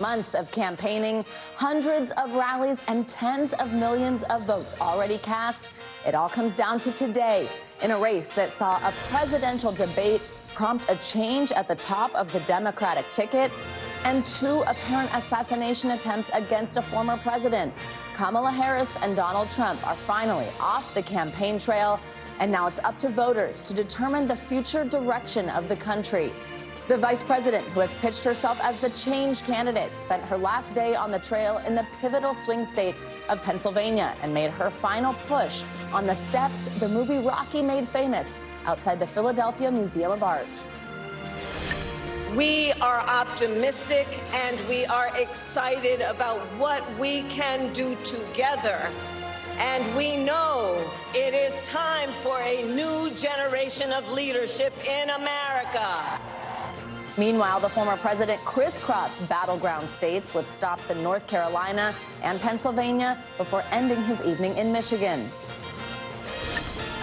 Months of campaigning, hundreds of rallies, and tens of millions of votes already cast. It all comes down to today in a race that saw a presidential debate prompt a change at the top of the Democratic ticket and two apparent assassination attempts against a former president. Kamala Harris and Donald Trump are finally off the campaign trail, and now it's up to voters to determine the future direction of the country. The vice president, who has pitched herself as the change candidate, spent her last day on the trail in the pivotal swing state of Pennsylvania and made her final push on the steps the movie Rocky made famous outside the Philadelphia Museum of Art. We are optimistic and we are excited about what we can do together. And we know it is time for a new generation of leadership in America. Meanwhile, the former president crisscrossed battleground states with stops in North Carolina and Pennsylvania before ending his evening in Michigan.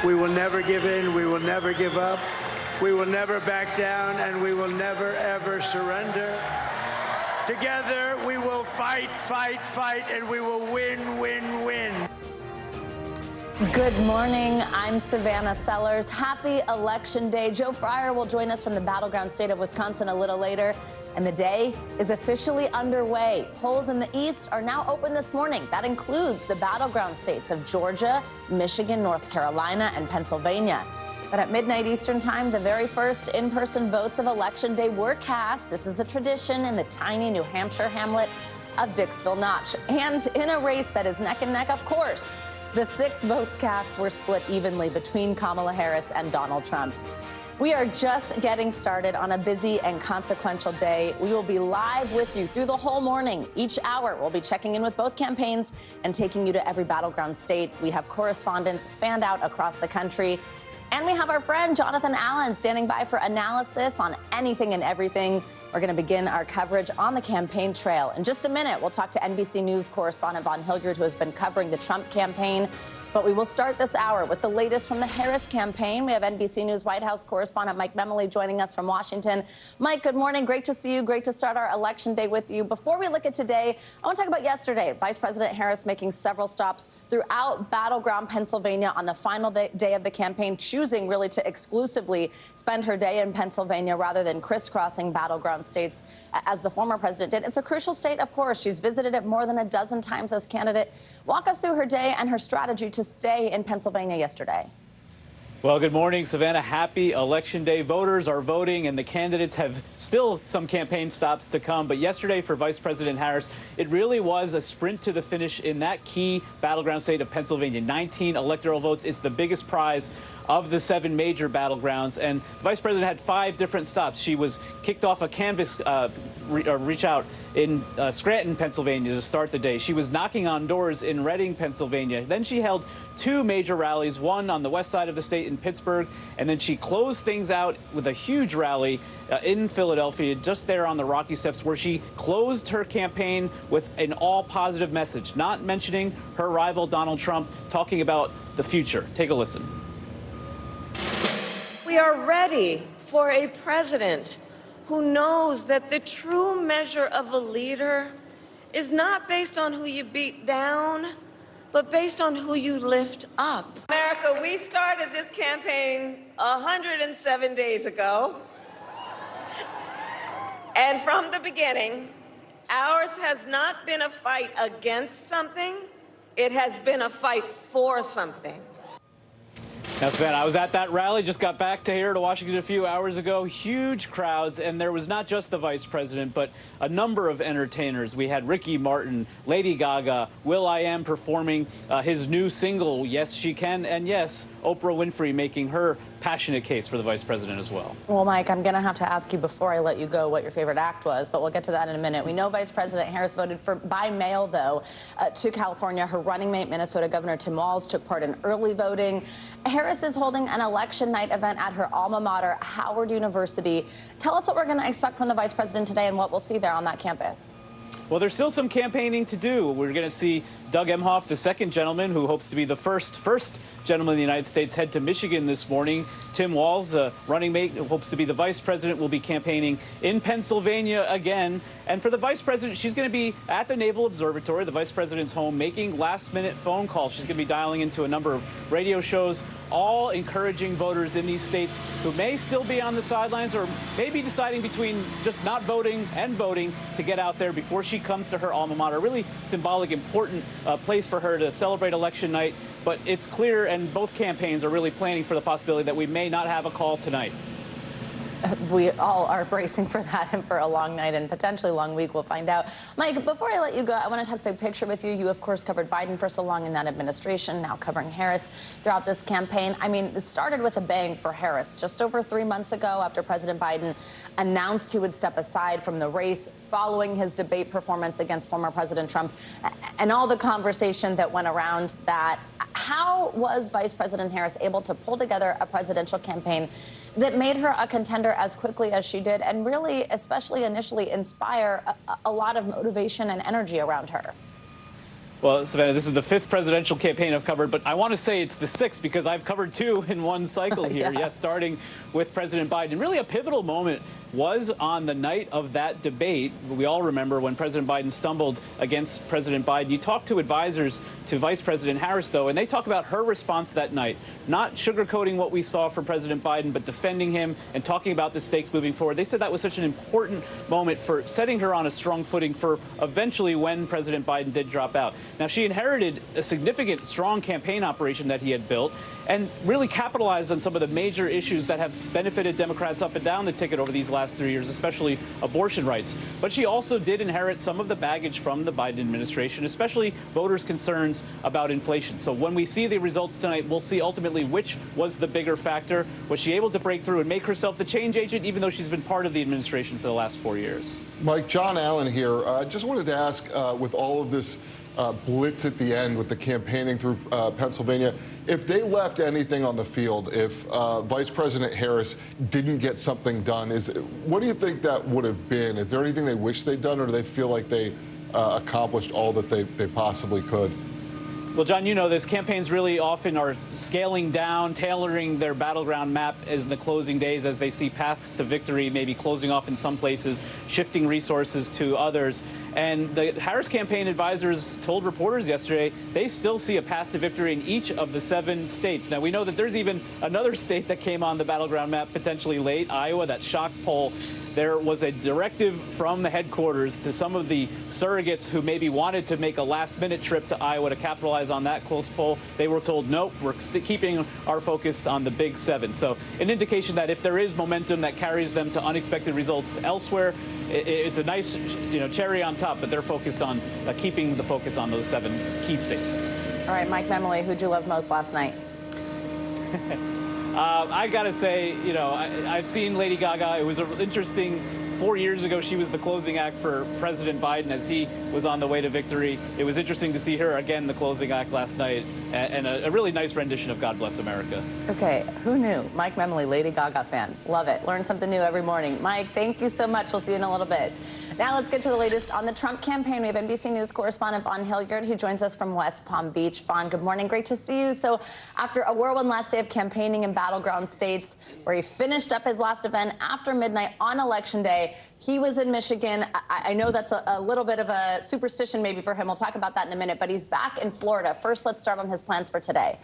We will never give in. We will never give up. We will never back down, and we will never, ever surrender. Together, we will fight, fight, fight, and we will win, win, win. Good morning. I'm Savannah Sellers. Happy Election Day. Joe Fryer will join us from the battleground state of Wisconsin a little later. And the day is officially underway. Polls in the East are now open this morning. That includes the battleground states of Georgia, Michigan, North Carolina, and Pennsylvania. But at midnight Eastern time, the very first in-person votes of Election Day were cast. This is a tradition in the tiny New Hampshire hamlet of Dixville Notch. And in a race that is neck and neck, of course, the 6 votes cast were split evenly between Kamala Harris and Donald Trump. We are just getting started on a busy and consequential day. We will be live with you through the whole morning. Each hour, we'll be checking in with both campaigns and taking you to every battleground state. We have correspondents fanned out across the country. And we have our friend Jonathan Allen standing by for analysis on anything and everything. We're going to begin our coverage on the campaign trail. In just a minute, we'll talk to NBC News correspondent Von Hilgert, who has been covering the Trump campaign. But we will start this hour with the latest from the Harris campaign. We have NBC News White House correspondent Mike Memoli joining us from Washington. Mike, good morning. Great to see you. Great to start our election day with you. Before we look at today, I want to talk about yesterday. Vice President Harris making several stops throughout battleground Pennsylvania on the final day of the campaign, choosing really to exclusively spend her day in Pennsylvania rather than crisscrossing battleground states as the former president did. It's a crucial state, of course. She's visited it more than a dozen times as candidate. Walk us through her day and her strategy to stay in Pennsylvania yesterday. Well, good morning, Savannah. Happy Election Day. Voters are voting, and the candidates have still some campaign stops to come. But yesterday for Vice President Harris, it really was a sprint to the finish in that key battleground state of Pennsylvania. 19 electoral votes. It's the biggest prize of the 7 major battlegrounds. And the Vice President had 5 different stops. She was kicked off a canvas reach out in Scranton, Pennsylvania to start the day. She was knocking on doors in Reading, Pennsylvania. Then she held 2 major rallies, one on the west side of the state in Pittsburgh, and then she closed things out with a huge rally in Philadelphia, just there on the Rocky Steps, where she closed her campaign with an all-positive message, not mentioning her rival Donald Trump, talking about the future. Take a listen. We are ready for a president who knows that the true measure of a leader is not based on who you beat down, but based on who you lift up. America, we started this campaign 107 days ago. And from the beginning, ours has not been a fight against something, it has been a fight for something. Now, Savannah, I was at that rally, just got back to here to Washington a few hours ago. Huge crowds, and there was not just the vice president, but a number of entertainers. We had Ricky Martin, Lady Gaga, will.i.am performing his new single, Yes, She Can, and yes, Oprah Winfrey making her passionate case for the vice president as well. Well, Mike, I'm going to have to ask you before I let you go what your favorite act was, but we'll get to that in a minute. We know Vice President Harris voted by mail, though, to California. Her running mate, Minnesota Governor Tim Walz, took part in early voting. Harris is holding an election night event at her alma mater, Howard University. Tell us what we're going to expect from the vice president today and what we'll see there on that campus. Well, there's still some campaigning to do. We're going to see Doug Emhoff, the second gentleman, who hopes to be the first gentleman in the United States, head to Michigan this morning. Tim Walz, the running mate, who hopes to be the vice president, will be campaigning in Pennsylvania again. And for the vice president, she's going to be at the Naval Observatory, the vice president's home, making last-minute phone calls. She's going to be dialing into a number of radio shows, all encouraging voters in these states who may still be on the sidelines or may be deciding between just not voting and voting to get out there before she comes to her alma mater. Really symbolic, important place for her to celebrate election night. But it's clear, and both campaigns are really planning for the possibility that we may not have a call tonight. We all are bracing for that and for a long night and potentially long week. We'll find out. Mike, before I let you go, I want to talk big picture with you. You, of course, covered Biden for so long in that administration, now covering Harris throughout this campaign. I mean, it started with a bang for Harris just over 3 months ago after President Biden announced he would step aside from the race following his debate performance against former President Trump and all the conversation that went around that. How was Vice President Harris able to pull together a presidential campaign that made her a contender as quickly as she did and really, especially initially, inspire a lot of motivation and energy around her? Well, Savannah, this is the 5th presidential campaign I've covered, but I want to say it's the 6th because I've covered 2 in one cycle here. Yes, starting with President Biden. Really a pivotal moment was on the night of that debate. We all remember when President Biden stumbled against President Biden. You talk to advisors to Vice President Harris, though, and they talk about her response that night, not sugarcoating what we saw from President Biden, but defending him and talking about the stakes moving forward. They said that was such an important moment for setting her on a strong footing for eventually when President Biden did drop out. Now, she inherited a significant, strong campaign operation that he had built and really capitalized on some of the major issues that have benefited Democrats up and down the ticket over these last 3 years, especially abortion rights. But she also did inherit some of the baggage from the Biden administration, especially voters' concerns about inflation. So when we see the results tonight, we'll see ultimately which was the bigger factor. Was she able to break through and make herself the change agent, even though she's been part of the administration for the last 4 years? Mike, John Allen here. Just wanted to ask, with all of this blitz at the end with the campaigning through Pennsylvania, if they left anything on the field, if Vice President Harris didn't get something done, what do you think that would have been? Is there anything they wish they'd done, or do they feel like they accomplished all that they possibly could? Well, John, you know this. Campaigns really often are scaling down, tailoring their battleground map as in the closing days as they see paths to victory, maybe closing off in some places, shifting resources to others. And the Harris campaign advisors told reporters yesterday they still see a path to victory in each of the 7 states. Now, we know that there's even another state that came on the battleground map potentially late, Iowa, that shock poll. There was a directive from the headquarters to some of the surrogates who maybe wanted to make a last-minute trip to Iowa to capitalize on that close poll. They were told, nope, we're keeping our focus on the big 7. So an indication that if there is momentum that carries them to unexpected results elsewhere, it's a nice cherry on top, but they're focused on keeping the focus on those 7 key states. All right, Mike Memoli, who'd you love most last night? I got to say, I've seen Lady Gaga. It was interesting. 4 years ago, she was the closing act for President Biden as he was on the way to victory. It was interesting to see her again, the closing act last night, and a really nice rendition of God Bless America. Okay, who knew? Mike Memoli, Lady Gaga fan. Love it. Learn something new every morning. Mike, thank you so much. We'll see you in a little bit. Now let's get to the latest on the Trump campaign. We have NBC News correspondent Vaughn Hilliard, who joins us from West Palm Beach. Vaughn, good morning. Great to see you. So after a whirlwind last day of campaigning in battleground states, where he finished up his last event after midnight on Election Day, he was in Michigan. I know that's a little bit of a superstition maybe for him. We'll talk about that in a minute. But he's back in Florida. First, let's start on his plans for today.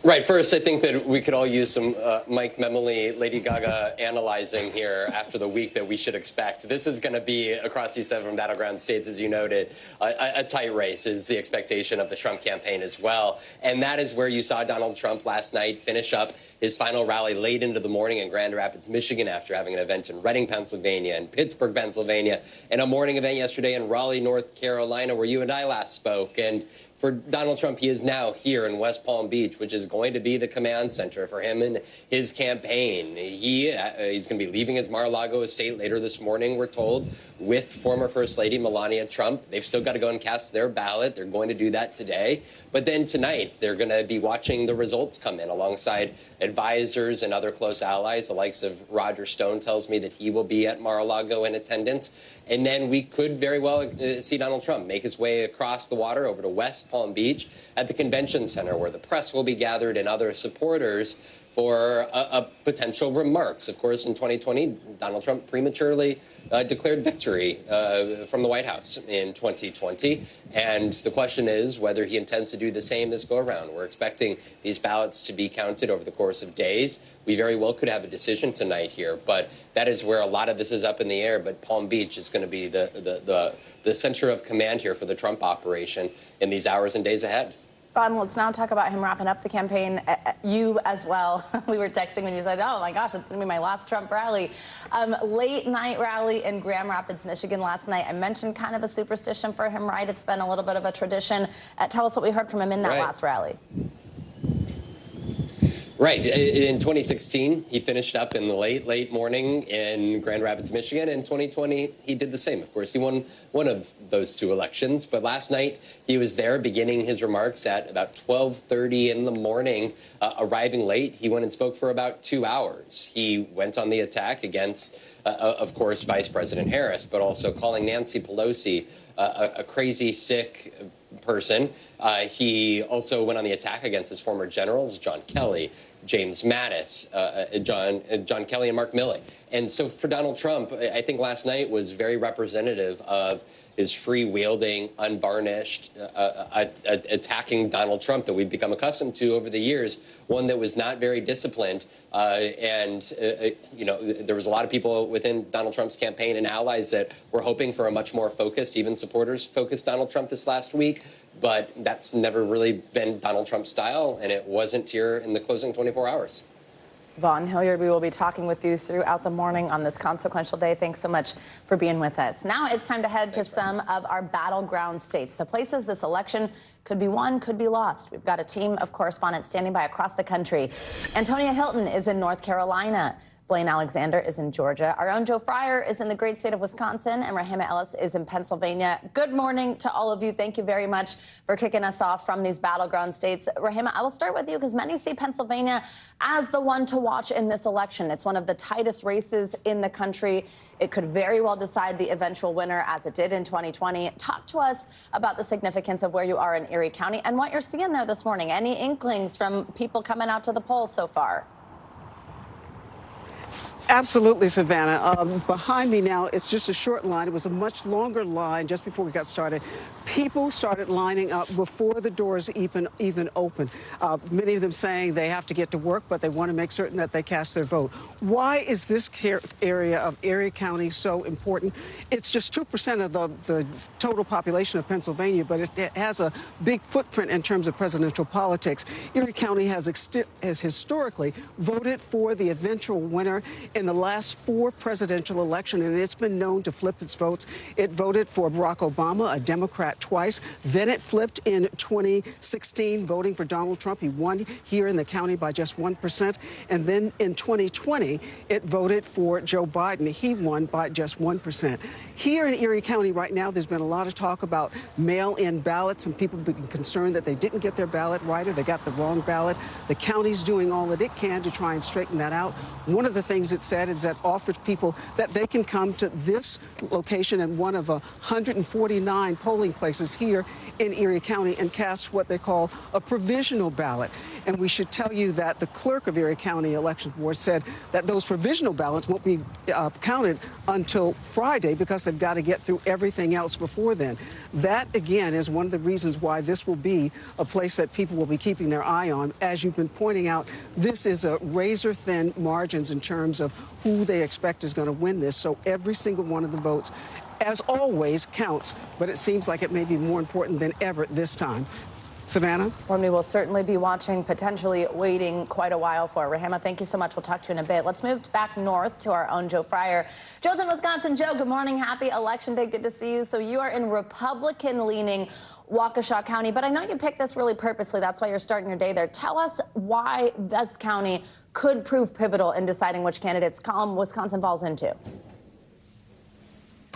Right. First, I think that we could all use some Mike Memoli, Lady Gaga analyzing here after the week that we should expect. This is going to be, across these 7 battleground states, as you noted, a tight race is the expectation of the Trump campaign as well. And that is where you saw Donald Trump last night finish up his final rally late into the morning in Grand Rapids, Michigan, after having an event in Reading, Pennsylvania, and Pittsburgh, Pennsylvania, and a morning event yesterday in Raleigh, North Carolina, where you and I last spoke. And For Donald Trump, he is now here in West Palm Beach, which is going to be the command center for him and his campaign. He's going to be leaving his Mar-a-Lago estate later this morning, we're told, with former First Lady Melania Trump. They've still got to go and cast their ballot. They're going to do that today. But then tonight, they're going to be watching the results come in alongside advisors and other close allies. The likes of Roger Stone tells me that he will be at Mar-a-Lago in attendance. And then we could very well see Donald Trump make his way across the water over to West Palm Beach at the convention center, where the press will be gathered and other supporters for potential remarks. Of course, in 2020, Donald Trump prematurely declared victory from the White House in 2020. And the question is whether he intends to do the same this go around. We're expecting these ballots to be counted over the course of days. We very well could have a decision tonight here, but that is where a lot of this is up in the air. But Palm Beach is going to be the center of command here for the Trump operation in these hours and days ahead. Vaughn, let's now talk about him wrapping up the campaign. You as well. We were texting when you said, oh my gosh, it's going to be my last Trump rally. Late night rally in Grand Rapids, Michigan last night. I mentioned kind of a superstition for him, right? It's been a little bit of a tradition. Tell us what we heard from him in that last rally. Right. In 2016, he finished up in the late morning in Grand Rapids, Michigan. In 2020, he did the same. Of course, he won one of those two elections. But last night, he was there beginning his remarks at about 12:30 in the morning, arriving late. He went and spoke for about 2 hours. He went on the attack against, of course, Vice President Harris, but also calling Nancy Pelosi a crazy, sick person. He also went on the attack against his former generals, John Kelly, James Mattis, John Kelly, and Mark Milley. And so for Donald Trump, I think last night was very representative of his freewheeling, unvarnished, attacking Donald Trump that we've become accustomed to over the years, one that was not very disciplined. You know, there was a lot of people within Donald Trump's campaign and allies that were hoping for a much more focused, even supporters focused Donald Trump this last week. But that's never really been Donald Trump's style, and it wasn't here in the closing 24 hours. Vaughn Hilliard, we will be talking with you throughout the morning on this consequential day. Thanks so much for being with us. Now it's time to head to some of our battleground states, the places this election could be won, could be lost. We've got a team of correspondents standing by across the country. Antonia Hilton is in North Carolina. Blaine Alexander is in Georgia. Our own Joe Fryer is in the great state of Wisconsin, and Rahima Ellis is in Pennsylvania. Good morning to all of you. Thank you very much for kicking us off from these battleground states. Rahima, I will start with you because many see Pennsylvania as the one to watch in this election. It's one of the tightest races in the country. It could very well decide the eventual winner, as it did in 2020. Talk to us about the significance of where you are in Erie County and what you're seeing there this morning. Any inklings from people coming out to the polls so far? Absolutely, Savannah. Behind me now, it's just a short line. It was a much longer line just before we got started. People started lining up before the doors even opened. Many of them saying they have to get to work, but they want to make certain that they cast their vote. Why is this area of Erie County so important? It's just 2% of the total population of Pennsylvania, but it has a big footprint in terms of presidential politics. Erie County has historically voted for the eventual winner in the last 4 presidential elections, and it's been known to flip its votes. It voted for Barack Obama, a Democrat, twice. Then it flipped in 2016, voting for Donald Trump. He won here in the county by just 1%. And then in 2020, it voted for Joe Biden. He won by just 1%. Here in Erie County right now, there's been a lot of talk about mail-in ballots and people being concerned that they didn't get their ballot right or they got the wrong ballot. The county's doing all that it can to try and straighten that out. One of the things it said is that offers people that they can come to this location in one of 149 polling places here in Erie County and cast what they call a provisional ballot. And we should tell you that the clerk of Erie County Election Board said that those provisional ballots won't be counted until Friday because they've got to get through everything else before then. That, again, is one of the reasons why this will be a place that people will be keeping their eye on. As you've been pointing out, this is a razor-thin margins in terms of who they expect is going to win this. So every single one of the votes, as always, counts. But it seems like it may be more important than ever this time. Savannah? One we will certainly be watching, potentially waiting quite a while for. Rahama, thank you so much. We'll talk to you in a bit. Let's move back north to our own Joe Fryer. Joe's in Wisconsin. Joe, good morning. Happy Election Day. Good to see you. So you are in Republican-leaning Waukesha County, but I know you picked this really purposely. That's why you're starting your day there. Tell us why this county could prove pivotal in deciding which candidate's column Wisconsin falls into.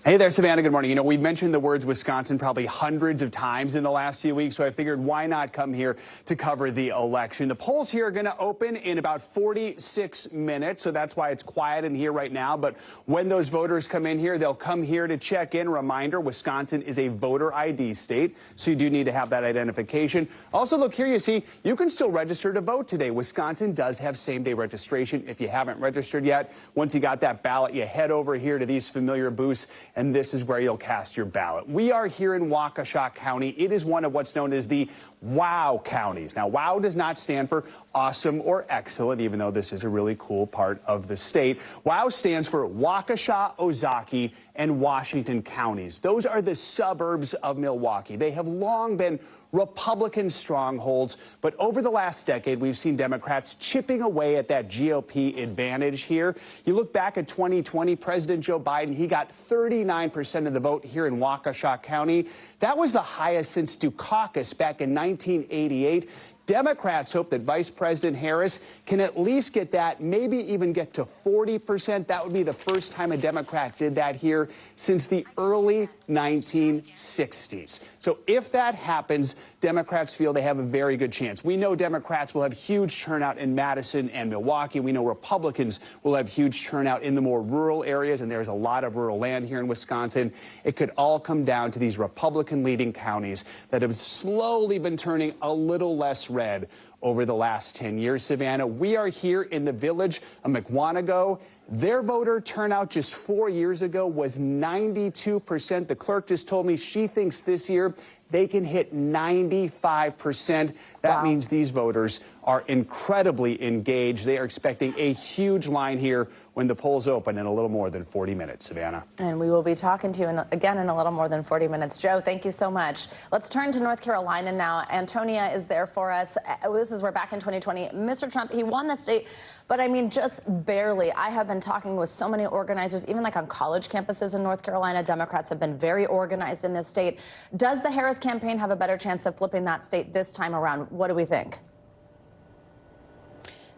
Hey there, Savannah. Good morning. You know, we've mentioned the words Wisconsin probably hundreds of times in the last few weeks, so I figured why not come here to cover the election. The polls here are going to open in about 46 minutes, so that's why it's quiet in here right now. But when those voters come in here, they'll come here to check in. Reminder, Wisconsin is a voter ID state, so you do need to have that identification. Also, look here, you see, you can still register to vote today. Wisconsin does have same-day registration. If you haven't registered yet, once you got that ballot, you head over here to these familiar booths, and this is where you'll cast your ballot. We are here in Waukesha County. It is one of what's known as the WOW counties. Now, WOW does not stand for awesome or excellent, even though this is a really cool part of the state. WOW stands for Waukesha, Ozaukee, and Washington counties. Those are the suburbs of Milwaukee. They have long been Republican strongholds, but over the last decade, we've seen Democrats chipping away at that GOP advantage here. You look back at 2020, President Joe Biden, he got 39% of the vote here in Waukesha County. That was the highest since Dukakis back in 1988. Democrats hope that Vice President Harris can at least get that, maybe even get to 40%. That would be the first time a Democrat did that here since the early 1960s. So if that happens, Democrats feel they have a very good chance. We know Democrats will have huge turnout in Madison and Milwaukee. We know Republicans will have huge turnout in the more rural areas, and there's a lot of rural land here in Wisconsin. It could all come down to these Republican-leading counties that have slowly been turning a little less red over the last 10 years, Savannah. We are here in the village of McWanago. Their voter turnout just 4 years ago was 92%. The clerk just told me she thinks this year they can hit 95%. That means these voters are incredibly engaged. They are expecting a huge line here when the polls open in a little more than 40 minutes, Savannah. And we will be talking to you again in a little more than 40 minutes. Joe, thank you so much. Let's turn to North Carolina now. Antonia is there for us. We're back in 2020. Mr. Trump, he won the state, but I mean, just barely. I have been talking with so many organizers, even like on college campuses in North Carolina. Democrats have been very organized in this state. Does the Harris campaign have a better chance of flipping that state this time around? What do we think?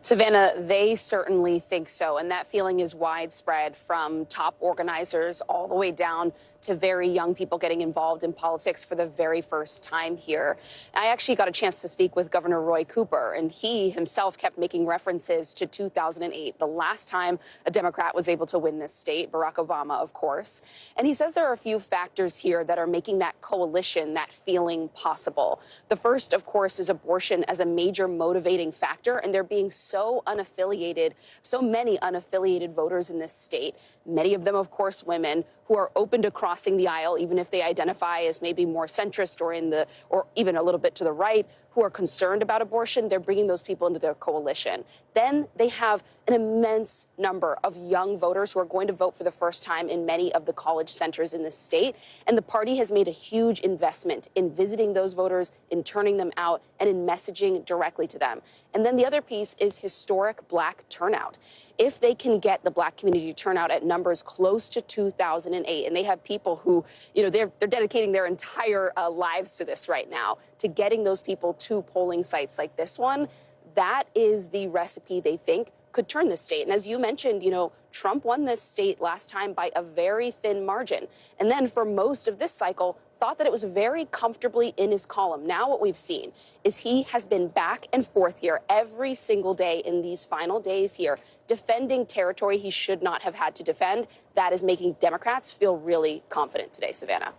Savannah, they certainly think so, and that feeling is widespread from top organizers all the way down to very young people getting involved in politics for the very first time here. I actually got a chance to speak with Governor Roy Cooper, and he himself kept making references to 2008, the last time a Democrat was able to win this state, Barack Obama, of course. And he says there are a few factors here that are making that coalition, that feeling possible. The first, of course, is abortion as a major motivating factor, and there being so unaffiliated, so many unaffiliated voters in this state, many of them, of course, women, who are open to crossing the aisle, even if they identify as maybe more centrist or even a little bit to the right, who are concerned about abortion. They're bringing those people into their coalition. Then they have an immense number of young voters who are going to vote for the first time in many of the college centers in this state. And the party has made a huge investment in visiting those voters, in turning them out, and in messaging directly to them. And then the other piece is historic Black turnout. If they can get the Black community turnout at numbers close to 2008, and they have people who, you know, they're dedicating their entire lives to this right now, to getting those people to polling sites like this one, that is the recipe they think could turn this state. And as you mentioned, you know, Trump won this state last time by a very thin margin. And then for most of this cycle, thought that it was very comfortably in his column. Now what we've seen is he has been back and forth here every single day in these final days here, defending territory he should not have had to defend. That is making Democrats feel really confident today, Savannah.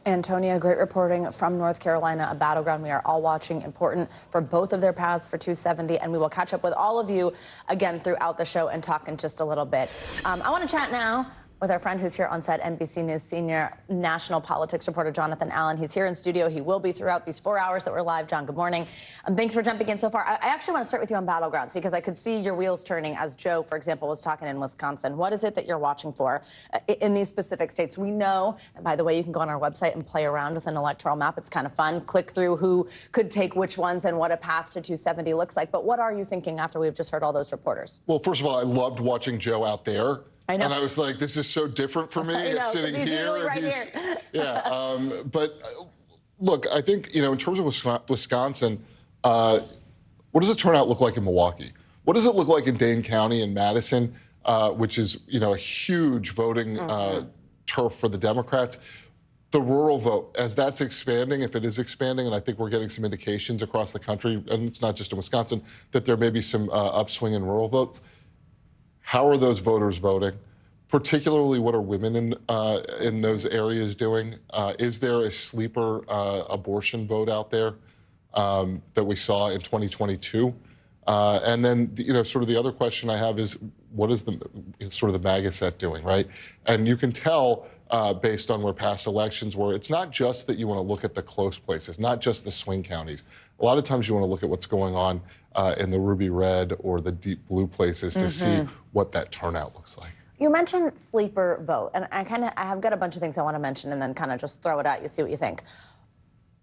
Antonia, great reporting from North Carolina, a battleground we are all watching, important for both of their paths for 270, and we will catch up with all of you again throughout the show and talk in just a little bit. I want to chat now with our friend who's here on set, NBC News senior national politics reporter Jonathan Allen. He's here in studio. He will be throughout these 4 hours that we're live. John, good morning. Thanks for jumping in so far. I actually want to start with you on battlegrounds because I could see your wheels turning as Joe, for example, was talking in Wisconsin. What is it that you're watching for in these specific states? We know, and by the way, you can go on our website and play around with an electoral map. It's kind of fun. Click through who could take which ones and what a path to 270 looks like. But what are you thinking after we've just heard all those reporters? Well, first of all, I loved watching Joe out there. I know. And I was like, this is so different for me. I know, sitting he's here. usually right here. Yeah. But look, I think, in terms of Wisconsin, what does the turnout look like in Milwaukee? What does it look like in Dane County and Madison, which is, a huge voting turf for the Democrats? The rural vote, as that's expanding, if it is expanding, and I think we're getting some indications across the country, and it's not just in Wisconsin, that there may be some upswing in rural votes. How are those voters voting? Particularly, what are women in those areas doing? Is there a sleeper abortion vote out there that we saw in 2022? And then, sort of the other question I have is, what is the MAGA set doing, right? And you can tell based on where past elections were, it's not just that you want to look at the close places, not just the swing counties. A lot of times you want to look at what's going on in the ruby red or the deep blue places to see what that turnout looks like. You mentioned sleeper vote, and I have got a bunch of things I want to mention and then kind of just throw it at you, see what you think.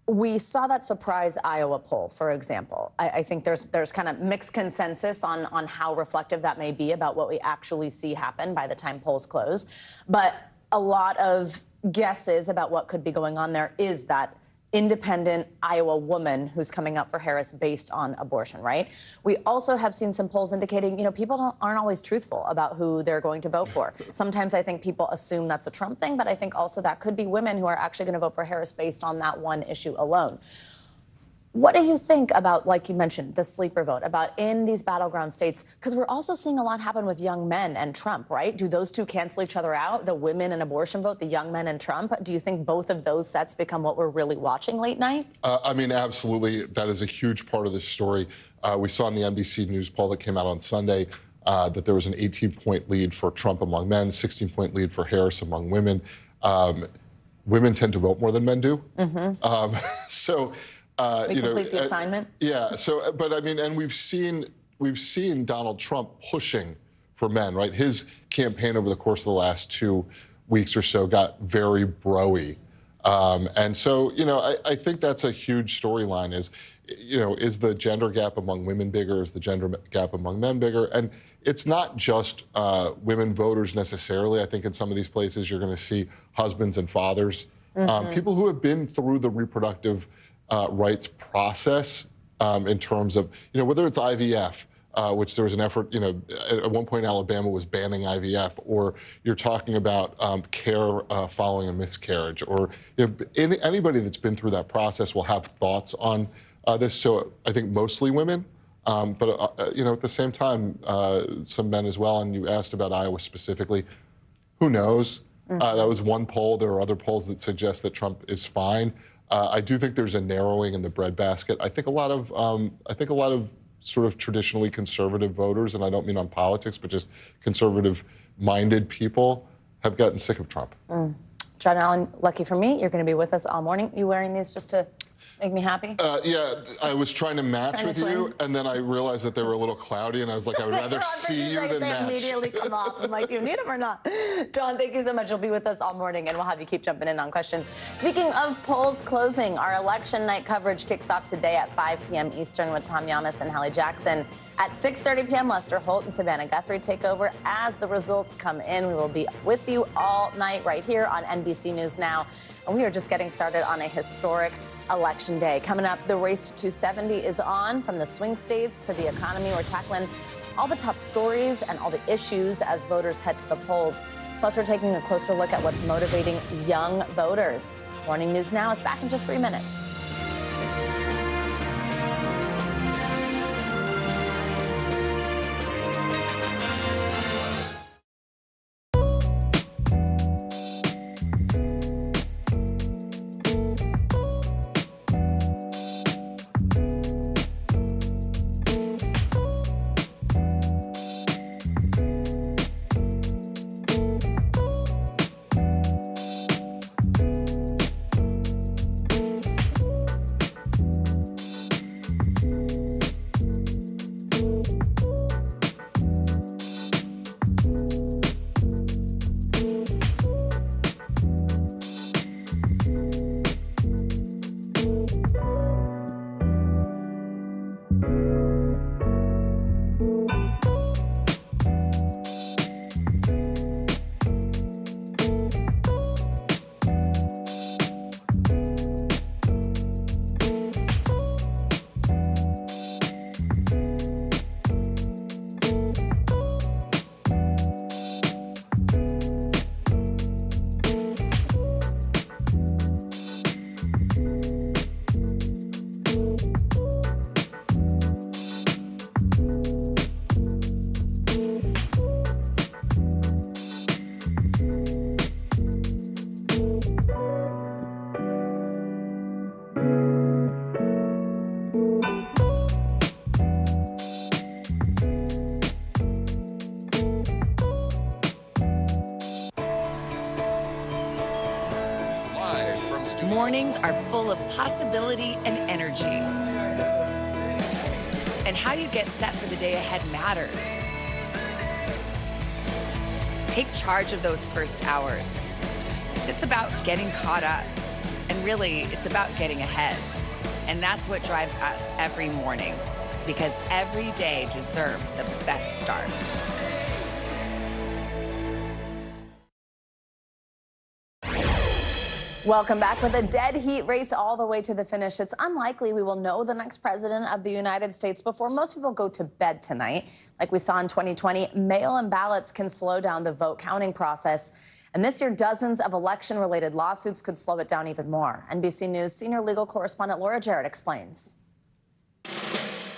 We saw that surprise Iowa poll, for example. I think there's kind of mixed consensus on how reflective that may be about what we actually see happen by the time polls close. But a lot of guesses about what could be going on there is that independent Iowa woman who's coming up for Harris based on abortion, right? We also have seen some polls indicating, people aren't always truthful about who they're going to vote for. Sometimes I think people assume that's a Trump thing, but I think also that could be women who are actually going to vote for Harris based on that one issue alone. What do you think about, like you mentioned, the sleeper vote, about in these battleground states? Because we're also seeing a lot happen with young men and Trump, right? Do those two cancel each other out, the women and abortion vote, the young men and Trump? Do you think both of those sets become what we're really watching late night? Absolutely. That is a huge part of this story. We saw in the NBC News poll that came out on Sunday that there was an 18-point lead for Trump among men, 16-point lead for Harris among women. Women tend to vote more than men do. We complete the assignment. Yeah. So, but and we've seen Donald Trump pushing for men, right? His campaign over the course of the last 2 weeks or so got very bro-y, and so I think that's a huge storyline. Is the gender gap among women bigger? Is the gender gap among men bigger? And it's not just women voters necessarily. I think in some of these places you're going to see husbands and fathers, people who have been through the reproductive rights process in terms of, whether it's IVF, which there was an effort, at one point Alabama was banning IVF, or you're talking about care following a miscarriage, or anybody that's been through that process will have thoughts on this. So I think mostly women, but at the same time, some men as well. And you asked about Iowa specifically. Who knows? That was one poll. There are other polls that suggest that Trump is fine. I do think there's a narrowing in the breadbasket. I think a lot of sort of traditionally conservative voters, and I don't mean on politics, but just conservative-minded people, have gotten sick of Trump. John Allen, lucky for me, you're going to be with us all morning. You wearing these just to make me happy? Yeah, I was trying to match with you, and then I realized that they were a little cloudy, and I was like, I would rather see you than match. They immediately come off. I'm like, do you need them or not? John, thank you so much. You'll be with us all morning, and we'll have you keep jumping in on questions. Speaking of polls closing, our election night coverage kicks off today at 5 p.m. Eastern with Tom Yamas and Hallie Jackson. At 6:30 p.m., Lester Holt and Savannah Guthrie take over as the results come in. We will be with you all night right here on NBC News Now. And we are just getting started on a historic Election Day. Coming up, the race to 270 is on. From the swing states to the economy, we're tackling all the top stories and all the issues as voters head to the polls. Plus, we're taking a closer look at what's motivating young voters. Morning News Now is back in just 3 minutes. Mornings are full of possibility and energy. And how you get set for the day ahead matters. Take charge of those first hours. It's about getting caught up. And really, it's about getting ahead. And that's what drives us every morning, because every day deserves the best start. Welcome back. With a dead heat race all the way to the finish, it's unlikely we will know the next president of the United States before most people go to bed tonight. Like we saw in 2020, mail-in ballots can slow down the vote counting process. And this year, dozens of election-related lawsuits could slow it down even more. NBC News senior legal correspondent Laura Jarrett explains.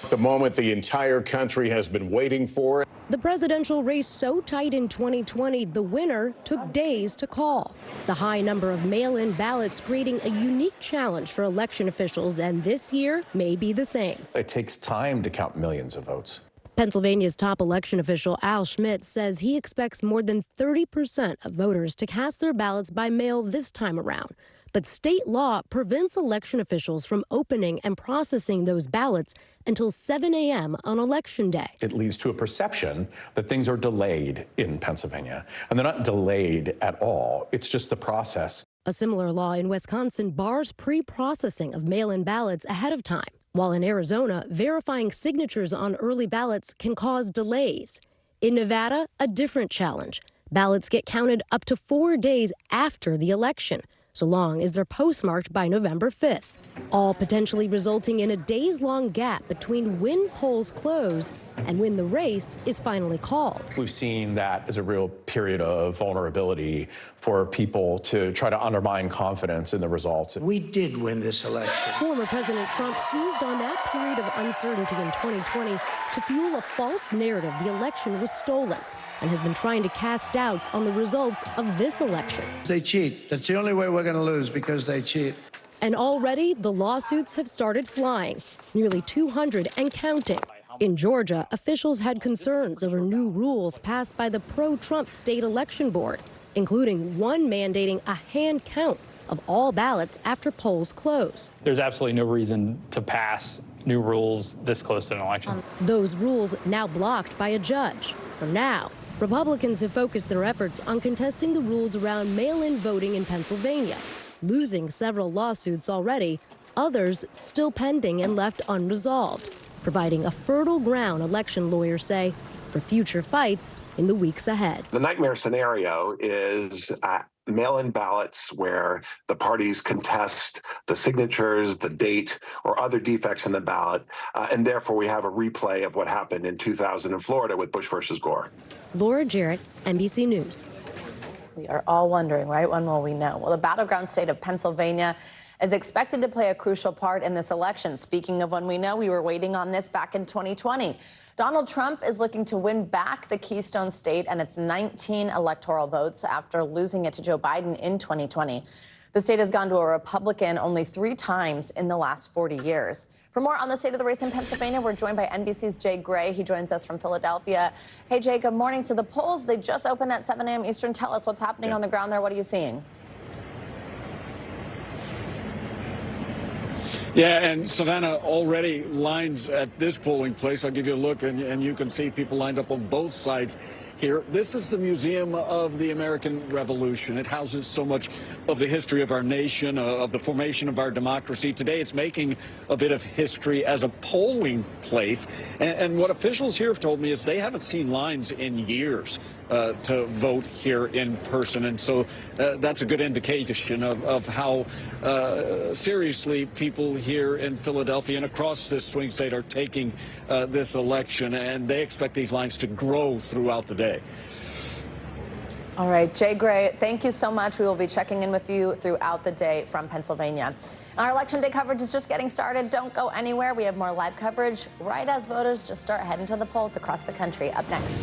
The moment the entire country has been waiting for. The presidential race so tight in 2020, the winner took days to call. The high number of mail-in ballots creating a unique challenge for election officials, and this year may be the same. It takes time to count millions of votes. Pennsylvania's top election official Al Schmidt says he expects more than 30% of voters to cast their ballots by mail this time around. But state law prevents election officials from opening and processing those ballots until 7 a.m. on Election Day. It leads to a perception that things are delayed in Pennsylvania. And they're not delayed at all. It's just the process. A similar law in Wisconsin bars pre-processing of mail-in ballots ahead of time, while in Arizona, verifying signatures on early ballots can cause delays. In Nevada, a different challenge. Ballots get counted up to 4 days after the election, so long as they're postmarked by November 5th, all potentially resulting in a days-long gap between when polls close and when the race is finally called. We've seen that as a real period of vulnerability for people to try to undermine confidence in the results. We did win this election. Former President Trump seized on that period of uncertainty in 2020 to fuel a false narrative the election was stolen, and has been trying to cast doubts on the results of this election. They cheat. That's the only way we're going to lose, because they cheat. And already the lawsuits have started flying, nearly 200 and counting. In Georgia, officials had concerns over new rules passed by the pro-Trump state election board, including one mandating a hand count of all ballots after polls close. There's absolutely no reason to pass new rules this close to an election. Those rules now blocked by a judge. For now, Republicans have focused their efforts on contesting the rules around mail-in voting in Pennsylvania, losing several lawsuits already, others still pending and left unresolved, providing a fertile ground, election lawyers say, for future fights in the weeks ahead. The nightmare scenario is mail-in ballots where the parties contest the signatures, the date, or other defects in the ballot, and therefore we have a replay of what happened in 2000 in Florida with Bush versus Gore. Laura Jarrett, NBC News. We are all wondering, right? When will we know? Well, the battleground state of Pennsylvania is expected to play a crucial part in this election. Speaking of when we know, we were waiting on this back in 2020. Donald Trump is looking to win back the Keystone State and its 19 electoral votes after losing it to Joe Biden in 2020. The state has gone to a Republican only 3 times in the last 40 years. For more on the state of the race in Pennsylvania, we're joined by NBC's Jay Gray. He joins us from Philadelphia. Hey, Jay, good morning. So the polls, they just opened at 7 a.m. Eastern. Tell us what's happening on the ground there. What are you seeing? Yeah, and Savannah, already lines at this polling place. I'll give you a look, and you can see people lined up on both sides here. This is the Museum of the American Revolution. It houses so much of the history of our nation, of the formation of our democracy. Today, it's making a bit of history as a polling place. And what officials here have told me is they haven't seen lines in years to vote here in person. And so that's a good indication of how seriously people here in Philadelphia and across this swing state are taking this election. And they expect these lines to grow throughout the day. All right, Jay Gray, thank you so much. We will be checking in with you throughout the day from Pennsylvania. Our Election Day coverage is just getting started. Don't go anywhere. We have more live coverage right as voters just start heading to the polls across the country. Up next.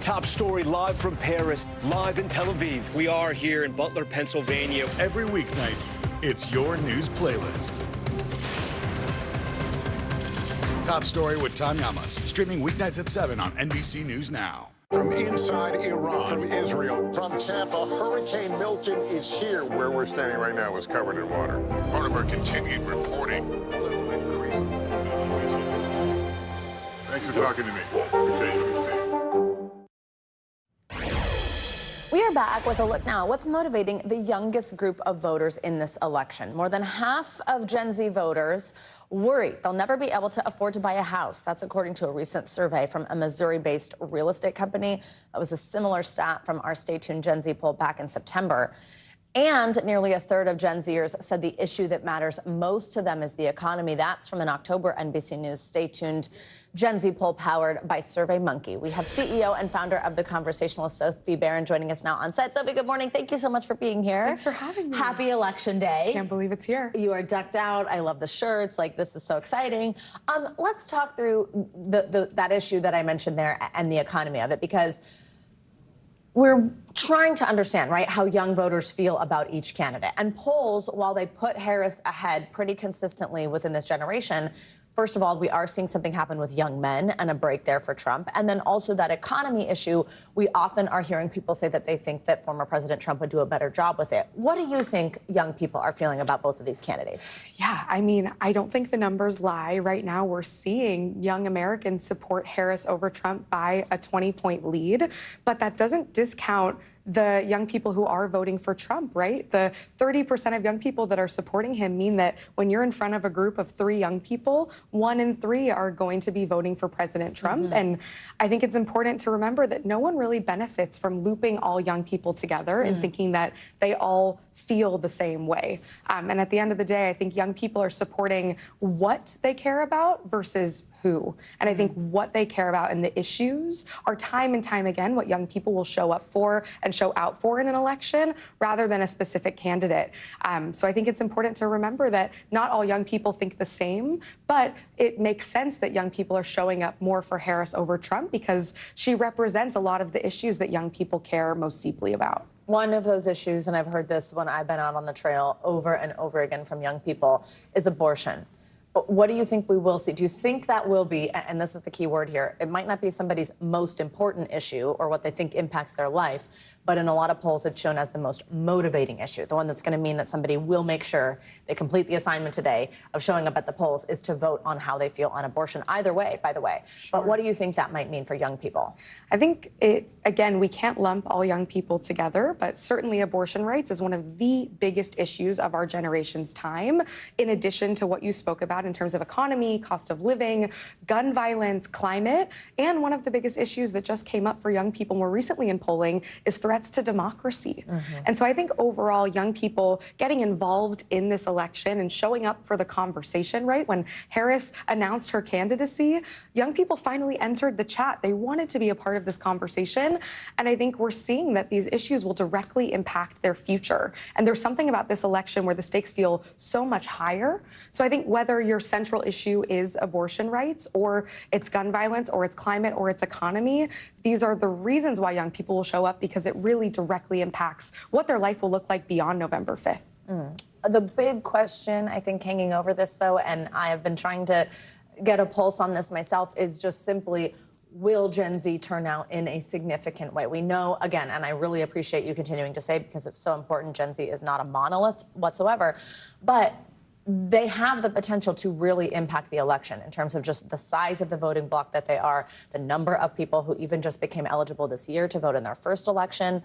Top story live from Paris, live in Tel Aviv. We are here in Butler, Pennsylvania. Every weeknight, it's your news playlist. Top Story with Tom Yamas, streaming weeknights at 7 on NBC News Now. From inside Iran, from Israel, from Tampa, Hurricane Milton is here. Where we're standing right now is covered in water. Part of our continued reporting. Thanks for talking to me. Appreciate you. We are back with a look now at what's motivating the youngest group of voters in this election. More than half of Gen Z voters worry they'll never be able to afford to buy a house. That's according to a recent survey from a Missouri-based real estate company. That was a similar stat from our Stay Tuned Gen Z poll back in September. And nearly a third of Gen Zers said the issue that matters most to them is the economy. That's from an October NBC News Stay Tuned Gen Z poll powered by SurveyMonkey. We have CEO and founder of The Conversationalist, Sophie Barron, joining us now on set. Sophie, good morning. Thank you so much for being here. Thanks for having me. Happy Election Day. Can't believe it's here. You are decked out. I love the shirts. Like, this is so exciting. Let's talk through that issue that I mentioned there and the economy of it, because we're trying to understand, right, how young voters feel about each candidate. And polls, while they put Harris ahead pretty consistently within this generation, first of all, we are seeing something happen with young men and a break there for Trump. And then also that economy issue, we often are hearing people say that they think that former President Trump would do a better job with it. What do you think young people are feeling about both of these candidates? Yeah, I mean, I don't think the numbers lie. Right now, we're seeing young Americans support Harris over Trump by a 20-point lead. But that doesn't discount the young people who are voting for Trump, right? The 30% of young people that are supporting him mean that when you're in front of a group of 3 young people, 1 in 3 are going to be voting for President Trump. Mm-hmm. And I think it's important to remember that no one really benefits from looping all young people together and thinking that they all feel the same way. And at the end of the day, I think young people are supporting what they care about versus who. And I think what they care about and the issues are time and time again what young people will show up for and show out for in an election rather than a specific candidate. So I think it's important to remember that not all young people think the same, but it makes sense that young people are showing up more for Harris over Trump because she represents a lot of the issues that young people care most deeply about. One of those issues, and I've heard this when I've been out on the trail over and over again from young people, is abortion. What do you think we will see? Do you think that will be, and this is the key word here, it might not be somebody's most important issue or what they think impacts their life, but in a lot of polls it's shown as the most motivating issue, the one that's going to mean that somebody will make sure they complete the assignment today of showing up at the polls is to vote on how they feel on abortion. Either way, by the way. Sure. But what do you think that might mean for young people? I think again, we can't lump all young people together, but certainly abortion rights is one of the biggest issues of our generation's time, in addition to what you spoke about in terms of economy, cost of living, gun violence, climate. And one of the biggest issues that just came up for young people more recently in polling is threats to democracy. And so I think overall, young people getting involved in this election and showing up for the conversation, right? When Harris announced her candidacy, young people finally entered the chat. They wanted to be a part of this conversation. And I think we're seeing that these issues will directly impact their future. And there's something about this election where the stakes feel so much higher. So I think whether your central issue is abortion rights or it's gun violence or it's climate or it's economy, these are the reasons why young people will show up, because it really directly impacts what their life will look like beyond November 5th. The big question, I think, hanging over this, though, and I have been trying to get a pulse on this myself, is just simply, will Gen Z turn out in a significant way? We know, again, and I really appreciate you continuing to say, because it's so important, Gen Z is not a monolith whatsoever, but they have the potential to really impact the election in terms of just the size of the voting bloc that they are, the number of people who even just became eligible this year to vote in their first election.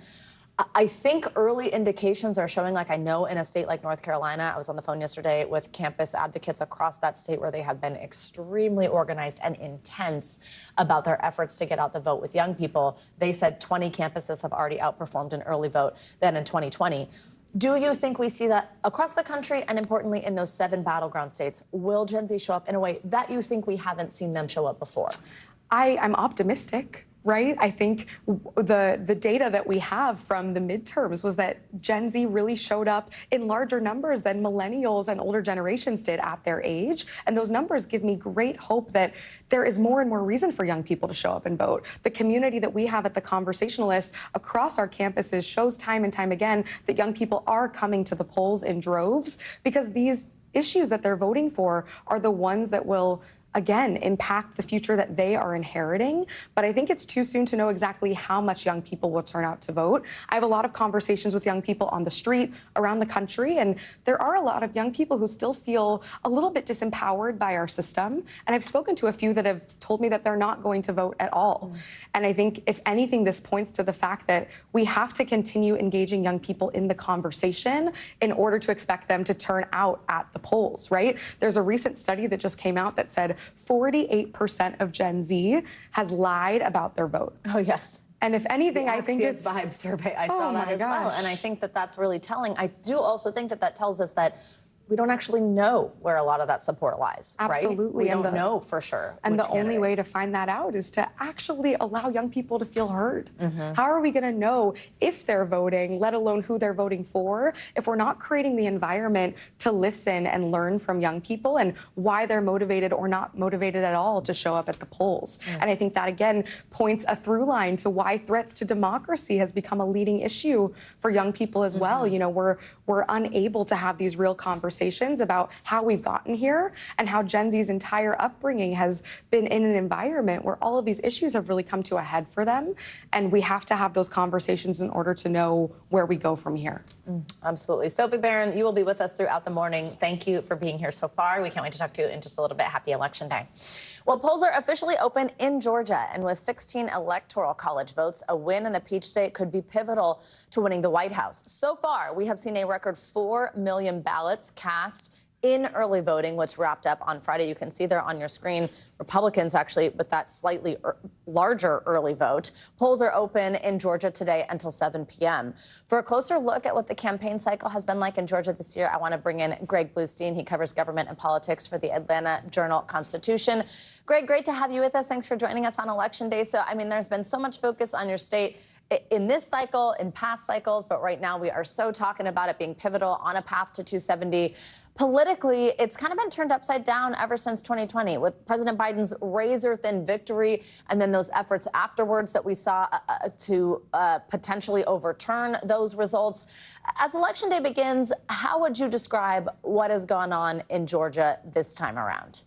I think early indications are showing, like I know in a state like North Carolina, I was on the phone yesterday with campus advocates across that state where they have been extremely organized and intense about their efforts to get out the vote with young people. They said 20 campuses have already outperformed an early vote than in 2020. Do you think we see that across the country and importantly in those 7 battleground states? Will Gen Z show up in a way that you think we haven't seen them show up before? I'm optimistic. right? I think the data that we have from the midterms was that Gen Z really showed up in larger numbers than millennials and older generations did at their age. And those numbers give me great hope that there is more and more reason for young people to show up and vote. The community that we have at the Conversationalist across our campuses shows time and time again that young people are coming to the polls in droves because these issues that they're voting for are the ones that will, again, impact the future that they are inheriting. But I think it's too soon to know exactly how much young people will turn out to vote. I have a lot of conversations with young people on the street around the country, and there are a lot of young people who still feel a little bit disempowered by our system. And I've spoken to a few that have told me that they're not going to vote at all. And I think, if anything, this points to the fact that we have to continue engaging young people in the conversation in order to expect them to turn out at the polls, right? There's a recent study that just came out that said 48% of Gen Z has lied about their vote. Oh, yes. And if anything, I think it's Vibe survey. I saw that as well. And I think that that's really telling. I do also think that that tells us that we don't actually know where a lot of that support lies. Absolutely. Right? We don't know for sure. And the only way to find that out is to actually allow young people to feel heard. How are we going to know if they're voting, let alone who they're voting for, if we're not creating the environment to listen and learn from young people and why they're motivated or not motivated at all to show up at the polls? And I think that, again, points a through line to why threats to democracy has become a leading issue for young people as well. You know, we're unable to have these real conversations about how we've gotten here and how Gen Z's entire upbringing has been in an environment where all of these issues have really come to a head for them. And we have to have those conversations in order to know where we go from here. Absolutely. Sophie Barron, you will be with us throughout the morning. Thank you for being here so far. We can't wait to talk to you in just a little bit. Happy Election Day. Well, polls are officially open in Georgia, and with 16 electoral college votes, a win in the Peach State could be pivotal to winning the White House. So far, we have seen a record 4 million ballots cast in early voting, which wrapped up on Friday. You can see there on your screen, Republicans actually with that slightly larger early vote. Polls are open in Georgia today until 7 p.m. For a closer look at what the campaign cycle has been like in Georgia this year, I want to bring in Greg Bluestein. He covers government and politics for the Atlanta Journal-Constitution. Greg, great to have you with us. Thanks for joining us on Election Day. So, I mean, there's been so much focus on your state in this cycle, in past cycles, but right now we are so talking about it being pivotal on a path to 270. Politically, it's kind of been turned upside down ever since 2020 with President Biden's razor-thin victory and then those efforts afterwards that we saw to potentially overturn those results. As Election Day begins, how would you describe what has gone on in Georgia this time around?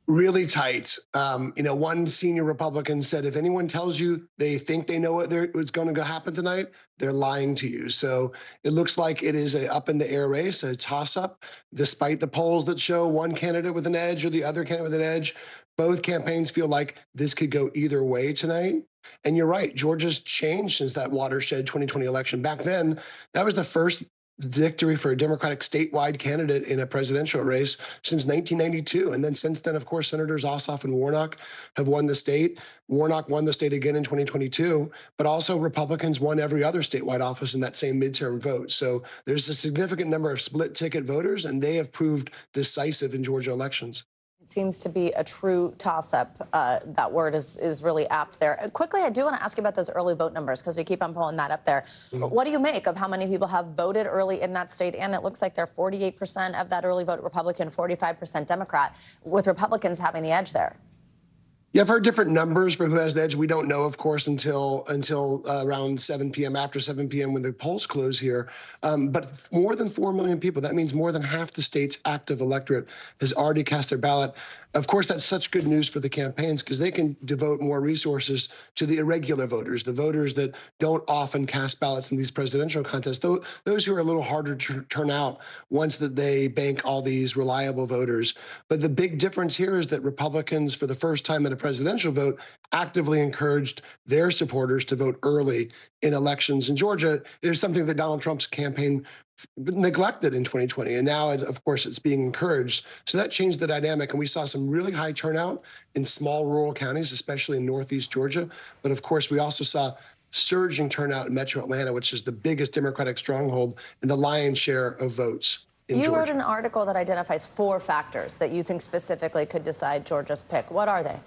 Really tight. One senior Republican said, if anyone tells you they think they know what's going to happen tonight, they're lying to you. So it looks like it is a up in the air race, a toss up, despite the polls that show one candidate with an edge or the other candidate with an edge. Both campaigns feel like this could go either way tonight. And you're right, Georgia's changed since that watershed 2020 election. Back then, that was the first victory for a Democratic statewide candidate in a presidential race since 1992. And then since then, of course, Senators Ossoff and Warnock have won the state. Warnock won the state again in 2022, but also Republicans won every other statewide office in that same midterm vote. So there's a significant number of split ticket voters, and they have proved decisive in Georgia elections. It seems to be a true toss-up. That word is really apt there. Quickly, I do want to ask you about those early vote numbers because we keep on pulling that up there. What do you make of how many people have voted early in that state? And it looks like they're 48% of that early vote Republican, 45% Democrat, with Republicans having the edge there. Yeah, I've heard different numbers for who has the edge. We don't know, of course, until around 7 p.m., after 7 p.m. when the polls close here. But more than 4 million people, that means more than half the state's active electorate has already cast their ballot. Of course, that's such good news for the campaigns because they can devote more resources to the irregular voters, the voters that don't often cast ballots in these presidential contests, those who are a little harder to turn out once that they bank all these reliable voters. But the big difference here is that Republicans, for the first time in a presidential vote, actively encouraged their supporters to vote early in elections. In Georgia, there's something that Donald Trump's campaign neglected in 2020, and now, of course, it's being encouraged. So that changed the dynamic, and we saw some really high turnout in small rural counties, especially in northeast Georgia. But of course, we also saw surging turnout in metro Atlanta, which is the biggest Democratic stronghold and the lion's share of votes in Georgia. You wrote an article that identifies 4 factors that you think specifically could decide Georgia's pick. What are they?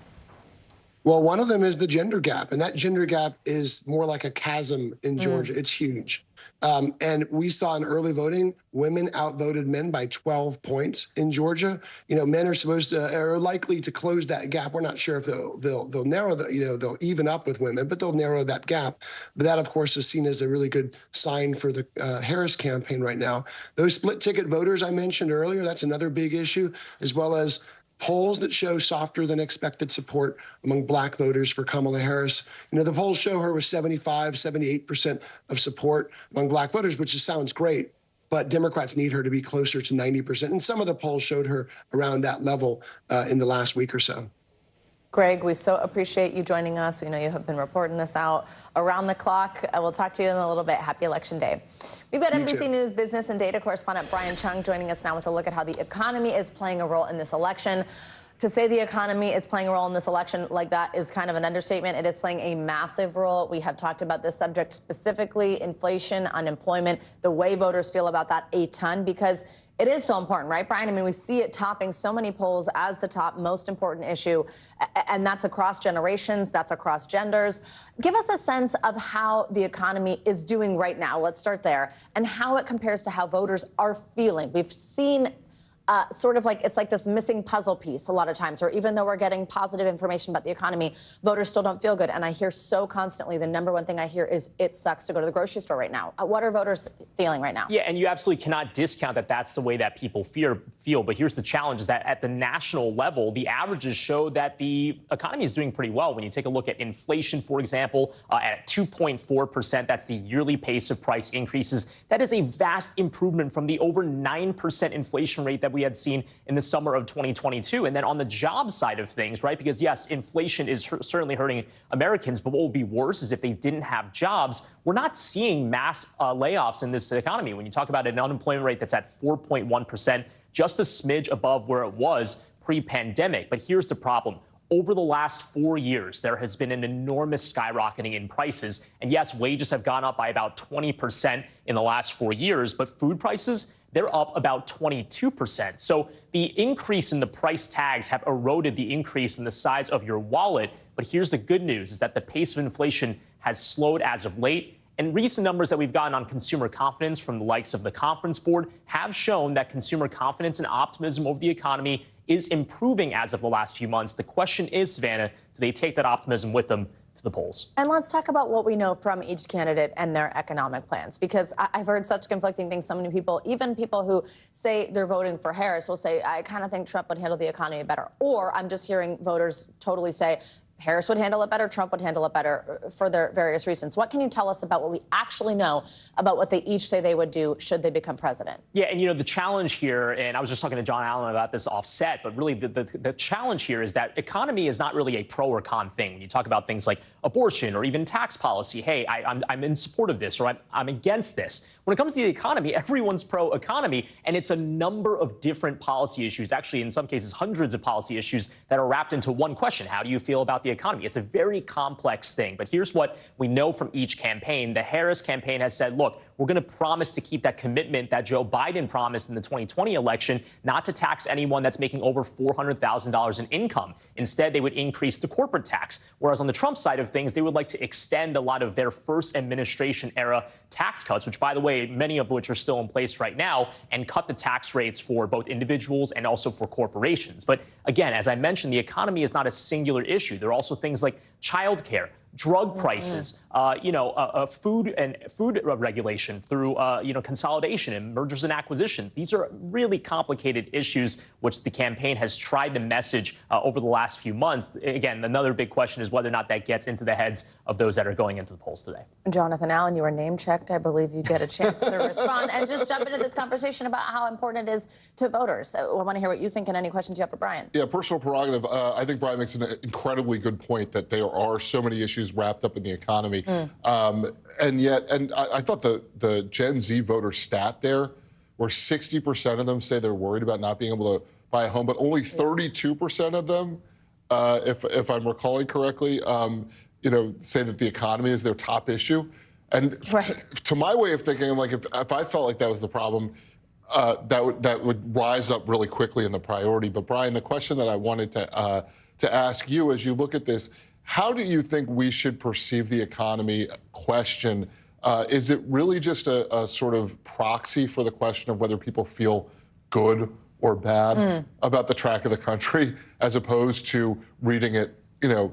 Well, one of them is the gender gap, and that gender gap is more like a chasm in Georgia. It's huge. And we saw in early voting, women outvoted men by 12 points in Georgia. You know, men are likely to close that gap. We're not sure if they'll narrow they'll even up with women, but they'll narrow that gap. But that, of course, is seen as a really good sign for the Harris campaign right now. Those split ticket voters I mentioned earlier, that's another big issue, as well as polls that show softer than expected support among black voters for Kamala Harris. You know, the polls show her with 78% of support among black voters, which just sounds great. But Democrats need her to be closer to 90%. And some of the polls showed her around that level in the last week or so. Greg, we so appreciate you joining us. We know you have been reporting this out around the clock. We'll talk to you in a little bit. Happy Election Day. We've got NBC News business and data correspondent Brian Chung joining us now with a look at how the economy is playing a role in this election. To say the economy is playing a role in this election like that is kind of an understatement. It is playing a massive role. We have talked about this subject specifically, inflation, unemployment, the way voters feel about that a ton, because it is so important, right, Brian? I mean, we see it topping so many polls as the top most important issue, and that's across generations, that's across genders. Give us a sense of how the economy is doing right now. Let's start there, and how it compares to how voters are feeling. We've seen sort of like it's like this missing puzzle piece a lot of times, or even though we're getting positive information about the economy, voters still don't feel good. And I hear so constantly, the number one thing I hear is it sucks to go to the grocery store right now. What are voters feeling right now? Yeah, and you absolutely cannot discount that that's the way that people feel. But here's the challenge, is that at the national level, the averages show that the economy is doing pretty well. When you take a look at inflation, for example, at 2.4%, that's the yearly pace of price increases. That is a vast improvement from the over 9% inflation rate that we had seen in the summer of 2022. And then on the job side of things, right, because yes, inflation is certainly hurting Americans, but what would be worse is if they didn't have jobs. We're not seeing mass layoffs in this economy. When you talk about an unemployment rate that's at 4.1%, just a smidge above where it was pre-pandemic. But here's the problem. Over the last 4 years, there has been an enormous skyrocketing in prices. And yes, wages have gone up by about 20% in the last 4 years, but food prices, they're up about 22%. So the increase in the price tags have eroded the increase in the size of your wallet. But here's the good news, is that the pace of inflation has slowed as of late. And recent numbers that we've gotten on consumer confidence from the likes of the Conference Board have shown that consumer confidence and optimism over the economy is improving as of the last few months. The question is, Savannah, do they take that optimism with them to the polls? And let's talk about what we know from each candidate and their economic plans, because I've heard such conflicting things. So many people, even people who say they're voting for Harris, will say, I kind of think Trump would handle the economy better. Or I'm just hearing voters totally say, Harris would handle it better, Trump would handle it better, for their various reasons. What can you tell us about what we actually know about what they each say they would do should they become president? Yeah, and you know, the challenge here, and I was just talking to John Allen about this offset, but really the challenge here is that economy is not really a pro or con thing. When you talk about things like abortion or even tax policy, hey, I'm in support of this, or I'm against this. When it comes to the economy, everyone's pro-economy, and it's a number of different policy issues, actually in some cases hundreds of policy issues that are wrapped into one question. How do you feel about the economy? It's a very complex thing, but here's what we know from each campaign. The Harris campaign has said, look, we're going to promise to keep that commitment that Joe Biden promised in the 2020 election, not to tax anyone that's making over $400,000 in income. Instead, they would increase the corporate tax. Whereas on the Trump side of things, they would like to extend a lot of their first administration era tax cuts, which, by the way, many of which are still in place right now, and cut the tax rates for both individuals and also for corporations. But again, as I mentioned, the economy is not a singular issue. There are also things like childcare, drug prices, food regulation through, consolidation and mergers and acquisitions. These are really complicated issues, which the campaign has tried to message over the last few months. Again, another big question is whether or not that gets into the heads of those that are going into the polls today. Jonathan Allen, you were name checked. I believe you get a chance to respond and just jump into this conversation about how important it is to voters. So I want to hear what you think and any questions you have for Brian. Yeah, personal prerogative. I think Brian makes an incredibly good point that there are so many issues wrapped up in the economy. And yet, I thought the Gen Z voter stat there, where 60% of them say they're worried about not being able to buy a home, but only 32% of them, if I'm recalling correctly, say that the economy is their top issue. And to my way of thinking, I'm like, if I felt like that was the problem, that would rise up really quickly in the priority. But Brian, the question that I wanted to ask you as you look at this, How do you think we should perceive the economy question? Is it really just a sort of proxy for the question of whether people feel good or bad about the track of the country, as opposed to reading it,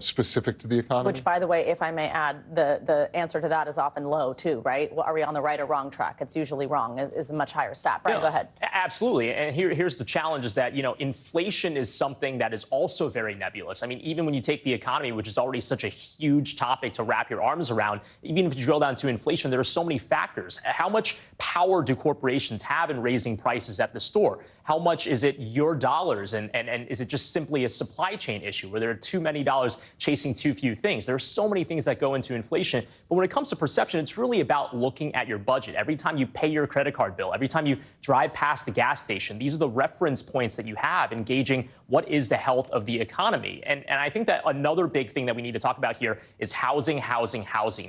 specific to the economy? Which, by the way, if I may add, the answer to that is often low, too, right? Are we on the right or wrong track? It's usually wrong, is a much higher stat. Brian, go ahead. Absolutely. And here's the challenge is that, inflation is something that is also very nebulous. I mean, even when you take the economy, which is already such a huge topic to wrap your arms around, even if you drill down to inflation, there are so many factors. How much power do corporations have in raising prices at the store? How much is it your dollars? And is it just simply a supply chain issue where there are too many dollars chasing too few things? There are so many things that go into inflation. But when it comes to perception, it's really about looking at your budget. Every time you pay your credit card bill, every time you drive past the gas station, these are the reference points that you have in gauging what is the health of the economy. And I think that another big thing that we need to talk about here is housing,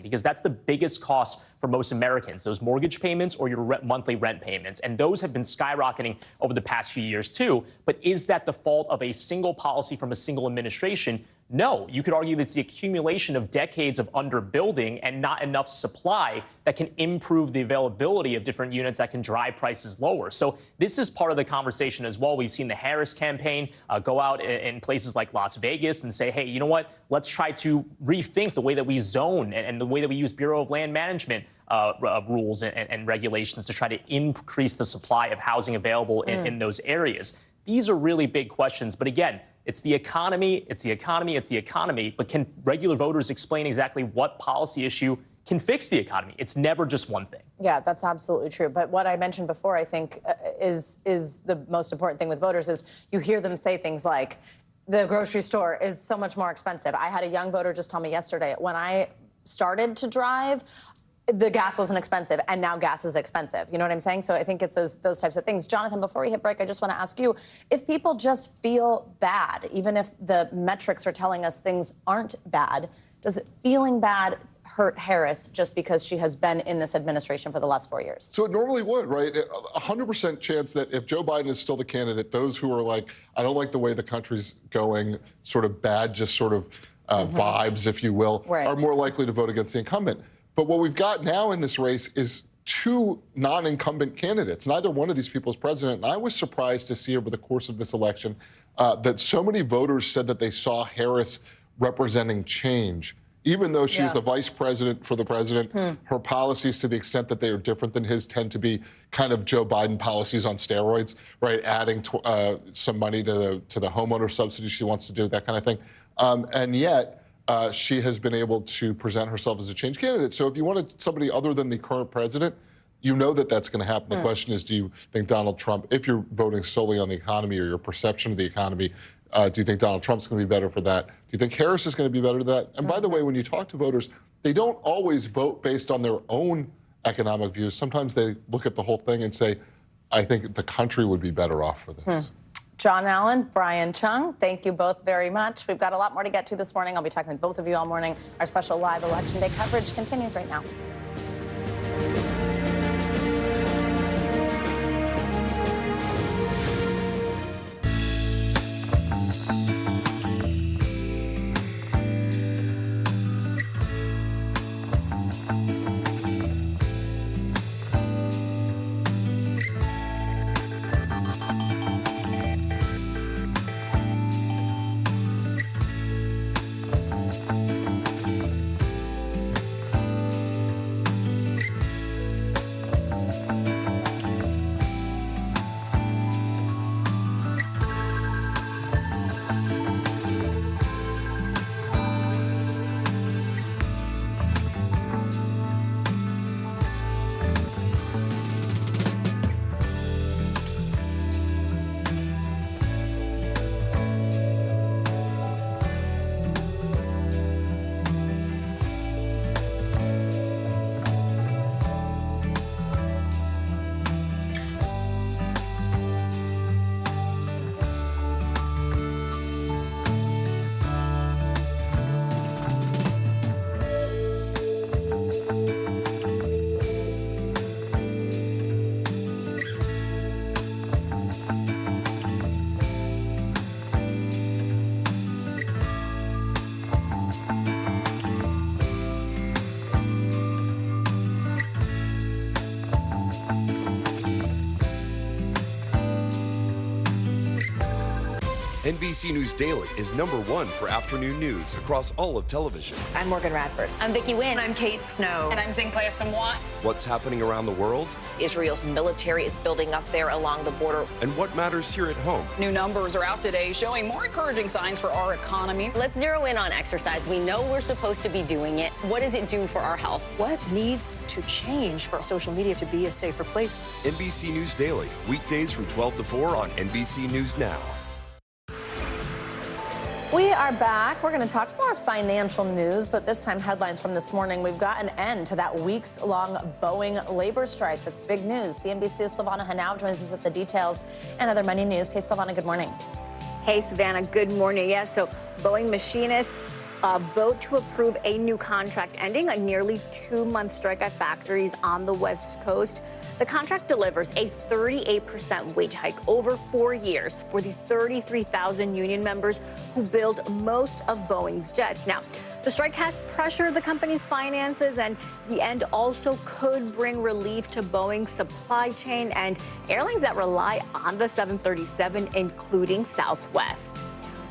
because that's the biggest cost for most Americans, those mortgage payments or your monthly rent payments. And those have been skyrocketing over the past few years, too. But is that the fault of a single policy from a single administration? No, you could argue that it's the accumulation of decades of underbuilding and not enough supply that can improve the availability of different units that can drive prices lower. So this is part of the conversation as well. We've seen the Harris campaign go out in places like Las Vegas and say, hey, you know what? Let's try to rethink the way that we zone and the way that we use Bureau of Land Management rules and regulations to try to increase the supply of housing available in those areas. These are really big questions. But again, it's the economy, but can regular voters explain exactly what policy issue can fix the economy? It's never just one thing. Yeah, that's absolutely true. But what I mentioned before, I think, is the most important thing with voters is you hear them say things like, the grocery store is so much more expensive. I had a young voter just tell me yesterday, when I started to drive, the gas wasn't expensive, and now gas is expensive. You know what I'm saying? So I think it's those types of things. Jonathan, before we hit break, I just want to ask you, if people just feel bad, even if the metrics are telling us things aren't bad, does it feeling bad hurt Harris just because she has been in this administration for the last 4 years? So it normally would, right? 100% chance that if Joe Biden is still the candidate, those who are like, I don't like the way the country's going, sort of bad, just sort of vibes, if you will, are more likely to vote against the incumbent. But what we've got now in this race is two non-incumbent candidates. Neither one of these people is president. And I was surprised to see over the course of this election that so many voters said that they saw Harris representing change. Even though she's the vice president for the president, her policies, to the extent that they are different than his, tend to be kind of Joe Biden policies on steroids, right? Adding some money to the homeowner subsidy she wants to do, that kind of thing. And yet, she has been able to present herself as a change candidate. So if you wanted somebody other than the current president, you know that that's going to happen. The question is, do you think Donald Trump, if you're voting solely on the economy or your perception of the economy, do you think Donald Trump's going to be better for that? Do you think Harris is going to be better for that? And by the way, when you talk to voters, they don't always vote based on their own economic views. Sometimes they look at the whole thing and say, I think the country would be better off for this. John Allen, Brian Chung, thank you both very much. We've got a lot more to get to this morning. I'll be talking with both of you all morning. Our special live Election Day coverage continues right now. NBC News Daily is #1 for afternoon news across all of television. I'm Morgan Radford. I'm Vicki Wynn. I'm Kate Snow. And I'm Zinklea Samwat. What's happening around the world? Israel's military is building up there along the border. And what matters here at home? New numbers are out today showing more encouraging signs for our economy. Let's zero in on exercise. We know we're supposed to be doing it. What does it do for our health? What needs to change for social media to be a safer place? NBC News Daily, weekdays from 12 to 4 on NBC News Now. We are back. We're going to talk more financial news, but this time headlines from this morning. We've got an end to that weeks-long Boeing labor strike. That's big news. CNBC's Silvana Henao joins us with the details and other money news. Hey, Silvana, good morning. Hey, Savannah, good morning. Yes, so Boeing machinists vote to approve a new contract ending a nearly 2-month strike at factories on the West Coast. The contract delivers a 38% wage hike over 4 years for the 33,000 union members who build most of Boeing's jets. Now, the strike has pressured the company's finances, and the end also could bring relief to Boeing's supply chain and airlines that rely on the 737, including Southwest.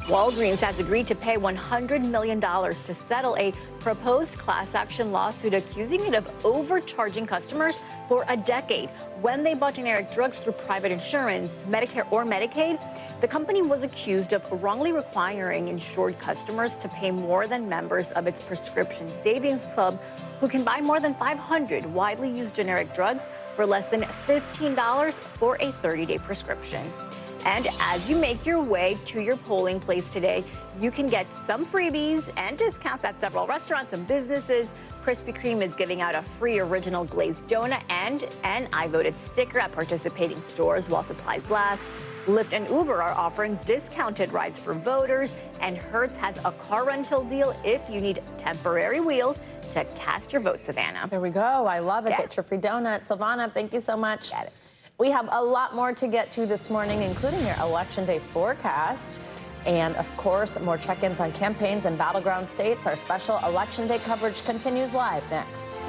Walgreens has agreed to pay $100 million to settle a proposed class action lawsuit accusing it of overcharging customers for a decade. When they bought generic drugs through private insurance, Medicare or Medicaid, the company was accused of wrongly requiring insured customers to pay more than members of its prescription savings club, who can buy more than 500 widely used generic drugs for less than $15 for a 30-day prescription. And as you make your way to your polling place today, you can get some freebies and discounts at several restaurants and businesses. Krispy Kreme is giving out a free original glazed donut and an I Voted sticker at participating stores while supplies last. Lyft and Uber are offering discounted rides for voters, and Hertz has a car rental deal if you need temporary wheels to cast your vote, Savannah. There we go. I love it. Yeah. Get your free donut. Silvana, thank you so much. Got it. We have a lot more to get to this morning, including your Election Day forecast. And, of course, more check-ins on campaigns and battleground states. Our special Election Day coverage continues live next.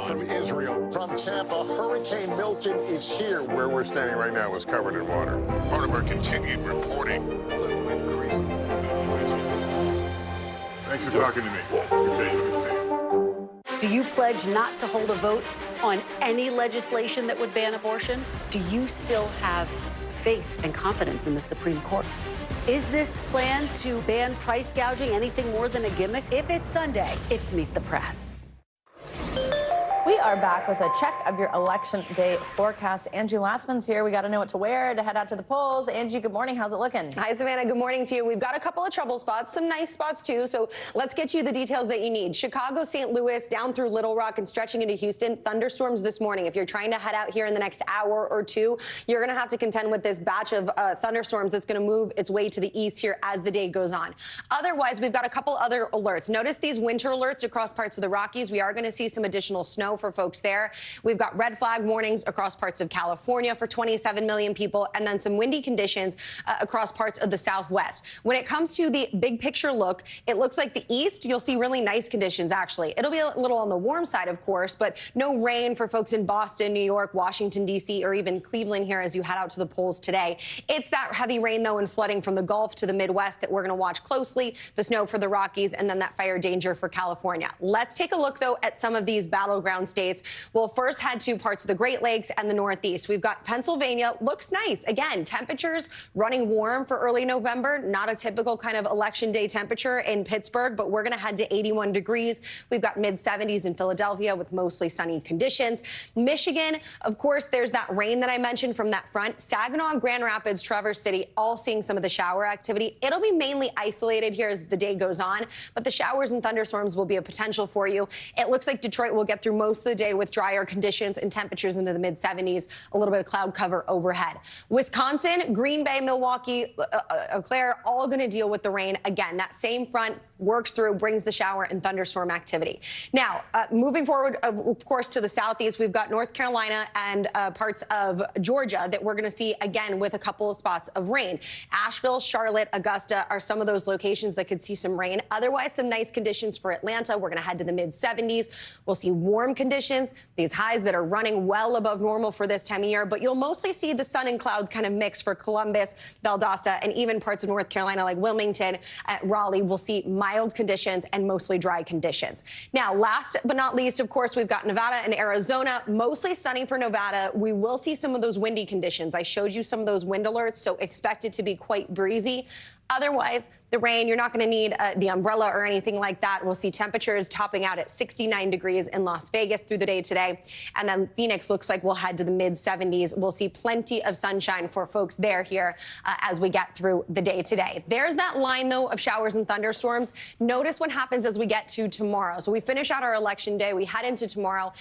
From Israel. From Tampa, Hurricane Milton is here. Where we're standing right now is covered in water. Part of our continued reporting. Thanks for talking to me. Do you pledge not to hold a vote on any legislation that would ban abortion? Do you still have faith and confidence in the Supreme Court? Is this plan to ban price gouging anything more than a gimmick? If it's Sunday, it's Meet the Press. We are back with a check of your election day forecast. Angie Lassman's here. We got to know what to wear to head out to the polls. Angie, good morning. How's it looking? Hi, Savannah. Good morning to you. We've got a couple of trouble spots, some nice spots too. So let's get you the details that you need. Chicago, St. Louis, down through Little Rock and stretching into Houston. Thunderstorms this morning. If you're trying to head out here in the next hour or two, you're going to have to contend with this batch of thunderstorms that's going to move its way to the east here as the day goes on. Otherwise, we've got a couple other alerts. Notice these winter alerts across parts of the Rockies. We are going to see some additional snow for folks there. We've got red flag warnings across parts of California for 27 million people, and then some windy conditions across parts of the Southwest. When it comes to the big picture look, it looks like the east, you'll see really nice conditions, actually. It'll be a little on the warm side, of course, but no rain for folks in Boston, New York, Washington, D.C., or even Cleveland here as you head out to the polls today. It's that heavy rain, though, and flooding from the Gulf to the Midwest that we're going to watch closely, the snow for the Rockies, and then that fire danger for California. Let's take a look, though, at some of these battleground states. We'll first head to parts of the Great Lakes and the Northeast. We've got Pennsylvania. Looks nice. Again, temperatures running warm for early November. Not a typical kind of election day temperature in Pittsburgh, but we're going to head to 81 degrees. We've got mid-70s in Philadelphia with mostly sunny conditions. Michigan, of course, there's that rain that I mentioned from that front. Saginaw, Grand Rapids, Traverse City, all seeing some of the shower activity. It'll be mainly isolated here as the day goes on, but the showers and thunderstorms will be a potential for you. It looks like Detroit will get through most of the day with drier conditions and temperatures into the mid-70s, a little bit of cloud cover overhead. Wisconsin, Green Bay, Milwaukee, Eau Claire, all going to deal with the rain. Again, that same front works through, brings the shower and thunderstorm activity. Now, moving forward, of course, to the southeast, we've got North Carolina and parts of Georgia that we're going to see, again, with a couple of spots of rain. Asheville, Charlotte, Augusta are some of those locations that could see some rain. Otherwise, some nice conditions for Atlanta. We're going to head to the mid-70s. We'll see warm conditions, these highs that are running well above normal for this time of year, but you'll mostly see the sun and clouds kind of mix for Columbus, Valdosta, and even parts of North Carolina like Wilmington, Raleigh. We'll see mild conditions and mostly dry conditions. Now, last but not least, of course, we've got Nevada and Arizona, mostly sunny for Nevada. We will see some of those windy conditions. I showed you some of those wind alerts, so expect it to be quite breezy. Otherwise, the rain, you're not going to need the umbrella or anything like that. We'll see temperatures topping out at 69 degrees in Las Vegas through the day today. And then Phoenix looks like we'll head to the mid-70s. We'll see plenty of sunshine for folks there here as we get through the day today. There's that line, though, of showers and thunderstorms. Notice what happens as we get to tomorrow. So we finish out our election day. We head into tomorrow.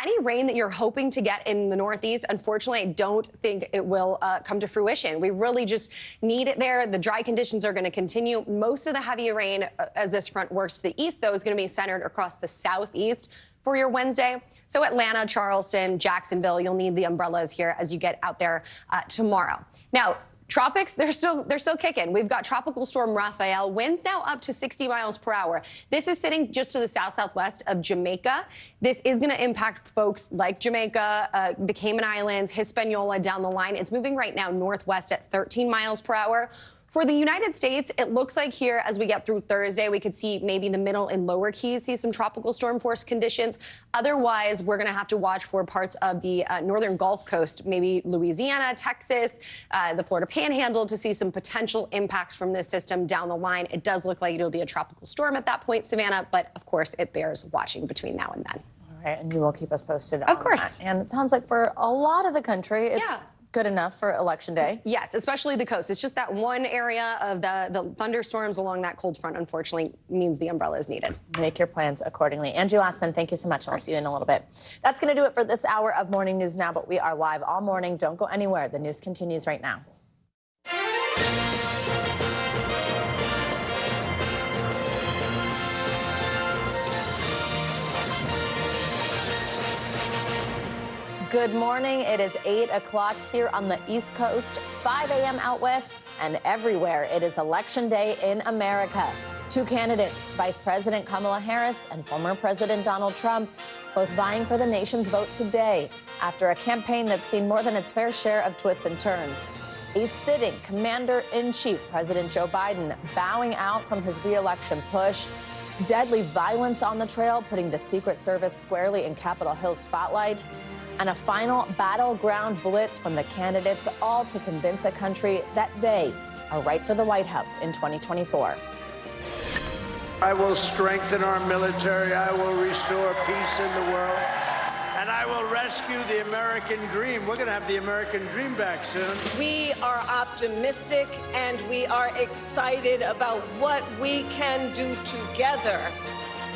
Any rain that you're hoping to get in the Northeast, unfortunately, I don't think it will come to fruition. We really just need it there. The dry conditions are going to continue. Most of the heavy rain as this front works to the east, though, is going to be centered across the southeast for your Wednesday. So Atlanta, Charleston, Jacksonville, you'll need the umbrellas here as you get out there tomorrow. Now, tropics, they're still kicking. We've got Tropical Storm Rafael, winds now up to 60 miles per hour. This is sitting just to the southwest of Jamaica. This is going to impact folks like Jamaica, the Cayman Islands, Hispaniola down the line. It's moving right now northwest at 13 miles per hour. For the United States, it looks like here as we get through Thursday, we could see maybe the middle and lower keys see some tropical storm force conditions. Otherwise, we're going to have to watch for parts of the northern Gulf Coast, maybe Louisiana, Texas, the Florida Panhandle to see some potential impacts from this system down the line. It does look like it'll be a tropical storm at that point, Savannah, but of course it bears watching between now and then. All right, and you will keep us posted on Of course. that. And it sounds like for a lot of the country, it's good enough for Election Day. Yes, especially the coast. It's just that one area of the thunderstorms along that cold front, unfortunately, means the umbrella is needed. Make your plans accordingly. Angie Lassman, thank you so much. I'll see you in a little bit. That's going to do it for this hour of Morning News Now, but we are live all morning. Don't go anywhere. The news continues right now. Good morning. It is 8 o'clock here on the East Coast, 5 a.m. out west, and everywhere. It is Election Day in America. Two candidates, Vice President Kamala Harris and former President Donald Trump, both vying for the nation's vote today after a campaign that's seen more than its fair share of twists and turns. A sitting commander-in-chief, President Joe Biden, bowing out from his re-election push. Deadly violence on the trail, putting the Secret Service squarely in Capitol Hill's spotlight. And a final battleground blitz from the candidates, all to convince a country that they are right for the White House in 2024. I will strengthen our military. I will restore peace in the world. and I will rescue the American dream. We're going to have the American dream back soon. We are optimistic and we are excited about what we can do together.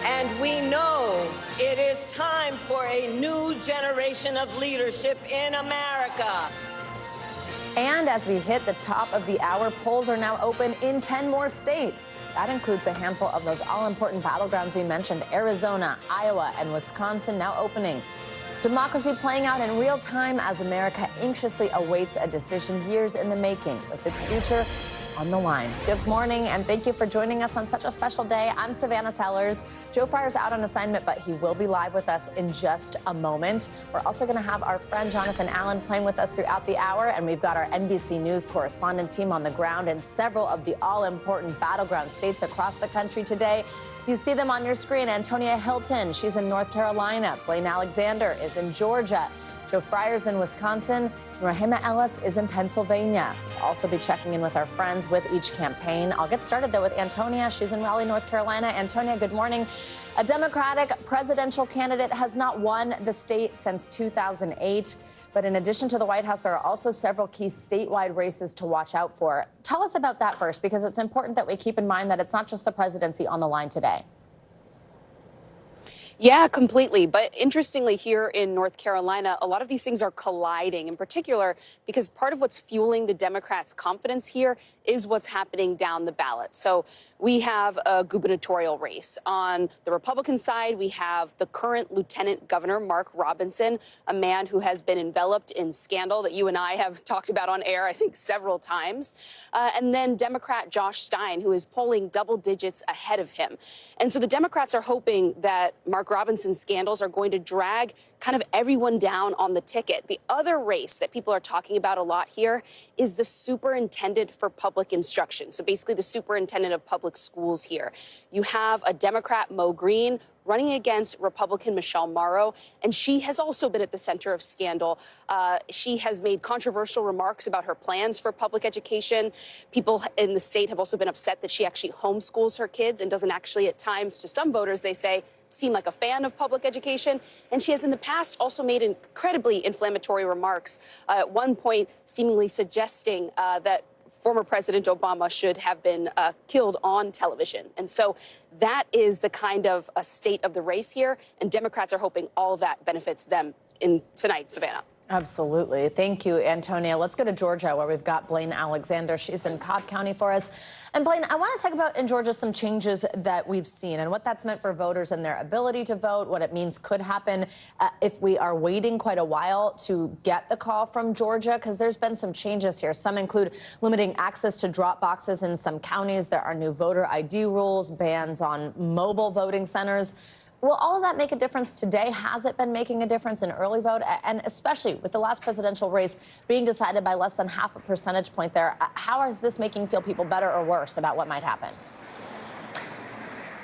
And we know it is time for a new generation of leadership in America. And as we hit the top of the hour, polls are now open in 10 more states. That includes a handful of those all-important battlegrounds we mentioned: Arizona, Iowa, and Wisconsin now opening. Democracy playing out in real time as America anxiously awaits a decision years in the making, with its future on the line. Good morning, and thank you for joining us on such a special day. I'm Savannah Sellers. Joe Fryer's out on assignment, but he will be live with us in just a moment. We're also going to have our friend Jonathan Allen playing with us throughout the hour, and we've got our NBC News correspondent team on the ground in several of the all-important battleground states across the country today. You see them on your screen. Antonia Hilton, she's in North Carolina. Blaine Alexander is in Georgia. Joe Fryer's in Wisconsin. Rahima Ellis is in Pennsylvania. We'll also be checking in with our friends with each campaign. I'll get started, though, with Antonia. She's in Raleigh, North Carolina. Antonia, good morning. A Democratic presidential candidate has not won the state since 2008. But in addition to the White House, there are also several key statewide races to watch out for. Tell us about that first, because it's important that we keep in mind that it's not just the presidency on the line today. Yeah, completely. But interestingly, here in North Carolina, a lot of these things are colliding, in particular because part of what's fueling the Democrats' confidence here is what's happening down the ballot. So we have a gubernatorial race. On the Republican side, we have the current Lieutenant Governor, Mark Robinson, a man who has been enveloped in scandal that you and I have talked about on air, I think, several times. And then Democrat Josh Stein, who is polling double digits ahead of him. And so the Democrats are hoping that Mark Robinson's scandals are going to drag kind of everyone down on the ticket. The other race that people are talking about a lot here is the superintendent for public instruction. So basically the superintendent of public schools here. You have a Democrat, Mo Green, running against Republican Michelle Morrow, and she has also been at the center of scandal. She has made controversial remarks about her plans for public education. People in the state have also been upset that she actually homeschools her kids and doesn't actually, at times, to some voters, they say, seem like a fan of public education. And she has in the past also made incredibly inflammatory remarks, at one point seemingly suggesting that former President Obama should have been killed on television. And so that is the kind of a state of the race here. And Democrats are hoping all of that benefits them in tonight, Savannah. Absolutely. Thank you, Antonia. Let's go to Georgia, where we've got Blaine Alexander. She's in Cobb County for us. And Blaine, I want to talk about in Georgia some changes that we've seen and what that's meant for voters and their ability to vote, what it means could happen if we are waiting quite a while to get the call from Georgia, because there's been some changes here. Some include limiting access to drop boxes in some counties. There are new voter ID rules, bans on mobile voting centers. Will all of that make a difference today? Has it been making a difference in early vote? And especially with the last presidential race being decided by less than half a percentage point there, how is this making feel people better or worse about what might happen?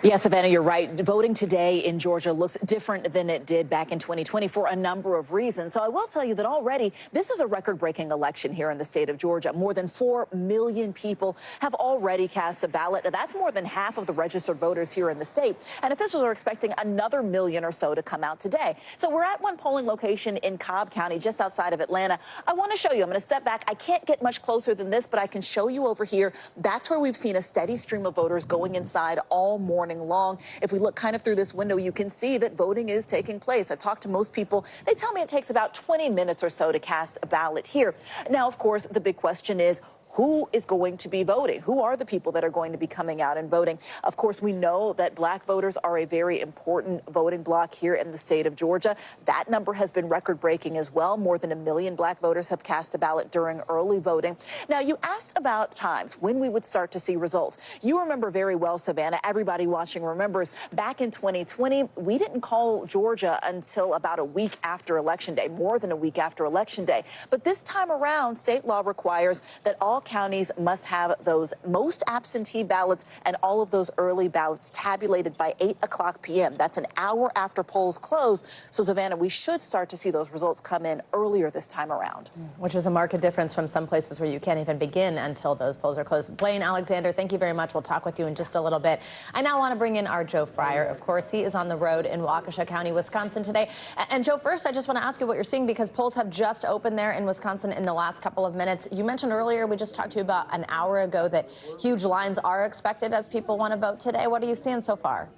Yeah, Savannah, you're right. Voting today in Georgia looks different than it did back in 2020 for a number of reasons. So I will tell you that already this is a record-breaking election here in the state of Georgia. More than 4 million people have already cast a ballot. That's more than half of the registered voters here in the state. And officials are expecting another million or so to come out today. So we're at one polling location in Cobb County, just outside of Atlanta. I want to show you. I'm going to step back. I can't get much closer than this, but I can show you over here. That's where we've seen a steady stream of voters going inside all morning long. If we look kind of through this window, you can see that voting is taking place. I've talked to most people. They tell me it takes about 20 minutes or so to cast a ballot here. Now, of course, the big question is, who is going to be voting? Who are the people that are going to be coming out and voting? Of course, we know that black voters are a very important voting bloc here in the state of Georgia. That number has been record-breaking as well. More than 1 million black voters have cast a ballot during early voting. Now, you asked about times when we would start to see results. You remember very well, Savannah, everybody watching remembers, back in 2020, we didn't call Georgia until about a week after Election Day, more than a week after Election Day. But this time around, state law requires that all counties must have those most absentee ballots and all of those early ballots tabulated by 8 o'clock p.m. That's an hour after polls close. So, Savannah, we should start to see those results come in earlier this time around. Which is a marked difference from some places where you can't even begin until those polls are closed. Blaine Alexander, thank you very much. We'll talk with you in just a little bit. I now want to bring in our Joe Fryer. Of course, he is on the road in Waukesha County, Wisconsin today. And Joe, first, I just want to ask you what you're seeing, because polls have just opened there in Wisconsin in the last couple of minutes. You mentioned earlier, we just talked to you about an hour ago, that huge lines are expected as people want to vote today. What are you seeing so far?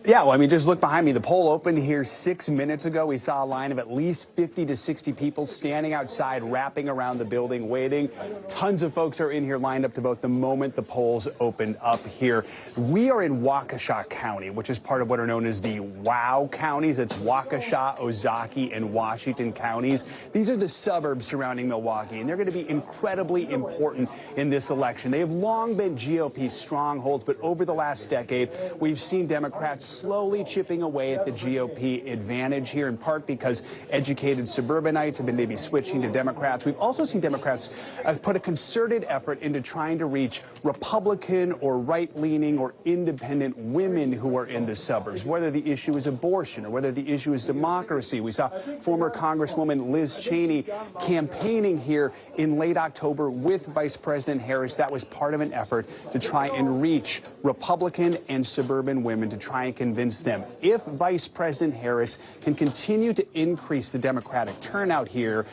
Yeah, well, I mean, just look behind me. The poll opened here 6 minutes ago. We saw a line of at least 50 to 60 people standing outside, wrapping around the building, waiting. Tons of folks are in here lined up to vote the moment the polls open up here. We are in Waukesha County, which is part of what are known as the WOW counties. It's Waukesha, Ozaukee, and Washington counties. These are the suburbs surrounding Milwaukee, and they're going to be incredibly important in this election. They have long been GOP strongholds, but over the last decade, we've seen Democrats slowly chipping away at the GOP advantage here, in part because educated suburbanites have been maybe switching to Democrats. We've also seen Democrats put a concerted effort into trying to reach Republican or right-leaning or independent women who are in the suburbs, whether the issue is abortion or whether the issue is democracy. We saw former Congresswoman Liz Cheney campaigning here in late October with Vice President Harris. That was part of an effort to try and reach Republican and suburban women, to try and convince them. If Vice President Harris can continue to increase the Democratic turnout here,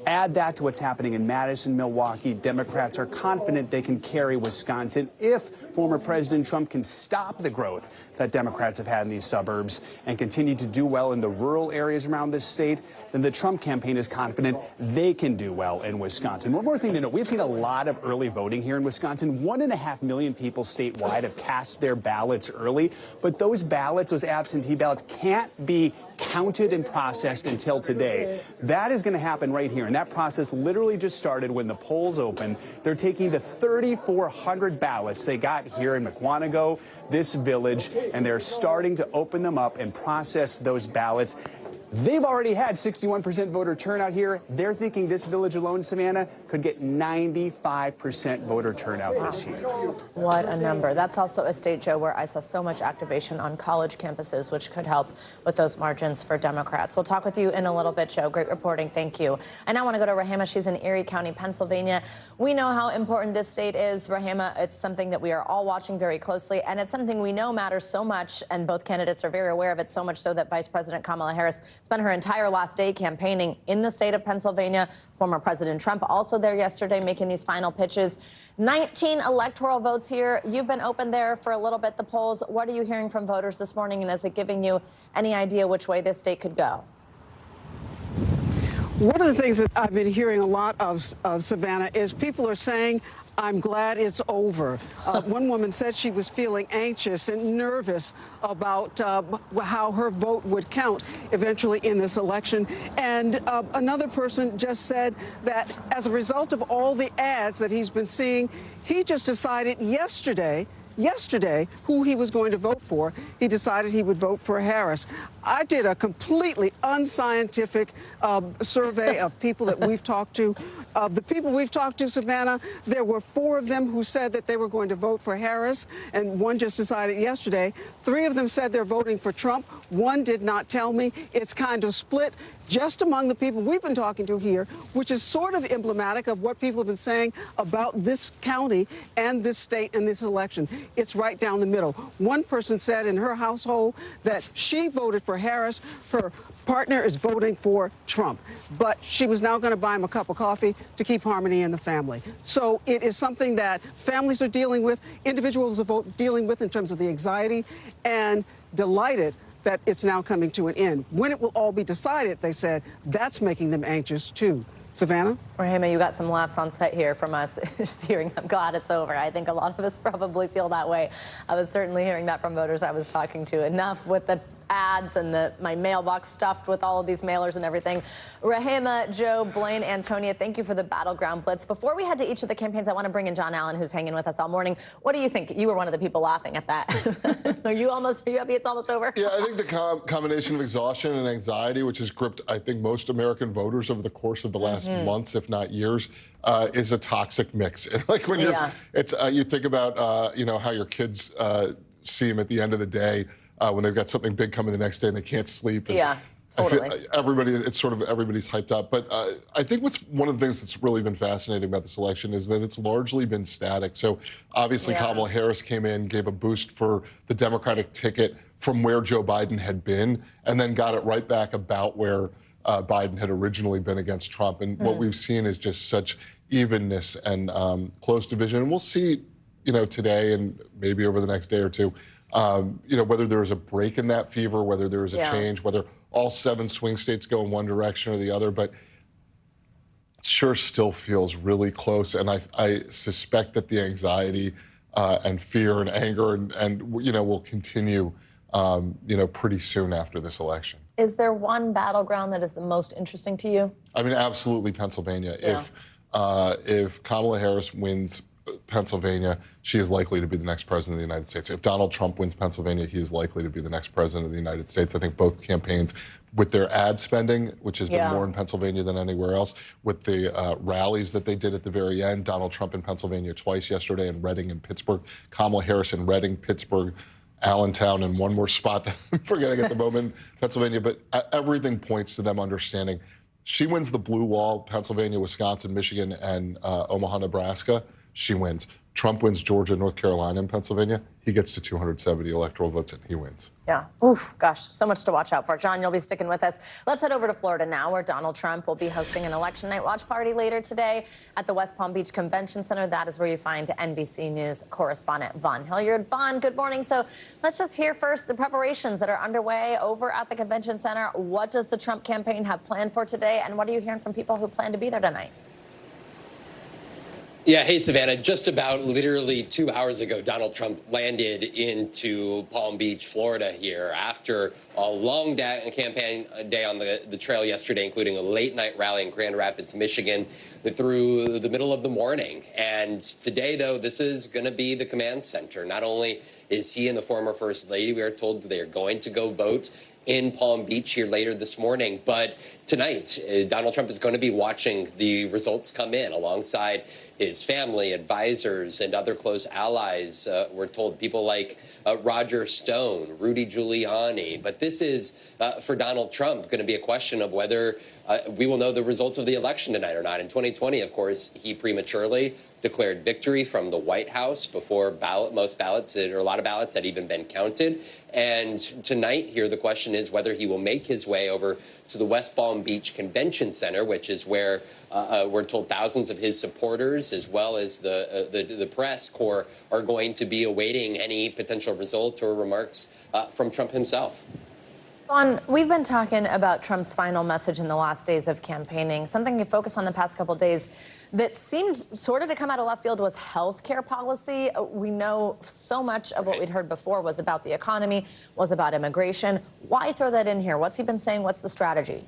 add that to what's happening in Madison, Milwaukee, Democrats are confident they can carry Wisconsin. If former President Trump can stop the growth that Democrats have had in these suburbs and continue to do well in the rural areas around this state, then the Trump campaign is confident they can do well in Wisconsin. One more thing to note, we've seen a lot of early voting here in Wisconsin. 1.5 million people statewide have cast their ballots early, but those ballots, those absentee ballots, can't be counted and processed until today. That is going to happen right here, and that process literally just started when the polls opened. They're taking the 3,400 ballots they got here in McWanago, this village, and they're starting to open them up and process those ballots. They've already had 61% voter turnout here. They're thinking this village alone, Savannah, could get 95% voter turnout this year. What a number. That's also a state, Joe, where I saw so much activation on college campuses, which could help with those margins for Democrats. We'll talk with you in a little bit, Joe. Great reporting. Thank you. And I want to go to Rahima. She's in Erie County, Pennsylvania. We know how important this state is, Rahima. It's something that we are all watching very closely, and it's something we know matters so much, and both candidates are very aware of it, so much so that Vice President Kamala Harris spent her entire last day campaigning in the state of Pennsylvania. Former President Trump also there yesterday making these final pitches. 19 electoral votes here. You've been open there for a little bit, the polls. What are you hearing from voters this morning, and is it giving you any idea which way this state could go? One of the things that I've been hearing a lot of Savannah, is people are saying, I'm glad it's over. One woman said she was feeling anxious and nervous about how her vote would count eventually in this election. And another person just said that as a result of all the ads that he's been seeing, he just decided yesterday who he was going to vote for. He decided he would vote for Harris. I did a completely unscientific survey of people that we've talked to. Of the people we've talked to, Savannah, there were 4 of them who said that they were going to vote for Harris, and one just decided yesterday. 3 of them said they're voting for Trump. 1 did not tell me. It's kind of split just among the people we've been talking to here, which is sort of emblematic of what people have been saying about this county and this state and this election. It's right down the middle. One person said in her household that she voted for Harris. Her partner is voting for Trump, but she was now going to buy him a cup of coffee to keep harmony in the family. So it is something that families are dealing with, individuals are dealing with in terms of the anxiety, and delighted that it's now coming to an end. When it will all be decided, they said, that's making them anxious too. Savannah? Rahima, you got some laughs on set here from us just hearing, I'm glad it's over. I think a lot of us probably feel that way. I was certainly hearing that from voters I was talking to. Enough with the ads and my mailbox stuffed with all of these mailers and everything. Rahima, Joe, Blaine, Antonia, thank you for the Battleground Blitz. Before we head to each of the campaigns, I want to bring in John Allen, who's hanging with us all morning. What do you think? You were one of the people laughing at that. Are you happy it's almost over? Yeah, I think the combination of exhaustion and anxiety, which has gripped, I think, most American voters over the course of the last months, if not years, is a toxic mix. Like when you think about, how your kids seem at the end of the day when they've got something big coming the next day and they can't sleep. And yeah. Totally. It's sort of everybody's hyped up. But I think what's one of the things that's really been fascinating about this election is that it's largely been static. So obviously Kamala Harris came in, gave a boost for the Democratic ticket from where Joe Biden had been, and then got it right back about where Biden had originally been against Trump. And what we've seen is just such evenness and close division. And we'll see, today and maybe over the next day or two, whether there is a break in that fever, whether there is a change, whether all 7 swing states go in one direction or the other. But it sure still feels really close. And I suspect that the anxiety and fear and anger and will continue, pretty soon after this election. Is there one battleground that is the most interesting to you? I mean, absolutely Pennsylvania. Yeah. If Kamala Harris wins Pennsylvania, she is likely to be the next president of the United States. If Donald Trump wins Pennsylvania, he is likely to be the next president of the United States. I think both campaigns, with their ad spending, which has been more in Pennsylvania than anywhere else, with the rallies that they did at the very end, Donald Trump in Pennsylvania twice yesterday, in Reading and Pittsburgh, Kamala Harris in Reading, Pittsburgh, Allentown, and one more spot that I'm forgetting at the moment, Pennsylvania. But everything points to them understanding. She wins the blue wall, Pennsylvania, Wisconsin, Michigan, and Omaha, Nebraska. She wins. Trump wins Georgia, North Carolina, and Pennsylvania. He gets to 270 electoral votes, and he wins. Yeah. Oof, gosh, so much to watch out for. John, you'll be sticking with us. Let's head over to Florida now, where Donald Trump will be hosting an election night watch party later today at the West Palm Beach Convention Center. That is where you find NBC News correspondent Vaughn Hilliard. Vaughn, good morning. So let's just hear first the preparations that are underway over at the Convention Center. What does the Trump campaign have planned for today, and what are you hearing from people who plan to be there tonight? Yeah, hey, Savannah. Just about literally 2 hours ago, Donald Trump landed into Palm Beach, Florida here after a long campaign day on the trail yesterday, including a late-night rally in Grand Rapids, Michigan, through the middle of the morning. And today, though, this is going to be the command center. Not only is he and the former First Lady, we are told they are going to go vote in Palm Beach here later this morning. But tonight, Donald Trump is going to be watching the results come in alongside his family, advisors, and other close allies. We're told people like Roger Stone, Rudy Giuliani. But this is, for Donald Trump, going to be a question of whether we will know the results of the election tonight or not. In 2020, of course, he prematurely declared victory from the White House before most ballots, or a lot of ballots, had even been counted. And tonight here, the question is whether he will make his way over to the West Palm Beach Convention Center, which is where we're told thousands of his supporters, as well as the press corps, are going to be awaiting any potential result or remarks from Trump himself. Vaughn, we've been talking about Trump's final message in the last days of campaigning. Something you focused on the past couple of days that seemed sort of to come out of left field was health care policy. We know so much of what we'd heard before was about the economy, was about immigration. Why throw that in here? What's he been saying? What's the strategy?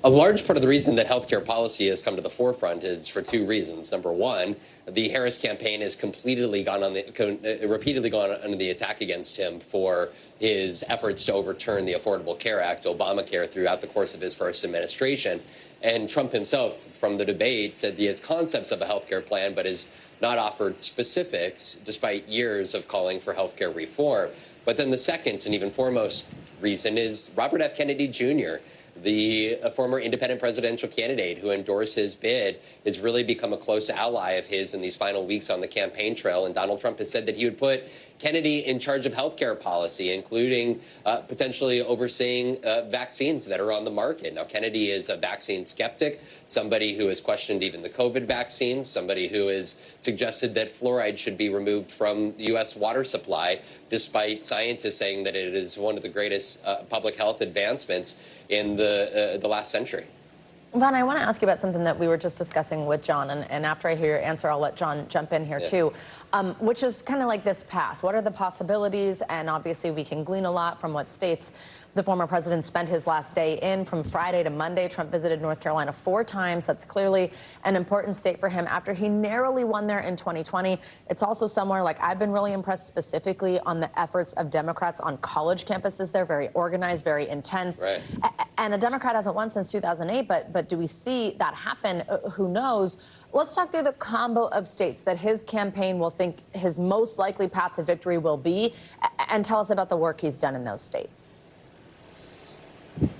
A large part of the reason that healthcare policy has come to the forefront is for 2 reasons. Number one, the Harris campaign has repeatedly gone under the attack against him for his efforts to overturn the Affordable Care Act, Obamacare, throughout the course of his first administration. And Trump himself, from the debate, said he has concepts of a healthcare plan, but has not offered specifics, despite years of calling for healthcare reform. But then the second and even foremost reason is Robert F. Kennedy Jr., the former independent presidential candidate who endorsed his bid, has really become a close ally of his in these final weeks on the campaign trail. And Donald Trump has said that he would put Kennedy in charge of healthcare policy, including potentially overseeing vaccines that are on the market. Now, Kennedy is a vaccine skeptic, somebody who has questioned even the COVID vaccines, somebody who has suggested that fluoride should be removed from the U.S. water supply, despite scientists saying that it is one of the greatest public health advancements in the last century. Vaughn, I want to ask you about something that we were just discussing with John, and after I hear your answer, I'll let John jump in here too, which is kind of like this path. What are the possibilities? And obviously we can glean a lot from what states the former president spent his last day in. From Friday to Monday, Trump visited North Carolina 4 times. That's clearly an important state for him after he narrowly won there in 2020. It's also somewhere like I've been really impressed specifically on the efforts of Democrats on college campuses. They're very organized, very intense. Right. And a Democrat hasn't won since 2008, but do we see that happen? Who knows? Let's talk through the combo of states that his campaign will think his most likely path to victory will be, and tell us about the work he's done in those states.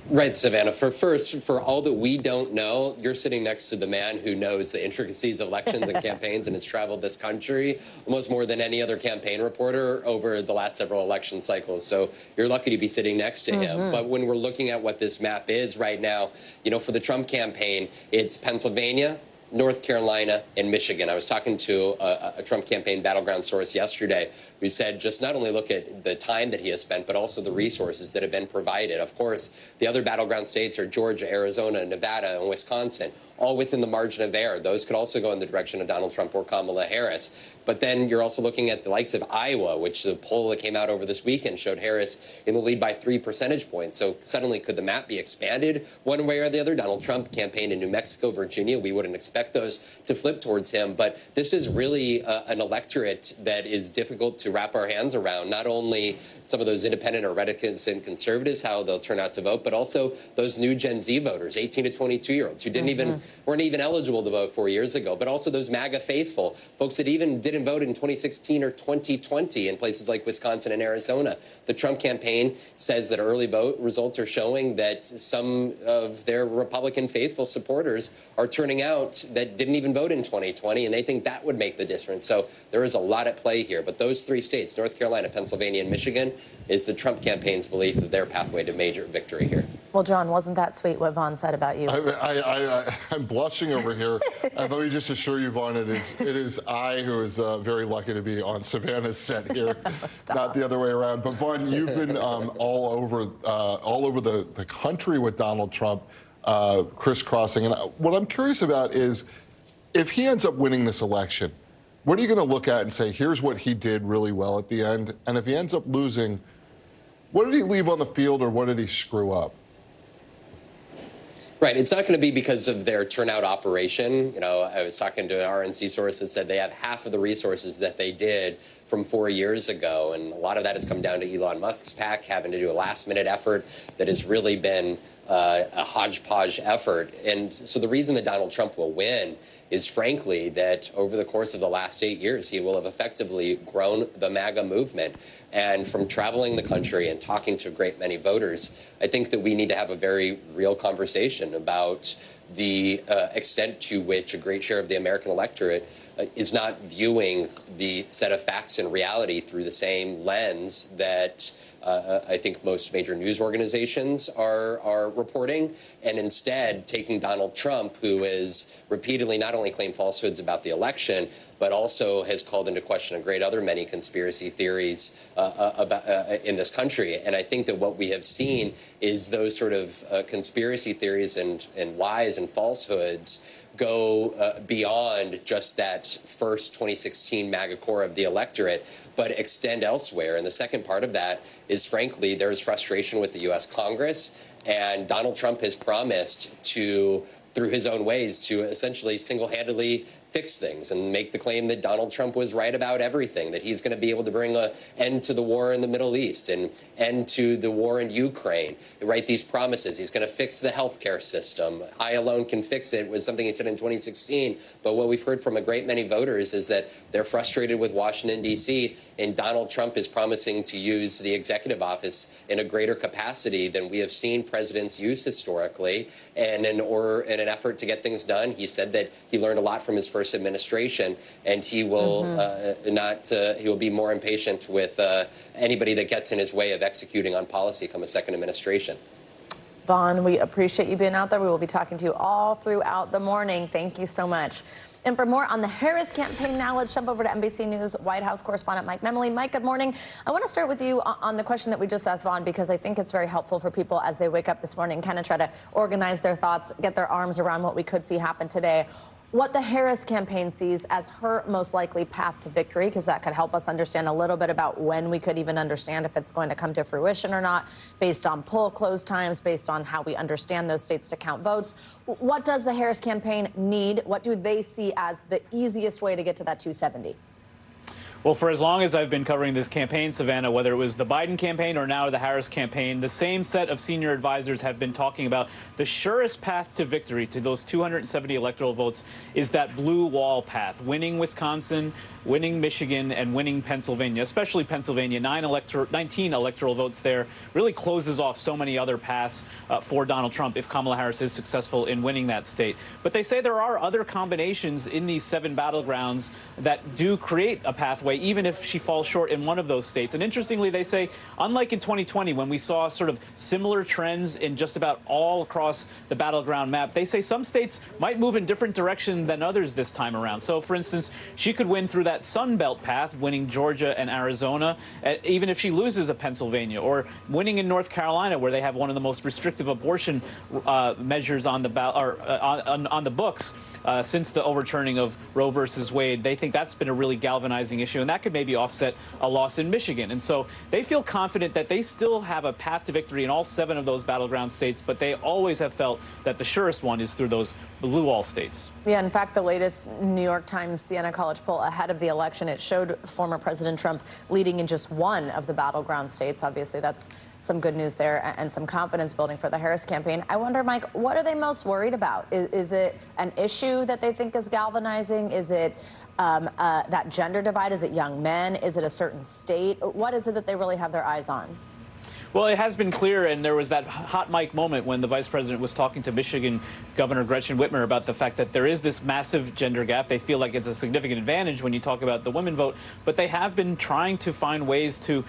Right, Savannah. For all that we don't know, you're sitting next to the man who knows the intricacies of elections and campaigns and has traveled this country almost more than any other campaign reporter over the last several election cycles. So you're lucky to be sitting next to him. But when we're looking at what this map is right now, you know, for the Trump campaign, it's Pennsylvania, North Carolina, and Michigan. I was talking to a Trump campaign battleground source yesterday who said just not only look at the time that he has spent, but also the resources that have been provided. Of course, the other battleground states are Georgia, Arizona, Nevada, and Wisconsin, all within the margin of error. Those could also go in the direction of Donald Trump or Kamala Harris. But then you're also looking at the likes of Iowa, which the poll that came out over this weekend showed Harris in the lead by 3 percentage points. So suddenly, could the map be expanded one way or the other? Donald Trump campaigned in New Mexico, Virginia. We wouldn't expect those to flip towards him. But this is really an electorate that is difficult to wrap our hands around. Not only some of those independent or reticent conservatives, how they'll turn out to vote, but also those new Gen Z voters, 18 to 22-year-olds who weren't even eligible to vote 4 years ago, but also those MAGA faithful, folks that even didn't vote in 2016 or 2020 in places like Wisconsin and Arizona. The Trump campaign says that early vote results are showing that some of their Republican faithful supporters are turning out that didn't even vote in 2020, and they think that would make the difference. So there is a lot at play here. But those 3 states, North Carolina, Pennsylvania, and Michigan, is the Trump campaign's belief of their pathway to major victory here. Well, John, wasn't that sweet what Vaughn said about you? I'm blushing over here. Let me just assure you, Vaughn, it is I who is very lucky to be on Savannah's set here, not the other way around. But Vaughn, you've been all over the country with Donald Trump, crisscrossing. And what I'm curious about is, if he ends up winning this election, what are you going to look at and say, here's what he did really well at the end? And if he ends up losing, what did he leave on the field, or what did he screw up? Right. It's not going to be because of their turnout operation. You know, I was talking to an RNC source that said they have half of the resources that they did from 4 years ago. And a lot of that has come down to Elon Musk's PAC having to do a last-minute effort that has really been a hodgepodge effort. And so the reason that Donald Trump will win is, frankly, that over the course of the last 8 years, he will have effectively grown the MAGA movement. And from traveling the country and talking to a great many voters, I think that we need to have a very real conversation about the extent to which a great share of the American electorate is not viewing the set of facts and reality through the same lens that I think most major news organizations are reporting, and instead taking Donald Trump, who has repeatedly not only claimed falsehoods about the election, but also has called into question a great other many conspiracy theories in this country. And I think that what we have seen is those sort of conspiracy theories and lies and falsehoods go beyond just that first 2016 MAGA core of the electorate, but extend elsewhere. And the second part of that is, frankly, there's frustration with the U.S. Congress, and Donald Trump has promised to, through his own ways, to essentially single-handedly fix things and make the claim that Donald Trump was right about everything, that he's going to be able to bring an end to the war in the Middle East and end to the war in Ukraine, right? These promises. He's going to fix the healthcare system. I alone can fix it was something he said in 2016. But what we've heard from a great many voters is that they're frustrated with Washington, D.C., and Donald Trump is promising to use the executive office in a greater capacity than we have seen presidents use historically. And in an effort to get things done, he said that he learned a lot from his first administration, and he will he will be more impatient with anybody that gets in his way of executing on policy come a second administration. Vaughn, we appreciate you being out there. We will be talking to you all throughout the morning. Thank you so much. And for more on the Harris campaign now, let's jump over to NBC News White House correspondent Mike Memoli. Mike, good morning. I want to start with you on the question that we just asked Vaughn, because I think it's very helpful for people as they wake up this morning, kind of try to organize their thoughts, get their arms around what we could see happen today. What the Harris campaign sees as her most likely path to victory, because that could help us understand a little bit about when we could even understand if it's going to come to fruition or not, based on poll close times, based on how we understand those states to count votes. What does the Harris campaign need? What do they see as the easiest way to get to that 270? Well, for as long as I've been covering this campaign, Savannah, whether it was the Biden campaign or now the Harris campaign, the same set of senior advisors have been talking about the surest path to victory, to those 270 electoral votes, is that blue wall path, winning Wisconsin, winning Michigan, and winning Pennsylvania, especially Pennsylvania. 19 electoral votes there really closes off so many other paths for Donald Trump if Kamala Harris is successful in winning that state. But they say there are other combinations in these 7 battlegrounds that do create a pathway, even if she falls short in one of those states. And interestingly, they say, unlike in 2020, when we saw sort of similar trends in just about all across the battleground map, they say some states might move in different direction than others this time around. So, for instance, she could win through that Sun Belt path, winning Georgia and Arizona, even if she loses a Pennsylvania, or winning in North Carolina, where they have one of the most restrictive abortion measures on the on the books since the overturning of Roe versus Wade. They think that's been a really galvanizing issue, and that could maybe offset a loss in Michigan. And so they feel confident that they still have a path to victory in all 7 of those battleground states, but they always have felt that the surest one is through those blue wall states. Yeah, in fact, the latest New York Times Siena College poll ahead of the election, it showed former President Trump leading in just 1 of the battleground states. Obviously, that's some good news there and some confidence building for the Harris campaign. I wonder, Mike, what are they most worried about? Is it an issue that they think is galvanizing? Is it that gender divide? Is it young men? Is it a certain state? What is it that they really have their eyes on? Well, it has been clear, and there was that hot mic moment when the vice president was talking to Michigan Governor Gretchen Whitmer about the fact that there is this massive gender gap. They feel like it's a significant advantage when you talk about the women vote, but they have been trying to find ways to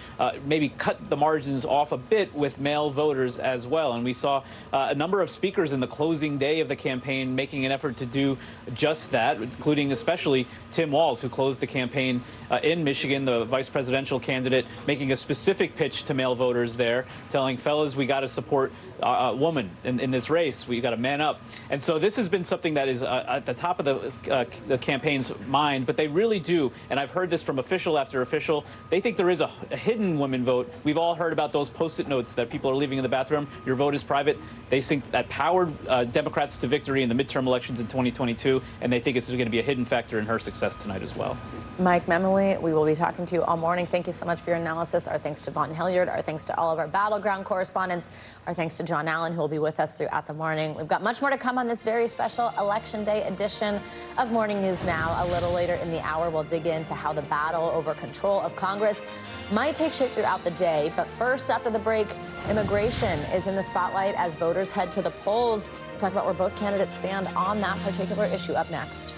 maybe cut the margins off a bit with male voters as well. And we saw a number of speakers in the closing day of the campaign making an effort to do just that, including especially Tim Walz, who closed the campaign in Michigan, the vice presidential candidate, making a specific pitch to male voters there, telling fellas, we got to support a woman in this race. We got to man up. And so this has been something that is at the top of the campaign's mind, but they really do. And I've heard this from official after official. They think there is a hidden women vote. We've all heard about those Post-it notes that people are leaving in the bathroom. Your vote is private. They think that powered Democrats to victory in the midterm elections in 2022, and they think it's going to be a hidden factor in her success tonight as well. Mike Memoli, we will be talking to you all morning. Thank you so much for your analysis. Our thanks to Vaughn Hilliard. Our thanks to all of our battleground correspondents. Our thanks to John Allen, who will be with us throughout the morning. We've got much more to come on this very special Election Day edition of Morning News Now. A little later in the hour, we'll dig into how the battle over control of Congress might take shape throughout the day. But first, after the break, immigration is in the spotlight as voters head to the polls. We'll talk about where both candidates stand on that particular issue up next.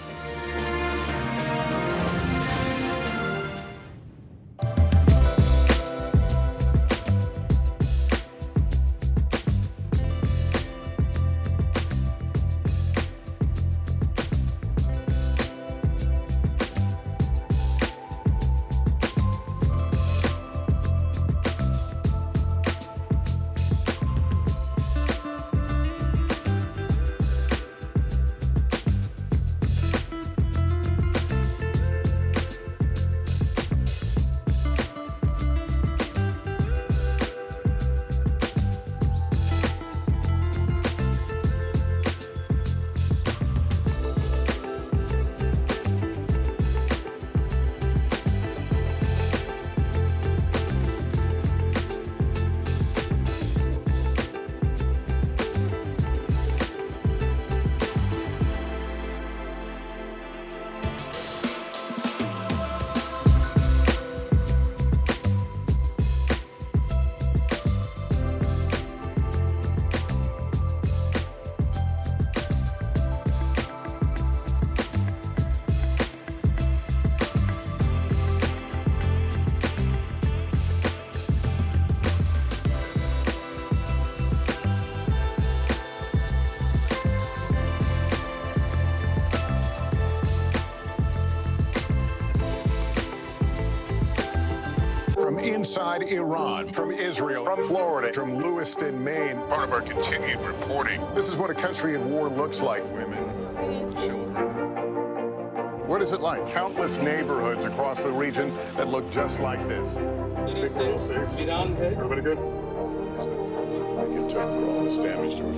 inside Iran, from Israel, from Florida, from Lewiston, Maine. Part of our continued reporting. This is what a country in war looks like. Women, children. What is it like? Countless neighborhoods across the region that look just like this. Everybody good? Get took for all this damage to his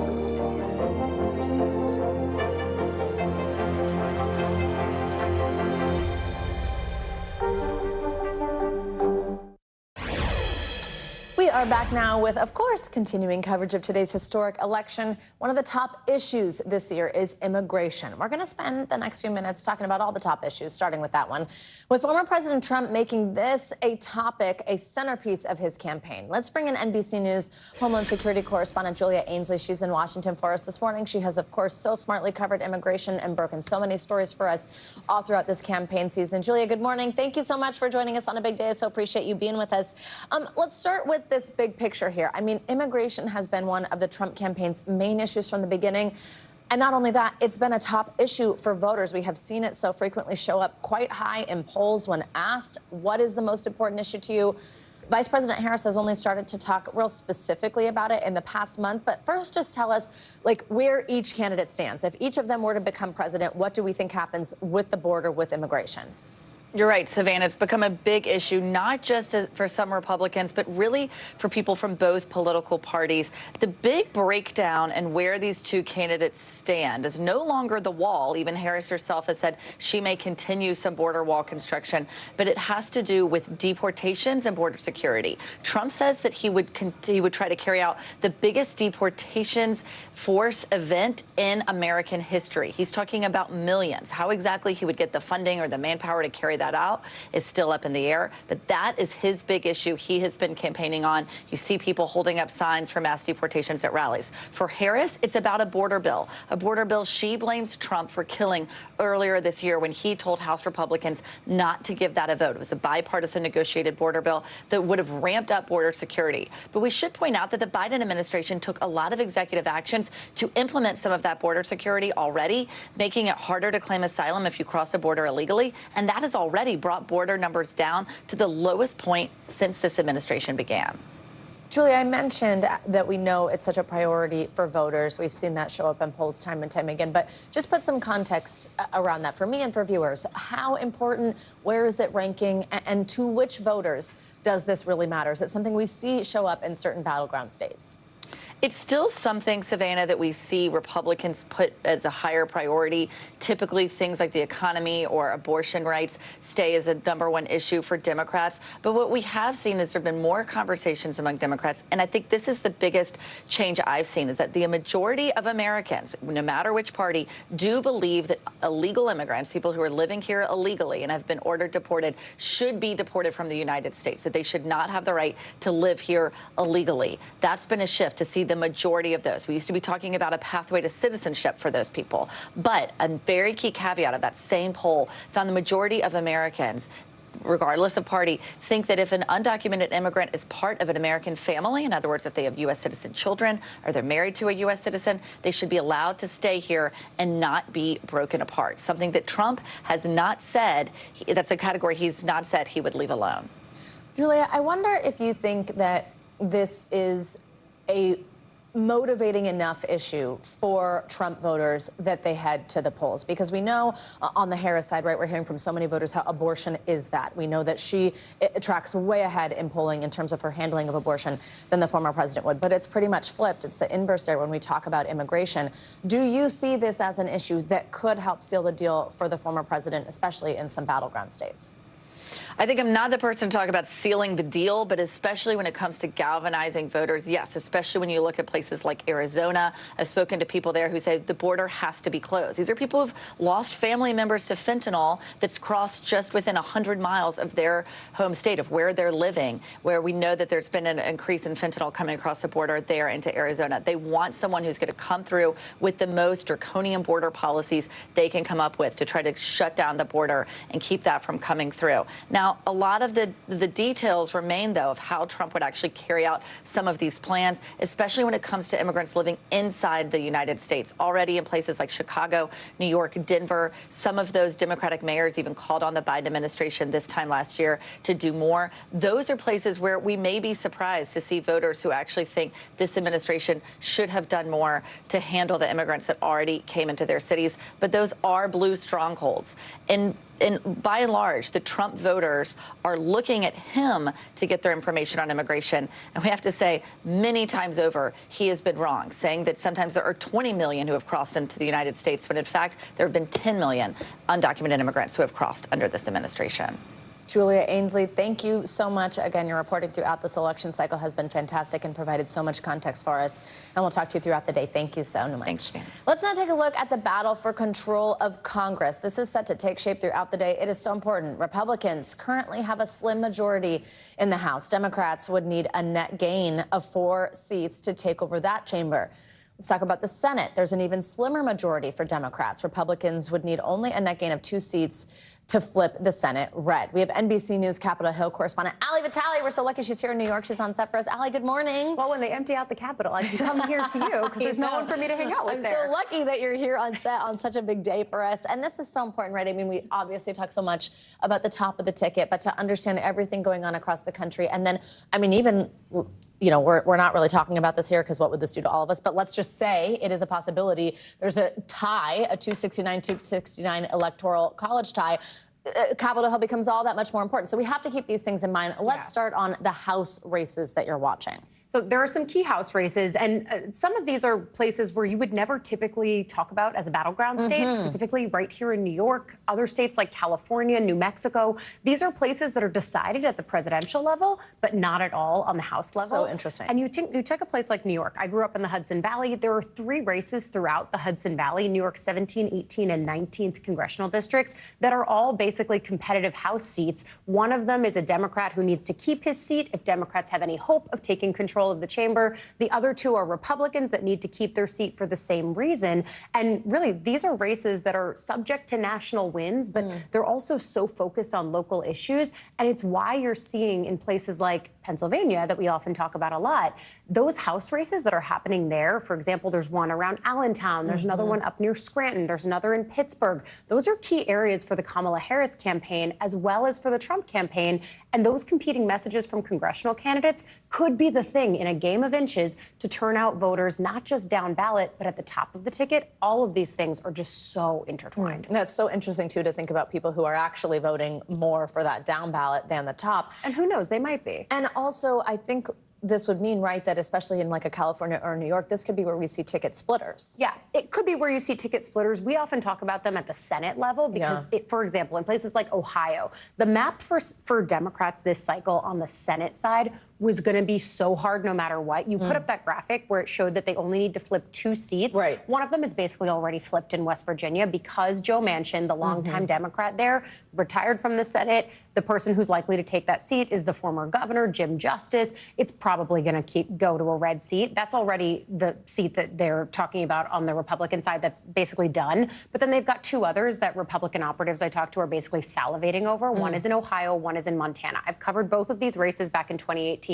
We are back now with, of course, continuing coverage of today's historic election. One of the top issues this year is immigration. We're going to spend the next few minutes talking about all the top issues, starting with that one. With former President Trump making this a topic, a centerpiece of his campaign. Let's bring in NBC News Homeland Security correspondent Julia Ainsley. She's in Washington for us this morning. She has, of course, so smartly covered immigration and broken so many stories for us all throughout this campaign season. Julia, good morning. Thank you so much for joining us on a big day. I so appreciate you being with us. Let's start with this big picture here. I mean, immigration has been one of the Trump campaign's main issues from the beginning. And not only that, it's been a top issue for voters. We have seen it so frequently show up quite high in polls when asked, what is the most important issue to you? Vice President Harris has only started to talk real specifically about it in the past month. But first, just tell us, like, where each candidate stands. If each of them were to become president, what do we think happens with the border, with immigration? You're right, Savannah. It's become a big issue, not just for some Republicans, but really for people from both political parties. The big breakdown and where these two candidates stand is no longer the wall. Even Harris herself has said she may continue some border wall construction, but it has to do with deportations and border security. Trump says that he would try to carry out the biggest deportations force event in American history. He's talking about millions. How exactly he would get the funding or the manpower to carry that out is still up in the air, but that is his big issue he has been campaigning on. You see people holding up signs for mass deportations at rallies. For Harris, it's about a border bill she blames Trump for killing earlier this year when he told House Republicans not to give that a vote. It was a bipartisan negotiated border bill that would have ramped up border security. But we should point out that the Biden administration took a lot of executive actions to implement some of that border security already, making it harder to claim asylum if you cross the border illegally, and that has already brought border numbers down to the lowest point since this administration began. Julia, I mentioned that we know it's such a priority for voters. We've seen that show up in polls time and time again. But just put some context around that for me and for viewers. How important, where is it ranking, and to which voters does this really matter? Is it something we see show up in certain battleground states? It's still something, Savannah, that we see Republicans put as a higher priority. Typically, things like the economy or abortion rights stay as a #1 issue for Democrats. But what we have seen is there have been more conversations among Democrats. And I think this is the biggest change I've seen, is that the majority of Americans, no matter which party, do believe that illegal immigrants, people who are living here illegally and have been ordered deported, should be deported from the United States, that they should not have the right to live here illegally. That's been a shift to see the majority of those. We used to be talking about a pathway to citizenship for those people. But a very key caveat of that same poll found the majority of Americans, regardless of party, think that if an undocumented immigrant is part of an American family, in other words, if they have U.S. citizen children or they're married to a U.S. citizen, they should be allowed to stay here and not be broken apart. Something that Trump has not said, that's a category he's not said he would leave alone. Julia, I wonder if you think that this is a motivating enough issue for Trump voters that they head to the polls, because we know on the Harris side, right, we're hearing from so many voters how abortion is that. We know that she tracks way ahead in polling in terms of her handling of abortion than the former president would, but it's pretty much flipped. It's the inverse there when we talk about immigration. Do you see this as an issue that could help seal the deal for the former president, especially in some battleground states? I think I'm not the person to talk about sealing the deal, but especially when it comes to galvanizing voters, yes, especially when you look at places like Arizona. I've spoken to people there who say the border has to be closed. These are people who've lost family members to fentanyl that's crossed just within 100 miles of their home state, of where they're living, where we know that there's been an increase in fentanyl coming across the border there into Arizona. They want someone who's going to come through with the most draconian border policies they can come up with to try to shut down the border and keep that from coming through. Now, a lot of the details remain, though, of how Trump would actually carry out some of these plans, especially when it comes to immigrants living inside the United States. Already in places like Chicago, New York, Denver, some of those Democratic mayors even called on the Biden administration this time last year to do more. Those are places where we may be surprised to see voters who actually think this administration should have done more to handle the immigrants that already came into their cities. But those are blue strongholds. And by and large, the Trump voters are looking at him to get their information on immigration. And we have to say, many times over, he has been wrong, saying that sometimes there are 20 million who have crossed into the United States, when in fact, there have been 10 million undocumented immigrants who have crossed under this administration. Julia Ainsley, thank you so much. Again, your reporting throughout this election cycle has been fantastic and provided so much context for us. And we'll talk to you throughout the day. Thank you so much. Thanks, Jan. Let's now take a look at the battle for control of Congress. This is set to take shape throughout the day. It is so important. Republicans currently have a slim majority in the House. Democrats would need a net gain of 4 seats to take over that chamber. Let's talk about the Senate. There's an even slimmer majority for Democrats. Republicans would need only a net gain of 2 seats to flip the Senate red. We have NBC News Capitol Hill correspondent Ali Vitale. We're so lucky she's here in New York. She's on set for us. Ali, good morning. Well, when they empty out the Capitol, I can come here to you because there's no one for me to hang out with there. I'm so lucky that you're here on set on such a big day for us. And this is so important, right? I mean, we obviously talk so much about the top of the ticket, but to understand everything going on across the country. And then, I mean, even, you know, we're not really talking about this here because what would this do to all of us? But let's just say it is a possibility. There's a tie, a 269 electoral college tie. Capitol Hill becomes all that much more important. So we have to keep these things in mind. Let's start on the House races that you're watching. So there are some key House races, and some of these are places where you would never typically talk about as a battleground state, specifically right here in New York, other states like California, New Mexico. These are places that are decided at the presidential level, but not at all on the House level. So interesting. And you take a place like New York. I grew up in the Hudson Valley. There are 3 races throughout the Hudson Valley, New York's 17, 18, and 19th congressional districts that are all basically competitive House seats. One of them is a Democrat who needs to keep his seat if Democrats have any hope of taking control of the chamber. The other 2 are Republicans that need to keep their seat for the same reason. And really, these are races that are subject to national wins, but they're also so focused on local issues. And it's why you're seeing in places like Pennsylvania that we often talk about a lot, those House races that are happening there. For example, there's one around Allentown. There's another one up near Scranton. There's another in Pittsburgh. Those are key areas for the Kamala Harris campaign as well as for the Trump campaign. And those competing messages from congressional candidates could be the thing in a game of inches to turn out voters, not just down ballot, but at the top of the ticket. All of these things are just so intertwined. That's so interesting, too, to think about people who are actually voting more for that down ballot than the top. And who knows, they might be. And also, I think this would mean, right, that especially in like a California or New York, this could be where we see ticket splitters. Yeah, it could be where you see ticket splitters. We often talk about them at the Senate level because, for example, in places like Ohio, the map for Democrats this cycle on the Senate side was going to be so hard no matter what. You put up that graphic where it showed that they only need to flip 2 seats. Right. One of them is basically already flipped in West Virginia because Joe Manchin, the longtime Democrat there, retired from the Senate. The person who's likely to take that seat is the former governor, Jim Justice. It's probably going to go to a red seat. That's already the seat that they're talking about on the Republican side that's basically done. But then they've got 2 others that Republican operatives I talked to are basically salivating over. One is in Ohio, one is in Montana. I've covered both of these races back in 2018.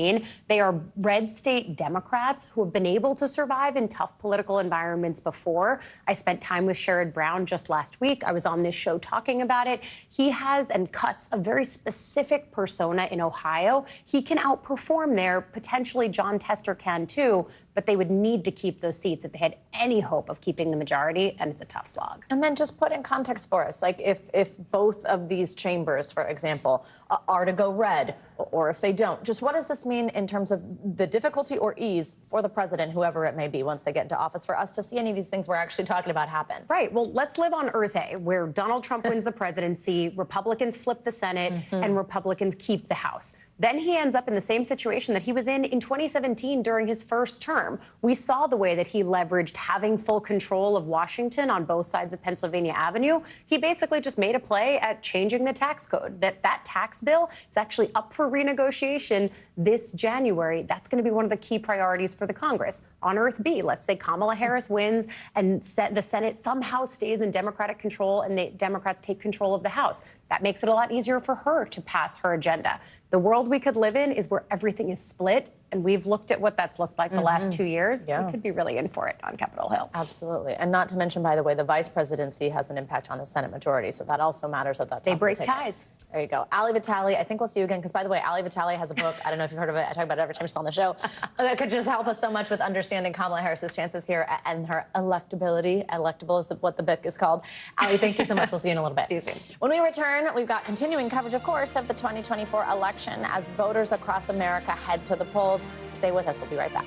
They are red state Democrats who have been able to survive in tough political environments before. I spent time with Sherrod Brown just last week. I was on this show talking about it. He has and cuts a very specific persona in Ohio. He can outperform there. Potentially John Tester can too, but they would need to keep those seats if they had any hope of keeping the majority, and it's a tough slog. And then just put in context for us, like if both of these chambers, for example, are to go red, or if they don't, just what does this mean in terms of the difficulty or ease for the president, whoever it may be, once they get into office, for us to see any of these things we're actually talking about happen? Right. Well, let's live on Earth A, where Donald Trump wins the presidency, Republicans flip the Senate, and Republicans keep the House. Then he ends up in the same situation that he was in 2017 during his first term. We saw the way that he leveraged having full control of Washington on both sides of Pennsylvania Avenue. He basically just made a play at changing the tax code. That tax bill is actually up for renegotiation this January. That's going to be one of the key priorities for the Congress. On Earth B, let's say Kamala Harris wins and the Senate somehow stays in Democratic control and the Democrats take control of the House. That makes it a lot easier for her to pass her agenda. The world we could live in is where everything is split, and we've looked at what that's looked like the last 2 years. We could be really in for it on Capitol Hill. Absolutely. And not to mention, by the way, the vice presidency has an impact on the Senate majority, so that also matters at that time. They break ties. There you go. Ali Vitale, I think we'll see you again, because, by the way, Ali Vitale has a book. I don't know if you've heard of it. I talk about it every time she's on the show. That could just help us so much with understanding Kamala Harris's chances here and her electability. Electable is what the book is called. Ali, thank you so much. We'll see you in a little bit. See you soon. When we return, we've got continuing coverage, of course, of the 2024 election as voters across America head to the polls. Stay with us. We'll be right back.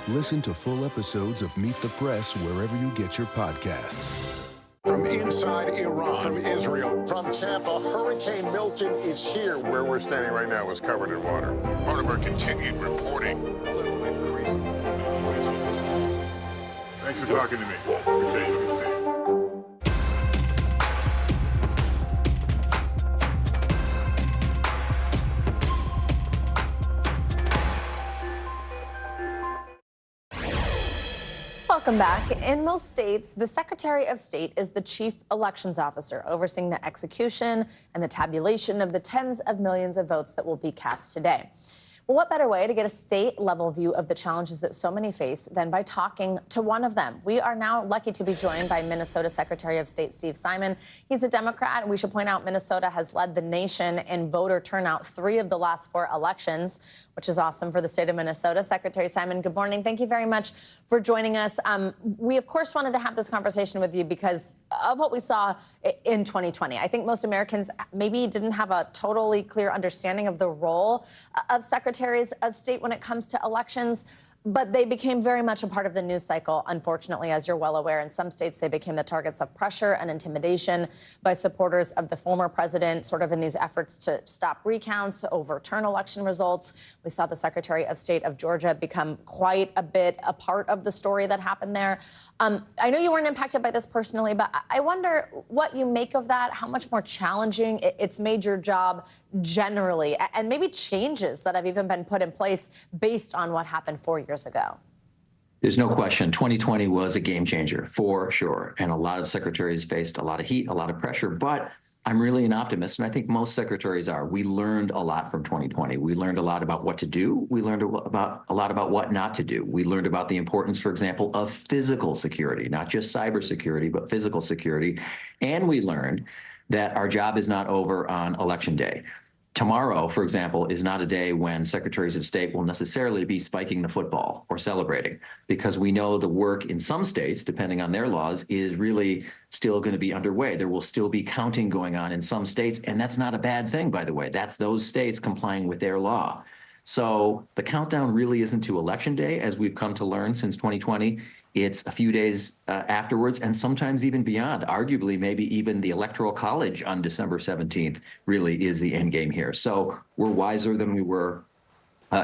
Listen to full episodes of Meet the Press wherever you get your podcasts. From inside Iran, from Israel, from Tampa, Hurricane Milton is here. Where we're standing right now is covered in water. Part of our continued reporting. Thanks for talking to me. Appreciate you. Welcome back. In most states, the Secretary of State is the chief elections officer, overseeing the execution and the tabulation of the tens of millions of votes that will be cast today. Well, what better way to get a state-level view of the challenges that so many face than by talking to one of them? We are now lucky to be joined by Minnesota Secretary of State Steve Simon. He's a Democrat, and we should point out Minnesota has led the nation in voter turnout 3 of the last 4 elections, which is awesome for the state of Minnesota. Secretary Simon, good morning. Thank you very much for joining us. We, of course, wanted to have this conversation with you because of what we saw in 2020. I think most Americans maybe didn't have a totally clear understanding of the role of secretaries of state when it comes to elections. But they became very much a part of the news cycle, unfortunately, as you're well aware. In some states, they became the targets of pressure and intimidation by supporters of the former president, sort of in these efforts to stop recounts, overturn election results. We saw the Secretary of State of Georgia become quite a bit a part of the story that happened there. I know you weren't impacted by this personally, but I wonder what you make of that, how much more challenging it's made your job generally, and maybe changes that have even been put in place based on what happened 4 years ago. There's no question. 2020 was a game changer for sure. And a lot of secretaries faced a lot of heat, a lot of pressure, but I'm really an optimist. And I think most secretaries are. We learned a lot from 2020. We learned a lot about what to do. We learned a lot about what not to do. We learned about the importance, for example, of physical security, not just cybersecurity, but physical security. And we learned that our job is not over on Election Day. Tomorrow, for example, is not a day when secretaries of state will necessarily be spiking the football or celebrating, because we know the work in some states, depending on their laws, is really still going to be underway. There will still be counting going on in some states, and that's not a bad thing, by the way. That's those states complying with their law. So the countdown really isn't to Election Day, as we've come to learn since 2020. It's a few days afterwards, and sometimes even beyond. Arguably, maybe even the Electoral College on December 17th really is the end game here. So we're wiser than we were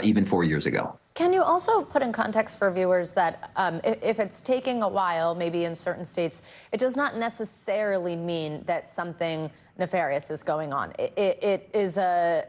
even 4 years ago. Can you also put in context for viewers that if it's taking a while, maybe in certain states, it does not necessarily mean that something nefarious is going on. It is a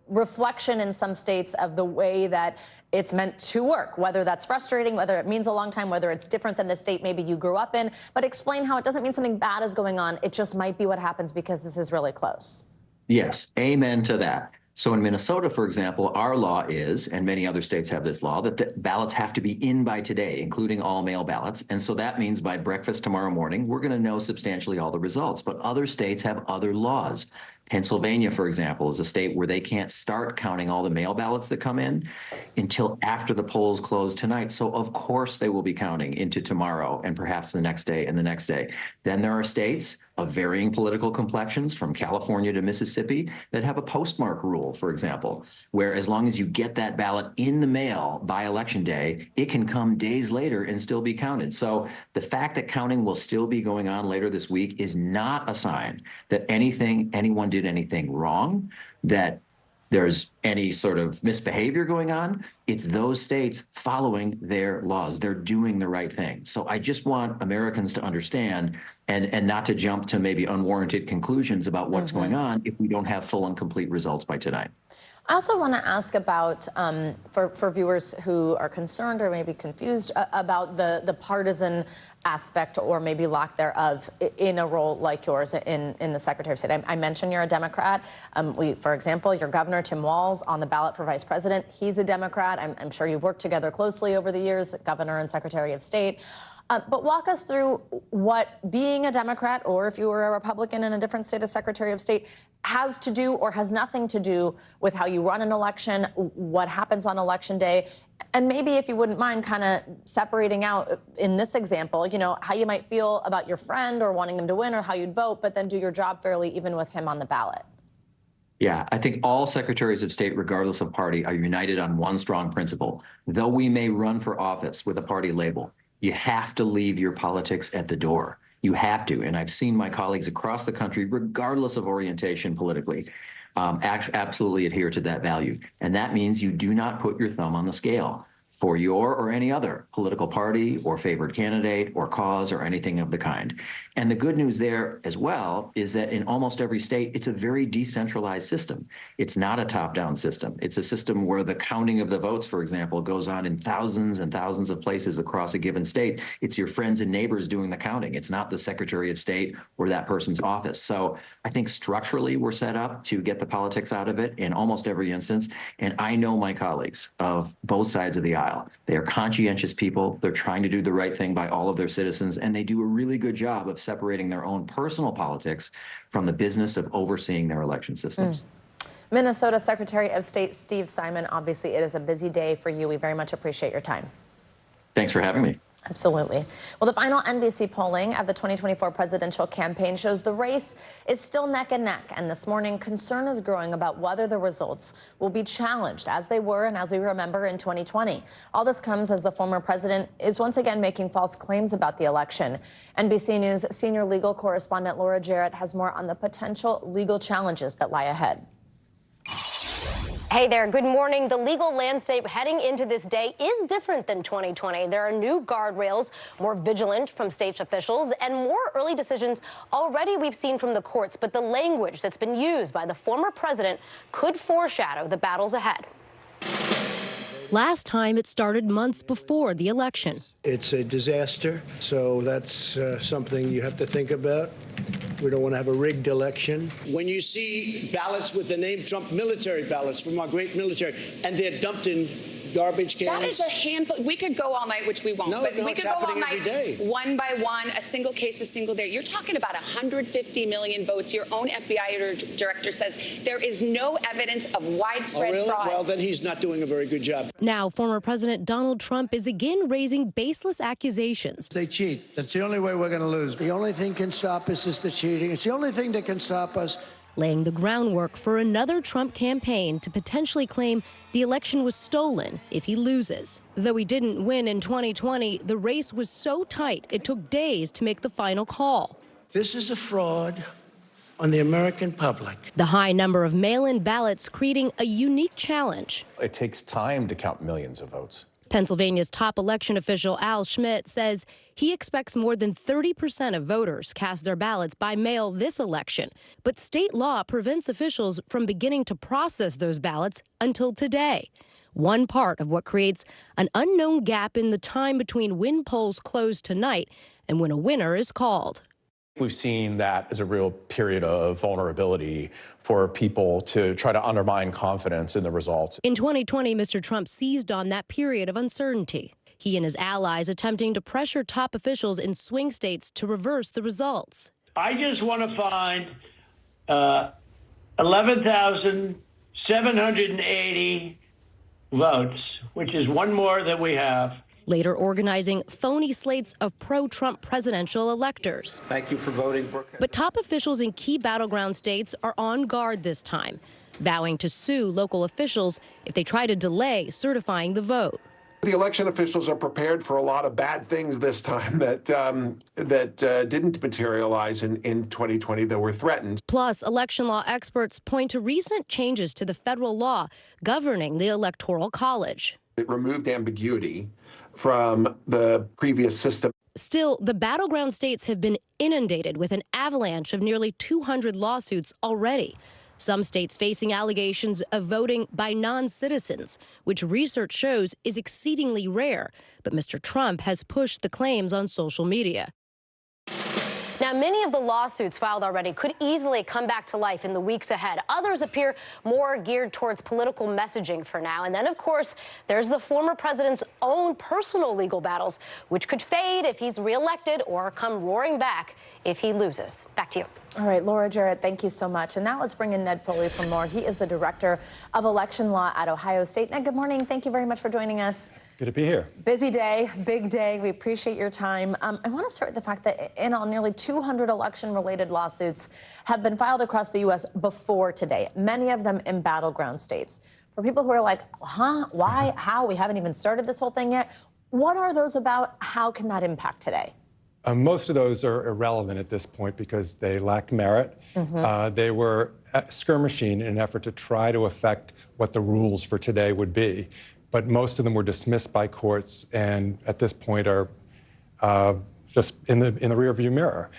reflection in some states of the way that it's meant to work, whether that's frustrating, whether it means a long time, whether it's different than the state maybe you grew up in. But explain how it doesn't mean something bad is going on. It just might be what happens because this is really close. Yes, amen to that. So in Minnesota, for example, our law is, and many other states have this law, that the ballots have to be in by today, including all mail ballots. And so that means by breakfast tomorrow morning, we're going to know substantially all the results. But other states have other laws. Pennsylvania, for example, is a state where they can't start counting all the mail ballots that come in until after the polls close tonight. So of course they will be counting into tomorrow and perhaps the next day and the next day. Then there are states of varying political complexions, from California to Mississippi, that have a postmark rule, for example, where as long as you get that ballot in the mail by Election Day, it can come days later and still be counted. So the fact that counting will still be going on later this week is not a sign that anyone did anything wrong, that there's any sort of misbehavior going on. It's those states following their laws. They're doing the right thing. So I just want Americans to understand and not to jump to maybe unwarranted conclusions about what's going on if we don't have full and complete results by tonight. I also want to ask about, for viewers who are concerned or maybe confused about the partisan aspect or maybe lack thereof in a role like yours in the Secretary of State. I mentioned you're a Democrat. For example, your governor, Tim Walz, on the ballot for vice president, he's a Democrat. I'm sure you've worked together closely over the years, governor and Secretary of State. But walk us through what being a Democrat, or if you were a Republican in a different state as Secretary of State, has to do or has nothing to do with how you run an election, what happens on Election Day, and maybe, if you wouldn't mind, kind of separating out, in this example, you know, how you might feel about your friend or wanting them to win or how you'd vote, but then do your job fairly even with him on the ballot. Yeah, I think all secretaries of state, regardless of party, are united on one strong principle. Though we may run for office with a party label, you have to leave your politics at the door. You have to. And I've seen my colleagues across the country, regardless of orientation politically, absolutely adhere to that value. And that means you do not put your thumb on the scale for your or any other political party or favored candidate or cause or anything of the kind. And the good news there as well is that in almost every state, it's a very decentralized system. It's not a top-down system. It's a system where the counting of the votes, for example, goes on in thousands and thousands of places across a given state. It's your friends and neighbors doing the counting. It's not the Secretary of State or that person's office. So I think structurally we're set up to get the politics out of it in almost every instance. And I know my colleagues of both sides of the aisle. They are conscientious people. They're trying to do the right thing by all of their citizens, and they do a really good job of separating their own personal politics from the business of overseeing their election systems. Minnesota Secretary of State Steve Simon, obviously it is a busy day for you. We very much appreciate your time. Thanks for having me. Absolutely. Well, the final NBC polling of the 2024 presidential campaign shows the race is still neck and neck. And this morning, concern is growing about whether the results will be challenged, as they were and as we remember in 2020. All this comes as the former president is once again making false claims about the election. NBC News senior legal correspondent Laura Jarrett has more on the potential legal challenges that lie ahead. Hey there, good morning. The legal landscape heading into this day is different than 2020. There are new guardrails, more vigilant from state officials, and more early decisions already we've seen from the courts. But the language that's been used by the former president could foreshadow the battles ahead. Last time it started months before the election. It's a disaster, so that's something you have to think about. We don't want to have a rigged election. When you see ballots with the name Trump, military ballots from our great military, and they're dumped in garbage cans. That is a handful. We could go all night, which we won't. No, but no, we it's could go all happening night, every day. one by one, a single case, a single day. You're talking about 150 million votes. Your own FBI director says there is no evidence of widespread fraud. Well, then he's not doing a very good job. Now, former President Donald Trump is again raising baseless accusations. They cheat. That's the only way we're going to lose. The only thing can stop us is the cheating. It's the only thing that can stop us. Laying the groundwork for another Trump campaign to potentially claim the election was stolen if he loses. Though he didn't win in 2020, the race was so tight it took days to make the final call. This is a fraud on the American public. The high number of mail-in ballots creating a unique challenge. It takes time to count millions of votes. Pennsylvania's top election official Al Schmidt says he expects more than 30% of voters cast their ballots by mail this election. But state law prevents officials from beginning to process those ballots until today. One part of what creates an unknown gap in the time between when polls close tonight and when a winner is called. We've seen that as a real period of vulnerability for people to try to undermine confidence in the results. In 2020, Mr. Trump seized on that period of uncertainty. He and his allies attempting to pressure top officials in swing states to reverse the results. I just want to find 11,780 votes, which is one more than we have. Later organizing phony slates of pro-Trump presidential electors. Thank you for voting. But top officials in key battleground states are on guard this time, vowing to sue local officials if they try to delay certifying the vote. The election officials are prepared for a lot of bad things this time that didn't materialize in 2020 that were threatened. Plus, election law experts point to recent changes to the federal law governing the Electoral College. It removed ambiguity from the previous system. Still, the battleground states have been inundated with an avalanche of nearly 200 lawsuits already. Some states facing allegations of voting by non-citizens, which research shows is exceedingly rare. But Mr. Trump has pushed the claims on social media. Now, many of the lawsuits filed already could easily come back to life in the weeks ahead. Others appear more geared towards political messaging for now. And then, of course, there's the former president's own personal legal battles, which could fade if he's reelected or come roaring back if he loses. Back to you. All right, Laura Jarrett, thank you so much. And now let's bring in Ned Foley for more. He is the director of election law at Ohio State. Ned, good morning. Thank you very much for joining us. Good to be here. Busy day, big day. We appreciate your time. I want to start with the fact that in all, nearly 200 election-related lawsuits have been filed across the U.S. before today, many of them in battleground states. For people who are like, huh, why, how, we haven't even started this whole thing yet, what are those about? How can that impact today? Most of those are irrelevant at this point because they lacked merit. They were skirmishing in an effort to try to affect what the rules for today would be. But most of them were dismissed by courts and at this point are just in the rearview mirror.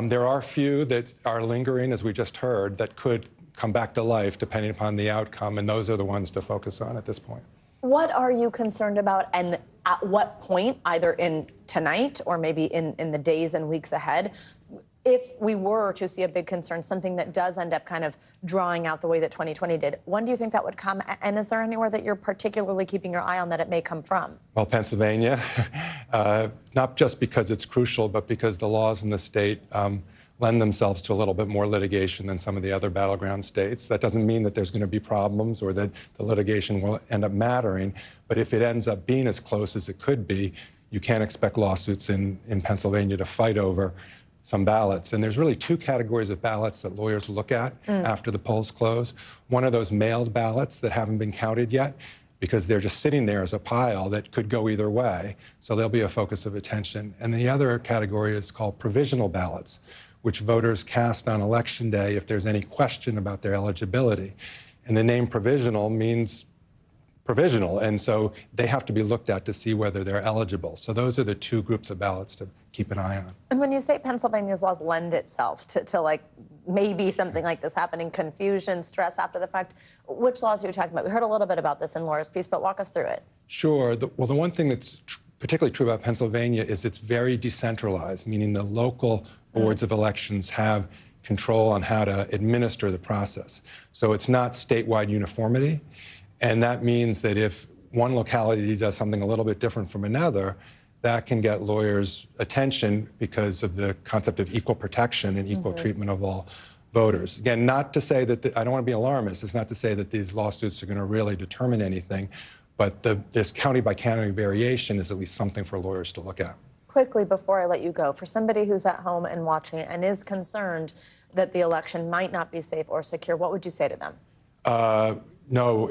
There are a few that are lingering, as we just heard, that could come back to life depending upon the outcome, and those are the ones to focus on at this point. What are you concerned about, and at what point, either in tonight or maybe in the days and weeks ahead, if we were to see a big concern, something that does end up kind of drawing out the way that 2020 did, when do you think that would come? And is there anywhere that you're particularly keeping your eye on that it may come from? Well, Pennsylvania, not just because it's crucial, but because the laws in the state lend themselves to a little bit more litigation than some of the other battleground states. That doesn't mean that there's going to be problems or that the litigation will end up mattering, but if it ends up being as close as it could be, you can't expect lawsuits in Pennsylvania to fight over some ballots. And there's really two categories of ballots that lawyers look at after the polls close. One are those mailed ballots that haven't been counted yet because they're just sitting there as a pile that could go either way. So they'll be a focus of attention. And the other category is called provisional ballots, which voters cast on election day if there's any question about their eligibility. And the name provisional means provisional, and so they have to be looked at to see whether they're eligible. So those are the two groups of ballots to keep an eye on. And when you say Pennsylvania's laws lend itself to like maybe something like this happening, confusion, stress after the fact, which laws are you talking about? We heard a little bit about this in Laura's piece, but walk us through it. Sure. Well, the one thing that's particularly true about Pennsylvania is it's very decentralized, meaning the local boards of elections have control on how to administer the process. So it's not statewide uniformity. And that means that if one locality does something a little bit different from another, that can get lawyers' attention because of the concept of equal protection and equal treatment of all voters. Again, not to say that, I don't want to be alarmist, it's not to say that these lawsuits are going to really determine anything, but this county-by-county variation is at least something for lawyers to look at. Quickly, before I let you go, for somebody who's at home and watching and is concerned that the election might not be safe or secure, what would you say to them? No,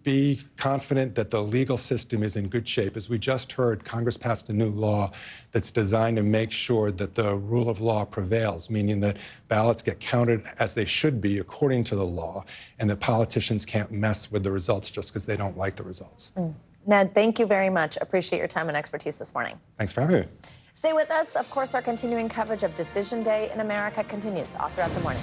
be confident that the legal system is in good shape. As we just heard, Congress passed a new law that's designed to make sure that the rule of law prevails, meaning that ballots get counted as they should be according to the law, and that politicians can't mess with the results just because they don't like the results. Ned, thank you very much. Appreciate your time and expertise this morning. Thanks for having me. Stay with us. Of course, our continuing coverage of Decision Day in America continues all throughout the morning.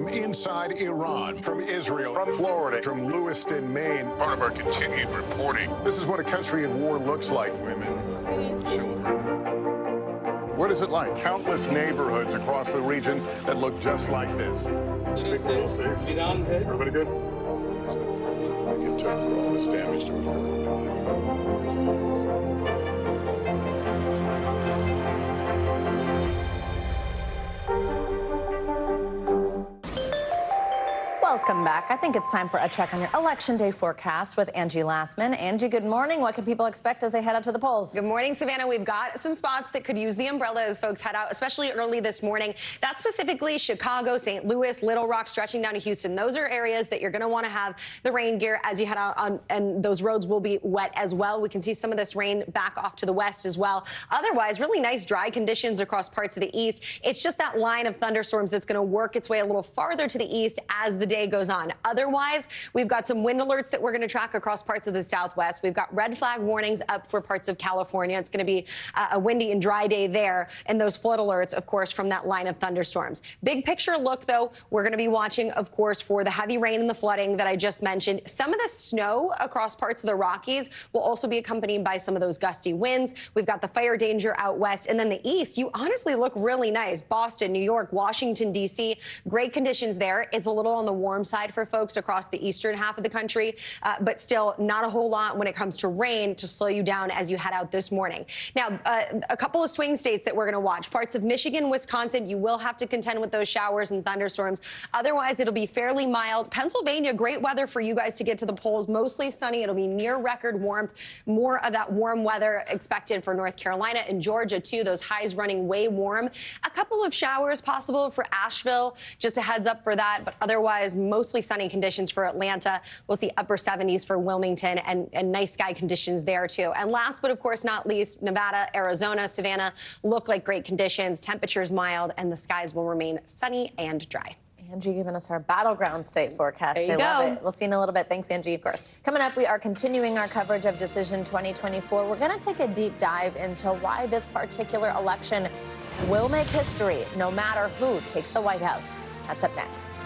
Inside Iran, from Israel, from Florida, from Lewiston, Maine. Part of our continued reporting. This is what a country at war looks like. Women, children. What is it like? Countless neighborhoods across the region that look just like this. Everybody good? I get tough for all this damage to Welcome back. I think it's time for a check on your Election Day forecast with Angie Lassman. Angie, good morning. What can people expect as they head out to the polls? Good morning, Savannah. We've got some spots that could use the umbrella as folks head out, especially early this morning. That's specifically Chicago, St. Louis, Little Rock, stretching down to Houston. Those are areas that you're going to want to have the rain gear as you head out on, and those roads will be wet as well. We can see some of this rain back off to the west as well. Otherwise, really nice dry conditions across parts of the east. It's just that line of thunderstorms that's going to work its way a little farther to the east as the day goes on. Otherwise, we've got some wind alerts that we're going to track across parts of the southwest. We've got red flag warnings up for parts of California. It's going to be a windy and dry day there. And those flood alerts, of course, from that line of thunderstorms. Big picture look, though, we're going to be watching, of course, for the heavy rain and the flooding that I just mentioned. Some of the snow across parts of the Rockies will also be accompanied by some of those gusty winds. We've got the fire danger out west. And then the east, you honestly look really nice. Boston, New York, Washington, D.C., great conditions there. It's a little on the warm side for folks across the eastern half of the country, but still not a whole lot when it comes to rain to slow you down as you head out this morning. Now, a couple of swing states that we're going to watch. Parts of Michigan, Wisconsin, you will have to contend with those showers and thunderstorms. Otherwise, it'll be fairly mild. Pennsylvania, great weather for you guys to get to the polls. Mostly sunny. It'll be near record warmth. More of that warm weather expected for North Carolina and Georgia, too. Those highs running way warm. A couple of showers possible for Asheville. Just a heads up for that. But otherwise, mostly sunny conditions for Atlanta. We'll see upper 70s for Wilmington and nice sky conditions there, too. And last but, of course, not least, Nevada, Arizona, Savannah look like great conditions. Temperatures mild, and the skies will remain sunny and dry. Angie giving us our battleground state forecast. There you I go. love it. We'll see you in a little bit. Thanks, Angie. Of course. Coming up, we are continuing our coverage of Decision 2024. We're going to take a deep dive into why this particular election will make history no matter who takes the White House. That's up next.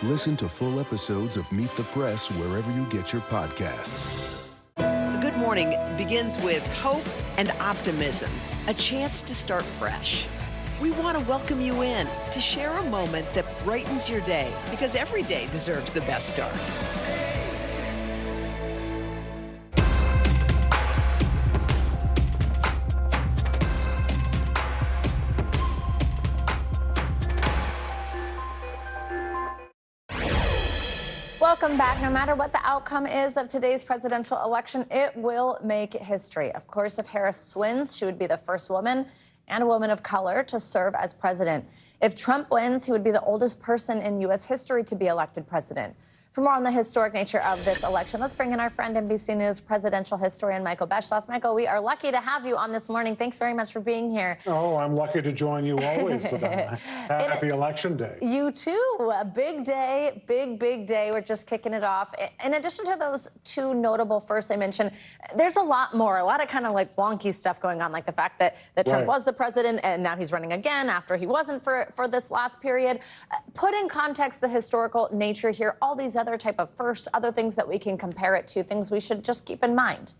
Listen to full episodes of Meet the Press wherever you get your podcasts. Good Morning begins with hope and optimism, a chance to start fresh. We want to welcome you in to share a moment that brightens your day, because every day deserves the best start. Welcome back. No matter what the outcome is of today's presidential election, it will make history. Of course, if Harris wins, she would be the first woman and a woman of color to serve as president. If Trump wins, he would be the oldest person in U.S. history to be elected president. For more on the historic nature of this election, let's bring in our friend, NBC News presidential historian Michael Beschloss. Michael, we are lucky to have you on this morning. Thanks very much for being here. Oh, I'm lucky to join you always, Savannah. Happy Election Day. You too. A big day, big day. We're just kicking it off. In addition to those two notable firsts I mentioned, there's a lot more, a lot of kind of like wonky stuff going on, like the fact that Trump was the president and now he's running again after he wasn't for this last period. Put in context the historical nature here, all these other type of firsts, other things that we can compare it to, things we should just keep in mind.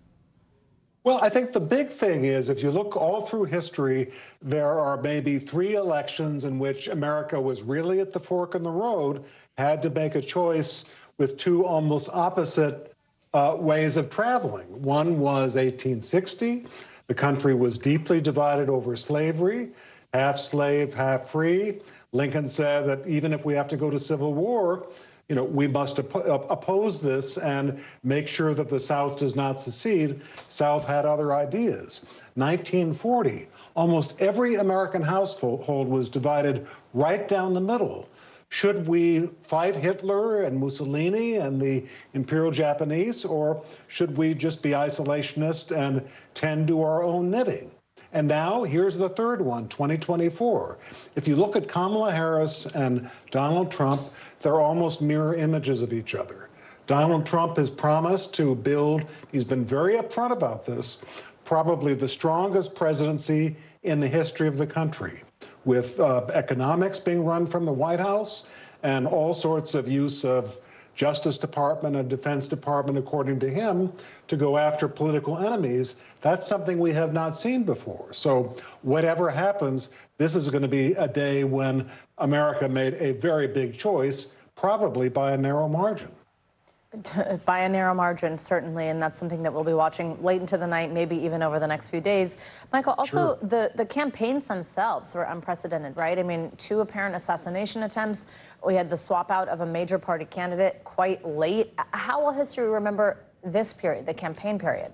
Well, I think the big thing is, if you look all through history, there are maybe 3 elections in which America was really at the fork in the road, had to make a choice with 2 almost opposite ways of traveling. One was 1860. The country was deeply divided over slavery, half slave, half free. Lincoln said that even if we have to go to civil war, you know, we must oppose this and make sure that the South does not secede. South had other ideas. 1940, almost every American household was divided right down the middle. Should we fight Hitler and Mussolini and the Imperial Japanese, or should we just be isolationist and tend to our own knitting? And now here's the third one, 2024. If you look at Kamala Harris and Donald Trump, they're almost mirror images of each other. Donald Trump has promised to build, he's been very upfront about this, probably the strongest presidency in the history of the country, with economics being run from the White House and all sorts of use of Justice Department and Defense Department, according to him, to go after political enemies. That's something we have not seen before. So whatever happens, this is going to be a day when America made a very big choice, probably by a narrow margin. By a narrow margin, certainly, and that's something that we'll be watching late into the night, maybe even over the next few days. Michael, also, the campaigns themselves were unprecedented, right? I mean, 2 apparent assassination attempts. We had the swap out of a major party candidate quite late. How will history remember this period, the campaign period?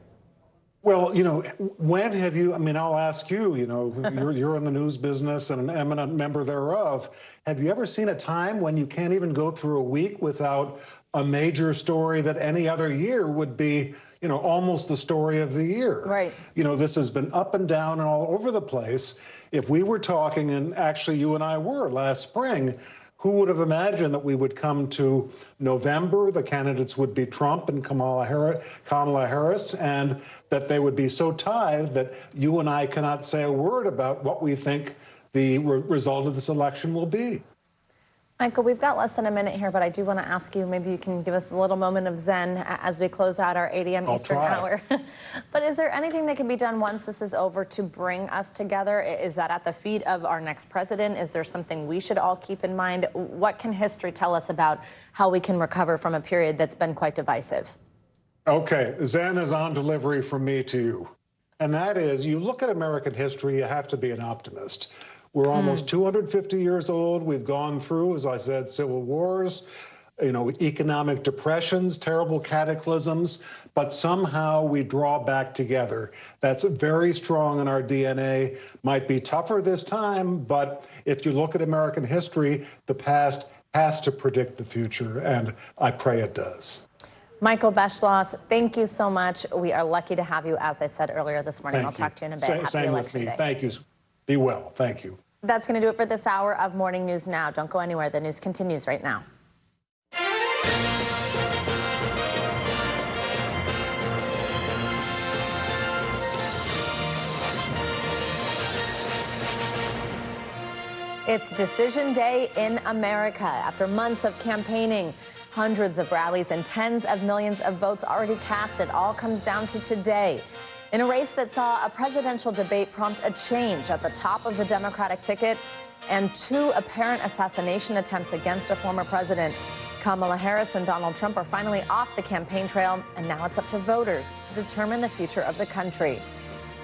Well, you know, when have you, I mean, I'll ask you, you know, you're in the news business and an eminent member thereof. Have you ever seen a time when you can't even go through a week without a major story that any other year would be, almost the story of the year. Right. This has been up and down and all over the place. If we were talking, and actually you and I were last spring, who would have imagined that we would come to November, the candidates would be Trump and Kamala Harris, and that they would be so tied that you and I cannot say a word about what we think the result of this election will be. Michael, we've got less than a minute here, but I do want to ask you, maybe you can give us a little moment of zen as we close out our 8 a.m. Eastern hour. But is there anything that can be done once this is over to bring us together? Is that at the feet of our next president? Is there something we should all keep in mind? What can history tell us about how we can recover from a period that's been quite divisive? Okay, zen is on delivery from me to you. And that is, you look at American history, you have to be an optimist. We're almost 250 years old. We've gone through, as I said, civil wars, economic depressions, terrible cataclysms, but somehow we draw back together. That's very strong in our DNA. Might be tougher this time, but if you look at American history, the past has to predict the future, and I pray it does. Michael Beschloss, thank you so much. We are lucky to have you, as I said earlier this morning. I'll talk to you in a bit. Same with me. Thank you. Be well. Thank you. That's going to do it for this hour of Morning News Now. Don't go anywhere. The news continues right now. It's Decision Day in America. After months of campaigning, hundreds of rallies, and tens of millions of votes already cast, it all comes down to today. In a race that saw a presidential debate prompt a change at the top of the Democratic ticket and 2 apparent assassination attempts against a former president, Kamala Harris and Donald Trump are finally off the campaign trail, and now it's up to voters to determine the future of the country.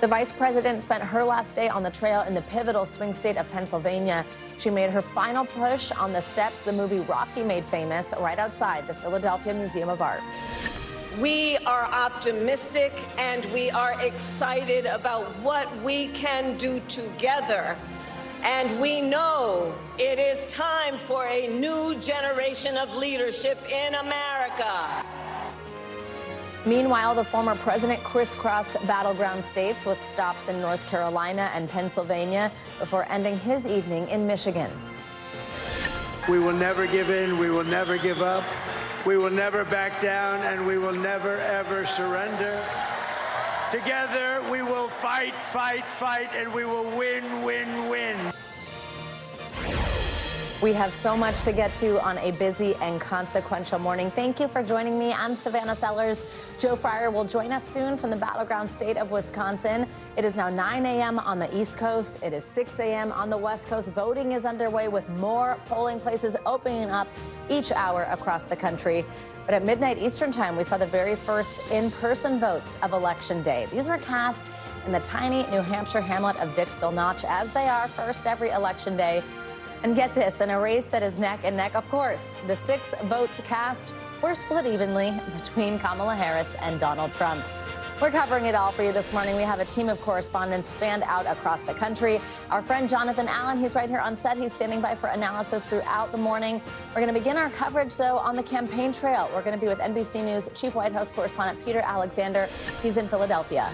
The vice president spent her last day on the trail in the pivotal swing state of Pennsylvania. She made her final push on the steps the movie Rocky made famous, right outside the Philadelphia Museum of Art. We are optimistic and we are excited about what we can do together. And we know it is time for a new generation of leadership in America. Meanwhile, the former president crisscrossed battleground states with stops in North Carolina and Pennsylvania before ending his evening in Michigan. We will never give in. We will never give up. We will never back down, and we will never, ever surrender. Together, we will fight, fight, fight, and we will win, win, win. We have so much to get to on a busy and consequential morning. Thank you for joining me. I'm Savannah Sellers. Joe Fryer will join us soon from the battleground state of Wisconsin. It is now 9 a.m. on the East Coast. It is 6 a.m. on the West Coast. Voting is underway with more polling places opening up each hour across the country. But at midnight Eastern time, we saw the very first in-person votes of Election Day. These were cast in the tiny New Hampshire hamlet of Dixville Notch, as they are first every Election Day. And get this, in a race that is neck and neck, of course, the 6 votes cast were split evenly between Kamala Harris and Donald Trump. We're covering it all for you this morning. We have a team of correspondents fanned out across the country. Our friend Jonathan Allen, he's right here on set. He's standing by for analysis throughout the morning. We're going to begin our coverage, though, on the campaign trail. We're going to be with NBC News Chief White House correspondent Peter Alexander. He's in Philadelphia.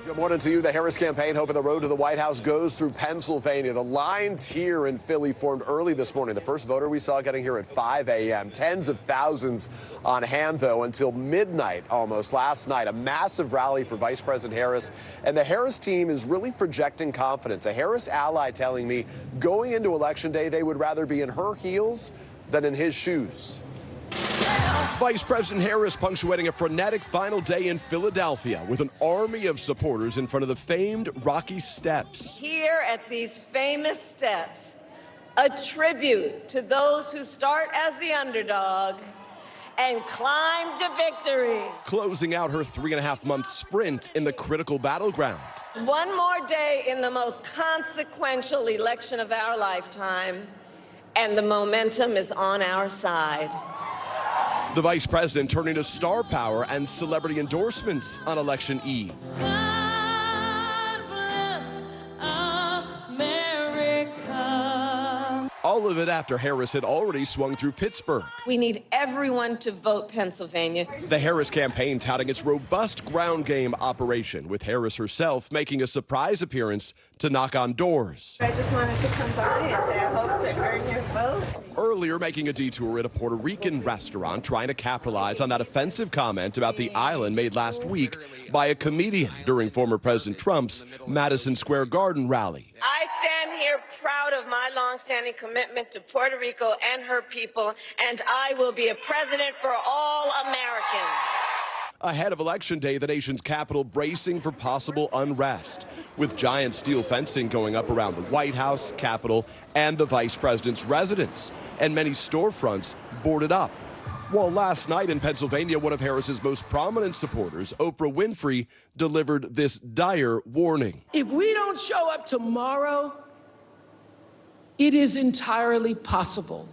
Good morning to you. The Harris campaign hoping the road to the White House goes through Pennsylvania. The lines here in Philly formed early this morning. The first voter we saw getting here at 5 a.m. Tens of thousands on hand, though, until midnight almost last night. A massive rally for Vice President Harris. And the Harris team is really projecting confidence. A Harris ally telling me going into Election Day, they would rather be in her heels than in his shoes. Vice President Harris punctuating a frenetic final day in Philadelphia with an army of supporters in front of the famed Rocky Steps. Here at these famous steps, a tribute to those who start as the underdog and climb to victory. Closing out her 3.5-month sprint in the critical battleground. One more day in the most consequential election of our lifetime, and the momentum is on our side. The vice president turning to star power and celebrity endorsements on Election Eve. God bless America. All of it after Harris had already swung through Pittsburgh. We need everyone to vote Pennsylvania. The Harris campaign touting its robust ground game operation, with Harris herself making a surprise appearance to knock on doors. I just wanted to come by and say I hope to earn your vote. Earlier, making a detour at a Puerto Rican restaurant, trying to capitalize on that offensive comment about the island made last week by a comedian during former President Trump's Madison Square Garden rally. I stand here proud of my longstanding commitment to Puerto Rico and her people, and I will be a president for all Americans. Ahead of Election Day, the nation's capital bracing for possible unrest, with giant steel fencing going up around the White House, Capitol, and the vice president's residence, and many storefronts boarded up. While last night in Pennsylvania, one of Harris's most prominent supporters, Oprah Winfrey, delivered this dire warning. If we don't show up tomorrow, it is entirely possible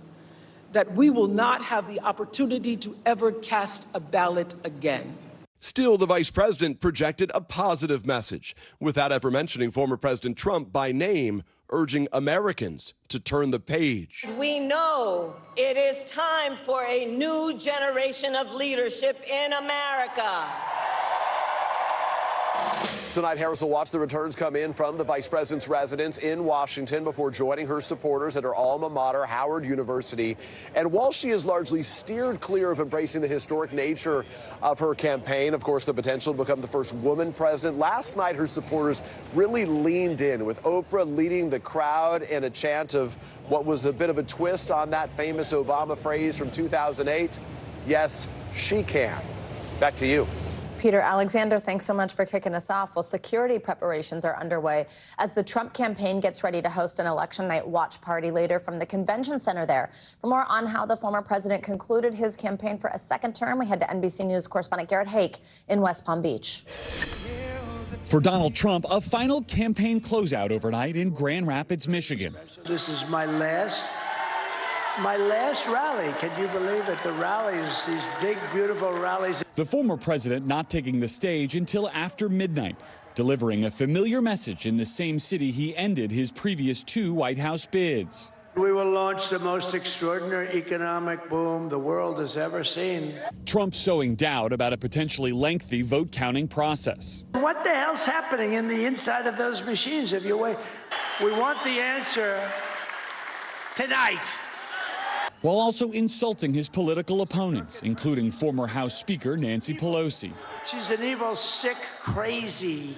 that we will not have the opportunity to ever cast a ballot again. Still, the vice president projected a positive message, without ever mentioning former President Trump by name, urging Americans to turn the page. We know it is time for a new generation of leadership in America. Tonight, Harris will watch the returns come in from the vice president's residence in Washington before joining her supporters at her alma mater, Howard University. And while she has largely steered clear of embracing the historic nature of her campaign, of course, the potential to become the first woman president, last night her supporters really leaned in, with Oprah leading the crowd in a chant of what was a bit of a twist on that famous Obama phrase from 2008, "Yes, she can." Back to you. Peter Alexander, thanks so much for kicking us off. Well, security preparations are underway as the Trump campaign gets ready to host an election night watch party later from the convention center there. For more on how the former president concluded his campaign for a second term, we head to NBC News correspondent Garrett Hake in West Palm Beach. For Donald Trump, a final campaign closeout overnight in Grand Rapids, Michigan. This is my last rally. Can you believe it? The rallies, these big, beautiful rallies. The former president not taking the stage until after midnight, delivering a familiar message in the same city he ended his previous 2 White House bids. We will launch the most extraordinary economic boom the world has ever seen. Trump sowing doubt about a potentially lengthy vote counting process. What the hell's happening in the inside of those machines? If you wait, we want the answer tonight. While also insulting his political opponents, including former House Speaker Nancy Pelosi. She's an evil, sick, crazy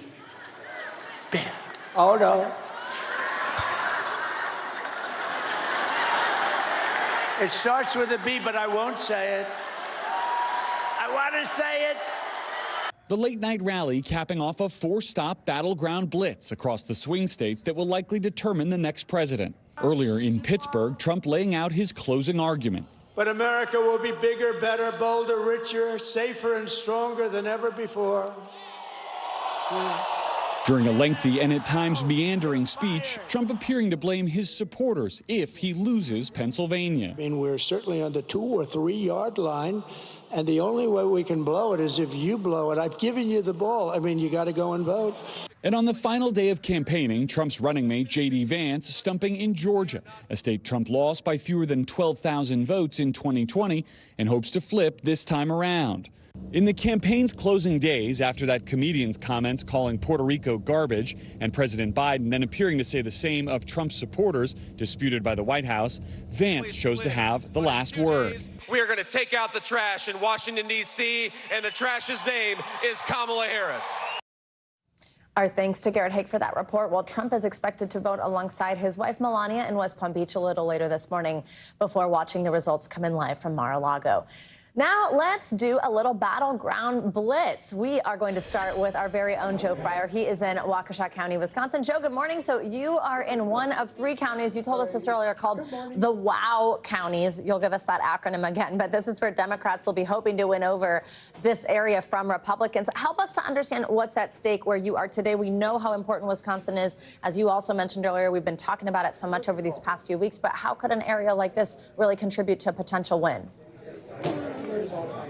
bitch. Oh, no. It starts with a B, but I won't say it. I want to say it. The late-night rally capping off a 4-stop battleground blitz across the swing states that will likely determine the next president. Earlier in Pittsburgh, Trump laying out his closing argument. But America will be bigger, better, bolder, richer, safer, and stronger than ever before. During a lengthy and at times meandering speech, Trump appearing to blame his supporters if he loses Pennsylvania. I mean, we're certainly on the 2 or 3 yard line, and the only way we can blow it is if you blow it. I've given you the ball. I mean, you got to go and vote. And on the final day of campaigning, Trump's running mate J.D. Vance stumping in Georgia, a state Trump lost by fewer than 12,000 votes in 2020 and hopes to flip this time around. In the campaign's closing days, after that comedian's comments calling Puerto Rico garbage and President Biden then appearing to say the same of Trump's supporters, disputed by the White House, Vance chose to have the last word. We are going to take out the trash in Washington, D.C., and the trash's name is Kamala Harris. Our thanks to Garrett Hake for that report. Well, Trump is expected to vote alongside his wife Melania in West Palm Beach a little later this morning before watching the results come in live from Mar-a-Lago. Now let's do a little battleground blitz. We are going to start with our very own Joe Fryer. He is in Waukesha County, Wisconsin. Joe, good morning. So you are in one of 3 counties. You told us this earlier called the WOW counties. You'll give us that acronym again, but this is where Democrats will be hoping to win over this area from Republicans. Help us to understand what's at stake where you are today. We know how important Wisconsin is. As you also mentioned earlier, we've been talking about it so much over these past few weeks, but how could an area like this really contribute to a potential win?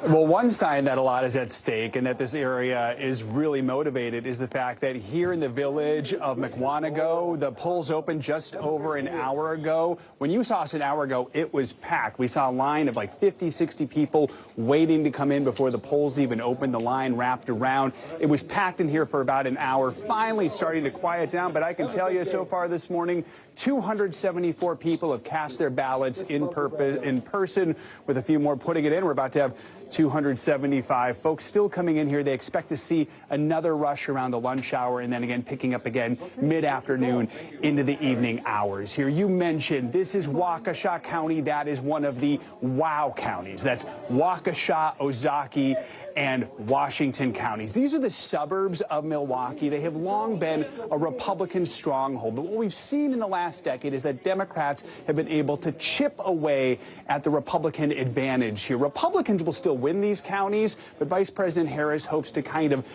Well, one sign that a lot is at stake and that this area is really motivated is the fact that here in the village of McWanago, the polls opened just over an hour ago. When you saw us an hour ago, it was packed. We saw a line of like 50, 60 people waiting to come in before the polls even opened. The line wrapped around. It was packed in here for about an hour, finally starting to quiet down. But I can tell you so far this morning, 274 people have cast their ballots in person, with a few more putting it in. We're about to have 275 folks still coming in here. They expect to see another rush around the lunch hour and then again picking up again mid-afternoon into the evening hours. Here, you mentioned this is Waukesha County. That is one of the WOW counties. That's Waukesha, Ozaukee, and Washington counties. These are the suburbs of Milwaukee. They have long been a Republican stronghold. But what we've seen in the last decade is that Democrats have been able to chip away at the Republican advantage here. Republicans will still win these counties, but Vice President Harris hopes to kind of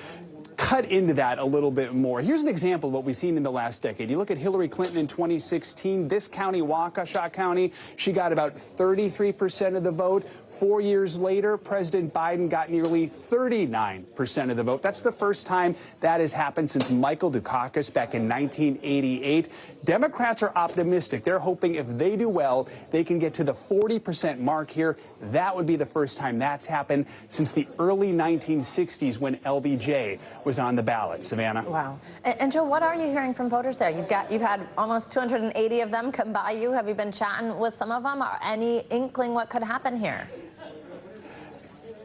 cut into that a little bit more. Here's an example of what we've seen in the last decade. You look at Hillary Clinton in 2016, this county, Waukesha County, she got about 33% of the vote. 4 years later, President Biden got nearly 39% of the vote. That's the first time that has happened since Michael Dukakis back in 1988. Democrats are optimistic. They're hoping if they do well, they can get to the 40% mark here. That would be the first time that's happened since the early 1960s when LBJ was on the ballot. Savannah. Wow. And Joe, what are you hearing from voters there? You've had almost 280 of them come by you. Have you been chatting with some of them? Or any inkling what could happen here?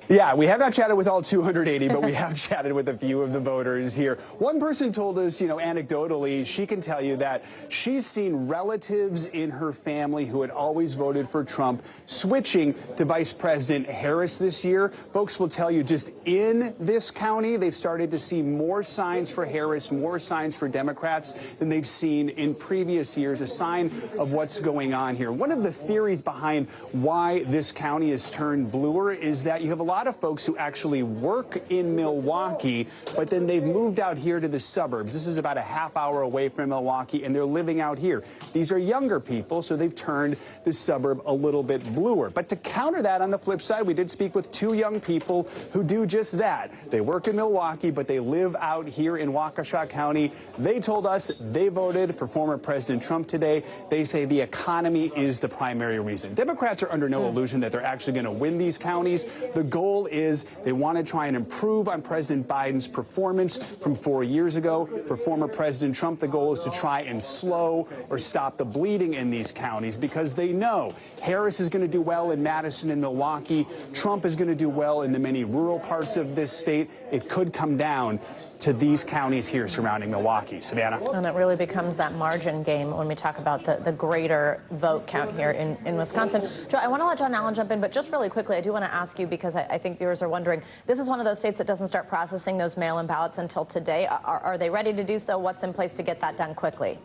Yeah, we have not chatted with all 280, but we have chatted with a few of the voters here. One person told us, anecdotally, she can tell you that she's seen relatives in her family who had always voted for Trump switching to Vice President Harris this year. Folks will tell you just in this county, they've started to see more signs for Harris, more signs for Democrats than they've seen in previous years, a sign of what's going on here. One of the theories behind why this county has turned bluer is that you have a lot of folks who actually work in Milwaukee, but then they've moved out here to the suburbs. This is about a half hour away from Milwaukee, and they're living out here. These are younger people, so they've turned the suburb a little bit bluer. But to counter that, on the flip side, we did speak with two young people who do just that. They work in Milwaukee, but they live out here in Waukesha County. They told us they voted for former President Trump today. They say the economy is the primary reason. Democrats are under no illusion that they're actually going to win these counties. The goal is they want to try and improve on President Biden's performance from 4 years ago. For former President Trump, the goal is to try and slow or stop the bleeding in these counties because they know Harris is going to do well in Madison and Milwaukee. Trump is going to do well in the many rural parts of this state. It could come down to these counties here surrounding Milwaukee. Savannah. And it really becomes that margin game when we talk about the greater vote count here in Wisconsin. Joe, I want to let John Allen jump in, but just really quickly, I do want to ask you, because I think viewers are wondering, this is one of those states that doesn't start processing those mail-in ballots until today. Are they ready to do so? What's in place to get that done quickly?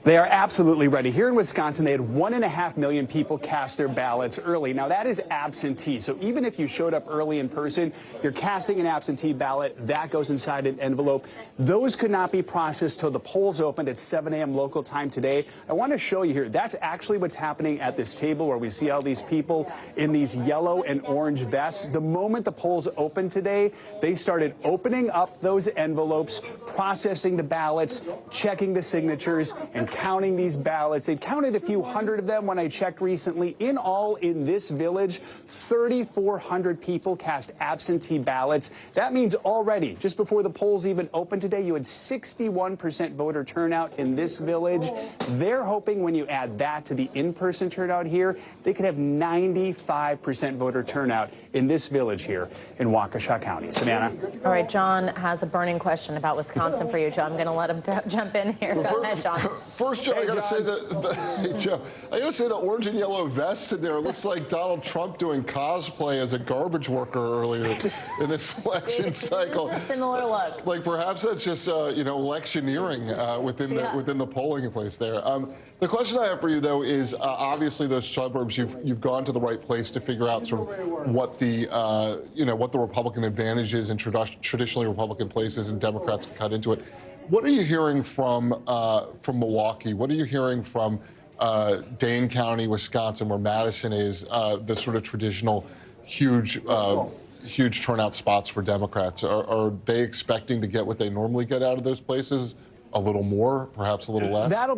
They are absolutely ready. Here in Wisconsin, they had 1.5 million people cast their ballots early. Now, that is absentee. So even if you showed up early in person, you're casting an absentee ballot. That goes inside an envelope. Those could not be processed till the polls opened at 7 a.m. local time today. I want to show you here. That's actually what's happening at this table where we see all these people in these yellow and orange vests. The moment the polls opened today, they started opening up those envelopes, processing the ballots, checking the signatures, and counting these ballots. They counted a few hundred of them when I checked recently. In all, in this village, 3,400 people cast absentee ballots. That means already, just before the polls even opened today, you had 61% voter turnout in this village. They're hoping when you add that to the in-person turnout here, they could have 95% voter turnout in this village here in Waukesha County. Savannah. All right, John has a burning question about Wisconsin for you, Joe. I'm going to let him jump in here. Go ahead, John. First, Joe, I got to say the orange and yellow vests in there. It looks like Donald Trump doing cosplay as a garbage worker earlier in this election cycle. It's a similar look. Like perhaps that's just electioneering within the polling place there. The question I have for you, though, is obviously those suburbs. You've gone to the right place to figure out sort of what the what the Republican advantage is in traditionally Republican places, and Democrats can cut into it. What are you hearing from Milwaukee? What are you hearing from Dane County, Wisconsin, where Madison is the sort of traditional huge turnout spots for Democrats. Are they expecting to get what they normally get out of those places? A little more, perhaps a little less? That'll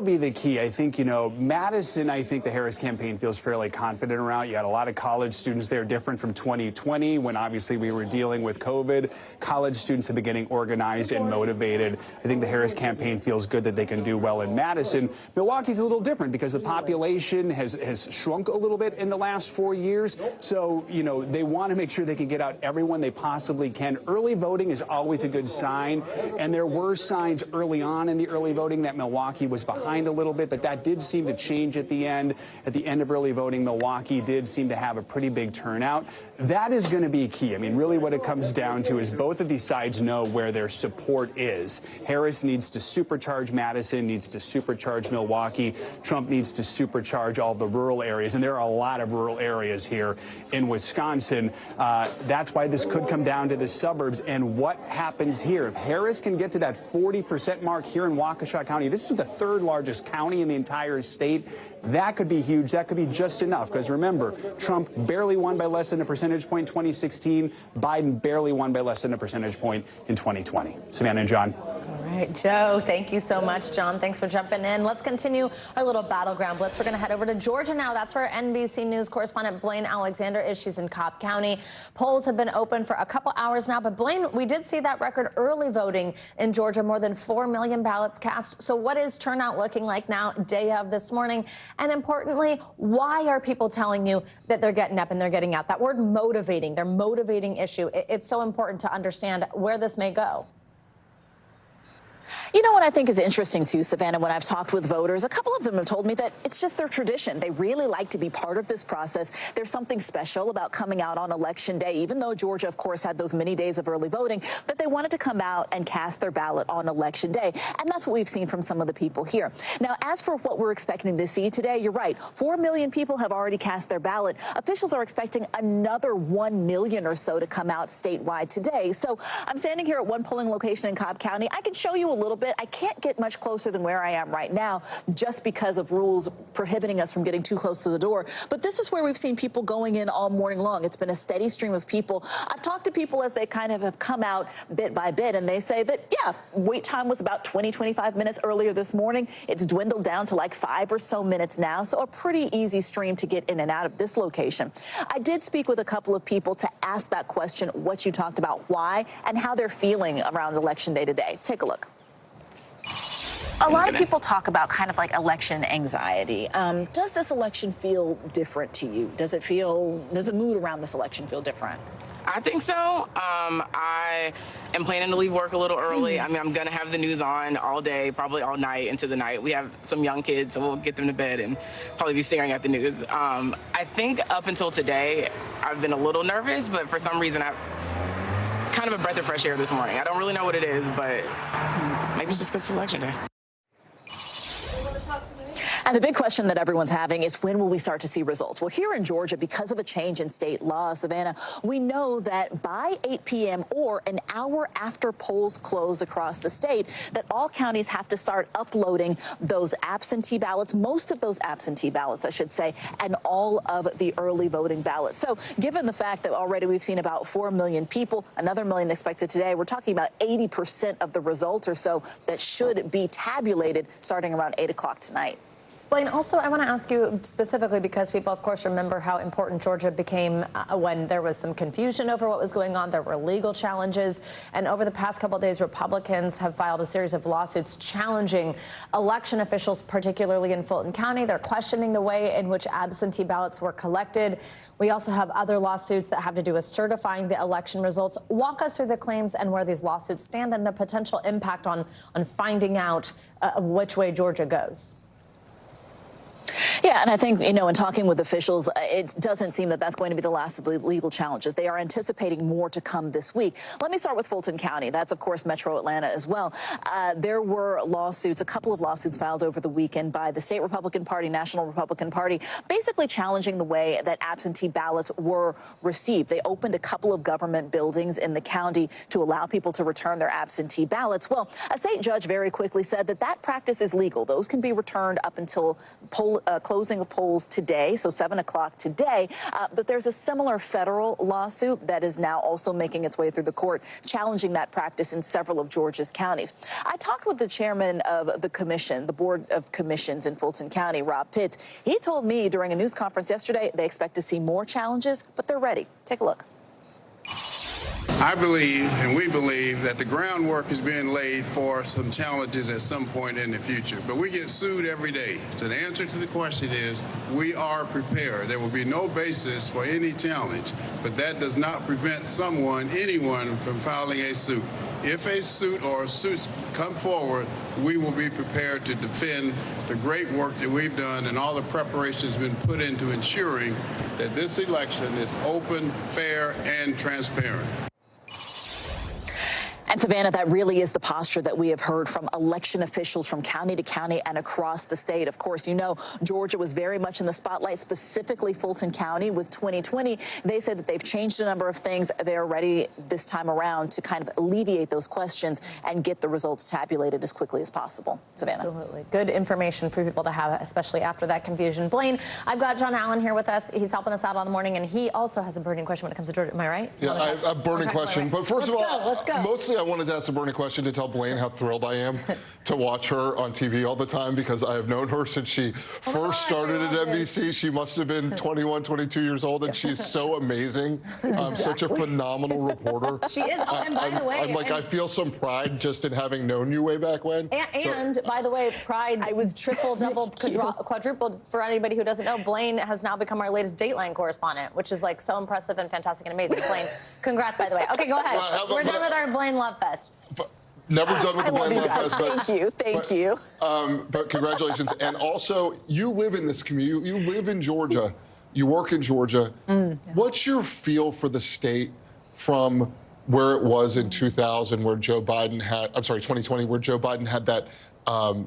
be the key. I think, Madison, I think the Harris campaign feels fairly confident around. You had a lot of college students there, different from 2020 when obviously we were dealing with COVID. College students have been getting organized and motivated. I think the Harris campaign feels good that they can do well in Madison. Milwaukee's a little different because the population has shrunk a little bit in the last 4 years. So, they want to make sure they can get out everyone they possibly can. Early voting is always a good sign. And there were signs early on in the early voting that Milwaukee was behind a little bit, but that did seem to change at the end. At the end of early voting, Milwaukee did seem to have a pretty big turnout. That is going to be key. I mean, really what it comes down to is both of these sides know where their support is. Harris needs to supercharge Madison, needs to supercharge Milwaukee. Trump needs to supercharge all the rural areas, and there are a lot of rural areas here in Wisconsin. That's why this could come down to the suburbs and what happens here. If Harris can get to that 40% mark here in Waukesha County, this is the third largest county in the entire state. That could be huge. That could be just enough. Because remember, Trump barely won by less than a percentage point in 2016. Biden barely won by less than a percentage point in 2020. Savannah and John. All right, Joe, thank you so much. John, thanks for jumping in. Let's continue our little battleground blitz. We're going to head over to Georgia now. That's where NBC News correspondent Blaine Alexander is. She's in Cobb County. Polls have been open for a couple hours now. But Blaine, we did see that record early voting in Georgia, more than 4 million ballots cast. So what is turnout looking like now, day of this morning? And importantly, why are people telling you that they're getting up and they're getting out? That word motivating, their motivating issue. It's so important to understand where this may go. You know what I think is interesting, too, Savannah, when I've talked with voters, a couple of them have told me that it's just their tradition. They really like to be part of this process. There's something special about coming out on Election Day, even though Georgia, of course, had those many days of early voting, that they wanted to come out and cast their ballot on Election Day. And that's what we've seen from some of the people here. Now, as for what we're expecting to see today, you're right. 4 million people have already cast their ballot. Officials are expecting another 1 million or so to come out statewide today. So I'm standing here at one polling location in Cobb County. I can show you a little bit. I can't get much closer than where I am right now just because of rules prohibiting us from getting too close to the door. But this is where we've seen people going in all morning long. It's been a steady stream of people. I've talked to people as they kind of have come out bit by bit, and they say that, yeah, wait time was about 20, 25 minutes earlier this morning. It's dwindled down to like 5 or so minutes now, so a pretty easy stream to get in and out of this location. I did speak with a couple of people to ask that question, what you talked about, why, and how they're feeling around Election Day today. Take a look. A lot of people talk about kind of like election anxiety. Does this election feel different to you? Does the mood around this election feel different? I think so. I am planning to leave work a little early. I mean, I'm going to have the news on all day, probably all night into the night. We have some young kids, so we'll get them to bed and probably be staring at the news. I think up until today, I've been a little nervous, but for some reason, I've kind of a breath of fresh air this morning. I don't really know what it is, but maybe it's just because it's Election Day. And the big question that everyone's having is, when will we start to see results? Well, here in Georgia, because of a change in state law, Savannah, we know that by 8 p.m. or an hour after polls close across the state, that all counties have to start uploading those absentee ballots, most of those absentee ballots, I should say, and all of the early voting ballots. So given the fact that already we've seen about 4 million people, another million expected today, we're talking about 80% of the results or so that should be tabulated starting around 8 o'clock tonight. Blaine, also, I want to ask you specifically because people, of course, remember how important Georgia became when there was some confusion over what was going on. There were legal challenges. And over the past couple of days, Republicans have filed a series of lawsuits challenging election officials, particularly in Fulton County. They're questioning the way in which absentee ballots were collected. We also have other lawsuits that have to do with certifying the election results. Walk us through the claims and where these lawsuits stand and the potential impact on finding out which way Georgia goes. Yeah, and I think, in talking with officials, it doesn't seem that that's going to be the last of the legal challenges. They are anticipating more to come this week. Let me start with Fulton County. That's, of course, Metro Atlanta as well. There were lawsuits, a couple of lawsuits filed over the weekend by the state Republican Party, National Republican Party, basically challenging the way that absentee ballots were received. They opened a couple of government buildings in the county to allow people to return their absentee ballots. Well, a state judge very quickly said that that practice is legal. Those can be returned up until close closing of polls today, so 7 o'clock today. But there's a similar federal lawsuit that is now also making its way through the court, challenging that practice in several of Georgia's counties. I talked with the chairman of the commission, the Board of Commissions in Fulton County, Rob Pitts. He told me during a news conference yesterday they expect to see more challenges, but they're ready. Take a look. I believe, and we believe, that the groundwork is being laid for some challenges at some point in the future. But we get sued every day. So the answer to the question is, we are prepared. There will be no basis for any challenge, but that does not prevent anyone from filing a suit. If a suit or suits come forward, we will be prepared to defend the great work that we've done and all the preparations been put into ensuring that this election is open, fair, and transparent. And Savannah, that really is the posture that we have heard from election officials from county to county and across the state. Of course, you know, Georgia was very much in the spotlight, specifically Fulton County with 2020. They said that they've changed a number of things. They're ready this time around to kind of alleviate those questions and get the results tabulated as quickly as possible. Savannah. Absolutely. Good information for people to have, especially after that confusion. Blaine, I've got John Allen here with us. He's helping us out on the morning, and he also has a burning question when it comes to Georgia. Am I right? Yeah, I have a burning question. But first of all, let's go. Mostly I wanted to ask a burning question to tell Blaine how thrilled I am to watch her on TV all the time, because I have known her since she first started at NBC. She must have been 21, 22 years old, and she's so amazing. Such a phenomenal reporter. She is. Oh, and by the way, I feel some pride just in having known you way back when. And by the way, pride, I was triple, double, quadrupled for anybody who doesn't know. Blaine has now become our latest Dateline correspondent, which is like so impressive and fantastic and amazing. Blaine, congrats, by the way. Okay, go ahead. We're done with our Blaine Love Fest. Never done with the Blaine Love Fest, but thank you. But congratulations. And also, you live in this community. You live in Georgia. You work in Georgia. What's your feel for the state from where it was in 2000, where Joe Biden had, 2020, where Joe Biden had that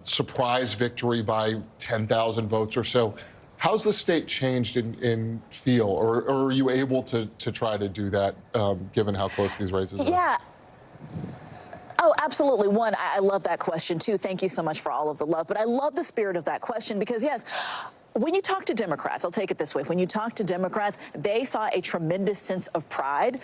surprise victory by 10,000 votes or so? How's the state changed in feel, or are you able to try to do that, given how close these races are? Yeah. Oh, absolutely. One, I love that question, too. Thank you so much for all of the love. But I love the spirit of that question because, yes, when you talk to Democrats, I'll take it this way. When you talk to Democrats, they saw a tremendous sense of pride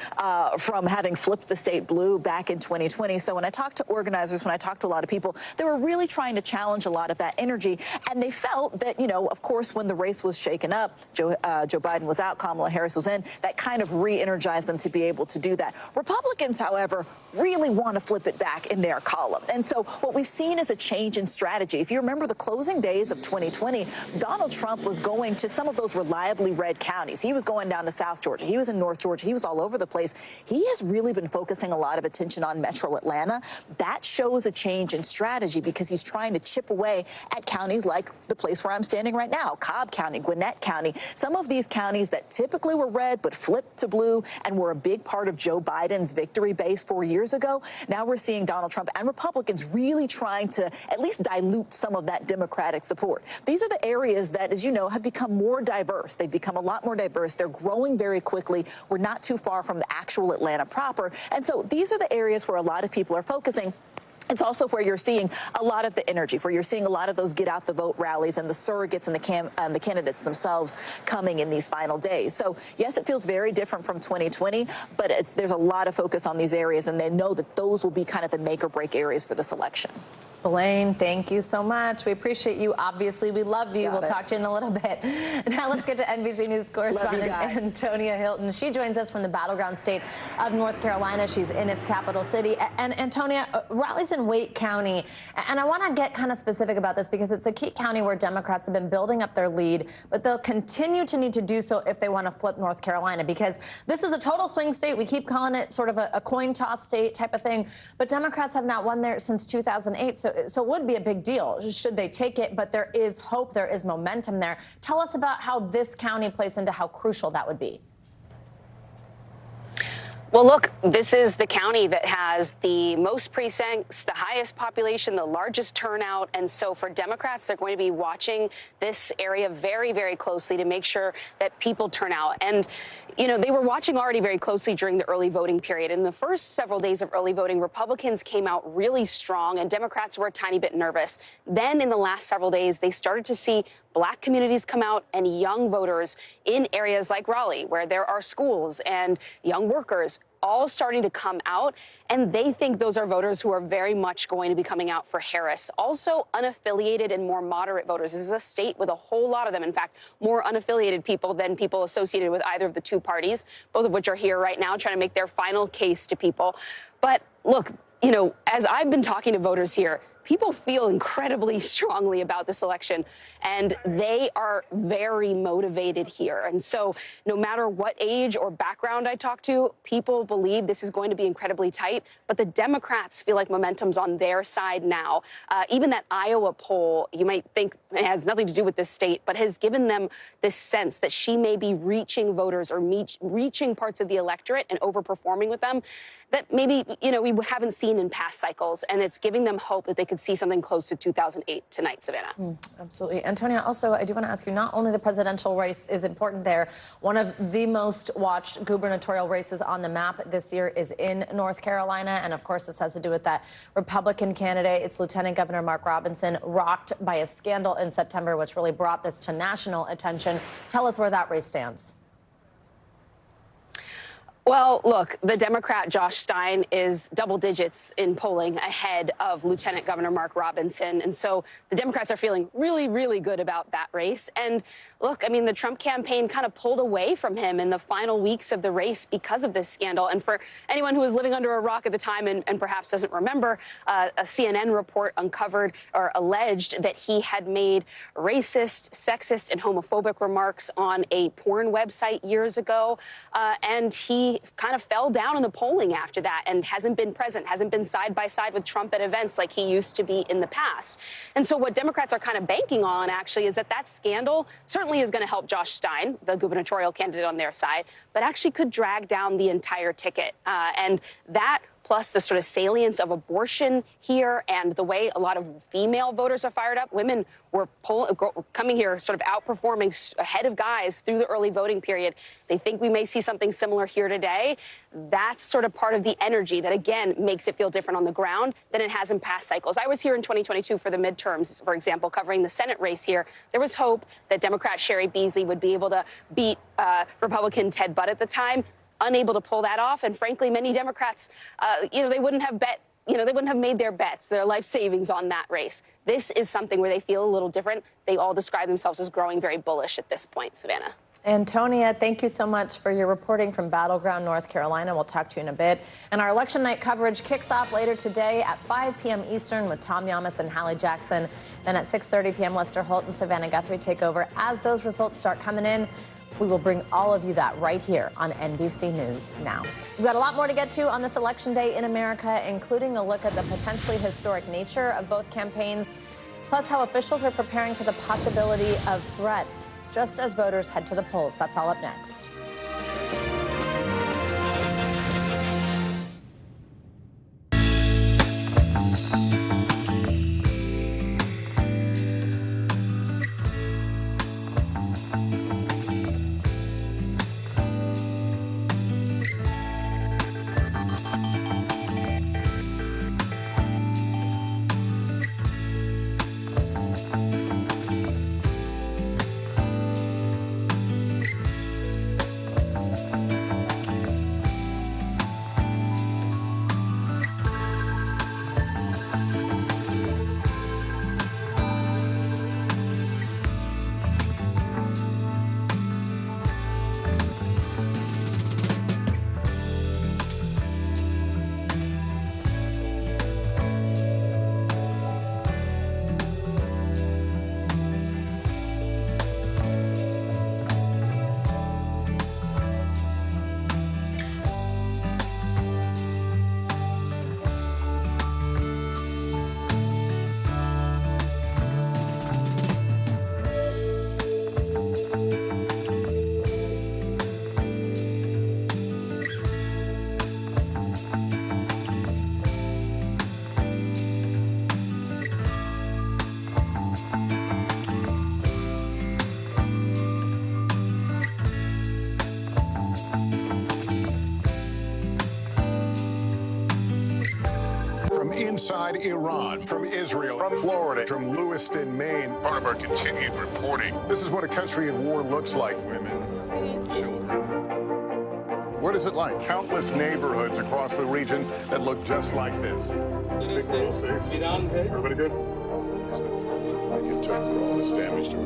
from having flipped the state blue back in 2020. So when I talked to organizers, when I talked to a lot of people, they were really trying to challenge a lot of that energy. And they felt that, you know, of course, when the race was shaken up, Joe Biden was out, Kamala Harris was in, that kind of re-energized them to be able to do that. Republicans, however, really want to flip it back in their column. And so what we've seen is a change in strategy. If you remember the closing days of 2020, Donald Trump was going to some of those reliably red counties. He was going down to South Georgia. He was in North Georgia. He was all over the place. He has really been focusing a lot of attention on Metro Atlanta. That shows a change in strategy because he's trying to chip away at counties like the place where I'm standing right now, Cobb County, Gwinnett County. Some of these counties that typically were red but flipped to blue and were a big part of Joe Biden's victory base 4 years ago. Now we're seeing Donald Trump and Republicans really trying to at least dilute some of that Democratic support. These are the areas that, as you know, have become more diverse. They've become a lot more diverse. They're growing very quickly. We're not too far from the actual Atlanta proper. And so these are the areas where a lot of people are focusing. It's also where you're seeing a lot of the energy, where you're seeing a lot of those get out the vote rallies and the surrogates and the candidates themselves coming in these final days. So, yes, it feels very different from 2020, but there's a lot of focus on these areas, and they know that those will be kind of the make or break areas for this election. Blaine, thank you so much. We appreciate you. Obviously, we love you. We'll talk to you in a little bit. Now let's get to NBC News correspondent Antonia Hilton. She joins us from the battleground state of North Carolina. She's in its capital city. And Antonia, rallies in Wake County. And I want to get kind of specific about this because it's a key county where Democrats have been building up their lead, but they'll continue to need to do so if they want to flip North Carolina, because this is a total swing state. We keep calling it sort of a coin toss state type of thing, but Democrats have not won there since 2008. So it would be a big deal should they take it, but there is hope, there is momentum there. Tell us about how this county plays into how crucial that would be. Well, look, this is the county that has the most precincts, the highest population, the largest turnout. And so for Democrats, they're going to be watching this area very, very closely to make sure that people turn out. And, you know, they were watching already very closely during the early voting period. In the first several days of early voting, Republicans came out really strong and Democrats were a tiny bit nervous. Then in the last several days, they started to see Black communities come out and young voters in areas like Raleigh, where there are schools and young workers all starting to come out, and they think those are voters who are very much going to be coming out for Harris. Also, unaffiliated and more moderate voters. This is a state with a whole lot of them. In fact, more unaffiliated people than people associated with either of the two parties, both of which are here right now trying to make their final case to people. But look, you know, as I've been talking to voters here, people feel incredibly strongly about this election, and they are very motivated here. And so no matter what age or background I talk to, people believe this is going to be incredibly tight, but the Democrats feel like momentum's on their side now. Even that Iowa poll, you might think it has nothing to do with this state, but has given them this sense that she may be reaching voters or reaching parts of the electorate and overperforming with them that maybe, you know, we haven't seen in past cycles, and it's giving them hope that they could see something close to 2008 tonight, Savannah. Absolutely. Antonia, also, I do want to ask you, not only the presidential race is important there, one of the most watched gubernatorial races on the map this year is in North Carolina, and of course this has to do with that Republican candidate. It's Lieutenant Governor Mark Robinson, rocked by a scandal in September, which really brought this to national attention. Tell us where that race stands. Well, look, the Democrat Josh Stein is double digits in polling ahead of Lieutenant Governor Mark Robinson. And so the Democrats are feeling really, really good about that race. And look, I mean, the Trump campaign kind of pulled away from him in the final weeks of the race because of this scandal. And for anyone who was living under a rock at the time and perhaps doesn't remember, a CNN report uncovered or alleged that he had made racist, sexist, and homophobic remarks on a porn website years ago. And he kind of fell down in the polling after that and hasn't been present, hasn't been side by side with Trump at events like he used to be in the past. And so what Democrats are kind of banking on, actually, is that that scandal certainly is going to help Josh Stein, the gubernatorial candidate on their side, but actually could drag down the entire ticket. And that, plus the sort of salience of abortion here and the way a lot of female voters are fired up. Women were coming here sort of outperforming ahead of guys through the early voting period. They think we may see something similar here today. That's sort of part of the energy that, again, makes it feel different on the ground than it has in past cycles. I was here in 2022 for the midterms, for example, covering the Senate race here. There was hope that Democrat Sherry Beasley would be able to beat Republican Ted Budd at the time. Unable to pull that off, and frankly, many Democrats, they wouldn't have made their bets, their life savings on that race. This is something where they feel a little different. They all describe themselves as growing very bullish at this point, Savannah. Antonia, thank you so much for your reporting from Battleground, North Carolina. We'll talk to you in a bit. And our election night coverage kicks off later today at 5 p.m. Eastern with Tom Yamas and Hallie Jackson. Then at 6:30 p.m., Lester Holt and Savannah Guthrie take over. As those results start coming in, we will bring all of you that right here on NBC News Now. We've got a lot more to get to on this election day in America, including a look at the potentially historic nature of both campaigns, plus how officials are preparing for the possibility of threats just as voters head to the polls. That's all up next. inside Iran, from Israel, from Florida, from Lewiston, Maine. Part of our continued reporting. This is what a country at war looks like. Women, children. What is it like? Countless neighborhoods across the region that look just like this. Iran good? Everybody good? I get took for all this damage to it.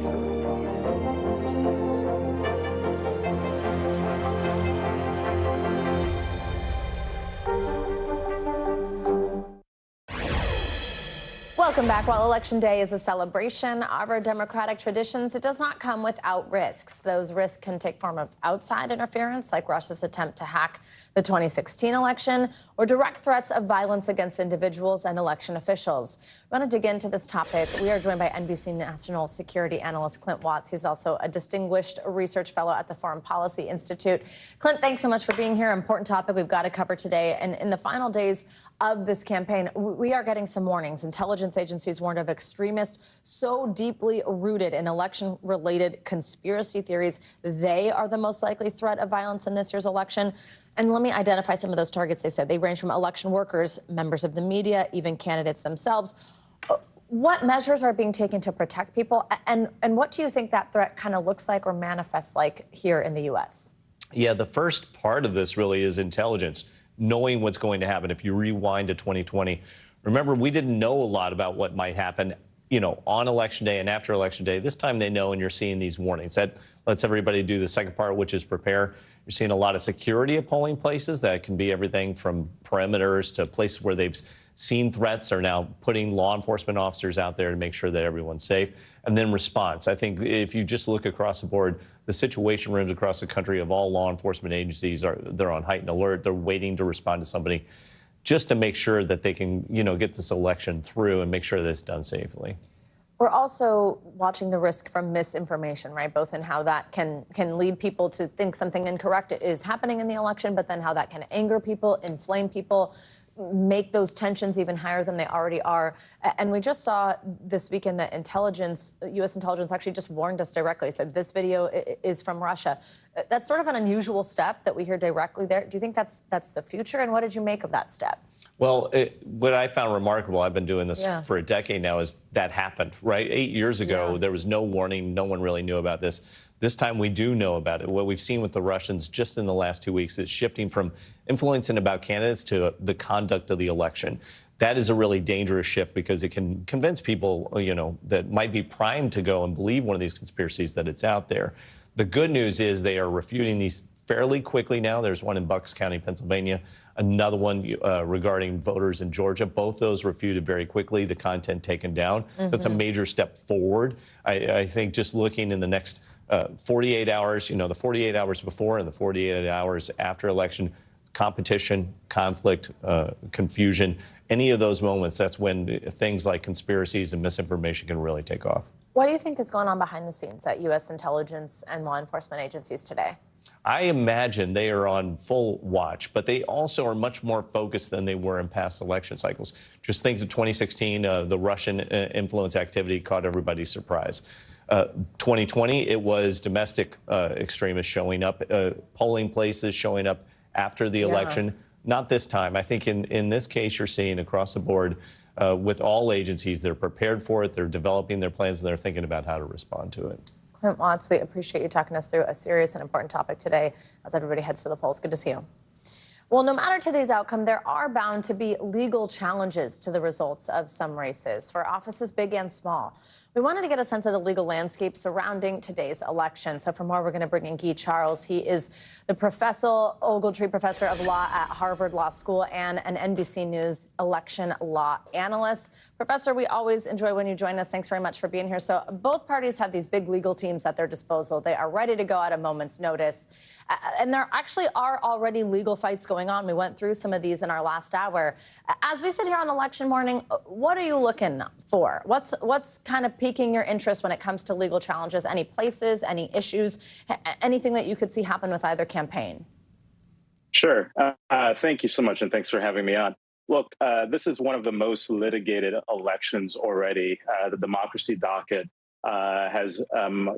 Welcome back. While Election Day is a celebration of our democratic traditions, it does not come without risks. Those risks can take form of outside interference, like Russia's attempt to hack the 2016 election, or direct threats of violence against individuals and election officials. We want to dig into this topic. We are joined by NBC national security analyst Clint Watts. He's also a distinguished research fellow at the Foreign Policy Institute. Clint, thanks so much for being here. Important topic we've got to cover today. And in the final days of this campaign, we are getting some warnings. Intelligence agencies warned of extremists so deeply rooted in election-related conspiracy theories. They are the most likely threat of violence in this year's election. And let me identify some of those targets. They said they range from election workers, members of the media, even candidates themselves. What measures are being taken to protect people? And what do you think that threat kind of looks like or manifests like here in the U.S.? Yeah, the first part of this really is intelligence, knowing what's going to happen. If you rewind to 2020, remember, we didn't know a lot about what might happen, on Election Day and after Election Day. This time they know, and you're seeing these warnings. That lets everybody do the second part, which is prepare. You're seeing a lot of security at polling places. That can be everything from perimeters to places where they've seen threats are now putting law enforcement officers out there to make sure that everyone's safe. And then response. I think if you just look across the board, the situation rooms across the country of all law enforcement agencies they're on heightened alert. They're waiting to respond to somebody just to make sure that they can, get this election through and make sure that it's done safely. We're also watching the risk from misinformation, right? Both in how that can lead people to think something incorrect is happening in the election, but then how that can anger people, inflame people, make those tensions even higher than they already are. And we just saw this weekend that U.S. intelligence actually just warned us directly, said this video is from Russia. That's sort of an unusual step that we hear directly there. Do you think that's the future? And what did you make of that step? Well, what I found remarkable, I've been doing this for a decade now, is that happened, right? 8 years ago, there was no warning. No one really knew about this. This time we do know about it. What we've seen with the Russians just in the last 2 weeks is shifting from influencing about candidates to the conduct of the election. That is a really dangerous shift because it can convince people, that might be primed to go and believe one of these conspiracies that it's out there. The good news is they are refuting these fairly quickly now. There's one in Bucks County, Pennsylvania, another one regarding voters in Georgia. Both those refuted very quickly, the content taken down. So it's a major step forward. I think just looking in the next 48 hours, the 48 hours before and the 48 hours after election, competition, conflict, confusion, any of those moments, that's when things like conspiracies and misinformation can really take off. What do you think is going on behind the scenes at U.S. intelligence and law enforcement agencies today? I imagine they are on full watch, but they also are much more focused than they were in past election cycles. Just think of 2016, the Russian influence activity caught everybody's surprise. 2020, it was domestic extremists showing up, polling places showing up after the election. Not this time. I think in this case, you're seeing across the board with all agencies, they're prepared for it, they're developing their plans, and they're thinking about how to respond to it. Clint Watts, we appreciate you talking us through a serious and important topic today as everybody heads to the polls. Good to see you. Well, no matter today's outcome, there are bound to be legal challenges to the results of some races for offices big and small. We wanted to get a sense of the legal landscape surrounding today's election. So for more, we're going to bring in Guy Charles. He is the Ogletree Professor of Law at Harvard Law School and an NBC News election law analyst. Professor, we always enjoy when you join us. Thanks very much for being here. So both parties have these big legal teams at their disposal. They are ready to go at a moment's notice. And there actually are already legal fights going on. We went through some of these in our last hour. As we sit here on election morning, what are you looking for? What's kind of piquing your interest when it comes to legal challenges? Any places, any issues, anything that you could see happen with either campaign? Sure. Thank you so much, and thanks for having me on. Look, this is one of the most litigated elections already. The democracy docket has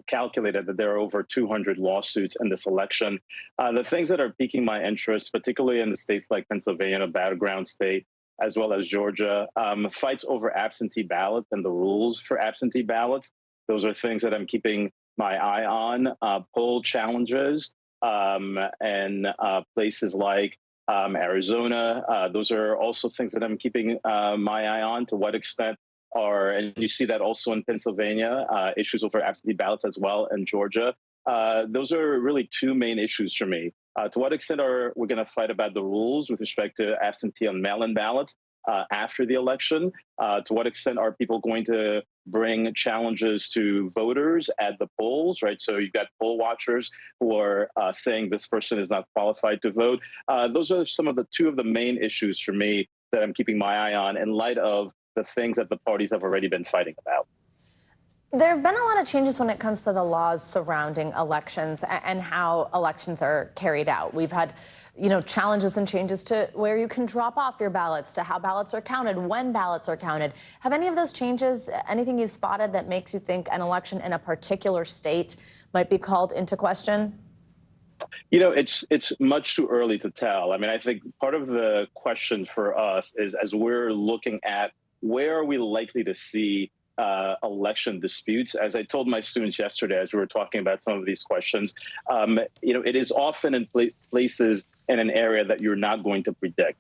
calculated that there are over 200 lawsuits in this election. The things that are piquing my interest, particularly in the states like Pennsylvania, a battleground state, as well as Georgia. Fights over absentee ballots and the rules for absentee ballots. Those are things that I'm keeping my eye on. Poll challenges and places like Arizona. Those are also things that I'm keeping my eye on. To what extent and you see that also in Pennsylvania, issues over absentee ballots as well in Georgia. Those are really two main issues for me. To what extent are we going to fight about the rules with respect to absentee and mail-in ballots after the election? To what extent are people going to bring challenges to voters at the polls, right? So you've got poll watchers who are saying this person is not qualified to vote. Those are two of the main issues for me that I'm keeping my eye on in light of the things that the parties have already been fighting about. There have been a lot of changes when it comes to the laws surrounding elections and how elections are carried out. We've had, challenges and changes to where you can drop off your ballots, to how ballots are counted, when ballots are counted. Have any of those changes, anything you've spotted that makes you think an election in a particular state might be called into question? It's much too early to tell. I mean, I think part of the question for us is, as we're looking at where are we likely to see election disputes, as I told my students yesterday, as we were talking about some of these questions, it is often in places in an area that you're not going to predict.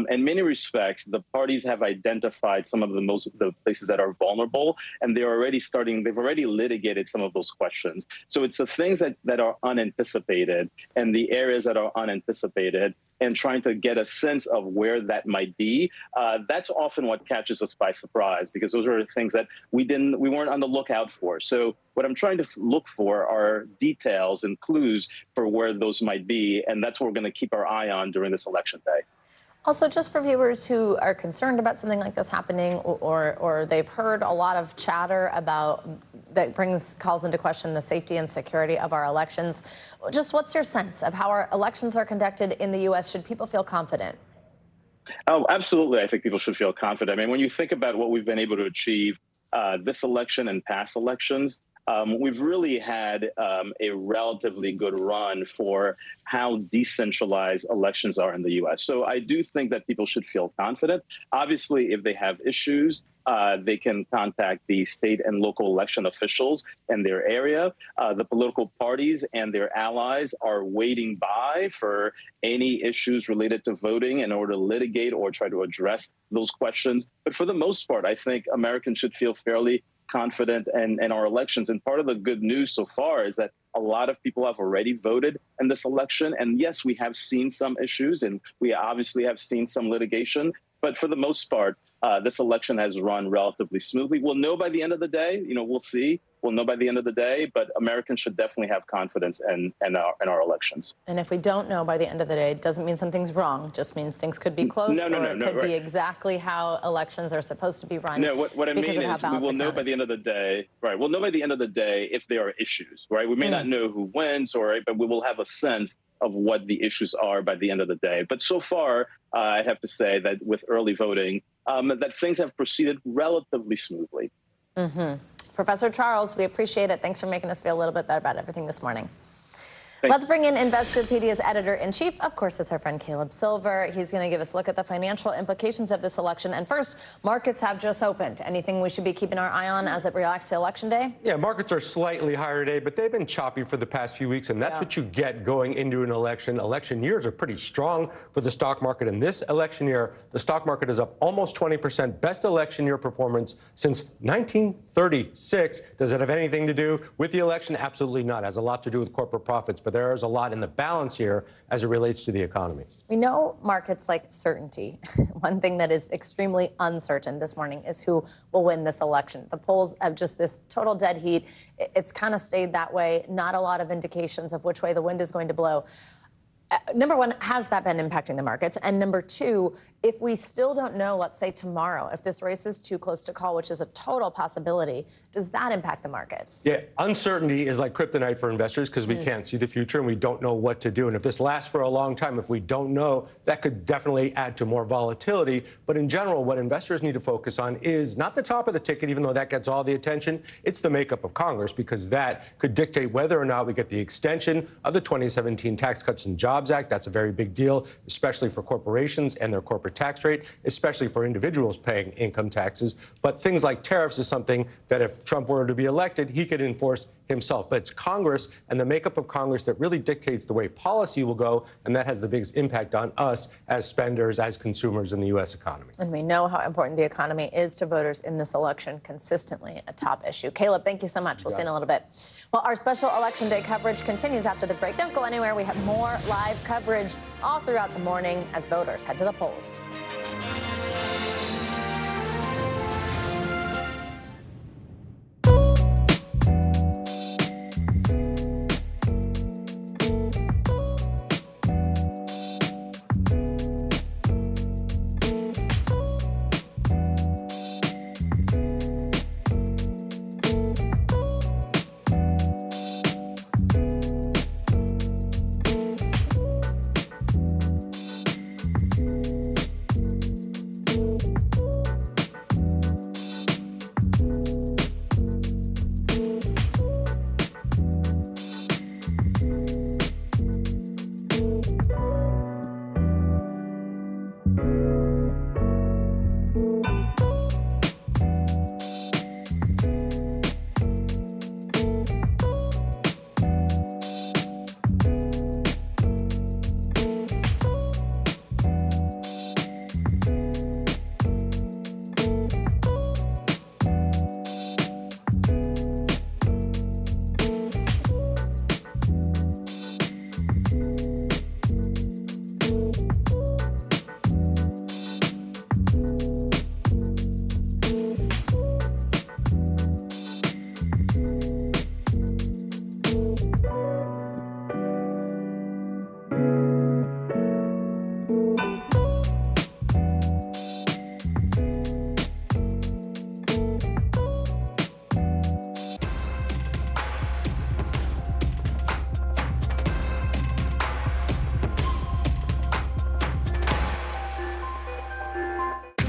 In many respects, the parties have identified some of the places that are vulnerable, and they've already litigated some of those questions. So it's the things that are unanticipated and the areas that are unanticipated, and trying to get a sense of where that might be. That's often what catches us by surprise, because those are things that we weren't on the lookout for. So what I'm trying to look for are details and clues for where those might be, and that's what we're going to keep our eye on during this election day. Also, just for viewers who are concerned about something like this happening, or they've heard a lot of chatter about that calls into question the safety and security of our elections, just what's your sense of how our elections are conducted in the U.S.? Should people feel confident? Oh, absolutely. I think people should feel confident. I mean, when you think about what we've been able to achieve this election and past elections, we've really had a relatively good run for how decentralized elections are in the U.S. So I do think that people should feel confident. Obviously, if they have issues, they can contact the state and local election officials in their area. The political parties and their allies are waiting by for any issues related to voting in order to litigate or try to address those questions. But for the most part, I think Americans should feel fairly confident in our elections. And part of the good news so far is that a lot of people have already voted in this election. And yes, we have seen some issues, and we obviously have seen some litigation. But for the most part, this election has run relatively smoothly. We'll know by the end of the day. We'll see. We'll know by the end of the day. But Americans should definitely have confidence in our elections. And if we don't know by the end of the day, it doesn't mean something's wrong. It just means things could be close, it could be exactly how elections are supposed to be run. No, what I mean is we will know by the end of the day. Right. We'll know by the end of the day if there are issues. Right. We may not know who wins, but we will have a sense of what the issues are by the end of the day. But so far, I have to say that with early voting, that things have proceeded relatively smoothly. Professor Charles, we appreciate it. Thanks for making us feel a little bit better about everything this morning. Let's bring in Investopedia's editor-in-chief. Of course, it's our friend Caleb Silver. He's going to give us a look at the financial implications of this election. And first, markets have just opened. Anything we should be keeping our eye on as it reacts to Election Day? Yeah, markets are slightly higher today, but they've been choppy for the past few weeks, and that's what you get going into an election. Election years are pretty strong for the stock market. And this election year, the stock market is up almost 20%, best election year performance since 1936. Does it have anything to do with the election? Absolutely not. It has a lot to do with corporate profits. But there is a lot in the balance here as it relates to the economy. We know markets like certainty. One thing that is extremely uncertain this morning is who will win this election. The polls have just this total dead heat. It's kind of stayed that way. Not a lot of indications of which way the wind is going to blow. Number one, has that been impacting the markets? And number two, if we still don't know, let's say tomorrow, if this race is too close to call, which is a total possibility, does that impact the markets? Yeah, uncertainty is like kryptonite for investors because we can't see the future and we don't know what to do. And if this lasts for a long time, if we don't know, that could definitely add to more volatility. But in general, what investors need to focus on is not the top of the ticket, even though that gets all the attention. It's the makeup of Congress, because that could dictate whether or not we get the extension of the 2017 Tax Cuts and Jobs Act. That's a very big deal, especially for corporations and their corporate corporate tax rate, especially for individuals paying income taxes. But things like tariffs is something that if Trump were to be elected, he could enforce himself. But it's Congress and the makeup of Congress that really dictates the way policy will go, and that has the biggest impact on us as spenders, as consumers in the U.S. economy. And we know how important the economy is to voters in this election, consistently a top issue. Caleb, thank you so much. We'll see you in a little bit. Well, our special Election Day coverage continues after the break. Don't go anywhere. We have more live coverage all throughout the morning as voters head to the polls.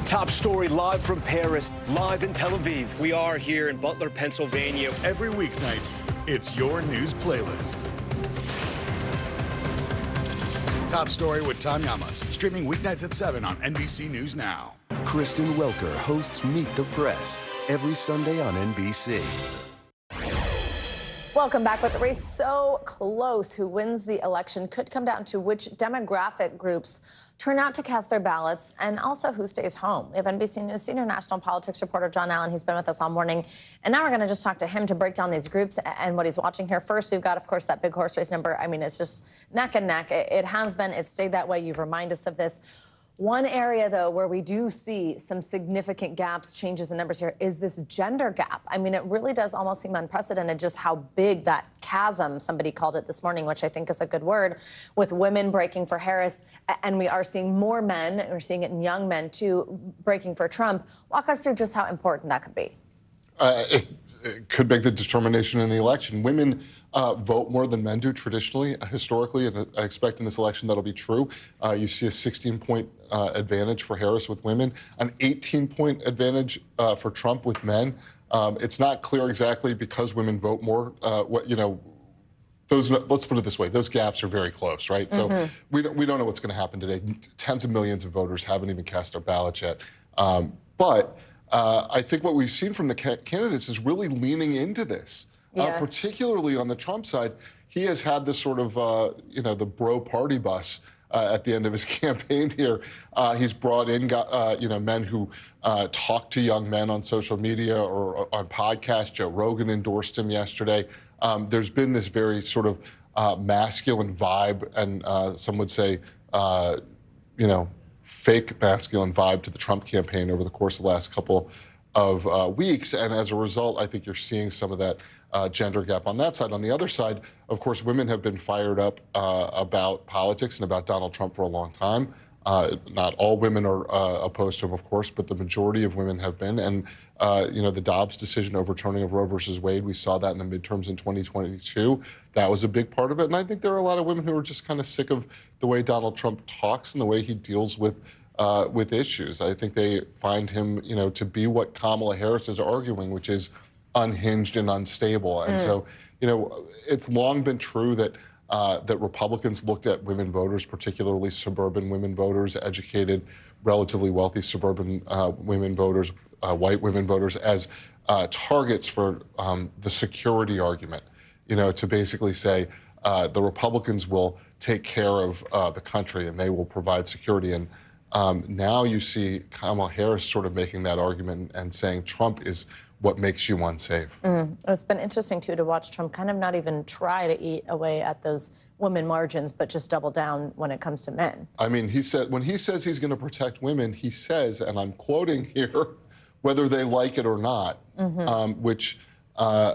Top story live from Paris, live in Tel Aviv. We are here in Butler, Pennsylvania. Every weeknight, it's your news playlist. Top story with Tom Llamas, streaming weeknights at 7 on NBC News Now. Kristen Welker hosts Meet the Press every Sunday on NBC. Welcome back. With the race so close, who wins the election could come down to which demographic groups turn out to cast their ballots and also who stays home. We have NBC News senior national politics reporter John Allen. He's been with us all morning. And now we're going to just talk to him to break down these groups and what he's watching here. First, we've got, of course, that big horse race number. I mean, it's just neck and neck. It has been. It's stayed that way. You've reminded us of this. One area, though, where we do see some significant gaps, changes in numbers here, is this gender gap. I mean, it really does almost seem unprecedented just how big that chasm, somebody called it this morning, which I think is a good word, with women breaking for Harris. And we are seeing more men, we're seeing it in young men, too, breaking for Trump. Walk us through just how important that could be. It could make the determination in the election. Women vote more than men do traditionally, historically, and I expect in this election that'll be true. You see a 16-point advantage for Harris with women, an 18-point advantage for Trump with men. It's not clear exactly because women vote more. Let's put it this way: those gaps are very close, right? So we don't know what's going to happen today. Tens of millions of voters haven't even cast their ballots yet, but. I think what we've seen from the candidates is really leaning into this, particularly on the Trump side. He has had this sort of, the bro party bus at the end of his campaign here. He's brought in, men who talk to young men on social media or on podcasts. Joe Rogan endorsed him yesterday. There's been this very sort of masculine vibe, and some would say, fake masculine vibe to the Trump campaign over the course of the last couple of weeks. And as a result, I think you're seeing some of that gender gap on that side. On the other side, of course, women have been fired up about politics and about Donald Trump for a long time. Not all women are opposed to him, of course, but the majority of women have been. And, the Dobbs decision overturning of Roe versus Wade, we saw that in the midterms in 2022. That was a big part of it. And I think there are a lot of women who are just kind of sick of the way Donald Trump talks and the way he deals with issues. I think they find him, to be what Kamala Harris is arguing, which is unhinged and unstable. And so, it's long been true that that Republicans looked at women voters, particularly suburban women voters, educated, relatively wealthy suburban women voters, white women voters, as targets for the security argument, to basically say the Republicans will take care of the country and they will provide security. And now you see Kamala Harris sort of making that argument and saying Trump is what makes you unsafe. It's been interesting, too, to watch Trump kind of not even try to eat away at those women margins, but just double down when it comes to men. I mean, when he says he's going to protect women, he says, and I'm quoting here, whether they like it or not, which, I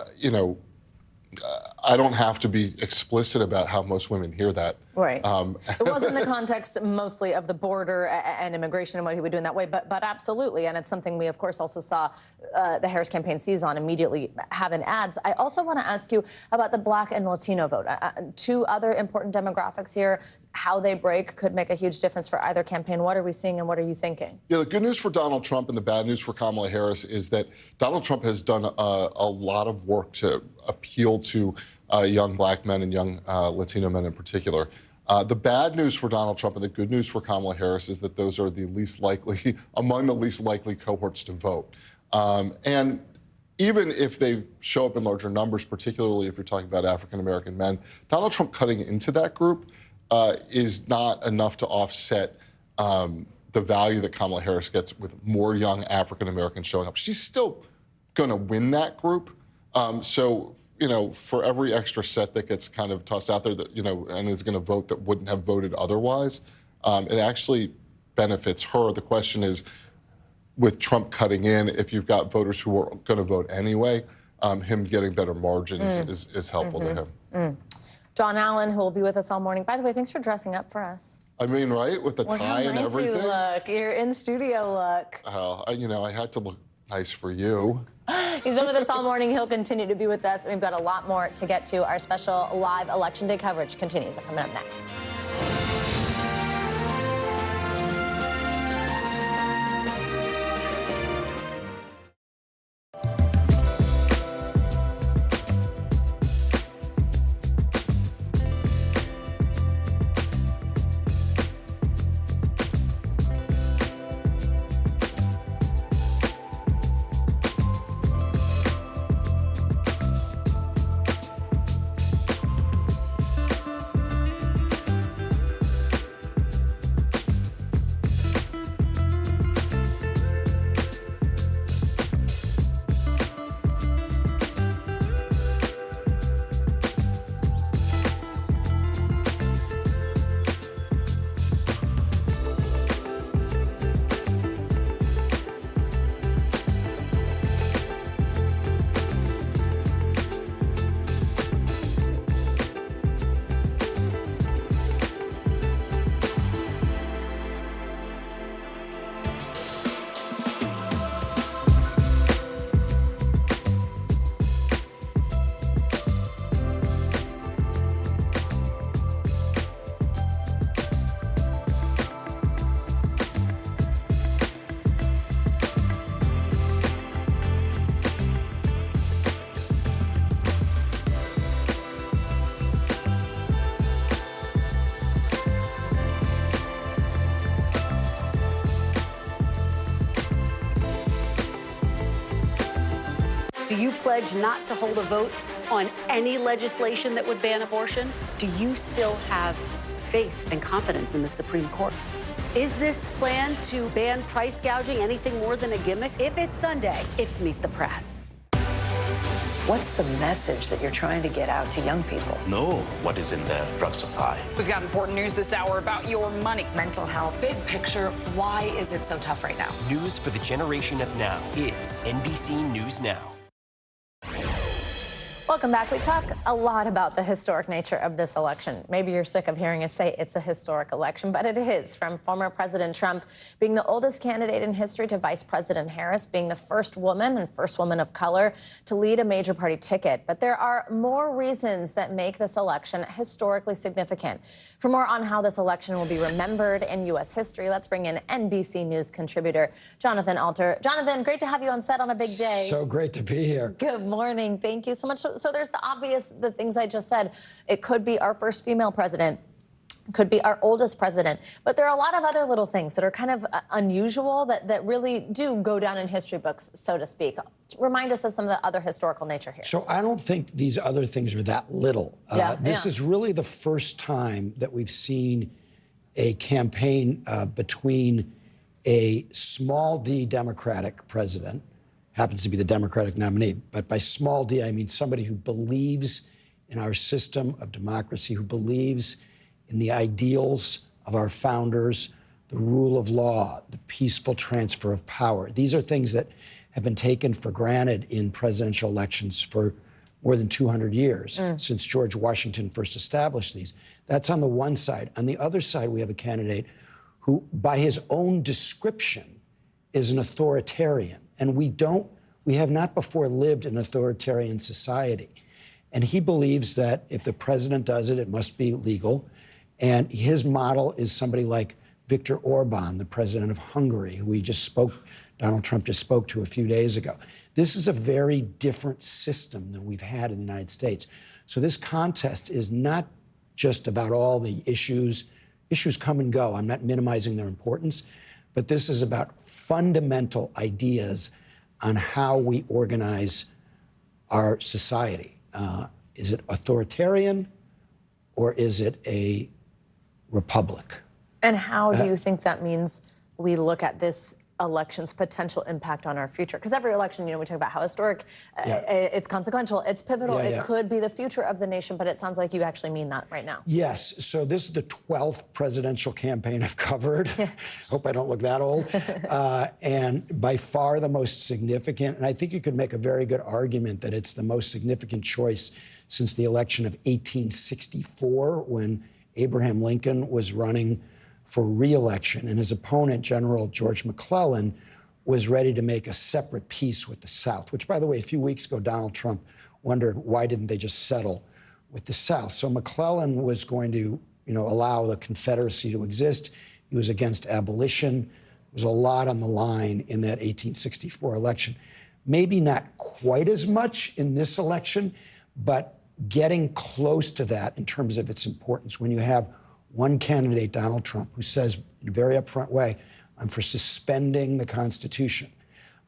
don't have to be explicit about how most women hear that. Right. It wasn't in the context mostly of the border and immigration and what he would do in that way, but absolutely. And it's something we, of course, also saw the Harris campaign seize on immediately having ads. I also want to ask you about the Black and Latino vote. Two other important demographics here. How they break could make a huge difference for either campaign. What are we seeing and what are you thinking? Yeah, the good news for Donald Trump and the bad news for Kamala Harris is that Donald Trump has done a lot of work to appeal to young Black men and young Latino men in particular. The bad news for Donald Trump and the good news for Kamala Harris is that those are the least likely, among the least likely cohorts to vote. And even if they show up in larger numbers, particularly if you're talking about African-American men, Donald Trump cutting into that group is not enough to offset the value that Kamala Harris gets with more young African-Americans showing up. She's still going to win that group. So, for every extra set that gets kind of tossed out there that, and is going to vote that wouldn't have voted otherwise, it actually benefits her. The question is, with Trump cutting in, if you've got voters who are going to vote anyway, him getting better margins is helpful to him. John Allen, who will be with us all morning. By the way, thanks for dressing up for us. I mean, right? With the tie and everything. How nice you look. Your in-studio look. I had to look nice for you. He's been with us all morning. He'll continue to be with us. We've got a lot more to get to. Our special live Election Day coverage continues. Coming up next. Do you pledge not to hold a vote on any legislation that would ban abortion? Do you still have faith and confidence in the Supreme Court? Is this plan to ban price gouging anything more than a gimmick? If it's Sunday, it's Meet the Press. What's the message that you're trying to get out to young people? Know what is in the drug supply. We've got important news this hour about your money. Mental health, big picture, why is it so tough right now? News for the generation of now is NBC News Now. Welcome back. We talk a lot about the historic nature of this election. Maybe you're sick of hearing us say it's a historic election, but it is. From former President Trump being the oldest candidate in history to Vice President Harris being the first woman of color to lead a major party ticket. But there are more reasons that make this election historically significant. For more on how this election will be remembered in U.S. history, let's bring in NBC News contributor Jonathan Alter. Jonathan, great to have you on set on a big day. So great to be here. Good morning. Thank you so much. So there's the things I just said. It could be our first female president. Could be our oldest president. But there are a lot of other little things that are kind of unusual that really do go down in history books, so to speak. Remind us of some of the other historical nature here. So I don't think these other things are that little. This is really the first time that we've seen a campaign between a small d Democratic president, happens to be the Democratic nominee, but by small d, I mean somebody who believes in our system of democracy, who believes in the ideals of our founders, the rule of law, the peaceful transfer of power. These are things that have been taken for granted in presidential elections for more than 200 years, since George Washington first established these. That's on the one side. On the other side, we have a candidate who, by his own description, is an authoritarian. And we have not before lived in an authoritarian society. And he believes that if the president does it, it must be legal. And his model is somebody like Viktor Orban, the president of Hungary, who Donald Trump just spoke to a few days ago. This is a very different system than we've had in the United States. So this contest is not just about all the issues. Issues come and go. I'm not minimizing their importance, but this is about fundamental ideas on how we organize our society. Is it authoritarian or is it a republic? And how do you think that means we look at this election's potential impact on our future? Because every election, we talk about how historic, it's consequential, it's pivotal, it could be the future of the nation, but it sounds like you actually mean that right now. Yes, so this is the 12th presidential campaign I've covered. Hope I don't look that old. And by far the most significant, and I think you could make a very good argument that it's the most significant choice since the election of 1864, when Abraham Lincoln was running for re-election, and his opponent, General George McClellan, was ready to make a separate peace with the South, which, by the way, a few weeks ago, Donald Trump wondered why didn't they just settle with the South. So McClellan was going to, allow the Confederacy to exist. He was against abolition. There was a lot on the line in that 1864 election. Maybe not quite as much in this election, but getting close to that in terms of its importance. When you have one candidate, Donald Trump, who says in a very upfront way, I'm for suspending the Constitution.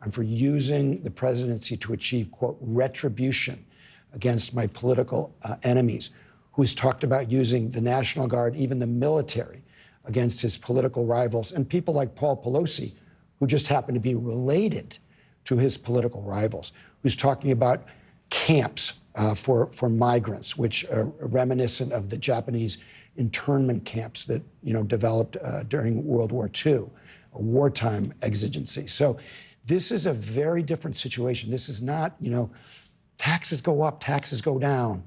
I'm for using the presidency to achieve, quote, retribution against my political enemies, who's talked about using the National Guard, even the military, against his political rivals, and people like Paul Pelosi, who just happen to be related to his political rivals, who's talking about camps for migrants, which are reminiscent of the Japanese internment camps that developed during World War II, a wartime exigency. So this is a very different situation. This is not, taxes go up, taxes go down.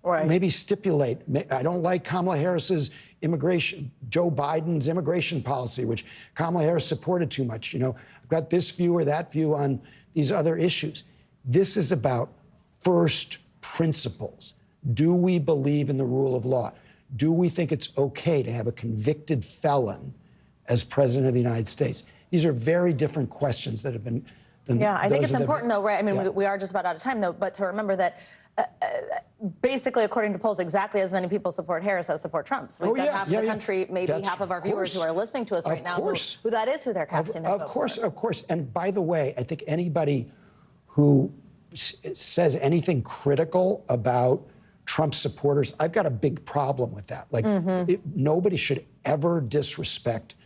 Right. Maybe stipulate. I don't like Kamala Harris's Joe Biden's immigration policy, which Kamala Harris supported too much. I've got this view or that view on these other issues. This is about first principles. Do we believe in the rule of law? Do we think it's okay to have a convicted felon as president of the United States? These are very different questions that have been. I think it's important, though, right? I mean, we are just about out of time, though, but to remember that basically, according to polls, exactly as many people support Harris as support Trump. So we've got half of the country, maybe half of our viewers who are listening to us right now, who that is who they're casting their vote for. Of course. And by the way, I think anybody who says anything critical about Trump supporters, I've got a big problem with that. Like, nobody should ever disrespect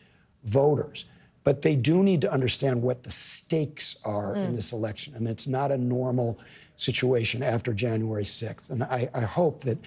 voters. But they do need to understand what the stakes are in this election. And it's not a normal situation after January 6th. And I hope that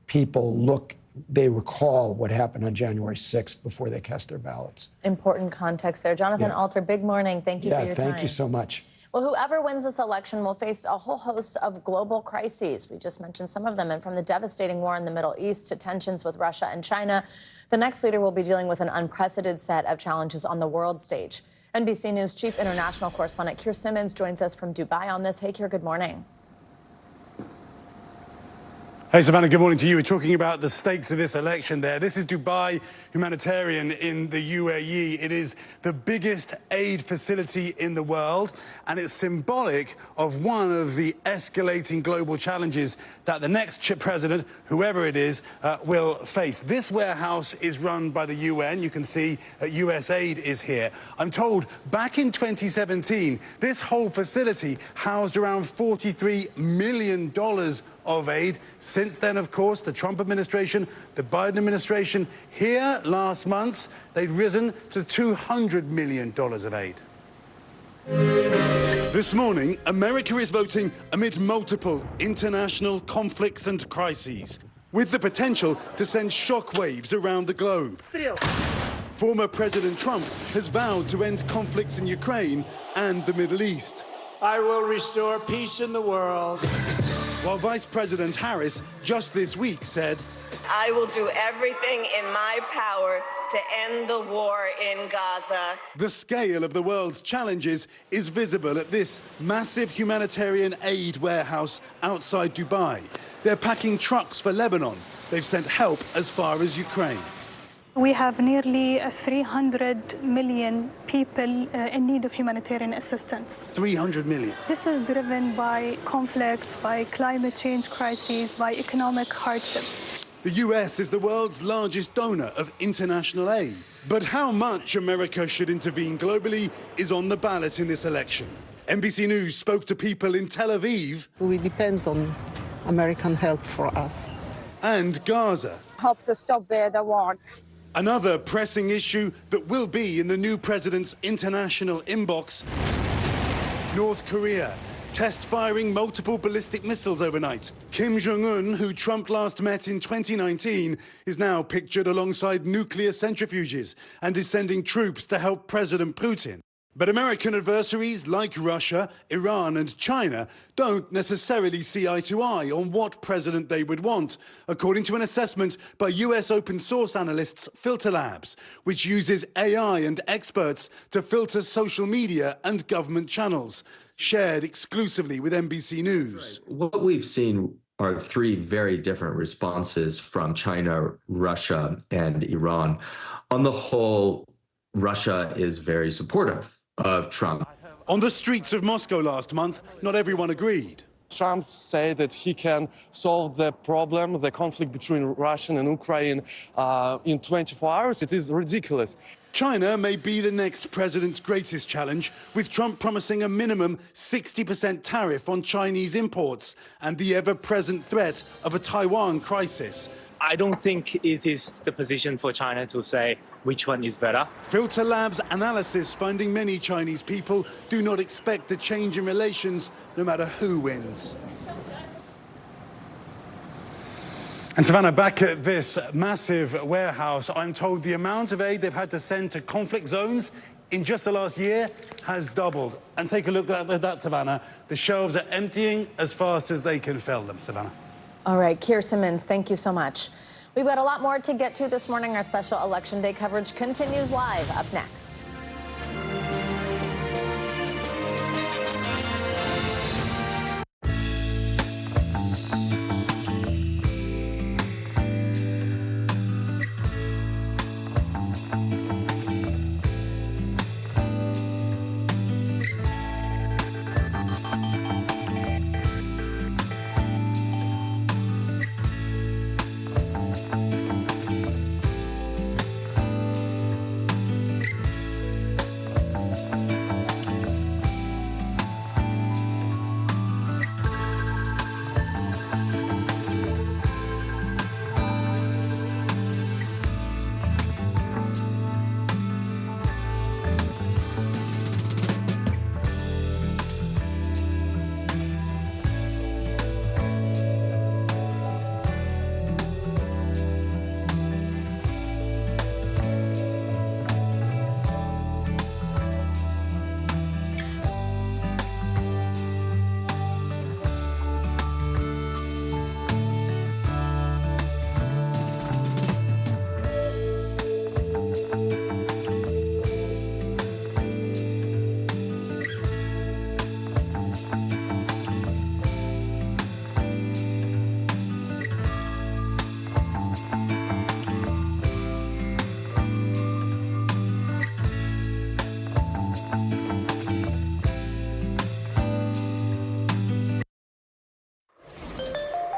people they recall what happened on January 6th before they cast their ballots. Important context there. Jonathan Alter, big morning. Thank you for your time. Thank you so much. Well, whoever wins this election will face a whole host of global crises. We just mentioned some of them, and from the devastating war in the Middle East to tensions with Russia and China, the next leader will be dealing with an unprecedented set of challenges on the world stage. NBC News chief international correspondent Keir Simmons joins us from Dubai on this. Hey, Keir, good morning. Hey, Savannah, good morning to you. We're talking about the stakes of this election there. This is Dubai Humanitarian in the UAE. It is the biggest aid facility in the world, and it's symbolic of one of the escalating global challenges that the next president, whoever it is, will face. This warehouse is run by the UN. You can see US aid is here. I'm told back in 2017, this whole facility housed around $43 million of aid. Since then, of course, the Trump administration, the Biden administration, here last month, they'd risen to $200 million of aid. This morning, America is voting amid multiple international conflicts and crises, with the potential to send shockwaves around the globe. Former President Trump has vowed to end conflicts in Ukraine and the Middle East. I will restore peace in the world. While Vice President Harris just this week said, I will do everything in my power to end the war in Gaza. The scale of the world's challenges is visible at this massive humanitarian aid warehouse outside Dubai. They're packing trucks for Lebanon. They've sent help as far as Ukraine. We have nearly 300 million people in need of humanitarian assistance. 300 million. This is driven by conflicts, by climate change crises, by economic hardships. The US is the world's largest donor of international aid. But how much America should intervene globally is on the ballot in this election. NBC News spoke to people in Tel Aviv. So it depends on American help for us. And Gaza. Hope to stop the war. Another pressing issue that will be in the new president's international inbox, North Korea, test-firing multiple ballistic missiles overnight. Kim Jong-un, who Trump last met in 2019, is now pictured alongside nuclear centrifuges and is sending troops to help President Putin. But American adversaries like Russia, Iran and China don't necessarily see eye to eye on what president they would want, according to an assessment by US open source analysts Filter Labs, which uses AI and experts to filter social media and government channels, shared exclusively with NBC News. What we've seen are three very different responses from China, Russia, and Iran. On the whole, Russia is very supportive of Trump. On the streets of Moscow last month, not everyone agreed. Trump said that he can solve the problem, the conflict between Russia and Ukraine in 24 hours. It is ridiculous. China may be the next president's greatest challenge, with Trump promising a minimum 60% tariff on Chinese imports and the ever-present threat of a Taiwan crisis. I don't think it is the position for China to say which one is better. Filter Labs analysis finding many Chinese people do not expect a change in relations no matter who wins. And Savannah, back at this massive warehouse, I'm told the amount of aid they've had to send to conflict zones in just the last year has doubled. And take a look at that, Savannah. The shelves are emptying as fast as they can fill them, Savannah. All right, Keir Simmons, thank you so much. We've got a lot more to get to this morning. Our special Election Day coverage continues live up next.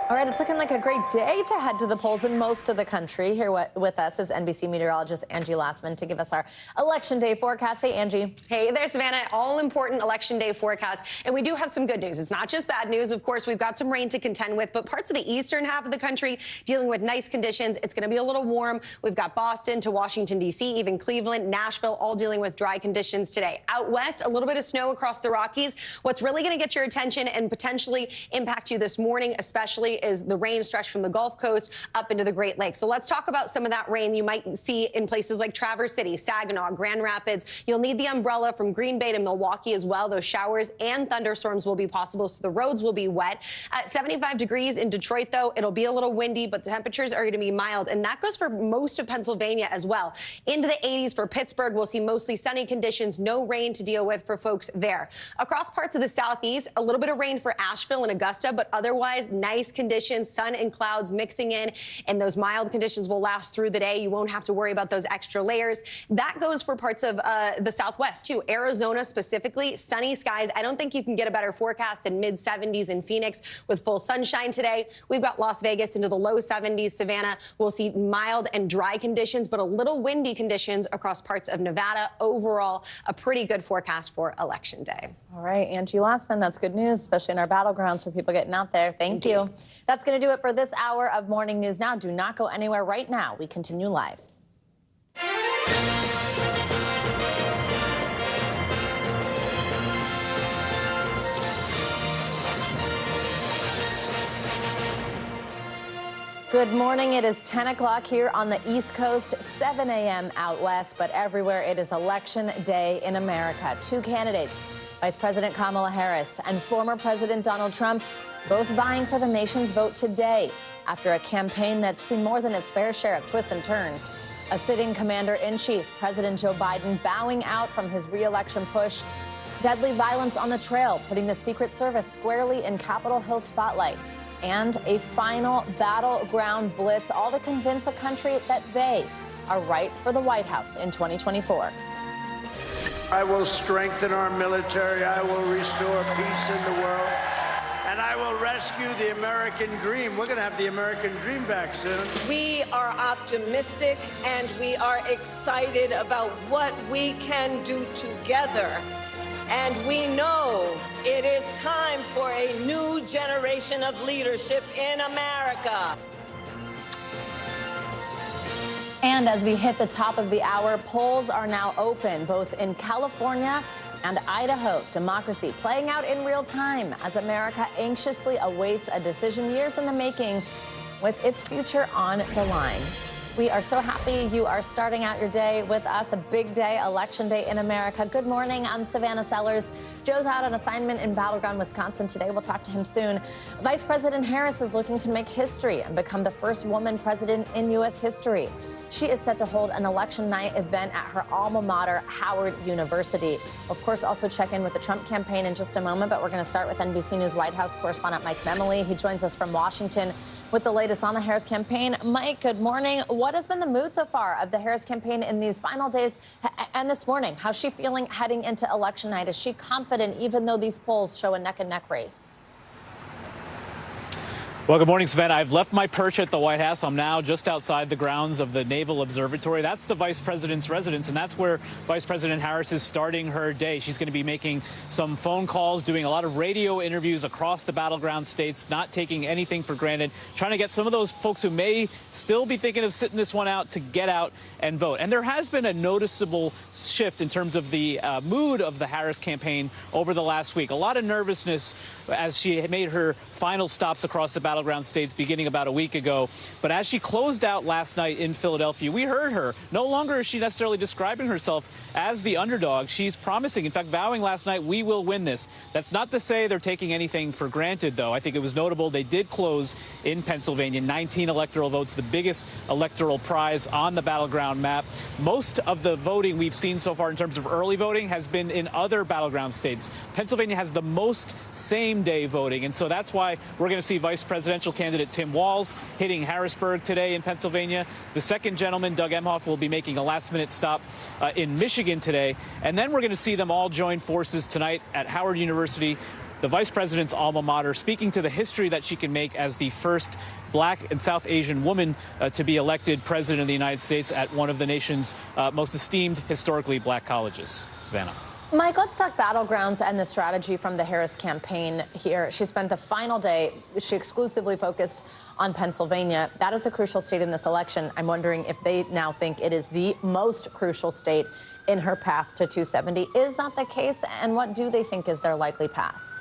All right, it's looking like a great day to head to the polls in most of the country. Here with us is NBC meteorologist Angie Lassman to give us our Election Day forecast. Hey, Angie. Hey there, Savannah. All-important Election Day forecast. And we do have some good news. It's not just bad news. Of course, we've got some rain to contend with, but parts of the eastern half of the country dealing with nice conditions. It's going to be a little warm. We've got Boston to Washington, D.C., even Cleveland, Nashville, all dealing with dry conditions today. Out west, a little bit of snow across the Rockies. What's really going to get your attention and potentially impact you this morning, especially, is the rain stretch from the Gulf Coast up into the Great Lakes. So let's talk about some of that rain you might see in places like Traverse City, Saginaw, Grand Rapids. You'll need the umbrella from Green Bay to Milwaukee as well. Those showers and thunderstorms will be possible, so the roads will be wet. At 75 degrees in Detroit, though, it'll be a little windy, but the temperatures are going to be mild, and that goes for most of Pennsylvania as well. Into the 80s for Pittsburgh, we'll see mostly sunny conditions, no rain to deal with for folks there. Across parts of the southeast, a little bit of rain for Asheville and Augusta, but otherwise nice conditions, sun and clouds mixing in, and those mild conditions will last through the day. You won't have to worry about those extra layers. That goes for parts of the southwest, too. Arizona specifically, sunny skies. I don't think you can get a better forecast than mid-70s in Phoenix with full sunshine today. We've got Las Vegas into the low 70s. Savannah, we'll see mild and dry conditions, but a little windy conditions across parts of Nevada. Overall, a pretty good forecast for Election Day. All right, Angie Lassman, that's good news, especially in our battlegrounds for people getting out there. Thank you. That's going to do it for this hour of Morning News Now. Do not go anywhere right now. We continue live. Good morning. It is 10 o'clock here on the East Coast, 7 a.m. out west, but everywhere it is Election Day in America. Two candidates, Vice President Kamala Harris and former President Donald Trump, both vying for the nation's vote today after a campaign that's seen more than its fair share of twists and turns. A sitting commander-in-chief, President Joe Biden, bowing out from his re-election push. Deadly violence on the trail, putting the Secret Service squarely in Capitol Hill spotlight. And a final battleground blitz, all to convince a country that they are right for the White House in 2024. I will strengthen our military. I will restore peace in the world. And I will rescue the American dream. We're going to have the American dream back soon. We are optimistic and we are excited about what we can do together. And we know it is time for a new generation of leadership in America. And as we hit the top of the hour, polls are now open, both in California and Idaho. Democracy playing out in real time as America anxiously awaits a decision years in the making with its future on the line. We are so happy you are starting out your day with us. A big day, Election Day in America. Good morning. I'm Savannah Sellers. Joe's out on assignment in Battleground, Wisconsin today. We'll talk to him soon. Vice President Harris is looking to make history and become the first woman president in U.S. history. She is set to hold an election night event at her alma mater, Howard University. Of course, also check in with the Trump campaign in just a moment, but we're going to start with NBC News White House correspondent Mike Memoli. He joins us from Washington with the latest on the Harris campaign. Mike, good morning. What has been the mood so far of the Harris campaign in these final days and this morning? How's she feeling heading into election night? Is she confident even though these polls show a neck-and-neck race? Well, good morning, Savannah. I've left my perch at the White House. I'm now just outside the grounds of the Naval Observatory. That's the vice president's residence, and that's where Vice President Harris is starting her day. She's going to be making some phone calls, doing a lot of radio interviews across the battleground states, not taking anything for granted, trying to get some of those folks who may still be thinking of sitting this one out to get out and vote. And there has been a noticeable shift in terms of the mood of the Harris campaign over the last week. A lot of nervousness as she made her final stops across the battleground states beginning about a week ago. But as she closed out last night in Philadelphia, we heard her. No longer is she necessarily describing herself as the underdog. She's promising, in fact, vowing last night, we will win this. That's not to say they're taking anything for granted, though. I think it was notable they did close in Pennsylvania, 19 electoral votes, the biggest electoral prize on the battleground map. Most of the voting we've seen so far in terms of early voting has been in other battleground states. Pennsylvania has the most same-day voting, and so that's why we're going to see Vice Presidential candidate Tim Walz hitting Harrisburg today in Pennsylvania. The second gentleman, Doug Emhoff, will be making a last-minute stop in Michigan today. And then we're going to see them all join forces tonight at Howard University the vice president's alma mater, speaking to the history that she can make as the first Black and South Asian woman to be elected president of the United States at one of the nation's most esteemed historically Black colleges. Savannah. Mike, let's talk battlegrounds and the strategy from the Harris campaign here. She spent the final day, she exclusively focused on Pennsylvania. That is a crucial state in this election. I'm wondering if they now think it is the most crucial state in her path to 270. Is that the case? And what do they think is their likely path?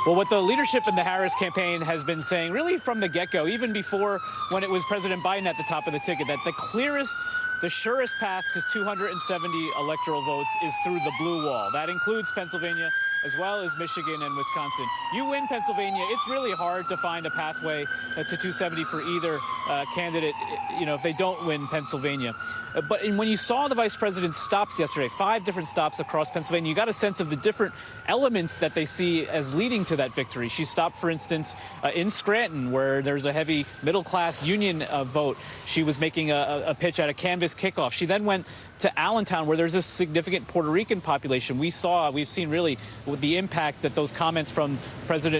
Well, what the leadership in the Harris campaign has been saying really from the get-go, even before when it was President Biden at the top of the ticket, that the surest path to 270 electoral votes is through the blue wall. That includes Pennsylvania as well as Michigan and Wisconsin. You win Pennsylvania, it's really hard to find a pathway to 270 for either candidate, if they don't win Pennsylvania. But when you saw the vice president's stops yesterday, 5 different stops across Pennsylvania, you got a sense of the different elements that they see as leading to that victory. She stopped, for instance, in Scranton, where there's a heavy middle-class union vote. She was making a pitch at a canvas kickoff. She then went to Allentown, where there's a significant Puerto Rican population. We've seen really the impact that those comments from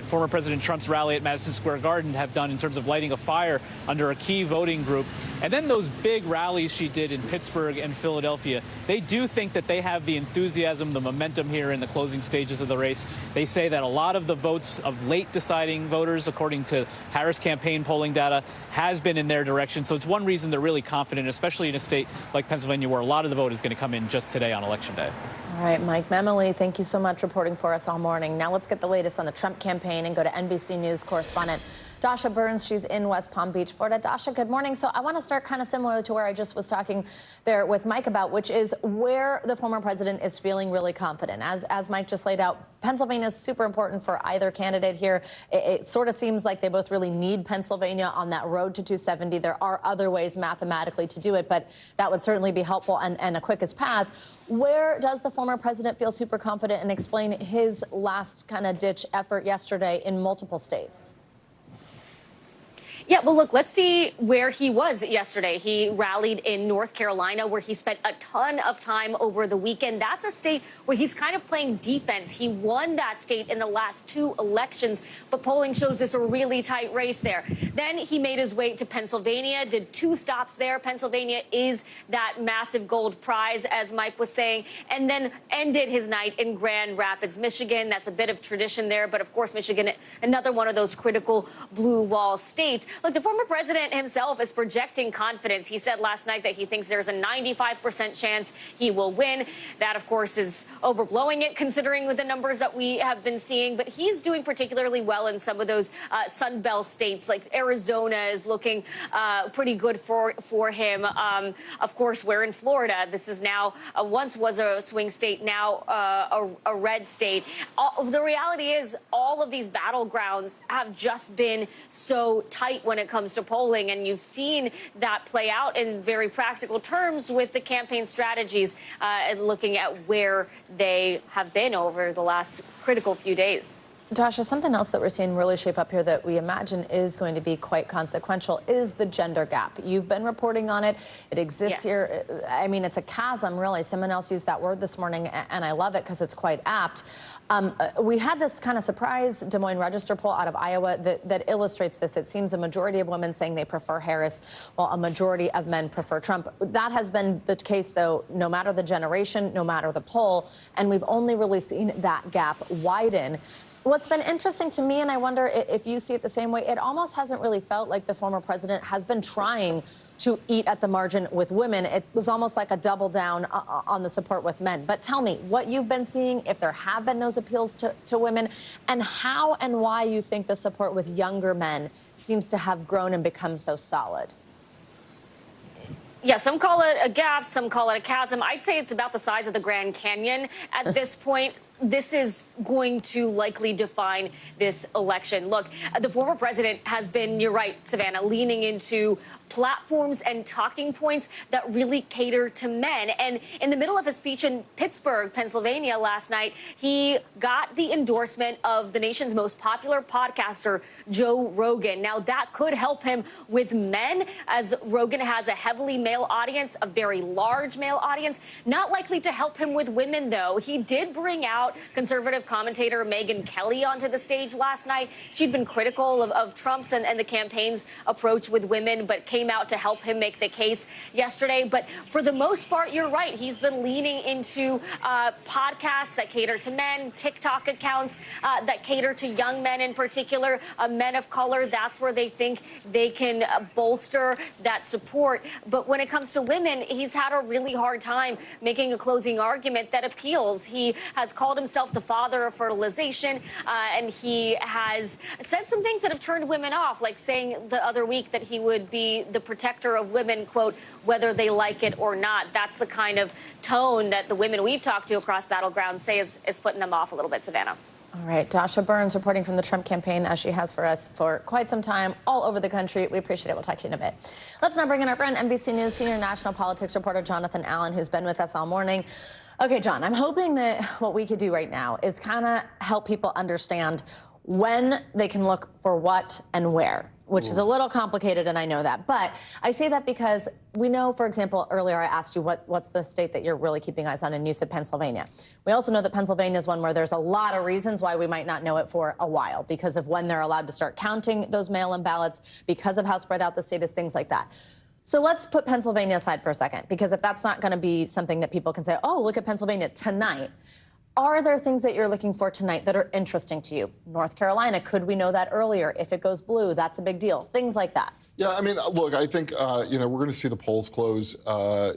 former President Trump's rally at Madison Square Garden have done in terms of lighting a fire under a key voting group. And then those big rallies she did in Pittsburgh and Philadelphia, they do think that they have the enthusiasm, the momentum here in the closing stages of the race. They say that a lot of the votes of late deciding voters, according to Harris campaign polling data, has been in their direction. So it's one reason they're really confident, especially in a state like Pennsylvania, where a lot of the vote is going to come in just today on Election Day. All right, Mike Memoli, thank you so much reporting for us all morning. Now let's get the latest on the Trump campaign and go to NBC News correspondent Dasha Burns. She's in West Palm Beach, Florida. Dasha, good morning. So I want to start kind of similar to where I just was talking there with Mike about, which is where the former president is feeling really confident. As Mike just laid out, Pennsylvania is super important for either candidate here. It sort of seems like they both really need Pennsylvania on that road to 270. There are other ways mathematically to do it, but that would certainly be helpful and a quickest path. Where does the former president feel super confident, and explain his last kind of ditch effort yesterday in multiple states? Yeah, well, look, let's see where he was yesterday. He rallied in North Carolina, where he spent a ton of time over the weekend. That's a state where he's kind of playing defense. He won that state in the last 2 elections, but polling shows this a really tight race there. Then he made his way to Pennsylvania, did 2 stops there. Pennsylvania is that massive gold prize, as Mike was saying, and then ended his night in Grand Rapids, Michigan. That's a bit of tradition there, but of course, Michigan, another one of those critical blue wall states. Look, the former president himself is projecting confidence. He said last night that he thinks there's a 95% chance he will win. That, of course, is overblowing it, considering the numbers that we have been seeing. But he's doing particularly well in some of those Sun Belt states, like Arizona is looking pretty good for him. Of course, we're in Florida. This is now once was a swing state, now a red state. The reality is all of these battlegrounds have just been so tight when it comes to polling, and you've seen that play out in very practical terms with the campaign strategies and looking at where they have been over the last critical few days. Dasha, something else that we're seeing really shape up here that we imagine is going to be quite consequential is the gender gap. You've been reporting on it. It exists here. I mean, it's a chasm, really. Someone else used that word this morning, and I love it because it's quite apt. We had this kind of surprise Des Moines Register poll out of Iowa that illustrates this. It seems a majority of women saying they prefer Harris, while a majority of men prefer Trump. That has been the case, though, no matter the generation, no matter the poll, and we've only really seen that gap widen. What's been interesting to me, and I wonder if you see it the same way, it almost hasn't really felt like the former president has been trying to eat at the margin with women. It was almost like a double down on the support with men. But tell me what you've been seeing, if there have been those appeals to women, and how and why you think the support with younger men seems to have grown and become so solid. Yeah, some call it a gap, some call it a chasm. I'd say it's about the size of the Grand Canyon at this point. This is going to likely define this election. Look, the former president has been, you're right, Savannah, leaning into platforms and talking points that really cater to men. And in the middle of a speech in Pittsburgh, Pennsylvania last night, he got the endorsement of the nation's most popular podcaster, Joe Rogan. Now, that could help him with men, as Rogan has a heavily male audience, a very large male audience. Not likely to help him with women, though. He did bring out out conservative commentator Megyn Kelly onto the stage last night. She'd been critical of Trump's and the campaign's approach with women, but came out to help him make the case yesterday. But for the most part, you're right. He's been leaning into podcasts that cater to men, TikTok accounts that cater to young men in particular, men of color. That's where they think they can bolster that support. But when it comes to women, he's had a really hard time making a closing argument that appeals. He has called himself the father of fertilization, and he has said some things that have turned women off, like saying the other week that he would be the protector of women, quote, whether they like it or not. That's the kind of tone that the women we've talked to across battlegrounds say is putting them off a little bit, Savannah. All right, Dasha Burns reporting from the Trump campaign, as she has for us for quite some time, all over the country. We appreciate it. We'll talk to you in a bit. Let's now bring in our friend, NBC News senior national politics reporter Jonathan Allen, who's been with us all morning. Okay, John, I'm hoping that what we could do right now is kind of help people understand when they can look for what and where, which is a little complicated, and I know that. But I say that because we know, for example, earlier I asked you what's the state that you're really keeping eyes on, and you said Pennsylvania. We also know that Pennsylvania is one where there's a lot of reasons why we might not know it for a while, because of when they're allowed to start counting those mail-in ballots, because of how spread out the state is, things like that. So let's put Pennsylvania aside for a second, because if that's not going to be something that people can say, oh, look at Pennsylvania tonight, are there things that you're looking for tonight that are interesting to you? North Carolina, could we know that earlier? If it goes blue, that's a big deal. Things like that. Yeah, I mean, look, I think, we're going to see the polls close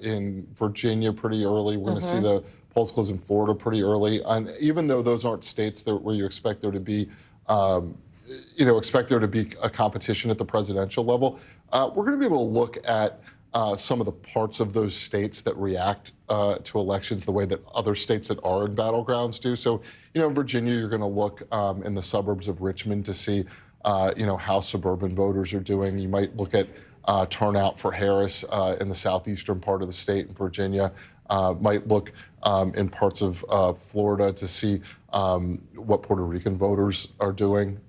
in Virginia pretty early. We're going to see the polls close in Florida pretty early. And even though those aren't states where you expect there to be, expect there to be a competition at the presidential level, we're going to be able to look at some of the parts of those states that react to elections the way that other states that are in battlegrounds do. So, in Virginia, you're going to look in the suburbs of Richmond to see, how suburban voters are doing. You might look at turnout for Harris in the southeastern part of the state in Virginia. Might look in parts of Florida to see what Puerto Rican voters are doing,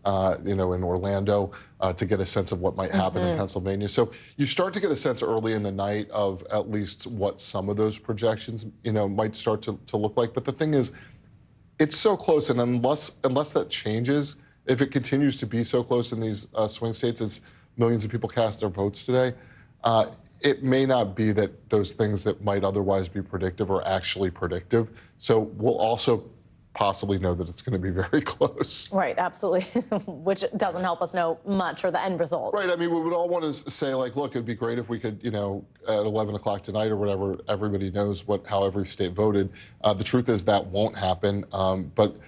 in Orlando, to get a sense of what might happen in Pennsylvania. So you start to get a sense early in the night of at least what some of those projections, might start to look like. But the thing is, it's so close, and unless that changes, if it continues to be so close in these swing states as millions of people cast their votes today, it may not be that those things that might otherwise be predictive are actually predictive. So we'll also possibly know that it's going to be very close. Right, absolutely, which doesn't help us know much or the end result. Right, I mean, we would all want to say, like, look, it'd be great if we could, at 11 o'clock tonight or whatever, everybody knows how every state voted. The truth is that won't happen, but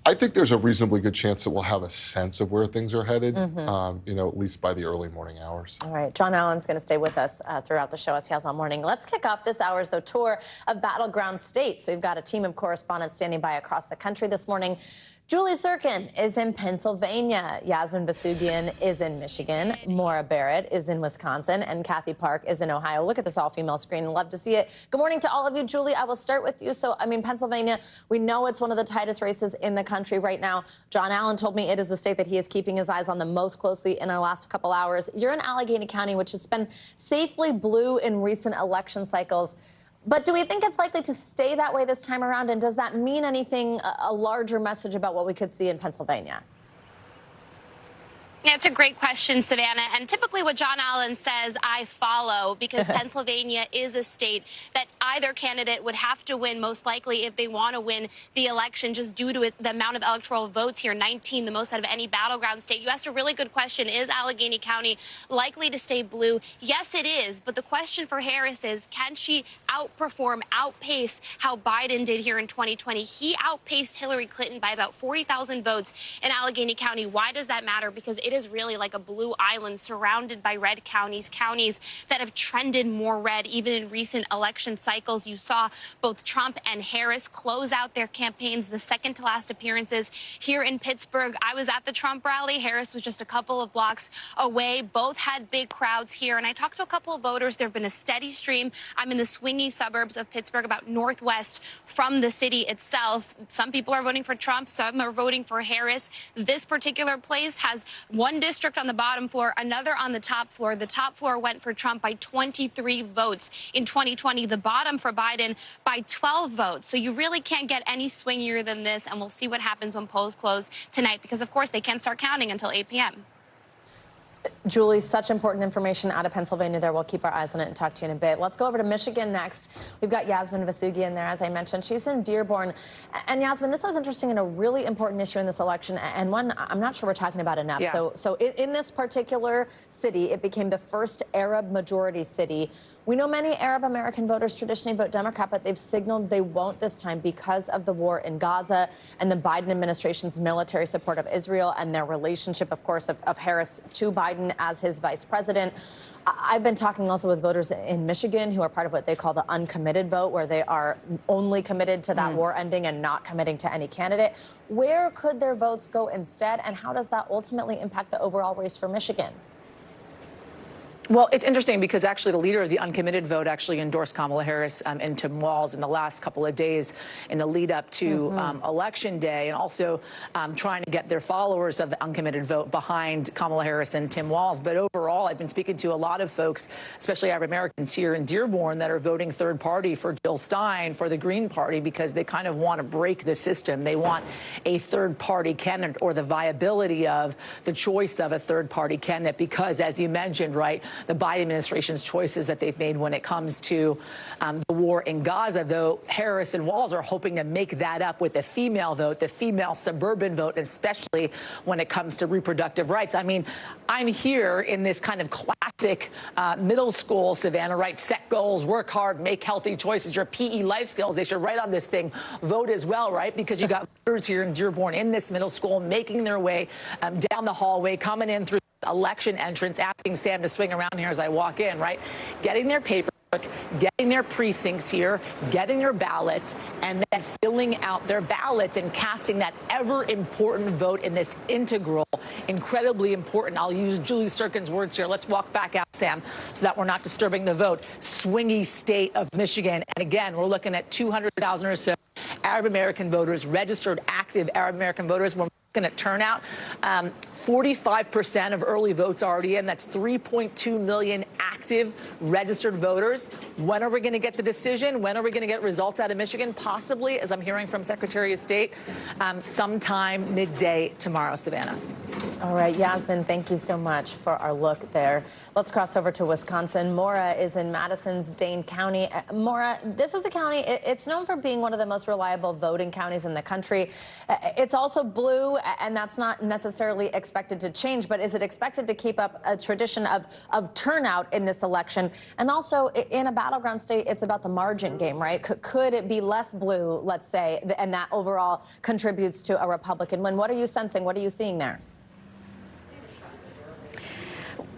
I think there's a reasonably good chance that we'll have a sense of where things are headed, at least by the early morning hours. All right, John Allen's going to stay with us throughout the show, as he has all morning. Let's kick off this hour's, tour of battleground states. So we've got a team of correspondents standing by across the country this morning. Julie Sirkin is in Pennsylvania. Yasmin Vasugian is in Michigan. Maura Barrett is in Wisconsin. And Kathy Park is in Ohio. Look at this all-female screen. Love to see it. Good morning to all of you. Julie, I will start with you. So, Pennsylvania, we know it's one of the tightest races in the country right now. John Allen told me it is the state that he is keeping his eyes on the most closely in our last couple hours. You're in Allegheny County, which has been safely blue in recent election cycles. But do we think it's likely to stay that way this time around? And does that mean anything, a larger message about what we could see in Pennsylvania? Yeah, it's a great question, Savannah. And typically what John Allen says, I follow, because Pennsylvania is a state that either candidate would have to win, most likely, if they want to win the election, just due to the amount of electoral votes here, 19, the most out of any battleground state. You asked a really good question. Is Allegheny County likely to stay blue? Yes, it is. But the question for Harris is, can she outpace how Biden did here in 2020? He outpaced Hillary Clinton by about 40,000 votes in Allegheny County. Why does that matter? Because it is really like a blue island surrounded by red counties, counties that have trended more red even in recent election cycles. You saw both Trump and Harris close out their campaigns, the second to last appearances here in Pittsburgh. I was at the Trump rally. Harris was just a couple of blocks away. Both had big crowds here. And I talked to a couple of voters. There have been a steady stream. I'm in the swingy suburbs of Pittsburgh, about northwest from the city itself. Some people are voting for Trump. Some are voting for Harris. This particular place has One district on the bottom floor, another on the top floor. The top floor went for Trump by 23 votes. In 2020, the bottom for Biden by 12 votes. So you really can't get any swingier than this, and we'll see what happens when polls close tonight, because, of course, they can't start counting until 8 p.m. Julie, such important information out of Pennsylvania there. We'll keep our eyes on it and talk to you in a bit. Let's go over to Michigan next. We've got Yasmin Vasugian there, as I mentioned. She's in Dearborn. And Yasmin, this is interesting and a really important issue in this election, and one I'm not sure we're talking about enough. Yeah. So in this particular city, it became the first Arab majority city. We know many Arab American voters traditionally vote Democrat, but they've signaled they won't this time because of the war in Gaza and the Biden administration's military support of Israel and their relationship, of course, of Harris to Biden as his vice president. I've been talking also with voters in Michigan who are part of what they call the uncommitted vote, where they are only committed to that war ending and not committing to any candidate. Where could their votes go instead, and how does that ultimately impact the overall race for Michigan? Well, it's interesting because actually the leader of the uncommitted vote actually endorsed Kamala Harris and Tim Walz in the last couple of days in the lead up to Election Day, and also trying to get their followers of the uncommitted vote behind Kamala Harris and Tim Walz. But overall, I've been speaking to a lot of folks, especially Arab Americans here in Dearborn, that are voting third party for Jill Stein, for the Green Party, because they kind of want to break the system. They want a third party candidate, or the viability of the choice of a third party candidate, because, as you mentioned, right, the Biden administration's choices that they've made when it comes to the war in Gaza, though Harris and Walz are hoping to make that up with the female vote, the female suburban vote, especially when it comes to reproductive rights. I mean, I'm here in this kind of classic middle school, Savannah, right? Set goals, work hard, make healthy choices, your PE life skills. They should write on this thing, vote as well, right? Because you got voters here in Dearborn in this middle school making their way down the hallway, coming in through election entrance, asking Sam to swing around here as I walk in, right? Getting their paperwork, getting their precincts here, getting their ballots, and then filling out their ballots and casting that ever important vote in this integral, incredibly important, I'll use Julie Sirkin's words here, let's walk back out, Sam, so that we're not disturbing the vote, swingy state of Michigan. And again, we're looking at 200,000 or so Arab American voters, registered active Arab American voters. We're looking at turnout. 45% of early votes already in. That's 3.2 million active registered voters. When are we going to get the decision? When are we going to get results out of Michigan? Possibly, as I'm hearing from Secretary of State, sometime midday tomorrow, Savannah. All right, Yasmin, thank you so much for our look there. Let's cross over to Wisconsin. Maura is in Madison's Dane County. Maura, this is a county, it's known for being one of the most reliable voting counties in the country. It's also blue, and that's not necessarily expected to change, but is it expected to keep up a tradition of turnout in this election? And also, in a battleground state, it's about the margin game, right? Could it be less blue, let's say, and that overall contributes to a Republican win? What are you sensing? What are you seeing there?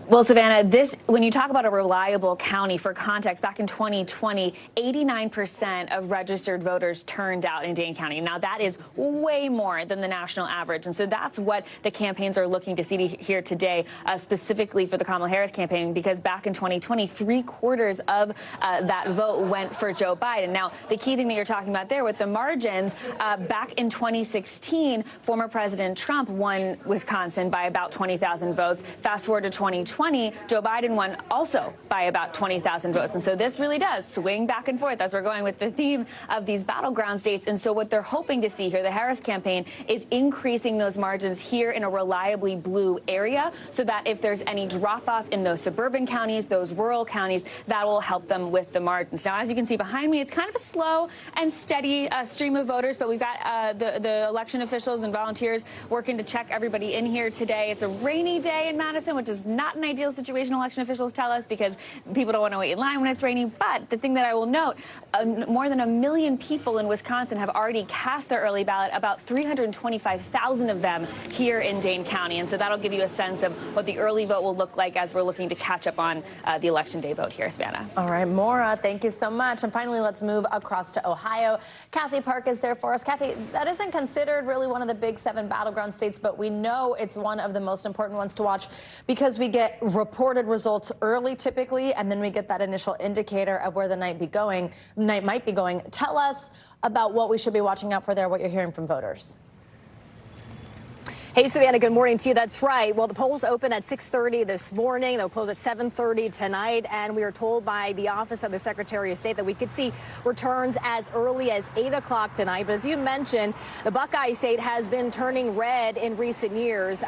Well, Savannah, when you talk about a reliable county, for context, back in 2020, 89% of registered voters turned out in Dane County. Now, that is way more than the national average. And so that's what the campaigns are looking to see here today, specifically for the Kamala Harris campaign, because back in 2020, 3/4 of that vote went for Joe Biden. Now, the key thing that you're talking about there with the margins, back in 2016, former President Trump won Wisconsin by about 20,000 votes. Fast forward to 2020. Joe Biden won also by about 20,000 votes. And so this really does swing back and forth as we're going with the theme of these battleground states. And so what they're hoping to see here, the Harris campaign, is increasing those margins here in a reliably blue area, so that if there's any drop off in those suburban counties, those rural counties, that will help them with the margins. Now, as you can see behind me, it's kind of a slow and steady stream of voters, but we've got the election officials and volunteers working to check everybody in here today. It's a rainy day in Madison, which is not an ideal situation, election officials tell us, because people don't want to wait in line when it's raining. But the thing that I will note, more than 1 million people in Wisconsin have already cast their early ballot, about 325,000 of them here in Dane County. And so that'll give you a sense of what the early vote will look like as we're looking to catch up on the Election Day vote here, Savannah. All right, Maura, thank you so much. And finally, let's move across to Ohio. Kathy Park is there for us. Kathy, that isn't considered really one of the big 7 battleground states, but we know it's one of the most important ones to watch because we get reported results early typically, and then we get that initial indicator of where the night might be going. Tell us about what we should be watching out for there, what you're hearing from voters. Hey, Savannah, good morning to you. That's right. Well, the polls open at 6:30 this morning. They'll close at 7:30 tonight. And we are told by the Office of the Secretary of State that we could see returns as early as 8 o'clock tonight. But as you mentioned, the Buckeye State has been turning red in recent years.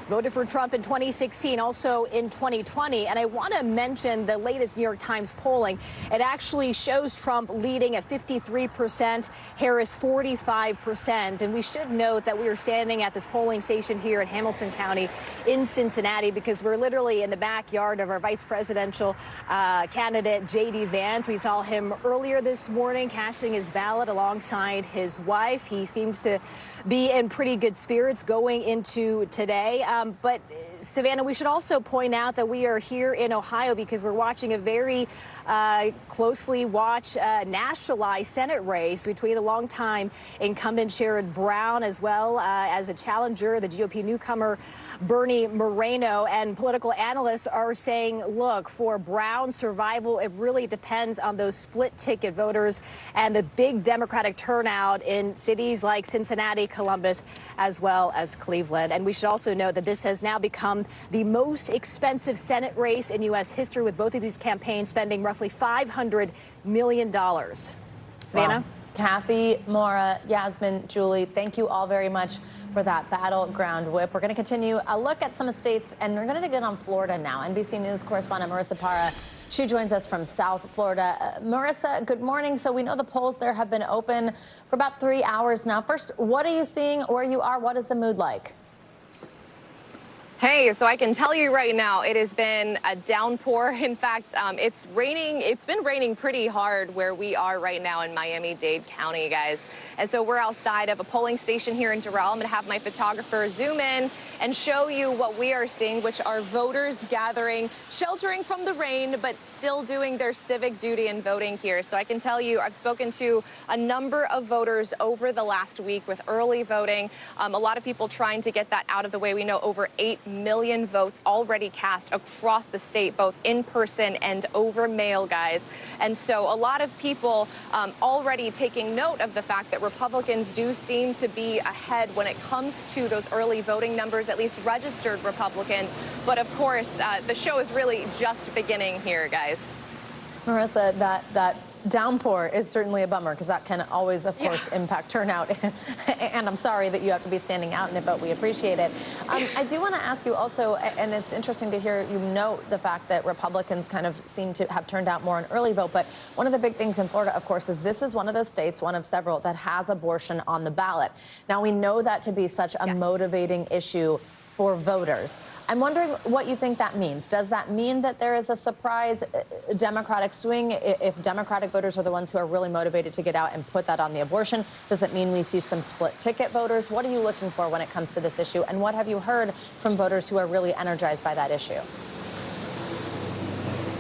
Voted for Trump in 2016, also in 2020. And I want to mention the latest New York Times polling. It actually shows Trump leading at 53%, Harris 45%. And we should note that we are standing at this polling station here in Hamilton County in Cincinnati because we're literally in the backyard of our vice presidential candidate, J.D. Vance. We saw him earlier this morning casting his ballot alongside his wife. He seems to be in pretty good spirits going into today. But Savannah, we should also point out that we are here in Ohio because we're watching a very closely watched nationalized Senate race between the longtime incumbent Sherrod Brown as well as a challenger, the GOP newcomer Bernie Moreno. And political analysts are saying, look, for Brown's survival, it really depends on those split ticket voters and the big Democratic turnout in cities like Cincinnati, Columbus, as well as Cleveland. And we should also note that this has now become the most expensive Senate race in U.S. history, with both of these campaigns spending roughly $500 million. Savannah? Wow. Kathy, Maura, Yasmin, Julie, thank you all very much for that battleground whip. We're going to continue a look at some of the states, and we're going to get on Florida now. NBC News correspondent Marissa Parra, she joins us from South Florida. Marissa, good morning. So we know the polls there have been open for about 3 hours now. First, what are you seeing where you are? What is the mood like? Hey, so I can tell you right now, it has been a downpour. In fact, it's raining. It's been raining pretty hard where we are right now in Miami-Dade County, guys. And so we're outside of a polling station here in Doral. I'm going to have my photographer zoom in and show you what we are seeing, which are voters gathering, sheltering from the rain, but still doing their civic duty and voting here. So I can tell you, I've spoken to a number of voters over the last week with early voting. A lot of people trying to get that out of the way. We know over 8 million votes already cast across the state, both in person and over mail, guys. And so a lot of people already taking note of the fact that Republicans do seem to be ahead when it comes to those early voting numbers, at least registered Republicans. But of course, the show is really just beginning here, guys. Marissa, that downpour is certainly a bummer because that can always, of course, impact turnout. And I'm sorry that you have to be standing out in it, but we appreciate it. I do want to ask you also, and it's interesting to hear you note the fact that Republicans kind of seem to have turned out more on early vote. But one of the big things in Florida, of course, is this is one of those states, one of several, that has abortion on the ballot. Now, we know that to be such a motivating issue for voters. I'm wondering what you think that means. Does that mean that there is a surprise Democratic swing if Democratic voters are the ones who are really motivated to get out and put that on the abortion? Does it mean we see some split ticket voters? What are you looking for when it comes to this issue? And what have you heard from voters who are really energized by that issue?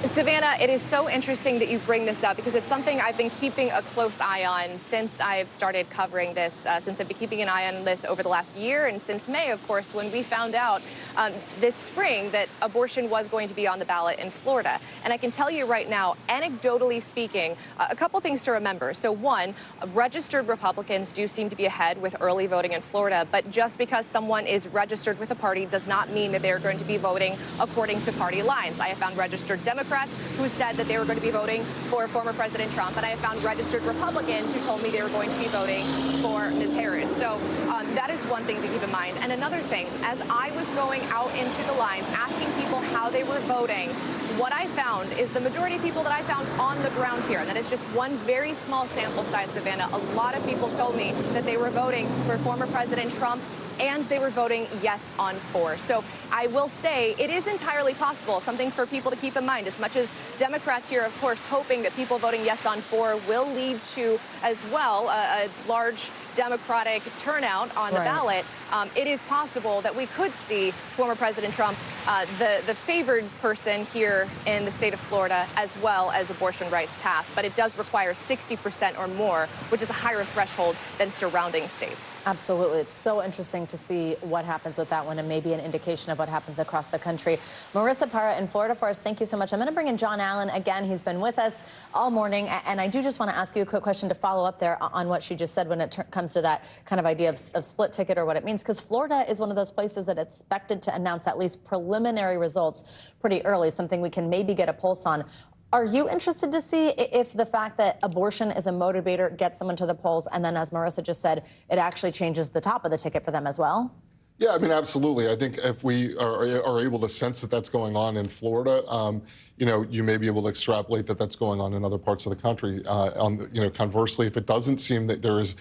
Savannah, it is so interesting that you bring this up because it's something I've been keeping a close eye on since I've started covering this, since I've been keeping an eye on this over the last year and since May, of course, when we found out this spring that abortion was going to be on the ballot in Florida. And I can tell you right now, anecdotally speaking, a couple things to remember. So one, registered Republicans do seem to be ahead with early voting in Florida, but just because someone is registered with a party does not mean that they're going to be voting according to party lines. I have found registered Democrats who said that they were going to be voting for former President Trump, and I have found registered Republicans who told me they were going to be voting for Ms. Harris. So that is one thing to keep in mind. And another thing, as I was going out into the lines, asking people how they were voting, what I found is the majority of people that I found on the ground here, and that is just one very small sample size, Savannah, a lot of people told me that they were voting for former President Trump and they were voting yes on 4. So I will say it is entirely possible, something for people to keep in mind. As much as Democrats here, of course, hoping that people voting yes on 4 will lead to, as well, a large Democratic turnout on the ballot, it is possible that we could see former President Trump, the favored person here in the state of Florida, as well as abortion rights passed. But it does require 60% or more, which is a higher threshold than surrounding states. Absolutely. It's so interesting to see what happens with that one and maybe an indication of what happens across the country. Marissa Parra in Florida for us, thank you so much. I'm going to bring in John Allen again. He's been with us all morning, and I do just want to ask you a quick question to follow up there on what she just said when it comes to that kind of idea of split ticket or what it means, because Florida is one of those places that expected to announce at least preliminary results pretty early, something we can maybe get a pulse on. Are you interested to see if the fact that abortion is a motivator gets someone to the polls, and then, as Marissa just said, it actually changes the top of the ticket for them as well? Yeah, I mean, absolutely. I think if we are able to sense that that's going on in Florida, you know, you may be able to extrapolate that that's going on in other parts of the country. You know, conversely, if it doesn't seem that there is,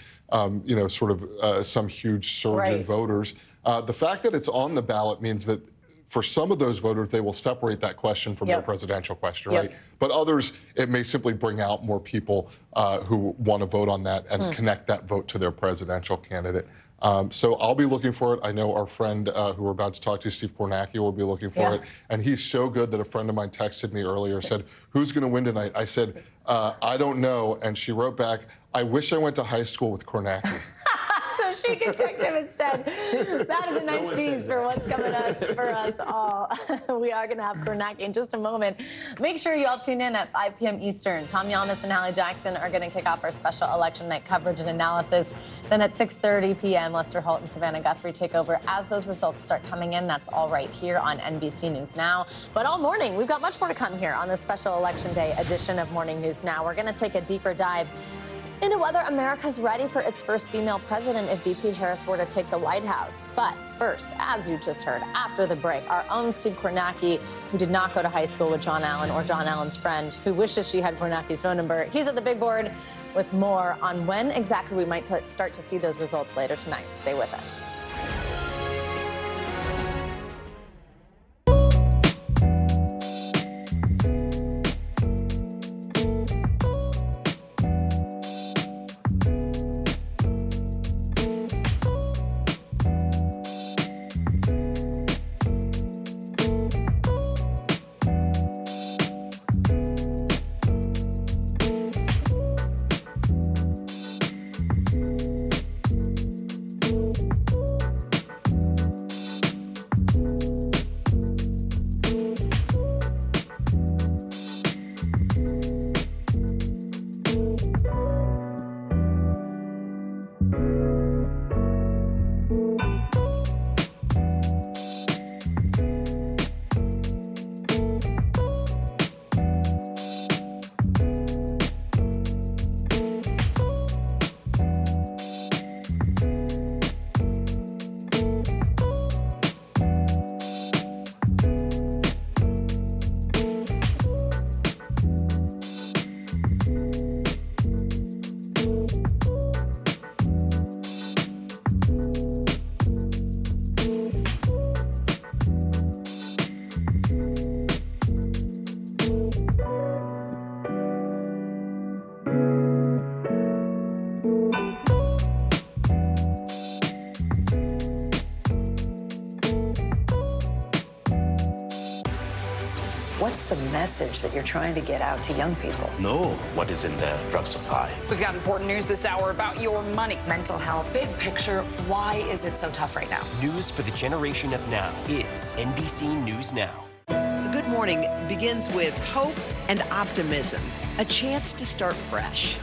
you know, sort of some huge surge in voters, the fact that it's on the ballot means that for some of those voters, they will separate that question from their presidential question, right? But others, it may simply bring out more people who want to vote on that and connect that vote to their presidential candidate. So I'll be looking for it. I know our friend who we're about to talk to, Steve Kornacki, will be looking for it. And he's so good that a friend of mine texted me earlier, said, "Who's going to win tonight?" I said, "I don't know." And she wrote back, "I wish I went to high school with Kornacki." So she can text him instead. That is a nice tease for what's coming up for us all. We are going to have Kornacki in just a moment. Make sure you all tune in at 5 p.m. Eastern. Tom Yamas and Hallie Jackson are going to kick off our special election night coverage and analysis. Then at 6:30 p.m., Lester Holt and Savannah Guthrie take over as those results start coming in. That's all right here on NBC News Now. But all morning, we've got much more to come here on this special Election Day edition of Morning News Now. We're going to take a deeper dive into whether America's ready for its first female president if VP Harris were to take the White House. But first, as you just heard, after the break, our own Steve Kornacki, who did not go to high school with John Allen or John Allen's friend, who wishes she had Kornacki's phone number. He's at the big board with more on when exactly we might start to see those results later tonight. Stay with us. What's the message that you're trying to get out to young people? Know what is in the drug supply. We've got important news this hour about your money. Mental health, big picture, why is it so tough right now? News for the generation of now is NBC News Now. Good morning begins with hope and optimism, a chance to start fresh.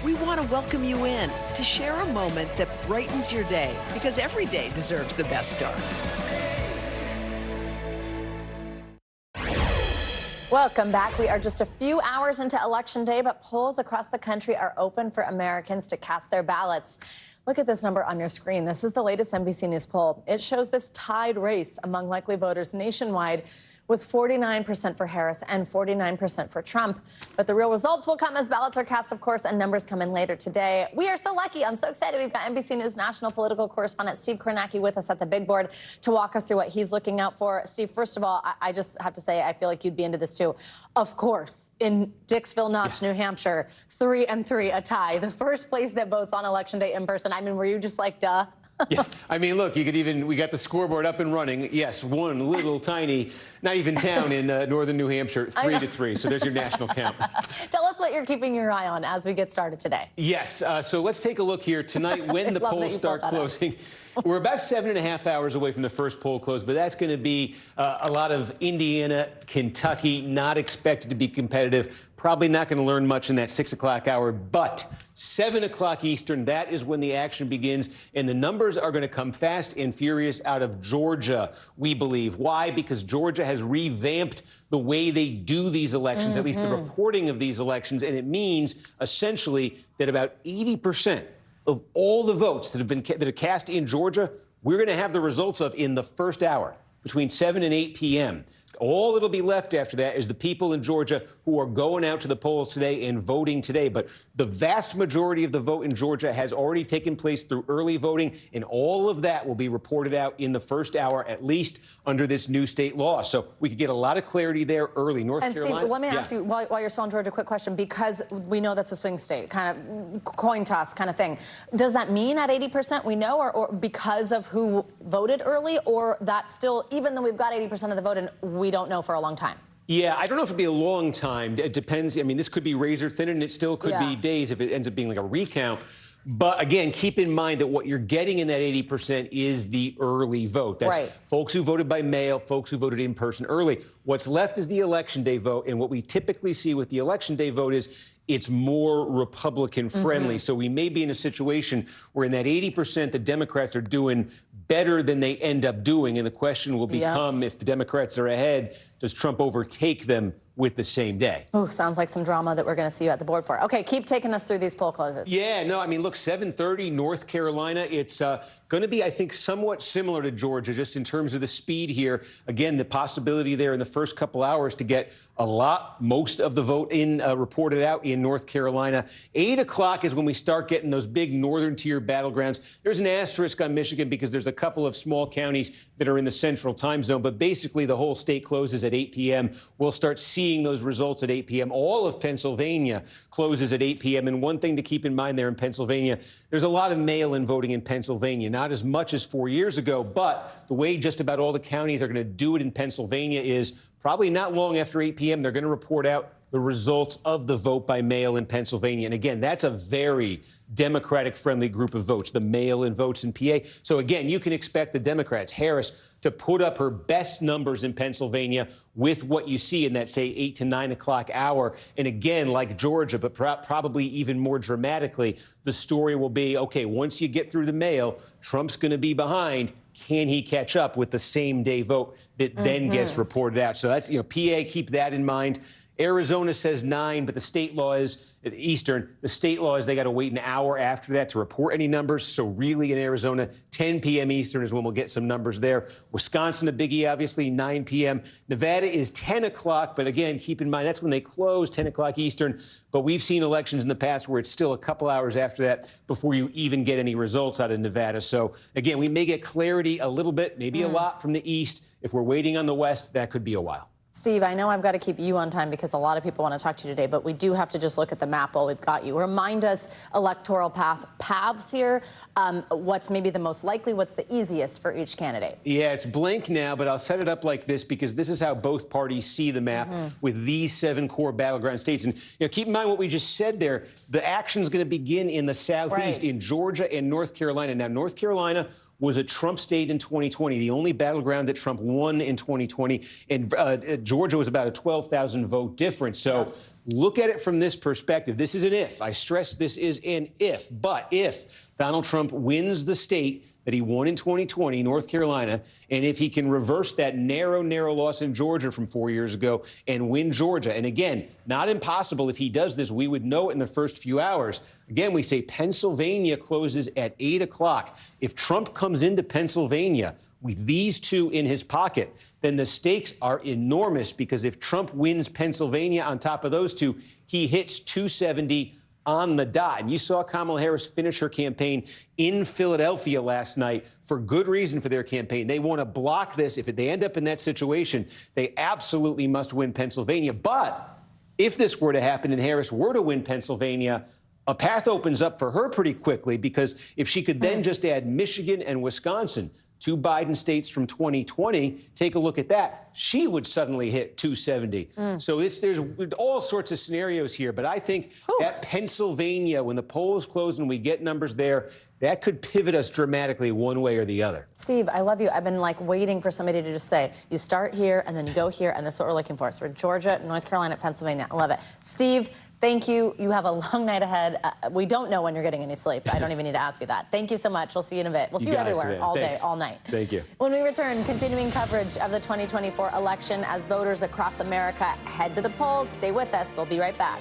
We want to welcome you in to share a moment that brightens your day, because every day deserves the best start. Welcome back. We are just a few hours into Election Day, but polls across the country are open for Americans to cast their ballots. Look at this number on your screen. This is the latest NBC News poll. It shows this tied race among likely voters nationwide, with 49% for Harris and 49% for Trump. But the real results will come as ballots are cast, of course, and numbers come in later today. We are so lucky. I'm so excited. We've got NBC News national political correspondent Steve Kornacki with us at the big board to walk us through what he's looking out for. Steve, first of all, I just have to say I feel like you'd be into this too. Of course, in Dixville Notch, New Hampshire, 3-3, a tie. The first place that votes on Election Day in person. I mean, were you just like, duh? Yeah, I mean, look, we got the scoreboard up and running. Yes, one little tiny, not even town in northern New Hampshire, 3-3. So there's your national count. Tell us what you're keeping your eye on as we get started today. Yes, so let's take a look here tonight when the polls start closing. We're about 7.5 hours away from the first poll close, but that's going to be a lot of Indiana, Kentucky, not expected to be competitive. Probably not going to learn much in that 6 o'clock hour, but 7 o'clock Eastern, that is when the action begins, and the numbers are going to come fast and furious out of Georgia, we believe. Why? Because Georgia has revamped the way they do these elections, at least the reporting of these elections, and it means essentially that about 80% of all the votes that are cast in Georgia, we're going to have the results of in the first hour between 7 and 8 p.m. All that'll be left after that is the people in Georgia who are going out to the polls today and voting today. But the vast majority of the vote in Georgia has already taken place through early voting, and all of that will be reported out in the first hour, at least under this new state law. So we could get a lot of clarity there early. North Carolina. Steve, let me ask you, while you're still in Georgia, a quick question, because we know that's a swing state, kind of coin toss kind of thing. Does that mean at 80% we know, or because of who voted early, or that still, even though we've got 80% of the vote and we don't know for a long time? Yeah, I don't know if it'll be a long time. It depends. I mean, this could be razor thin, and it still could be days if it ends up being like a recount. But again, keep in mind that what you're getting in that 80% is the early vote. That's folks who voted by mail, folks who voted in person early. What's left is the election day vote. And what we typically see with the election day vote is it's more Republican friendly. So we may be in a situation where in that 80%, the Democrats are doing better than they end up doing. And the question will become, if the Democrats are ahead, does Trump overtake them with the same day? Oh, sounds like some drama that we're going to see you at the board for. Okay, keep taking us through these poll closes. Yeah, no, I mean, look, 7:30, North Carolina. It's going to be, I think, somewhat similar to Georgia, just in terms of the speed here. Again, the possibility there in the first couple hours to get most of the vote in reported out in North Carolina. 8 o'clock is when we start getting those big northern tier battlegrounds. There's an asterisk on Michigan because there's a couple of small counties that are in the central time zone, but basically the whole state closes at 8 p.m. We'll start seeing those results at 8 p.m. All of Pennsylvania closes at 8 p.m. And one thing to keep in mind there in Pennsylvania, there's a lot of mail-in voting in Pennsylvania, not as much as 4 years ago, but the way just about all the counties are going to do it in Pennsylvania is probably not long after 8 p.m. they're going to report out the results of the vote by mail in Pennsylvania. And again, that's a very Democratic-friendly group of votes, the mail-in votes in PA. So again, you can expect the Democrats, Harris, to put up her best numbers in Pennsylvania with what you see in that, say, 8 to 9 o'clock hour. And again, like Georgia, but probably even more dramatically, the story will be, okay, once you get through the mail, Trump's going to be behind. Can he catch up with the same day vote that then gets reported out? So that's, PA, keep that in mind. Arizona says 9, but the state law is Eastern. The state law is they got to wait an hour after that to report any numbers. So really in Arizona, 10 p.m. Eastern is when we'll get some numbers there. Wisconsin, a biggie, obviously, 9 p.m. Nevada is 10 o'clock. But again, keep in mind, that's when they close, 10 o'clock Eastern. But we've seen elections in the past where it's still a couple hours after that before you even get any results out of Nevada. So again, we may get clarity a little bit, maybe a lot from the East. If we're waiting on the West, that could be a while. Steve, I know I've got to keep you on time because a lot of people want to talk to you today, but we do have to just look at the map while we've got you. Remind us electoral paths here. What's maybe the most likely? What's the easiest for each candidate? Yeah, it's blank now, but I'll set it up like this because this is how both parties see the map with these 7 core battleground states. And keep in mind what we just said there. The action's going to begin in the Southeast, in Georgia and North Carolina. Now, North Carolina was a Trump state in 2020, the only battleground that Trump won in 2020. And Georgia was about a 12,000 vote difference. So look at it from this perspective. This is an if. I stress this is an if. But if Donald Trump wins the state that he won in 2020, North Carolina, and if he can reverse that narrow loss in Georgia from 4 years ago and win Georgia, and again, not impossible if he does this, we would know it in the first few hours. Again, we say Pennsylvania closes at 8 o'clock. If Trump comes into Pennsylvania with these two in his pocket, then the stakes are enormous because if Trump wins Pennsylvania on top of those two, he hits 270 on the dot. And you saw Kamala Harris finish her campaign in Philadelphia last night for good reason for their campaign. They want to block this. If they end up in that situation, they absolutely must win Pennsylvania. But if this were to happen and Harris were to win Pennsylvania, a path opens up for her pretty quickly, because if she could then just add Michigan and Wisconsin, 2 Biden states from 2020, take a look at that, she would suddenly hit 270. So there's all sorts of scenarios here, but I think that Pennsylvania, when the polls close and we get numbers there, that could pivot us dramatically one way or the other. Steve, I love you. I've been waiting for somebody to just say, you start here and then you go here, and this is what we're looking for. So we're Georgia, North Carolina, Pennsylvania. I love it. Steve, thank you. You have a long night ahead. We don't know when you're getting any sleep. I don't even need to ask you that. Thank you so much. We'll see you in a bit. We'll see you everywhere, all day, all night. Thank you. When we return, continuing coverage of the 2024 election as voters across America head to the polls. Stay with us. We'll be right back.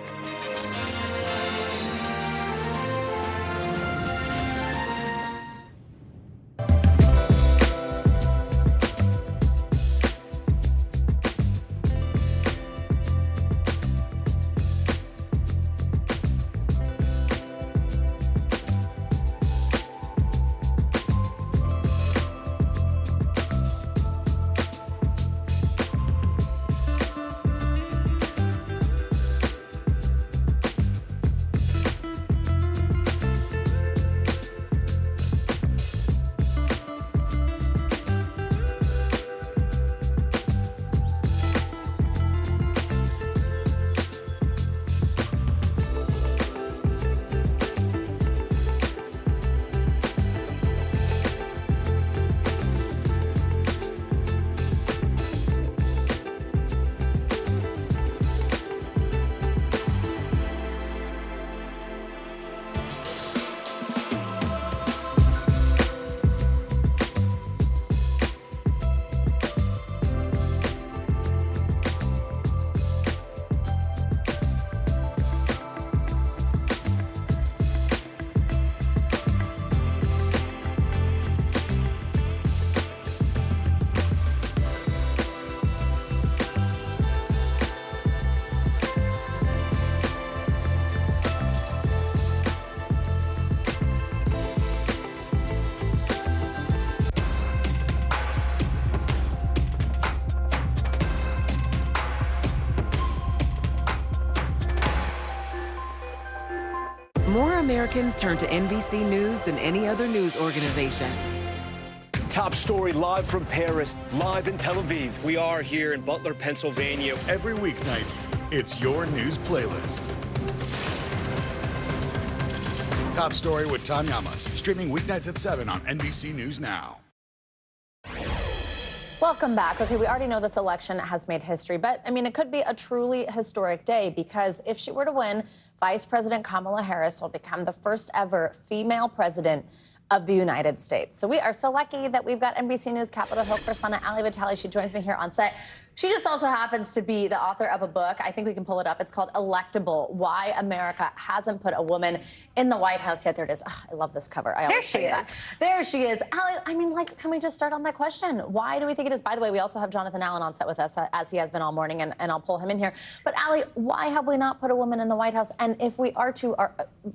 More Americans turn to NBC News than any other news organization. Top story live from Paris, live in Tel Aviv. We are here in Butler, Pennsylvania. Every weeknight, it's your news playlist. Top Story with Tom Llamas, streaming weeknights at 7 on NBC News Now. Welcome back. Okay, we already know this election has made history, but I mean, it could be a truly historic day, because if she were to win, Vice President Kamala Harris will become the first ever female president of the United States. So we are so lucky that we've got NBC News Capitol Hill correspondent Ali Vitale. She joins me here on set. She just also happens to be the author of a book. I think we can pull it up. It's called Electable: Why America Hasn't Put a Woman in the White House Yet. There it is. Oh, I love this cover. I always say that. There she is. Ali, I mean, can we just start on that question? Why do we think it is? By the way, we also have Jonathan Allen on set with us, as he has been all morning, and I'll pull him in here. But Ali, why have we not put a woman in the White House? And if we are to,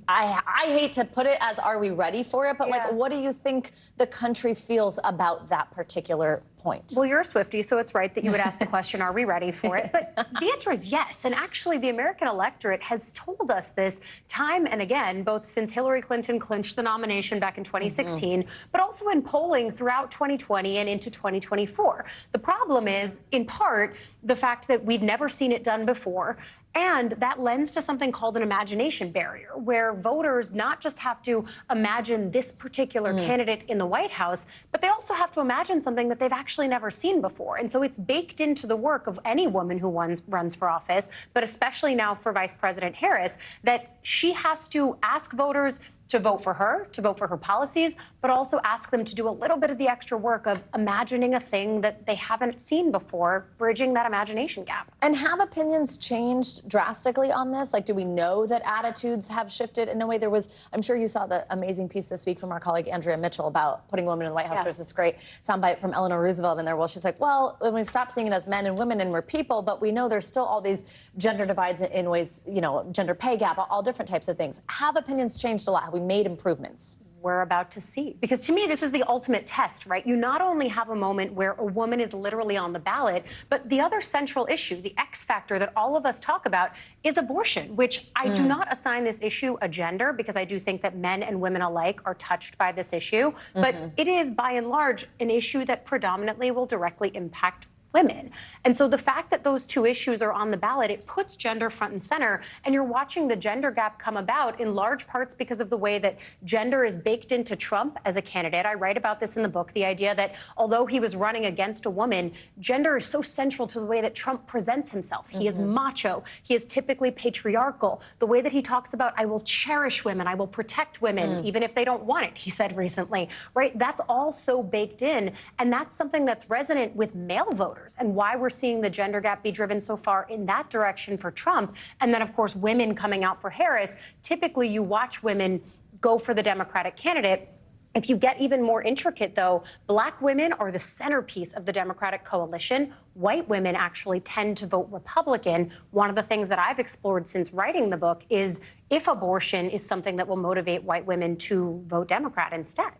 I hate to put it as, are we ready for it? But what do you think the country feels about that particular point? Well, you're a Swiftie, so it's right that you would ask the question, are we ready for it? But the answer is yes. And actually, the American electorate has told us this time and again, both since Hillary Clinton clinched the nomination back in 2016, but also in polling throughout 2020 and into 2024. The problem is, in part, the fact that we've never seen it done before. And that lends to something called an imagination barrier, where voters not just have to imagine this particular candidate in the White House, but they also have to imagine something that they've actually never seen before. And so it's baked into the work of any woman who runs for office, but especially now for Vice President Harris, that she has to ask voters to vote for her policies, but also ask them to do a little bit of the extra work of imagining a thing that they haven't seen before, bridging that imagination gap. And have opinions changed drastically on this? Like, do we know that attitudes have shifted in a way? There was, I'm sure you saw the amazing piece this week from our colleague Andrea Mitchell about putting women in the White House. Yes. There's this great soundbite from Eleanor Roosevelt in there. Well, she's like, well, when we've stopped seeing it as men and women and we're people, but we know there's still all these gender divides in ways, you know, gender pay gap, all different types of things. Have opinions changed a lot? Have we made improvements? we're about to see. Because to me, this is the ultimate test, right? You not only have a moment where a woman is literally on the ballot, but the other central issue, the X factor that all of us talk about, is abortion, which I do not assign this issue a gender, because I do think that men and women alike are touched by this issue. But it is, by and large, an issue that predominantly will directly impact women. And so the fact that those two issues are on the ballot, it puts gender front and center. And you're watching the gender gap come about in large parts because of the way that gender is baked into Trump as a candidate. I write about this in the book, the idea that although he was running against a woman, gender is so central to the way that Trump presents himself. He is macho. He is typically patriarchal. The way that he talks about, I will cherish women, I will protect women, even if they don't want it, he said recently, right? That's all so baked in. And that's something that's resonant with male voters, and why we're seeing the gender gap be driven so far in that direction for Trump. And then, of course, women coming out for Harris. Typically, you watch women go for the Democratic candidate. If you get even more intricate, though, Black women are the centerpiece of the Democratic coalition. White women actually tend to vote Republican. One of the things that I've explored since writing the book is if abortion is something that will motivate white women to vote Democrat instead.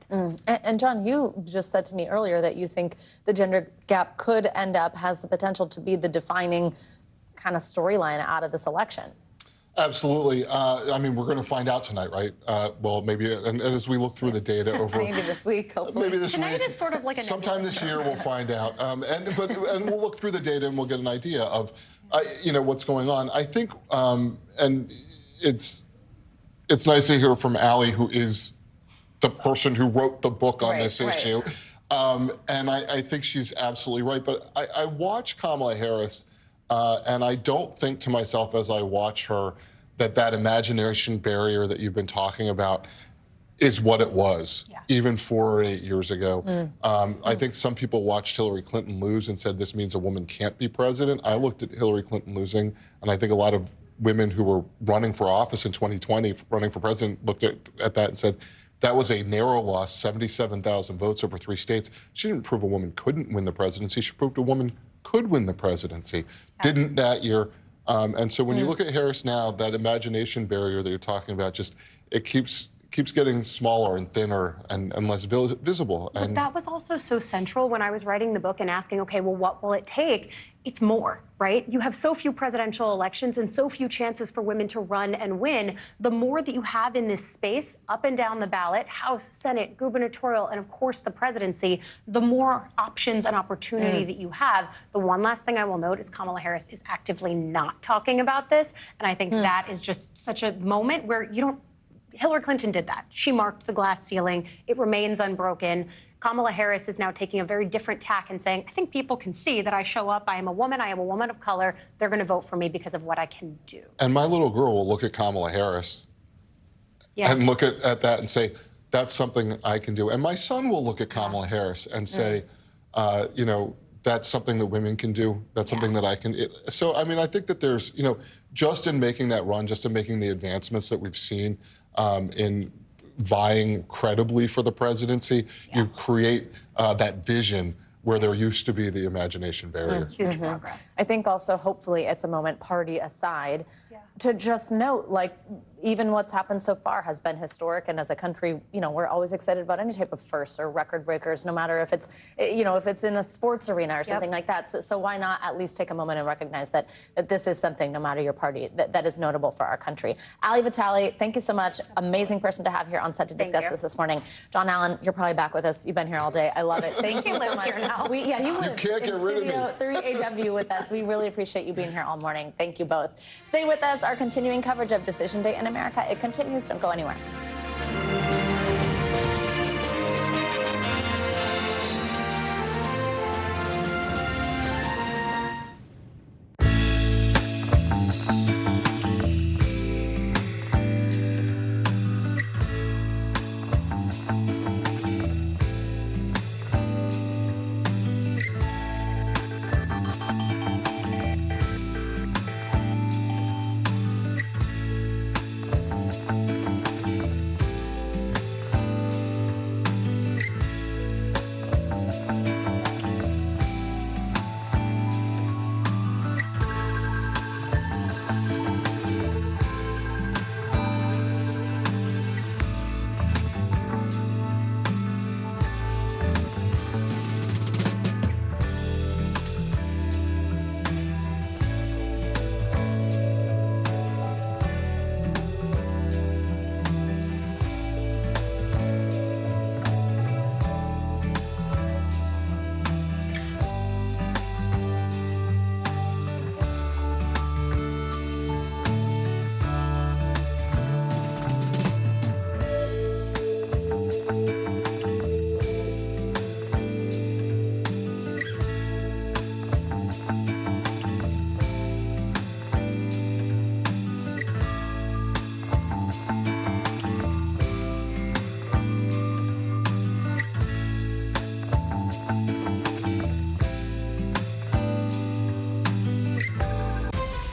And John, you just said to me earlier that you think the gender gap could end up, has the potential to be the defining kind of storyline out of this election. Absolutely. I mean, we're going to find out tonight, right? Well, maybe, and as we look through the data over... Maybe this week, hopefully. Maybe this Tonight week. is sort of like a sometime this year we'll find out. And we'll look through the data and we'll get an idea of, you know, what's going on. I think, and it's nice to hear from Allie, who is the person who wrote the book on this issue. And I think she's absolutely right. But I watch Kamala Harris, and I don't think to myself as I watch her that imagination barrier that you've been talking about is what it was, even 4 or 8 years ago. I think some people watched Hillary Clinton lose and said this means a woman can't be president. I looked at Hillary Clinton losing, and I think a lot of women who were running for office in 2020, running for president, looked at that and said, that was a narrow loss, 77,000 votes over 3 states. She didn't prove a woman couldn't win the presidency. She proved a woman could win the presidency. Didn't that year. And so when you look at Harris now, that imagination barrier that you're talking about, just it keeps getting smaller and thinner and less visible. But that was also so central when I was writing the book and asking, okay, well, what will it take? It's more, right? You have so few presidential elections and so few chances for women to run and win. The more that you have in this space, up and down the ballot, House, Senate, gubernatorial, and of course the presidency, the more options and opportunity that you have. The one last thing I will note is Kamala Harris is actively not talking about this. And I think that is just such a moment where you don't. Hillary Clinton did that. She marked the glass ceiling. It remains unbroken. Kamala Harris is now taking a very different tack and saying, I think people can see that I show up, I am a woman of color. They're going to vote for me because of what I can do. And my little girl will look at Kamala Harris and look at that and say, that's something I can do. And my son will look at Kamala Harris and say, you know, that's something that women can do. That's something that I can. So, I mean, I think that there's, you know, just in making that run, just in making the advancements that we've seen, in vying credibly for the presidency, you create that vision where there used to be the imagination barrier. Huge progress. I think also, hopefully, it's a moment, party aside, to just note, like, even what's happened so far has been historic, and as a country, you know, we're always excited about any type of firsts or record breakers, no matter if it's, you know, if it's in a sports arena or something like that. So why not at least take a moment and recognize that this is something, no matter your party, that is notable for our country. Ali Vitale, thank you so much. Amazing person to have here on set to discuss this morning. John Allen, you're probably back with us. You've been here all day. I love it. Thank you so much. Here now. You live you can't get rid of me. Studio 3AW with us. We really appreciate you being here all morning. Thank you both. Stay with us. Our continuing coverage of Decision Day in America. It continues. Don't go anywhere.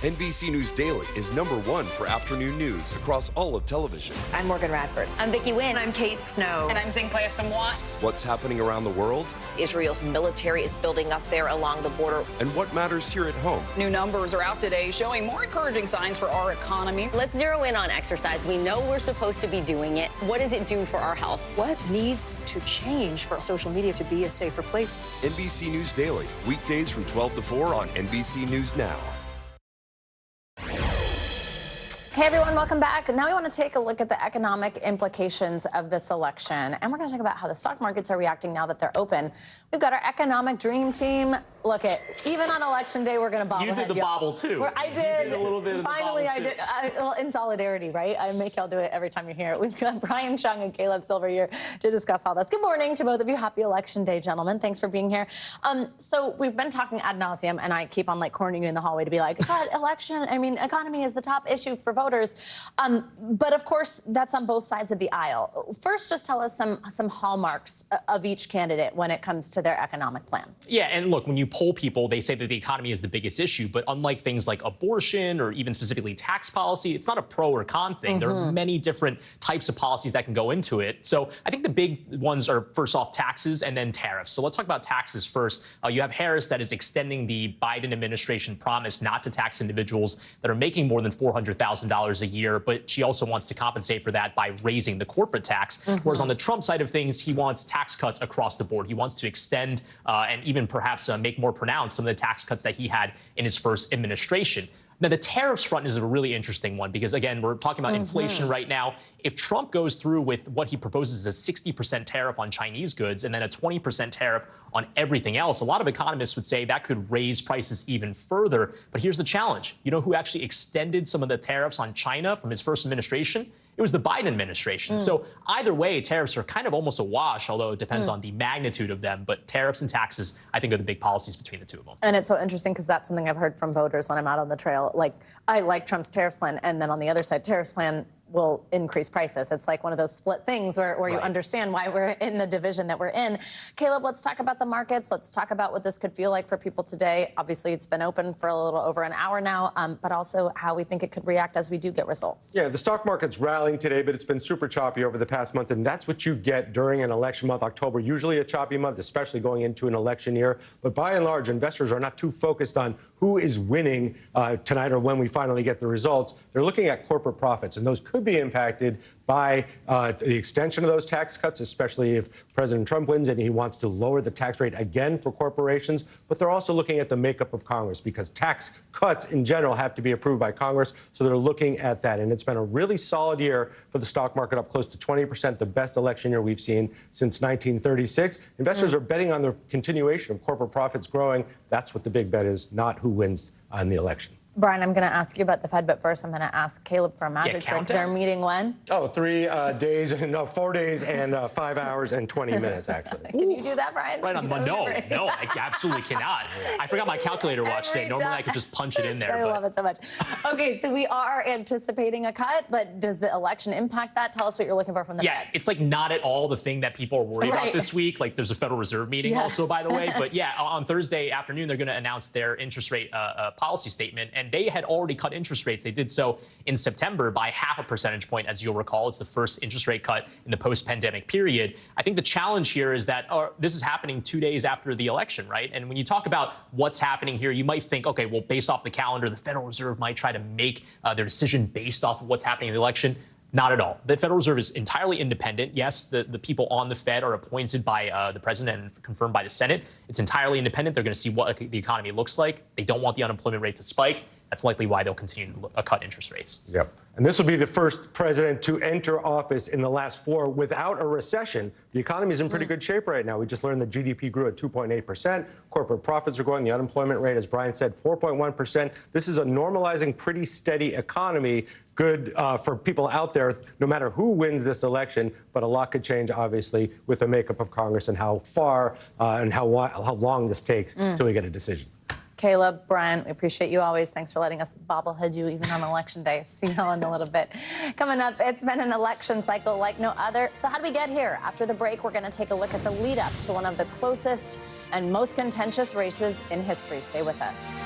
NBC News Daily is #1 for afternoon news across all of television. I'm Morgan Radford. I'm Vicki Wynn. I'm Kate Snow. And I'm Zinklea Samwat. What's happening around the world? Israel's military is building up there along the border. And what matters here at home? New numbers are out today showing more encouraging signs for our economy. Let's zero in on exercise. We know we're supposed to be doing it. What does it do for our health? What needs to change for social media to be a safer place? NBC News Daily, weekdays from 12 to 4 on NBC News Now. Hey everyone, welcome back. Now we want to take a look at the economic implications of this election. And we're going to talk about how the stock markets are reacting now that they're open. We've got our economic dream team. Look, even on election day, we're going to bobble. You did the bobble, too. I did. You did a little bit of Finally, the I did. Well, in solidarity, right? I make y'all do it every time you're here. We've got Brian Chung and Caleb Silver here to discuss all this. Good morning to both of you. Happy election day, gentlemen. Thanks for being here. So we've been talking ad nauseum, and I keep on cornering you in the hallway to be like, God, economy is the top issue for voters. But of course, that's on both sides of the aisle. First, just tell us some hallmarks of each candidate when it comes to their economic plan. Yeah, and look, when you poll people, they say that the economy is the biggest issue. But unlike things like abortion or even specifically tax policy, it's not a pro or con thing. There are many different types of policies that can go into it. So I think the big ones are, first off, taxes and then tariffs. So let's talk about taxes first. You have Harris that is extending the Biden administration promise not to tax individuals that are making more than $400,000 a year. But she also wants to compensate for that by raising the corporate tax. Whereas on the Trump side of things, he wants tax cuts across the board. He wants to extend and even perhaps make more pronounced some of the tax cuts that he had in his first administration. Now, the tariffs front is a really interesting one because, again, we're talking about inflation right now. If Trump goes through with what he proposes as a 60% tariff on Chinese goods and then a 20% tariff on everything else, a lot of economists would say that could raise prices even further. But here's the challenge. You know who actually extended some of the tariffs on China from his first administration? It was the Biden administration. So either way, tariffs are kind of almost a wash, although it depends on the magnitude of them. But tariffs and taxes, I think, are the big policies between the two of them. And it's so interesting because that's something I've heard from voters when I'm out on the trail. I like Trump's tariffs plan, and then on the other side, tariffs plan will increase prices. It's like one of those split things where you understand why we're in the division that we're in. Caleb, let's talk about the markets. Let's talk about what this could feel like for people today. Obviously, it's been open for a little over an hour now, but also how we think it could react as we do get results. Yeah, the stock market's rallying today, but it's been super choppy over the past month, and that's what you get during an election month. October, usually a choppy month, especially going into an election year. But by and large, investors are not too focused on who is winning tonight or when we finally get the results. They're looking at corporate profits, and those could be impacted by the extension of those tax cuts, especially if President Trump wins and he wants to lower the tax rate again for corporations. But they're also looking at the makeup of Congress because tax cuts in general have to be approved by Congress. So they're looking at that. And it's been a really solid year for the stock market, up close to 20%, the best election year we've seen since 1936. Investors are betting on the continuation of corporate profits growing. That's what the big bet is, not who wins in the election. Brian, I'm going to ask you about the Fed, but first I'm going to ask Caleb for a magic trick. They're meeting when? Oh, 4 days and 5 hours and 20 minutes, actually. Can you do that, Brian? Right on. No, I absolutely cannot. I forgot my calculator watch today. Normally I could just punch it in there. I love it so much. Okay, so we are anticipating a cut, but does the election impact that? Tell us what you're looking for from the Fed. Yeah, it's not at all the thing that people are worried about this week. There's a Federal Reserve meeting also, by the way. But yeah, on Thursday afternoon, they're going to announce their interest rate policy statement. And they had already cut interest rates. They did so in September by 0.5 percentage point, as you'll recall. It's the first interest rate cut in the post-pandemic period. I think the challenge here is that this is happening 2 days after the election, right? And when you talk about what's happening here, you might think, okay, well, based off the calendar, the Federal Reserve might try to make their decision based off of what's happening in the election. Not at all. The Federal Reserve is entirely independent. Yes, the people on the Fed are appointed by the president and confirmed by the Senate. It's entirely independent. They're going to see what the economy looks like. They don't want the unemployment rate to spike. That's likely why they'll continue to cut interest rates. Yep. And this will be the first president to enter office in the last 4 without a recession. The economy is in pretty good shape right now. We just learned that GDP grew at 2.8%. Corporate profits are growing. The unemployment rate, as Brian said, 4.1%. This is a normalizing, pretty steady economy. Good for people out there, no matter who wins this election. But a lot could change, obviously, with the makeup of Congress and how far and how long this takes until we get a decision. Caleb, Brent, we appreciate you always. Thanks for letting us bobblehead you even on Election Day. See you all in a little bit. Coming up, it's been an election cycle like no other. So how did we get here? After the break, we're going to take a look at the lead up to one of the closest and most contentious races in history. Stay with us.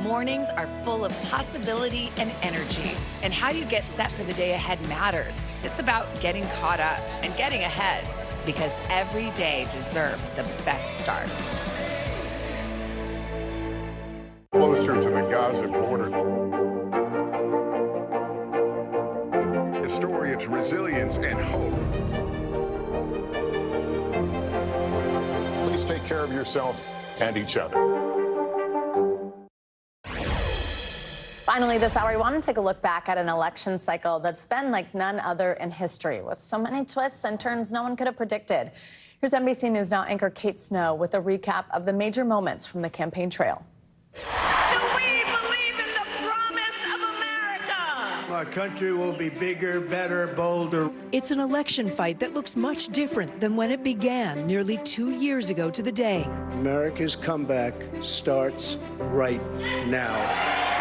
Mornings are full of possibility and energy, and how you get set for the day ahead matters. It's about getting caught up and getting ahead, because every day deserves the best start. Closer to the Gaza border. A story of resilience and hope. Please take care of yourself and each other. Finally, this hour, we want to take a look back at an election cycle that's been like none other in history, with so many twists and turns no one could have predicted. Here's NBC News Now anchor Kate Snow with a recap of the major moments from the campaign trail. Our country will be bigger, better, bolder. It's an election fight that looks much different than when it began nearly 2 years ago to the day. America's comeback starts right now.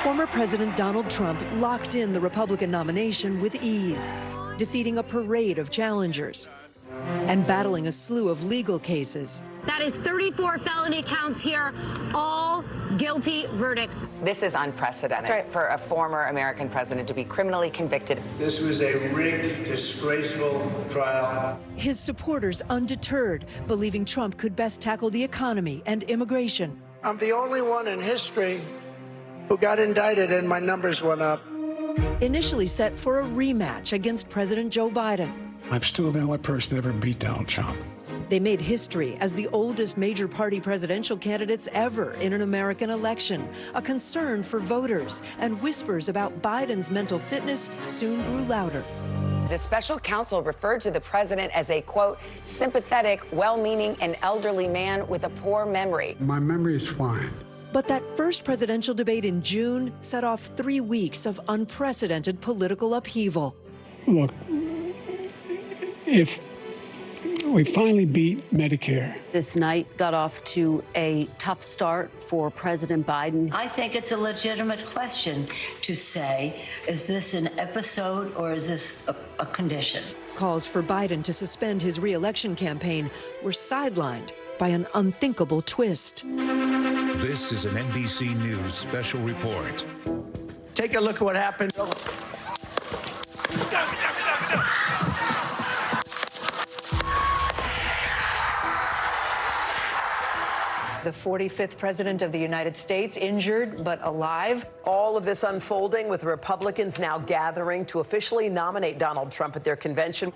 Former President Donald Trump locked in the Republican nomination with ease, defeating a parade of challengers and battling a slew of legal cases. That is 34 felony counts here, all guilty verdicts. This is unprecedented for a former American president to be criminally convicted. This was a rigged, disgraceful trial. His supporters undeterred, believing Trump could best tackle the economy and immigration. I'm the only one in history who got indicted and my numbers went up. Initially set for a rematch against President Joe Biden. I'm still the only person to ever beat Donald Trump. They made history as the oldest major party presidential candidates ever in an American election. A concern for voters and whispers about Biden's mental fitness soon grew louder. The special counsel referred to the president as a, quote, sympathetic, well-meaning, and elderly man with a poor memory. My memory is fine. But that first presidential debate in June set off 3 weeks of unprecedented political upheaval. Look, if we finally beat Medicare. This night got off to a tough start for President Biden. I think it's a legitimate question to say, is this an episode or is this a condition? Calls for Biden to suspend his re-election campaign were sidelined by an unthinkable twist. This is an NBC News special report. Take a look at what happened. The 45th president of the United States, injured but alive. All of this unfolding with Republicans now gathering to officially nominate Donald Trump at their convention.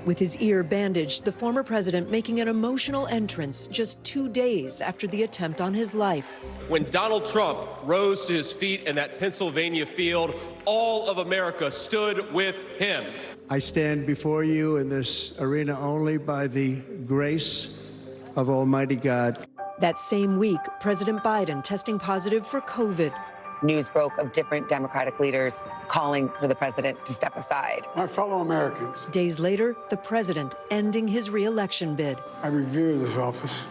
With his ear bandaged, the former president making an emotional entrance just 2 days after the attempt on his life. When Donald Trump rose to his feet in that Pennsylvania field, all of America stood with him. I stand before you in this arena only by the grace of Almighty God. That same week, President Biden testing positive for COVID. News broke of different Democratic leaders calling for the president to step aside. My fellow Americans, Days later, the president ending his re-election bid. I revere this office,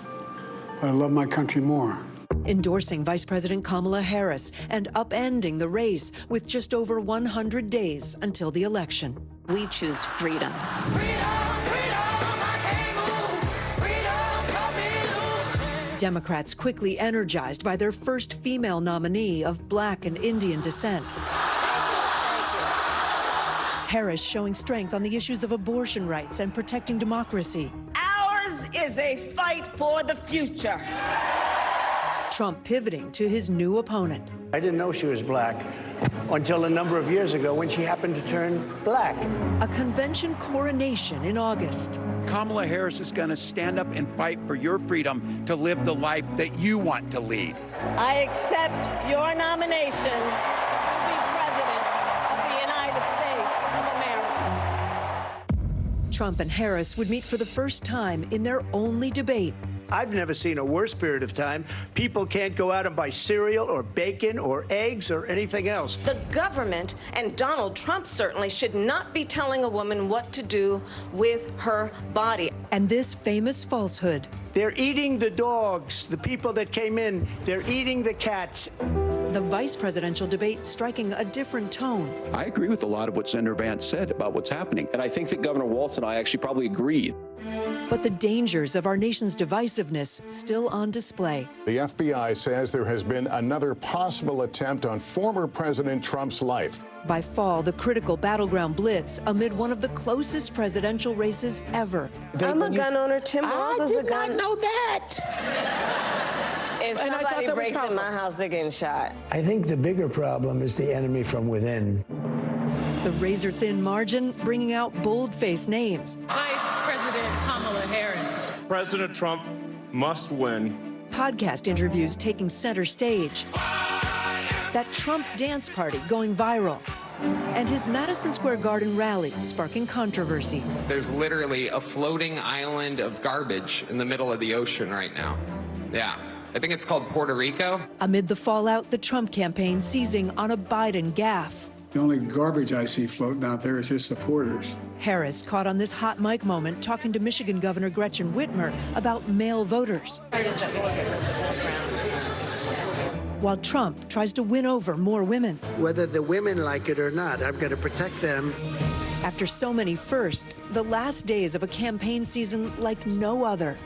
but I love my country more. Endorsing Vice President Kamala Harris and upending the race with just over 100 days until the election. We choose freedom. Democrats quickly energized by their first female nominee of Black and Indian descent. Harris showing strength on the issues of abortion rights and protecting democracy. Ours is a fight for the future. Trump pivoting to his new opponent. I didn't know she was black until a number of years ago when she happened to turn black. A convention coronation in August. Kamala Harris is going to stand up and fight for your freedom to live the life that you want to lead. I accept your nomination to be President of the United States of America. Trump and Harris would meet for the first time in their only debate. I've never seen a worse period of time. People can't go out and buy cereal or bacon or eggs or anything else. The government and Donald Trump certainly should not be telling a woman what to do with her body. And this famous falsehood. They're eating the dogs, the people that came in. They're eating the cats. The vice presidential debate striking a different tone. I agree with a lot of what Senator Vance said about what's happening. And I think that Governor Walz and I actually probably agreed. But the dangers of our nation's divisiveness still on display. The FBI says there has been another possible attempt on former President Trump's life. By fall, the critical battleground blitz amid one of the closest presidential races ever. I'm a gun owner. Tim Walz is a gun. I did not know that. If somebody breaks in my house, they're getting shot. I think the bigger problem is the enemy from within. The razor-thin margin bringing out bold-faced names. Vice President Kamala Harris. President Trump must win. Podcast interviews taking center stage. That Trump dance party going viral. And his Madison Square Garden rally sparking controversy. There's literally a floating island of garbage in the middle of the ocean right now. Yeah. I think it's called Puerto Rico. Amid the fallout, the Trump campaign seizing on a Biden gaffe. The only garbage I see floating out there is his supporters. Harris caught on this hot mic moment talking to Michigan Governor Gretchen Whitmer about male voters. While Trump tries to win over more women. Whether the women like it or not, I'm going to protect them. After so many firsts, the last days of a campaign season like no other.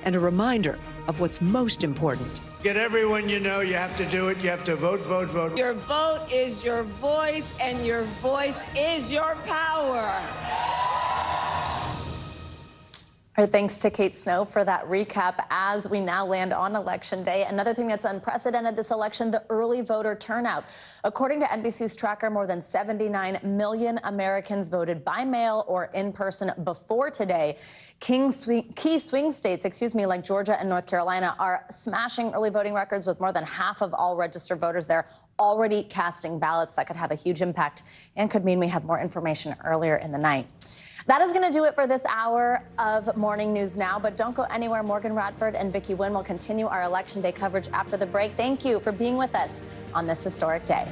And a reminder of what's most important. Get everyone you know, you have to do it. You have to vote, vote, vote. Your vote is your voice, and your voice is your power. Our thanks to Kate Snow for that recap as we now land on Election Day. Another thing that's unprecedented this election, the early voter turnout. According to NBC's tracker, more than 79 million Americans voted by mail or in person before today. Key swing states, like Georgia and North Carolina, are smashing early voting records with more than half of all registered voters there already casting ballots. That could have a huge impact and could mean we have more information earlier in the night. That is going to do it for this hour of Morning News Now, but don't go anywhere. Morgan Radford and Vicki Wynn will continue our Election Day coverage after the break. Thank you for being with us on this historic day.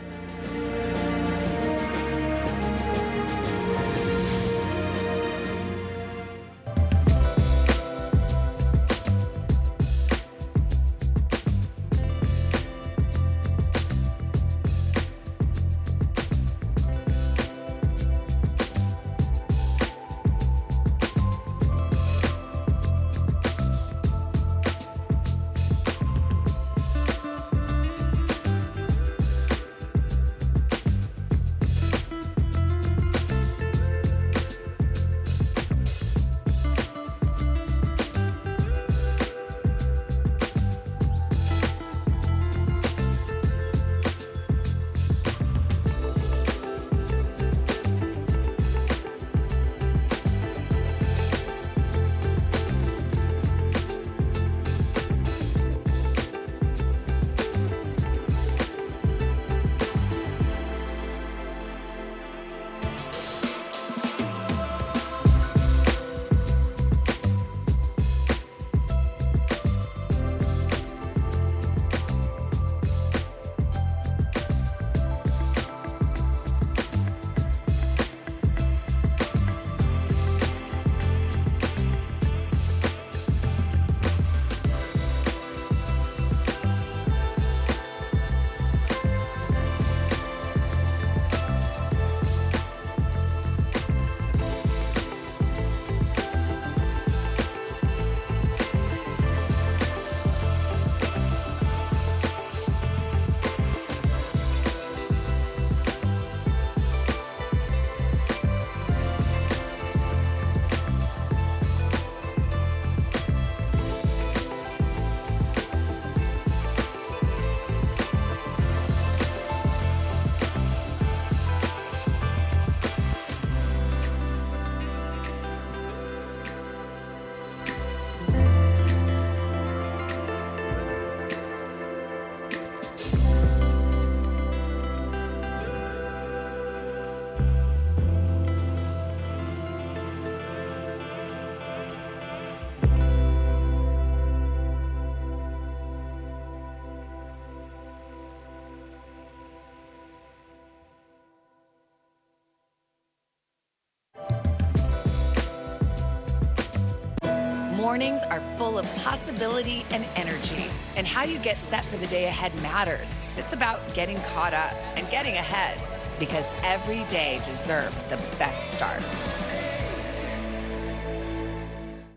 Mornings are full of possibility and energy, and how you get set for the day ahead matters. It's about getting caught up and getting ahead, because every day deserves the best start.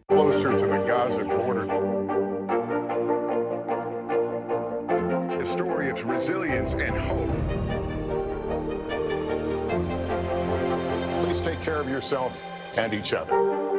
Closer to the Gaza border. A story of resilience and hope. Please take care of yourself and each other.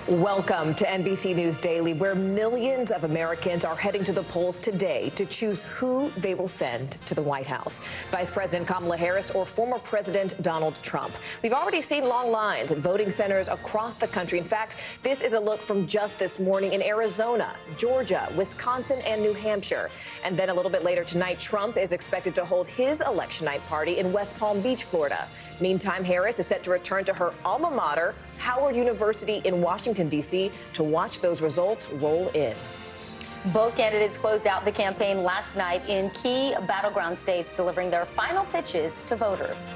Welcome to NBC News Daily, where millions of Americans are heading to the polls today to choose who they will send to the White House. Vice President Kamala Harris or former President Donald Trump. We've already seen long lines at voting centers across the country. In fact, this is a look from just this morning in Arizona, Georgia, Wisconsin, and New Hampshire. And then a little bit later tonight, Trump is expected to hold his election night party in West Palm Beach, Florida. Meantime, Harris is set to return to her alma mater, Howard University in Washington, D.C., to watch those results roll in. Both candidates closed out the campaign last night in key battleground states, delivering their final pitches to voters.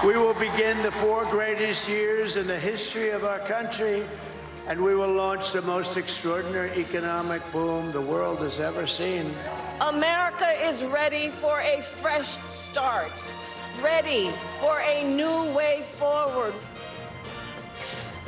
We will begin the 4 greatest years in the history of our country, and we will launch the most extraordinary economic boom the world has ever seen. America is ready for a fresh start, ready for a new way forward.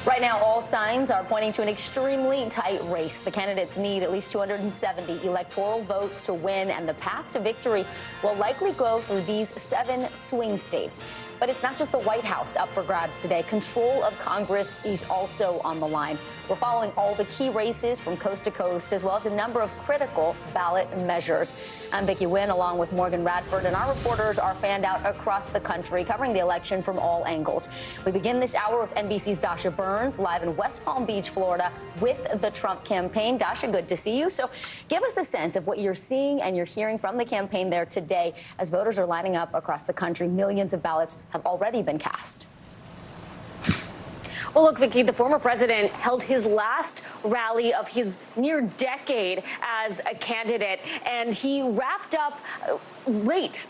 Right now, all signs are pointing to an extremely tight race. The candidates need at least 270 electoral votes to win, and the path to victory will likely go through these 7 swing states. But it's not just the White House up for grabs today. Control of Congress is also on the line. We're following all the key races from coast to coast, as well as a number of critical ballot measures. I'm Vicki Wynn, along with Morgan Radford, and our reporters are fanned out across the country, covering the election from all angles. We begin this hour with NBC's Dasha Burns, live in West Palm Beach, Florida, with the Trump campaign. Dasha, good to see you. So give us a sense of what you're seeing and you're hearing from the campaign there today as voters are lining up across the country. Millions of ballots have already been cast. Well, look, Vicki, the former president held his last rally of his near decade as a candidate, and he wrapped up late,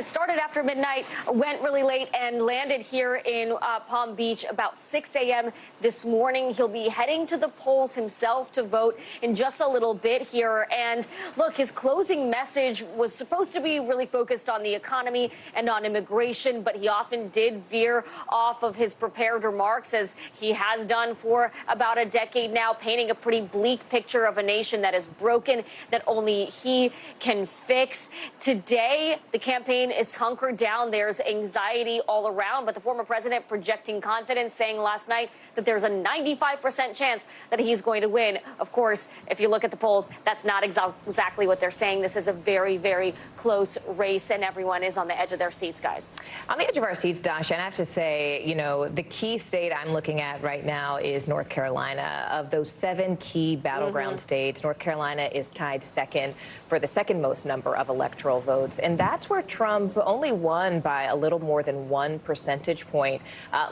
started after midnight, went really late, and landed here in Palm Beach about 6 a.m. this morning. He'll be heading to the polls himself to vote in just a little bit here. And look, his closing message was supposed to be really focused on the economy and on immigration, but he often did veer off of his prepared remarks, as he has done for about a decade now, painting a pretty bleak picture of a nation that is broken, that only he can fix. Today, the campaign is hunkered down. There's anxiety all around, but the former president projecting confidence, saying last night that there's a 95% chance that he's going to win. Of course, if you look at the polls, that's not exactly what they're saying. This is a very, very close race, and everyone is on the edge of their seats, guys. On the edge of our seats, Dasha, and I have to say, you know, the key state I'm looking at right now is North Carolina. Of those 7 key battleground states, North Carolina is tied second for the second most number of electoral votes. And that's where Trump only won by a little more than 1 percentage point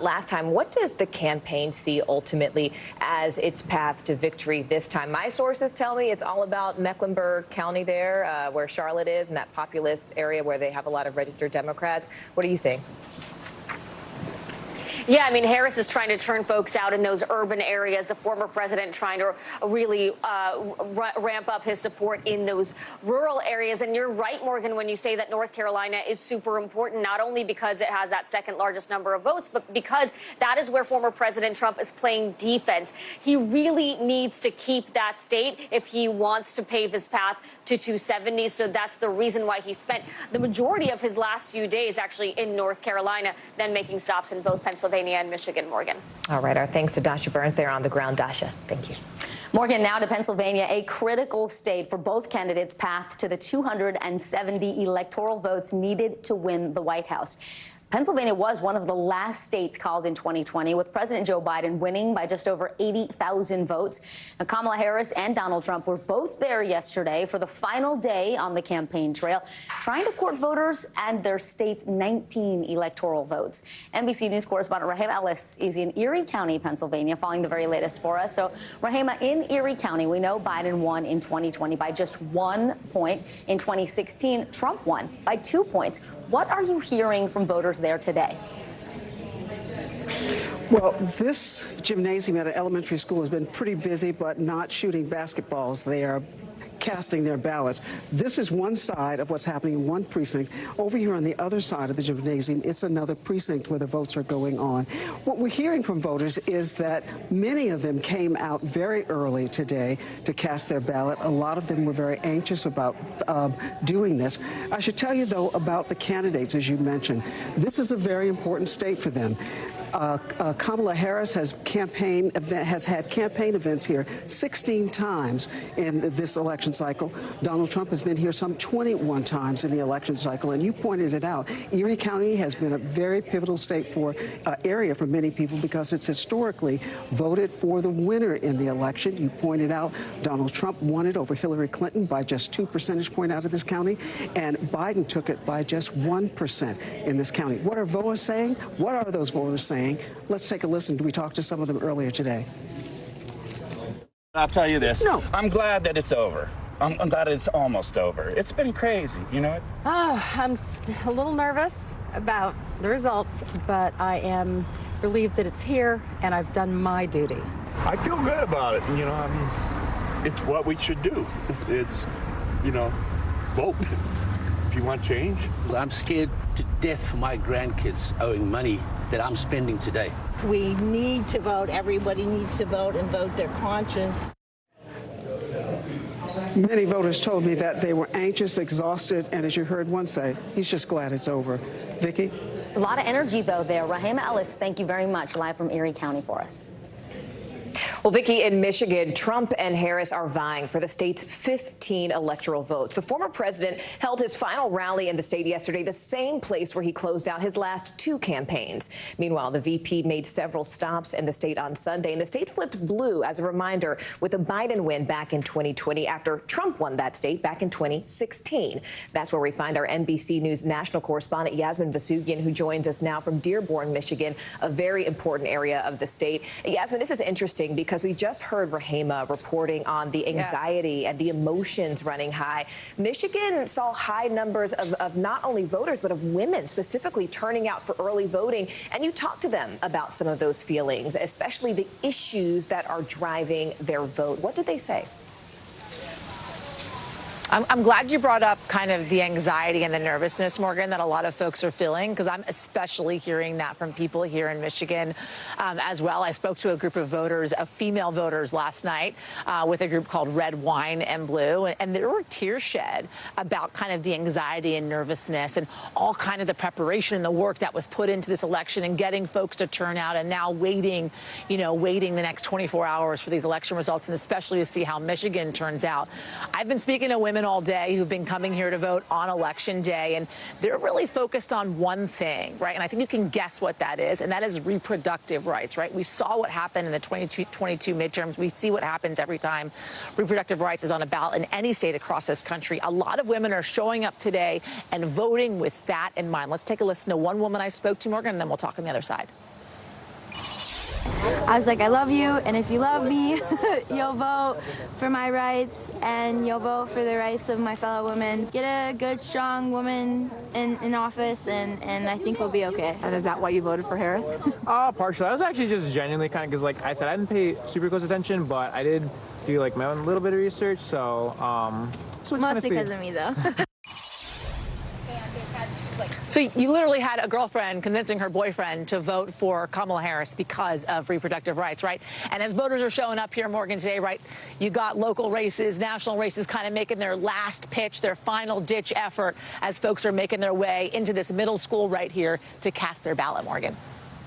last time. What does the campaign see ultimately as its path to victory this time? My sources tell me it's all about Mecklenburg County there, where Charlotte is, and that populous area where they have a lot of registered Democrats. What are you seeing? Yeah, I mean, Harris is trying to turn folks out in those urban areas. The former president trying to really ramp up his support in those rural areas. And you're right, Morgan, when you say that North Carolina is super important, not only because it has that second largest number of votes, but because that is where former President Trump is playing defense. He really needs to keep that state if he wants to pave his path to 270. So that's the reason why he spent the majority of his last few days actually in North Carolina, then making stops in both Pennsylvania and Michigan. Morgan. All right. Our thanks to Dasha Burns there on the ground. Dasha, thank you. Morgan, now to Pennsylvania, a critical state for both candidates' path to the 270 electoral votes needed to win the White House. Pennsylvania was one of the last states called in 2020, with President Joe Biden winning by just over 80,000 votes. Now, Kamala Harris and Donald Trump were both there yesterday for the final day on the campaign trail, trying to court voters and their state's 19 electoral votes. NBC News correspondent Rahema Ellis is in Erie County, Pennsylvania, following the very latest for us. So, Rahema, in Erie County, we know Biden won in 2020 by just 1 point. In 2016, Trump won by 2 points. What are you hearing from voters there today? Well, this gymnasium at an elementary school has been pretty busy, but not shooting basketballs. They are casting their ballots. This is one side of what's happening in one precinct. Over here on the other side of the gymnasium, it's another precinct where the votes are going on. What we're hearing from voters is that many of them came out very early today to cast their ballot. A lot of them were very anxious about doing this. I should tell you, though, about the candidates, as you mentioned. This is a very important state for them. Kamala Harris has had campaign events here 16 times in this election cycle. Donald Trump has been here some 21 times in the election cycle, and you pointed it out. Erie County has been a very pivotal state for area for many people because it's historically voted for the winner in the election. You pointed out Donald Trump won it over Hillary Clinton by just 2 percentage points out of this county, and Biden took it by just 1% in this county. What are voters saying? What are those voters saying? Let's take a listen. We talked to some of them earlier today. I'll tell you this. No. I'm glad that it's over. I'm glad it's almost over. It's been crazy, you know. I'm a little nervous about the results, but I am relieved that it's here and I've done my duty. I feel good about it. You know, it's what we should do. It's, you know, vote if you want change. I'm scared to death for my grandkids owing money that I'm spending today. We need to vote. Everybody needs to vote and vote their conscience. Many voters told me that they were anxious, exhausted, and as you heard one say, he's just glad it's over. Vicki? A lot of energy, though, there. Rahema Ellis, thank you very much, live from Erie County for us. Well, Vicki, in Michigan, Trump and Harris are vying for the state's 15 electoral votes. The former president held his final rally in the state yesterday, the same place where he closed out his last 2 campaigns. Meanwhile, the VP made several stops in the state on Sunday, and the state flipped blue as a reminder with a Biden win back in 2020 after Trump won that state back in 2016. That's where we find our NBC News national correspondent Yasmin Vasugian, who joins us now from Dearborn, Michigan, a very important area of the state. Yasmin, this is interesting because we just heard Rahema reporting on the anxiety and the emotions running high. Michigan saw high numbers of not only voters, but of women specifically turning out for early voting. And you talked to them about some of those feelings, especially the issues that are driving their vote. What did they say? I'm glad you brought up kind of the anxiety and the nervousness, Morgan, that a lot of folks are feeling, because I'm especially hearing that from people here in Michigan as well. I spoke to a group of voters, of female voters last night with a group called Red Wine and Blue, and there were tears shed about kind of the anxiety and nervousness and all kind of the preparation and the work that was put into this election and getting folks to turn out and now waiting the next 24 hours for these election results, and especially to see how Michigan turns out. I've been speaking to women all day who've been coming here to vote on Election Day, and they're really focused on one thing, right? And I think you can guess what that is, and that is reproductive rights, right? We saw what happened in the 2022 midterms. We see what happens every time reproductive rights is on a ballot in any state across this country. A lot of women are showing up today and voting with that in mind. Let's take a listen to one woman I spoke to, Morgan, and then we'll talk on the other side. I was like, I love you, and if you love me, you'll vote for my rights, and you'll vote for the rights of my fellow women. Get a good, strong woman in office, and I think we'll be okay. And is that why you voted for Harris? Partially. I was actually just genuinely kind of, because like I said, I didn't pay super close attention, but I did do like my own little bit of research, so mostly because of me, though. So you literally had a girlfriend convincing her boyfriend to vote for Kamala Harris because of reproductive rights, right? And as voters are showing up here, Morgan, today, right, you got local races, national races kind of making their last pitch, their final ditch effort as folks are making their way into this middle school right here to cast their ballot, Morgan.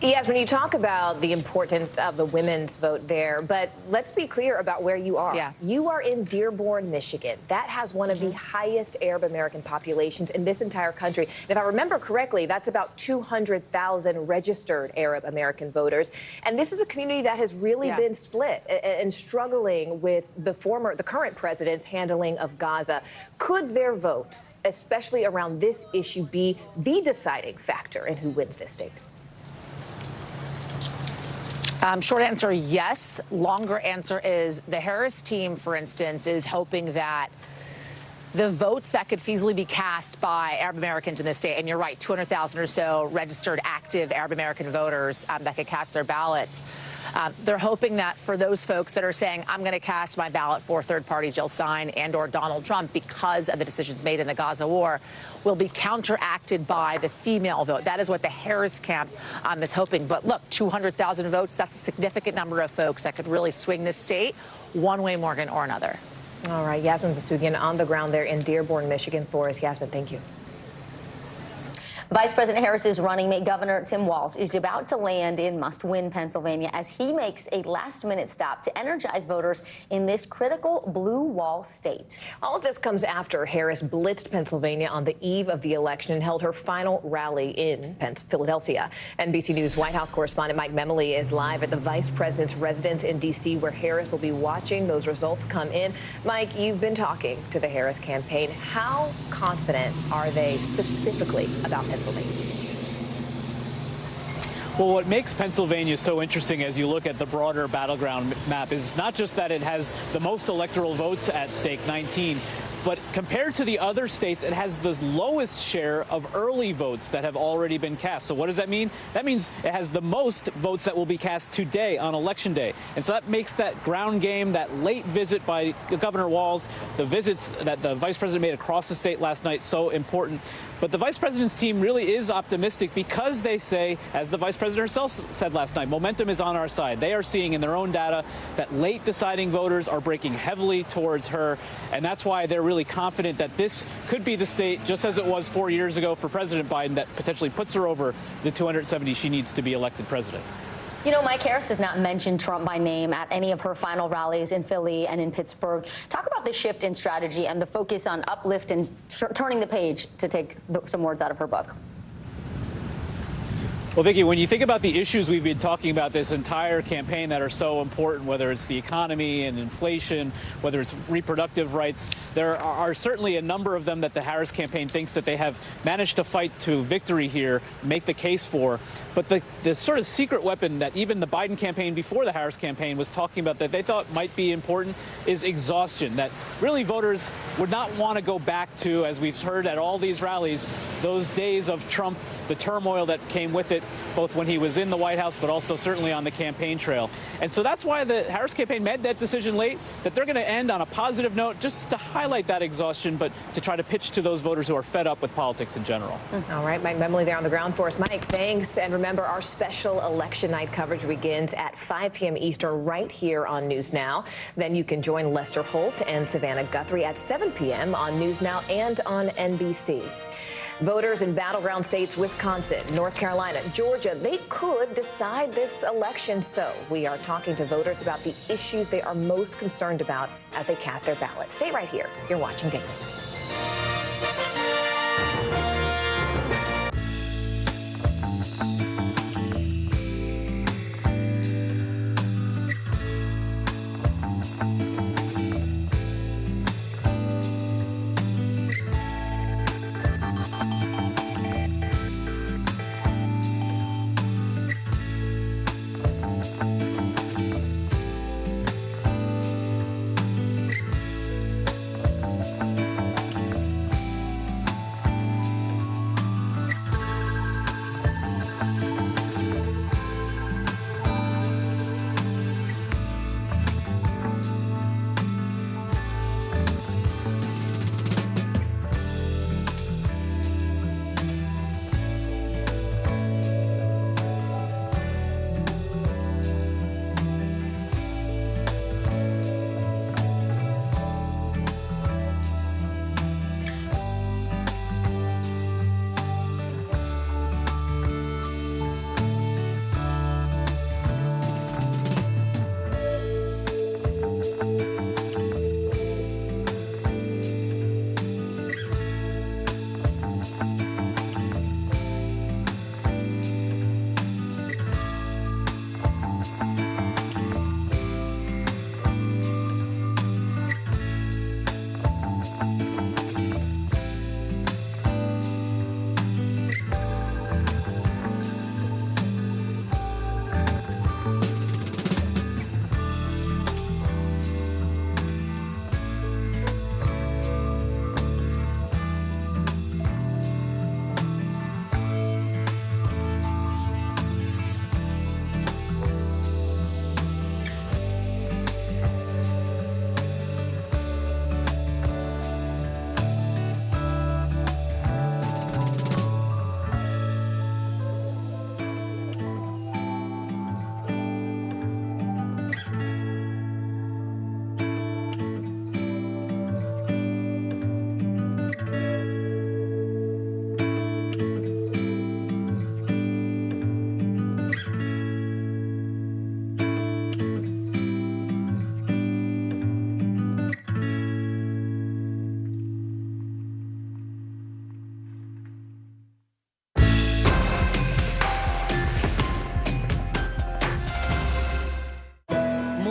Yes, when you talk about the importance of the women's vote there, but let's be clear about where you are. Yeah. You are in Dearborn, Michigan. That has one of the highest Arab American populations in this entire country. And if I remember correctly, that's about 200,000 registered Arab American voters. And this is a community that has really been split and struggling with the current president's handling of Gaza. Could their votes, especially around this issue, be the deciding factor in who wins this state? Short answer, yes. Longer answer is the Harris team, for instance, is hoping that the votes that could feasibly be cast by Arab Americans in this state, and you're right, 200,000 or so registered active Arab American voters that could cast their ballots. They're hoping that for those folks that are saying, I'm going to cast my ballot for third party Jill Stein and or Donald Trump because of the decisions made in the Gaza war, will be counteracted by the female vote. That is what the Harris camp is hoping. But look, 200,000 votes, that's a significant number of folks that could really swing this state one way, Morgan, or another. All right, Yasmin Vasugian on the ground there in Dearborn, Michigan for us. Yasmin, thank you. Vice President Harris's running mate, Governor Tim Walz, is about to land in must-win Pennsylvania as he makes a last-minute stop to energize voters in this critical blue wall state. All of this comes after Harris blitzed Pennsylvania on the eve of the election and held her final rally in Philadelphia. NBC News White House correspondent Mike Memoli is live at the vice president's residence in D.C., where Harris will be watching those results come in. Mike, you've been talking to the Harris campaign. How confident are they specifically about Pennsylvania? Well, what makes Pennsylvania so interesting as you look at the broader battleground map is not just that it has the most electoral votes at stake, 19, but compared to the other states, it has the lowest share of early votes that have already been cast. So what does that mean? That means it has the most votes that will be cast today on Election Day. And so that makes that ground game, that late visit by Governor Walz, the visits that the vice president made across the state last night, so important. But the vice president's team really is optimistic because they say, as the vice president herself said last night, momentum is on our side. They are seeing in their own data that late deciding voters are breaking heavily towards her. And that's why they're really confident that this could be the state, just as it was 4 years ago for President Biden, that potentially puts her over the 270 she needs to be elected president. You know, Mike Harris has not mentioned Trump by name at any of her final rallies in Philly and in Pittsburgh. Talk about the shift in strategy and the focus on uplift and turning the page, to take some words out of her book. Well, Vicki, when you think about the issues we've been talking about this entire campaign that are so important, whether it's the economy and inflation, whether it's reproductive rights, there are certainly a number of them that the Harris campaign thinks that they have managed to fight to victory here, make the case for. But the sort of secret weapon that even the Biden campaign before the Harris campaign was talking about that they thought might be important is exhaustion, that really voters would not want to go back to, as we've heard at all these rallies, those days of Trump, the turmoil that came with it, both when he was in the White House, but also certainly on the campaign trail. And so that's why the Harris campaign made that decision late, that they're going to end on a positive note, just to highlight that exhaustion, but to try to pitch to those voters who are fed up with politics in general. All right, Mike Memoli there on the ground for us. Mike, thanks. And remember, our special election night coverage begins at 5 p.m. Eastern right here on News Now. Then you can join Lester Holt and Savannah Guthrie at 7 p.m. on News Now and on NBC. Voters in battleground states, Wisconsin, North Carolina, Georgia, they could decide this election. So we are talking to voters about the issues they are most concerned about as they cast their ballot. Stay right here. You're watching Daily.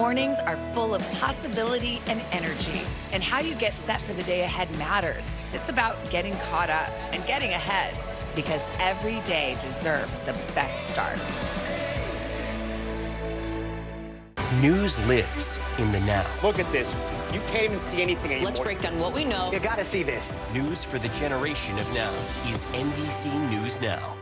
Mornings are full of possibility and energy. And how you get set for the day ahead matters. It's about getting caught up and getting ahead, because every day deserves the best start. News lives in the now. Look at this. You can't even see anything anymore. Let's break down what we know. You gotta see this. News for the generation of now is NBC News Now.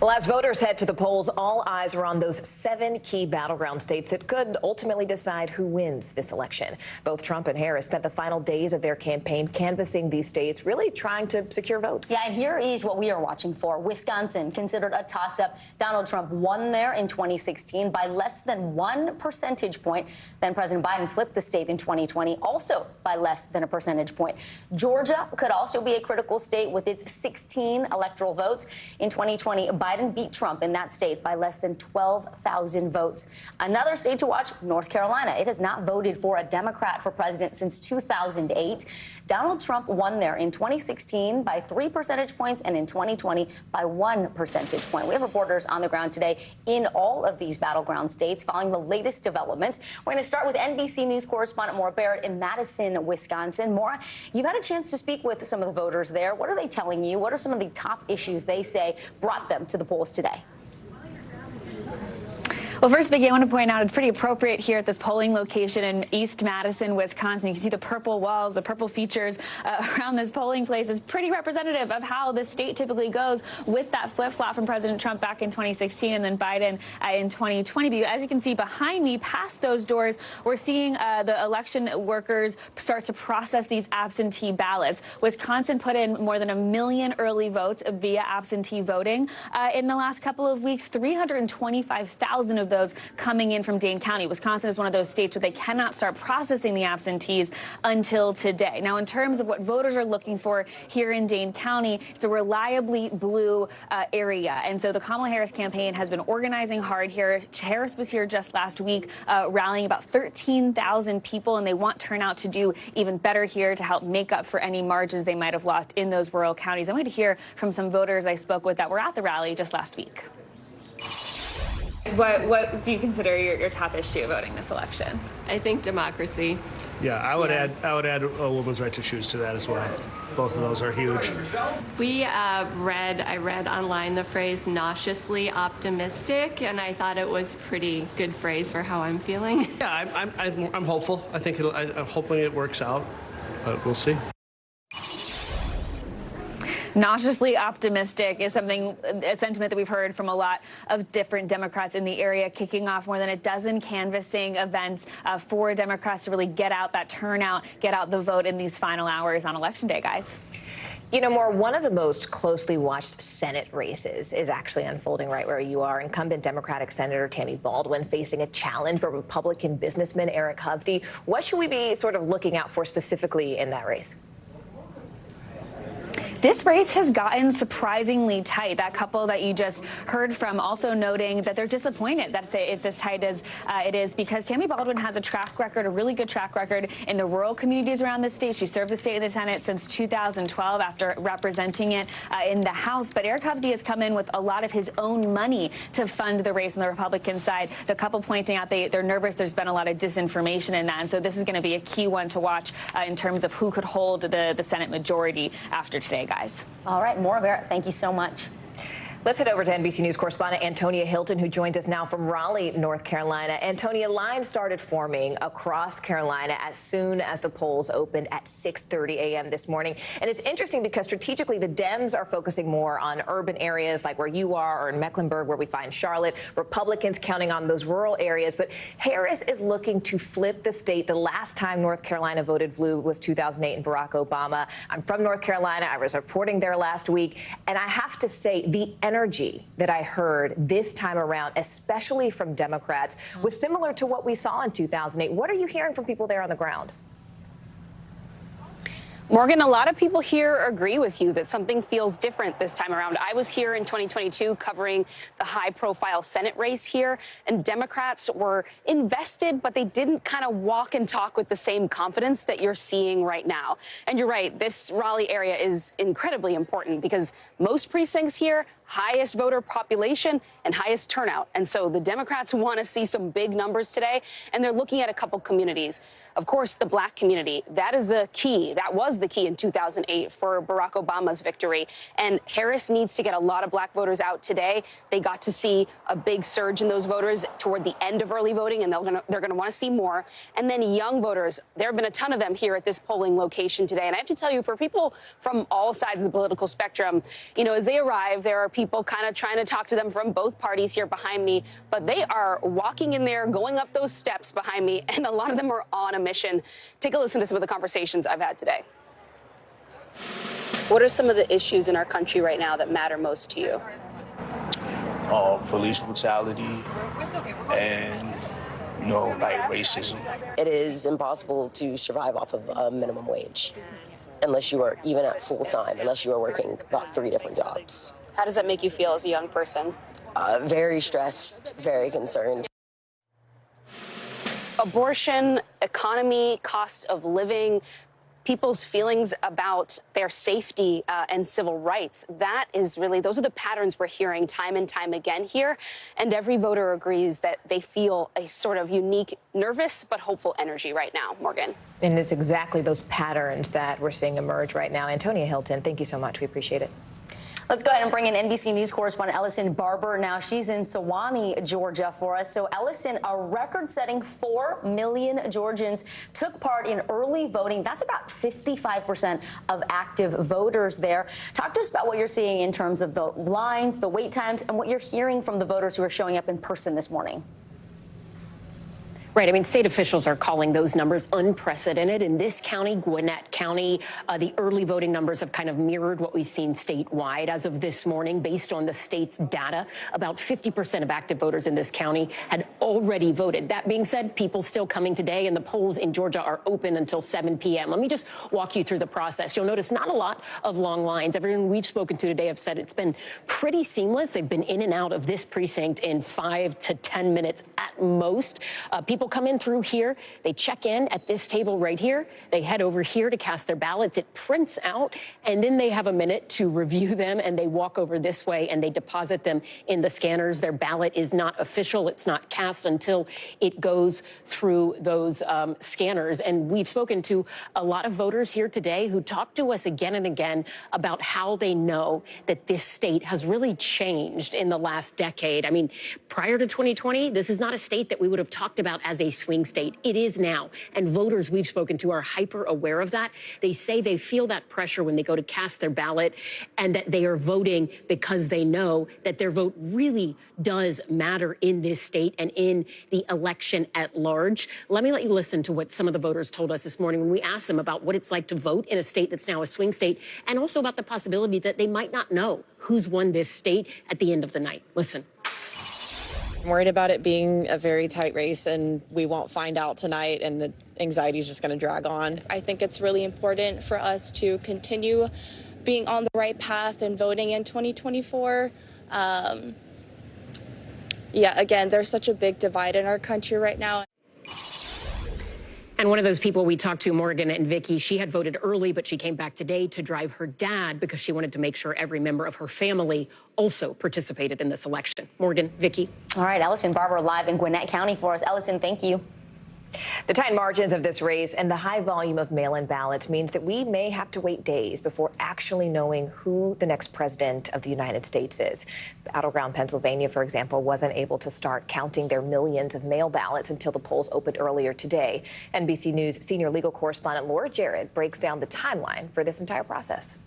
Well, as voters head to the polls, all eyes are on those 7 key battleground states that could ultimately decide who wins this election. Both Trump and Harris spent the final days of their campaign canvassing these states, really trying to secure votes. Yeah, and here is what we are watching for. Wisconsin, considered a toss-up. Donald Trump won there in 2016 by less than 1 percentage point. Then President Biden flipped the state in 2020, also by less than a percentage point. Georgia could also be a critical state with its 16 electoral votes. In 2020, Biden beat Trump in that state by less than 12,000 votes. Another state to watch, North Carolina. It has not voted for a Democrat for president since 2008. Donald Trump won there in 2016 by 3 percentage points and in 2020 by 1 percentage point. We have reporters on the ground today in all of these battleground states following the latest developments. We're going to start with NBC News correspondent Maura Barrett in Madison, Wisconsin. Maura, you've had a chance to speak with some of the voters there. What are they telling you? What are some of the top issues they say brought them to the polls today? Well, first, Vicki, I want to point out it's pretty appropriate here at this polling location in East Madison, Wisconsin. You can see the purple walls, the purple features around this polling place is pretty representative of how the state typically goes with that flip-flop from President Trump back in 2016 and then Biden in 2020. But as you can see behind me, past those doors, we're seeing the election workers start to process these absentee ballots. Wisconsin put in more than 1 million early votes via absentee voting. In the last couple of weeks, 325,000 of those coming in from Dane County. Wisconsin is one of those states where they cannot start processing the absentees until today. Now, in terms of what voters are looking for here in Dane County, it's a reliably blue area. And so the Kamala Harris campaign has been organizing hard here. Harris was here just last week, rallying about 13,000 people, and they want turnout to do even better here to help make up for any margins they might have lost in those rural counties. I'm going to hear from some voters I spoke with that were at the rally just last week. What do you consider your top issue voting this election? I think democracy. Yeah, I would add a woman's right to choose to that as well. Both of those are huge. I read online the phrase nauseously optimistic, and I thought it was pretty good phrase for how I'm feeling. Yeah, I'm hopeful. I think I'm hoping it works out, but we'll see. Nauseously optimistic is a sentiment that we've heard from a lot of different Democrats in the area, kicking off more than a dozen canvassing events for Democrats to really get out that turnout, get out the vote in these final hours on Election Day, guys. You know, Maura, one of the most closely watched Senate races is actually unfolding right where you are. Incumbent Democratic Senator Tammy Baldwin facing a challenge for Republican businessman Eric Hovde. What should we be sort of looking out for specifically in that race? This race has gotten surprisingly tight. That couple that you just heard from also noting that they're disappointed that it's as tight as it is because Tammy Baldwin has a track record, a really good track record in the rural communities around the state. She served the state in the Senate since 2012 after representing it in the House. But Eric Hovde has come in with a lot of his own money to fund the race on the Republican side. The couple pointing out they're nervous. There's been a lot of disinformation in that. And so this is going to be a key one to watch in terms of who could hold the Senate majority after today, guys. All right, Maura Barrett, thank you so much. Let's head over to NBC News correspondent Antonia Hilton, who joins us now from Raleigh, North Carolina. Antonia, lines started forming across Carolina as soon as the polls opened at 6:30 a.m. this morning. And it's interesting because strategically the Dems are focusing more on urban areas like where you are or in Mecklenburg, where we find Charlotte. Republicans counting on those rural areas. But Harris is looking to flip the state. The last time North Carolina voted blue was 2008 in Barack Obama. I'm from North Carolina. I was reporting there last week. And I have to say, the energy that I heard this time around, especially from Democrats, was similar to what we saw in 2008. What are you hearing from people there on the ground? Morgan, a lot of people here agree with you that something feels different this time around. I was here in 2022 covering the high-profile Senate race here, and Democrats were invested, but they didn't kind of walk and talk with the same confidence that you're seeing right now. And you're right, this Raleigh area is incredibly important because most precincts here highest voter population and highest turnout. And so the Democrats want to see some big numbers today, and they're looking at a couple communities. Of course, the black community, that is the key. That was the key in 2008 for Barack Obama's victory. And Harris needs to get a lot of black voters out today. They got to see a big surge in those voters toward the end of early voting, and they're going to want to see more. And then young voters, there have been a ton of them here at this polling location today. And I have to tell you, for people from all sides of the political spectrum, you know, as they arrive, there are people kind of trying to talk to them from both parties here behind me, but they are walking in there, going up those steps behind me, and a lot of them are on a mission. Take a listen to some of the conversations I've had today. What are some of the issues in our country right now that matter most to you? Police brutality and, you know, like racism. It is impossible to survive off of a minimum wage unless you are even at full time, unless you are working about 3 different jobs. How does that make you feel as a young person? Very stressed, very concerned. Abortion, economy, cost of living, people's feelings about their safety and civil rights. That is really, those are the patterns we're hearing time and time again here. And every voter agrees that they feel a sort of unique, nervous, but hopeful energy right now. Morgan. And it's exactly those patterns that we're seeing emerge right now. Antonia Hilton, thank you so much. We appreciate it. Let's go ahead and bring in NBC News correspondent Ellison Barber. Now she's in Sewanee, Georgia for us. So Ellison, a record-setting 4 million Georgians took part in early voting. That's about 55% of active voters there. Talk to us about what you're seeing in terms of the lines, the wait times, and what you're hearing from the voters who are showing up in person this morning. Right. I mean, state officials are calling those numbers unprecedented. In this county, Gwinnett County, the early voting numbers have kind of mirrored what we've seen statewide as of this morning. Based on the state's data, about 50% of active voters in this county had already voted. That being said, people still coming today, and the polls in Georgia are open until 7 p.m. Let me just walk you through the process. You'll notice not a lot of long lines. Everyone we've spoken to today have said it's been pretty seamless. They've been in and out of this precinct in 5 to 10 minutes at most. People come in through here, they check in at this table right here, they head over here to cast their ballots, it prints out, and then they have a minute to review them, and they walk over this way and they deposit them in the scanners. Their ballot is not official, it's not cast until it goes through those scanners. And we've spoken to a lot of voters here today who talk to us again and again about how they know that this state has really changed in the last decade. I mean, prior to 2020, this is not a state that we would have talked about as a swing state. It is now. And voters we've spoken to are hyper aware of that. They say they feel that pressure when they go to cast their ballot, and that they are voting because they know that their vote really does matter in this state and in the election at large. Let me let you listen to what some of the voters told us this morning when we asked them about what it's like to vote in a state that's now a swing state, and also about the possibility that they might not know who's won this state at the end of the night. Listen. I'm worried about it being a very tight race, and we won't find out tonight, and the anxiety is just going to drag on. I think it's really important for us to continue being on the right path and voting in 2024. Again, there's such a big divide in our country right now. And one of those people we talked to, Morgan and Vicky, she had voted early, but she came back today to drive her dad because she wanted to make sure every member of her family also participated in this election. Morgan, Vicky. All right, Ellison Barber live in Gwinnett County for us. Ellison, thank you. The tight margins of this race and the high volume of mail-in ballots means that we may have to wait days before actually knowing who the next president of the United States is. Battleground Pennsylvania, for example, wasn't able to start counting their millions of mail ballots until the polls opened earlier today. NBC News senior legal correspondent Laura Jarrett breaks down the timeline for this entire process.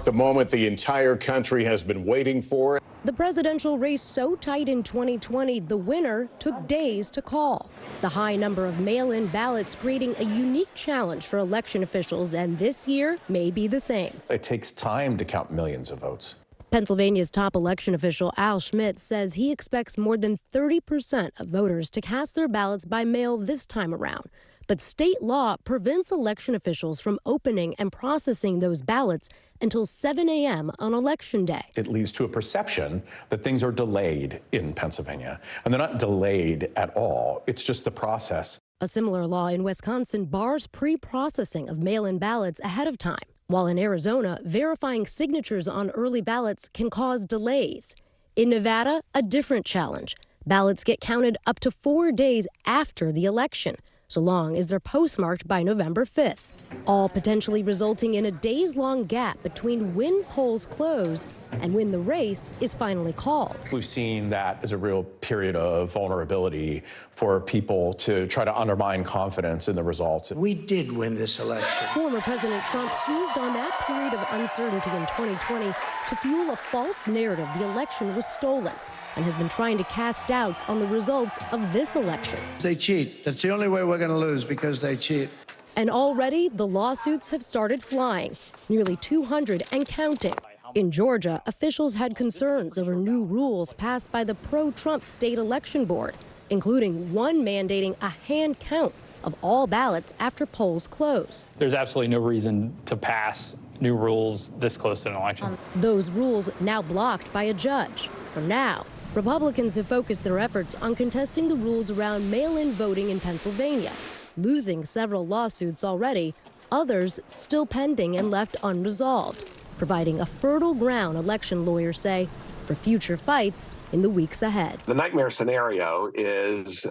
The moment the entire country has been waiting for. The presidential race so tight in 2020, the winner took days to call. The high number of mail-in ballots creating a unique challenge for election officials, and this year may be the same. It takes time to count millions of votes. Pennsylvania's top election official Al Schmidt says he expects more than 30% of voters to cast their ballots by mail this time around. But state law prevents election officials from opening and processing those ballots until 7 a.m. on Election Day. It leads to a perception that things are delayed in Pennsylvania. And they're not delayed at all. It's just the process. A similar law in Wisconsin bars pre-processing of mail-in ballots ahead of time. While in Arizona, verifying signatures on early ballots can cause delays. In Nevada, a different challenge. Ballots get counted up to 4 days after the election, so long as they're postmarked by November 5th, all potentially resulting in a days-long gap between when polls close and when the race is finally called. We've seen that as a real period of vulnerability for people to try to undermine confidence in the results. We did win this election. Former President Trump seized on that period of uncertainty in 2020 to fuel a false narrative the election was stolen, and has been trying to cast doubts on the results of this election. They cheat. That's the only way we're going to lose, because they cheat. And already, the lawsuits have started flying, nearly 200 and counting. In Georgia, officials had concerns over new rules passed by the pro-Trump state election board, including one mandating a hand count of all ballots after polls close. There's absolutely no reason to pass new rules this close to an election. Those rules now blocked by a judge. For now, Republicans have focused their efforts on contesting the rules around mail-in voting in Pennsylvania, losing several lawsuits already, others still pending and left unresolved, providing a fertile ground, election lawyers say, for future fights in the weeks ahead. The nightmare scenario is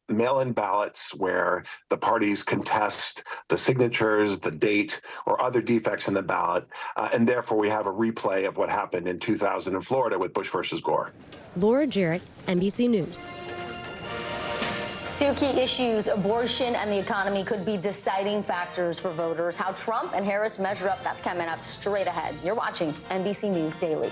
mail-in ballots where the parties contest the signatures, the date, or other defects in the ballot, and therefore we have a replay of what happened in 2000 in Florida with Bush versus Gore. Laura Jarrett, NBC News. Two key issues, abortion and the economy, could be deciding factors for voters. How Trump and Harris measure up, that's coming up straight ahead. You're watching NBC News Daily.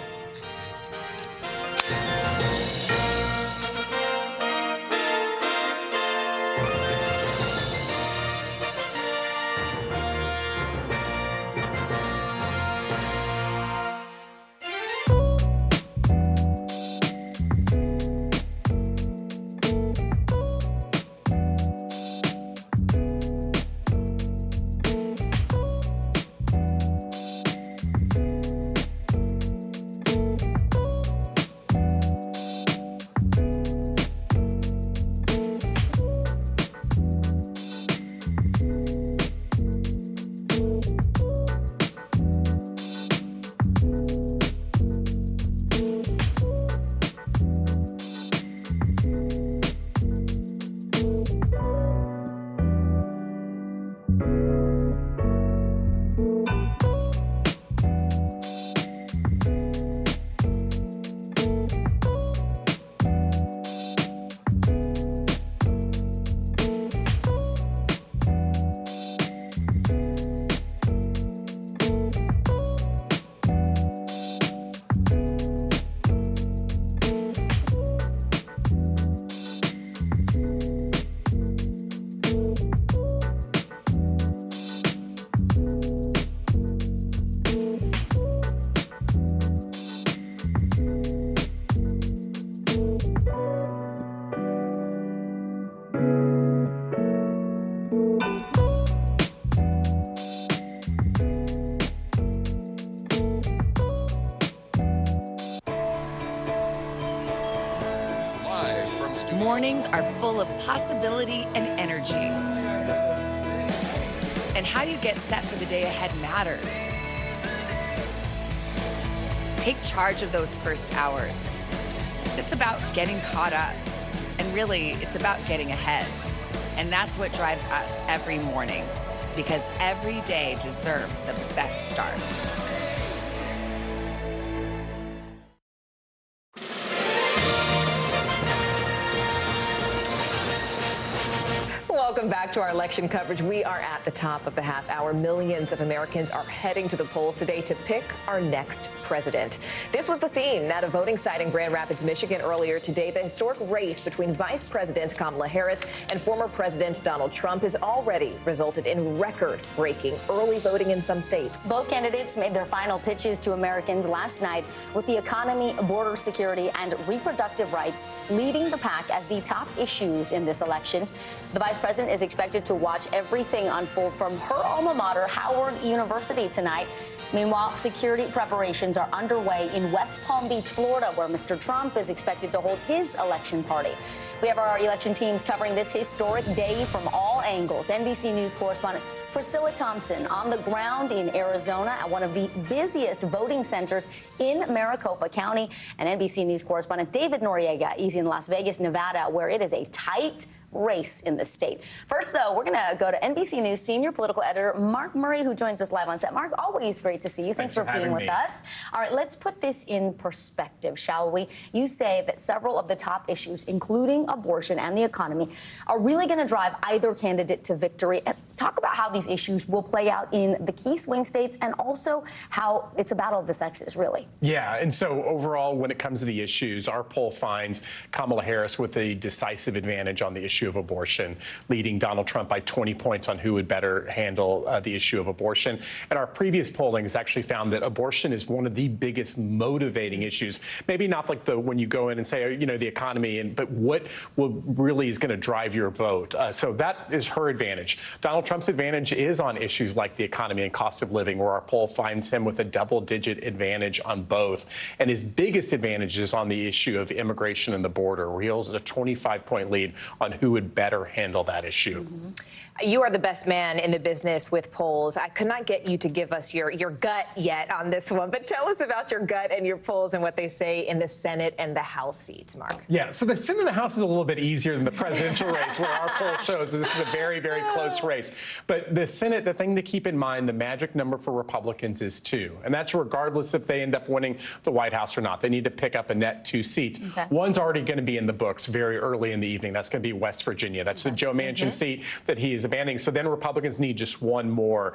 Mornings are full of possibility and energy. And how you get set for the day ahead matters. Take charge of those first hours. It's about getting caught up. And really, it's about getting ahead. And that's what drives us every morning, because every day deserves the best start. Welcome back to our election coverage. We are at the top of the half hour. Millions of Americans are heading to the polls today to pick our next president. This was the scene at a voting site in Grand Rapids, Michigan earlier today. The historic race between Vice President Kamala Harris and former President Donald Trump has already resulted in record-breaking early voting in some states. Both candidates made their final pitches to Americans last night, with the economy, border security, and reproductive rights leading the pack as the top issues in this election. The vice president is expected to watch everything unfold from her alma mater, Howard University, tonight. Meanwhile, security preparations are underway in West Palm Beach, Florida, where Mr. Trump is expected to hold his election party. We have our election teams covering this historic day from all angles. NBC News correspondent Priscilla Thompson on the ground in Arizona at one of the busiest voting centers in Maricopa County. And NBC News correspondent David Noriega is in Las Vegas, Nevada, where it is a tight race in the state. First, though, we're going to go to NBC News senior political editor Mark Murray, who joins us live on set. Mark, always great to see you. Thanks for being with us. All right, let's put this in perspective, shall we? You say that several of the top issues, including abortion and the economy, are really going to drive either candidate to victory. Talk about how these issues will play out in the key swing states and also how it's a battle of the sexes, really. Yeah, and so overall, when it comes to the issues, our poll finds Kamala Harris with a decisive advantage on the issue of abortion, leading Donald Trump by 20 points on who would better handle the issue of abortion. And our previous polling has actually found that abortion is one of the biggest motivating issues. Maybe not like when you go in and say, you know, the economy, but what really is going to drive your vote. So that is her advantage. Donald Trump's advantage is on issues like the economy and cost of living, where our poll finds him with a double-digit advantage on both. And his biggest advantage is on the issue of immigration and the border, where he holds a 25-point lead on who would better handle that issue. Mm-hmm. You are the best man in the business with polls. I could not get you to give us your gut yet on this one, but tell us about your gut and your polls and what they say in the Senate and the House seats, Mark. Yeah, so the Senate and the House is a little bit easier than the presidential race, where our poll shows that this is a very, very close race. But the Senate, the thing to keep in mind, the magic number for Republicans is 2. And that's regardless if they end up winning the White House or not. They need to pick up a net 2 seats. Okay. One's already going to be in the books very early in the evening. That's going to be West Virginia. That's the Joe Manchin seat that he is abandoning. So then Republicans need just one more.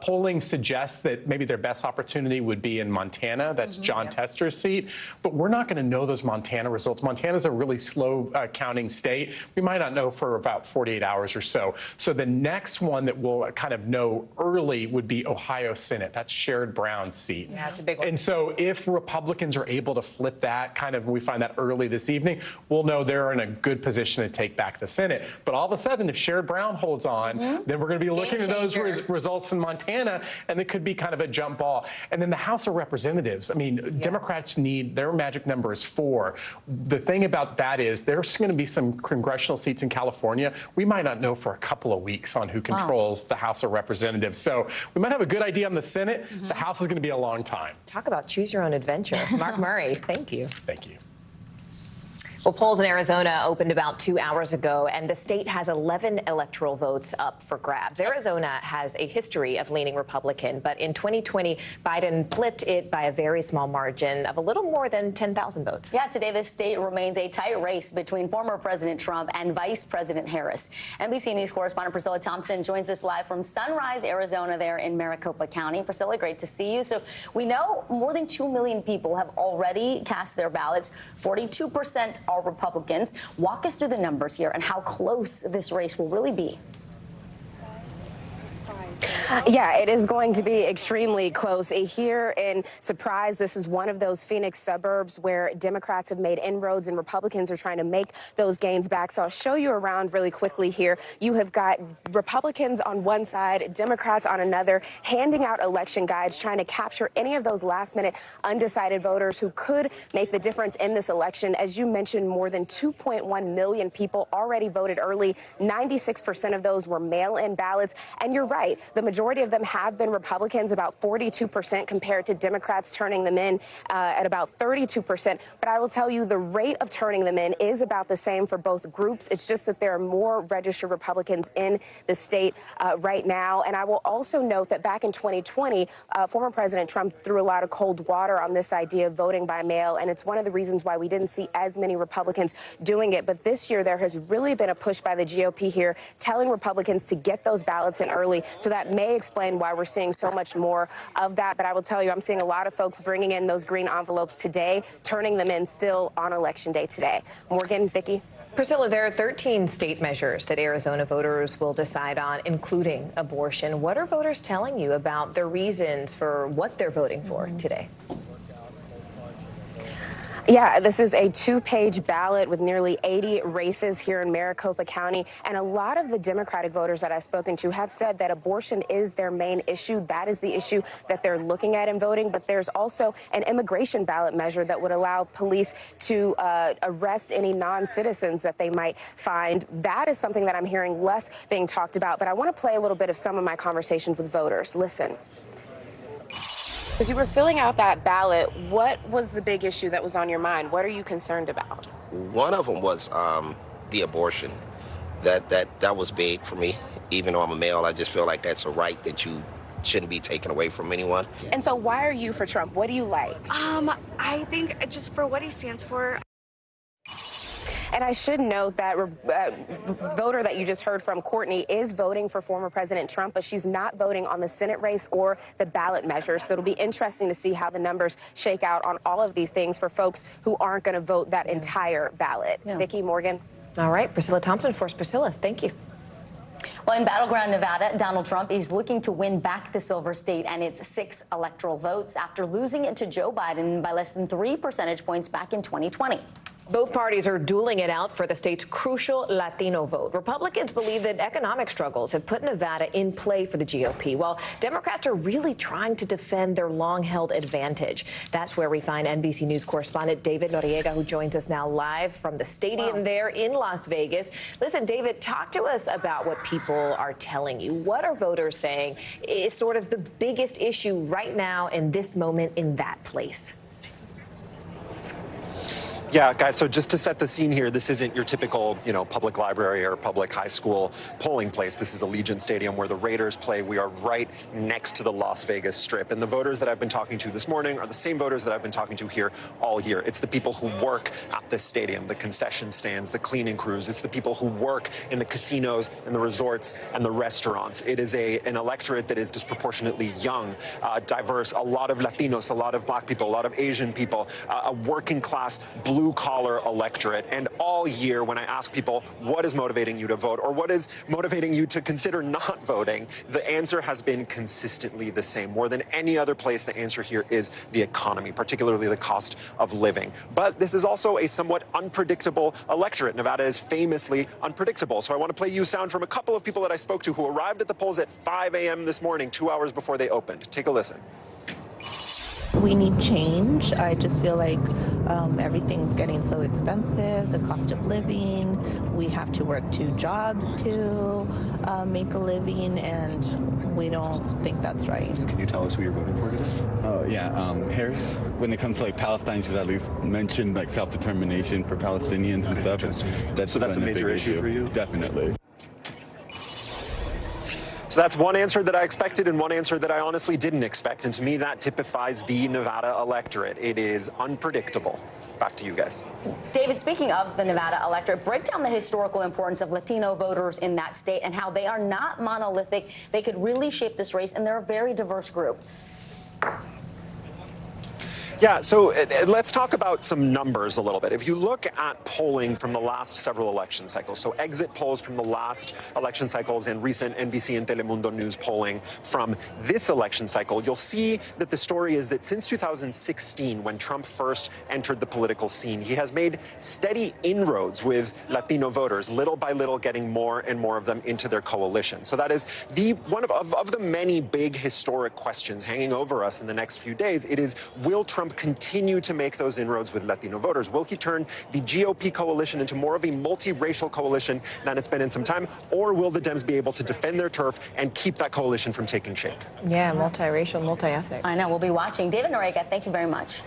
Polling suggests that maybe their best opportunity would be in Montana. That's John Tester's seat. But we're not going to know those Montana results. Montana's a really slow counting state. We might not know for about 48 hours or so. So the next one that we'll kind of know early would be Ohio Senate. That's Sherrod Brown's seat. Yeah, it's a big one. And so if Republicans are able to flip that, we find that early this evening, we'll know they're in a good position to take back the Senate. But all of a sudden, if Sherrod Brown holds on, then we're going to be looking at those results in Montana, and it could be kind of a jump ball. And then the House of Representatives, I mean, Democrats need, their magic number is 4. The thing about that is there's going to be some congressional seats in California. We might not know for a couple of weeks on who controls the House of Representatives. So we might have a good idea on the Senate. The House is going to be a long time. Talk about choose your own adventure. Mark Murray, thank you. Thank you. Well, polls in Arizona opened about 2 hours ago, and the state has 11 electoral votes up for grabs. Arizona has a history of leaning Republican, but in 2020, Biden flipped it by a very small margin of a little more than 10,000 votes. Yeah, today the state remains a tight race between former President Trump and Vice President Harris. NBC News correspondent Priscilla Thompson joins us live from Sunrise, Arizona, there in Maricopa County. Priscilla, great to see you. So we know more than 2 million people have already cast their ballots. 42% are Republicans. Walk us through the numbers here and how close this race will really be. Yeah, it is going to be extremely close. Here in Surprise, this is one of those Phoenix suburbs where Democrats have made inroads and Republicans are trying to make those gains back. So I'll show you around really quickly here. You have got Republicans on one side, Democrats on another, handing out election guides, trying to capture any of those last-minute undecided voters who could make the difference in this election. As you mentioned, more than 2.1 million people already voted early. 96% of those were mail-in ballots. And you're right, the majority of them have been Republicans, about 42% compared to Democrats turning them in at about 32%. But I will tell you the rate of turning them in is about the same for both groups. It's just that there are more registered Republicans in the state right now. And I will also note that back in 2020, former President Trump threw a lot of cold water on this idea of voting by mail. And it's one of the reasons why we didn't see as many Republicans doing it. But this year, there has really been a push by the GOP here telling Republicans to get those ballots in early. So that may explain why we're seeing so much more of that. But I will tell you, I'm seeing a lot of folks bringing in those green envelopes today, turning them in still on Election Day today. Morgan, Vicki. Priscilla, there are 13 state measures that Arizona voters will decide on, including abortion. What are voters telling you about their reasons for what they're voting for today? Yeah, this is a 2-page ballot with nearly 80 races here in Maricopa County. And a lot of the Democratic voters that I've spoken to have said that abortion is their main issue. That is the issue that they're looking at in voting. But there's also an immigration ballot measure that would allow police to arrest any non-citizens that they might find. That is something that I'm hearing less being talked about. But I want to play a little bit of some of my conversations with voters. Listen. As you were filling out that ballot, what was the big issue that was on your mind? What are you concerned about? One of them was the abortion. That was big for me. Even though I'm a male, I just feel like that's a right that you shouldn't be taken away from anyone. And so why are you for Trump? What do you like? I think just for what he stands for. And I should note that voter that you just heard from, Courtney, is voting for former President Trump, but she's not voting on the Senate race or the ballot measures. So it'll be interesting to see how the numbers shake out on all of these things for folks who aren't going to vote that entire ballot. Yeah. Vicki, Morgan. All right, Priscilla Thompson for us. Priscilla, thank you. Well, in battleground Nevada, Donald Trump is looking to win back the Silver State and its 6 electoral votes after losing it to Joe Biden by less than 3 percentage points back in 2020. Both parties are dueling it out for the state's crucial Latino vote. Republicans believe that economic struggles have put Nevada in play for the GOP, while Democrats are really trying to defend their long-held advantage. That's where we find NBC News correspondent David Noriega, who joins us now live from the stadium there in Las Vegas. Listen, David, talk to us about what people are telling you. What are voters saying is sort of the biggest issue right now in this moment in that place? Yeah, guys, so just to set the scene here, this isn't your typical, public library or public high school polling place. This is Allegiant Stadium where the Raiders play. We are right next to the Las Vegas Strip. And the voters that I've been talking to this morning are the same voters that I've been talking to here all year. It's the people who work at this stadium, the concession stands, the cleaning crews. It's the people who work in the casinos and the resorts and the restaurants. It is an electorate that is disproportionately young, diverse, a lot of Latinos, a lot of Black people, a lot of Asian people, a working class, blue-collar electorate. And all year, when I ask people, what is motivating you to vote, or what is motivating you to consider not voting, the answer has been consistently the same. More than any other place, the answer here is the economy, particularly the cost of living. But this is also a somewhat unpredictable electorate. Nevada is famously unpredictable. So I want to play you sound from a couple of people that I spoke to who arrived at the polls at 5 a.m. this morning, 2 hours before they opened. Take a listen. We need change. I just feel like everything's getting so expensive, the cost of living. We have to work 2 jobs to make a living, and we don't think that's right. Can you tell us who you're voting for today? Oh, yeah, Harris. When it comes to Palestine, she's at least mentioned self-determination for Palestinians and stuff. So that's a major issue for you? Definitely. So that's one answer that I expected and one answer that I honestly didn't expect. And to me, that typifies the Nevada electorate. It is unpredictable. Back to you guys. David, speaking of the Nevada electorate, break down the historical importance of Latino voters in that state and how they are not monolithic. They could really shape this race, and they're a very diverse group. Yeah, so let's talk about some numbers a little bit. If you look at polling from the last several election cycles, so exit polls from the last election cycles and recent NBC and Telemundo News polling from this election cycle, you'll see that the story is that since 2016, when Trump first entered the political scene, he has made steady inroads with Latino voters, little by little getting more and more of them into their coalition. So that is one of the many big historic questions hanging over us in the next few days. It is, will Trump continue to make those inroads with Latino voters? Will he turn the GOP coalition into more of a multiracial coalition than it's been in some time? Or will the Dems be able to defend their turf and keep that coalition from taking shape? Yeah, multiracial, multi-ethnic. I know. We'll be watching. David Noriega, thank you very much.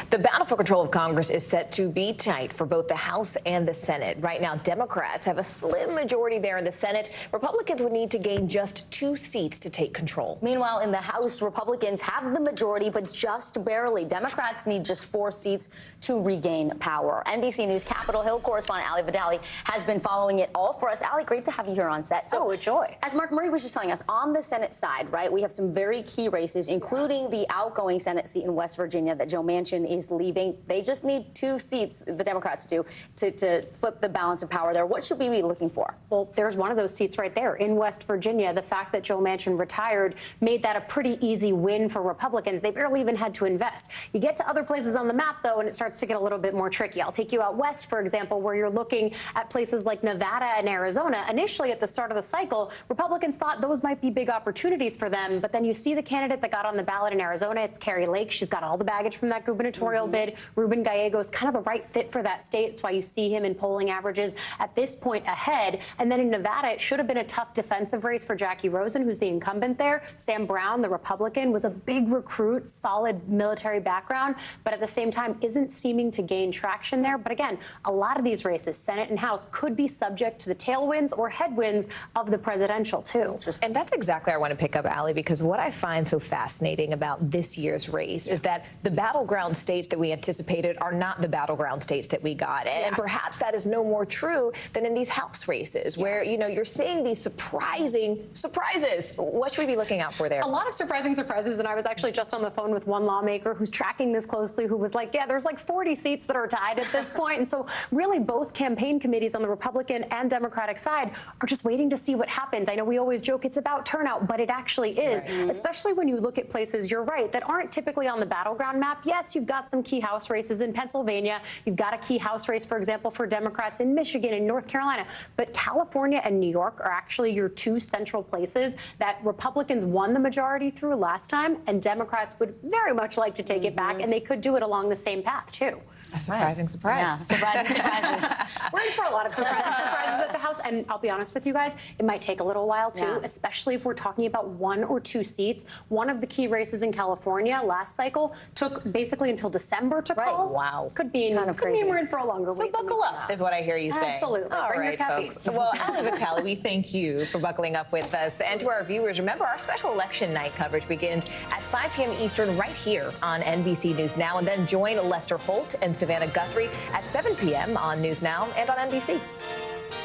The battle for control of Congress is set to be tight for both the House and the Senate. Right now, Democrats have a slim majority there in the Senate. Republicans would need to gain just 2 seats to take control. Meanwhile, in the House, Republicans have the majority, but just barely. Democrats need just 4 seats to regain power. NBC News Capitol Hill correspondent Ali Vidali has been following it all for us. Ali, great to have you here on set. So, a joy. As Mark Murray was just telling us, on the Senate side, right, we have some very key races, including the outgoing Senate seat in West West Virginia that Joe Manchin is leaving. They just need 2 seats, the Democrats do, to flip the balance of power there. What should we be looking for? Well, there's one of those seats right there in West Virginia. The fact that Joe Manchin retired made that a pretty easy win for Republicans. They barely even had to invest. You get to other places on the map, though, and it starts to get a little bit more tricky. I'll take you out west, for example, where you're looking at places like Nevada and Arizona. Initially, at the start of the cycle, Republicans thought those might be big opportunities for them. But then you see the candidate that got on the ballot in Arizona. It's Carrie Lake. She's got all the baggage from that gubernatorial bid. Ruben Gallego is kind of the right fit for that state. That's why you see him in polling averages at this point ahead. And then in Nevada, it should have been a tough defensive race for Jackie Rosen, who's the incumbent there. Sam Brown, the Republican, was a big recruit, solid military background, but at the same time isn't seeming to gain traction there. But again, a lot of these races, Senate and House, could be subject to the tailwinds or headwinds of the presidential, too. And that's exactly where I want to pick up, Allie, because what I find so fascinating about this year's race is that the battleground states that we anticipated are not the battleground states that we got. And perhaps that is no more true than in these House races where, you know, you're seeing these surprising surprises. What should we be looking out for there? A lot of surprising surprises, and I was actually just on the phone with one lawmaker who's tracking this closely, who was like, yeah, there's like 40 seats that are tied at this point. And so really both campaign committees on the Republican and Democratic side are just waiting to see what happens. I know we always joke it's about turnout, but it actually is, especially when you look at places, you're right, that aren't typically on the battleground map. Yes, you've got some key House races in Pennsylvania. You've got a key House race, for example, for Democrats in Michigan and North Carolina. But California and New York are actually your 2 central places that Republicans won the majority through last time, and Democrats would very much like to take it back, and they could do it along the same path, too. A surprising surprise. Yeah, surprising surprises. We're in for a lot of surprising surprises at the House, and I'll be honest with you guys, it might take a little while, too, especially if we're talking about 1 or 2 seats. One of the key races in California last cycle took basically until December to call. Wow. Could mean we're in for a longer wait. So buckle up, is what I hear you say. Absolutely. All Bring right, your caffeine. folks. Well, Allie Vitale, we thank you for buckling up with us. And to our viewers, remember our special election night coverage begins at 5 p.m. Eastern right here on NBC News Now. And then join Lester Holt and Savannah Guthrie at 7 p.m. on News Now and on NBC.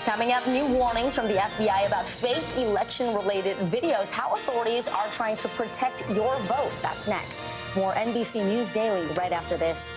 Coming up, new warnings from the FBI about fake election-related videos, how authorities are trying to protect your vote. That's next. More NBC News Daily right after this.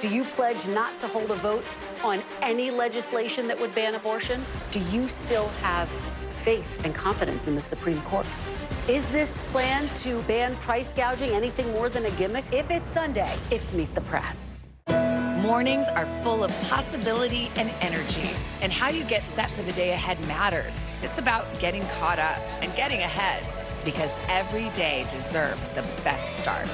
Do you pledge not to hold a vote on any legislation that would ban abortion? Do you still have faith and confidence in the Supreme Court? Is this plan to ban price gouging anything more than a gimmick? If it's Sunday, it's Meet the Press. Mornings are full of possibility and energy, and how you get set for the day ahead matters. It's about getting caught up and getting ahead, because every day deserves the best start.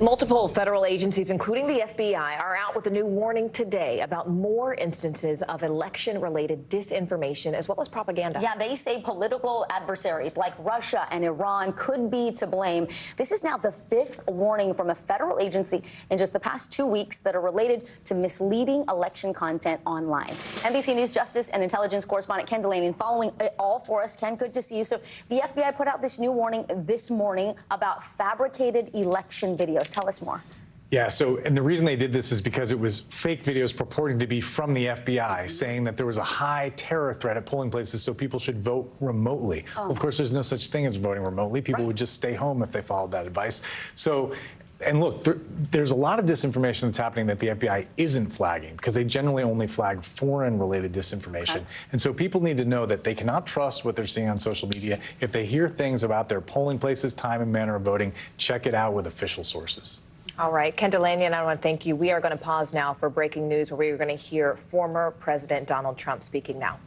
Multiple federal agencies, including the FBI, are out with a new warning today about more instances of election-related disinformation as well as propaganda. Yeah, they say political adversaries like Russia and Iran could be to blame. This is now the 5th warning from a federal agency in just the past 2 weeks that are related to misleading election content online. NBC News Justice and Intelligence correspondent Ken Delaney following it all for us. Ken, good to see you. So the FBI put out this new warning this morning about fabricated election videos. Tell us more. Yeah, and the reason they did this is because it was fake videos purporting to be from the FBI saying that there was a high terror threat at polling places, so people should vote remotely. Oh. Of course, there's no such thing as voting remotely. People would just stay home if they followed that advice. And look, there's a lot of disinformation that's happening that the FBI isn't flagging because they generally only flag foreign-related disinformation. Okay. And so people need to know that they cannot trust what they're seeing on social media. If they hear things about their polling places, time and manner of voting, check it out with official sources. All right, Ken Delaney, and I want to thank you. We are going to pause now for breaking news where we are going to hear former President Donald Trump speaking now.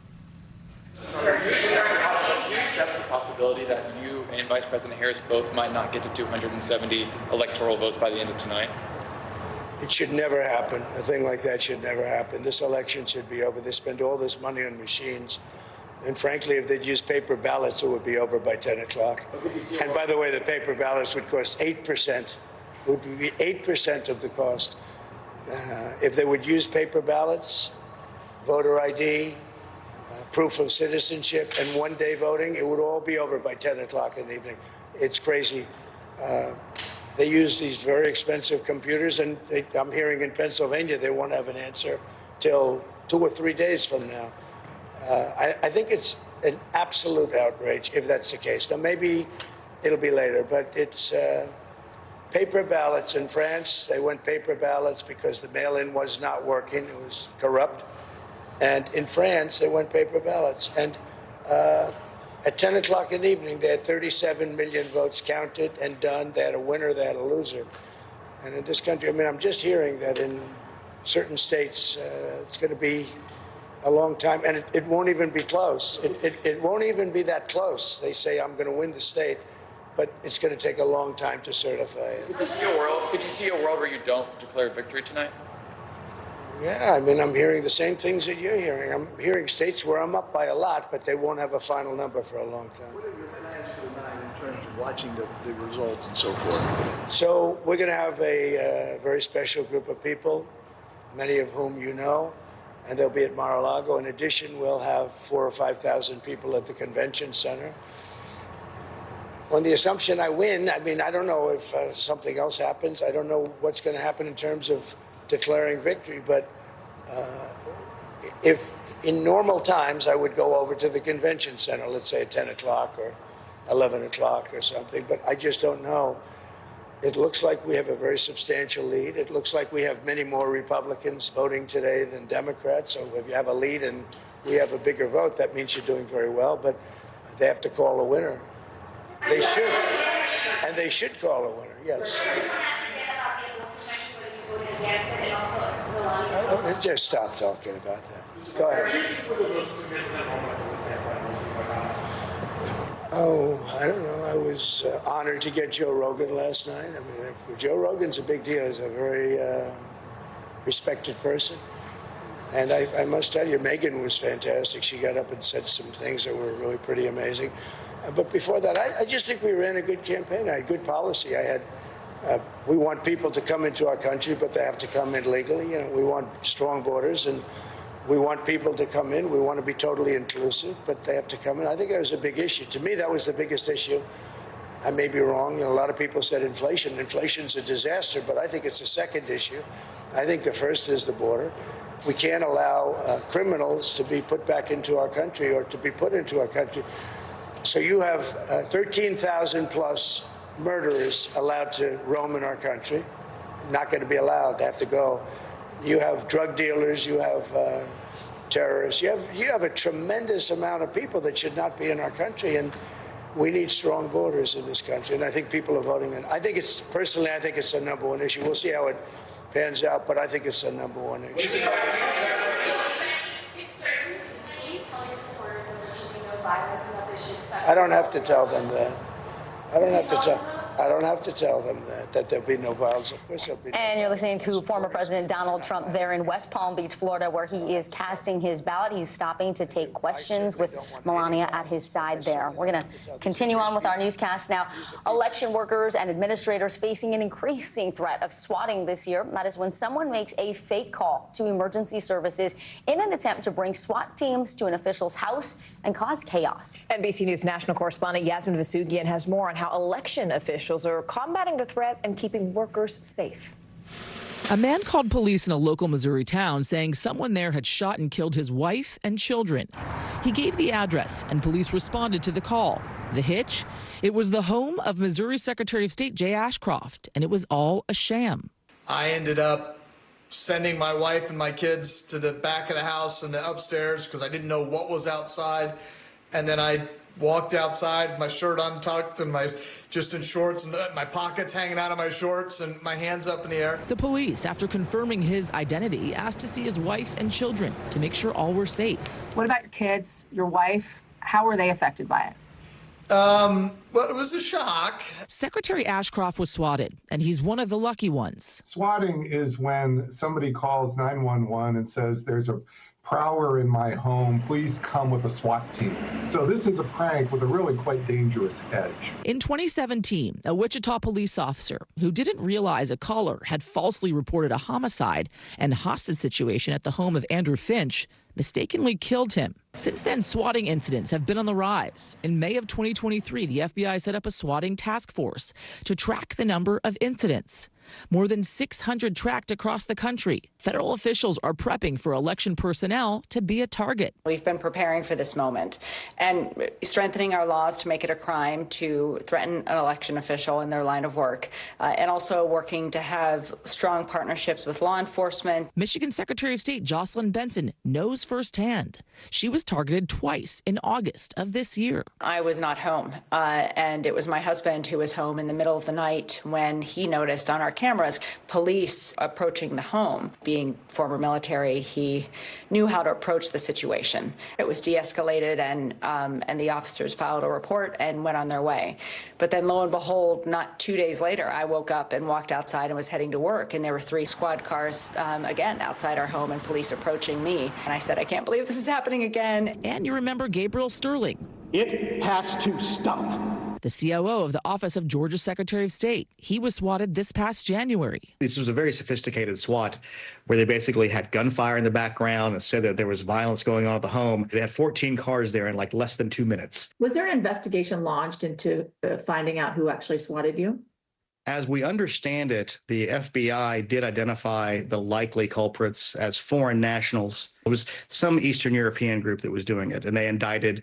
Sir, do you accept the possibility that you and Vice President Harris both might not get to 270 electoral votes by the end of tonight? It should never happen. A thing like that should never happen. This election should be over. They spend all this money on machines. And frankly, if they'd use paper ballots, it would be over by 10 o'clock. And by the way, the paper ballots would cost 8%. It would be 8% of the cost. If they would use paper ballots, voter ID, proof of citizenship, and one-day voting, it would all be over by 10 o'clock in the evening. It's crazy. They use these very expensive computers, and I'm hearing in Pennsylvania they won't have an answer till 2 or 3 days from now. I think it's an absolute outrage if that's the case. Now, maybe it'll be later, but it's paper ballots in France. They went paper ballots because the mail-in was not working. It was corrupt. And in France, they went paper ballots. And at 10 o'clock in the evening, they had 37 million votes counted and done. They had a winner, they had a loser. And in this country, I mean, I'm just hearing that in certain states, it's going to be a long time. And it won't even be close. It won't even be that close. They say, I'm going to win the state, but it's going to take a long time to certify it. Could you see a world where you don't declare victory tonight? Yeah, I mean, I'm hearing the same things that you're hearing. I'm hearing states where I'm up by a lot, but they won't have a final number for a long time. What are your plans for the night in terms of watching the results and so forth? So we're going to have a very special group of people, many of whom you know, and they'll be at Mar-a-Lago. In addition, we'll have 4,000 or 5,000 people at the convention center. On the assumption I win, I mean, I don't know if something else happens. I don't know what's going to happen in terms of declaring victory, but if in normal times I would go over to the convention center, let's say at 10 o'clock or 11 o'clock or something, but I just don't know. It looks like we have a very substantial lead. It looks like we have many more Republicans voting today than Democrats. So if you have a lead and we have a bigger vote, that means you're doing very well, but they have to call a winner. They should, and they should call a winner, yes. Just stop talking about that. Go ahead. Oh, I don't know. I was honored to get Joe Rogan last night. I mean, Joe Rogan's a big deal. He's a very respected person. And I must tell you, Megyn was fantastic. She got up and said some things that were really pretty amazing. But before that, I just think we ran a good campaign. I had good policy. We want people to come into our country, but they have to come in legally. You know, we want strong borders, and we want people to come in. We want to be totally inclusive, but they have to come in. I think that was a big issue. To me, that was the biggest issue. I may be wrong. You know, a lot of people said inflation. Inflation's a disaster, but I think it's a second issue. I think the first is the border. We can't allow criminals to be put back into our country or to be put into our country. So you have 13,000 plus murderers allowed to roam in our country. Not going to be allowed. They have to go. You have drug dealers. You have terrorists. You have a tremendous amount of people that should not be in our country, and we need strong borders in this country. And I think people are voting. And I think it's personally, I think it's the #1 issue. We'll see how it pans out, but I think it's the #1 issue. I don't have to tell them that. I don't have to tell them that there'll be no violence. Of course there'll be no And you're listening to former President Donald Trump there in West Palm Beach, Florida, where he is casting his ballot. He's stopping to take questions with Melania at his side there. We're going to continue on with our newscast now. Election workers and administrators facing an increasing threat of swatting this year. That is when someone makes a fake call to emergency services in an attempt to bring SWAT teams to an official's house and cause chaos. NBC News national correspondent Yasmin Vasugian has more on how election officials are combating the threat and keeping workers safe. A man called police in a local Missouri town saying someone there had shot and killed his wife and children. He gave the address and police responded to the call. The hitch? It was the home of Missouri Secretary of State Jay Ashcroft, and it was all a sham. I ended up sending my wife and my kids to the back of the house and the upstairs because I didn't know what was outside. And then I walked outside, my shirt untucked and just in shorts and my pockets hanging out of my shorts and my hands up in the air. The police, after confirming his identity, asked to see his wife and children to make sure all were safe. What about your kids, your wife? How were they affected by it? Well, it was a shock. Secretary Ashcroft was swatted, and he's one of the lucky ones. Swatting is when somebody calls 911 and says there's a prowler in my home, please come with a SWAT team. So this is a prank with a really quite dangerous edge. In 2017, a Wichita police officer who didn't realize a caller had falsely reported a homicide and hostage situation at the home of Andrew Finch mistakenly killed him. Since then, swatting incidents have been on the rise. In May of 2023, the FBI set up a swatting task force to track the number of incidents. More than 600 tracked across the country. Federal officials are prepping for election personnel to be a target. We've been preparing for this moment and strengthening our laws to make it a crime to threaten an election official in their line of work, and also working to have strong partnerships with law enforcement. Michigan Secretary of State Jocelyn Benson knows firsthand. She was targeted twice in August of this year. I was not home, and it was my husband who was home in the middle of the night when he noticed on our cameras police approaching the home. Being former military, he knew how to approach the situation. It was de-escalated, and the officers filed a report and went on their way. But then lo and behold, not 2 days later, I woke up and walked outside and was heading to work, and there were 3 squad cars again outside our home and police approaching me. And I said, I can't believe this is happening again. And you remember Gabriel Sterling. It has to stop. The COO of the Office of Georgia's Secretary of State. He was swatted this past January. This was a very sophisticated SWAT where they basically had gunfire in the background and said that there was violence going on at the home. They had 14 cars there in like less than 2 minutes. Was there an investigation launched into finding out who actually swatted you? As we understand it, the FBI did identify the likely culprits as foreign nationals. It was some Eastern European group that was doing it, and they indicted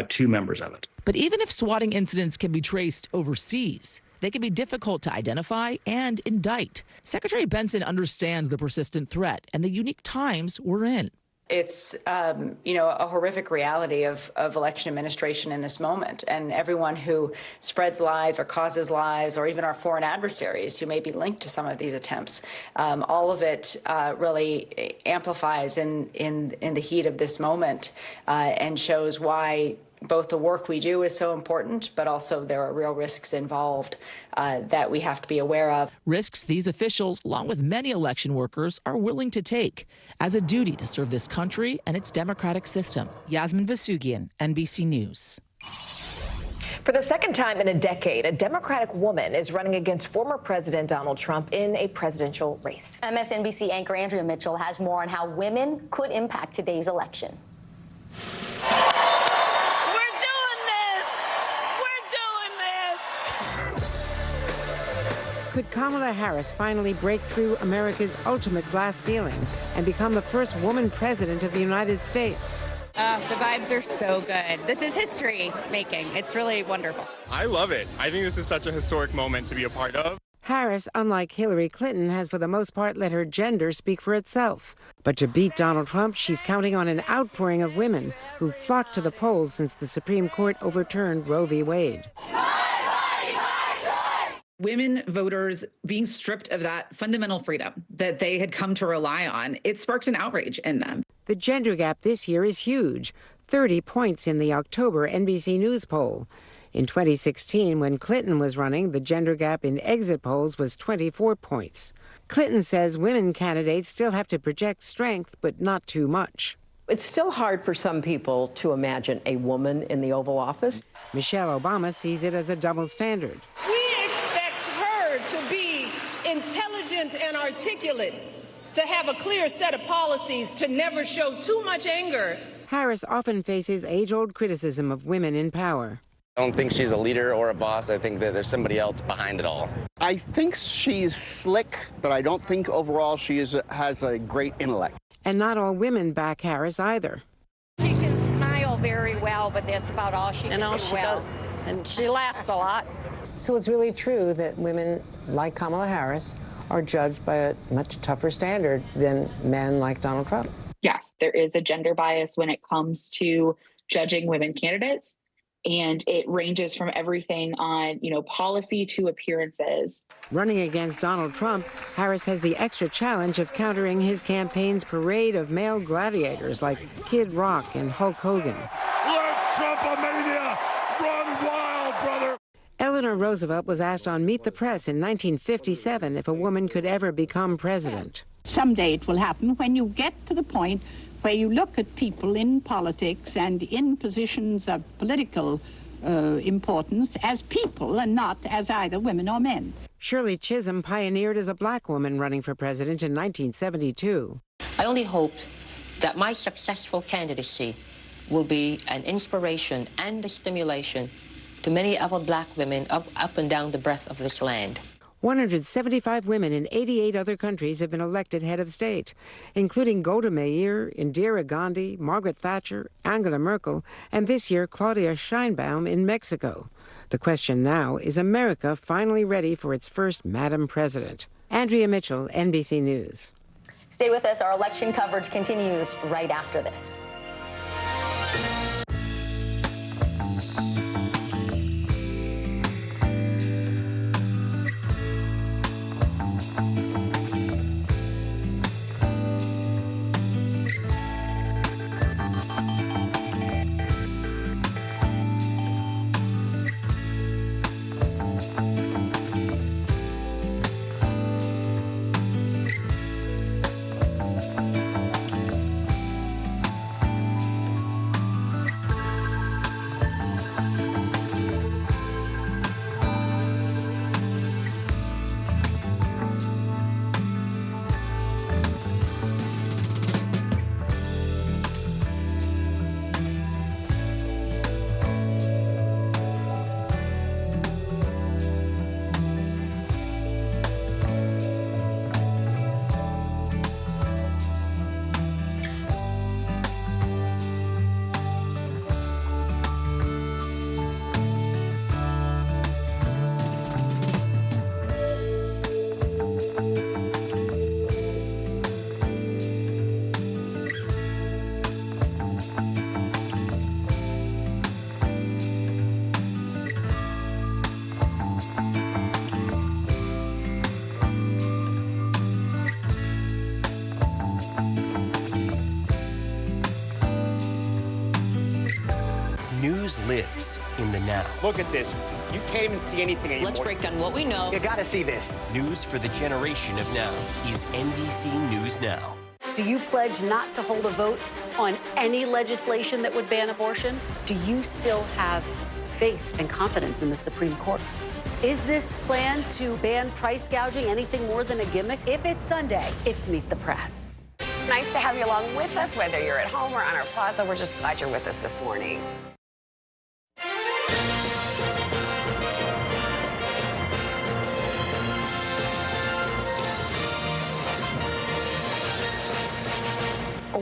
2 members of it. But even if swatting incidents can be traced overseas, they can be difficult to identify and indict. Secretary Benson understands the persistent threat and the unique times we're in. It's, a horrific reality of election administration in this moment. And everyone who spreads lies or causes lies, or even our foreign adversaries who may be linked to some of these attempts, all of it really amplifies in the heat of this moment and shows why both the work we do is so important, but also there are real risks involved that we have to be aware of. Risks these officials, along with many election workers, are willing to take as a duty to serve this country and its democratic system. Yasmin Vasugian, NBC News. For the second time in a decade, a Democratic woman is running against former President Donald Trump in a presidential race. MSNBC anchor Andrea Mitchell has more on how women could impact today's election. Could Kamala Harris finally break through America's ultimate glass ceiling and become the first woman president of the United States? The vibes are so good. This is history making. It's really wonderful. I love it. I think this is such a historic moment to be a part of. Harris, unlike Hillary Clinton, has for the most part let her gender speak for itself. But to beat Donald Trump, she's counting on an outpouring of women who've flocked to the polls since the Supreme Court overturned Roe v. Wade. Women voters being stripped of that fundamental freedom that they had come to rely on, it sparked an outrage in them. The gender gap this year is huge, 30 points in the October NBC News poll. In 2016, when Clinton was running, the gender gap in exit polls was 24 points. Clinton says women candidates still have to project strength, but not too much. It's still hard for some people to imagine a woman in the Oval Office. Michelle Obama sees it as a double standard. We expect her to be intelligent and articulate, to have a clear set of policies, to never show too much anger. Harris often faces age-old criticism of women in power. I don't think she's a leader or a boss. I think that there's somebody else behind it all. I think she's slick, but I don't think overall she has a great intellect. And not all women back Harris either. She can smile very well, but that's about all she can do well. And she laughs a lot. So it's really true that women like Kamala Harris are judged by a much tougher standard than men like Donald Trump. Yes, there is a gender bias when it comes to judging women candidates. And it ranges from everything on, policy to appearances. Running against Donald Trump, Harris has the extra challenge of countering his campaign's parade of male gladiators like Kid Rock and Hulk Hogan. Let Trumpomania run wild, brother! Eleanor Roosevelt was asked on Meet the Press in 1957 if a woman could ever become president. Someday it will happen when you get to the point where you look at people in politics and in positions of political importance as people and not as either women or men. Shirley Chisholm pioneered as a black woman running for president in 1972. I only hope that my successful candidacy will be an inspiration and a stimulation to many other black women up and down the breadth of this land. 175 women in 88 other countries have been elected head of state, including Golda Meir, Indira Gandhi, Margaret Thatcher, Angela Merkel, and this year Claudia Sheinbaum in Mexico. The question now, is America finally ready for its first Madam President? Andrea Mitchell, NBC News. Stay with us. Our election coverage continues right after this. News lives in the now. Look at this. You can't even see anything anymore. Let's break down what we know. You gotta see this. News for the generation of now is NBC News Now. Do you pledge not to hold a vote on any legislation that would ban abortion? Do you still have faith and confidence in the Supreme Court? Is this plan to ban price gouging anything more than a gimmick? If it's Sunday, it's Meet the Press. Nice to have you along with us, whether you're at home or on our plaza. We're just glad you're with us this morning.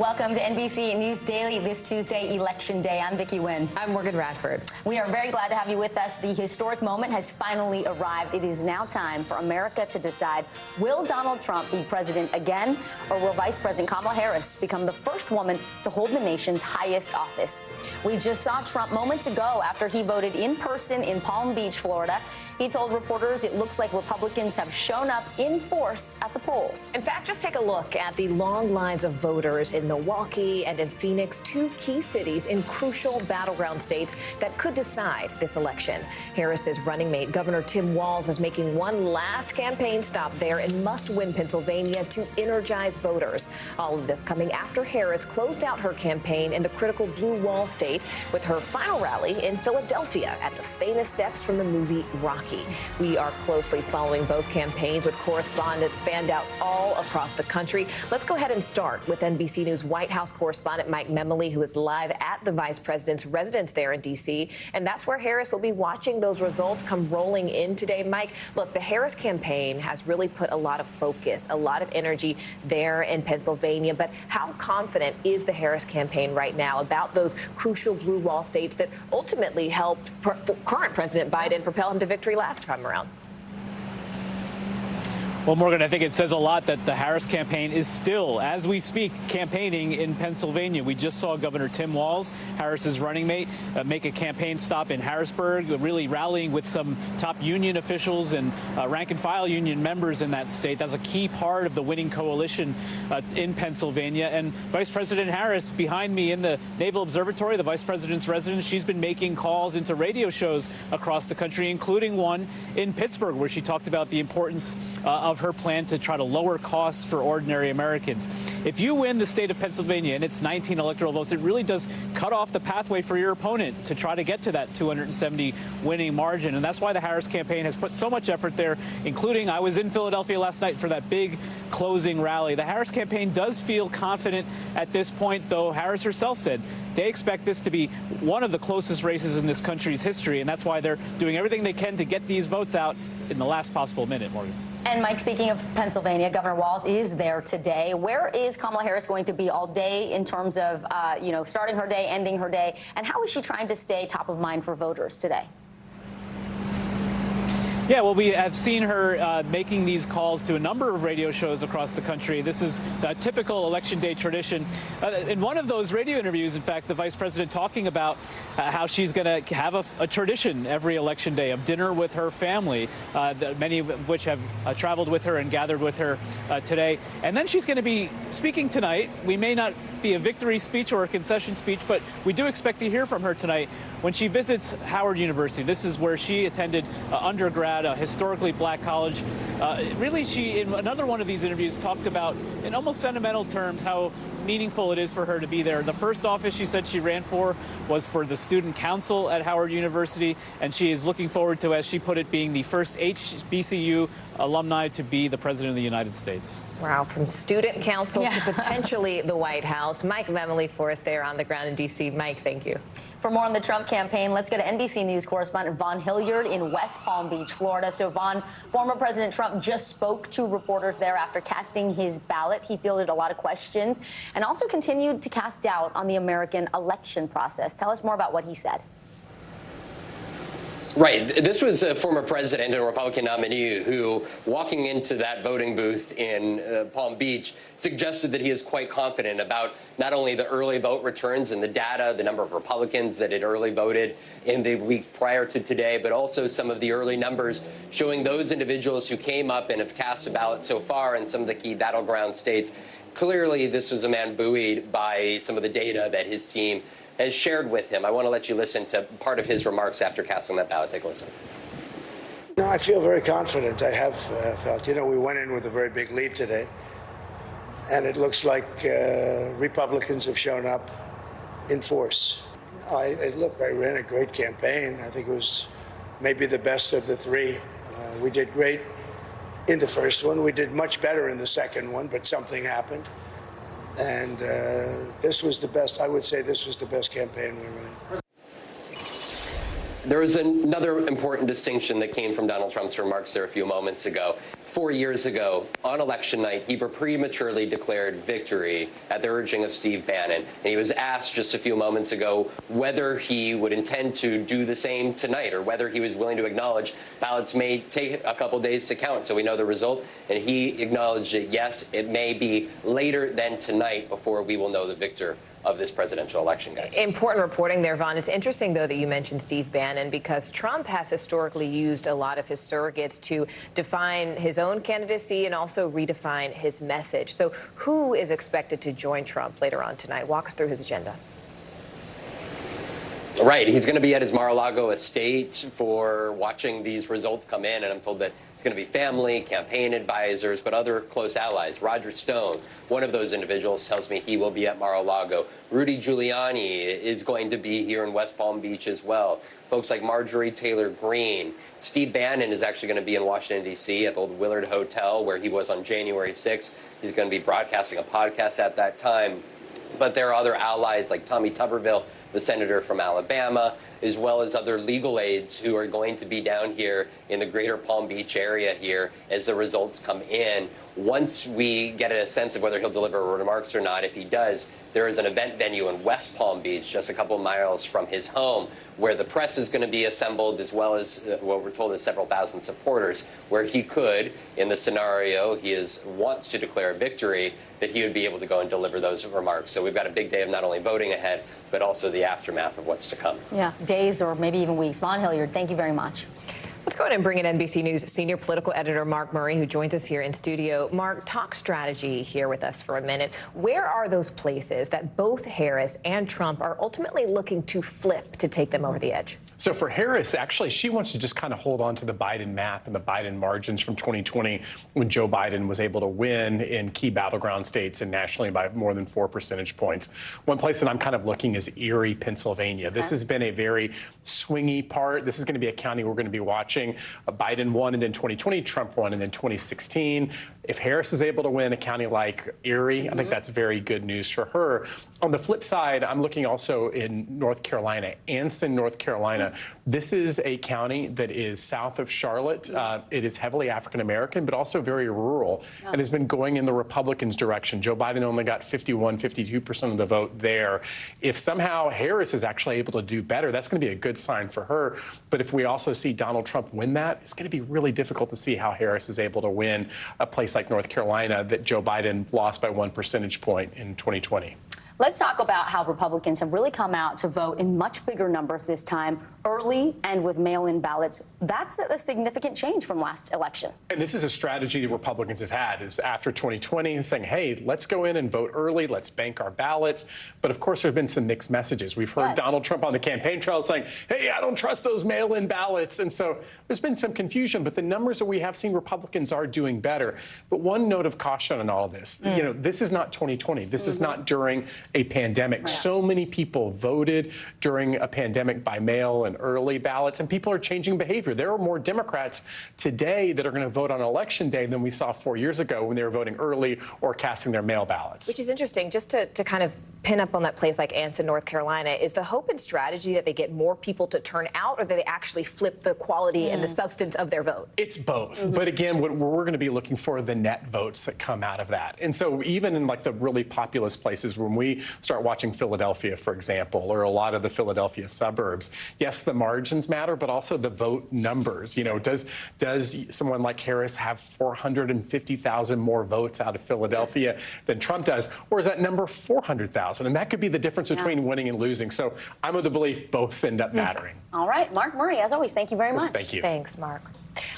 Welcome to NBC News Daily this Tuesday, Election Day. I'm Vicki Nguyen. I'm Morgan Radford. We are very glad to have you with us. The historic moment has finally arrived. It is now time for America to decide, will Donald Trump be president again, or will Vice President Kamala Harris become the first woman to hold the nation's highest office? We just saw Trump moments ago after he voted in person in Palm Beach, Florida. He told reporters it looks like Republicans have shown up in force at the polls. In fact, just take a look at the long lines of voters in Milwaukee and in Phoenix, two key cities in crucial battleground states that could decide this election. Harris's running mate, Governor Tim Walz, is making one last campaign stop there in must-win Pennsylvania to energize voters. All of this coming after Harris closed out her campaign in the critical Blue Wall State with her final rally in Philadelphia at the famous steps from the movie Rocky. We are closely following both campaigns with correspondents fanned out all across the country. Let's go ahead and start with NBC News White House correspondent Mike Memoli, who is live at the vice president's residence there in D.C. And that's where Harris will be watching those results come rolling in today. Mike, look, the Harris campaign has really put a lot of focus, a lot of energy there in Pennsylvania. But how confident is the Harris campaign right now about those crucial Blue Wall states that ultimately helped current President Biden propel him to victory last time around? Well, Morgan, I think it says a lot that the Harris campaign is still, as we speak, campaigning in Pennsylvania. We just saw Governor Tim Walz, Harris's running mate, make a campaign stop in Harrisburg, really rallying with some top union officials and rank-and-file union members in that state. That's a key part of the winning coalition in Pennsylvania. And Vice President Harris, behind me in the Naval Observatory, the vice president's residence, she's been making calls into radio shows across the country, including one in Pittsburgh, where she talked about the importance of her plan to try to lower costs for ordinary Americans. If you win the state of Pennsylvania and its 19 electoral votes, it really does cut off the pathway for your opponent to try to get to that 270 winning margin. And that's why the Harris campaign has put so much effort there, including I was in Philadelphia last night for that big closing rally. The Harris campaign does feel confident at this point, though Harris herself said they expect this to be one of the closest races in this country's history. And that's why they're doing everything they can to get these votes out in the last possible minute, Morgan. And Mike, speaking of Pennsylvania, Governor Walz is there today. Where is Kamala Harris going to be all day in terms of, starting her day, ending her day? And how is she trying to stay top of mind for voters today? Yeah, well, we have seen her making these calls to a number of radio shows across the country. This is a typical Election Day tradition. In one of those radio interviews, in fact, the vice president talking about how she's going to have a tradition every Election Day of dinner with her family, many of which have traveled with her and gathered with her today. And then she's going to be speaking tonight. We may not be a victory speech or a concession speech, but we do expect to hear from her tonight when she visits Howard University. This is where she attended undergrad, a historically black college. Really, she, in another one of these interviews, talked about, in almost sentimental terms, how meaningful it is for her to be there. The first office she said she ran for was for the student council at Howard University, and she is looking forward to, as she put it, being the first HBCU alumni to be the president of the United States. Wow, from student council to potentially the White House. Mike Memoli for us there on the ground in D.C. Mike, thank you. For more on the Trump campaign, let's go to NBC News correspondent Vaughn Hilliard in West Palm Beach, Florida. So, Vaughn, former President Trump just spoke to reporters there after casting his ballot. He fielded a lot of questions and also continued to cast doubt on the American election process. Tell us more about what he said. Right. This was a former president and a Republican nominee who, walking into that voting booth in Palm Beach, suggested that he is quite confident about not only the early vote returns and the data, the number of Republicans that had early voted in the weeks prior to today, but also some of the early numbers showing those individuals who came up and have cast a ballot so far in some of the key battleground states. Clearly, this was a man buoyed by some of the data that his team has shared with him. I want to let you listen to part of his remarks after casting that ballot. Take a listen. No, I feel very confident. I have felt, we went in with a very big lead today, and it looks like Republicans have shown up in force. Look, I ran a great campaign. I think it was maybe the best of the three. We did great in the first one. We did much better in the second one, but something happened. And this was the best, I would say this was the best campaign we ran. There was another important distinction that came from Donald Trump's remarks there a few moments ago. 4 years ago, on election night, he prematurely declared victory at the urging of Steve Bannon. And he was asked just a few moments ago whether he would intend to do the same tonight or whether he was willing to acknowledge ballots may take a couple days to count so we know the result. And he acknowledged that, yes, it may be later than tonight before we will know the victor of this presidential election, guys. Important reporting there, Vaughn. It's interesting, though, that you mentioned Steve Bannon, because Trump has historically used a lot of his surrogates to define his own candidacy and also redefine his message. So who is expected to join Trump later on tonight? Walk us through his agenda. Right. He's going to be at his Mar-a-Lago estate for watching these results come in. And I'm told that it's going to be family, campaign advisors, but other close allies. Roger Stone, one of those individuals, tells me he will be at Mar-a-Lago. Rudy Giuliani is going to be here in West Palm Beach as well. Folks like Marjorie Taylor Greene. Steve Bannon is actually going to be in Washington, D.C. at the old Willard Hotel where he was on January 6th. He's going to be broadcasting a podcast at that time. But there are other allies like Tommy Tuberville, the senator from Alabama, as well as other legal aides who are going to be down here in the greater Palm Beach area here as the results come in. Once we get a sense of whether he'll deliver remarks or not, if he does, there is an event venue in West Palm Beach, just a couple of miles from his home, where the press is going to be assembled, as well as what we're told is several thousand supporters, where he could, in the scenario he wants to declare victory, that he would be able to go and deliver those remarks. So we've got a big day of not only voting ahead, but also the aftermath of what's to come. Yeah, days or maybe even weeks. Vaughn Hilliard, thank you very much. Let's go ahead and bring in NBC News senior political editor Mark Murray, who joins us here in studio. Mark, talk strategy here with us for a minute. Where are those places that both Harris and Trump are ultimately looking to flip to take them over the edge? So for Harris, actually, she wants to just kind of hold on to the Biden map and the Biden margins from 2020 when Joe Biden was able to win in key battleground states and nationally by more than 4 percentage points. One place that I'm kind of looking is Erie, Pennsylvania. This has been a very swingy part. This is going to be a county we're going to be watching. Biden won, and then 2020, Trump won, and then 2016. If Harris is able to win a county like Erie, I think that's very good news for her. On the flip side, I'm looking also in North Carolina, Anson, North Carolina. This is a county that is south of Charlotte. It is heavily African-American, but also very rural, and has been going in the Republicans' direction. Joe Biden only got 51, 52% of the vote there. If somehow Harris is actually able to do better, that's going to be a good sign for her. But if we also see Donald Trump win that, it's going to be really difficult to see how Harris is able to win a place like North Carolina that Joe Biden lost by 1 percentage point in 2020. Let's talk about how Republicans have really come out to vote in much bigger numbers this time, early and with mail-in ballots. That's a significant change from last election. And this is a strategy that Republicans have had, is after 2020 saying, hey, let's go in and vote early, let's bank our ballots. But of course, there have been some mixed messages. We've heard Donald Trump on the campaign trail saying, hey, I don't trust those mail-in ballots. And so there's been some confusion, but the numbers that we have seen, Republicans are doing better. But one note of caution on all of this, you know, this is not 2020. This is not during a pandemic. So many people voted during a pandemic by mail and early ballots, and people are changing behavior. There are more Democrats today that are going to vote on election day than we saw 4 years ago when they were voting early or casting their mail ballots. Which is interesting. Just to kind of pin up on that place like Anson, North Carolina, is the hope and strategy that they get more people to turn out, or that they actually flip the quality and the substance of their vote? It's both. But again, what we're going to be looking for the net votes that come out of that. And so even in like the really populous places, when we start watching Philadelphia, for example, or a lot of the Philadelphia suburbs, yes, the margins matter, but also the vote numbers. You know, does someone like Harris have 450,000 more votes out of Philadelphia than Trump does? Or is that number 400,000? And that could be the difference between winning and losing. So I'm of the belief both end up mattering. All right. Mark Murray, as always, thank you very much. Thank you. Thanks, Mark.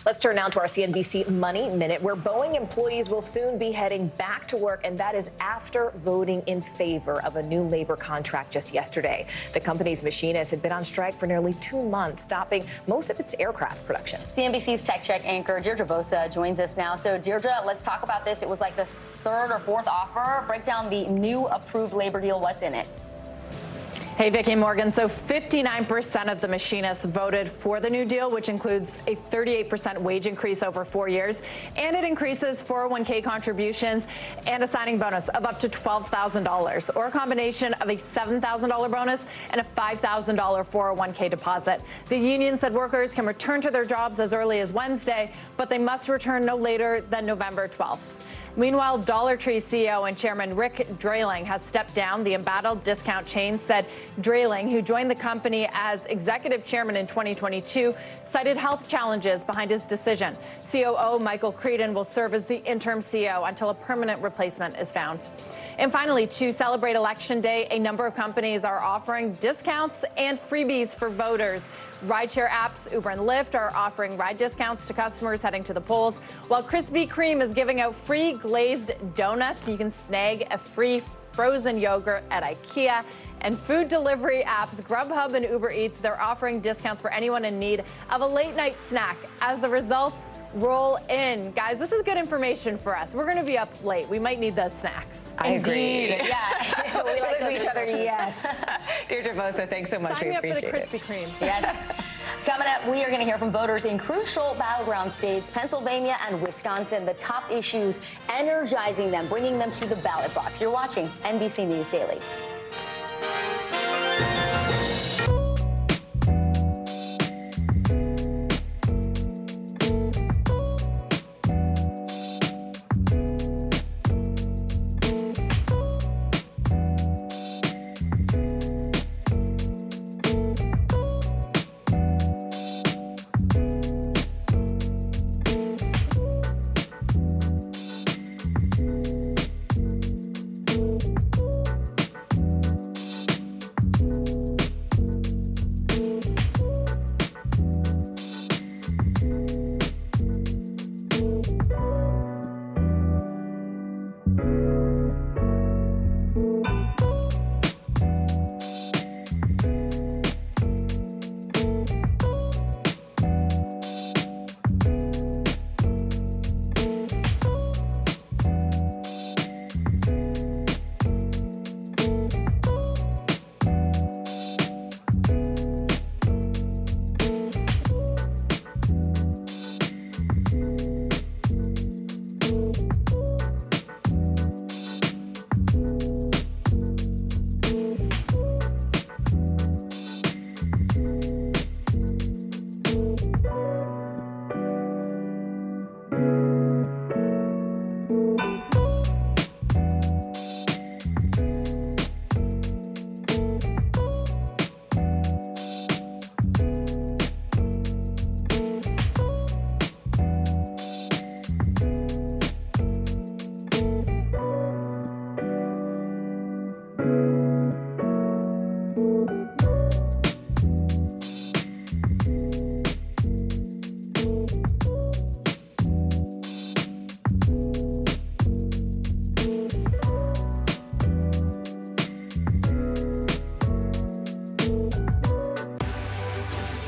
Let's turn now to our CNBC Money Minute, where Boeing employees will soon be heading back to work, and that is after voting in favor of a new labor contract just yesterday. The company's machinists had been on strike for nearly 2 months, stopping most of its aircraft production. CNBC's Tech Check anchor Deirdre Bosa joins us now. So, Deirdre, let's talk about this. It was like the third or fourth offer. Break down the new approved labor deal. What's in it? Hey, Vicki Morgan. So 59% of the machinists voted for the New Deal, which includes a 38% wage increase over 4 years. And it increases 401k contributions and a signing bonus of up to $12,000, or a combination of a $7,000 bonus and a $5,000 401k deposit. The union said workers can return to their jobs as early as Wednesday, but they must return no later than November 12th. Meanwhile, Dollar Tree CEO and Chairman Rick Drayling has stepped down. The embattled discount chain said Drayling, who joined the company as executive chairman in 2022, cited health challenges behind his decision. COO Michael Creedon will serve as the interim CEO until a permanent replacement is found. And finally, to celebrate Election Day, a number of companies are offering discounts and freebies for voters. Rideshare apps Uber and Lyft are offering ride discounts to customers heading to the polls, while Krispy Kreme is giving out free glazed donuts. You can snag a free frozen yogurt at IKEA. And food delivery apps Grubhub and Uber Eats, they're offering discounts for anyone in need of a late night snack. As the results roll in, guys, this is good information for us. We're going to be up late. We might need those snacks. I agree. Yeah, we like each other. Yes. Deirdre Bosa, thanks so much. Sign me up for the appreciate Krispy Kreme. Yes. Coming up, we are going to hear from voters in crucial battleground states, Pennsylvania and Wisconsin, the top issues energizing them, bringing them to the ballot box. You're watching NBC News Daily.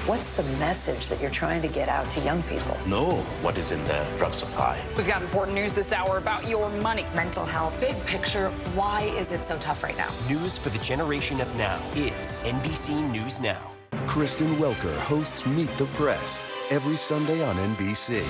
What's the message that you're trying to get out to young people? Know what is in the drug supply. We've got important news this hour about your money. Mental health, big picture. Why is it so tough right now? News for the generation of now is NBC News Now. Kristen Welker hosts Meet the Press every Sunday on NBC.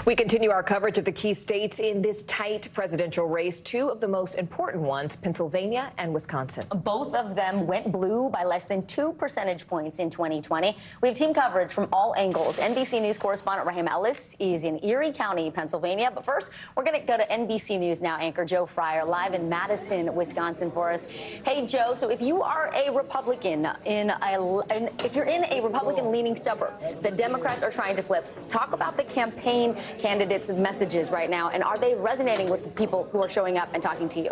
We continue our coverage of the key states in this tight presidential race. Two of the most important ones, Pennsylvania and Wisconsin. Both of them went blue by less than 2 percentage points in 2020. We have team coverage from all angles. NBC News correspondent Raheem Ellis is in Erie County, Pennsylvania. But first, we're going to go to NBC News Now anchor Joe Fryer live in Madison, Wisconsin for us. Hey, Joe, so if you are a Republican if you're in a Republican-leaning suburb that Democrats are trying to flip, talk about the campaign candidates' messages right now, and are they resonating with the people who are showing up and talking to you?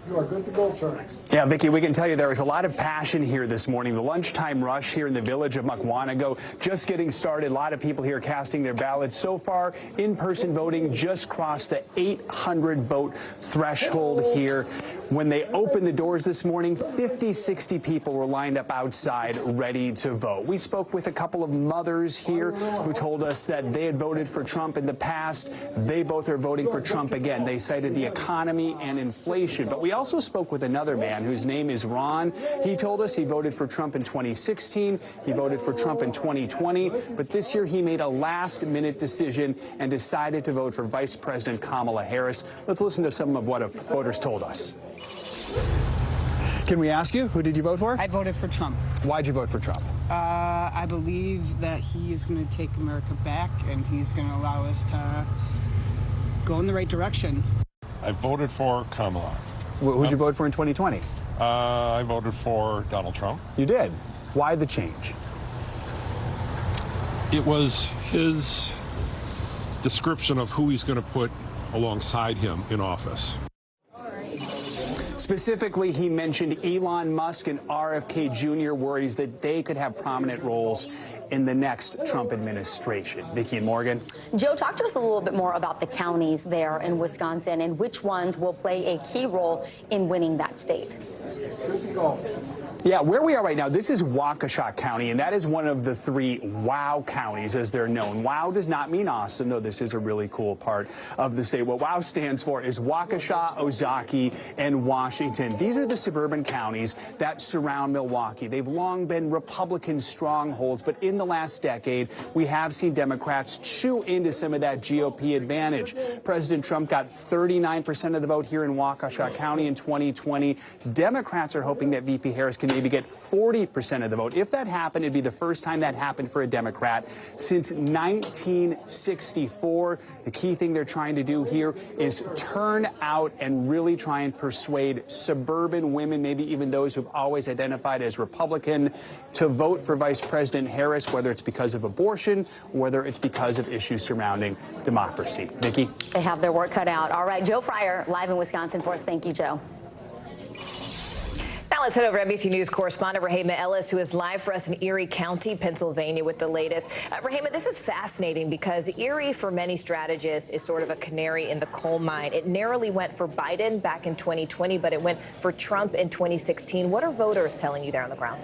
You are good to go, Turks. Yeah, Vicki, we can tell you there is a lot of passion here this morning. The lunchtime rush here in the village of Mukwonago just getting started. A lot of people here casting their ballots. So far, in-person voting just crossed the 800 vote threshold here. When they opened the doors this morning, 50, 60 people were lined up outside ready to vote. We spoke with a couple of mothers here who told us that they had voted for Trump in the past. They both are voting for Trump again. They cited the economy and inflation. But we also spoke with another man whose name is Ron. He told us he voted for Trump in 2016. He voted for Trump in 2020. But this year he made a last-minute decision and decided to vote for Vice President Kamala Harris. Let's listen to some of what voters told us. Can we ask you, who did you vote for? I voted for Trump. Why'd you vote for Trump? I believe that he is going to take America back, and he's going to allow us to go in the right direction. I voted for Kamala. Who'd you vote for in 2020? I voted for Donald Trump. You did? Why the change? It was his description of who he's going to put alongside him in office. Specifically, he mentioned Elon Musk and RFK Jr. worries that they could have prominent roles in the next Trump administration. Vicki and Morgan. Joe, talk to us a little bit more about the counties there in Wisconsin and which ones will play a key role in winning that state. Good to go. Yeah, where we are right now, this is Waukesha County, and that is one of the 3 WOW counties, as they're known. WOW does not mean Austin, though this is a really cool part of the state. What WOW stands for is Waukesha, Ozaukee, and Washington. These are the suburban counties that surround Milwaukee. They've long been Republican strongholds, but in the last decade, we have seen Democrats chew into some of that GOP advantage. President Trump got 39% of the vote here in Waukesha County in 2020. Democrats are hoping that VP Harris can maybe get 40% of the vote. If that happened, it'd be the first time that happened for a Democrat since 1964. The key thing they're trying to do here is turn out and really try and persuade suburban women, maybe even those who've always identified as Republican, to vote for Vice President Harris, whether it's because of abortion, whether it's because of issues surrounding democracy. Vicki? They have their work cut out. All right, Joe Fryer, live in Wisconsin for us. Thank you, Joe. Now let's head over to NBC News correspondent Rahema Ellis, who is live for us in Erie County, Pennsylvania, with the latest. Rahema, this is fascinating because Erie, for many strategists, is sort of a canary in the coal mine. It narrowly went for Biden back in 2020, but it went for Trump in 2016. What are voters telling you there on the ground?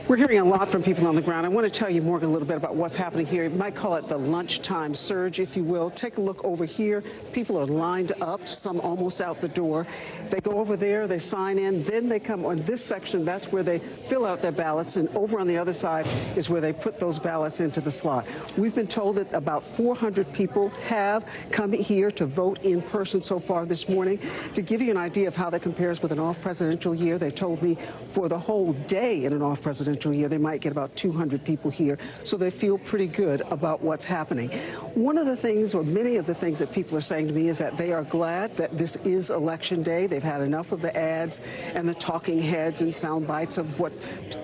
We're hearing a lot from people on the ground. I want to tell you, Morgan, a little bit about what's happening here. You might call it the lunchtime surge, if you will. Take a look over here. People are lined up, some almost out the door. They go over there, they sign in, then they come on this section. That's where they fill out their ballots, and over on the other side is where they put those ballots into the slot. We've been told that about 400 people have come here to vote in person so far this morning. To give you an idea of how that compares with an off-presidential year, they told me for the whole day in an off-presidential year, they might get about 200 people here, so they feel pretty good about what's happening. One of the things, or many of the things that people are saying to me is that they are glad that this is Election Day. They've had enough of the ads and the talking heads and sound bites of what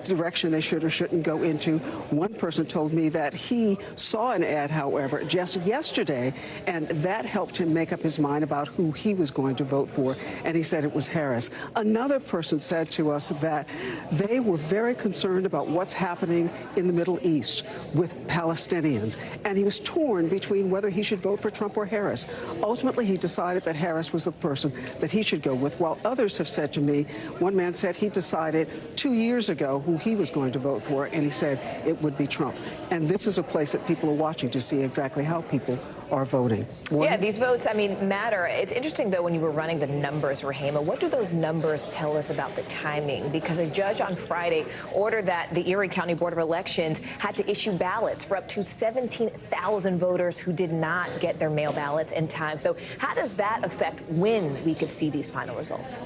direction they should or shouldn't go into. One person told me that he saw an ad, however, just yesterday, and that helped him make up his mind about who he was going to vote for, and he said it was Harris. Another person said to us that they were very concerned about what's happening in the Middle East with Palestinians, and he was torn between whether he should vote for Trump or Harris. Ultimately, he decided that Harris was the person that he should go with, while others have said to me, one man said he decided 2 years ago who he was going to vote for, and he said it would be Trump. And this is a place that people are watching to see exactly how people are voting. Yeah, these votes, I mean, matter. It's interesting, though, when you were running the numbers, Rahema, what do those numbers tell us about the timing? Because a judge on Friday ordered that the Erie County Board of Elections had to issue ballots for up to 17,000 voters who did not get their mail ballots in time. So how does that affect when we could see these final results?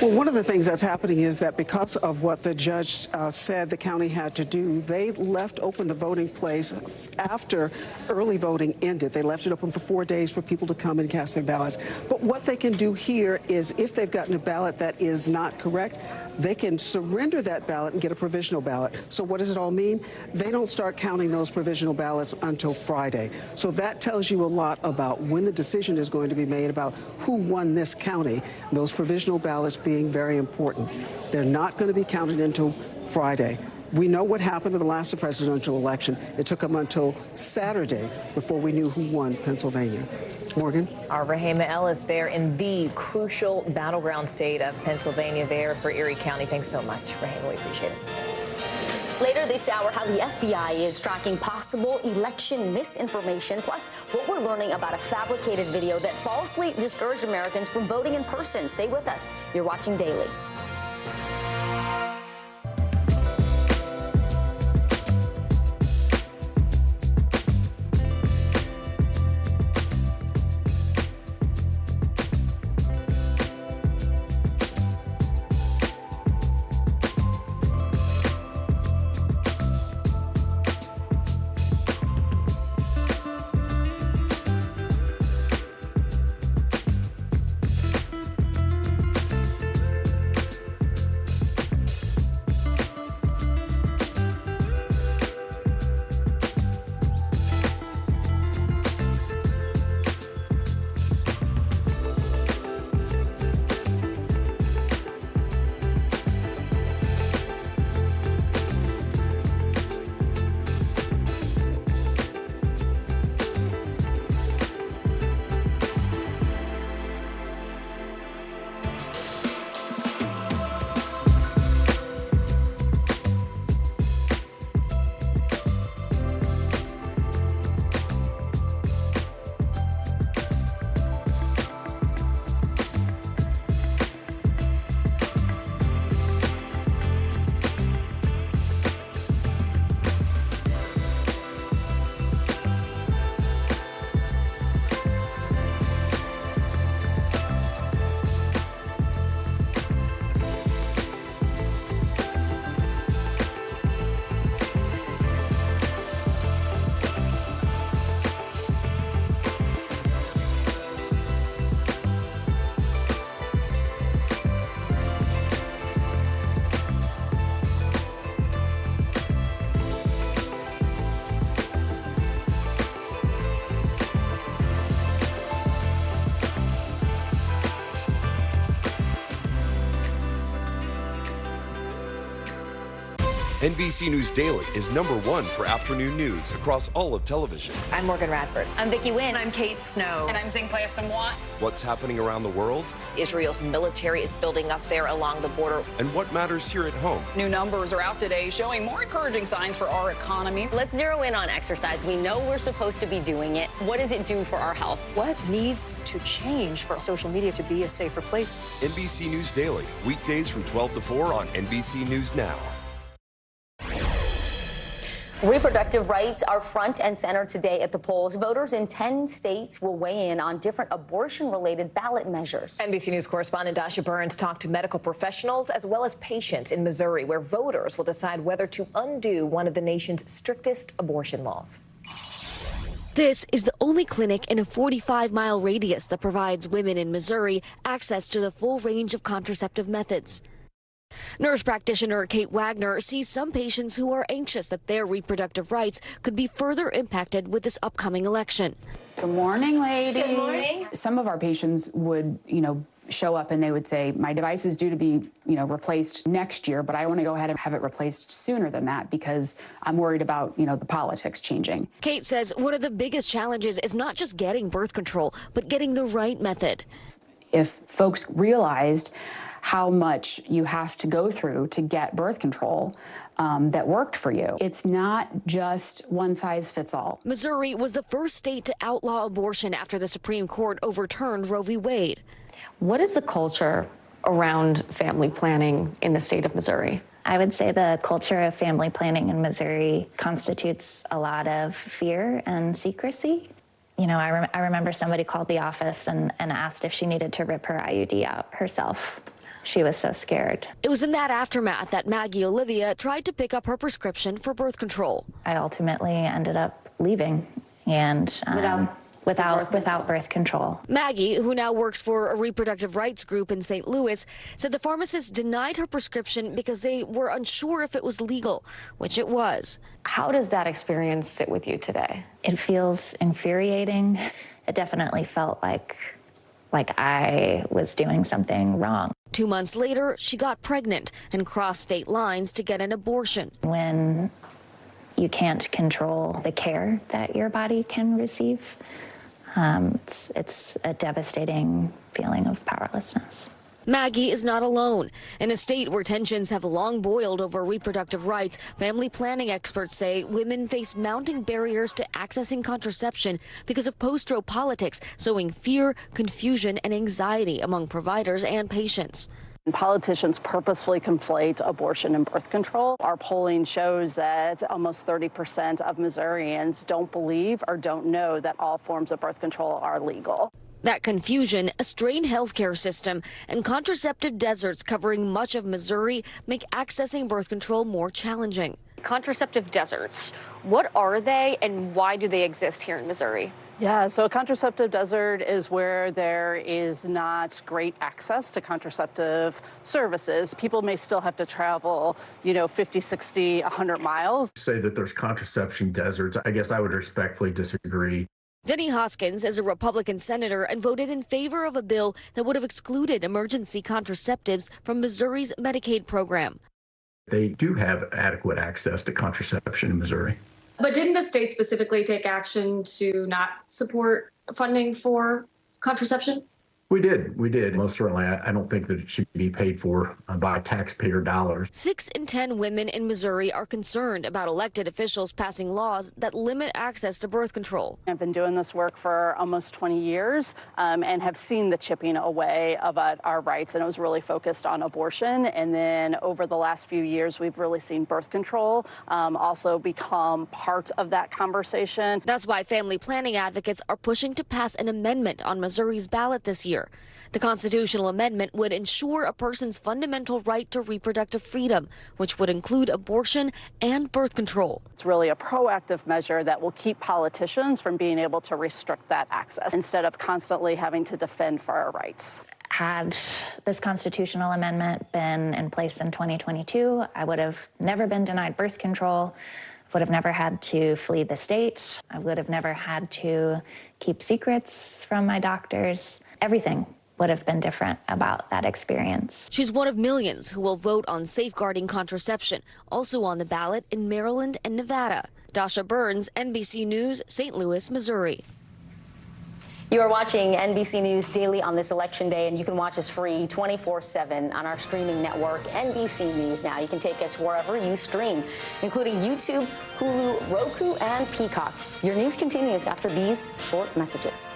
Well, one of the things that's happening is that because of what the judge said the county had to do, they left open the voting place after early voting ended. They left it open for 4 days for people to come and cast their ballots. But what they can do here is if they've gotten a ballot that is not correct, they can surrender that ballot and get a provisional ballot. So what does it all mean? They don't start counting those provisional ballots until Friday. So that tells you a lot about when the decision is going to be made about who won this county, those provisional ballots being very important. They're not going to be counted until Friday. We know what happened in the last presidential election. It took them until Saturday before we knew who won Pennsylvania. Morgan? Our Rahema Ellis there in the crucial battleground state of Pennsylvania there for Erie County. Thanks so much, Rahema. We appreciate it. Later this hour, how the FBI is tracking possible election misinformation, plus what we're learning about a fabricated video that falsely discouraged Americans from voting in person. Stay with us. You're watching Daily. NBC News Daily is #1 for afternoon news across all of television. I'm Morgan Radford. I'm Vicki Wynn. I'm Kate Snow. And I'm Zingplaya Samwat. What's happening around the world? Israel's military is building up there along the border. And what matters here at home? New numbers are out today showing more encouraging signs for our economy. Let's zero in on exercise. We know we're supposed to be doing it. What does it do for our health? What needs to change for social media to be a safer place? NBC News Daily, weekdays from 12 to 4 on NBC News Now. Reproductive rights are front and center today at the polls. Voters in 10 states will weigh in on different abortion-related ballot measures. NBC News correspondent Dasha Burns talked to medical professionals as well as patients in Missouri, where voters will decide whether to undo one of the nation's strictest abortion laws. This is the only clinic in a 45-mile radius that provides women in Missouri access to the full range of contraceptive methods. Nurse practitioner Kate Wagner sees some patients who are anxious that their reproductive rights could be further impacted with this upcoming election. Good morning, ladies. Good morning. Some of our patients would, show up and they would say, my device is due to be, replaced next year, but I want to go ahead and have it replaced sooner than that because I'm worried about, the politics changing. Kate says one of the biggest challenges is not just getting birth control, but getting the right method. If folks realized how much you have to go through to get birth control that worked for you. It's not just one size fits all. Missouri was the first state to outlaw abortion after the Supreme Court overturned Roe v. Wade. What is the culture around family planning in the state of Missouri? I would say the culture of family planning in Missouri constitutes a lot of fear and secrecy. I remember somebody called the office and asked if she needed to rip her IUD out herself. She was so scared. It was in that aftermath that Maggie Olivia tried to pick up her prescription for birth control. I ultimately ended up leaving and without birth control. Maggie, who now works for a reproductive rights group in St. Louis, said the pharmacist denied her prescription because they were unsure if it was legal, which it was. How does that experience sit with you today? It feels infuriating. It definitely felt like I was doing something wrong. 2 months later, she got pregnant and crossed state lines to get an abortion. When you can't control the care that your body can receive, it's a devastating feeling of powerlessness. Maggie is not alone. In a state where tensions have long boiled over reproductive rights, family planning experts say women face mounting barriers to accessing contraception because of post-Roe politics, sowing fear, confusion, and anxiety among providers and patients. Politicians purposefully conflate abortion and birth control. Our polling shows that almost 30% of Missourians don't believe or don't know that all forms of birth control are legal. That confusion, a strained healthcare system, and contraceptive deserts covering much of Missouri make accessing birth control more challenging. Contraceptive deserts, what are they and why do they exist here in Missouri? Yeah, so a contraceptive desert is where there is not great access to contraceptive services. People may still have to travel, 50, 60, 100 miles. Say that there's contraception deserts. I guess I would respectfully disagree. Denny Hoskins is a Republican senator and voted in favor of a bill that would have excluded emergency contraceptives from Missouri's Medicaid program. They do have adequate access to contraception in Missouri. But didn't the state specifically take action to not support funding for contraception? We did. Most certainly, I don't think that it should be paid for by taxpayer dollars. 6 in 10 women in Missouri are concerned about elected officials passing laws that limit access to birth control. I've been doing this work for almost 20 years and have seen the chipping away of our rights, and it was really focused on abortion. And then over the last few years, we've really seen birth control also become part of that conversation. That's why family planning advocates are pushing to pass an amendment on Missouri's ballot this year. The constitutional amendment would ensure a person's fundamental right to reproductive freedom, which would include abortion and birth control. It's really a proactive measure that will keep politicians from being able to restrict that access instead of constantly having to defend for our rights. Had this constitutional amendment been in place in 2022, I would have never been denied birth control, would have never had to flee the state, I would have never had to keep secrets from my doctors. Everything would have been different about that experience. She's one of millions who will vote on safeguarding contraception, also on the ballot in Maryland and Nevada. Dasha Burns, NBC News, St. Louis, Missouri. You are watching NBC News Daily on this election day, and you can watch us free 24/7 on our streaming network, NBC News Now. You can take us wherever you stream, including YouTube, Hulu, Roku, and Peacock. Your news continues after these short messages.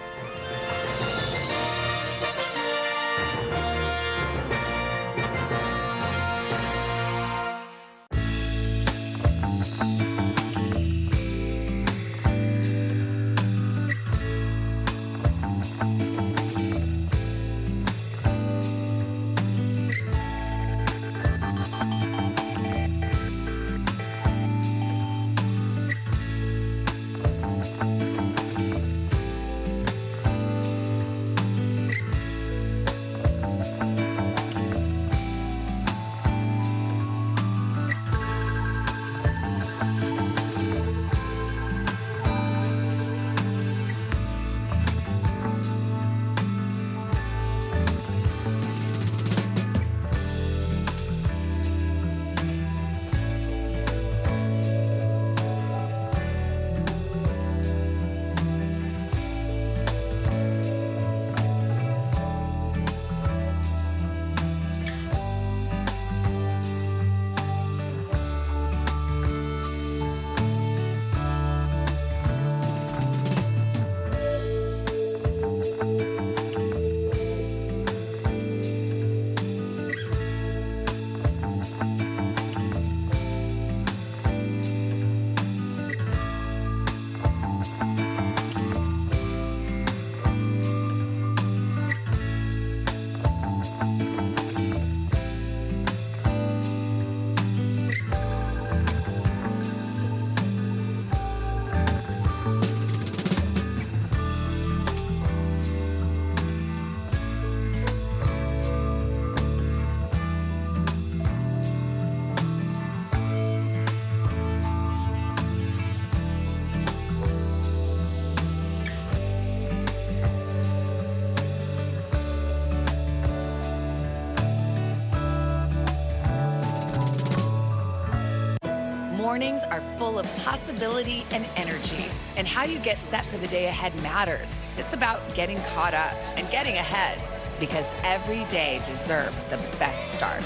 mornings are full of possibility and energy, and how you get set for the day ahead matters. It's about getting caught up and getting ahead, because every day deserves the best start.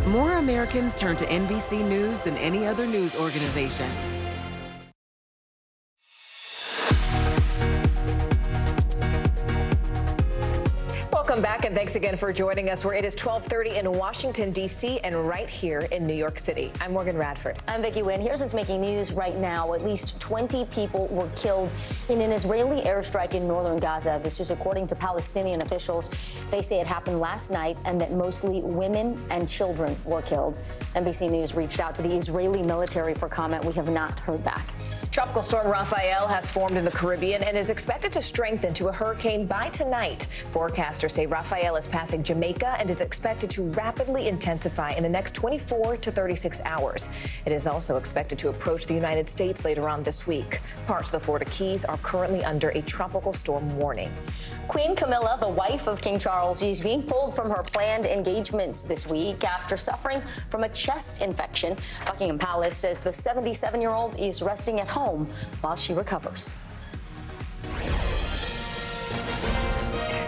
More Americans turn to NBC News than any other news organization. Welcome back, and thanks again for joining us, where it is 12:30 in Washington, D.C., and right here in New York City. I'm Morgan Radford. I'm Vicki Wynn. Here's what's making news right now. At least 20 people were killed in an Israeli airstrike in northern Gaza. This is according to Palestinian officials. They say it happened last night and that mostly women and children were killed. NBC News reached out to the Israeli military for comment. We have not heard back. Tropical storm Rafael has formed in the Caribbean and is expected to strengthen to a hurricane by tonight. Forecasters say Rafael is passing Jamaica and is expected to rapidly intensify in the next 24 to 36 hours. It is also expected to approach the United States later on this week. Parts of the Florida Keys are currently under a tropical storm warning. Queen Camilla, the wife of King Charles, is being pulled from her planned engagements this week after suffering from a chest infection. Buckingham Palace says the 77-year-old is resting at home while she recovers.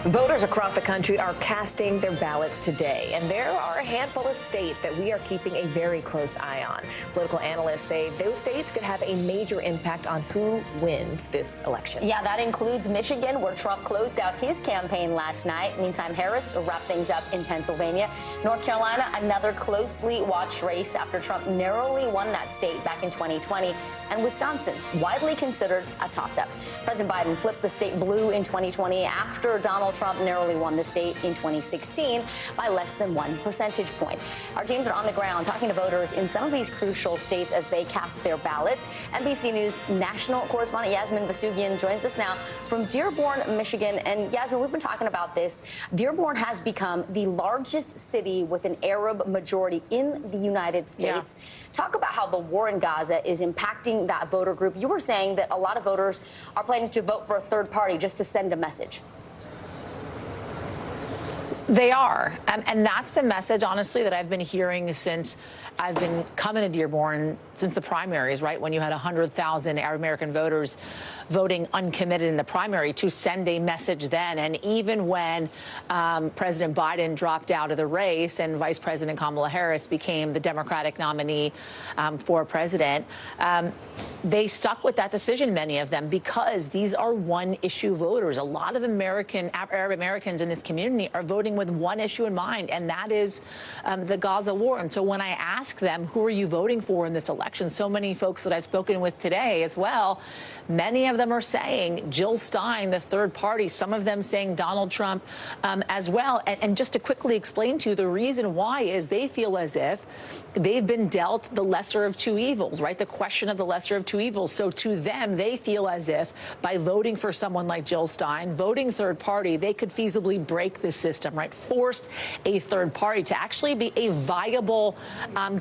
Voters across the country are casting their ballots today, and there are a handful of states that we are keeping a very close eye on. Political analysts say those states could have a major impact on who wins this election. Yeah, that includes Michigan, where Trump closed out his campaign last night. Meantime, Harris wrapped things up in Pennsylvania. North Carolina, another closely watched race after Trump narrowly won that state back in 2020. And Wisconsin, widely considered a toss-up. President Biden flipped the state blue in 2020 after Donald Trump narrowly won the state in 2016 by less than 1 percentage point. Our teams are on the ground talking to voters in some of these crucial states as they cast their ballots. NBC News national correspondent Yasmin Vasugian joins us now from Dearborn, Michigan. And Yasmin, we've been talking about this. Dearborn has become the largest city with an Arab majority in the United States. Yeah. Talk about how the war in Gaza is impacting that voter group. You were saying that a lot of voters are planning to vote for a third party just to send a message. They are. And that's the message, honestly, that I've been hearing since I've been coming to Dearborn, since the primaries, right? When you had 100,000 Arab American voters voting uncommitted in the primary, to send a message then. And even when President Biden dropped out of the race and Vice President Kamala Harris became the Democratic nominee for president, they stuck with that decision, many of them, because these are one-issue voters. A lot of Arab Americans in this community are voting with one issue in mind, and that is the Gaza war. And so when I ask them, who are you voting for in this election, so many folks that I've spoken with today as well, many of them are saying Jill Stein, the third party, some of them saying Donald Trump as well. And just to quickly explain to you, the reason why is they feel as if they've been dealt the lesser of two evils, right? The question of the lesser of two evils. So to them, they feel as if by voting for someone like Jill Stein, voting third party, they could feasibly break this system, right? Force a third party to actually be a viable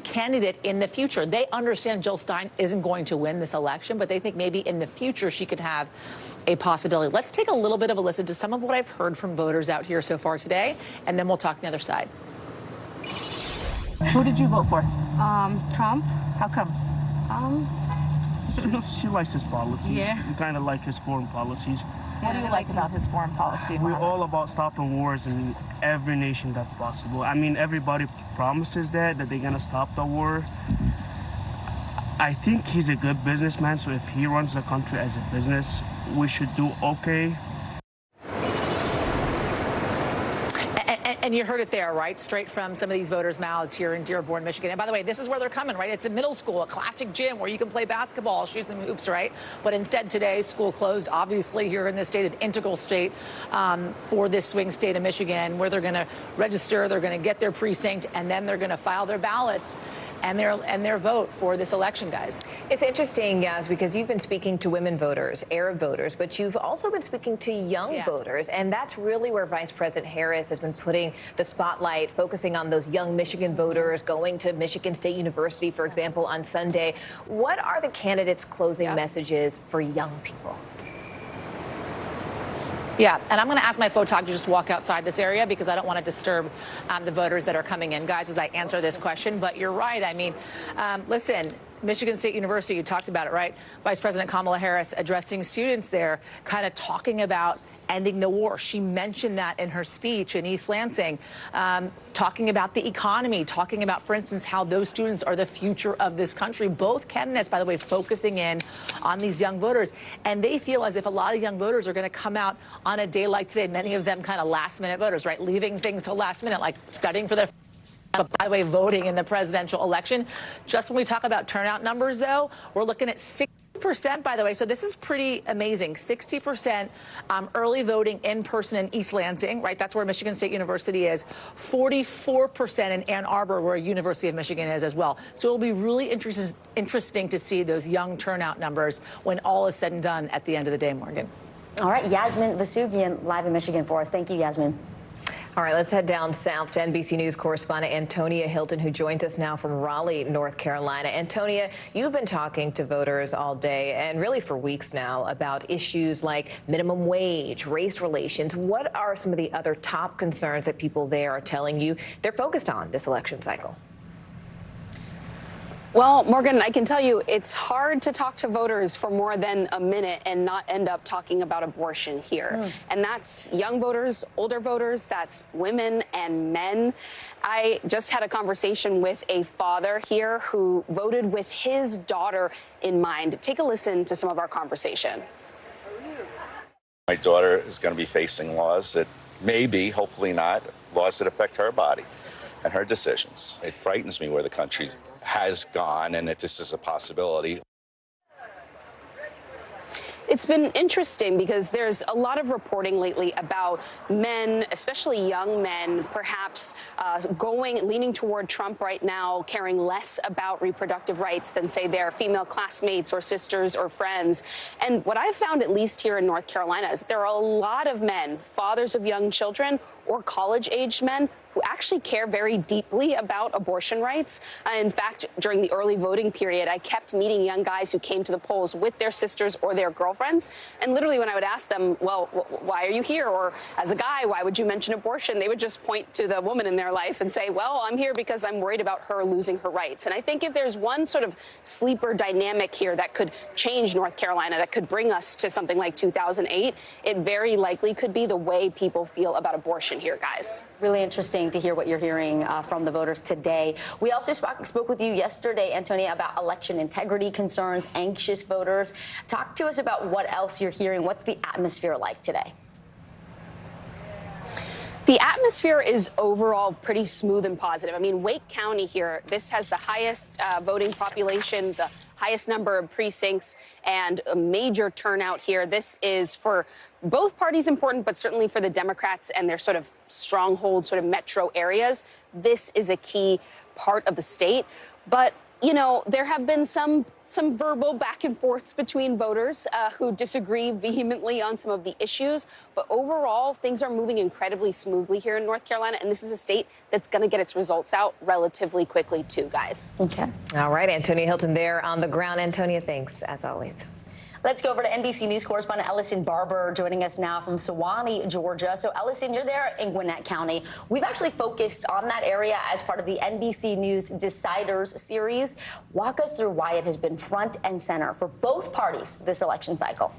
candidate in the future. They understand Jill Stein isn't going to win this election, but they think maybe in the future she could have a possibility. Let's take a little bit of a listen to some of what I've heard from voters out here so far today, and then we'll talk on the other side. Who did you vote for? Trump. How come? She likes his policies. Yeah. We kind of like his foreign policies. What do you like about his foreign policy? We're all about stopping wars in every nation that's possible. I mean, everybody promises that they're going to stop the war. I think he's a good businessman, so if he runs the country as a business, we should do okay. And you heard it there, right? Straight from some of these voters' mouths here in Dearborn, Michigan. And by the way, this is where they're coming, right? It's a middle school, a classic gym where you can play basketball, shoot some hoops, right? But instead today, school closed, obviously here in this state, an integral state for this swing state of Michigan, where they're going to register, they're going to get their precinct, and then they're going to file their ballots. and their vote for this election, guys. It's interesting, Yaz, because you've been speaking to women voters, Arab voters, but you've also been speaking to young voters, and that's really where Vice President Harris has been putting the spotlight, focusing on those young Michigan voters going to Michigan State University, for example, on Sunday. What are the candidates' closing messages for young people? Yeah, and I'm going to ask my photog to just walk outside this area because I don't want to disturb the voters that are coming in, guys, as I answer this question. But you're right. I mean, listen, Michigan State University, you talked about it, right? Vice President Kamala Harris addressing students there, kind of talking about ending the war. She mentioned that in her speech in East Lansing, talking about the economy, talking about, for instance, how those students are the future of this country. Both candidates, by the way, focusing in on these young voters. And they feel as if a lot of young voters are going to come out on a day like today, many of them kind of last-minute voters, right? Leaving things till last minute, like studying for their... But by the way, voting in the presidential election. Just when we talk about turnout numbers, though, we're looking at 60%, by the way. So this is pretty amazing. 60% early voting in person in East Lansing, right? That's where Michigan State University is. 44% in Ann Arbor, where University of Michigan is as well. So it'll be really interesting to see those young turnout numbers when all is said and done at the end of the day, Morgan. All right, Yasmin Vasugian live in Michigan for us. Thank you, Yasmin. All right, let's head down south to NBC News correspondent Antonia Hilton, who joins us now from Raleigh, North Carolina. Antonia, you've been talking to voters all day and really for weeks now about issues like minimum wage, race relations. What are some of the other top concerns that people there are telling you they're focused on this election cycle? Well, Morgan, I can tell you it's hard to talk to voters for more than a minute and not end up talking about abortion here. And that's young voters, older voters, that's women and men. I just had a conversation with a father here who voted with his daughter in mind. Take a listen to some of our conversation. My daughter is going to be facing laws that maybe, hopefully not, laws that affect her body and her decisions. It frightens me where the country has gone and if this is a possibility. It's been interesting because there's a lot of reporting lately about men, especially young men, perhaps leaning toward Trump right now, caring less about reproductive rights than, say, their female classmates or sisters or friends. And what I've found, at least here in North Carolina, is there are a lot of men, fathers of young children or college-aged men, who actually care very deeply about abortion rights. In fact, during the early voting period, I kept meeting young guys who came to the polls with their sisters or their girlfriends. And literally when I would ask them, well, why are you here? Or as a guy, why would you mention abortion? They would just point to the woman in their life and say, well, I'm here because I'm worried about her losing her rights. And I think if there's one sort of sleeper dynamic here that could change North Carolina, that could bring us to something like 2008, it very likely could be the way people feel about abortion here, guys. Really interesting to hear what you're hearing from the voters today. We also spoke with you yesterday, Antonia, about election integrity concerns, anxious voters. Talk to us about what else you're hearing. What's the atmosphere like today? The atmosphere is overall pretty smooth and positive. I mean, Wake County here, this has the highest voting population, the highest number of precincts, and a major turnout here. This is for both parties important, but certainly for the Democrats and their sort of stronghold, sort of metro areas. This is a key part of the state. But, you know, there have been some verbal back and forths between voters who disagree vehemently on some of the issues. But overall, things are moving incredibly smoothly here in North Carolina. And this is a state that's going to get its results out relatively quickly, too, guys. Okay. All right. Antonia Hilton there on the ground. Antonia, thanks, as always. Let's go over to NBC News correspondent Ellison Barber joining us now from Sewanee, Georgia. So, Ellison, you're there in Gwinnett County. We've actually focused on that area as part of the NBC News Deciders series. Walk us through why it has been front and center for both parties this election cycle.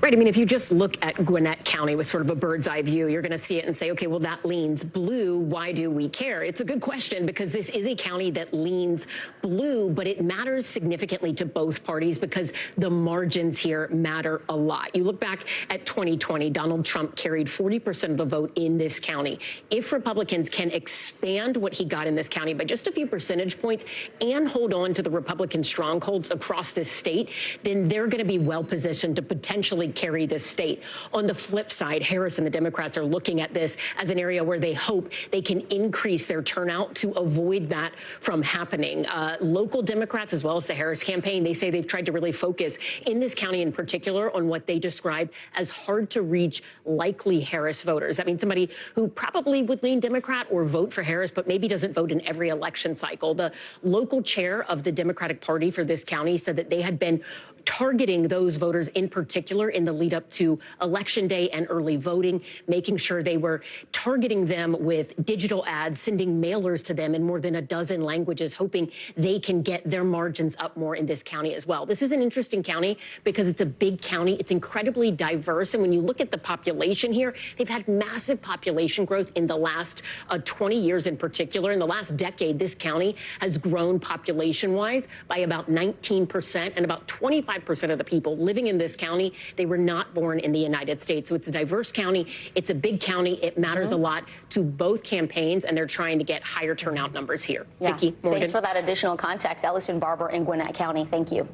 Right. I mean, if you just look at Gwinnett County with sort of a bird's eye view, you're going to see it and say, OK, well, that leans blue. Why do we care? It's a good question because this is a county that leans blue, but it matters significantly to both parties because the margins here matter a lot. You look back at 2020, Donald Trump carried 40% of the vote in this county. If Republicans can expand what he got in this county by just a few percentage points and hold on to the Republican strongholds across this state, then they're going to be well positioned to potentially could carry this state. On the flip side, Harris and the Democrats are looking at this as an area where they hope they can increase their turnout to avoid that from happening. Local Democrats, as well as the Harris campaign, they say they've tried to really focus in this county in particular on what they describe as hard to reach likely Harris voters. That means somebody who probably would lean Democrat or vote for Harris, but maybe doesn't vote in every election cycle. The local chair of the Democratic Party for this county said that they had been targeting those voters in particular in the lead up to Election Day and early voting, making sure they were targeting them with digital ads, sending mailers to them in more than a dozen languages, hoping they can get their margins up more in this county as well. This is an interesting county because it's a big county. It's incredibly diverse. And when you look at the population here, they've had massive population growth in the last 20 years in particular. In the last decade, this county has grown population-wise by about 19%, and about 25% of the people living in this county, they were not born in the United States. So it's a diverse county. It's a big county. It matters a lot to both campaigns, and they're trying to get higher turnout numbers here. Yeah. Vicki, Morgan. Thanks for that additional context. Ellison Barber in Gwinnett County. Thank you.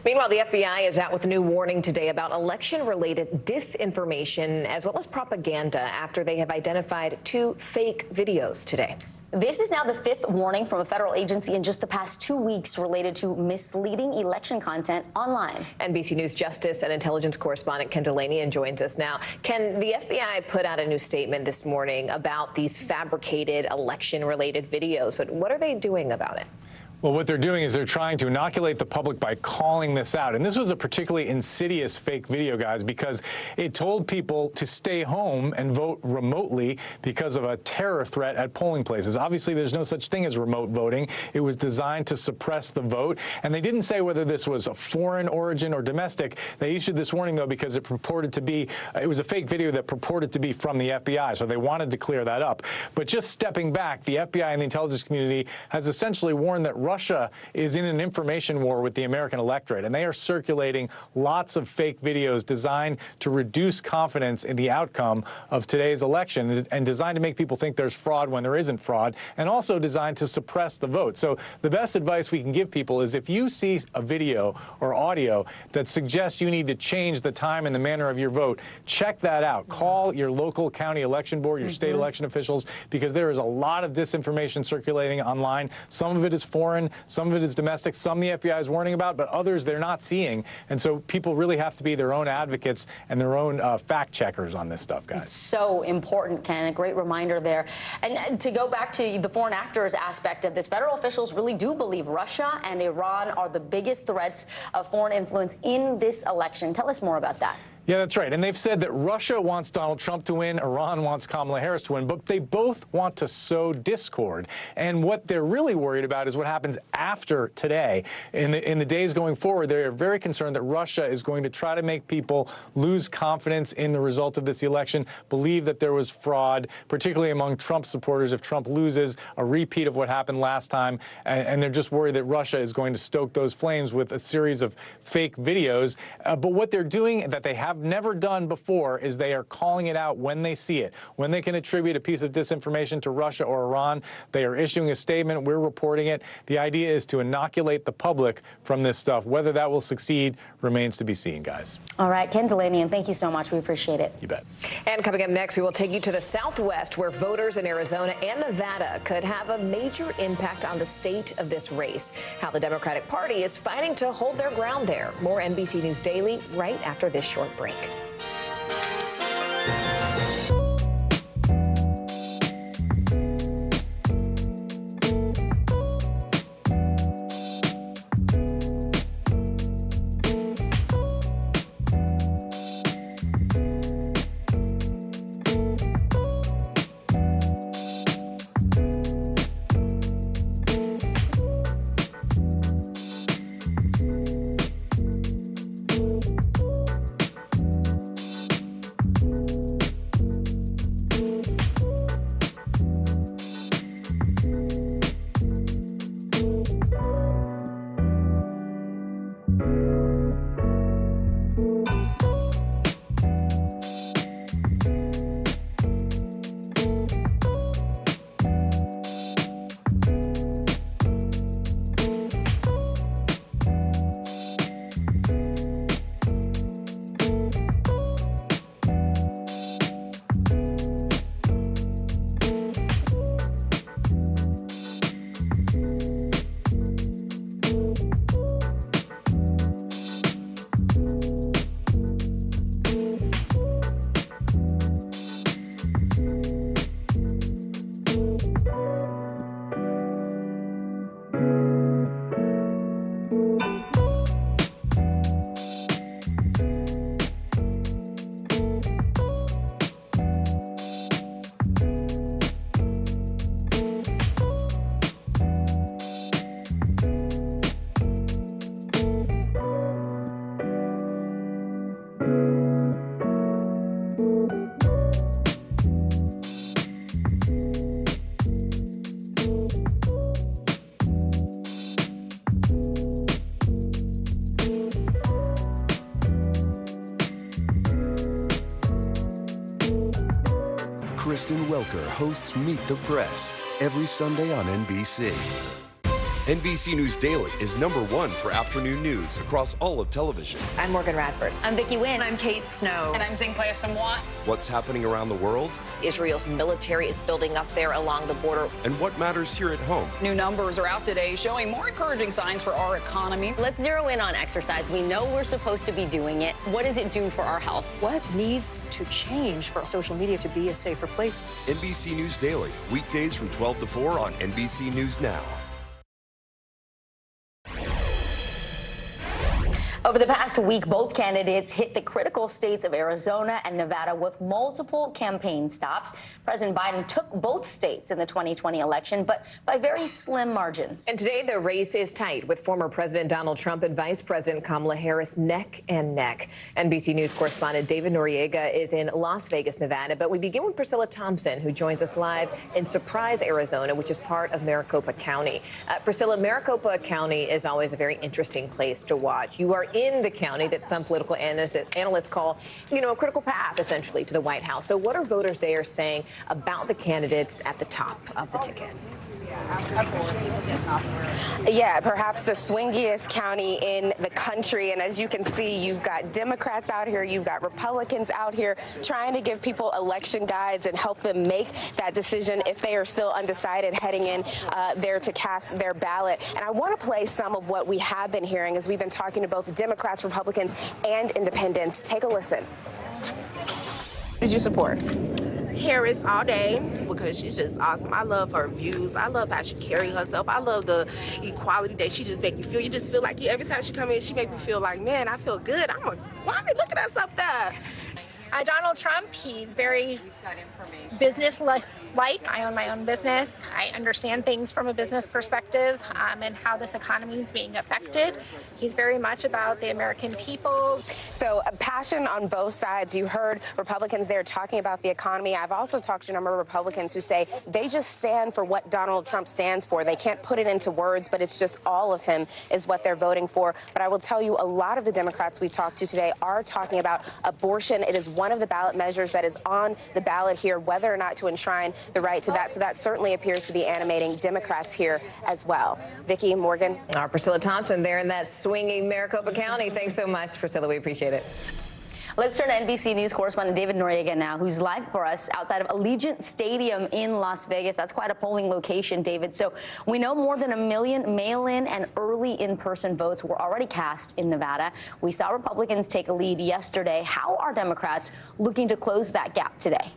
Meanwhile, the FBI is out with a new warning today about election-related disinformation as well as propaganda after they have identified 2 fake videos today. This is now the 5th warning from a federal agency in just the past 2 weeks related to misleading election content online. NBC News Justice and Intelligence correspondent Ken Delaney joins us now. Ken, the FBI put out a new statement this morning about these fabricated election-related videos, but what are they doing about it? Well, what they're doing is they're trying to inoculate the public by calling this out. And this was a particularly insidious fake video, guys, because it told people to stay home and vote remotely because of a terror threat at polling places. Obviously, there's no such thing as remote voting. It was designed to suppress the vote. And they didn't say whether this was a foreign origin or domestic. They issued this warning, though, because it purported to be, it was a fake video that purported to be from the FBI. So they wanted to clear that up. But just stepping back, the FBI and the intelligence community has essentially warned that Russia is in an information war with the American electorate, and they are circulating lots of fake videos designed to reduce confidence in the outcome of today's election and designed to make people think there's fraud when there isn't fraud, and also designed to suppress the vote. So the best advice we can give people is if you see a video or audio that suggests you need to change the time and the manner of your vote, check that out. Call your local county election board, your state election officials, because there is a lot of disinformation circulating online. Some of it is foreign, some of it is domestic, some the FBI is warning about, but others they're not seeing. And so people really have to be their own advocates and their own fact checkers on this stuff, guys. It's so important, Ken. A great reminder there. And to go back to the foreign actors aspect of this, federal officials really do believe Russia and Iran are the biggest threats of foreign influence in this election. Tell us more about that. Yeah, that's right. And they've said that Russia wants Donald Trump to win, Iran wants Kamala Harris to win, but they both want to sow discord. And what they're really worried about is what happens after today. In the days going forward, they're very concerned that Russia is going to try to make people lose confidence in the result of this election, believe that there was fraud, particularly among Trump supporters if Trump loses, a repeat of what happened last time. And they're just worried that Russia is going to stoke those flames with a series of fake videos. But what they're doing that they have never done before is they are calling it out when they see it. When they can attribute a piece of disinformation to Russia or Iran, they are issuing a statement. We're reporting it. The idea is to inoculate the public from this stuff. Whether that will succeed remains to be seen, guys. All right, Ken Delaney, and thank you so much. We appreciate it. You bet. And coming up next, we will take you to the Southwest, where voters in Arizona and Nevada could have a major impact on the state of this race. How the Democratic Party is fighting to hold their ground there. More NBC News Daily right after this short break. Kristen Welker hosts Meet the Press every Sunday on NBC. NBC News Daily is #1 for afternoon news across all of television. I'm Morgan Radford. I'm Vicki Wynn. I'm Kate Snow. And I'm Zinklea Samwat. What's happening around the world? Israel's military is building up there along the border. And what matters here at home? New numbers are out today showing more encouraging signs for our economy. Let's zero in on exercise. We know we're supposed to be doing it. What does it do for our health? What needs to change for social media to be a safer place? NBC News Daily, weekdays from 12 to 4 on NBC News Now. Over the past week, both candidates hit the critical states of Arizona and Nevada with multiple campaign stops. President Biden took both states in the 2020 election, but by very slim margins. And today, the race is tight with former President Donald Trump and Vice President Kamala Harris neck and neck. NBC News correspondent David Noriega is in Las Vegas, Nevada. But we begin with Priscilla Thompson, who joins us live in Surprise, Arizona, which is part of Maricopa County. Priscilla, Maricopa County is always a very interesting place to watch. You are in the county that some political analysts call, a critical path, essentially, to the White House. So what are voters there saying about the candidates at the top of the ticket? Yeah, perhaps the swingiest county in the country. And as you can see, you've got Democrats out here, you've got Republicans out here trying to give people election guides and help them make that decision if they are still undecided heading in there to cast their ballot. And I want to play some of what we have been hearing as we've been talking to both Democrats, Republicans, and independents. Take a listen. Who did you support? Harris all day because she's just awesome. I love her views. I love how she carries herself. I love the equality that she just make you feel. You just feel like every time she come in, she make me feel like, man, I feel good. Why am I looking at us up there? Donald Trump, he's very business-like. I own my own business. I understand things from a business perspective and how this economy is being affected. He's very much about the American people. So a passion on both sides. You heard Republicans there talking about the economy. I've also talked to a number of Republicans who say they just stand for what Donald Trump stands for. They can't put it into words, but it's just all of him is what they're voting for. But I will tell you, a lot of the Democrats we've talked to today are talking about abortion. It is one of the ballot measures that is on the ballot here, whether or not to enshrine the right to that. So that certainly appears to be animating Democrats here as well. Vicki, Morgan. Priscilla Thompson there in that swinging Maricopa County. Thanks so much, Priscilla. We appreciate it. Let's turn to NBC News correspondent David Noriega now, who's live for us outside of Allegiant Stadium in Las Vegas. That's quite a polling location, David. So we know more than 1 million mail-in and early in-person votes were already cast in Nevada. We saw Republicans take a lead yesterday. How are Democrats looking to close that gap today?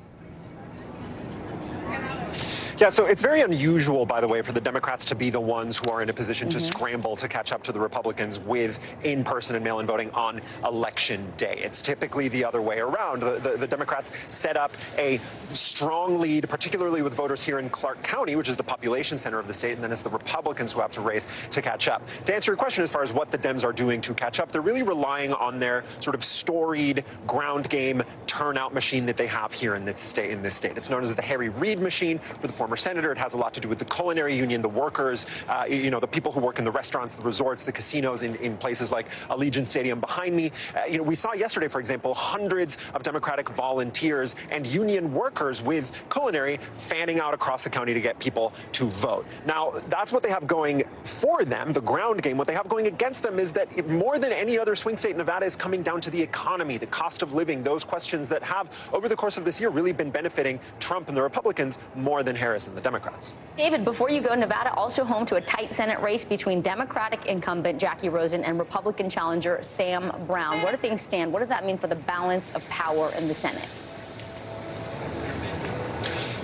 Yeah, so it's very unusual, by the way, for the Democrats to be the ones who are in a position to scramble to catch up to the Republicans with in-person and mail-in voting on Election Day. It's typically the other way around. The Democrats set up a strong lead, particularly with voters here in Clark County, which is the population center of the state, and then it's the Republicans who have to race to catch up. To answer your question as far as what the Dems are doing to catch up, they're really relying on their sort of storied ground game turnout machine that they have here in this state. It's known as the Harry Reid machine for the former senator. It has a lot to do with the culinary union, the workers, the people who work in the restaurants, the resorts, the casinos in places like Allegiant Stadium behind me. We saw yesterday, for example, hundreds of Democratic volunteers and union workers with culinary fanning out across the county to get people to vote. Now, that's what they have going for them, the ground game. What they have going against them is that more than any other swing state, Nevada is coming down to the economy, the cost of living, those questions that have, over the course of this year, really been benefiting Trump and the Republicans more than Harris and the Democrats. David, before you go, Nevada also home to a tight Senate race between Democratic incumbent Jackie Rosen and Republican challenger Sam Brown. Where do things stand? What does that mean for the balance of power in the Senate?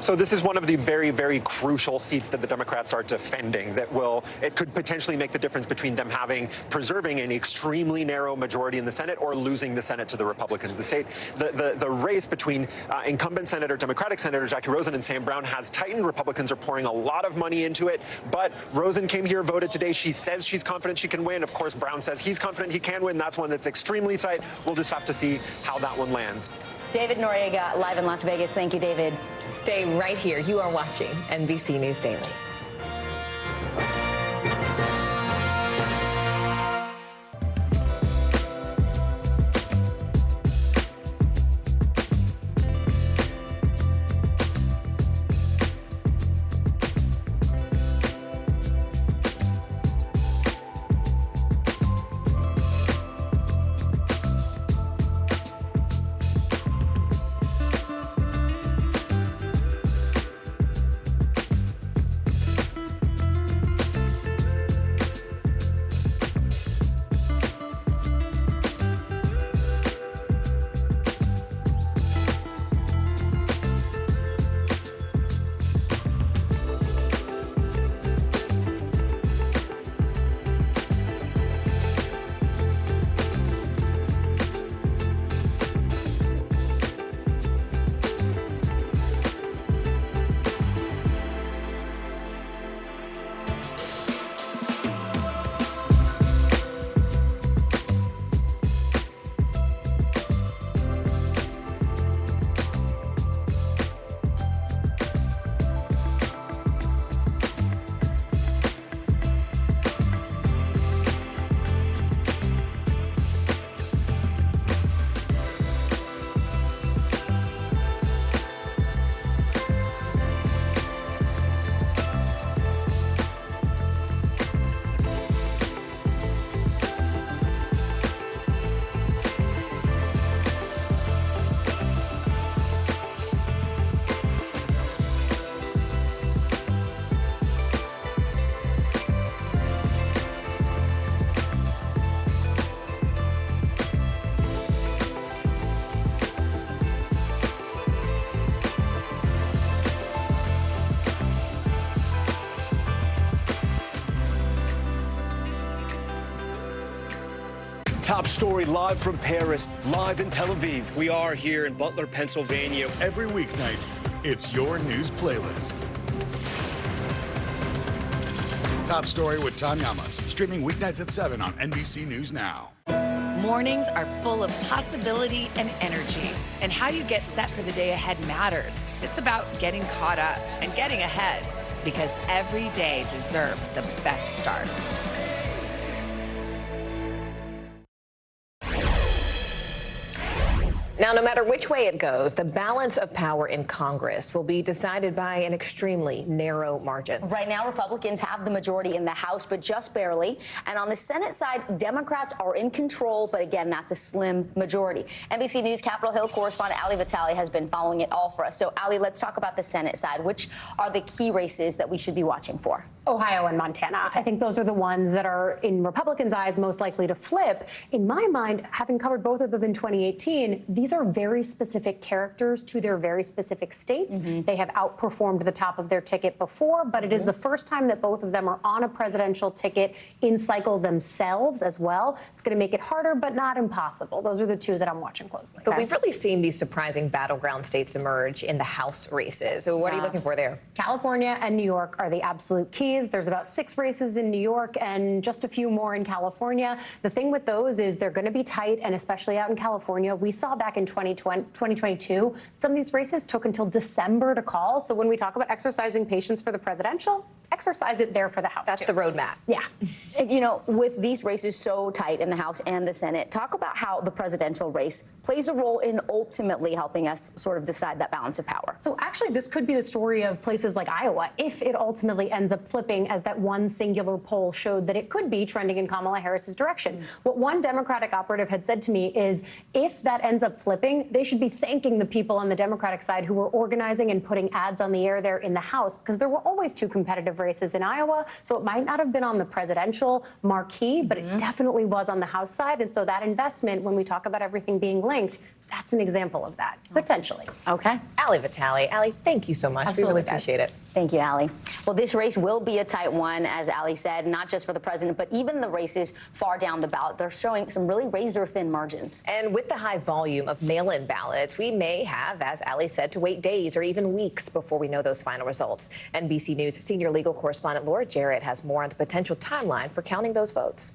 So this is one of the very, very crucial seats that the Democrats are defending it could potentially make the difference between them preserving an extremely narrow majority in the Senate or losing the Senate to the Republicans. The race between incumbent Democratic Senator Jackie Rosen and Sam Brown has tightened. Republicans are pouring a lot of money into it, but Rosen came here, voted today. She says she's confident she can win. Of course, Brown says he's confident he can win. That's one that's extremely tight. We'll just have to see how that one lands. David Noriega, live in Las Vegas. Thank you, David. Stay right here. You are watching NBC News Daily. Top story live from Paris, live in Tel Aviv. We are here in Butler, Pennsylvania. Every weeknight, it's your news playlist. Top story with Tanya Amos, streaming weeknights at 7 on NBC News Now. Mornings are full of possibility and energy, and how you get set for the day ahead matters. It's about getting caught up and getting ahead, because every day deserves the best start. Now, no matter which way it goes, the balance of power in Congress will be decided by an extremely narrow margin. Right now, Republicans have the majority in the House, but just barely. And on the Senate side, Democrats are in control, but again, that's a slim majority. NBC News Capitol Hill correspondent Ali Vitale has been following it all for us. So, Ali, let's talk about the Senate side. Which are the key races that we should be watching for? Ohio and Montana. Okay. I think those are the ones that are, in Republicans' eyes, most likely to flip. In my mind, having covered both of them in 2018, these are very specific characters to their very specific states. They have outperformed the top of their ticket before, but it is the first time that both of them are on a presidential ticket in cycle themselves as well. It's going to make it harder, but not impossible. Those are the two that I'm watching closely. But we've really seen these surprising battleground states emerge in the House races. So what are you looking for there? California and New York are the absolute keys. There's about 6 races in New York and just a few more in California. The thing with those is they're going to be tight, and especially out in California. We saw back in 2022, some of these races took until December to call. So when we talk about exercising patience for the presidential, exercise it there for the House. That's the roadmap. Yeah. You know, with these races so tight in the House and the Senate, talk about how the presidential race plays a role in ultimately helping us sort of decide that balance of power. So actually, this could be the story of places like Iowa, if it ultimately ends up flipping, as that one singular poll showed that it could be trending in Kamala Harris's direction. What one Democratic operative had said to me is, if that ends up flipping, they should be thanking the people on the Democratic side who were organizing and putting ads on the air there in the House, because there were always 2 competitive races in Iowa. So it might not have been on the presidential marquee, but it definitely was on the House side. And so that investment, when we talk about everything being linked, that's an example of that, potentially. Okay. Ali Vitale. Ali, thank you so much. Absolutely, we really appreciate it. Thank you, Ali. Well, this race will be a tight one, as Ali said, not just for the president, but even the races far down the ballot. They're showing some really razor-thin margins. And with the high volume of mail-in ballots, we may have, as Ali said, to wait days or even weeks before we know those final results. NBC News senior legal correspondent Laura Jarrett has more on the potential timeline for counting those votes.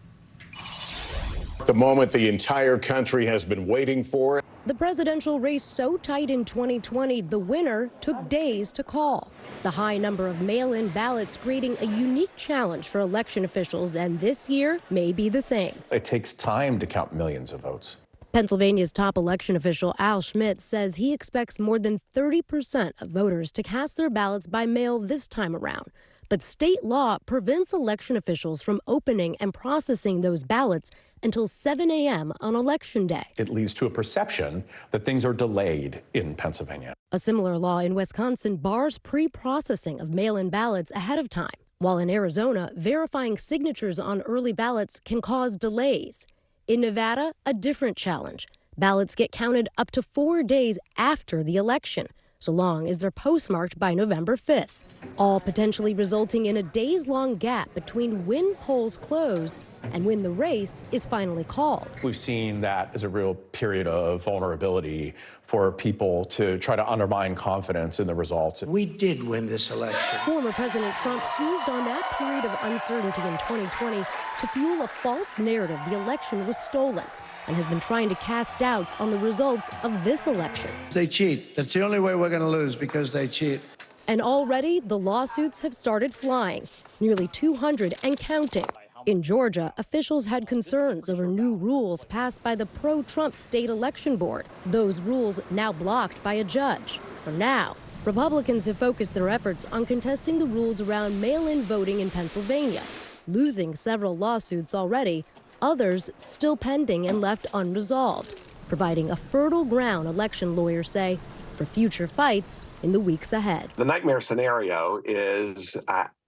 The moment the entire country has been waiting for. The presidential race so tight in 2020, the winner took days to call. The high number of mail-in ballots creating a unique challenge for election officials, and this year may be the same. It takes time to count millions of votes. Pennsylvania's top election official Al Schmidt says he expects more than 30% of voters to cast their ballots by mail this time around. But state law prevents election officials from opening and processing those ballots until 7 a.m. on Election Day. It leads to a perception that things are delayed in Pennsylvania. A similar law in Wisconsin bars pre-processing of mail-in ballots ahead of time, while in Arizona, verifying signatures on early ballots can cause delays. In Nevada, a different challenge. Ballots get counted up to 4 days after the election, so long as they're postmarked by November 5th, all potentially resulting in a days-long gap between when polls close and when the race is finally called. We've seen that as a real period of vulnerability for people to try to undermine confidence in the results. We did win this election. Former President Trump seized on that period of uncertainty in 2020 to fuel a false narrative the election was stolen, and has been trying to cast doubts on the results of this election. They cheat. That's the only way we're going to lose, because they cheat. And already, the lawsuits have started flying, nearly 200 and counting. In Georgia, officials had concerns over new rules passed by the pro-Trump state election board. Those rules now blocked by a judge. For now, Republicans have focused their efforts on contesting the rules around mail-in voting in Pennsylvania, losing several lawsuits already, others still pending and left unresolved, providing a fertile ground, election lawyers say, for future fights in the weeks ahead. The nightmare scenario is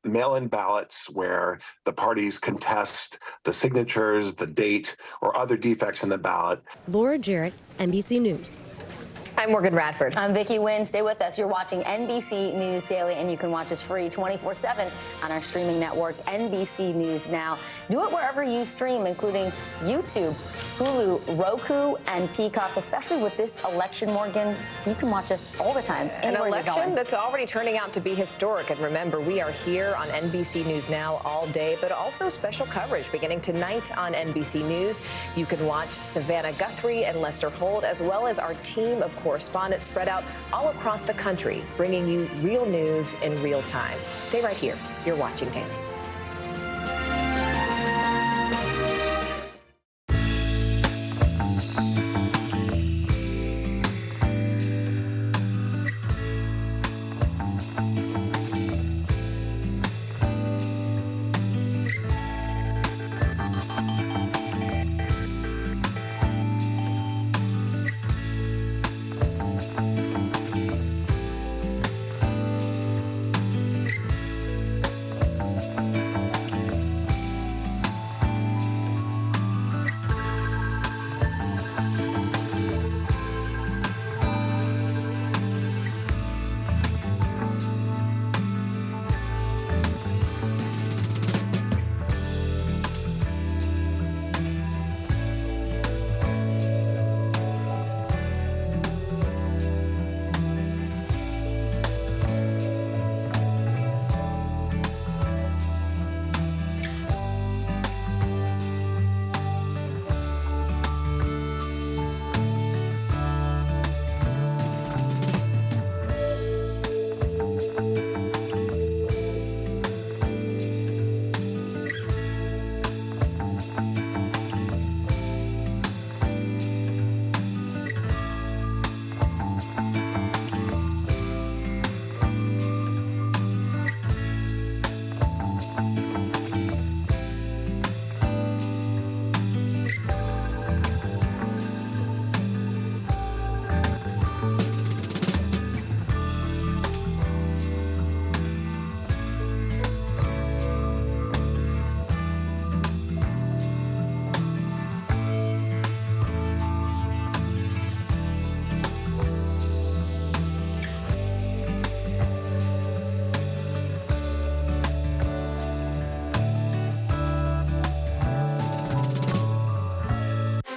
mail-in ballots where the parties contest the signatures, the date, or other defects in the ballot. Laura Jarrett, NBC News. I'm Morgan Radford. I'm Vicki Nguyen. Stay with us. You're watching NBC News Daily, and you can watch us free 24/7 on our streaming network, NBC News Now. Do it wherever you stream, including YouTube, Hulu, Roku, and Peacock. Especially with this election, Morgan, you can watch us all the time. An election that's already turning out to be historic. And remember, we are here on NBC News Now all day, but also special coverage beginning tonight on NBC News. You can watch Savannah Guthrie and Lester Holt, as well as our team of correspondents spread out all across the country, bringing you real news in real time. Stay right here. You're watching Daily.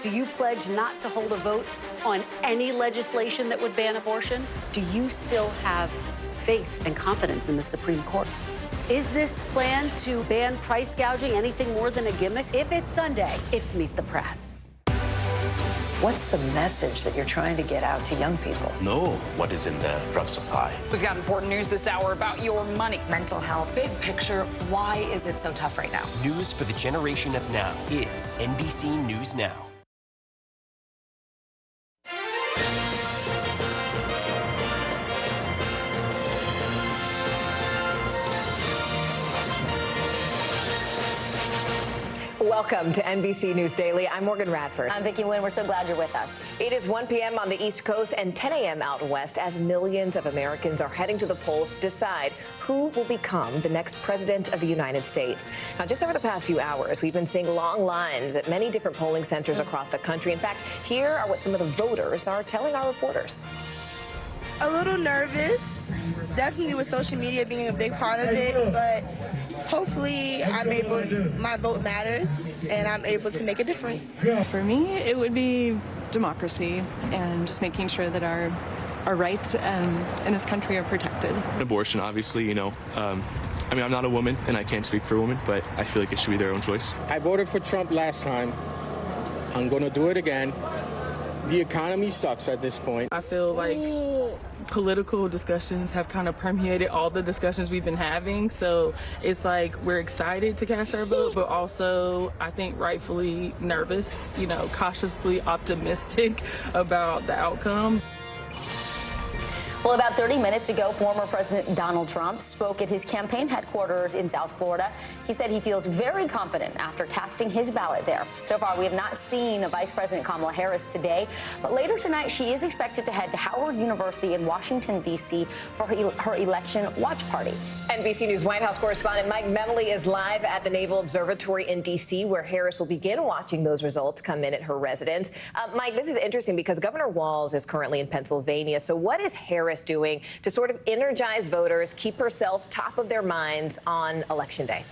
Do you pledge not to hold a vote on any legislation that would ban abortion? Do you still have faith and confidence in the Supreme Court? Is this plan to ban price gouging anything more than a gimmick? If it's Sunday, it's Meet the Press. What's the message that you're trying to get out to young people? Know what is in the drug supply. We've got important news this hour about your money. Mental health, big picture, why is it so tough right now? News for the generation of now is NBC News Now. Welcome to NBC News Daily. I'm Morgan Radford. I'm Vicki Nguyen. We're so glad you're with us. It is 1 p.m. on the East Coast and 10 a.m. out west as millions of Americans are heading to the polls to decide who will become the next president of the United States. Now, just over the past few hours, we've been seeing long lines at many different polling centers across the country. In fact, here are what some of the voters are telling our reporters. A little nervous, definitely with social media being a big part of it, but hopefully my vote matters and I'm able to make a difference. For me, it would be democracy and just making sure that our rights in this country are protected. Abortion, obviously, you know, I mean, I'm not a woman and I can't speak for women, but I feel like it should be their own choice. I voted for Trump last time. I'm going to do it again. The economy sucks at this point. I feel like political discussions have kind of permeated all the discussions we've been having. So it's like we're excited to cast our vote, but also I think rightfully nervous, you know, cautiously optimistic about the outcome. Well, about 30 minutes ago, former President Donald Trump spoke at his campaign headquarters in South Florida. He said he feels very confident after casting his ballot there. So far, we have not seen Vice President Kamala Harris today, but later tonight, she is expected to head to Howard University in Washington, D.C. for her election watch party. NBC News White House correspondent Mike Memley is live at the Naval Observatory in D.C., where Harris will begin watching those results come in at her residence. Mike, this is interesting because Governor Walz is currently in Pennsylvania. So what is Harris doing to sort of energize voters, keep herself top of their minds on Election Day?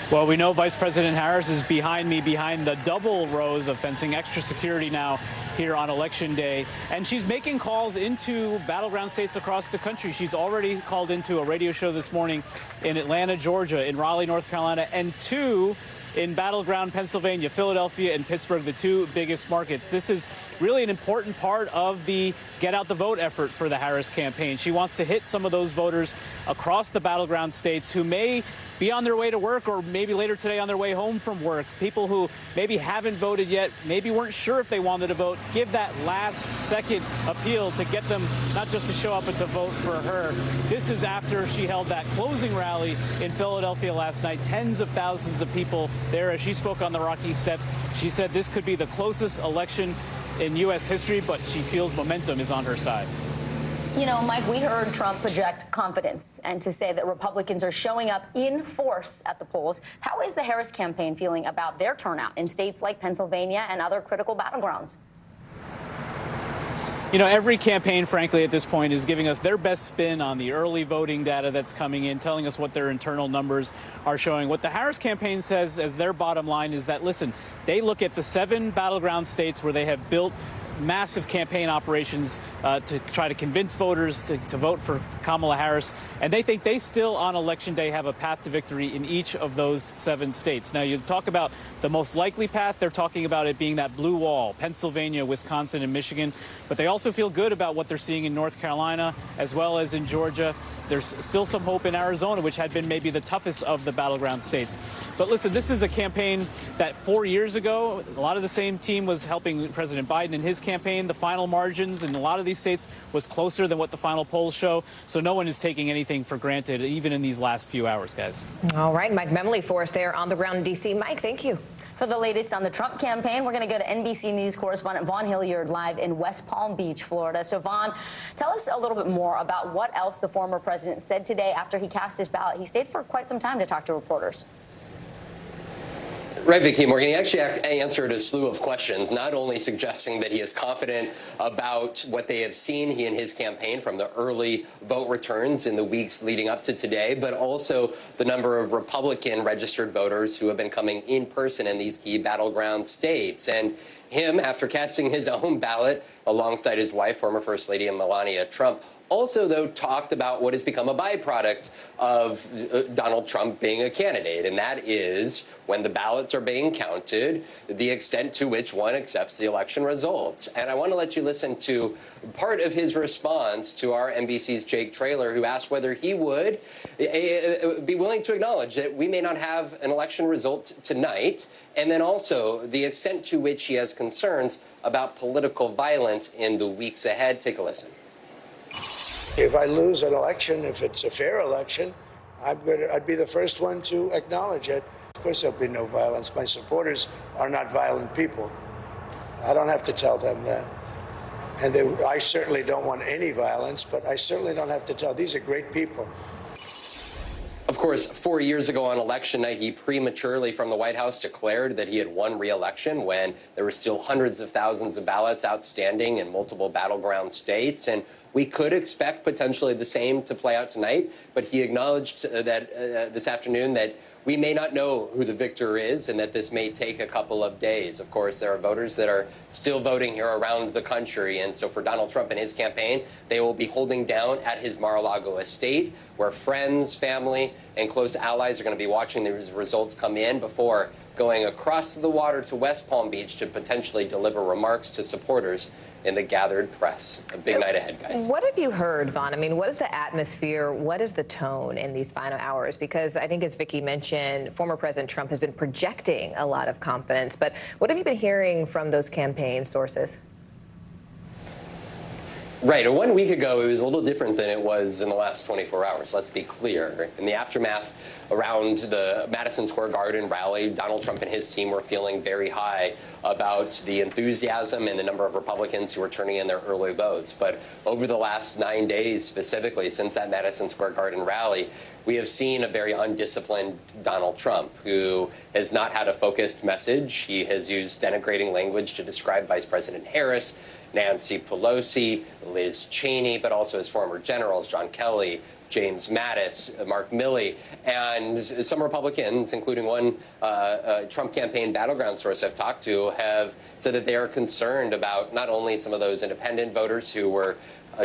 Well, we know Vice President Harris is behind me, behind the double rows of fencing, extra security now here on Election Day. And she's making calls into battleground states across the country. She's already called into a radio show this morning in Atlanta, Georgia, in Raleigh, North Carolina, and two in battleground Pennsylvania, Philadelphia and Pittsburgh, the two biggest markets. This is really an important part of the get out the vote effort for the Harris campaign. She wants to hit some of those voters across the battleground states who may be on their way to work or maybe later today on their way home from work. People who maybe haven't voted yet, maybe weren't sure if they wanted to vote. Give that last second appeal to get them not just to show up but to vote for her. This is after she held that closing rally in Philadelphia last night. Tens of thousands of people there as she spoke on the Rocky Steps. She said this could be the closest election in U.S. history, but she feels momentum is on her side. You know, Mike, we heard Trump project confidence and to say that Republicans are showing up in force at the polls. How is the Harris campaign feeling about their turnout in states like Pennsylvania and other critical battlegrounds? You know, every campaign, frankly, at this point is giving us their best spin on the early voting data that's coming in, telling us what their internal numbers are showing. What the Harris campaign says as their bottom line is that, listen, they look at the 7 battleground states where they have built massive campaign operations to try to convince voters to vote for Kamala Harris. And they think they still on Election Day have a path to victory in each of those 7 states. Now, you talk about the most likely path. They're talking about it being that blue wall, Pennsylvania, Wisconsin, and Michigan. But they also feel good about what they're seeing in North Carolina as well as in Georgia. There's still some hope in Arizona, which had been maybe the toughest of the battleground states. But listen, this is a campaign that 4 years ago, a lot of the same team was helping President Biden in his campaign. The final margins in a lot of these states was closer than what the final polls show. So no one is taking anything for granted, even in these last few hours, guys. All right, Mike Memley for us there on the ground in D.C. Mike, thank you. For the latest on the Trump campaign, we're going to go to NBC News correspondent Vaughn Hilliard live in West Palm Beach, Florida. So, Vaughn, tell us a little bit more about what else the former president said today after he cast his ballot. He stayed for quite some time to talk to reporters. Right, Vicki Morgan. He actually answered a slew of questions, not only suggesting that he is confident about what they have seen, he and his campaign, from the early vote returns in the weeks leading up to today, but also the number of Republican registered voters who have been coming in person in these key battleground states. And him, after casting his own ballot alongside his wife, former First Lady Melania Trump, also, though, talked about what has become a byproduct of Donald Trump being a candidate, and that is, when the ballots are being counted, the extent to which one accepts the election results. And I want to let you listen to part of his response to our NBC's Jake Traylor, who asked whether he would be willing to acknowledge that we may not have an election result tonight, and then also the extent to which he has concerns about political violence in the weeks ahead. Take a listen. If I lose an election, if it's a fair election, I'd be the first one to acknowledge it. Of course, there'll be no violence. My supporters are not violent people. I don't have to tell them that. And I certainly don't want any violence, but I certainly don't have to tell. These are great people. Of course, 4 years ago on election night, he prematurely from the White House declared that he had won re-election when there were still hundreds of thousands of ballots outstanding in multiple battleground states. And we could expect potentially the same to play out tonight. But he acknowledged that this afternoon that we may not know who the victor is and that this may take a couple of days. Of course, there are voters that are still voting here around the country. And so for Donald Trump and his campaign, they will be holding down at his Mar-a-Lago estate, where friends, family, and close allies are going to be watching these results come in before going across the water to West Palm Beach to potentially deliver remarks to supporters in the gathered press. A big night ahead, guys. What have you heard, Vaughn? I mean, what is the atmosphere? What is the tone in these final hours? Because I think, as Vicki mentioned, former President Trump has been projecting a lot of confidence. But what have you been hearing from those campaign sources? Right. 1 week ago, it was a little different than it was in the last 24 hours. Let's be clear. In the aftermath around the Madison Square Garden rally, Donald Trump and his team were feeling very high about the enthusiasm and the number of Republicans who were turning in their early votes. But over the last 9 days, specifically since that Madison Square Garden rally, we have seen a very undisciplined Donald Trump who has not had a focused message. He has used denigrating language to describe Vice President Harris, Nancy Pelosi, Liz Cheney, but also his former generals, John Kelly, James Mattis, Mark Milley, and some Republicans, including one Trump campaign battleground source I've talked to, have said that they are concerned about not only some of those independent voters who were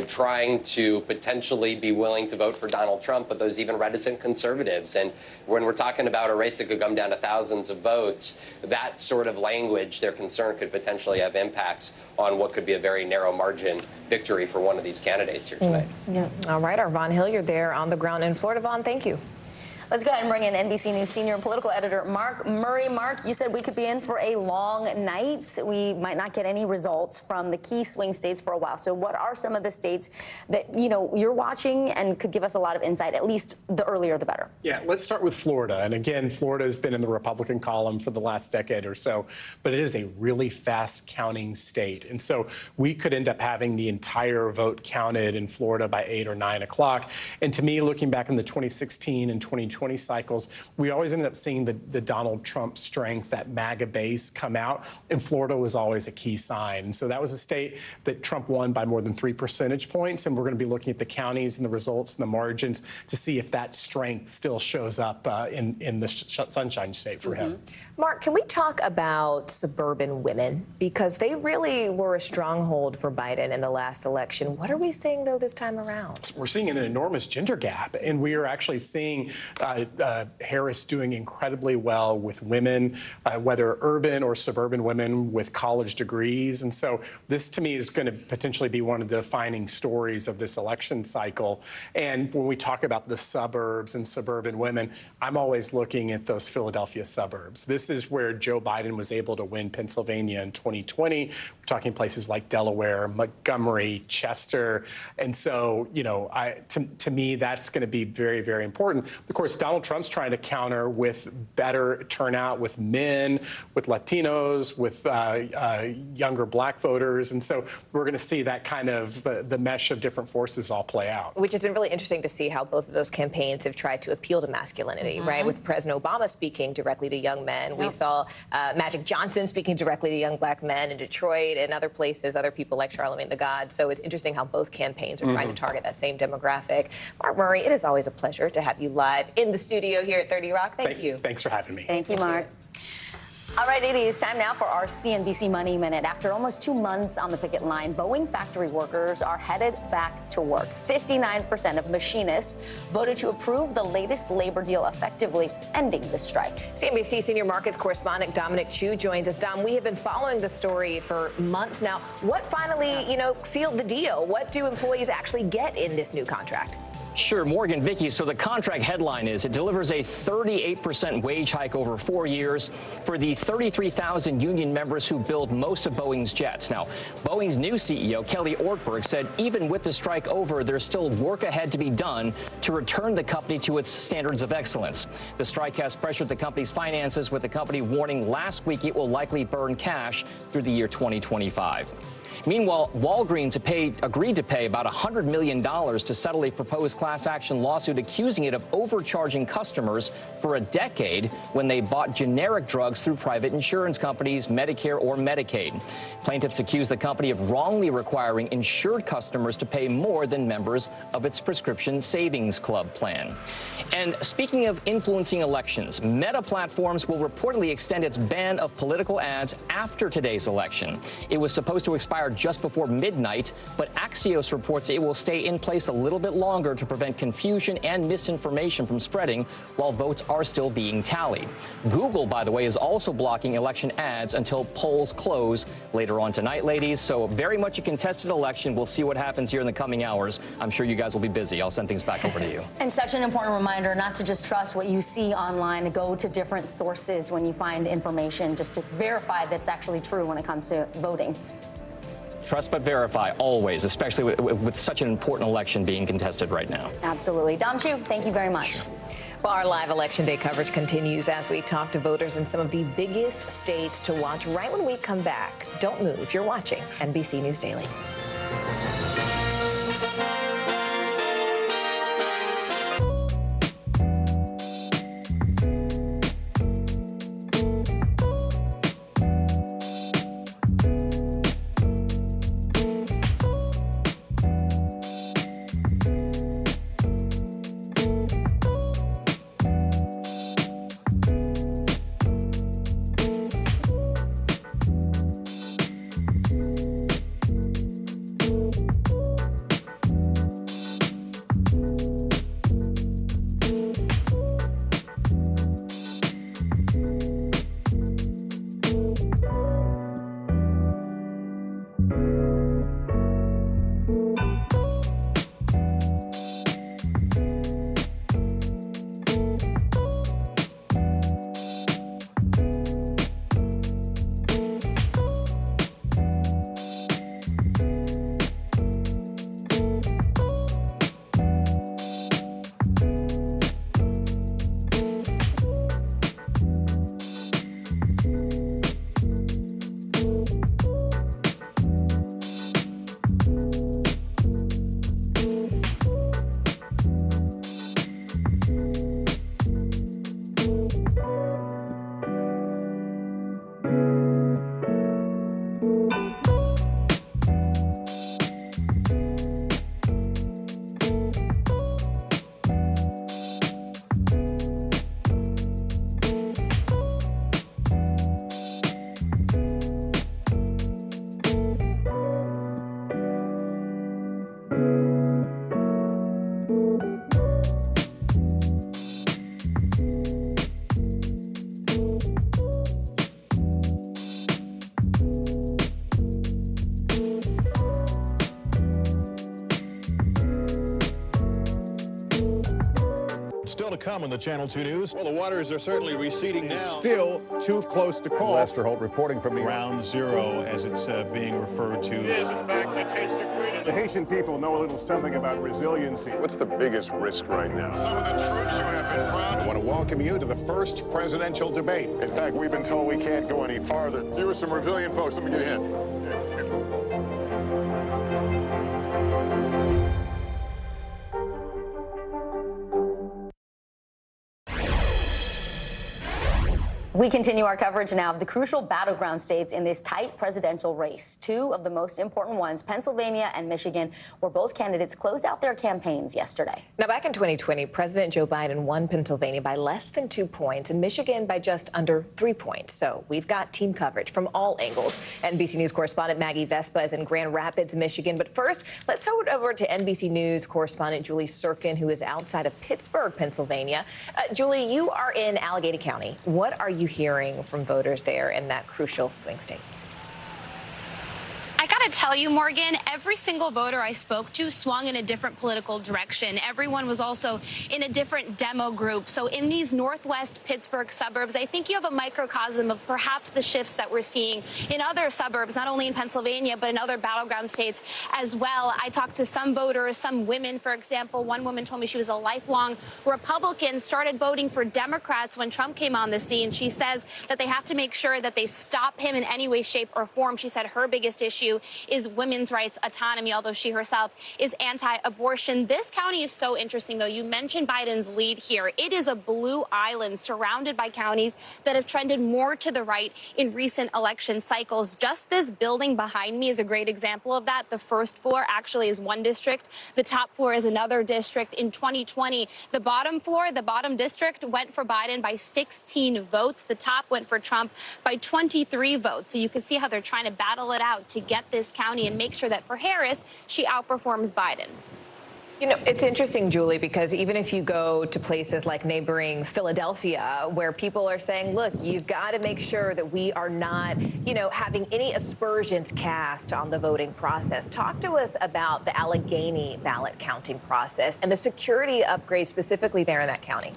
trying to potentially be willing to vote for Donald Trump, but those even reticent conservatives. And when we're talking about a race that could come down to thousands of votes, that sort of language, their concern could potentially have impacts on what could be a very narrow margin victory for one of these candidates here tonight. Yeah. All right, our Vaughn Hill, you're there on the ground in Florida. Vaughn, thank you. Let's go ahead and bring in NBC News senior political editor Mark Murray. Mark, you said we could be in for a long night. We might not get any results from the key swing states for a while. So what are some of the states that, you're watching and could give us a lot of insight, at least the earlier the better? Yeah, let's start with Florida. And again, Florida has been in the Republican column for the last decade or so, but it is a really fast counting state. And so we could end up having the entire vote counted in Florida by 8 or 9 o'clock. And to me, looking back in the 2016 and 2020 cycles, we always ended up seeing the Donald Trump strength, that MAGA base come out, and Florida was always a key sign. And so that was a state that Trump won by more than 3 percentage points, and we're going to be looking at the counties and the results and the margins to see if that strength still shows up in the Sunshine State for him. Mark, can we talk about suburban women? Because they really were a stronghold for Biden in the last election. What are we seeing, though, this time around? We're seeing an enormous gender gap, and we are actually seeing Harris doing incredibly well with women, whether urban or suburban women with college degrees. And so this, to me, is going to potentially be one of the defining stories of this election cycle. And when we talk about the suburbs and suburban women, I'm always looking at those Philadelphia suburbs. This is where Joe Biden was able to win Pennsylvania in 2020. We're talking places like Delaware, Montgomery, Chester. And so, to me, that's going to be very, very important. Of course, Donald Trump's trying to counter with better turnout with men, with Latinos, with younger black voters. And so we're going to see that kind of the mesh of different forces all play out. Which has been really interesting to see how both of those campaigns have tried to appeal to masculinity, right? With President Obama speaking directly to young men. We saw Magic Johnson speaking directly to young black men in Detroit and other places, other people like Charlemagne the God. So it's interesting how both campaigns are trying to target that same demographic. Mark Murray, it is always a pleasure to have you live in the studio here at 30 Rock. Thank you. Thanks for having me. Thank you, Mark. All right, it is time now for our CNBC Money Minute. After almost 2 months on the picket line, Boeing factory workers are headed back to work. 59% of machinists voted to approve the latest labor deal, effectively ending the strike. CNBC senior markets correspondent Dominic Chu joins us. Dom, we have been following the story for months now. What finally, sealed the deal? What do employees actually get in this new contract? Sure, Morgan, Vicky. So the contract headline is it delivers a 38% wage hike over 4 years for the 33,000 union members who build most of Boeing's jets. Now, Boeing's new CEO, Kelly Ortberg, said even with the strike over, there's still work ahead to be done to return the company to its standards of excellence. The strike has pressured the company's finances, with the company warning last week it will likely burn cash through the year 2025. Meanwhile, Walgreens agreed to pay about $100 million to settle a proposed class action lawsuit accusing it of overcharging customers for a decade when they bought generic drugs through private insurance companies, Medicare or Medicaid. Plaintiffs accuse the company of wrongly requiring insured customers to pay more than members of its prescription savings club plan. And speaking of influencing elections, Meta Platforms will reportedly extend its ban of political ads after today's election. It was supposed to expire just before midnight, but Axios reports it will stay in place a little bit longer to prevent confusion and misinformation from spreading while votes are still being tallied. Google, by the way, is also blocking election ads until polls close later on tonight, ladies. So very much a contested election. We'll see what happens here in the coming hours. I'm sure you guys will be busy. I'll send things back over to you. And such an important reminder not to just trust what you see online. Go to different sources when you find information just to verify that's actually true when it comes to voting. Trust but verify, always, especially with such an important election being contested right now. Absolutely. Dom Chu, thank you very much. Well, our live Election Day coverage continues as we talk to voters in some of the biggest states to watch right when we come back. Don't move. You're watching NBC News Daily. Still to come on the Channel 2 News. Well, the waters are certainly receding now. Still too close to call. Lester Holt reporting from Ground Zero, as it's being referred to. It is, in fact, the taste of freedom. The Haitian people know a little something about resiliency. What's the biggest risk right now? Some of the troops who have been proud. I want to welcome you to the first presidential debate. In fact, we've been told we can't go any farther. You are some resilient folks. Let me get a hint. We continue our coverage now of the crucial battleground states in this tight presidential race. Two of the most important ones, Pennsylvania and Michigan, where both candidates closed out their campaigns yesterday. Now, back in 2020, President Joe Biden won Pennsylvania by less than 2 points and Michigan by just under 3 points. So we've got team coverage from all angles. NBC News correspondent Maggie Vespa is in Grand Rapids, Michigan. But first, let's head over to NBC News correspondent Julie Sirkin, who is outside of Pittsburgh, Pennsylvania. Julie, you are in Allegheny County. What are you hearing from voters there in that crucial swing state? I gotta tell you, Morgan, every single voter I spoke to swung in a different political direction. Everyone was also in a different demo group. So in these northwest Pittsburgh suburbs, I think you have a microcosm of perhaps the shifts that we're seeing in other suburbs, not only in Pennsylvania, but in other battleground states as well. I talked to some voters, some women, for example. One woman told me she was a lifelong Republican, started voting for Democrats when Trump came on the scene. She says that they have to make sure that they stop him in any way, shape, or form. She said her biggest issue is women's rights autonomy, although she herself is anti-abortion. This county is so interesting, though. You mentioned Biden's lead here. It is a blue island surrounded by counties that have trended more to the right in recent election cycles. Just this building behind me is a great example of that. The first floor actually is one district. The top floor is another district. In 2020, the bottom floor, the bottom district, went for Biden by 16 votes. The top went for Trump by 23 votes. So you can see how they're trying to battle it out to get this county and make sure that for Harris, she outperforms Biden. You know, it's interesting, Julie, because even if you go to places like neighboring Philadelphia, where people are saying, look, you've got to make sure that we are not, having any aspersions cast on the voting process. Talk to us about the Allegheny ballot counting process and the security upgrades specifically there in that county.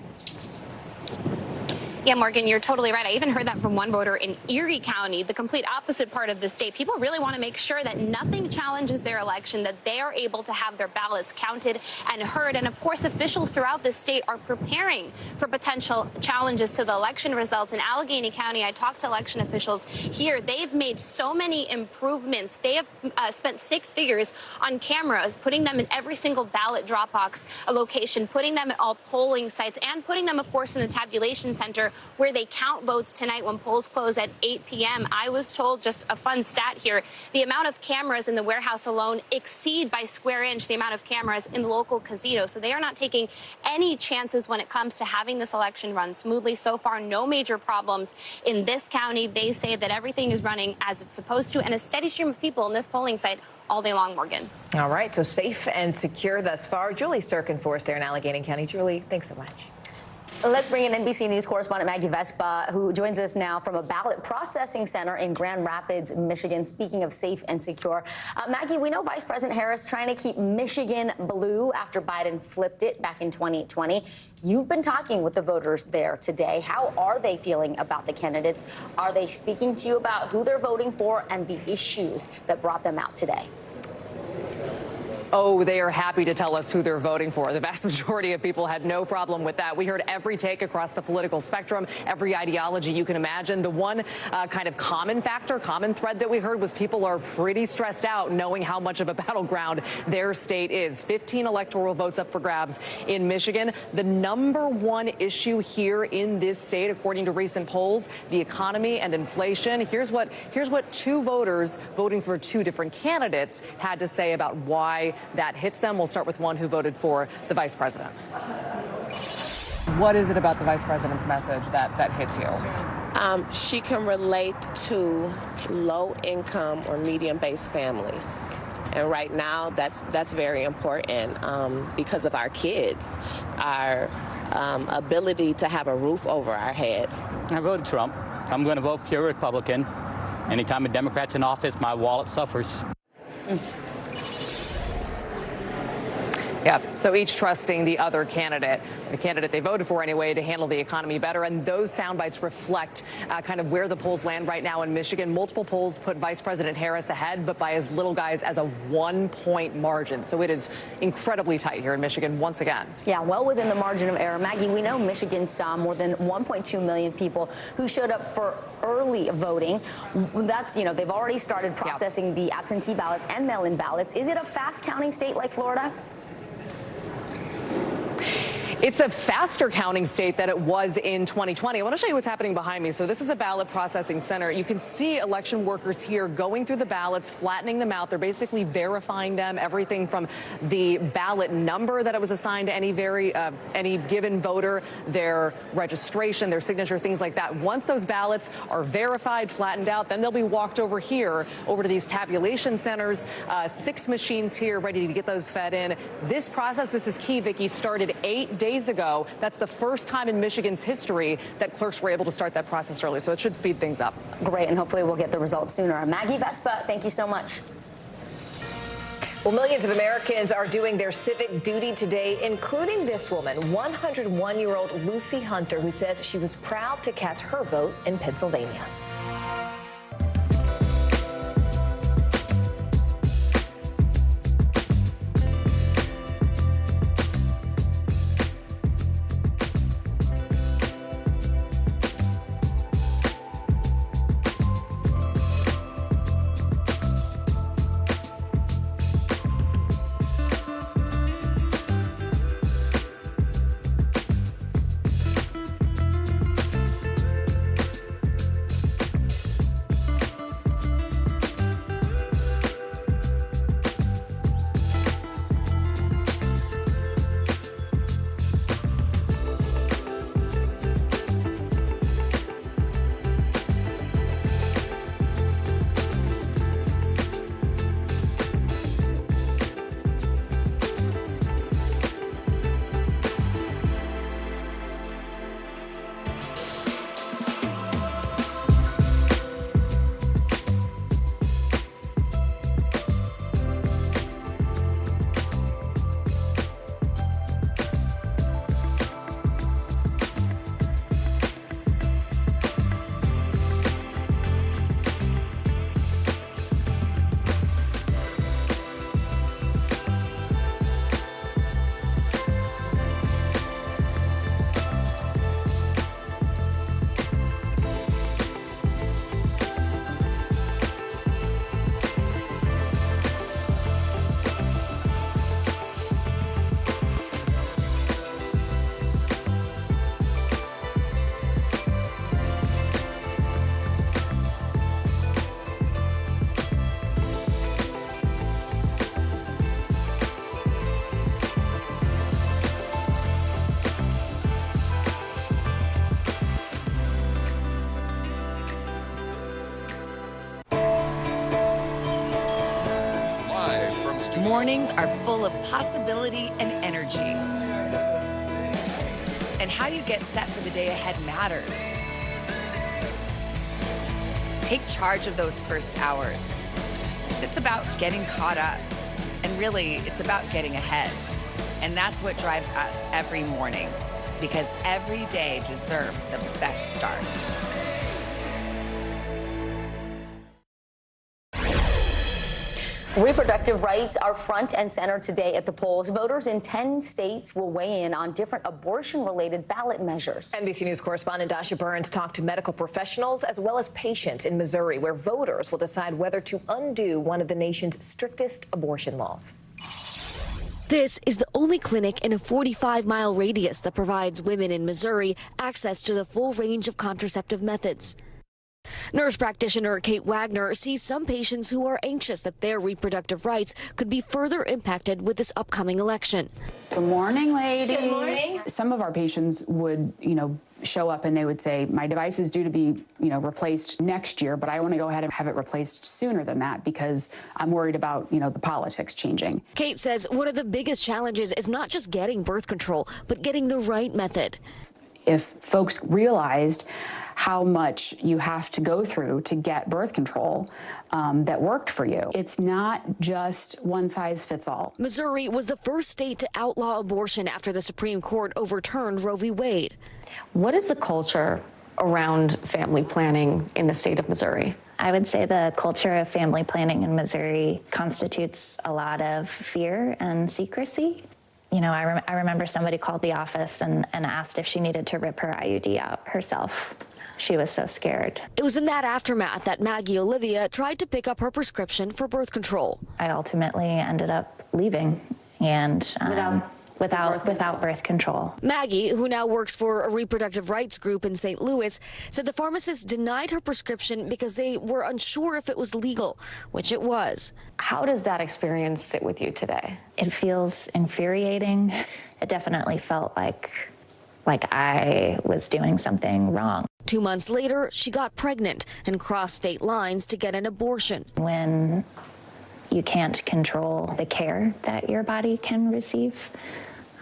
Yeah, Morgan, you're totally right. I even heard that from one voter in Erie County, the complete opposite part of the state. People really want to make sure that nothing challenges their election, that they are able to have their ballots counted and heard. And of course, officials throughout the state are preparing for potential challenges to the election results. In Allegheny County, I talked to election officials here. They've made so many improvements. They have spent 6 figures on cameras, putting them in every single ballot drop box location, putting them at all polling sites, and putting them, of course, in the tabulation center where they count votes tonight when polls close at 8 p.m. I was told, just a fun stat here, the amount of cameras in the warehouse alone exceed by square inch the amount of cameras in the local casino. So they are not taking any chances when it comes to having this election run smoothly. So far, no major problems in this county. They say that everything is running as it's supposed to, and a steady stream of people in this polling site all day long, Morgan. All right, so safe and secure thus far. Julie Sturken for us there in Allegheny County. Julie, thanks so much. Let's bring in NBC News correspondent Maggie Vespa, who joins us now from a ballot processing center in Grand Rapids, Michigan. Speaking of safe and secure, Maggie, we know Vice President Harris trying to keep Michigan blue after Biden flipped it back in 2020. You've been talking with the voters there today. How are they feeling about the candidates? Are they speaking to you about who they're voting for and the issues that brought them out today? Oh, they are happy to tell us who they're voting for. The vast majority of people had no problem with that. We heard every take across the political spectrum, every ideology you can imagine. The one kind of common thread that we heard was people are pretty stressed out knowing how much of a battleground their state is. 15 electoral votes up for grabs in Michigan. The #1 issue here in this state, according to recent polls, the economy and inflation. Here's what 2 voters voting for 2 different candidates had to say about why that hits them. We'll start with one who voted for the vice president. What is it about the vice president's message that hits you? She can relate to low-income or medium-based families. And right now, that's very important because of our kids, our ability to have a roof over our head. I voted Trump. I'm going to vote pure Republican. Anytime a Democrat's in office, my wallet suffers. Yeah, so each trusting the other candidate, the candidate they voted for anyway, to handle the economy better. And those sound bites reflect kind of where the polls land right now in Michigan. Multiple polls put Vice President Harris ahead, but by as little, guys, as a 1-point margin. So it is incredibly tight here in Michigan once again. Yeah, well within the margin of error. Maggie, we know Michigan saw more than 1.2 million people who showed up for early voting. That's, they've already started processing the absentee ballots and mail-in ballots. Is it a fast counting state like Florida? It's a faster counting state than it was in 2020. I want to show you what's happening behind me. So this is a ballot processing center. You can see election workers here going through the ballots, flattening them out. They're basically verifying them, everything from the ballot number that it was assigned to any given voter, their registration, their signature, things like that. Once those ballots are verified, flattened out, then they'll be walked over here, over to these tabulation centers. 6 machines here ready to get those fed in. This process, this is key, Vicki, started 8 days ago. That's the first time in Michigan's history that clerks were able to start that process early. So it should speed things up. Great, and hopefully we'll get the results sooner. Maggie Vespa, thank you so much. Well, millions of Americans are doing their civic duty today, including this woman, 101-year-old Lucy Hunter, who says she was proud to cast her vote in Pennsylvania. Mornings are full of possibility and energy. And how you get set for the day ahead matters. Take charge of those first hours. It's about getting caught up. And really, it's about getting ahead. And that's what drives us every morning, because every day deserves the best start. Reproductive rights are front and center today at the polls. Voters in 10 states will weigh in on different abortion-related ballot measures. NBC News correspondent Dasha Burns talked to medical professionals as well as patients in Missouri, where voters will decide whether to undo one of the nation's strictest abortion laws. This is the only clinic in a 45-mile radius that provides women in Missouri access to the full range of contraceptive methods. Nurse practitioner Kate Wagner sees some patients who are anxious that their reproductive rights could be further impacted with this upcoming election. Good morning, lady. Good morning. Some of our patients would, show up and they would say, my device is due to be, replaced next year, but I want to go ahead and have it replaced sooner than that because I'm worried about, the politics changing. Kate says one of the biggest challenges is not just getting birth control, but getting the right method. If folks realized how much you have to go through to get birth control that worked for you. It's not just one size fits all. Missouri was the first state to outlaw abortion after the Supreme Court overturned Roe v. Wade. What is the culture around family planning in the state of Missouri? I would say the culture of family planning in Missouri constitutes a lot of fear and secrecy. I remember somebody called the office and asked if she needed to rip her IUD out herself. She was so scared. It was in that aftermath that Maggie Olivia tried to pick up her prescription for birth control. I ultimately ended up leaving and without birth control. Maggie, who now works for a reproductive rights group in St. Louis, said the pharmacist denied her prescription because they were unsure if it was legal, which it was. How does that experience sit with you today? It feels infuriating. It definitely felt like I was doing something wrong. 2 months later, she got pregnant and crossed state lines to get an abortion. When you can't control the care that your body can receive,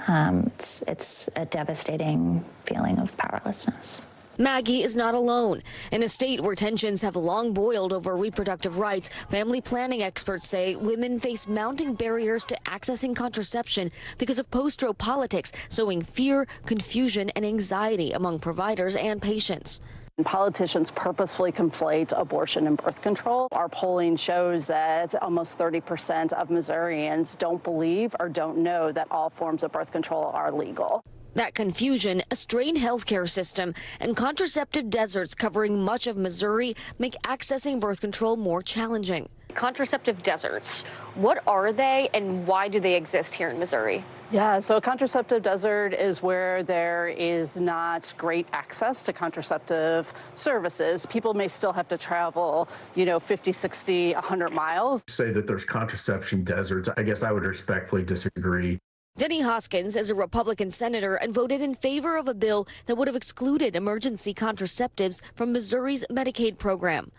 it's a devastating feeling of powerlessness. Maggie is not alone. In a state where tensions have long boiled over reproductive rights, family planning experts say women face mounting barriers to accessing contraception because of post-Roe politics, sowing fear, confusion, and anxiety among providers and patients. Politicians purposefully conflate abortion and birth control. Our polling shows that almost 30% of Missourians don't believe or don't know that all forms of birth control are legal. That confusion, a strained healthcare system, and contraceptive deserts covering much of Missouri make accessing birth control more challenging. Contraceptive deserts, what are they and why do they exist here in Missouri? Yeah, so a contraceptive desert is where there is not great access to contraceptive services. People may still have to travel, 50, 60, 100 miles. Say that there's contraception deserts. I guess I would respectfully disagree. Denny Hoskins is a Republican senator and voted in favor of a bill that would have excluded emergency contraceptives from Missouri's Medicaid program.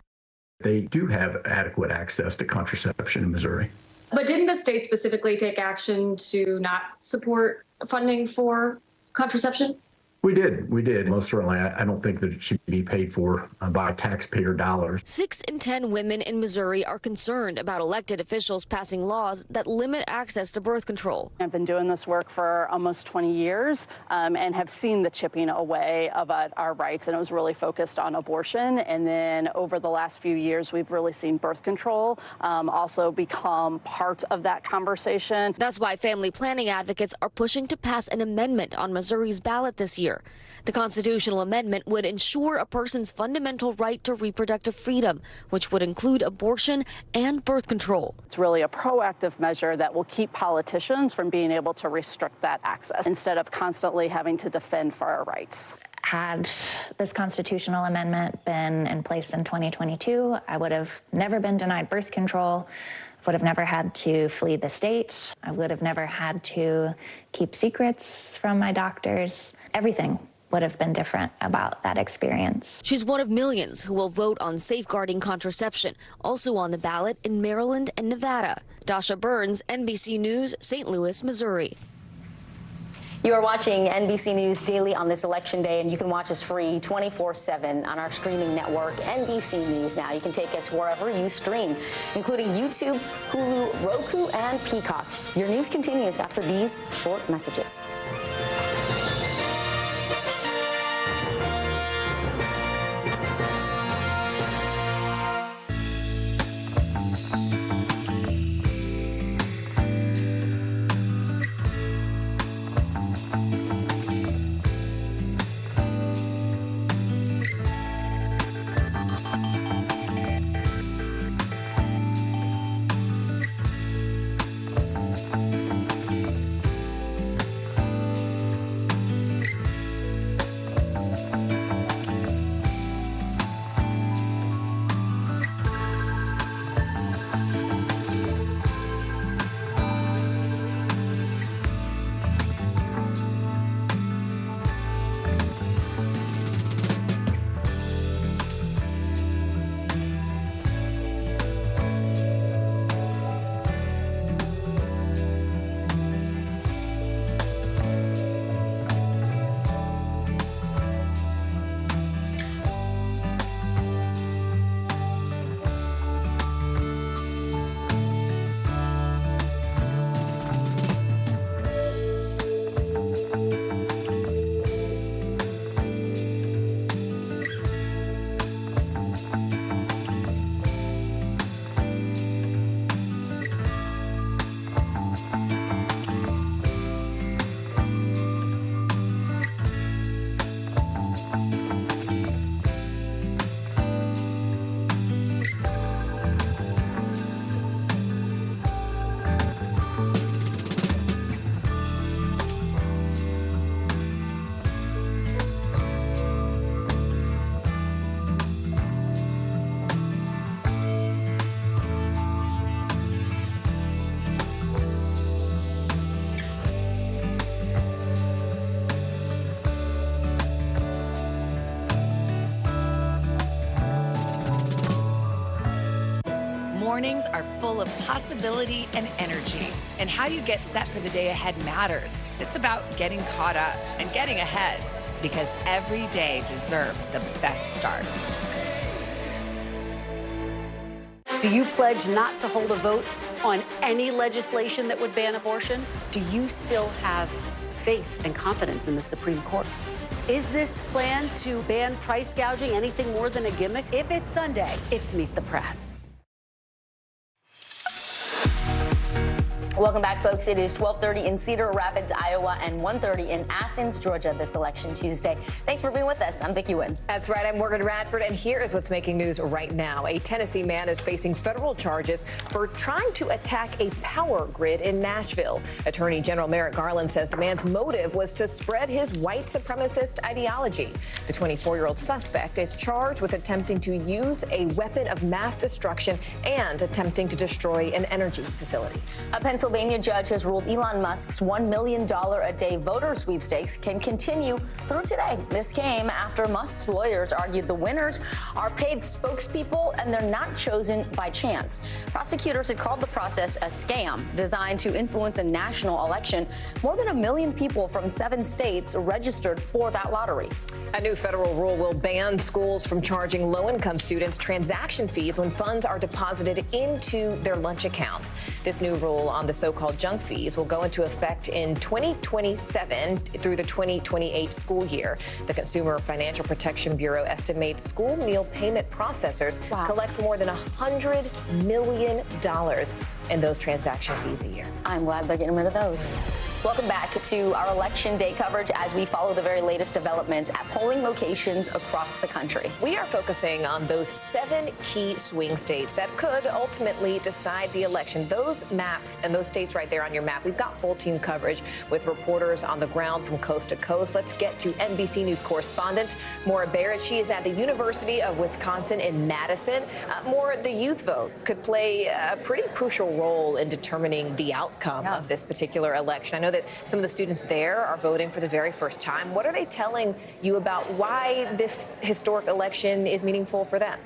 They do have adequate access to contraception in Missouri. But didn't the state specifically take action to not support funding for contraception? We did. Most certainly, I don't think that it should be paid for by taxpayer dollars. 6 in 10 women in Missouri are concerned about elected officials passing laws that limit access to birth control. I've been doing this work for almost 20 years and have seen the chipping away of our rights, and it was really focused on abortion. And then over the last few years, we've really seen birth control also become part of that conversation. That's why family planning advocates are pushing to pass an amendment on Missouri's ballot this year. The constitutional amendment would ensure a person's fundamental right to reproductive freedom, which would include abortion and birth control. It's really a proactive measure that will keep politicians from being able to restrict that access instead of constantly having to defend for our rights. Had this constitutional amendment been in place in 2022, I would have never been denied birth control. Would have never had to flee the state. I would have never had to keep secrets from my doctors. Everything would have been different about that experience. She's one of millions who will vote on safeguarding contraception, also on the ballot in Maryland and Nevada. Dasha Burns, NBC News, St. Louis, Missouri. You are watching NBC News Daily on this election day, and you can watch us free 24/7 on our streaming network, NBC News Now. You can take us wherever you stream, including YouTube, Hulu, Roku, and Peacock. Your news continues after these short messages. Mornings are full of possibility and energy, and how you get set for the day ahead matters. It's about getting caught up and getting ahead, because every day deserves the best start. Do you pledge not to hold a vote on any legislation that would ban abortion? Do you still have faith and confidence in the Supreme Court? Is this plan to ban price gouging anything more than a gimmick? If it's Sunday, it's Meet the Press. Welcome back, folks. It is 12:30 in Cedar Rapids, Iowa, and 1:30 in Athens, Georgia, this Election Tuesday. Thanks for being with us. I'm Vicki Wynn. That's right. I'm Morgan Radford, and here is what's making news right now. A Tennessee man is facing federal charges for trying to attack a power grid in Nashville. Attorney General Merrick Garland says the man's motive was to spread his white supremacist ideology. The 24-year-old suspect is charged with attempting to use a weapon of mass destruction and attempting to destroy an energy facility. A Pennsylvania judge has ruled Elon Musk's $1 million a day voter sweepstakes can continue through today. This came after Musk's lawyers argued the winners are paid spokespeople and they're not chosen by chance. Prosecutors had called the process a scam designed to influence a national election. More than 1 million people from 7 states registered for that lottery. A new federal rule will ban schools from charging low-income students transaction fees when funds are deposited into their lunch accounts. This new rule on the so-called junk fees will go into effect in 2027 through the 2028 school year. The Consumer Financial Protection Bureau estimates school meal payment processors collect more than $100 million in those transaction fees a year. I'm glad they're getting rid of those. Welcome back to our Election Day coverage as we follow the very latest developments at polling locations across the country. We are focusing on those 7 key swing states that could ultimately decide the election. Those maps and those states right there on your map, we've got full team coverage with reporters on the ground from coast to coast. Let's get to NBC News correspondent Maura Barrett. She is at the University of Wisconsin in Madison. Maura, the youth vote could play a pretty crucial role in determining the outcome of this particular election. I know that some of the students there are voting for the very first time. What are they telling you about why this historic election is meaningful for them?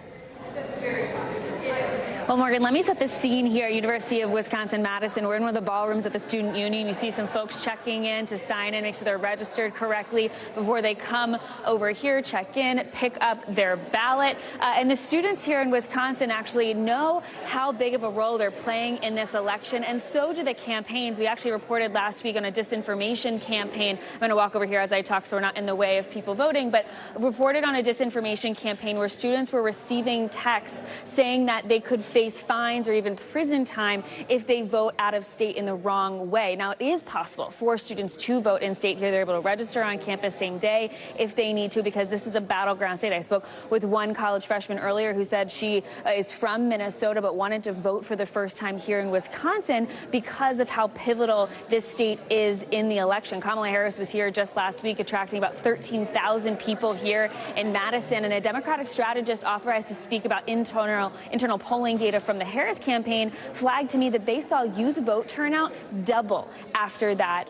Well, Morgan, let me set the scene here at University of Wisconsin-Madison. We're in one of the ballrooms at the Student Union. You see some folks checking in to sign in, make sure they're registered correctly before they come over here, check in, pick up their ballot. And the students here in Wisconsin actually know how big of a role they're playing in this election, and so do the campaigns. We actually reported last week on a disinformation campaign. I'm going to walk over here as I talk so we're not in the way of people voting, but reported on a disinformation campaign where students were receiving texts saying that they could face fines or even prison time if they vote out of state in the wrong way. Now, it is possible for students to vote in state here. They're able to register on campus same day if they need to, because this is a battleground state. I spoke with one college freshman earlier who said she is from Minnesota but wanted to vote for the first time here in Wisconsin because of how pivotal this state is in the election. Kamala Harris was here just last week, attracting about 13,000 people here in Madison, and a Democratic strategist authorized to speak about internal polling data from the Harris campaign flagged to me that they saw youth vote turnout double after that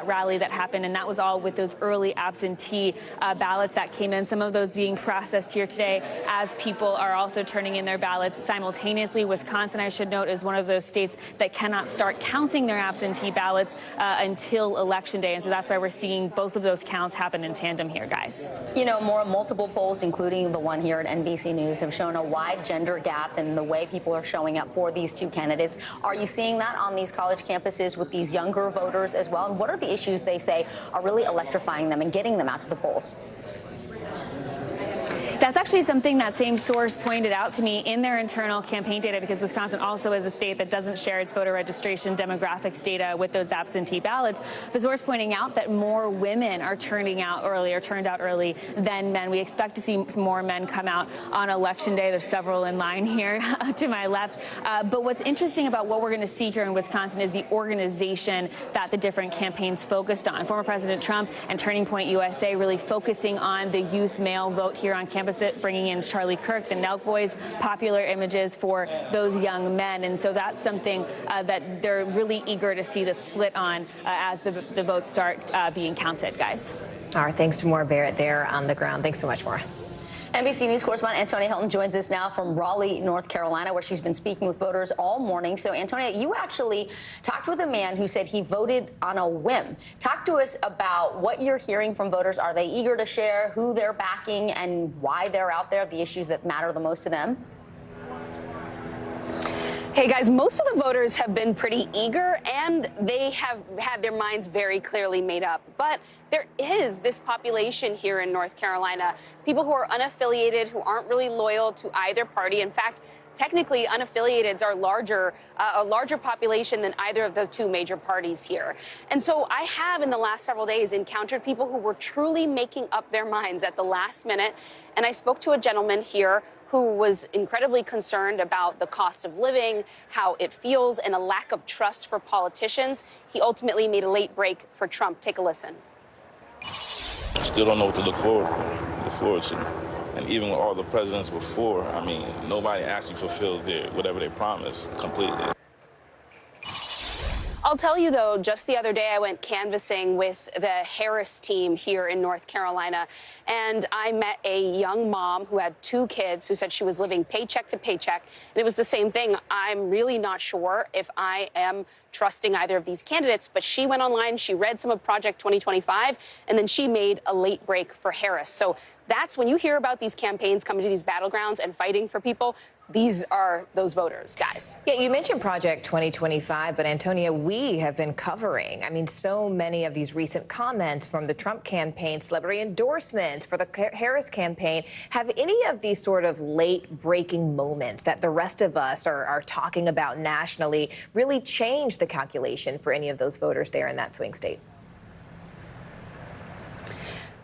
rally that happened, and that was all with those early absentee ballots that came in. Some of those being processed here today as people are also turning in their ballots simultaneously. Wisconsin, I should note, is one of those states that cannot start counting their absentee ballots until Election Day, and so that's why we're seeing both of those counts happen in tandem here, guys. You know, multiple polls, including the one here at NBC News, have shown a wide gender gap in the way people are showing up for these two candidates. Are you seeing that on these college campuses with these younger voters as well? And what are the issues they say are really electrifying them and getting them out to the polls? That's actually something that same source pointed out to me in their internal campaign data, because Wisconsin also is a state that doesn't share its voter registration demographics data with those absentee ballots. The source pointing out that more women are turned out early than men. We expect to see more men come out on Election Day. There's several in line here to my left. But what's interesting about what we're going to see here in Wisconsin is the organization that the different campaigns focused on. Former President Trump and Turning Point USA really focusing on the youth male vote here on campus, bringing in Charlie Kirk, the Nelk Boys, popular images for those young men. And so that's something that they're really eager to see the split on as the votes start being counted, guys. All right, thanks to Maura Barrett there on the ground. Thanks so much, Maura. NBC News correspondent Antonia Hilton joins us now from Raleigh, North Carolina, where she's been speaking with voters all morning. So, Antonia, you actually talked with a man who said he voted on a whim. Talk to us about what you're hearing from voters. Are they eager to share who they're backing and why they're out there, the issues that matter the most to them? Hey guys, most of the voters have been pretty eager and they have had their minds very clearly made up. But there is this population here in North Carolina, people who are unaffiliated, who aren't really loyal to either party. In fact, technically, unaffiliateds are a larger population than either of the two major parties here. And so I have, in the last several days, encountered people who were truly making up their minds at the last minute. And I spoke to a gentleman here who was incredibly concerned about the cost of living, how it feels, and a lack of trust for politicians. He ultimately made a late break for Trump. Take a listen. I still don't know what to look forward to. And even with all the presidents before, I mean, nobody actually fulfilled whatever they promised completely. I'll tell you, though, just the other day I went canvassing with the Harris team here in North Carolina, and I met a young mom who had 2 kids who said she was living paycheck to paycheck. And it was the same thing. I'm really not sure if I am trusting either of these candidates, but she went online, she read some of Project 2025, and then she made a late break for Harris. So that's when you hear about these campaigns coming to these battlegrounds and fighting for people. These are those voters, guys. Yeah, you mentioned Project 2025, but Antonia, we have been covering, I mean, so many of these recent comments from the Trump campaign, celebrity endorsements for the Harris campaign. Have any of these sort of late-breaking moments that the rest of us are talking about nationally really changed the calculation for any of those voters there in that swing state?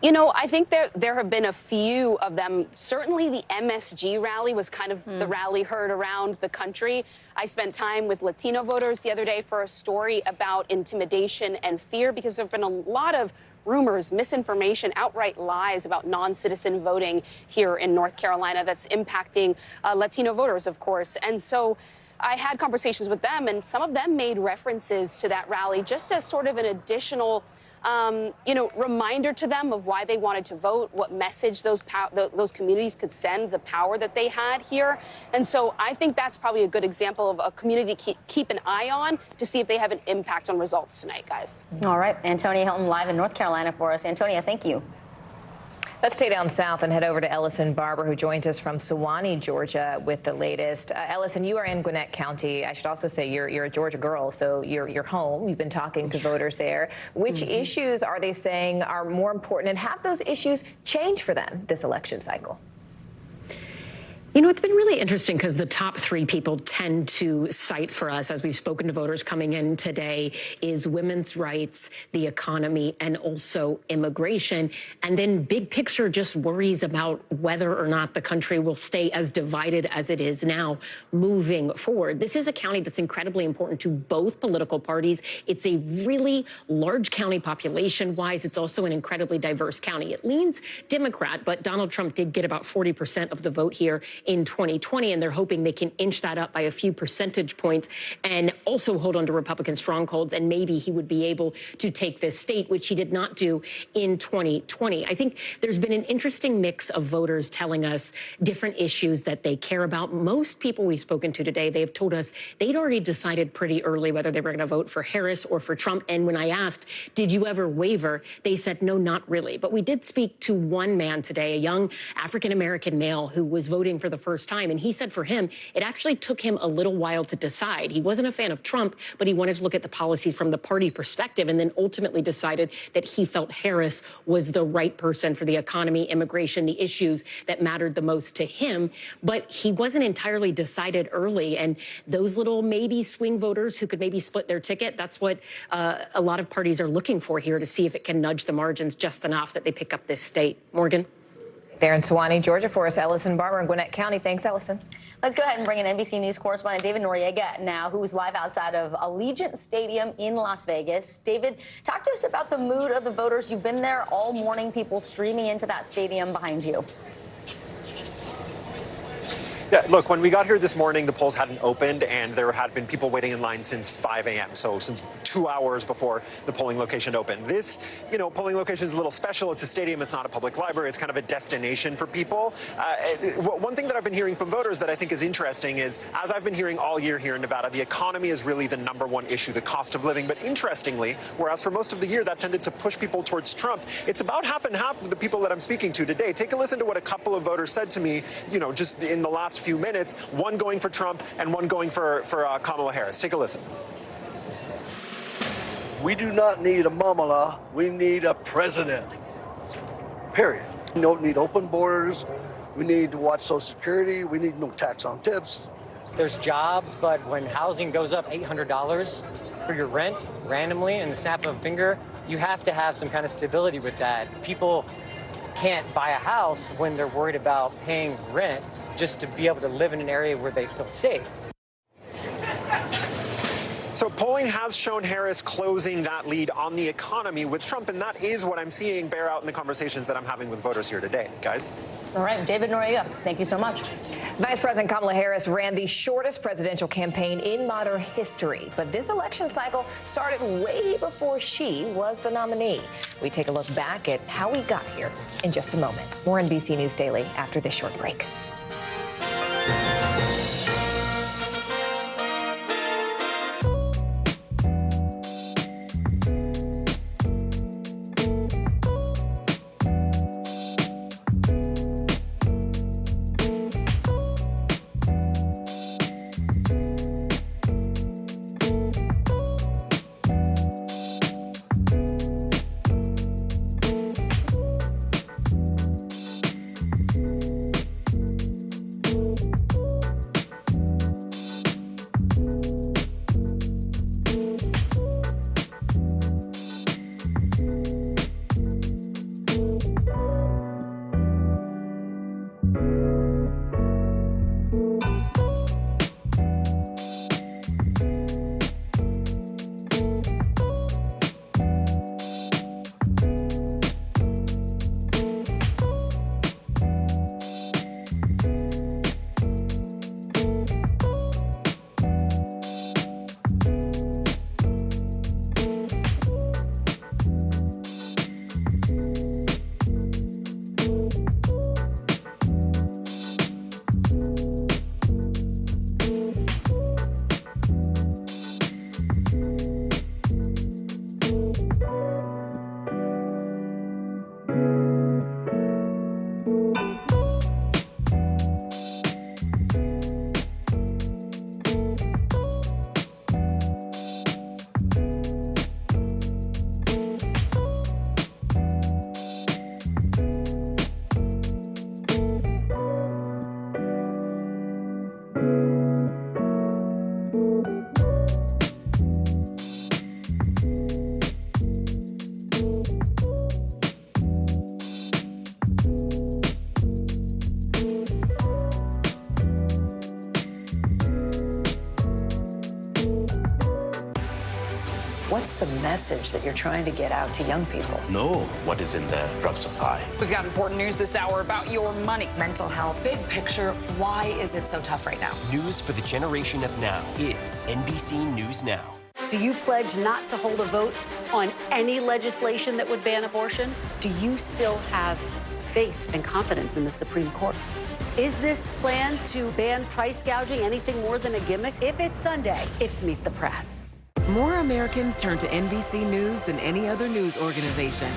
You know, I think there have been a few of them. Certainly the MSG rally was kind of the rally heard around the country. I spent time with Latino voters the other day for a story about intimidation and fear, because there have been a lot of rumors, misinformation, outright lies about non-citizen voting here in North Carolina that's impacting Latino voters, of course. And so I had conversations with them, and some of them made references to that rally just as sort of an additional reminder to them of why they wanted to vote, what message those communities could send, the power that they had here. And so I think that's probably a good example of a community to keep an eye on to see if they have an impact on results tonight, guys. All right, Antonia Hilton live in North Carolina for us. Antonia, thank you. Let's stay down south and head over to Ellison Barber, who joins us from Sewanee, Georgia, with the latest. Ellison, you are in Gwinnett County. I should also say you're a Georgia girl, so you're home. You've been talking to voters there. Which issues are they saying are more important, and have those issues changed for them this election cycle? You know, it's been really interesting because the top three people tend to cite for us, as we've spoken to voters coming in today, is women's rights, the economy, and also immigration. And then big picture, just worries about whether or not the country will stay as divided as it is now moving forward. This is a county that's incredibly important to both political parties. It's a really large county population-wise. It's also an incredibly diverse county. It leans Democrat, but Donald Trump did get about 40% of the vote here in 2020, and they're hoping they can inch that up by a few percentage points and also hold on to Republican strongholds, and maybe he would be able to take this state, which he did not do in 2020. I think there's been an interesting mix of voters telling us different issues that they care about. Most people we've spoken to today, they have told us they'd already decided pretty early whether they were going to vote for Harris or for Trump. And when I asked, did you ever waver? They said, no, not really. But we did speak to one man today, a young African-American male who was voting for the first time. And he said for him, it actually took him a little while to decide. He wasn't a fan of Trump, but he wanted to look at the policies from the party perspective, and then ultimately decided that he felt Harris was the right person for the economy, immigration, the issues that mattered the most to him. But he wasn't entirely decided early. And those little maybe swing voters who could maybe split their ticket, that's what a lot of parties are looking for here to see if it can nudge the margins just enough that they pick up this state. Morgan? There in Sewanee, Georgia for us, Ellison Barber in Gwinnett County. Thanks, Ellison. Let's go ahead and bring in NBC News correspondent David Noriega now, who's live outside of Allegiant Stadium in Las Vegas. David, talk to us about the mood of the voters. You've been there all morning, people streaming into that stadium behind you. Yeah, look, when we got here this morning, the polls hadn't opened, and there had been people waiting in line since 5 a.m., so since 2 hours before the polling location opened. This, polling location is a little special. It's a stadium. It's not a public library. It's kind of a destination for people. One thing that I've been hearing from voters that I think is interesting is, as I've been hearing all year here in Nevada, the economy is really the #1 issue, the cost of living. But interestingly, whereas for most of the year that tended to push people towards Trump, it's about half and half of the people that I'm speaking to today. Take a listen to what a couple of voters said to me, just in the last few minutes, one going for Trump and one going for Kamala Harris. Take a listen. We do not need a Kamala. We need a president. Period. We don't need open borders. We need to watch Social Security. We need no tax on tips. There's jobs, but when housing goes up $800 for your rent randomly in the snap of a finger, you have to have some kind of stability with that. People can't buy a house when they're worried about paying rent just to be able to live in an area where they feel safe. So polling has shown Harris closing that lead on the economy with Trump, and that is what I'm seeing bear out in the conversations that I'm having with voters here today. Guys? All right, David Noriega, thank you so much. Vice President Kamala Harris ran the shortest presidential campaign in modern history, but this election cycle started way before she was the nominee. We take a look back at how we got here in just a moment. More NBC News Daily after this short break. What's the message that you're trying to get out to young people? Know what is in the drug supply. We've got important news this hour about your money. Mental health, big picture, why is it so tough right now? News for the generation of now is NBC News Now. Do you pledge not to hold a vote on any legislation that would ban abortion? Do you still have faith and confidence in the Supreme Court? Is this plan to ban price gouging anything more than a gimmick? If it's Sunday, it's Meet the Press. More Americans turn to NBC News than any other news organization.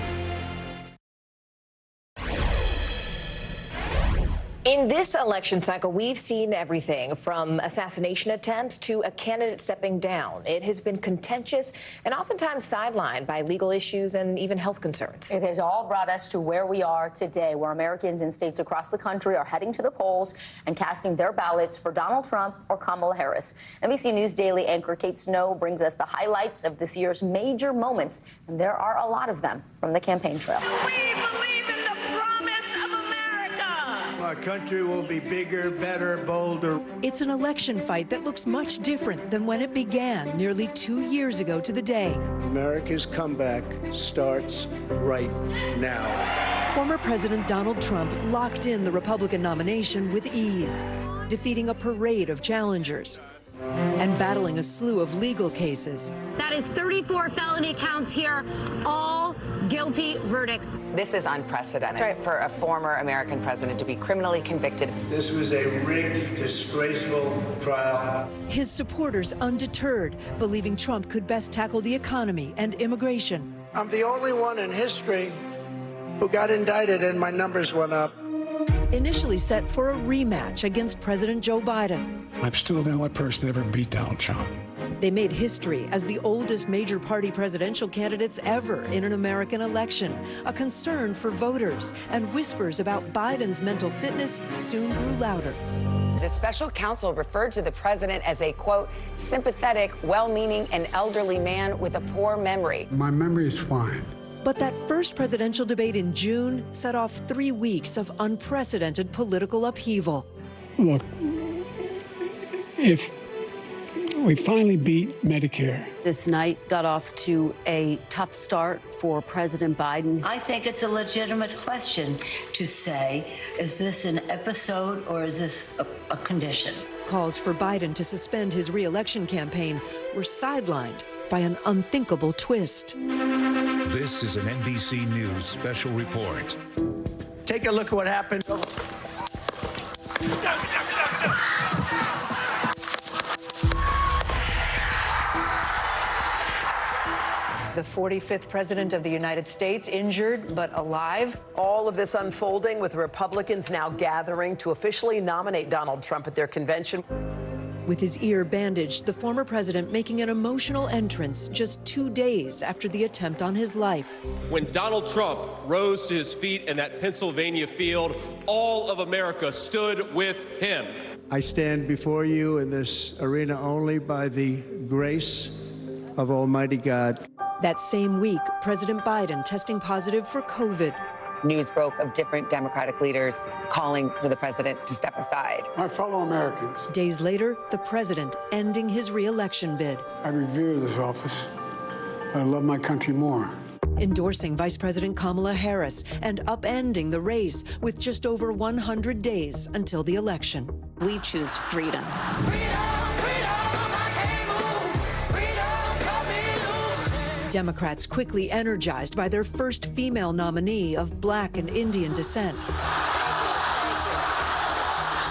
In this election cycle, we've seen everything from assassination attempts to a candidate stepping down. It has been contentious and oftentimes sidelined by legal issues and even health concerns. It has all brought us to where we are today, where Americans in states across the country are heading to the polls and casting their ballots for Donald Trump or Kamala Harris. NBC News Daily anchor Kate Snow brings us the highlights of this year's major moments, and there are a lot of them from the campaign trail. We believe in the promise of America. Our country will be bigger, better, bolder. It's an election fight that looks much different than when it began nearly 2 years ago to the day. America's comeback starts right now. Former President Donald Trump locked in the Republican nomination with ease, defeating a parade of challengers and battling a slew of legal cases. That is 34 felony counts here, all guilty verdicts. This is unprecedented for a former American president to be criminally convicted. This was a rigged, disgraceful trial. His supporters undeterred, believing Trump could best tackle the economy and immigration. I'm the only one in history who got indicted and my numbers went up. Initially set for a rematch against President Joe Biden. I'm still the only person to ever beat Donald Trump. They made history as the oldest major party presidential candidates ever in an American election. A concern for voters and whispers about Biden's mental fitness soon grew louder. The special counsel referred to the president as a, quote, sympathetic, well-meaning, and elderly man with a poor memory. My memory is fine. But that first presidential debate in June set off 3 weeks of unprecedented political upheaval. Look, if we finally beat Medicare. This night got off to a tough start for President Biden. I think it's a legitimate question to say, is this an episode or is this a condition? Calls for Biden to suspend his re-election campaign were sidelined by an unthinkable twist. This is an NBC News special report. Take a look at what happened. The 45th president of the United States injured but alive. All of this unfolding with Republicans now gathering to officially nominate Donald Trump at their convention. With his ear bandaged, the former president making an emotional entrance just 2 days after the attempt on his life. When Donald Trump rose to his feet in that Pennsylvania field, all of America stood with him. I stand before you in this arena only by the grace of Almighty God. That same week, President Biden testing positive for COVID. News broke of different Democratic leaders calling for the president to step aside. My fellow Americans. Days later, the president ending his re-election bid. I revere this office, but I love my country more. Endorsing Vice President Kamala Harris and upending the race with just over 100 days until the election. We choose freedom. Democrats quickly energized by their first female nominee of Black and Indian descent.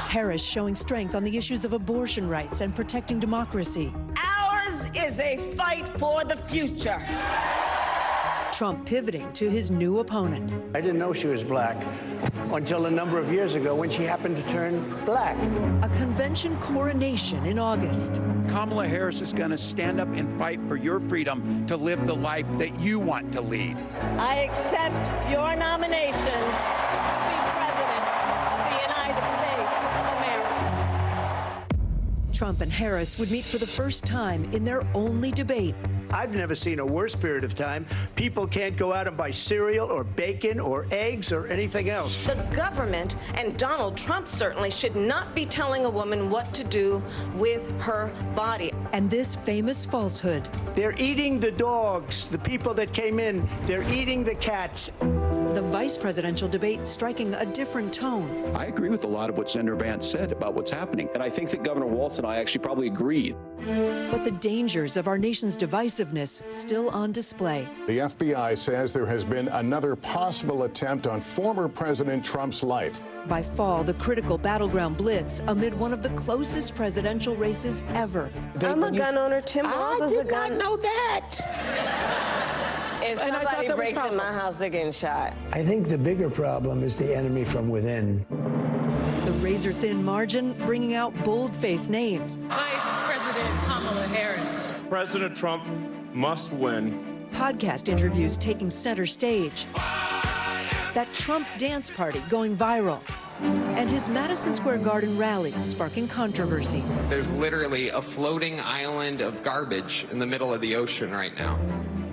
Harris showing strength on the issues of abortion rights and protecting democracy. Ours is a fight for the future. Trump pivoting to his new opponent. I didn't know she was black until a number of years ago when she happened to turn black. A convention coronation in August. Kamala Harris is going to stand up and fight for your freedom to live the life that you want to lead. I accept your nomination to be president of the United States of America. Trump and Harris would meet for the first time in their only debate. I've never seen a worse period of time. People can't go out and buy cereal or bacon or eggs or anything else. The government and Donald Trump certainly should not be telling a woman what to do with her body. And this famous falsehood. They're eating the dogs, the people that came in. They're eating the cats. The vice presidential debate striking a different tone. I agree with a lot of what Senator Vance said about what's happening. And I think that Governor Walz and I actually probably agreed. But the dangers of our nation's divisiveness still on display. The FBI says there has been another possible attempt on former President Trump's life. By fall, the critical battleground blitz amid one of the closest presidential races ever. I'm a gun owner. Tim Walz is a gun. I did not know that. If somebody breaks in my house, they're getting shot. I think the bigger problem is the enemy from within. The razor-thin margin bringing out bold-faced names. Vice President Kamala Harris. President Trump must win. Podcast interviews taking center stage. That Trump dance party going viral. And his Madison Square Garden rally sparking controversy. There's literally a floating island of garbage in the middle of the ocean right now.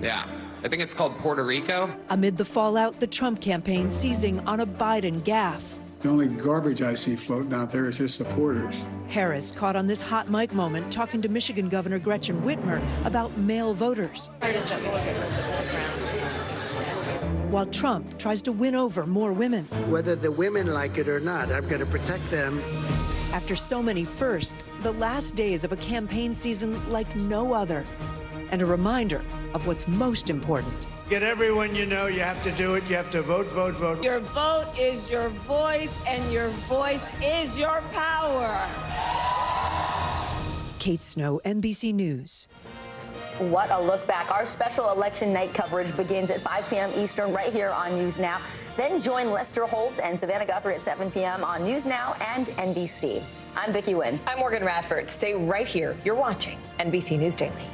Yeah. I think it's called Puerto Rico. Amid the fallout, the Trump campaign seizing on a Biden gaffe. The only garbage I see floating out there is his supporters. Harris caught on this hot mic moment talking to Michigan Governor Gretchen Whitmer about male voters. While Trump tries to win over more women. Whether the women like it or not, I'm going to protect them. After so many firsts, the last days of a campaign season like no other. And a reminder of what's most important. Get everyone you know, you have to do it. You have to vote, vote, vote. Your vote is your voice, and your voice is your power. Kate Snow, NBC News. What a look back. Our special election night coverage begins at 5 p.m. Eastern right here on News Now. Then join Lester Holt and Savannah Guthrie at 7 p.m. on News Now and NBC. I'm Vicki Wynn. I'm Morgan Radford. Stay right here. You're watching NBC News Daily.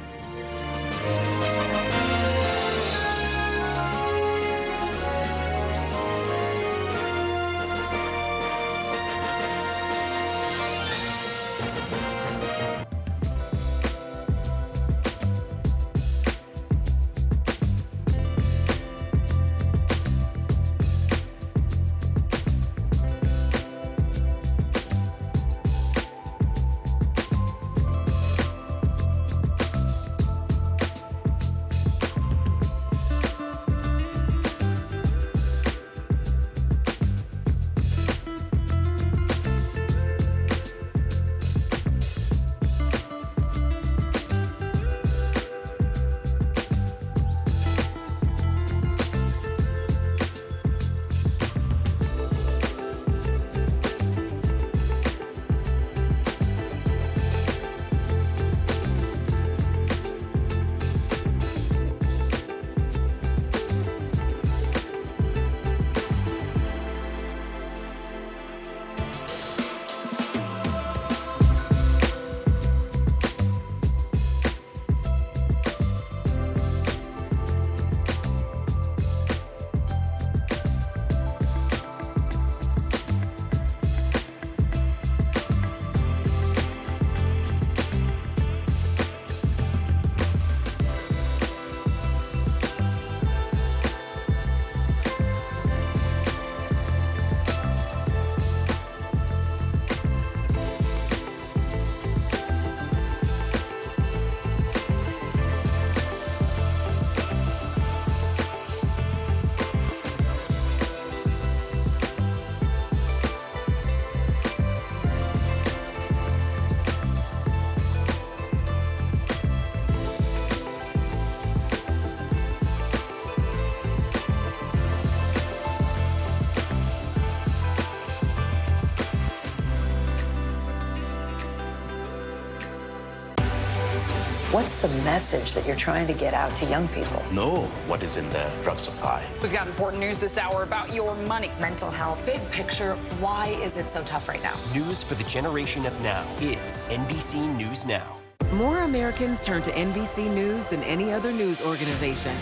What's the message that you're trying to get out to young people? Know what is in the drug supply. We've got important news this hour about your money. Mental health, big picture, why is it so tough right now? News for the generation of now is NBC News Now. More Americans turn to NBC News than any other news organization.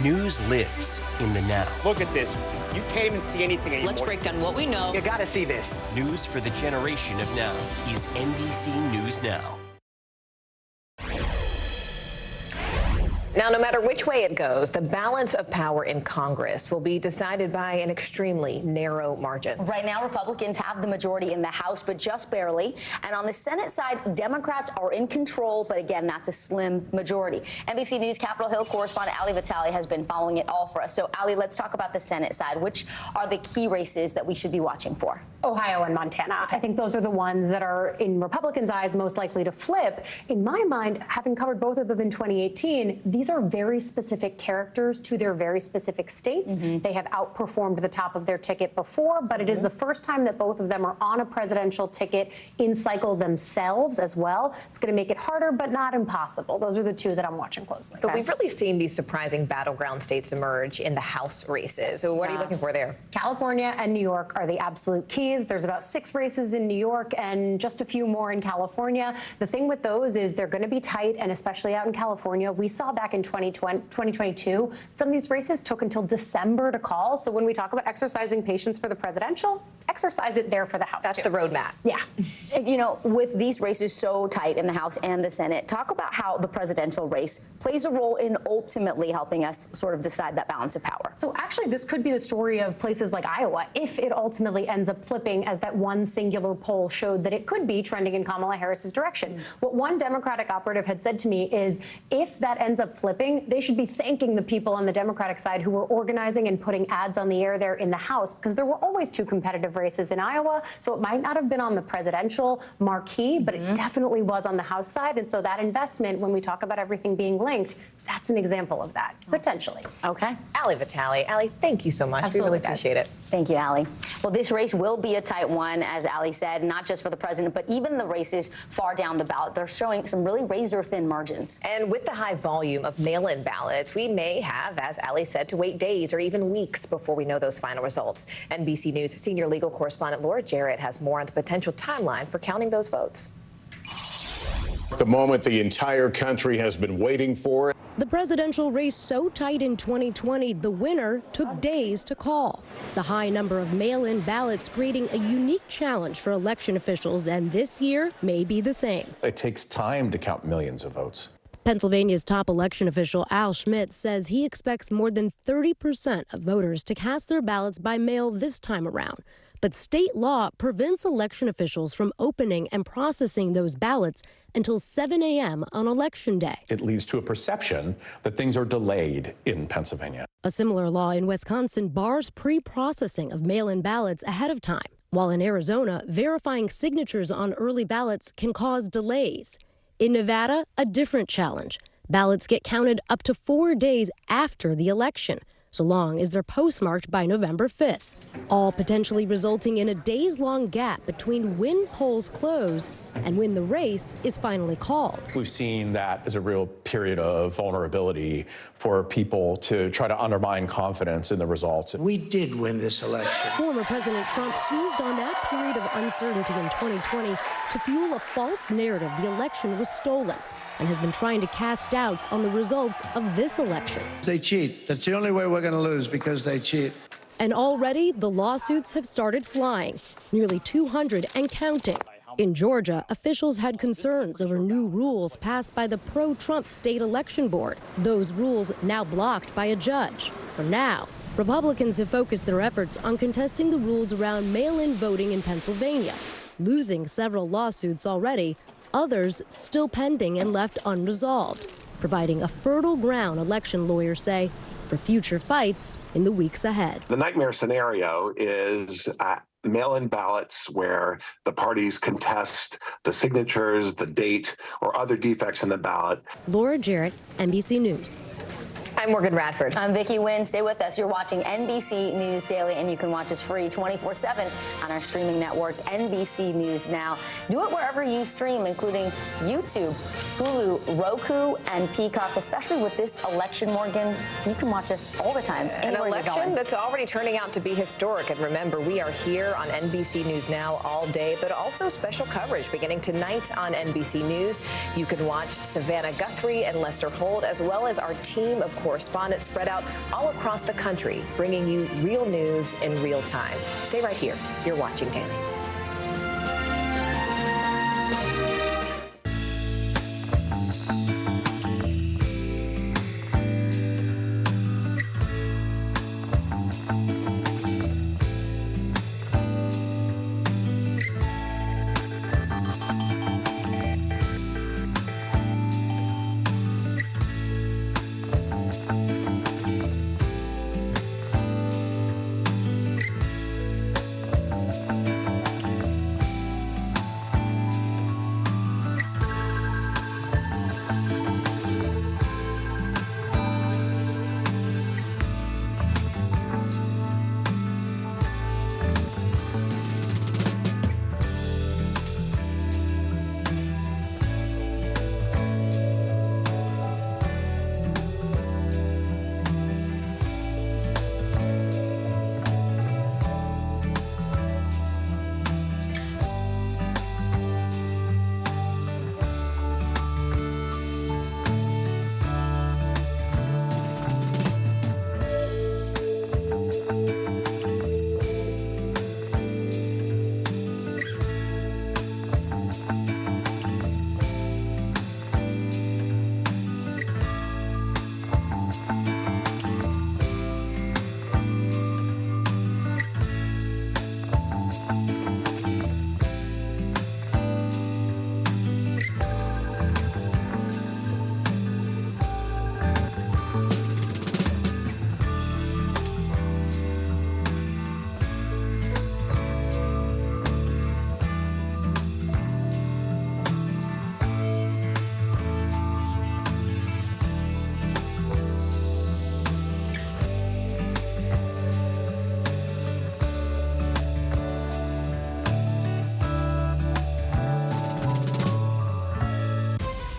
News lives in the now. Look at this. You can't even see anything anymore. Let's break down what we know. You gotta see this. News for the generation of now is NBC News Now. Now, no matter which way it goes, the balance of power in Congress will be decided by an extremely narrow margin. Right now, Republicans have the majority in the House, but just barely. And on the Senate side, Democrats are in control, but again, that's a slim majority. NBC News Capitol Hill correspondent Ali Vitale has been following it all for us. So, Ali, let's talk about the Senate side. Which are the key races that we should be watching for? Ohio and Montana. I think those are the ones that are, in Republicans' eyes, most likely to flip. In my mind, having covered both of them in 2018, these are very specific characters to their very specific states. They have outperformed the top of their ticket before, but it is the first time that both of them are on a presidential ticket in cycle themselves as well. It's going to make it harder, but not impossible. Those are the two that I'm watching closely. But we've really seen these surprising battleground states emerge in the House races. So what are you looking for there? California and New York are the absolute keys. There's about 6 races in New York and just a few more in California. The thing with those is they're going to be tight, and especially out in California. We saw back in 2022, some of these races took until December to call. So when we talk about exercising patience for the presidential, exercise it there for the House. That's the roadmap. Yeah. You know, with these races so tight in the House and the Senate, talk about how the presidential race plays a role in ultimately helping us sort of decide that balance of power. So actually, this could be the story of places like Iowa, if it ultimately ends up flipping, as that one singular poll showed that it could be trending in Kamala Harris's direction. What one Democratic operative had said to me is, if that ends up flipping, they should be thanking the people on the Democratic side who were organizing and putting ads on the air there in the House, because there were always 2 competitive races in Iowa. So it might not have been on the presidential marquee, but it definitely was on the House side. And so that investment, when we talk about everything being linked, that's an example of that, potentially. Okay. Ali Vitale. Ali, thank you so much. Absolutely, we really appreciate it. Thank you, Ali. Well, this race will be a tight one, as Ali said, not just for the president, but even the races far down the ballot. They're showing some really razor-thin margins. And with the high volume of mail-in ballots, we may have, as Ali said, to wait days or even weeks before we know those final results. NBC News senior legal correspondent Laura Jarrett has more on the potential timeline for counting those votes. The moment the entire country has been waiting for. The presidential race so tight in 2020, the winner took days to call. The high number of mail-in ballots creating a unique challenge for election officials, and this year may be the same. It takes time to count millions of votes. Pennsylvania's top election official Al Schmidt says he expects more than 30% of voters to cast their ballots by mail this time around. But state law prevents election officials from opening and processing those ballots until 7 a.m. on Election Day. It leads to a perception that things are delayed in Pennsylvania. A similar law in Wisconsin bars pre-processing of mail-in ballots ahead of time, while in Arizona, verifying signatures on early ballots can cause delays. In Nevada, a different challenge. Ballots get counted up to 4 days after the election, so long as they're postmarked by November 5th, all potentially resulting in a days-long gap between when polls close and when the race is finally called. We've seen that as a real period of vulnerability for people to try to undermine confidence in the results. We did win this election. Former President Trump seized on that period of uncertainty in 2020 to fuel a false narrative the election was stolen, and has been trying to cast doubts on the results of this election. They cheat. That's the only way we're going to lose, because they cheat. And already the lawsuits have started flying, nearly 200 and counting. In Georgia, officials had concerns over new rules passed by the pro-Trump state election board. Those rules now blocked by a judge. For now, Republicans have focused their efforts on contesting the rules around mail-in voting in Pennsylvania, losing several lawsuits already, others still pending and left unresolved, providing a fertile ground, election lawyers say, for future fights in the weeks ahead. The nightmare scenario is mail-in ballots where the parties contest the signatures, the date, or other defects in the ballot. Laura Jarrett, NBC News. I'm Morgan Radford. I'm Vicki Wynn. Stay with us. You're watching NBC News Daily, and you can watch us free 24/7 on our streaming network, NBC News Now. Do it wherever you stream, including YouTube, Hulu, Roku, and Peacock. Especially with this election, Morgan, you can watch us all the time. An election that's already turning out to be historic. And remember, we are here on NBC News Now all day, but also special coverage beginning tonight on NBC News. You can watch Savannah Guthrie and Lester Holt, as well as our team of correspondents correspondents spread out all across the country, bringing you real news in real time. Stay right here. You're watching Daily.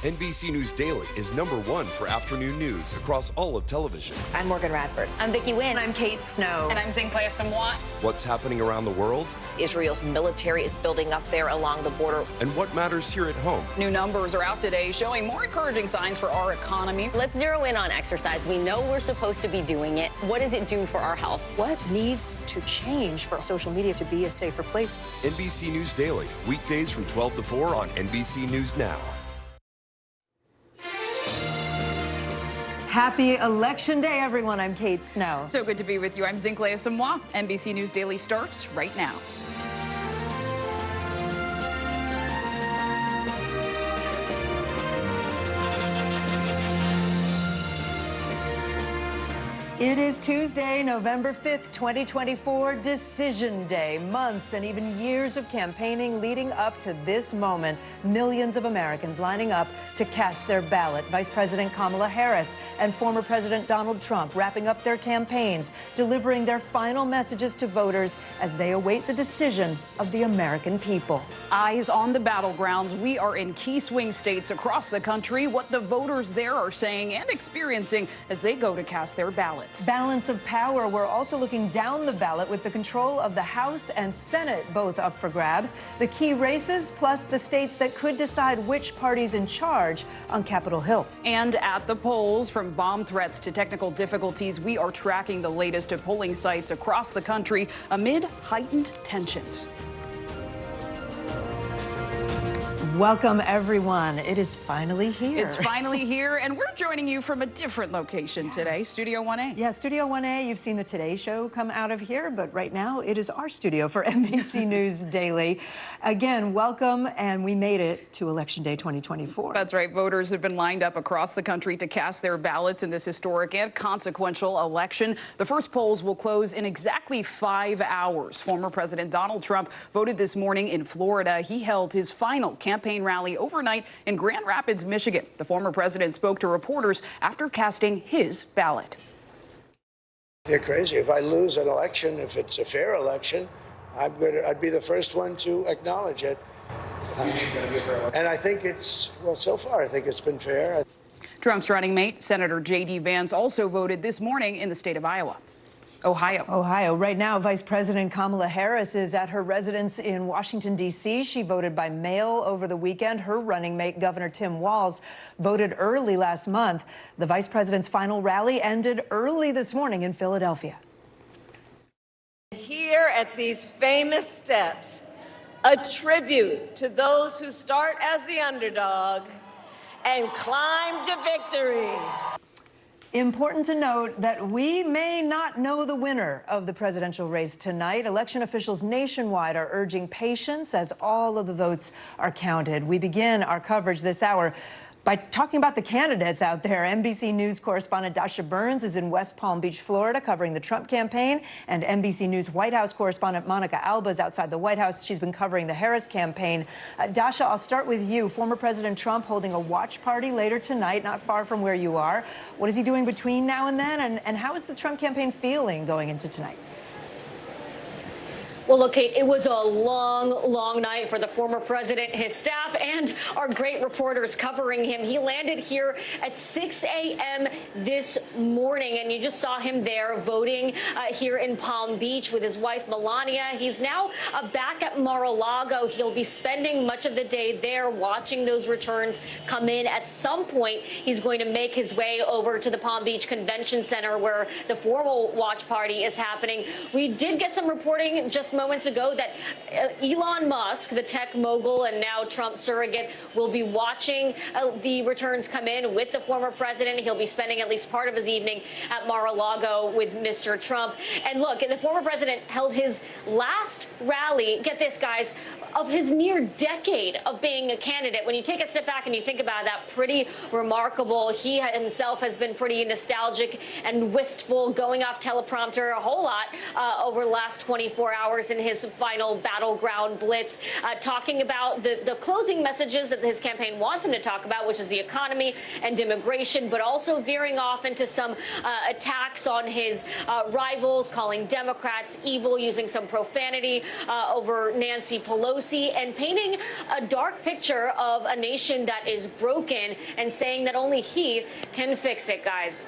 NBC News Daily is #1 for afternoon news across all of television. I'm Morgan Radford. I'm Vicki Wynn. I'm Kate Snow. And I'm Zinklea Samwa. What's happening around the world? Israel's military is building up there along the border. And what matters here at home? New numbers are out today showing more encouraging signs for our economy. Let's zero in on exercise. We know we're supposed to be doing it. What does it do for our health? What needs to change for social media to be a safer place? NBC News Daily, weekdays from 12 to 4 on NBC News Now. Happy Election Day, everyone. I'm Kate Snow. So good to be with you. I'm Zinklea Samwa. NBC News Daily starts right now. It is Tuesday, November 5th, 2024, Decision Day. Months and even years of campaigning leading up to this moment. Millions of Americans lining up to cast their ballot. Vice President Kamala Harris and former President Donald Trump wrapping up their campaigns, delivering their final messages to voters as they await the decision of the American people. Eyes on the battlegrounds. We are in key swing states across the country. What the voters there are saying and experiencing as they go to cast their ballots. Balance of power. We're also looking down the ballot with the control of the House and Senate both up for grabs. The key races plus the states that could decide which party's in charge on Capitol Hill. And at the polls, from bomb threats to technical difficulties, we are tracking the latest at polling sites across the country amid heightened tensions. Welcome, everyone. It is finally here. It's finally here, and we're joining you from a different location today, Studio 1A. Yeah, Studio 1A. You've seen the Today Show come out of here, but right now it is our studio for NBC News Daily. Again, welcome, and we made it to Election Day 2024. That's right. Voters have been lined up across the country to cast their ballots in this historic and consequential election. The first polls will close in exactly 5 hours. Former President Donald Trump voted this morning in Florida. He held his final campaign rally overnight in Grand Rapids, Michigan. The former president spoke to reporters after casting his ballot. They're crazy. If I lose an election, if it's a fair election, I'd be the first one to acknowledge it. And I think so far, I think it's been fair. Trump's running mate, Senator J.D. Vance, also voted this morning in the state of Iowa. Ohio. Right now, Vice President Kamala Harris is at her residence in Washington, D.C. She voted by mail over the weekend. Her running mate, Governor Tim Walz, voted early last month. The vice president's final rally ended early this morning in Philadelphia. Here at these famous steps, a tribute to those who start as the underdog and climb to victory. Important to note that we may not know the winner of the presidential race tonight. Election officials nationwide are urging patience as all of the votes are counted. We begin our coverage this hour by talking about the candidates out there. NBC News correspondent Dasha Burns is in West Palm Beach, Florida, covering the Trump campaign. And NBC News White House correspondent Monica Alba is outside the White House. She's been covering the Harris campaign. Dasha, I'll start with you. Former President Trump holding a watch party later tonight, not far from where you are. What is he doing between now and then? And how is the Trump campaign feeling going into tonight? Well, look, Kate, it was a long night for the former president, his staff, and our great reporters covering him. He landed here at 6 a.m. this morning, and you just saw him there voting here in Palm Beach with his wife, Melania. He's now back at Mar-a-Lago. He'll be spending much of the day there watching those returns come in. At some point, he's going to make his way over to the Palm Beach Convention Center where the formal watch party is happening. We did get some reporting just moments ago that Elon Musk, the tech mogul and now Trump surrogate, will be watching the returns come in with the former president. He'll be spending at least part of his evening at Mar-a-Lago with Mr. Trump. And look, the former president held his last rally, get this, guys, of his near decade of being a candidate. When you take a step back and you think about that, pretty remarkable. He himself has been pretty nostalgic and wistful, going off teleprompter a whole lot over the last 24 hours in his final battleground blitz, talking about the closing messages that his campaign wants him to talk about, which is the economy and immigration, but also veering off into some attacks on his rivals, calling Democrats evil, using some profanity over Nancy Pelosi, and painting a dark picture of a nation that is broken and saying that only he can fix it, guys.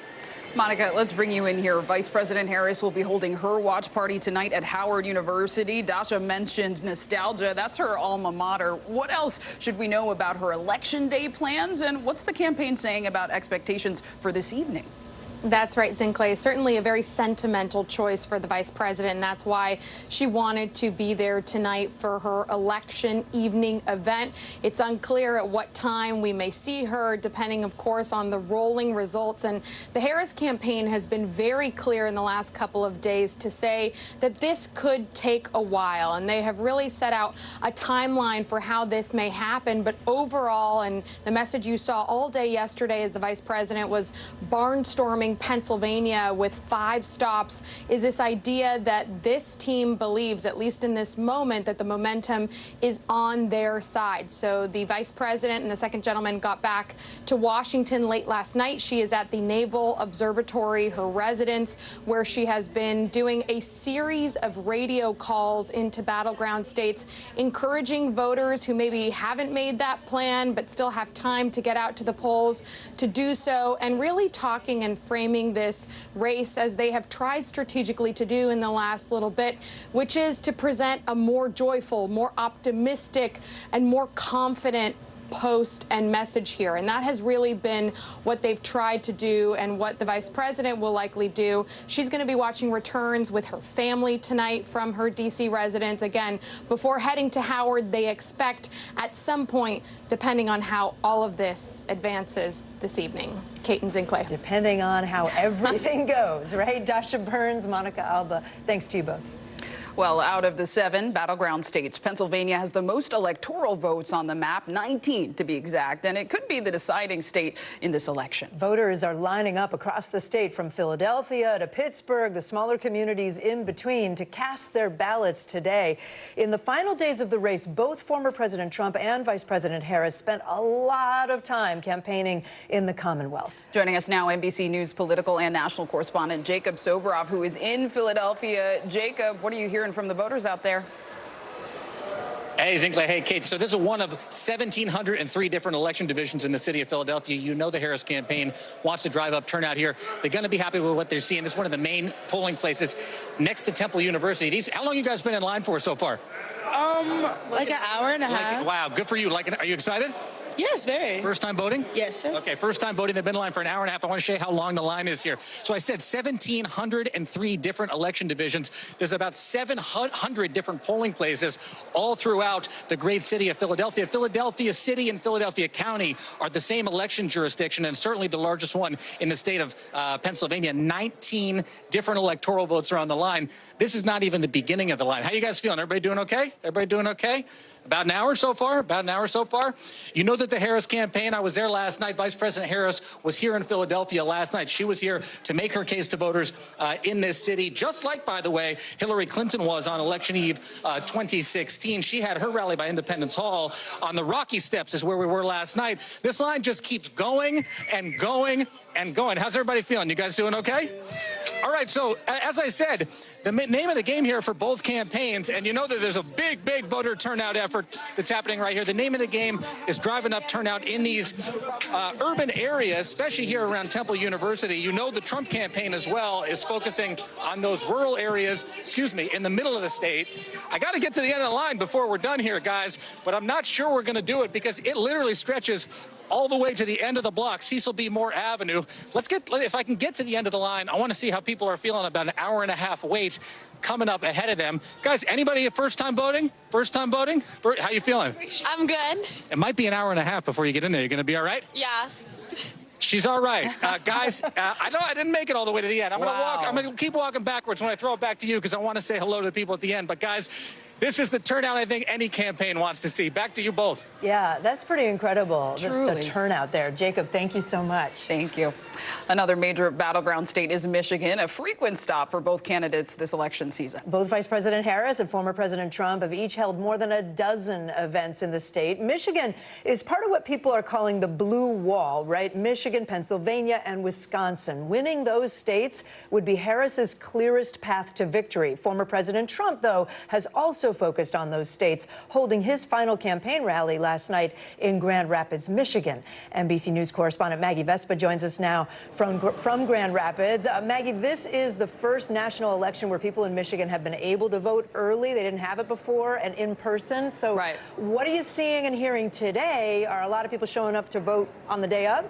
Monica, let's bring you in here. Vice President Harris will be holding her watch party tonight at Howard University. Dasha mentioned nostalgia. That's her alma mater. What else should we know about her election day plans? And what's the campaign saying about expectations for this evening? That's right, Zinclay. Certainly a very sentimental choice for the vice president, and that's why she wanted to be there tonight for her election evening event. It's unclear at what time we may see her, depending, of course, on the rolling results. And the Harris campaign has been very clear in the last couple of days to say that this could take a while, and they have really set out a timeline for how this may happen. But overall, and the message you saw all day yesterday as the vice president was barnstorming Pennsylvania with 5 stops, is this idea that this team believes, at least in this moment, that the momentum is on their side. So the vice president and the second gentleman got back to Washington late last night. She is at the Naval Observatory, her residence, where she has been doing a series of radio calls into battleground states, encouraging voters who maybe haven't made that plan but still have time to get out to the polls to do so, and really talking and framing this race as they have tried strategically to do in the last little bit, which is to present a more joyful, more optimistic, and more confident post and message here. And that has really been what they've tried to do and what the vice president will likely do. She's going to be watching returns with her family tonight from her D.C. residence. Again, before heading to Howard, they expect at some point, depending on how all of this advances this evening. Kate and Zinclay. Depending on how everything goes, right? Dasha Burns, Monica Alba, thanks to you both. Well, out of the 7 battleground states, Pennsylvania has the most electoral votes on the map, 19 to be exact, and it could be the deciding state in this election. Voters are lining up across the state from Philadelphia to Pittsburgh, the smaller communities in between, to cast their ballots today. In the final days of the race, both former President Trump and Vice President Harris spent a lot of time campaigning in the Commonwealth. Joining us now, NBC News political and national correspondent Jacob Soboroff, who is in Philadelphia. Jacob, what are you hearing from the voters out there? Hey, Zinkley. Hey, Kate. So this is one of 1,703 different election divisions in the city of Philadelphia. You know the Harris campaign wants to drive up turnout here. They're going to be happy with what they're seeing. This is one of the main polling places next to Temple University. How long you guys been in line for so far? Like an hour and a half. Wow, good for you. Are you excited? Yes, very. First time voting? Yes, sir. Okay, first time voting. They've been in line for an hour and a half. I want to show you how long the line is here. So I said 1,703 different election divisions. There's about 700 different polling places all throughout the great city of Philadelphia. Philadelphia City and Philadelphia County are the same election jurisdiction and certainly the largest one in the state of Pennsylvania. 19 different electoral votes are on the line. This is not even the beginning of the line. How you guys feeling? Everybody doing okay? Everybody doing okay? About an hour so far? About an hour so far? You know that the Harris campaign, I was there last night. Vice President Harris was here in Philadelphia last night. She was here to make her case to voters in this city, just like, by the way, Hillary Clinton was on Election Eve 2016. She had her rally by Independence Hall on the Rocky Steps is where we were last night. This line just keeps going and going and going. How's everybody feeling? You guys doing okay? All right, so as I said, the name of the game here for both campaigns, and you know that there's a big, big voter turnout effort that's happening right here. The name of the game is driving up turnout in these urban areas, especially here around Temple University. You know the Trump campaign as well is focusing on those rural areas, in the middle of the state. I got to get to the end of the line before we're done here, guys, but I'm not sure we're going to do it because it literally stretches all the way to the end of the block, Cecil B. Moore Avenue. If I can get to the end of the line, I want to see how people are feeling about an hour and a half wait coming up ahead of them. Guys, anybody first time voting? First time voting? How you feeling? I'm good. It might be an hour and a half before you get in there. You're going to be all right? Yeah. She's all right. Guys, I didn't make it all the way to the end. I'm going to keep walking backwards when I throw it back to you because I want to say hello to the people at the end. But guys, this is the turnout I think any campaign wants to see. Back to you both. Yeah, that's pretty incredible, Truly. the turnout there. Jacob, thank you so much. Thank you. Another major battleground state is Michigan, a frequent stop for both candidates this election season. Both Vice President Harris and former President Trump have each held more than a dozen events in the state. Michigan is part of what people are calling the blue wall, right? Michigan, Pennsylvania, and Wisconsin. Winning those states would be Harris's clearest path to victory. Former President Trump, though, has also focused on those states, holding his final campaign rally last night in Grand Rapids, Michigan. NBC News correspondent Maggie Vespa joins us now from Grand Rapids. Maggie, this is the first national election where people in Michigan have been able to vote early. They didn't have it before and in person. So what are you seeing and hearing today? Are a lot of people showing up to vote on the day of?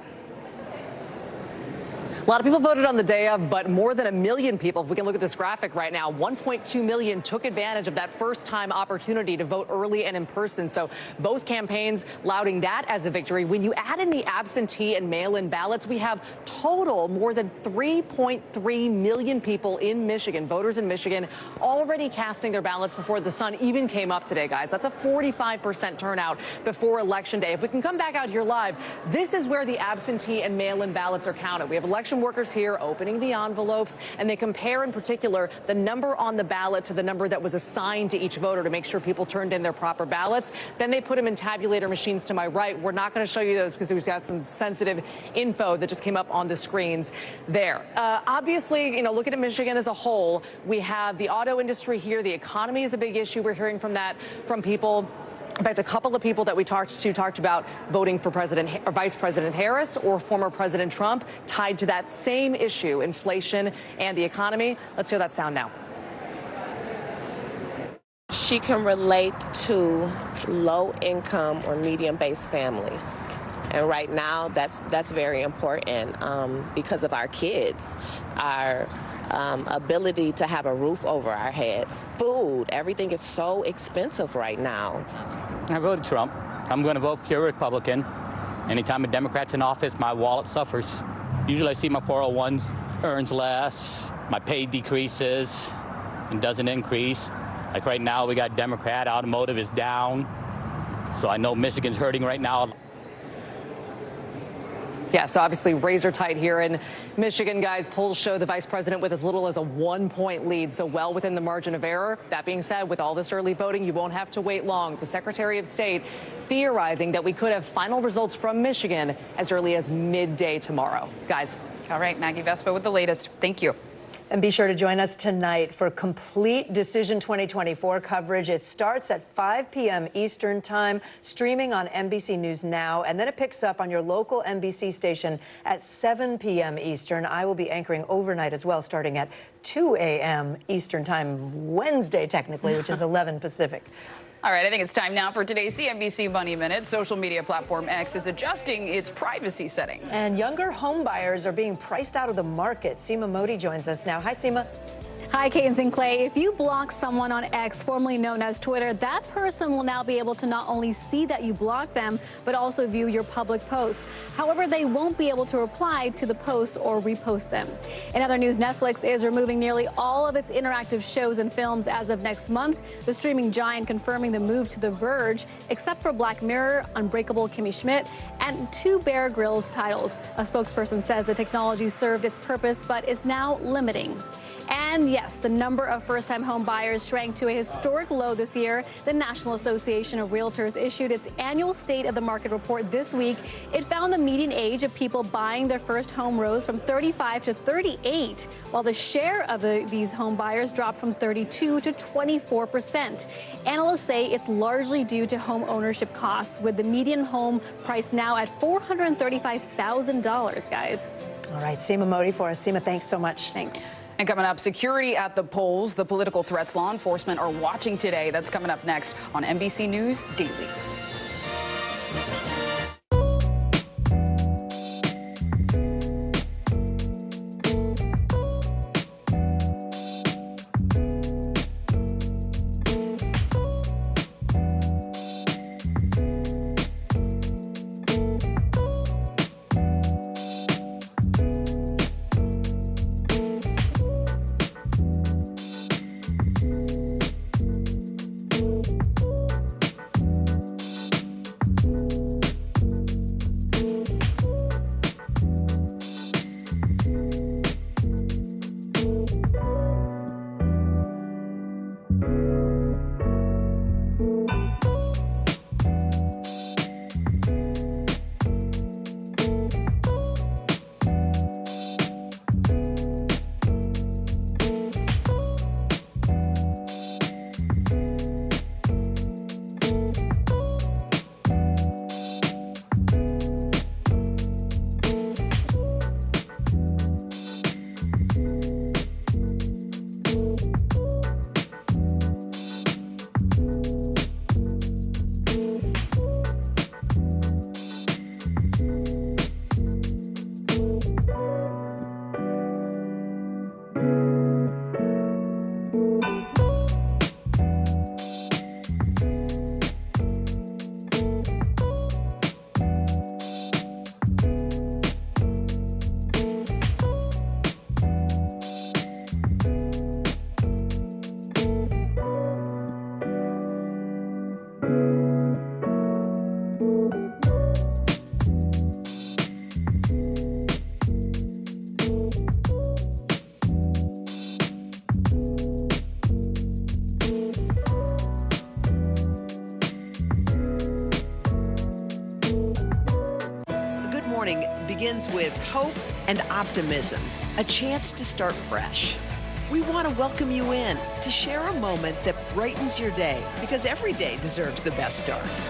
A lot of people voted on the day of, but more than 1 million people, if we can look at this graphic right now, 1.2 million took advantage of that first-time opportunity to vote early and in person. So both campaigns lauding that as a victory. When you add in the absentee and mail-in ballots, we have total more than 3.3 million people in Michigan, voters in Michigan, already casting their ballots before the sun even came up today, guys. That's a 45% turnout before Election Day. If we can come back out here live, this is where the absentee and mail-in ballots are counted. We have election workers here opening the envelopes, and they compare in particular the number on the ballot to the number that was assigned to each voter to make sure people turned in their proper ballots. Then they put them in tabulator machines to my right. We're not going to show you those because we've got some sensitive info that just came up on the screens there. Obviously, looking at Michigan as a whole, we have the auto industry here. The economy is a big issue. We're hearing from people. In fact, a couple of people that we talked about voting for Vice President Harris or former President Trump tied to that same issue, inflation and the economy. Let's hear that sound now. She can relate to low-income or medium-based families. And right now, that's very important because of our kids, our ability to have a roof over our head, food, everything is so expensive right now. I voted Trump. I'm going to vote pure Republican. Anytime a Democrat's in office, my wallet suffers. Usually I see my 401s earns less, my pay decreases and doesn't increase. Like right now, we got Democrat, automotive is down. So I know Michigan's hurting right now. Yeah, so obviously razor tight here in Michigan, guys. Polls show the vice president with as little as a 1-point lead, so well within the margin of error. That being said, with all this early voting, you won't have to wait long. The Secretary of State theorizing that we could have final results from Michigan as early as midday tomorrow. Guys. All right, Maggie Vespa with the latest. Thank you. And be sure to join us tonight for complete Decision 2024 coverage. It starts at 5 p.m. Eastern Time, streaming on NBC News Now, and then it picks up on your local NBC station at 7 p.m. Eastern. I will be anchoring overnight as well, starting at 2 a.m. Eastern Time, Wednesday, technically, which is 11 Pacific. All right, I think it's time now for today's CNBC Money Minute. Social media platform X is adjusting its privacy settings. And younger home buyers are being priced out of the market. Seema Modi joins us now. Hi, Seema. Hi, Kate and Clay. If you block someone on X, formerly known as Twitter, that person will now be able to not only see that you blocked them, but also view your public posts. However, they won't be able to reply to the posts or repost them. In other news, Netflix is removing nearly all of its interactive shows and films as of next month. The streaming giant confirming the move to The Verge, except for Black Mirror, Unbreakable Kimmy Schmidt, and 2 Bear Grylls titles. A spokesperson says the technology served its purpose, but is now limiting. And yes, the number of first-time home buyers shrank to a historic low this year. The National Association of Realtors issued its annual State of the Market report this week. It found the median age of people buying their first home rose from 35 to 38, while the share of these home buyers dropped from 32 to 24%. Analysts say it's largely due to home ownership costs, with the median home price now at $435,000, guys. All right, Seema Modi for us. Seema, thanks so much. Thanks. And coming up, security at the polls, the political threats law enforcement are watching today. That's coming up next on NBC News Daily. Begins with hope and optimism, a chance to start fresh. We want to welcome you in to share a moment that brightens your day, because every day deserves the best start.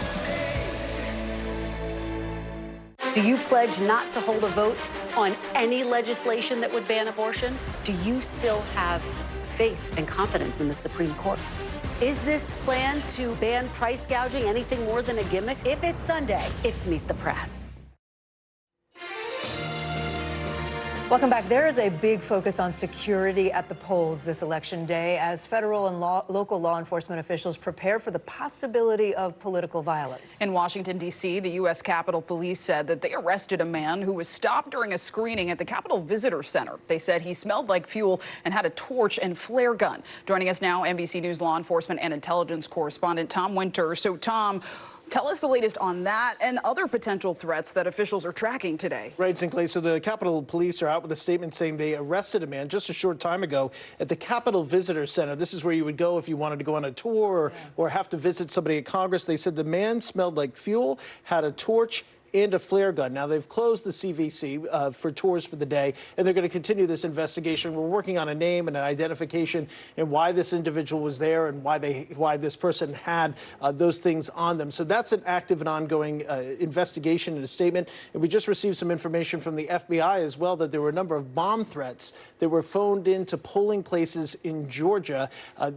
Do you pledge not to hold a vote on any legislation that would ban abortion? Do you still have faith and confidence in the Supreme Court? Is this plan to ban price gouging anything more than a gimmick? If it's Sunday, it's Meet the Press. Welcome back. There is a big focus on security at the polls this election day as federal and local law enforcement officials prepare for the possibility of political violence. In Washington, D.C., the U.S. Capitol Police said that they arrested a man who was stopped during a screening at the Capitol Visitor Center. They said he smelled like fuel and had a torch and flare gun. Joining us now, NBC News law enforcement and intelligence correspondent Tom Winter. So, Tom, tell us the latest on that and other potential threats that officials are tracking today. Right, Sinclair. So the Capitol Police are out with a statement saying they arrested a man just a short time ago at the Capitol Visitor Center. This is where you would go if you wanted to go on a tour or have to visit somebody at Congress. They said the man smelled like fuel, had a torch, and a flare gun. Now, they've closed the CVC for tours for the day, and they're going to continue this investigation. We're working on a name and an identification and why this individual was there and why this person had those things on them. So that's an active and ongoing investigation and a statement. And we just received some information from the FBI as well that there were a number of bomb threats that were phoned into polling places in Georgia.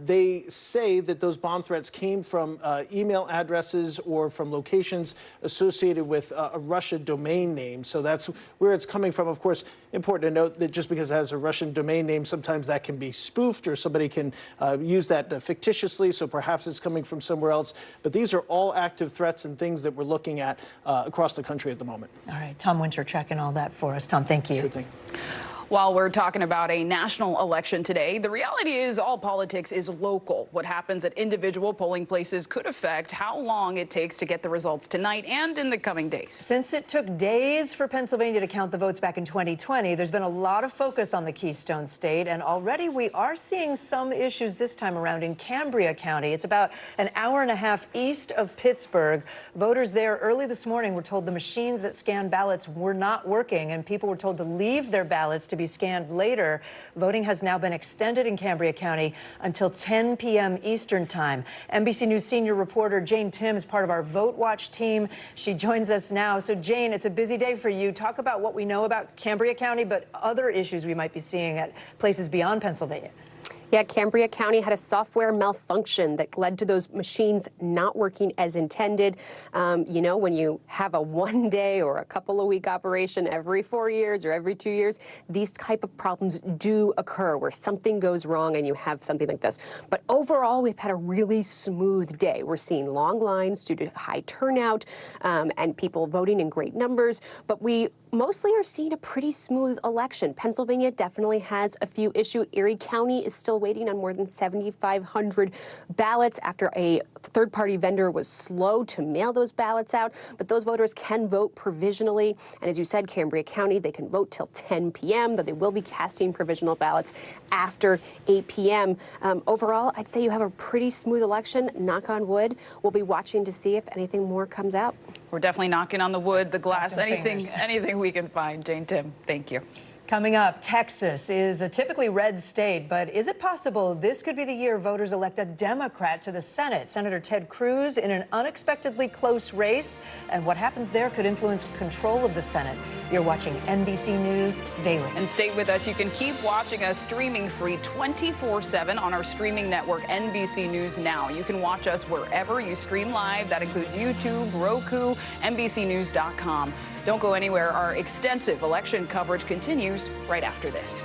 They say that those bomb threats came from email addresses or from locations associated with a Russian domain name. So that's where it's coming from. Of course, important to note that just because it has a Russian domain name, sometimes that can be spoofed or somebody can use that fictitiously. So perhaps it's coming from somewhere else. But these are all active threats and things that we're looking at across the country at the moment. All right. Tom Winter checking all that for us. Tom, thank you. Sure thing. While we're talking about a national election today, the reality is all politics is local. What happens at individual polling places could affect how long it takes to get the results tonight and in the coming days. Since it took days for Pennsylvania to count the votes back in 2020, there's been a lot of focus on the Keystone State, and already we are seeing some issues this time around in Cambria County. It's about an hour and a half east of Pittsburgh. Voters there early this morning were told the machines that scan ballots were not working, and people were told to leave their ballots to be scanned later. Voting has now been extended in Cambria County until 10 p.m. Eastern Time. NBC News senior reporter Jane Tim is part of our Vote Watch team. She joins us now. So, Jane, it's a busy day for you. Talk about what we know about Cambria County, but other issues we might be seeing at places beyond Pennsylvania. Yeah, Cambria County had a software malfunction that led to those machines not working as intended. You know, when you have a one-day or a couple of week operation every 4 years or every 2 years, these type of problems do occur where something goes wrong and you have something like this. But overall, we've had a really smooth day. We're seeing long lines due to high turnout and people voting in great numbers. But we mostly are seeing a pretty smooth election. Pennsylvania definitely has a few issues. Erie County is still waiting on more than 7,500 ballots after a third-party vendor was slow to mail those ballots out. But those voters can vote provisionally. And as you said, Cambria County, they can vote till 10 p.m., though they will be casting provisional ballots after 8 p.m. Overall, I'd say you have a pretty smooth election. Knock on wood. We'll be watching to see if anything more comes out. We're definitely knocking on the wood, the glass, anything we can find. Jane Tim, thank you. Coming up, Texas is a typically red state, but is it possible this could be the year voters elect a Democrat to the Senate? Senator Ted Cruz in an unexpectedly close race, and what happens there could influence control of the Senate. You're watching NBC News Daily. And stay with us. You can keep watching us streaming free 24/7 on our streaming network, NBC News Now. You can watch us wherever you stream live. That includes YouTube, Roku, NBCnews.com. Don't go anywhere. Our extensive election coverage continues right after this.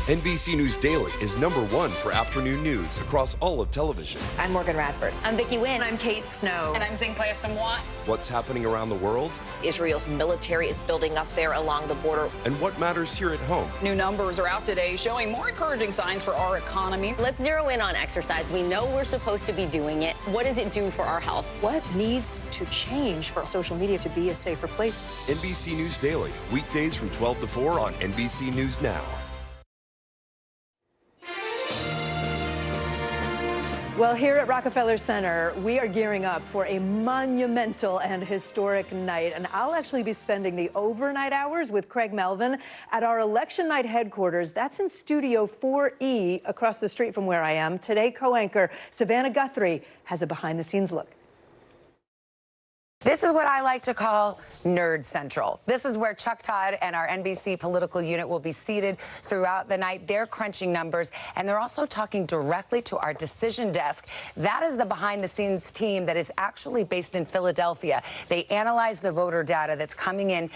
NBC News Daily is #1 for afternoon news across all of television. I'm Morgan Radford. I'm Vicki Wynn. I'm Kate Snow. And I'm Zinklea Samwat. What's happening around the world? Israel's military is building up there along the border. And what matters here at home? New numbers are out today showing more encouraging signs for our economy. Let's zero in on exercise. We know we're supposed to be doing it. What does it do for our health? What needs to change for social media to be a safer place? NBC News Daily, weekdays from 12 to 4 on NBC News Now. Well, here at Rockefeller Center, we are gearing up for a monumental and historic night. And I'll actually be spending the overnight hours with Craig Melvin at our election night headquarters. That's in Studio 4E across the street from where I am. Today, co-anchor Savannah Guthrie has a behind-the-scenes look. This is what I like to call Nerd Central. This is where Chuck Todd and our NBC political unit will be seated throughout the night. They're crunching numbers, and they're also talking directly to our decision desk. That is the behind-the-scenes team that is actually based in Philadelphia. They analyze the voter data that's coming in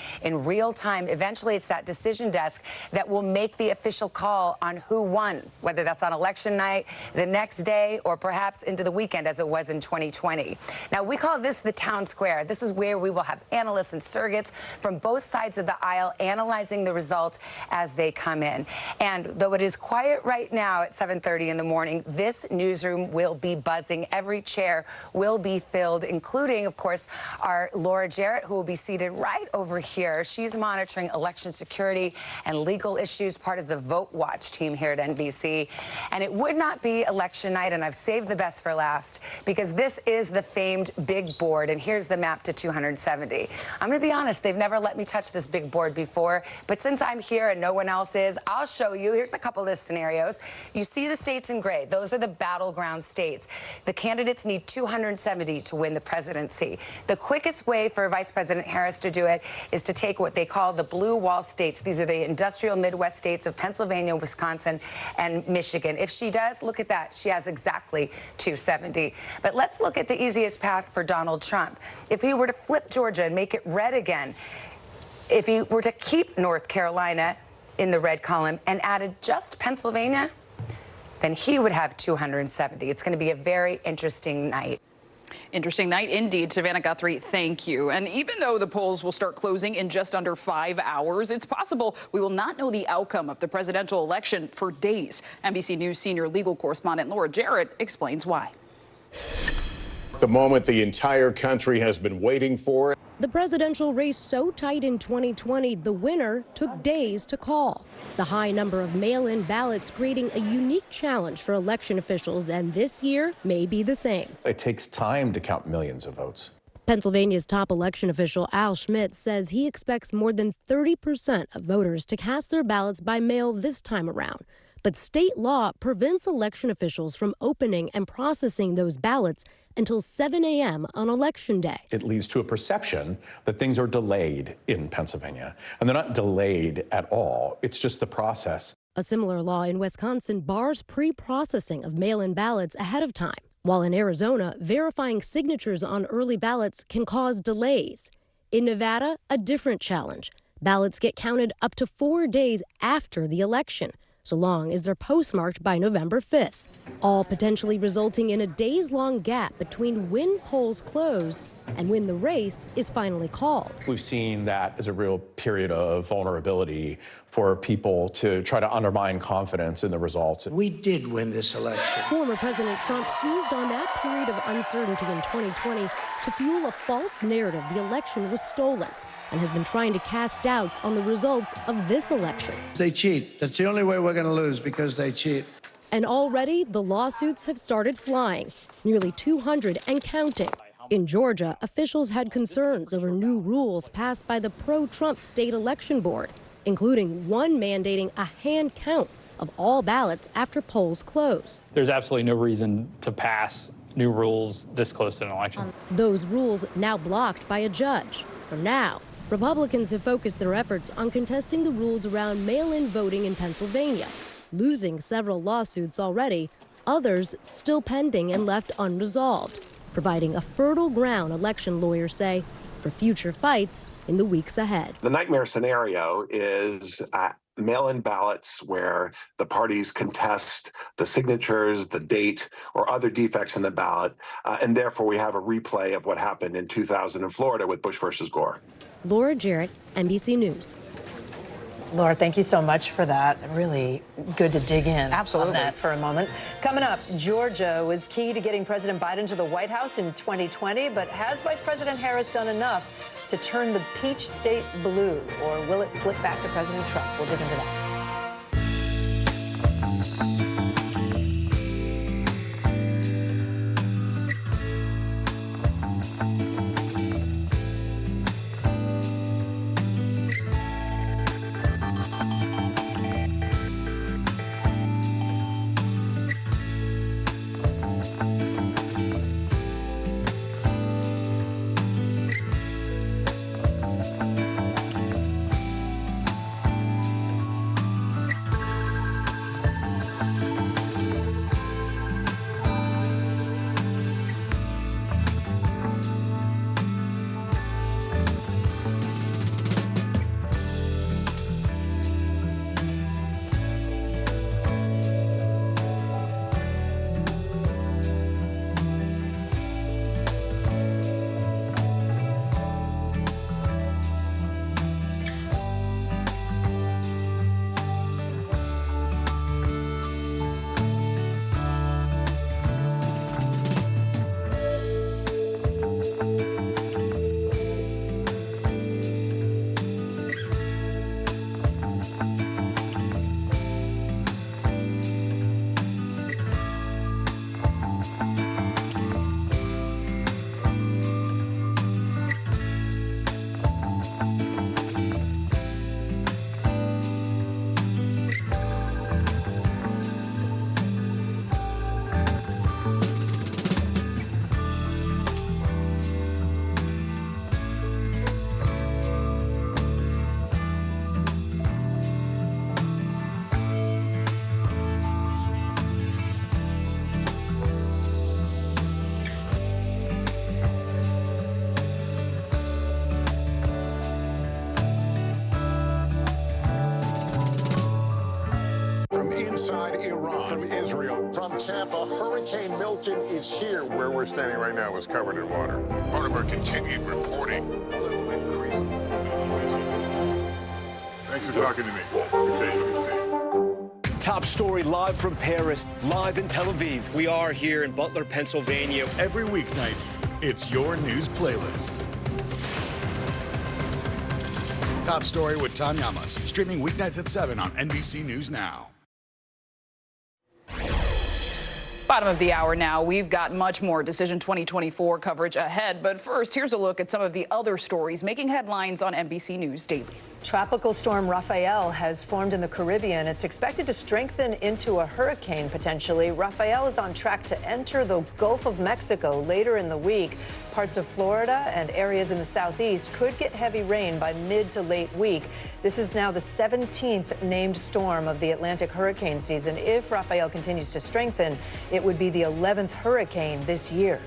real time. Eventually, it's that decision desk that will make the official call on who won, whether that's on election night, the next day, or perhaps into the weekend, as it was in 2020. Now, we call this the town square. This is where we will have analysts and surrogates from both sides of the aisle analyzing the results as they come in. And though it is quiet right now at 7:30 in the morning, this newsroom will be buzzing. Every chair will be filled, including, of course, our Laura Jarrett, who will be seated right over here. She's monitoring election security and legal issues, part of the Vote Watch team here at NBC. And it would not be election night, and I've saved the best for last, because this is the famed big board. And here's the map to 270. I'm going to be honest, they've never let me touch this big board before, but since I'm here and no one else is, I'll show you. Here's a couple of scenarios. You see the states in gray. Those are the battleground states. The candidates need 270 to win the presidency. The quickest way for Vice President Harris to do it is to take what they call the blue wall states. These are the industrial Midwest states of Pennsylvania, Wisconsin, and Michigan. If she does, look at that. She has exactly 270. But let's look at the easiest path for Donald Trump. If he were to flip Georgia and make it red again, if he were to keep North Carolina in the red column and added just Pennsylvania, then he would have 270. It's going to be a very interesting night. Interesting night indeed. Savannah Guthrie, thank you. And even though the polls will start closing in just under 5 hours, it's possible we will not know the outcome of the presidential election for days. NBC News senior legal correspondent Laura Jarrett explains why. The moment the entire country has been waiting for. The presidential race so tight in 2020, the winner took days to call. The high number of mail-in ballots creating a unique challenge for election officials, and this year may be the same. It takes time to count millions of votes. Pennsylvania's top election official Al Schmidt says he expects more than 30% of voters to cast their ballots by mail this time around. But state law prevents election officials from opening and processing those ballots until 7 a.m. on Election Day. It leads to a perception that things are delayed in Pennsylvania. And they're not delayed at all. It's just the process. A similar law in Wisconsin bars pre-processing of mail-in ballots ahead of time, while in Arizona, verifying signatures on early ballots can cause delays. In Nevada, a different challenge. Ballots get counted up to 4 days after the election, so long as they're postmarked by November 5th, all potentially resulting in a days-long gap between when polls close and when the race is finally called. We've seen that as a real period of vulnerability for people to try to undermine confidence in the results. We did win this election. Former President Trump seized on that period of uncertainty in 2020 to fuel a false narrative the election was stolen, and has been trying to cast doubts on the results of this election. They cheat. That's the only way we're going to lose, because they cheat. And already the lawsuits have started flying, nearly 200 and counting. In Georgia, officials had concerns over new rules passed by the pro-Trump state election board, including one mandating a hand count of all ballots after polls close. There's absolutely no reason to pass new rules this close to an election. Those rules now blocked by a judge. For now, Republicans have focused their efforts on contesting the rules around mail-in voting in Pennsylvania, losing several lawsuits already, others still pending and left unresolved, providing a fertile ground, election lawyers say, for future fights in the weeks ahead. The nightmare scenario is mail-in ballots where the parties contest the signatures, the date, or other defects in the ballot, and therefore we have a replay of what happened in 2000 in Florida with Bush versus Gore. Laura Jarrett, NBC News. Laura, thank you so much for that. Really good to dig in Absolutely. on that for a moment. Coming up, Georgia was key to getting President Biden to the White House in 2020, but has Vice President Harris done enough to turn the peach state blue, or will it flip back to President Trump? We'll dig into that. Inside Iran, from Israel, from Tampa, Hurricane Milton is here. Where we're standing right now is covered in water. Part of our continued reporting. Thanks for talking to me. Top story live from Paris, live in Tel Aviv. We are here in Butler, Pennsylvania. Every weeknight, it's your news playlist. Top Story with Tom Llamas, streaming weeknights at 7 on NBC News Now. Bottom of the hour now. We've got much more Decision 2024 coverage ahead. But first, here's a look at some of the other stories making headlines on NBC News Daily. Tropical storm Rafael has formed in the Caribbean. It's expected to strengthen into a hurricane potentially. Rafael is on track to enter the Gulf of Mexico later in the week. Parts of Florida and areas in the southeast could get heavy rain by mid to late week. This is now the 17th named storm of the Atlantic hurricane season. If Rafael continues to strengthen, it would be the 11th hurricane this year.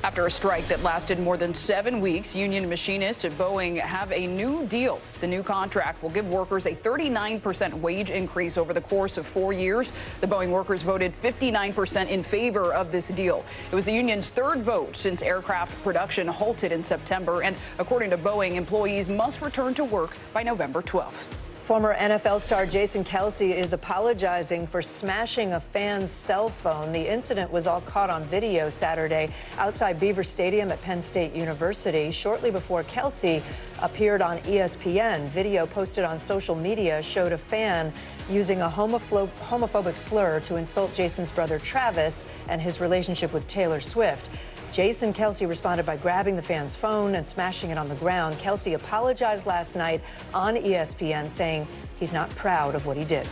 After a strike that lasted more than 7 weeks, union machinists at Boeing have a new deal. The new contract will give workers a 39% wage increase over the course of 4 years. The Boeing workers voted 59% in favor of this deal. It was the union's third vote since aircraft production halted in September. And according to Boeing, employees must return to work by November 12th. Former NFL star Jason Kelce is apologizing for smashing a fan's cell phone. The incident was all caught on video Saturday outside Beaver Stadium at Penn State University. Shortly before Kelce appeared on ESPN, video posted on social media showed a fan using a homophobic slur to insult Jason's brother Travis and his relationship with Taylor Swift. Jason Kelce responded by grabbing the fan's phone and smashing it on the ground. Kelce apologized last night on ESPN, saying he's not proud of what he did.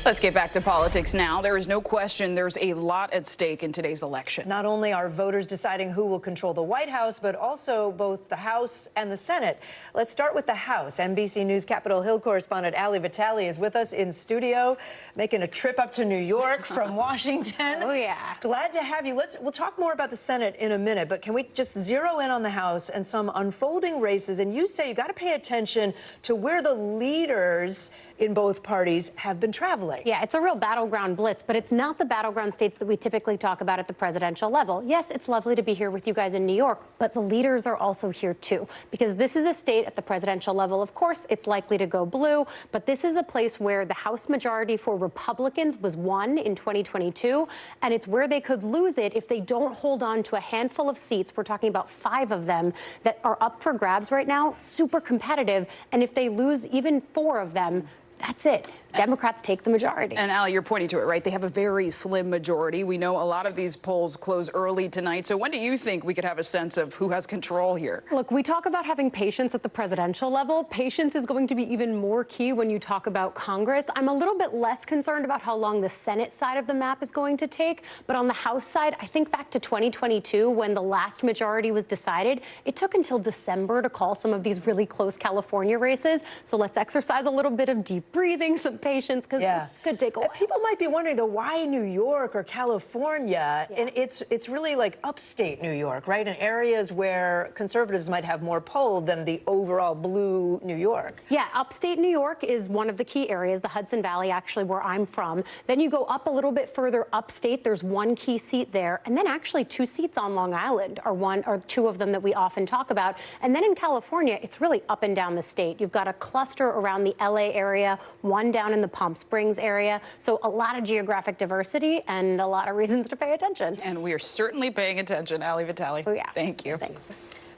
Let's get back to politics now. There is no question there's a lot at stake in today's election. Not only are voters deciding who will control the White House, but also both the House and the Senate. Let's start with the House. NBC News Capitol Hill correspondent Ali Vitale is with us in studio, making a trip up to New York from Washington. Oh, yeah. Glad to have you. We'll talk more about the Senate in a minute, but can we just zero in on the House and some unfolding races? And you say you got to pay attention to where the leaders in both parties have been traveling. Yeah, it's a real battleground blitz, but it's not the battleground states that we typically talk about at the presidential level. Yes, it's lovely to be here with you guys in New York, but the leaders are also here too, because this is a state at the presidential level. Of course, it's likely to go blue, but this is a place where the House majority for Republicans was won in 2022, and it's where they could lose it if they don't hold on to a handful of seats. We're talking about 5 of them that are up for grabs right now, super competitive, and if they lose even 4 of them, that's it. Democrats take the majority. And Ali, you're pointing to it, right? They have a very slim majority. We know a lot of these polls close early tonight. So when do you think we could have a sense of who has control here? Look, we talk about having patience at the presidential level. Patience is going to be even more key when you talk about Congress. I'm a little bit less concerned about how long the Senate side of the map is going to take. But on the House side, I think back to 2022 when the last majority was decided. It took until December to call some of these really close California races. So let's exercise a little bit of deep breathing, some patience, because this could take a while. People might be wondering, though, why New York or California? And it's really like upstate New York, right? In areas where conservatives might have more pull than the overall blue New York. Yeah, upstate New York is one of the key areas, the Hudson Valley, actually, where I'm from. Then you go up a little bit further upstate. There's 1 key seat there. And then actually 2 seats on Long Island are 2 of them that we often talk about. And then in California, it's really up and down the state. You've got a cluster around the LA area, 1 down in the Palm Springs area. So a lot of geographic diversity and a lot of reasons to pay attention. And we are certainly paying attention, Ali Vitale. Oh, yeah. Thank you. Thanks.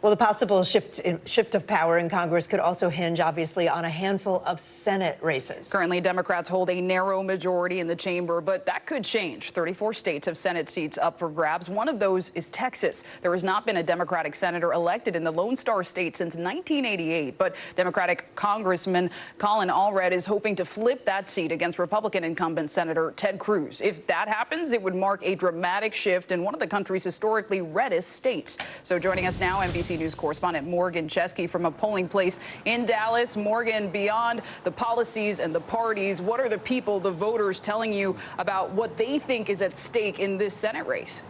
Well, the possible shift of power in Congress could also hinge, obviously, on a handful of Senate races. Currently, Democrats hold a narrow majority in the chamber, but that could change. 34 states have Senate seats up for grabs. One of those is Texas. There has not been a Democratic senator elected in the Lone Star State since 1988, but Democratic Congressman Colin Allred is hoping to flip that seat against Republican incumbent Senator Ted Cruz. If that happens, it would mark a dramatic shift in one of the country's historically reddest states. So joining us now, NBC News correspondent Morgan Chesky from a polling place in Dallas. Morgan, beyond the policies and the parties, what are the people, the voters, telling you about what they think is at stake in this Senate race?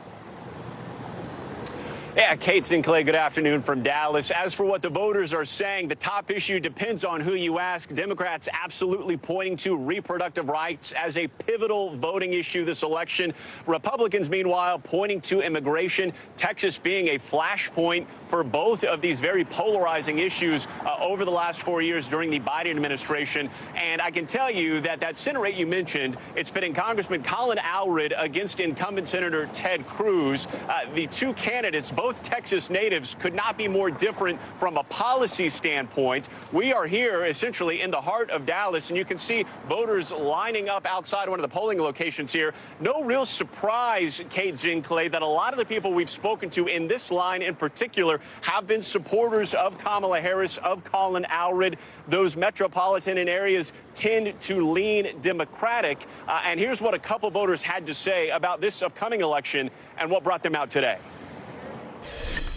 Yeah, Kate Sinclair, good afternoon from Dallas. As for what the voters are saying, the top issue depends on who you ask. Democrats absolutely pointing to reproductive rights as a pivotal voting issue this election. Republicans, meanwhile, pointing to immigration, Texas being a flashpoint for both of these very polarizing issues over the last 4 years during the Biden administration. And I can tell you that that Senate race you mentioned, it's pitting Congressman Colin Allred against incumbent Senator Ted Cruz. The 2 candidates, both Texas natives, could not be more different from a policy standpoint. We are here essentially in the heart of Dallas, and you can see voters lining up outside one of the polling locations here. No real surprise, Kate Sinclair, that a lot of the people we've spoken to in this line in particular have been supporters of Kamala Harris, of Colin Allred. Those metropolitan areas tend to lean Democratic. And here's what a couple voters had to say about this upcoming election and what brought them out today.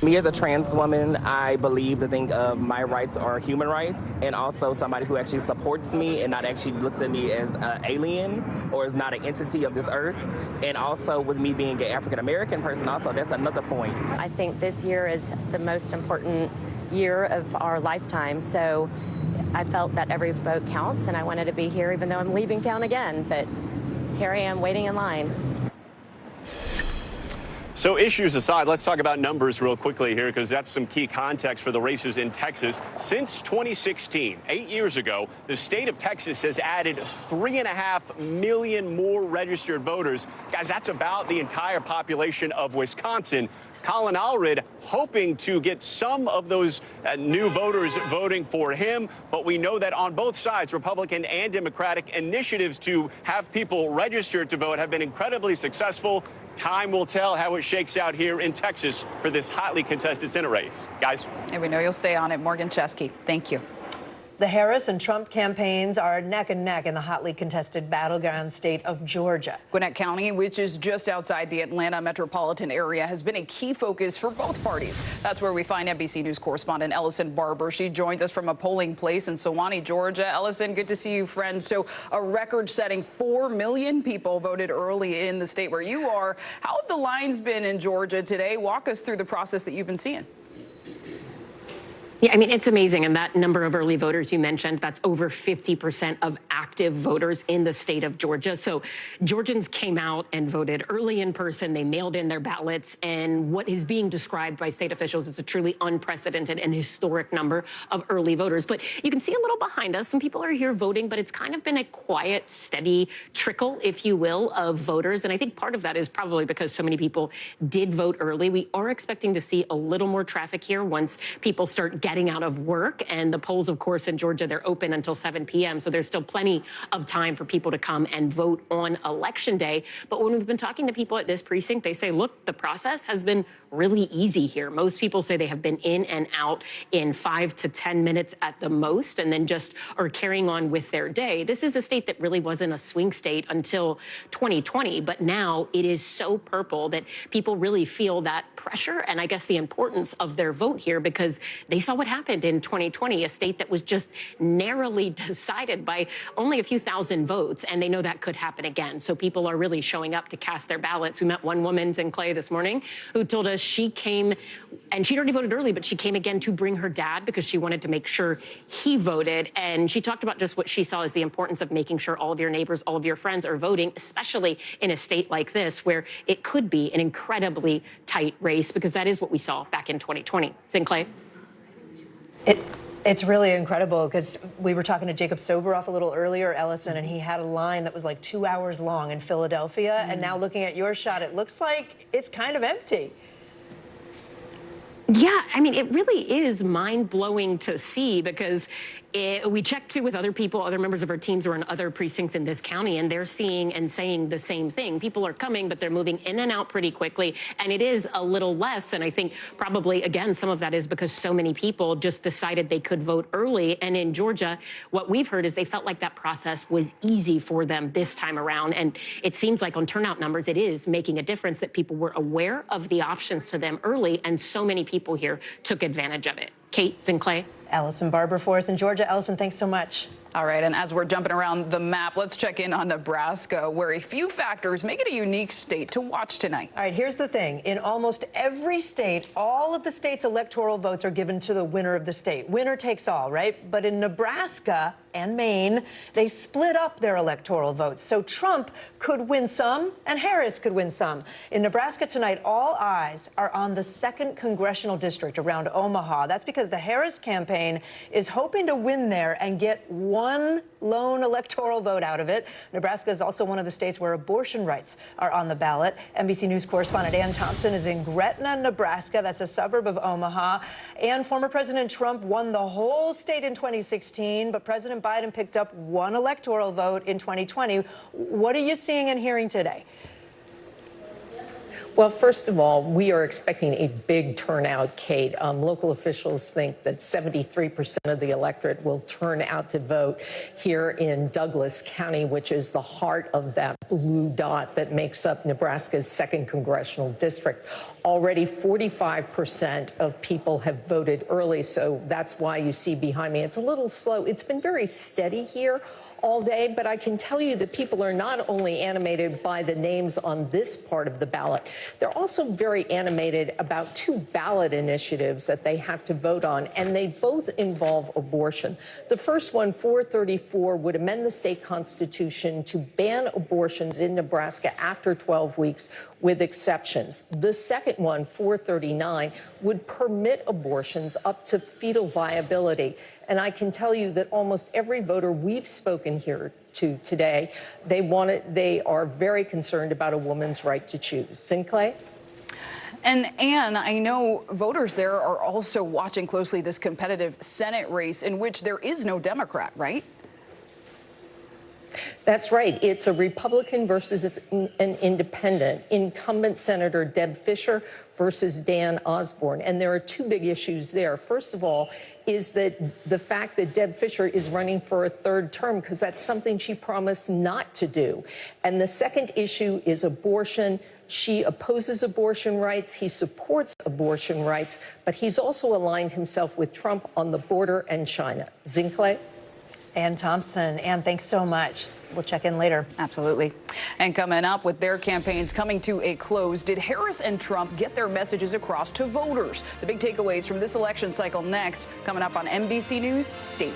Me as a trans woman, I believe the thing of my rights are human rights, and also somebody who actually supports me and not actually looks at me as an alien or as not an entity of this earth. And also with me being an African-American person, also that's another point. I think this year is the most important year of our lifetime, so I felt that every vote counts, and I wanted to be here even though I'm leaving town again, but here I am waiting in line. So issues aside, let's talk about numbers real quickly here, because that's some key context for the races in Texas. Since 2016, 8 years ago, the state of Texas has added 3.5 million more registered voters. Guys, that's about the entire population of Wisconsin. Colin Allred hoping to get some of those new voters voting for him. But we know that on both sides, Republican and Democratic, initiatives to have people registered to vote have been incredibly successful. Time will tell how it shakes out here in Texas for this hotly contested Senate race. Guys. And we know you'll stay on it. Morgan Chesky, thank you. The Harris and Trump campaigns are neck and neck in the hotly contested battleground state of Georgia. Gwinnett County, which is just outside the Atlanta metropolitan area, has been a key focus for both parties. That's where we find NBC News correspondent Ellison Barber. She joins us from a polling place in Sewanee, Georgia. Ellison, good to see you, friend. So a record-setting 4 million people voted early in the state where you are. How have the lines been in Georgia today? Walk us through the process that you've been seeing. Yeah, I mean, it's amazing. And that number of early voters you mentioned, that's over 50% of active voters in the state of Georgia. So Georgians came out and voted early in person. They mailed in their ballots. And what is being described by state officials is a truly unprecedented and historic number of early voters. But you can see a little behind us. Some people are here voting, but it's kind of been a quiet, steady trickle, if you will, of voters. And I think part of that is probably because so many people did vote early. We are expecting to see a little more traffic here once people start getting out of work. And the polls, of course, in Georgia, they're open until 7 p.m. So there's still plenty of time for people to come and vote on Election Day. But when we've been talking to people at this precinct, they say, look, the process has been really easy here. Most people say they have been in and out in 5 to 10 minutes at the most, and then just are carrying on with their day. This is a state that really wasn't a swing state until 2020, but now it is so purple that people really feel that pressure and I guess the importance of their vote here, because they saw what happened in 2020, a state that was just narrowly decided by only a few thousand votes, and they know that could happen again. So people are really showing up to cast their ballots. We met one woman, Clay, this morning, who told us she came, and she'd already voted early, but she came again to bring her dad because she wanted to make sure he voted. And she talked about just what she saw as the importance of making sure all of your neighbors, all of your friends are voting, especially in a state like this where it could be an incredibly tight race, because that is what we saw back in 2020. Clay? It's really incredible, because we were talking to Jacob Soboroff a little earlier, Ellison, and he had a line that was like 2 hours long in Philadelphia. And now looking at your shot, it looks like it's kind of empty. Yeah, I mean, it really is mind-blowing to see, because we checked too with other people, other members of our teams who are in other precincts in this county, and they're seeing and saying the same thing. People are coming, but they're moving in and out pretty quickly, and it is a little less. And I think probably, again, some of that is because so many people just decided they could vote early. And in Georgia, what we've heard is they felt like that process was easy for them this time around. And it seems like on turnout numbers, it is making a difference that people were aware of the options to them early, and so many people here took advantage of it. Kate, Clay? Ellison Barber for us in Georgia. Ellison, thanks so much. All right, and as we're jumping around the map, let's check in on Nebraska, where a few factors make it a unique state to watch tonight. All right, here's the thing. In almost every state, all of the state's electoral votes are given to the winner of the state. Winner takes all, right? But in Nebraska and Maine, they split up their electoral votes. So Trump could win some and Harris could win some. In Nebraska tonight, all eyes are on the 2nd congressional district around Omaha. That's because the Harris campaign is hoping to win there and get one lone electoral vote out of it. Nebraska is also one of the states where abortion rights are on the ballot. NBC News correspondent Ann Thompson is in Gretna, Nebraska. That's a suburb of Omaha. And former President Trump won the whole state in 2016, but President Biden picked up one electoral vote in 2020. What are you seeing and hearing today? Well, first of all, we are expecting a big turnout, Kate. Local officials think that 73% of the electorate will turn out to vote here in Douglas County, which is the heart of that blue dot that makes up Nebraska's 2nd congressional district. Already 45% of people have voted early, so that's why you see behind me. It's a little slow. It's been very steady here all day, but I can tell you that people are not only animated by the names on this part of the ballot, they're also very animated about 2 ballot initiatives that they have to vote on, and they both involve abortion. The first one, 434, would amend the state constitution to ban abortions in Nebraska after 12 weeks with exceptions. The second one, 439, would permit abortions up to fetal viability. And I can tell you that almost every voter we've spoken here to today, they are very concerned about a woman's right to choose. Sinclair? And Ann, I know voters there are also watching closely this competitive Senate race in which there is no Democrat, right? That's right. It's a Republican versus an independent. Incumbent Senator Deb Fischer versus Dan Osborne. And there are two big issues there. First of all, is that the fact that Deb Fischer is running for a third term, because that's something she promised not to do. And the second issue is abortion. She opposes abortion rights. He supports abortion rights. But he's also aligned himself with Trump on the border and China. Zincle? Ann Thompson. Ann, thanks so much. We'll check in later. Absolutely. And coming up, with their campaigns coming to a close, did Harris and Trump get their messages across to voters? The big takeaways from this election cycle next, coming up on NBC News Daily.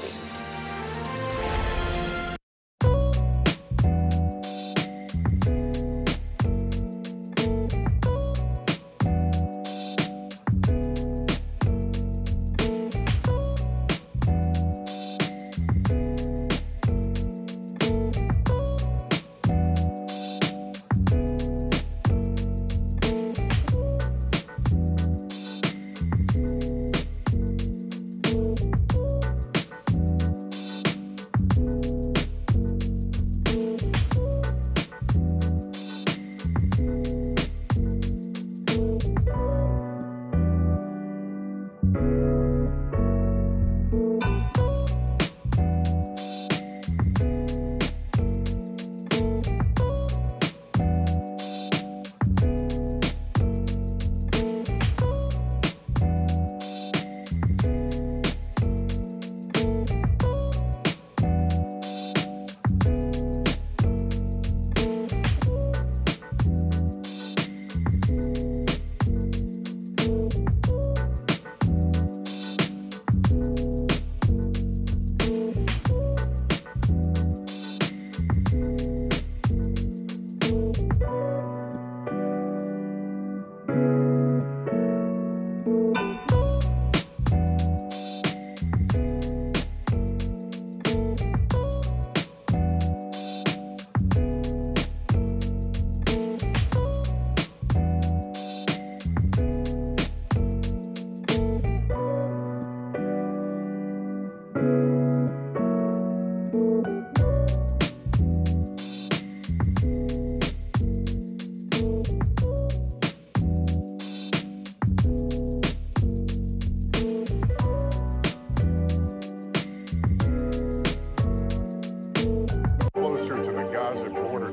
Closer to the Gaza border.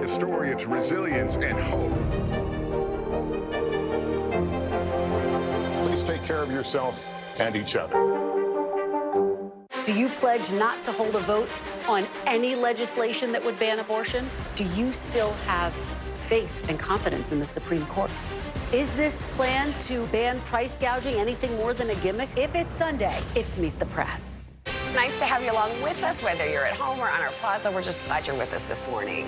A story of resilience and hope. Please take care of yourself and each other. Do you pledge not to hold a vote on any legislation that would ban abortion? Do you still have faith and confidence in the Supreme Court? Is this plan to ban price gouging anything more than a gimmick? If it's Sunday, it's Meet the Press. Nice to have you along with us, whether you're at home or on our plaza. We're just glad you're with us this morning.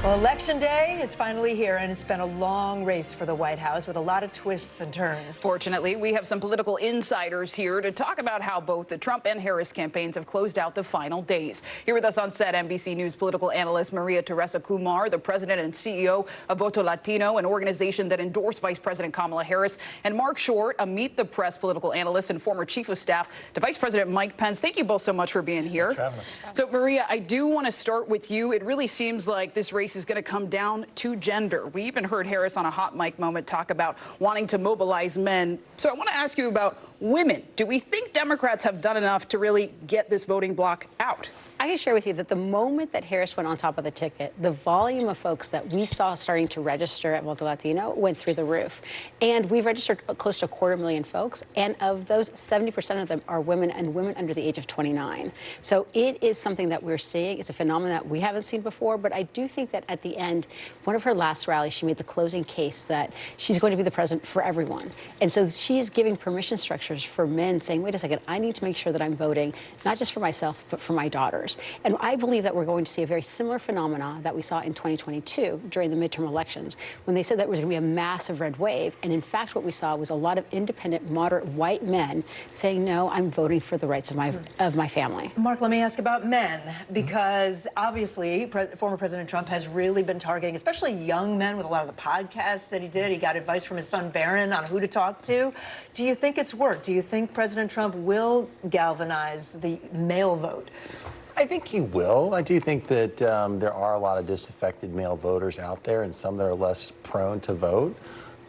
Well, Election Day is finally here, and it's been a long race for the White House with a lot of twists and turns. Fortunately, we have some political insiders here to talk about how both the Trump and Harris campaigns have closed out the final days. Here with us on set, NBC News political analyst Maria Teresa Kumar, the president and CEO of Voto Latino, an organization that endorsed Vice President Kamala Harris, and Mark Short, a Meet the Press political analyst and former chief of staff to Vice President Mike Pence. Thank you both so much for being here. So, Maria, I do want to start with you. It really seems like this race is going to come down to gender. We even heard Harris on a hot mic moment talk about wanting to mobilize men. So I want to ask you about women. Do we think Democrats have done enough to really get this voting bloc out? I can share with you that the moment that Harris went on top of the ticket, the volume of folks that we saw starting to register at Voto Latino went through the roof. And we've registered close to 250,000 folks. And of those, 70% of them are women and women under the age of 29. So it is something that we're seeing. It's a phenomenon that we haven't seen before. But I do think that at the end, one of her last rallies, she made the closing case that she's going to be the president for everyone. And so she's giving permission structures for men saying, wait a second, I need to make sure that I'm voting not just for myself, but for my daughters. voters. And I believe that we're going to see a very similar phenomena that we saw in 2022 during the midterm elections, when they said that there was going to be a massive red wave. And in fact, what we saw was a lot of independent, moderate white men saying, no, I'm voting for the rights of my family. Mark, let me ask about men, because obviously former President Trump has really been targeting, especially young men, with a lot of the podcasts that he did. He got advice from his son Barron on who to talk to. Do you think it's worked? Do you think President Trump will galvanize the male vote? I think he will. I do think that there are a lot of disaffected male voters out there and some that are less prone to vote.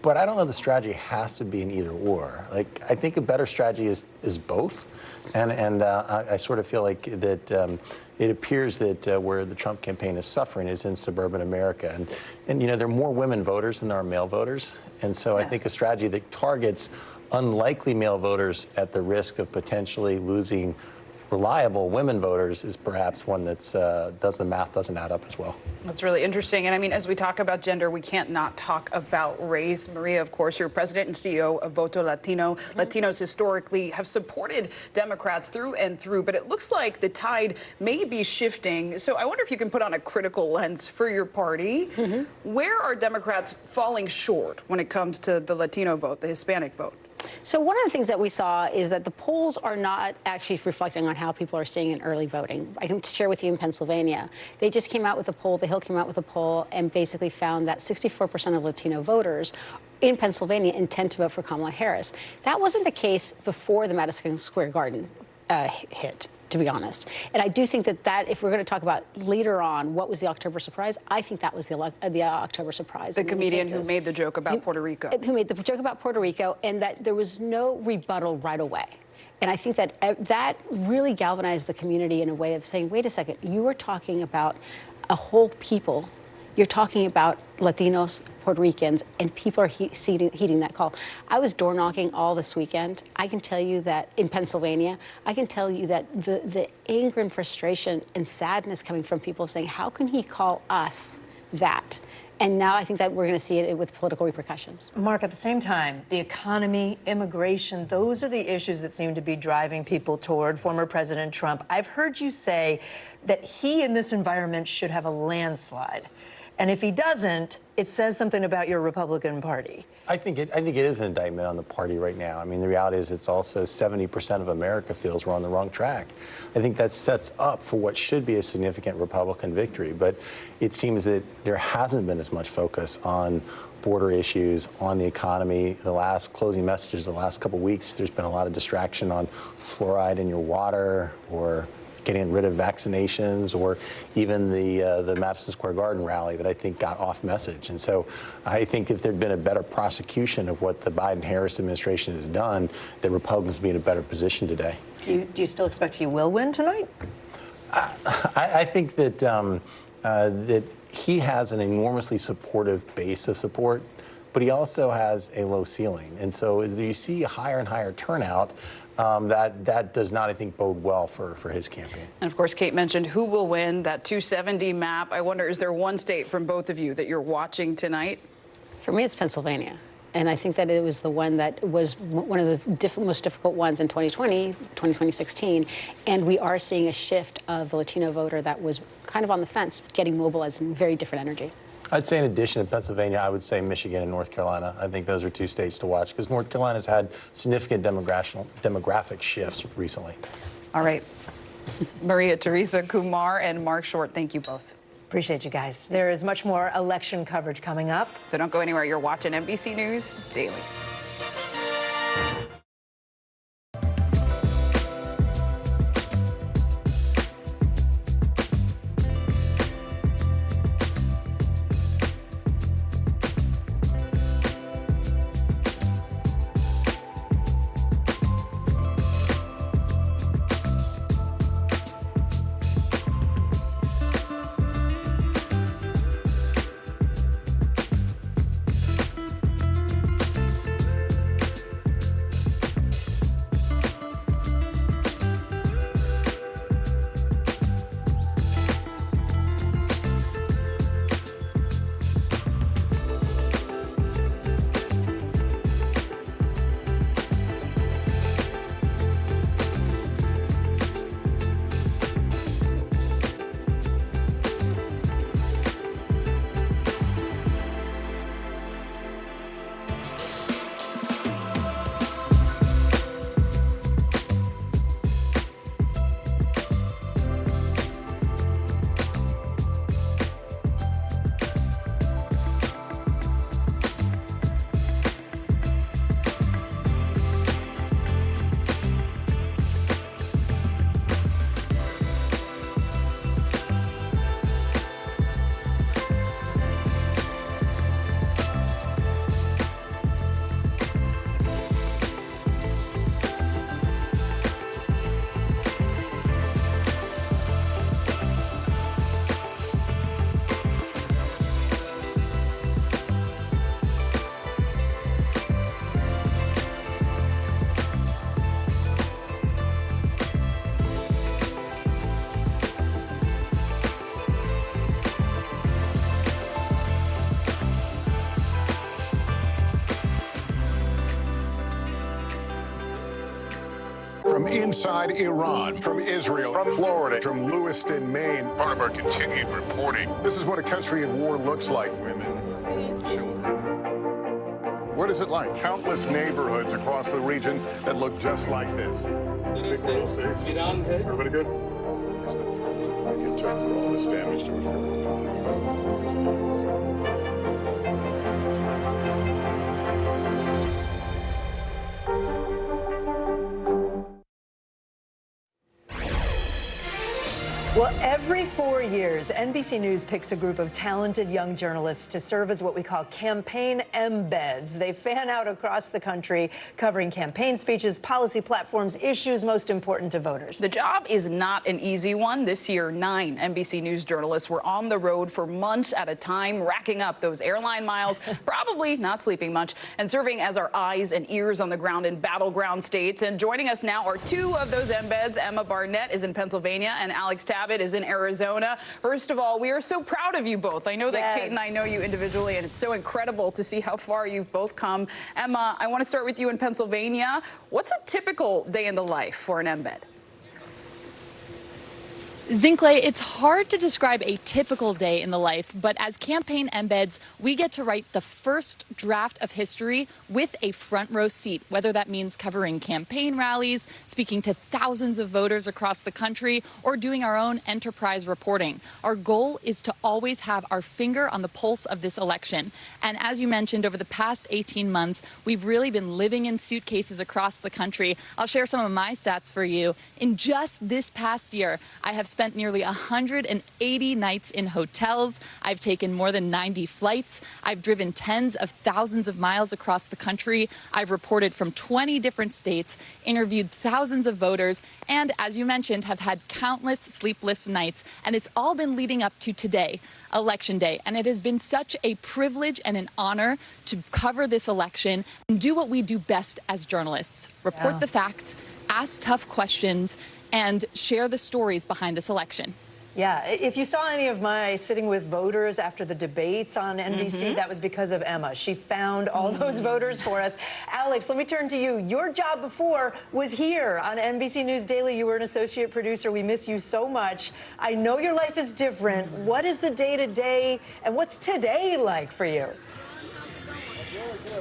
But I don't know the strategy has to be an either or. Like, I think a better strategy is both. And I sort of feel like that it appears that where the Trump campaign is suffering is in suburban America. And you know, there are more women voters than there are male voters. And so I think a strategy that targets unlikely male voters at the risk of potentially losing reliable women voters is perhaps one that's the math doesn't add up as well. That's really interesting. And I mean, as we talk about gender, we can't not talk about race. Maria, of course, you're president and CEO of Voto Latino. Latinos historically have supported Democrats through and through, but it looks like the tide may be shifting. So I wonder if you can put on a critical lens for your party. Where are Democrats falling short when it comes to the Latino vote, the Hispanic vote? So one of the things that we saw is that the polls are not actually reflecting on how people are seeing in early voting. I can share with you in Pennsylvania, they just came out with a poll, The Hill came out with a poll and basically found that 64% of Latino voters in Pennsylvania intend to vote for Kamala Harris. That wasn't the case before the Madison Square Garden hit, to be honest. And I do think that if we're going to talk about later on what was the October surprise, I think that was the October surprise. The comedian who made the joke about Puerto Rico. Who made the joke about Puerto Rico, and that there was no rebuttal right away. And I think that that really galvanized the community in a way of saying, wait a second, you are talking about a whole people. You're talking about Latinos, Puerto Ricans, and people are heeding that call. I was door knocking all this weekend. I can tell you that in Pennsylvania, I can tell you that the anger and frustration and sadness coming from people saying, how can he call us that? And now I think that we're going to see it with political repercussions. Mark, at the same time, the economy, immigration, those are the issues that seem to be driving people toward former President Trump. I've heard you say that he in this environment should have a landslide. And if he doesn't, it says something about your Republican Party. I think it is an indictment on the party right now. I mean, the reality is it's also 70% of America feels we're on the wrong track. I think that sets up for what should be a significant Republican victory. But it seems that there hasn't been as much focus on border issues, on the economy. The last closing messages, the last couple of weeks, there's been a lot of distraction on fluoride in your water or getting rid of vaccinations, or even the Madison Square Garden rally that I think got off message. And so I think if there'd been a better prosecution of what the Biden-Harris administration has done, that Republicans would be in a better position today. Do you still expect he will win tonight? I think that that he has an enormously supportive base of support, but he also has a low ceiling. And so as you see a higher and higher turnout, that does not, I think, bode well for his campaign. And of course, Kate mentioned who will win that 270 map. I wonder, is there one state from both of you that you're watching tonight? For me, it's Pennsylvania. And I think that it was the one that was one of the most difficult ones in 2016. And we are seeing a shift of the Latino voter that was kind of on the fence, getting mobilized in very different energy. I'd say in addition to Pennsylvania, I would say Michigan and North Carolina. I think those are two states to watch because North Carolina's had significant demographic shifts recently. All right. Maria Teresa Kumar and Mark Short, thank you both. Appreciate you guys. There is much more election coverage coming up. So don't go anywhere. You're watching NBC News Daily. inside Iran, from Israel, from Florida, from Lewiston, Maine. Part of our continued reporting. This is what a country at war looks like. Women, children. What is it like? Countless neighborhoods across the region that look just like this. Everybody good? It took for all this damage to Well, every 4 years, NBC News picks a group of talented young journalists to serve as what we call campaign embeds. They fan out across the country, covering campaign speeches, policy platforms, issues most important to voters. The job is not an easy one. This year, 9 NBC News journalists were on the road for months at a time, racking up those airline miles, probably not sleeping much, and serving as our eyes and ears on the ground in battleground states. And joining us now are 2 of those embeds. Emma Barnett is in Pennsylvania, and Alex Tabbitt is in Arizona. First of all, we are so proud of you both. I know that Kate and I know you individually, and it's so incredible to see how far you've both come. Emma, I want to start with you in Pennsylvania. What's a typical day in the life for an embed? Zinkley, it's hard to describe a typical day in the life, but as campaign embeds, we get to write the first draft of history with a front row seat, whether that means covering campaign rallies, speaking to thousands of voters across the country, or doing our own enterprise reporting. Our goal is to always have our finger on the pulse of this election. And as you mentioned, over the past 18 months, we've really been living in suitcases across the country. I'll share some of my stats for you. In just this past year, I have spent nearly 180 nights in hotels. I've taken more than 90 flights. I've driven tens of thousands of miles across the country. I've reported from 20 different states, interviewed thousands of voters, and as you mentioned, have had countless sleepless nights. And it's all been leading up to today, Election Day. And it has been such a privilege and an honor to cover this election and do what we do best as journalists, report the facts, ask tough questions, and share the stories behind this election. Yeah, if you saw any of my sitting with voters after the debates on NBC, that was because of Emma. She found all those voters for us. Alex, let me turn to you. Your job before was here on NBC News Daily. You were an associate producer. We miss you so much. I know your life is different. What is the day-to-day, and what's today like for you?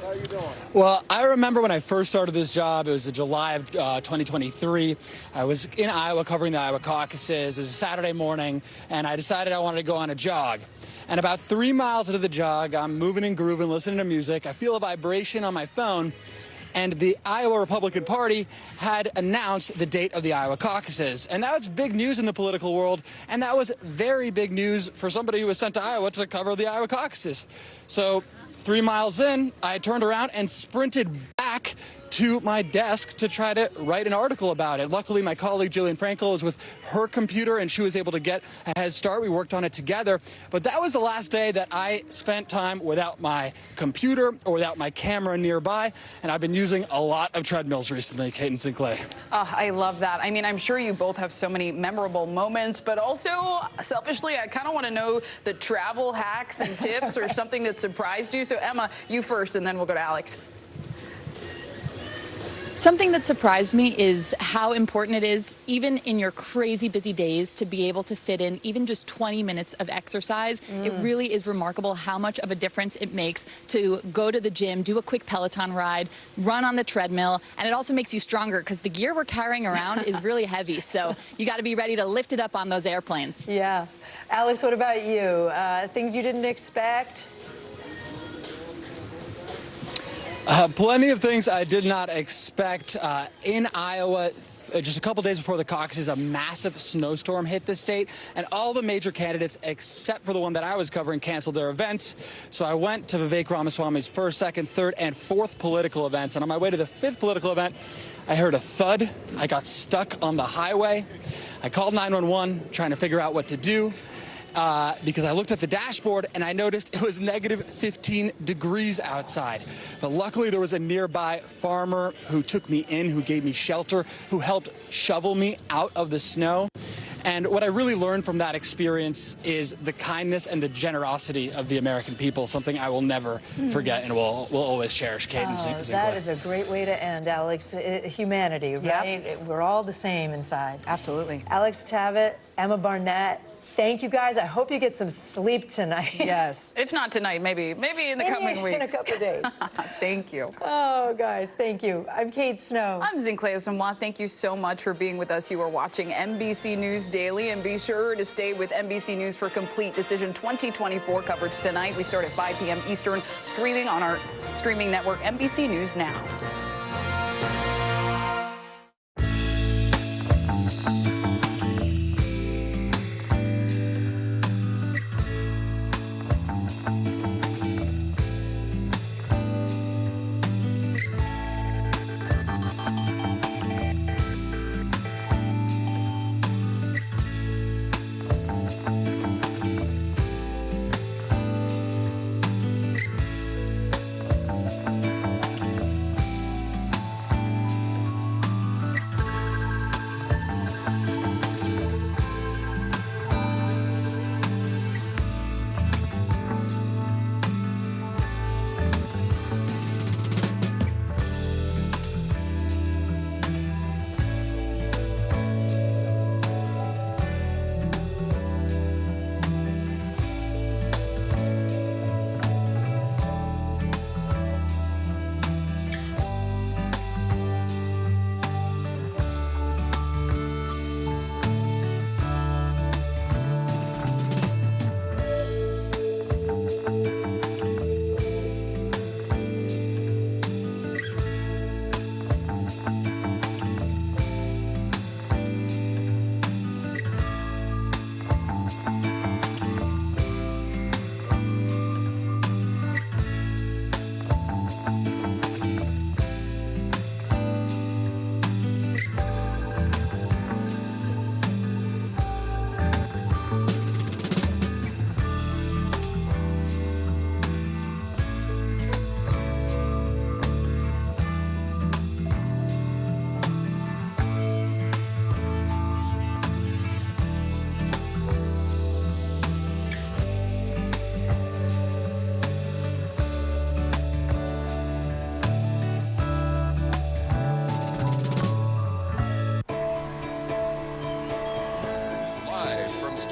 How you doing? Well, I remember when I first started this job, it was in July of 2023. I was in Iowa covering the Iowa caucuses. It was a Saturday morning, and I decided I wanted to go on a jog. And about 3 miles into the jog, I'm moving and grooving, listening to music. I feel a vibration on my phone, and the Iowa Republican Party had announced the date of the Iowa caucuses. And that was big news in the political world, and that was very big news for somebody who was sent to Iowa to cover the Iowa caucuses. So 3 miles in, I turned around and sprinted back to my desk to try to write an article about it. Luckily, my colleague Jillian Frankel was with her computer, and she was able to get a head start. We worked on it together. But that was the last day that I spent time without my computer or without my camera nearby. And I've been using a lot of treadmills recently, Kate and Sinclair. Oh, I love that. I mean, I'm sure you both have so many memorable moments, but also, selfishly, I kind of want to know the travel hacks and tips or something that surprised you. So, Emma, you first, and then we'll go to Alex. Something that surprised me is how important it is, even in your crazy busy days, to be able to fit in even just 20 minutes of exercise. It really is remarkable how much of a difference it makes to go to the gym, do a quick Peloton ride, run on the treadmill, and it also makes you stronger because the gear we're carrying around is really heavy. So you got to be ready to lift it up on those airplanes. Yeah. Alex, what about you? Things you didn't expect? Plenty of things I did not expect. In Iowa, just a couple days before the caucuses, a massive snowstorm hit the state, and all the major candidates, except for the one that I was covering, canceled their events. So I went to Vivek Ramaswamy's first, second, third, and fourth political events, and on my way to the fifth political event, I heard a thud. I got stuck on the highway. I called 911, trying to figure out what to do. Because I looked at the dashboard and I noticed it was negative 15 degrees outside. But luckily there was a nearby farmer who took me in, who gave me shelter, who helped shovel me out of the snow. And what I really learned from that experience is the kindness and the generosity of the American people, something I will never forget and will always cherish. Kate and Sinclair. That is a great way to end, Alex. Humanity, right? Yep. We're all the same inside. Absolutely. Alex Tabbett, Emma Barnett, thank you guys. I hope you get some sleep tonight. Yes. If not tonight, maybe in the coming weeks. In a couple of days. Thank you. Oh, guys, thank you. I'm Kate Snow. I'm Sinclair Samoa. Thank you so much for being with us. You are watching NBC News Daily, and be sure to stay with NBC News for complete Decision 2024 coverage tonight. We start at 5 p.m. Eastern, streaming on our streaming network, NBC News Now.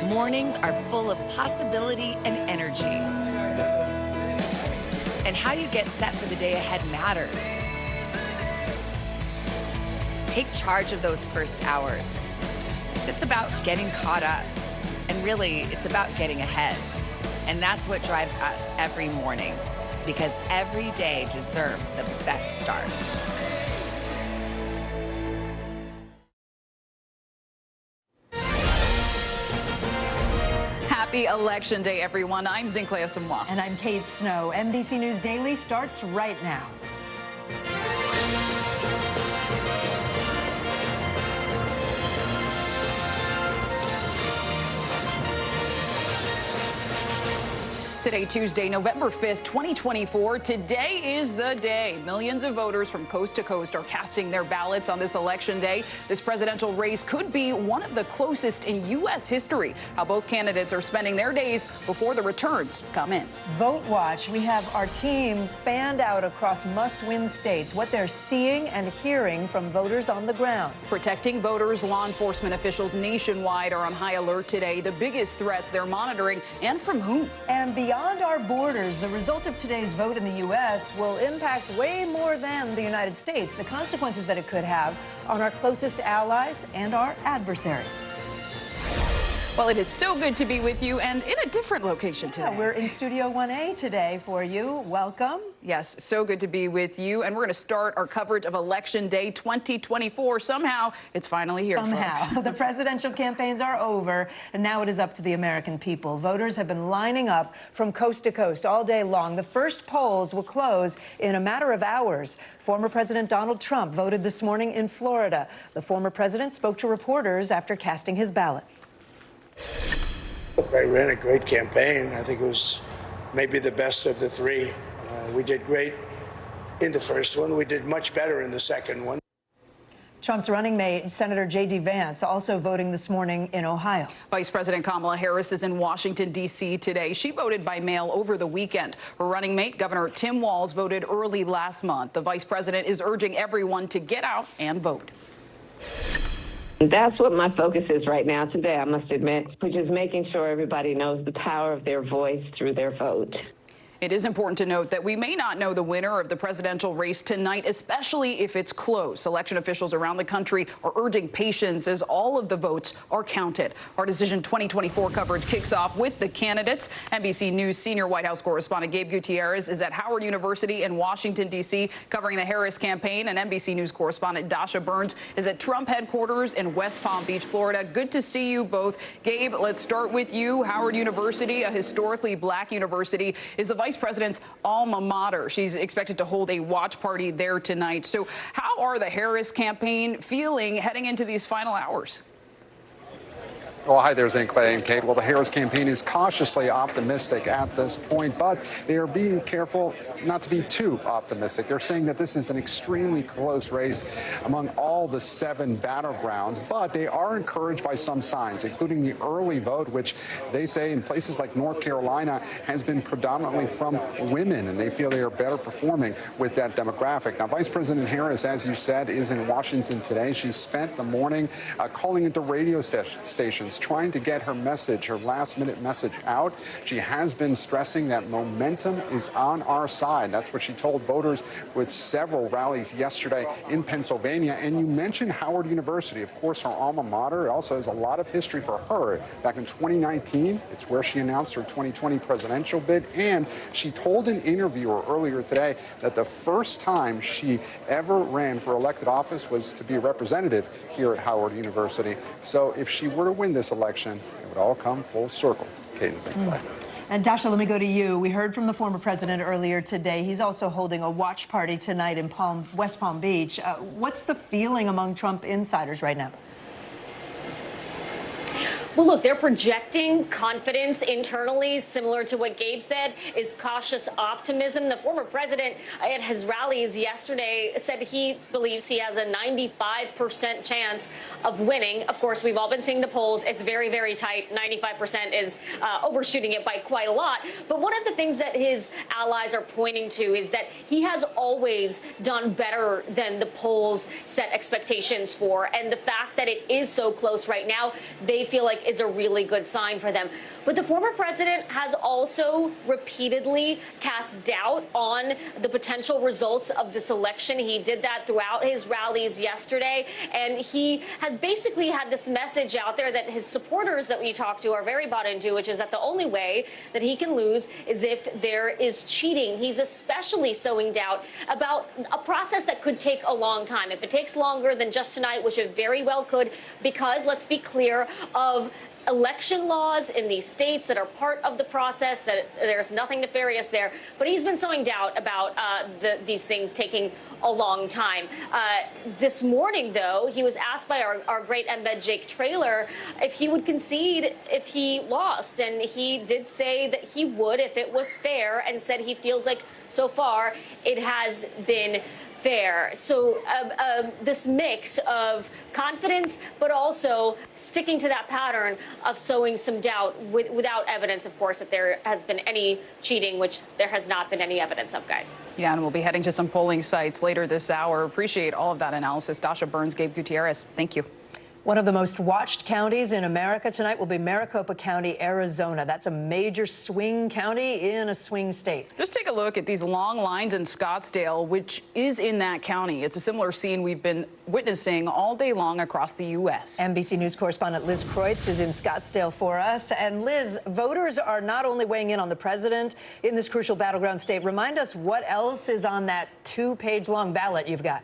Mornings are full of possibility and energy. And how you get set for the day ahead matters. Take charge of those first hours. It's about getting caught up. And really, it's about getting ahead. And that's what drives us every morning, because every day deserves the best start. Happy Election Day, everyone. I'm Sinclair Samoa. And I'm Kate Snow. NBC News Daily starts right now. Today, Tuesday, November 5th, 2024. Today is the day. Millions of voters from coast to coast are casting their ballots on this election day. This presidential race could be one of the closest in U.S. history. How both candidates are spending their days before the returns come in. Vote Watch. We have our team fanned out across must-win states, what they're seeing and hearing from voters on the ground. Protecting voters, law enforcement officials nationwide are on high alert today. The biggest threats they're monitoring, and from whom? And beyond our borders, the result of today's vote in the U.S. will impact way more than the United States. The consequences that it could have on our closest allies and our adversaries. Well, it is so good to be with you, and in a different location today. We're in Studio 1A today for you. Welcome. Yes, so good to be with you. And we're going to start our coverage of Election Day 2024. Somehow, it's finally here, folks. The presidential campaigns are over, and now it is up to the American people. Voters have been lining up from coast to coast all day long. The first polls will close in a matter of hours. Former President Donald Trump voted this morning in Florida. The former president spoke to reporters after casting his ballot. I ran a great campaign. I think it was maybe the best of the three. We did great in the first one. We did much better in the second one. Trump's running mate, Senator J.D. Vance, also voting this morning in Ohio. Vice President Kamala Harris is in Washington, D.C. today. She voted by mail over the weekend. Her running mate, Governor Tim Walz, voted early last month. The vice president is urging everyone to get out and vote. That's what my focus is right now today, I must admit, which is making sure everybody knows the power of their voice through their vote. It is important to note that we may not know the winner of the presidential race tonight, especially if it's close. Election officials around the country are urging patience as all of the votes are counted. Our Decision 2024 coverage kicks off with the candidates. NBC News senior White House correspondent Gabe Gutierrez is at Howard University in Washington, D.C., covering the Harris campaign. And NBC News correspondent Dasha Burns is at Trump headquarters in West Palm Beach, Florida. Good to see you both. Gabe, let's start with you. Howard University, a historically black university, is the vice president's alma mater. She's expected to hold a watch party there tonight. So how are the Harris campaign feeling heading into these final hours? Well, hi there, Zane, Clay, and Kate. Well, the Harris campaign is cautiously optimistic at this point, but they are being careful not to be too optimistic. They're saying that this is an extremely close race among all the 7 battlegrounds, but they are encouraged by some signs, including the early vote, which they say in places like North Carolina has been predominantly from women, and they feel they are better performing with that demographic. Now, Vice President Harris, as you said, is in Washington today. She spent the morning calling into radio stations, trying to get her message, her last-minute message out. She has been stressing that momentum is on our side. That's what she told voters with several rallies yesterday in Pennsylvania. And you mentioned Howard University, of course, her alma mater. It also has a lot of history for her. Back in 2019, it's where she announced her 2020 presidential bid. And she told an interviewer earlier today that the first time she ever ran for elected office was to be a representative here at Howard University. So if she were to win this election, it would all come full circle. Cadence and Clay. And Dasha, let me go to you. We heard from the former president earlier today. He's also holding a watch party tonight in West Palm Beach. What's the feeling among Trump insiders right now? Well, look, they're projecting confidence internally, similar to what Gabe said, is cautious optimism. The former president at his rallies yesterday said he believes he has a 95% chance of winning. Of course, we've all been seeing the polls. It's very, very tight. 95% is overshooting it by quite a lot. But one of the things that his allies are pointing to is that he has always done better than the polls set expectations for. And the fact that it is so close right now, they feel like is a really good sign for them. But the former president has also repeatedly cast doubt on the potential results of this election. He did that throughout his rallies yesterday. And he has basically had this message out there that his supporters that we talked to are very bought into, which is that the only way that he can lose is if there is cheating. He's especially sowing doubt about a process that could take a long time. If it takes longer than just tonight, which it very well could, because let's be clear, of election laws in these states that are part of the process, that there's nothing nefarious there. But he's been sowing doubt about these things taking a long time. This morning, though, he was asked by our great embed Jake Traylor if he would concede if he lost. And he did say that he would if it was fair, and said he feels like so far it has been fair. So this mix of confidence, but also sticking to that pattern of sowing some doubt without evidence, of course, that there has been any cheating, which there has not been any evidence of, guys. Yeah, and we'll be heading to some polling sites later this hour. Appreciate all of that analysis. Dasha Burns, Gabe Gutierrez, thank you. One of the most watched counties in America tonight will be Maricopa County, Arizona. That's a major swing county in a swing state. Just take a look at these long lines in Scottsdale, which is in that county. It's a similar scene we've been witnessing all day long across the U.S. NBC News correspondent Liz Kreutz is in Scottsdale for us. And Liz, voters are not only weighing in on the president in this crucial battleground state. Remind us what else is on that 2-page long ballot you've got.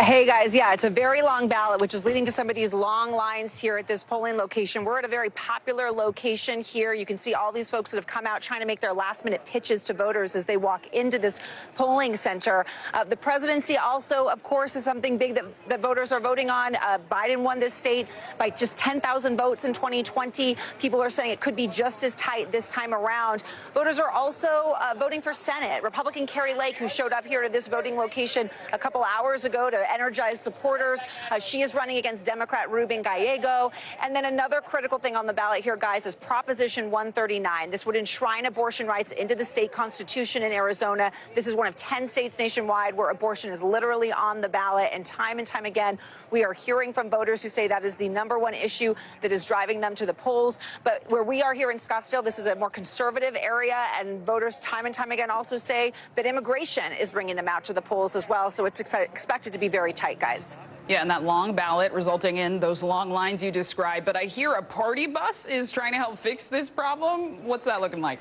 Hey guys, yeah, it's a very long ballot, which is leading to some of these long lines here at this polling location. We're at a very popular location here. You can see all these folks that have come out trying to make their last-minute pitches to voters as they walk into this polling center. The presidency also, of course, is something big that voters are voting on. Biden won this state by just 10,000 votes in 2020. People are saying it could be just as tight this time around. Voters are also voting for Senate. Republican Carrie Lake, who showed up here to this voting location a couple hours ago to energize supporters. She is running against Democrat Ruben Gallego. And then another critical thing on the ballot here, guys, is Proposition 139. This would enshrine abortion rights into the state constitution in Arizona. This is one of 10 states nationwide where abortion is literally on the ballot. And time again, we are hearing from voters who say that is the #1 issue that is driving them to the polls. But where we are here in Scottsdale, this is a more conservative area. And voters time and time again also say that immigration is bringing them out to the polls as well. So it's expected to be very tight, guys. Yeah, and that long ballot resulting in those long lines you described. But I hear a party bus is trying to help fix this problem. What's that looking like?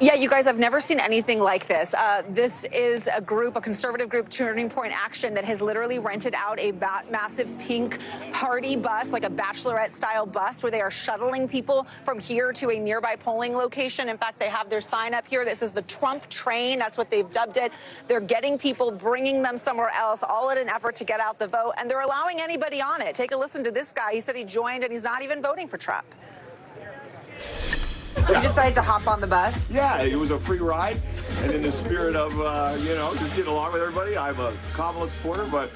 Yeah, you guys, I've never seen anything like this. This is a conservative group, Turning Point Action, that has literally rented out a massive pink party bus, like a bachelorette-style bus, where they are shuttling people from here to a nearby polling location. In fact, they have their sign up here that says the Trump train. That's what they've dubbed it. They're getting people, bringing them somewhere else, all in an effort to get out the vote, and they're allowing anybody on it. Take a listen to this guy. He said he joined, and he's not even voting for Trump. You decided to hop on the bus? Yeah, it was a free ride, and in the spirit of, just getting along with everybody, I'm a Kamala supporter, but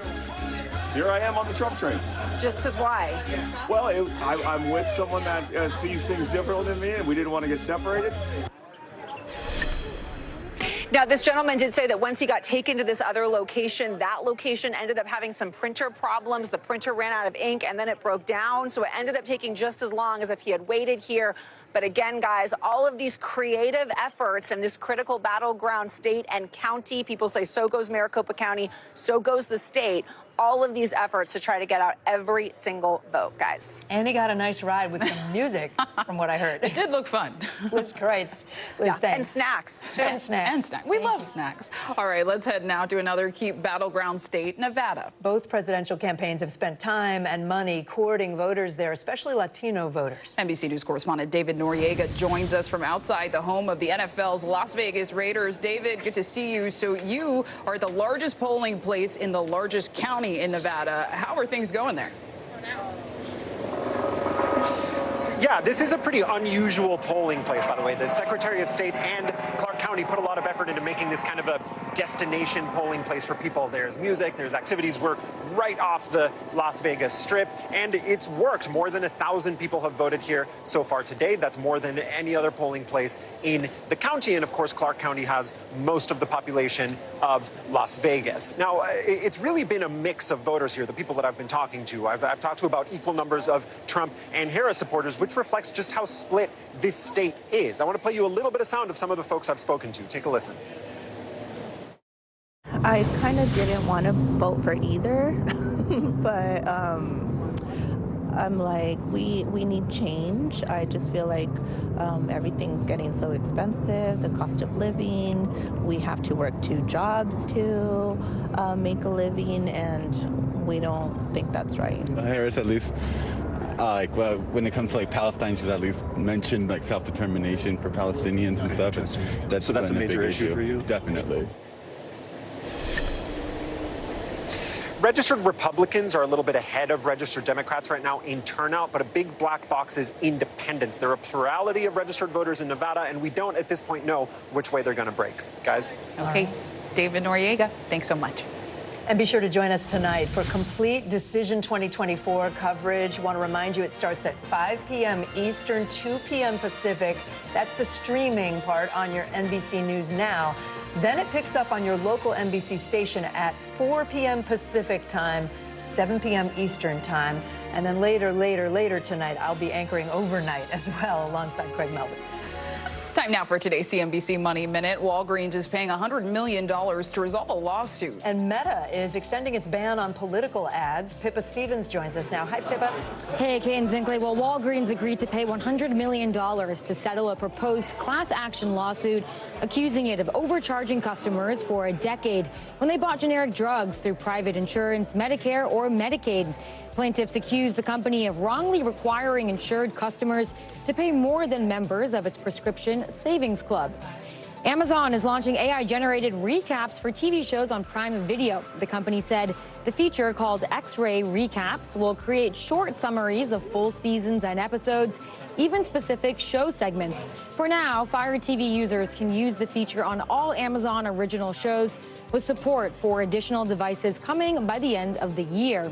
here I am on the Trump train. Just because why? Well, I'm with someone that sees things differently than me, and we didn't want to get separated. Now, this gentleman did say that once he got taken to this other location, that location ended up having some printer problems. The printer ran out of ink, and then it broke down, so it ended up taking just as long as if he had waited here. But again, guys, all of these creative efforts in this critical battleground state and county, people say so goes Maricopa County, so goes the state, all of these efforts to try to get out every single vote, guys. And he got a nice ride with some music, from what I heard. It did look fun. Liz Kreitz. Yeah, and snacks, too. And snacks. We love snacks. All right, let's head now to another key battleground state, Nevada. Both presidential campaigns have spent time and money courting voters there, especially Latino voters. NBC News correspondent David Noriega joins us from outside the home of the NFL's Las Vegas Raiders. David, good to see you. So you are at the largest polling place in the largest county in Nevada. How are things going there? Yeah, this is a pretty unusual polling place, by the way. The Secretary of State and Clark County put a lot of effort into making this kind of a destination polling place for people. There's music, there's activities, work right off the Las Vegas Strip, and it's worked. More than 1,000 people have voted here so far today. That's more than any other polling place in the county, and of course, Clark County has most of the population of Las Vegas. Now, it's really been a mix of voters here, the people that I've been talking to. I've talked to about equal numbers of Trump and Harris supporters, which reflects just how split this state is. I want to play you a little bit of sound of some of the folks I've spoken to. Take a listen. I kind of didn't want to vote for either, but I'm like, we need change. I just feel like everything's getting so expensive, the cost of living. We have to work 2 jobs to make a living, and we don't think that's right. Harris, at least, well, when it comes to Palestine, she's at least mentioned self-determination for Palestinians and stuff. So that's a major issue for you? Definitely. Registered Republicans are a little bit ahead of registered Democrats right now in turnout, but a big black box is independents. There are a plurality of registered voters in Nevada, and we don't at this point know which way they're going to break. Guys? Okay, David Noriega, thanks so much. And be sure to join us tonight for complete Decision 2024 coverage. Want to remind you it starts at 5 p.m. Eastern, 2 p.m. Pacific. That's the streaming part on your NBC News Now. Then it picks up on your local NBC station at 4 p.m. Pacific time, 7 p.m. Eastern time. And then later tonight, I'll be anchoring overnight as well alongside Craig Melvin. Time now for today's CNBC Money Minute. Walgreens is paying $100 million to resolve a lawsuit. And Meta is extending its ban on political ads. Pippa Stevens joins us now. Hi, Pippa. Hey, Kate and Zinkley. Well, Walgreens agreed to pay $100 million to settle a proposed class action lawsuit accusing it of overcharging customers for a decade when they bought generic drugs through private insurance, Medicare, or Medicaid. Plaintiffs accuse the company of wrongly requiring insured customers to pay more than members of its prescription savings club. Amazon is launching AI-generated recaps for TV shows on Prime Video. The company said the feature, called X-Ray Recaps, will create short summaries of full seasons and episodes, even specific show segments. For now, Fire TV users can use the feature on all Amazon original shows, with support for additional devices coming by the end of the year.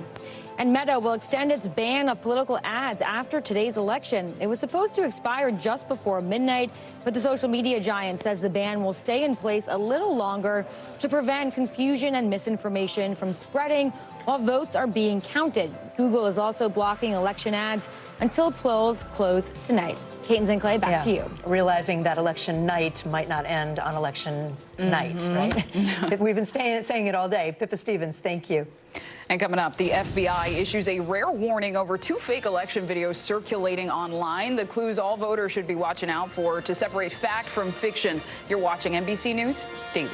And Meta will extend its ban of political ads after today's election. It was supposed to expire just before midnight, but the social media giant says the ban will stay in place a little longer to prevent confusion and misinformation from spreading while votes are being counted. Google is also blocking election ads until polls close tonight. Kate and Zinkley, back to you. Realizing that election night might not end on election night, right? We've been saying it all day. Pippa Stevens, thank you. And coming up, the FBI issues a rare warning over 2 fake election videos circulating online. The clues all voters should be watching out for to separate fact from fiction. You're watching NBC News Daily.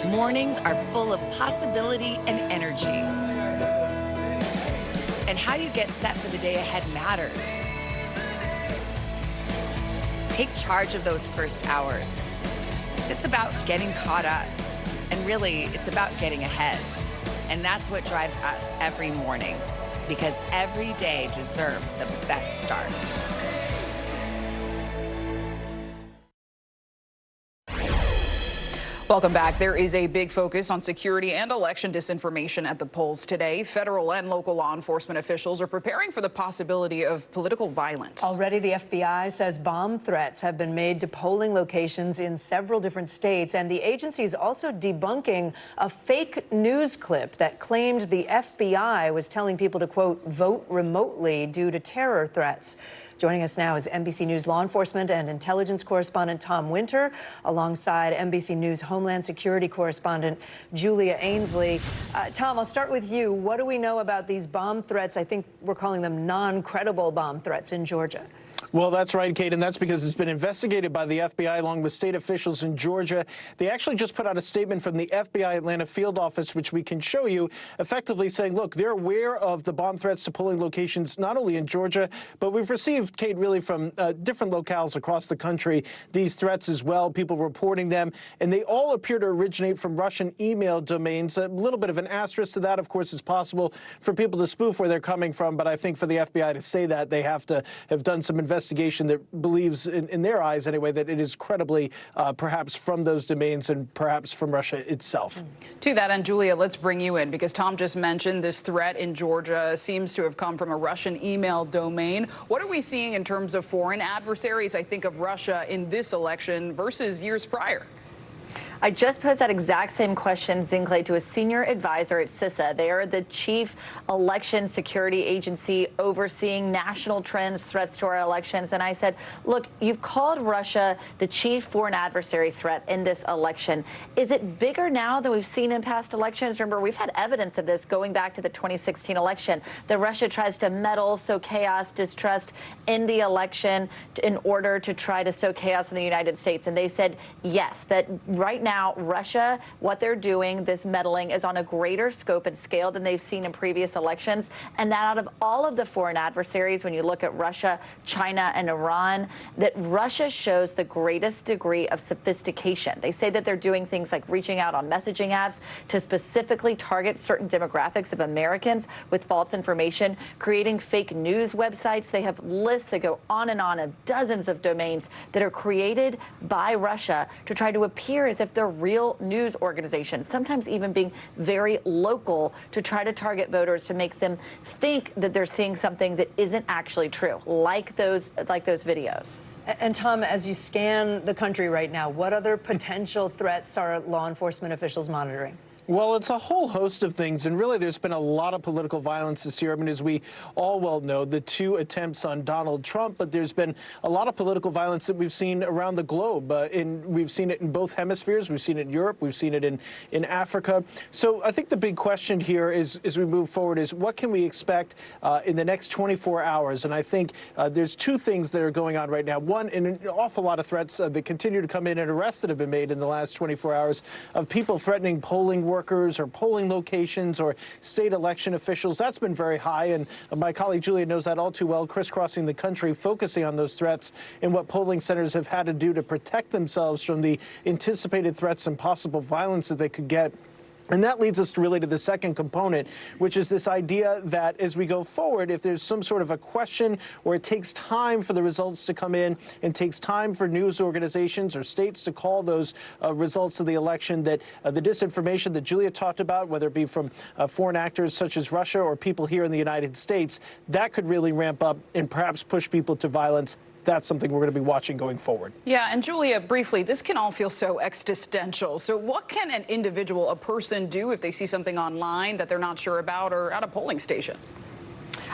Mornings are full of possibility and energy. And how you get set for the day ahead matters. Take charge of those first hours. It's about getting caught up. And really, it's about getting ahead. And that's what drives us every morning, because every day deserves the best start. Welcome back. There is a big focus on security and election disinformation at the polls today. Federal and local law enforcement officials are preparing for the possibility of political violence. Already, the FBI says bomb threats have been made to polling locations in several different states, and the agency is also debunking a fake news clip that claimed the FBI was telling people to, quote, vote remotely due to terror threats. Joining us now is NBC News law enforcement and intelligence correspondent Tom Winter, alongside NBC News Homeland Security correspondent Julia Ainsley. Tom, I'll start with you. What do we know about these bomb threats? I think we're calling them non-credible bomb threats in Georgia. Well, that's right, Kate, and that's because it's been investigated by the FBI along with state officials in Georgia. They actually just put out a statement from the FBI Atlanta field office, which we can show you, effectively saying, look, they're aware of the bomb threats to polling locations, not only in Georgia, but we've received, Kate, really from different locales across the country, these threats as well, people reporting them, and they all appear to originate from Russian email domains. A little bit of an asterisk to that, of course, it's possible for people to spoof where they're coming from, but I think for the FBI to say that, they have to have done some investigation that believes, in their eyes anyway, that it is credibly perhaps from those domains and perhaps from Russia itself. To that end, Julia, let's bring you in because Tom just mentioned this threat in Georgia seems to have come from a Russian email domain. What are we seeing in terms of foreign adversaries, I think, of Russia in this election versus years prior? I just posed that exact same question, Zinkley, to a senior advisor at CISA. They are the chief election security agency overseeing national trends, threats to our elections. And I said, look, you've called Russia the chief foreign adversary threat in this election. Is it bigger now than we've seen in past elections? Remember, we've had evidence of this going back to the 2016 election, that Russia tries to meddle, sow chaos, distrust in the election in order to try to sow chaos in the United States. And they said, yes, that right now, Russia, what they're doing, this meddling, is on a greater scope and scale than they've seen in previous elections. And that out of all of the foreign adversaries, when you look at Russia, China, and Iran, that Russia shows the greatest degree of sophistication. They say that they're doing things like reaching out on messaging apps to specifically target certain demographics of Americans with false information, creating fake news websites. They have lists that go on and on of dozens of domains that are created by Russia to try to appear as if they're real news organizations, sometimes even being very local to try to target voters to make them think that they're seeing something that isn't actually true, like those videos. And Tom, as you scan the country right now, what other potential threats are law enforcement officials monitoring? Well, it's a whole host of things, and really there's been a lot of political violence this year. I mean, as we all well know, the 2 attempts on Donald Trump, but there's been a lot of political violence that we've seen around the globe. We've seen it in both hemispheres. We've seen it in Europe. We've seen it in Africa. So I think the big question here is, as we move forward, is what can we expect in the next 24 hours? And I think there's 2 things that are going on right now. One, and an awful lot of threats that continue to come in, and arrests that have been made in the last 24 hours of people threatening polling workers or polling locations or state election officials. That's been very high, and my colleague Julia knows that all too well, crisscrossing the country, focusing on those threats and what polling centers have had to do to protect themselves from the anticipated threats and possible violence that they could get. And that leads us really to the second component, which is this idea that as we go forward, if there's some sort of a question or it takes time for the results to come in and takes time for news organizations or states to call those results of the election, that the disinformation that Julia talked about, whether it be from foreign actors such as Russia or people here in the United States, that could really ramp up and perhaps push people to violence. That's something we're going to be watching going forward. Yeah, and Julia, briefly, this can all feel so existential. So what can an individual, a person do if they see something online that they're not sure about or at a polling station?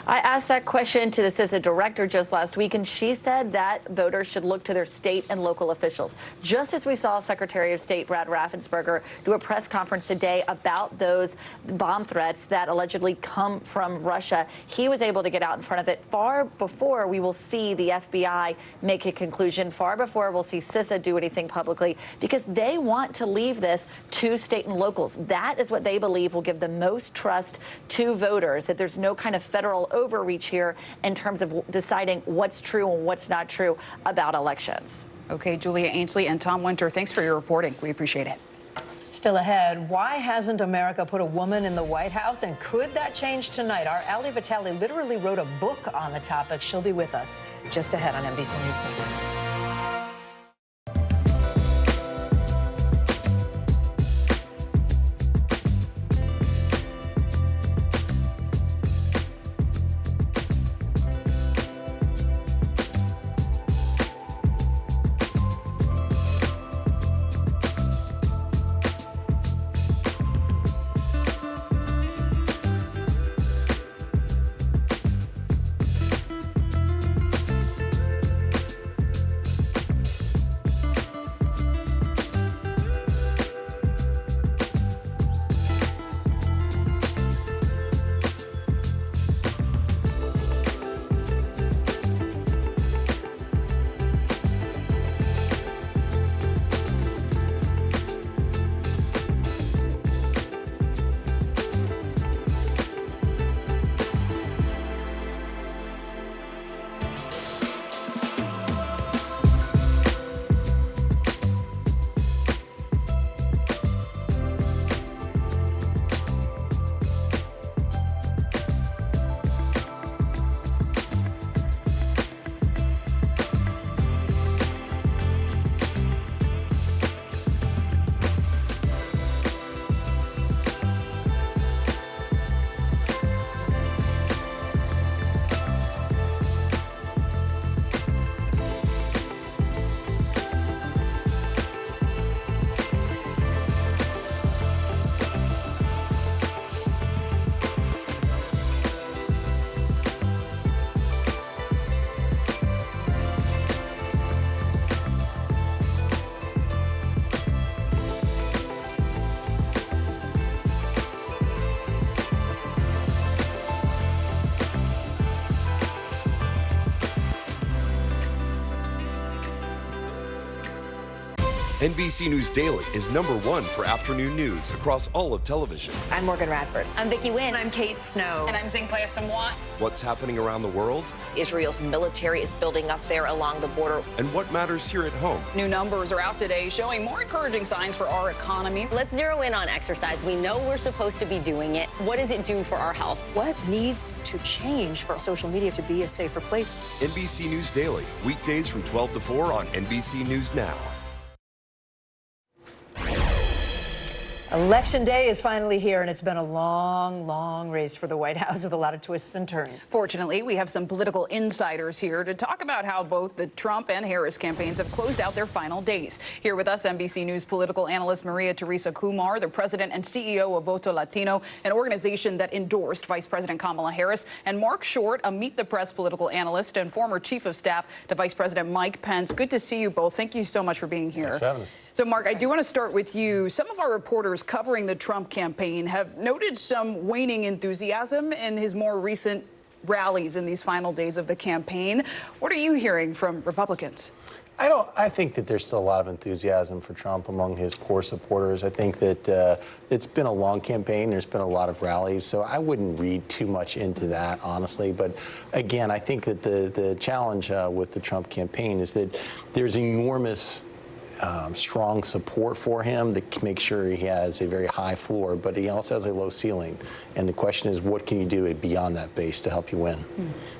I asked that question to the CISA director just last week, and she said that voters should look to their state and local officials. Just as we saw Secretary of State Brad Raffensperger do a press conference today about those bomb threats that allegedly come from Russia, he was able to get out in front of it far before we will see the FBI make a conclusion, far before we'll see CISA do anything publicly, because they want to leave this to state and locals. That is what they believe will give the most trust to voters, that there's no kind of federal overreach here in terms of deciding what's true and what's not true about elections. Okay, Julia Ainsley and Tom Winter, thanks for your reporting. We appreciate it. Still ahead, why hasn't America put a woman in the White House, and could that change tonight? Our Ali Vitale literally wrote a book on the topic. She'll be with us just ahead on NBC News NOW. NBC News Daily is #1 for afternoon news across all of television. I'm Morgan Radford. I'm Vicki Wynn. I'm Kate Snow. And I'm Zinklea Samwat. What's happening around the world? Israel's military is building up there along the border. And what matters here at home? New numbers are out today showing more encouraging signs for our economy. Let's zero in on exercise. We know we're supposed to be doing it. What does it do for our health? What needs to change for social media to be a safer place? NBC News Daily, weekdays from 12 to 4 on NBC News Now. Election day is finally here, and it's been a long, long race for the White House with a lot of twists and turns. Fortunately, we have some political insiders here to talk about how both the Trump and Harris campaigns have closed out their final days. Here with us, NBC News political analyst Maria Teresa Kumar, the president and CEO of Voto Latino, an organization that endorsed Vice President Kamala Harris, and Mark Short, a Meet the Press political analyst and former chief of staff to Vice President Mike Pence. Good to see you both. Thank you so much for being here. Thanks for having us. So, Mark, I do want to start with you. Some of our reporters covering the Trump campaign have noted some waning enthusiasm in his more recent rallies in these final days of the campaign. What are you hearing from Republicans? I think that there's still a lot of enthusiasm for Trump among his core supporters. I think that it's been a long campaign. There's been a lot of rallies, so I wouldn't read too much into that, honestly. But again, I think that the challenge with the Trump campaign is that there's enormous strong support for him that makes sure he has a very high floor, but he also has a low ceiling. And the question is, what can you do beyond that base to help you win?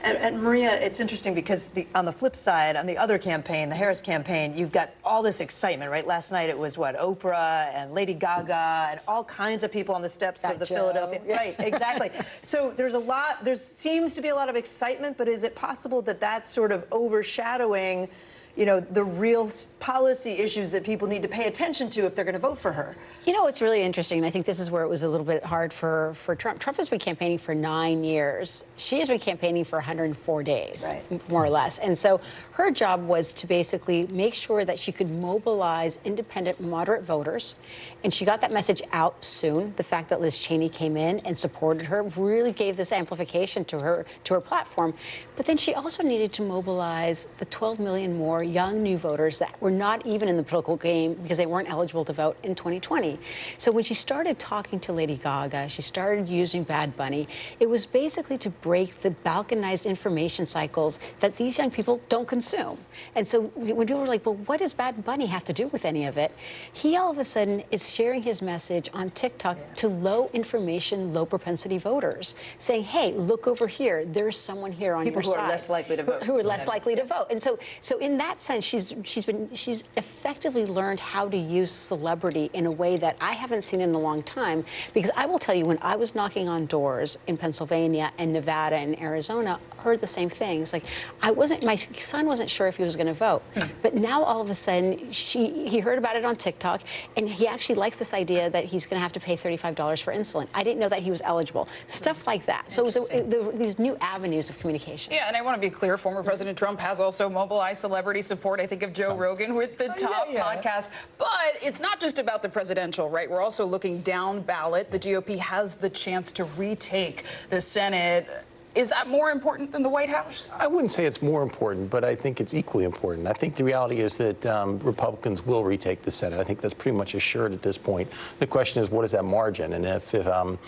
And Maria, it's interesting because on the flip side, on the other campaign, the Harris campaign, you've got all this excitement, right? Last night it was, Oprah and Lady Gaga and all kinds of people on the steps of the Philadelphia. Right, exactly. So there seems to be a lot of excitement, but is it possible that that's sort of overshadowing the real policy issues that people need to pay attention to if they're going to vote for her? It's really interesting. I think this is where it was a little bit hard for Trump. Trump has been campaigning for 9 years. She has been campaigning for 104 days, right, more or less. And so her job was to basically make sure that she could mobilize independent, moderate voters. And she got that message out soon. The fact that Liz Cheney came in and supported her really gave this amplification to her platform. But then she also needed to mobilize the 12 million more young new voters that were not even in the political game because they weren't eligible to vote in 2020. So when she started talking to Lady Gaga, she started using Bad Bunny, it was basically to break the balkanized information cycles that these young people don't consume. And so when people were like, well, what does Bad Bunny have to do with any of it? He all of a sudden is sharing his message on TikTok to low information, low propensity voters, saying, hey, look over here. There's someone here on your side. People who are less likely to vote. Who are less likely to vote. And so in that sense, she's effectively learned how to use celebrity in a way that I haven't seen in a long time. Because I will tell you, when I was knocking on doors in Pennsylvania and Nevada and Arizona, I heard the same things. Like, my son wasn't sure if he was going to vote. But now all of a sudden, he heard about it on TikTok, and he actually likes this idea that he's going to have to pay $35 for insulin. I didn't know that he was eligible. Stuff like that. So these new avenues of communication. Yeah, and I want to be clear, former President Trump has also mobilized celebrity support. I think of Joe Rogan with the Top podcast. But it's not just about the presidential, right? We're also looking down ballot. The GOP has the chance to retake the Senate. Is that more important than the White House? I wouldn't say it's more important, but I think it's equally important. I think the reality is that Republicans will retake the Senate. I think that's pretty much assured at this point. The question is, what is that margin? And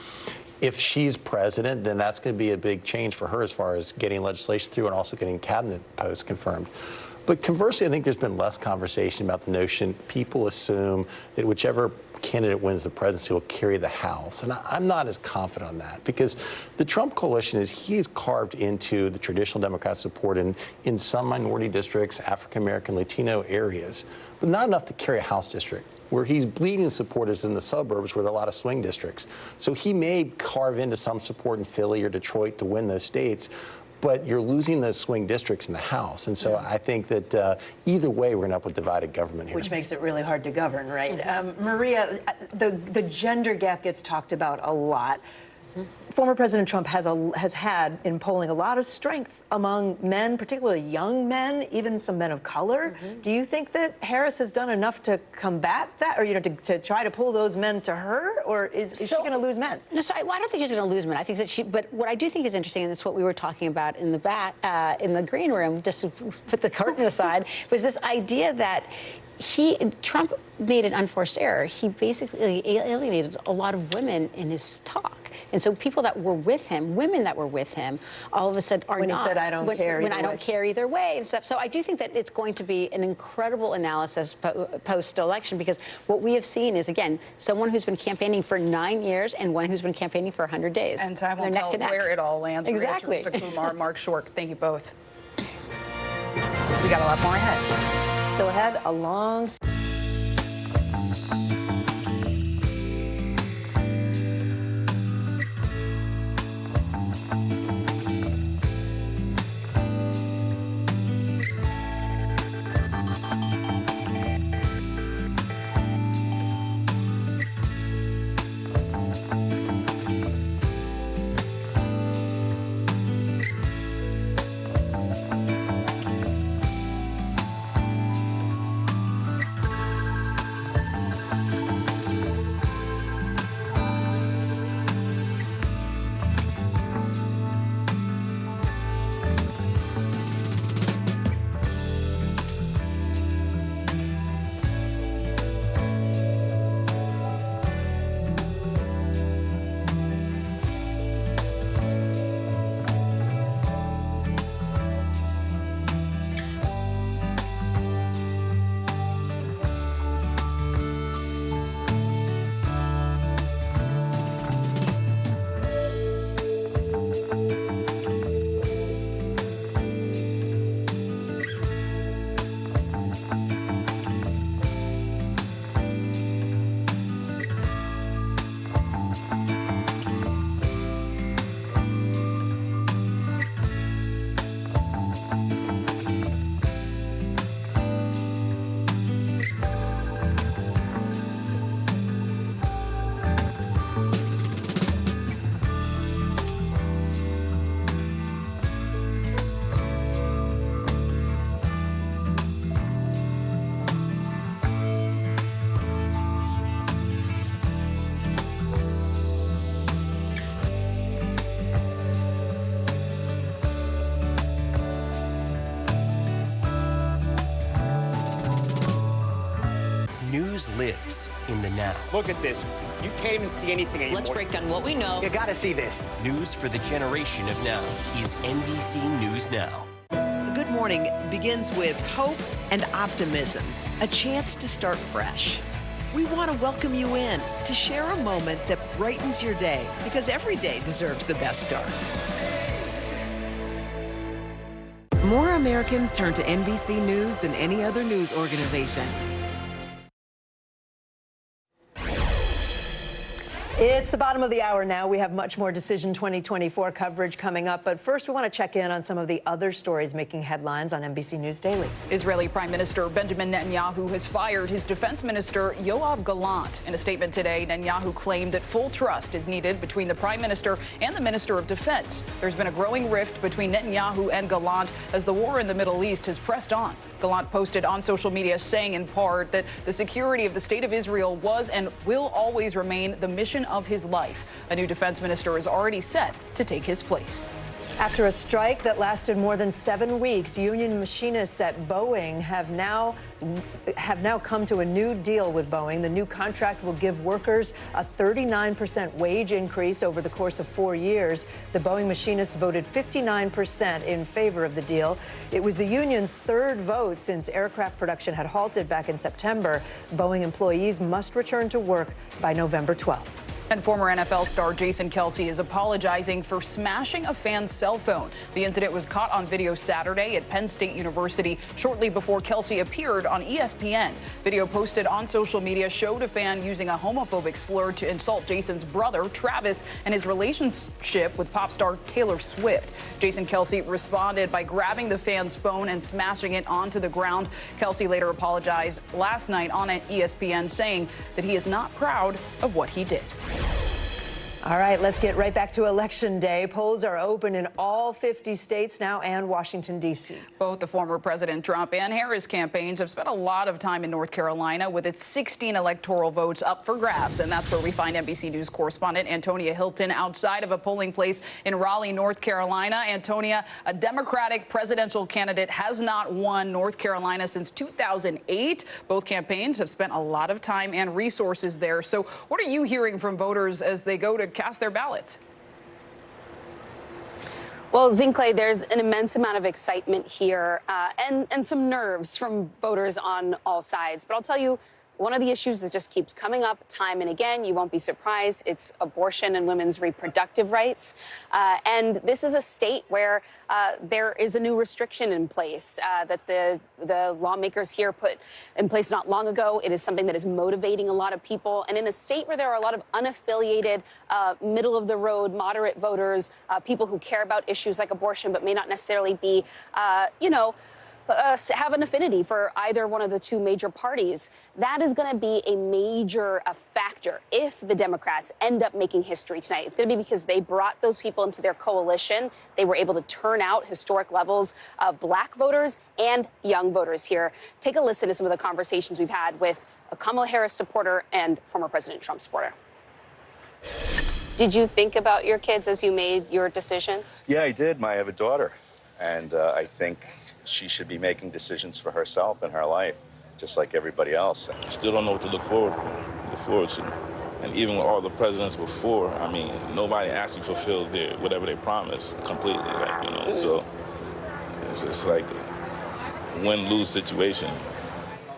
if she's president, then that's going to be a big change for her as far as getting legislation through and also getting cabinet posts confirmed. But conversely, I think there's been less conversation about the notion people assume that whichever candidate wins the presidency will carry the House. And I'm not as confident on that because the Trump coalition he's carved into the traditional Democrat support in some minority districts, African-American, Latino areas, but not enough to carry a House district. Where he's bleeding supporters in the suburbs where there are a lot of swing districts. So he may carve into some support in Philly or Detroit to win those states, but you're losing those swing districts in the House. And so I think that either way, we're going to end up with divided government here. Which makes it really hard to govern, right? Maria, the gender gap gets talked about a lot. Former President Trump has had in polling a lot of strength among men, particularly young men, even some men of color. Do you think that Harris has done enough to combat that, or to try to pull those men to her, or is she going to lose men? No, so I don't think she's going to lose men. I think that but what I do think is interesting, and that's what we were talking about in the green room, just to put the curtain aside, was this idea that Trump made an unforced error. He basically alienated a lot of women in his talk. And so people that were with him, women that were with him, all of a sudden are when not. When he said, I don't care either way. When I don't care either way and stuff. So I do think that it's going to be an incredible analysis post-election, because what we have seen is, again, someone who's been campaigning for 9 years and one who's been campaigning for 100 days. And time will tell where it all lands. Exactly. Teresa Kumar, Mark Short, thank you both. We got a lot more ahead. Still ahead, a long... News lives in the now. Look at this. You can't even see anything anymore. Let's break down what we know. You gotta see this. News for the generation of now is NBC News Now. Good Morning begins with hope and optimism, a chance to start fresh. We want to welcome you in to share a moment that brightens your day, because every day deserves the best start. More Americans turn to NBC News than any other news organization. It's the bottom of the hour now. We have much more Decision 2024 coverage coming up. But first, we want to check in on some of the other stories making headlines on NBC News Daily. Israeli Prime Minister Benjamin Netanyahu has fired his defense minister Yoav Gallant. In a statement today, Netanyahu claimed that full trust is needed between the Prime Minister and the Minister of Defense. There's been a growing rift between Netanyahu and Gallant as the war in the Middle East has pressed on. Gallant posted on social media saying in part that the security of the State of Israel was and will always remain the mission of his life. A new defense minister is already set to take his place. After a strike that lasted more than 7 weeks, union machinists at Boeing have now come to a new deal with Boeing. The new contract will give workers a 39% wage increase over the course of 4 years. The Boeing machinists voted 59% in favor of the deal. It was the union's third vote since aircraft production had halted back in September. Boeing employees must return to work by November 12th. And former NFL star Jason Kelce is apologizing for smashing a fan's cell phone. The incident was caught on video Saturday at Penn State University shortly before Kelce appeared on ESPN. Video posted on social media showed a fan using a homophobic slur to insult Jason's brother, Travis, and his relationship with pop star Taylor Swift. Jason Kelce responded by grabbing the fan's phone and smashing it onto the ground. Kelce later apologized last night on ESPN, saying that he is not proud of what he did. All right, let's get right back to Election Day. Polls are open in all 50 states now and Washington, D.C. Both the former President Trump and Harris campaigns have spent a lot of time in North Carolina with its 16 electoral votes up for grabs. And that's where we find NBC News correspondent Antonia Hilton outside of a polling place in Raleigh, North Carolina. Antonia, a Democratic presidential candidate has not won North Carolina since 2008. Both campaigns have spent a lot of time and resources there. So what are you hearing from voters as they go to cast their ballots? Well, Zinkley, there's an immense amount of excitement here and some nerves from voters on all sides. But I'll tell you, one of the issues that just keeps coming up time and again, you won't be surprised, it's abortion and women's reproductive rights. And this is a state where there is a new restriction in place that the lawmakers here put in place not long ago. It is something that is motivating a lot of people. And in a state where there are a lot of unaffiliated, middle-of-the-road, moderate voters, people who care about issues like abortion but may not necessarily be, have an affinity for either one of the two major parties, that is going to be a major factor if the Democrats end up making history tonight. It's going to be because they brought those people into their coalition. They were able to turn out historic levels of black voters and young voters here. Take a listen to some of the conversations we've had with a Kamala Harris supporter and former President Trump supporter. Did you think about your kids as you made your decision? Yeah, I did. I have a daughter, and I think she should be making decisions for herself and her life, just like everybody else. I still don't know what to look forward to. And even with all the presidents before, I mean, nobody actually fulfilled whatever they promised completely, so it's just like a win-lose situation.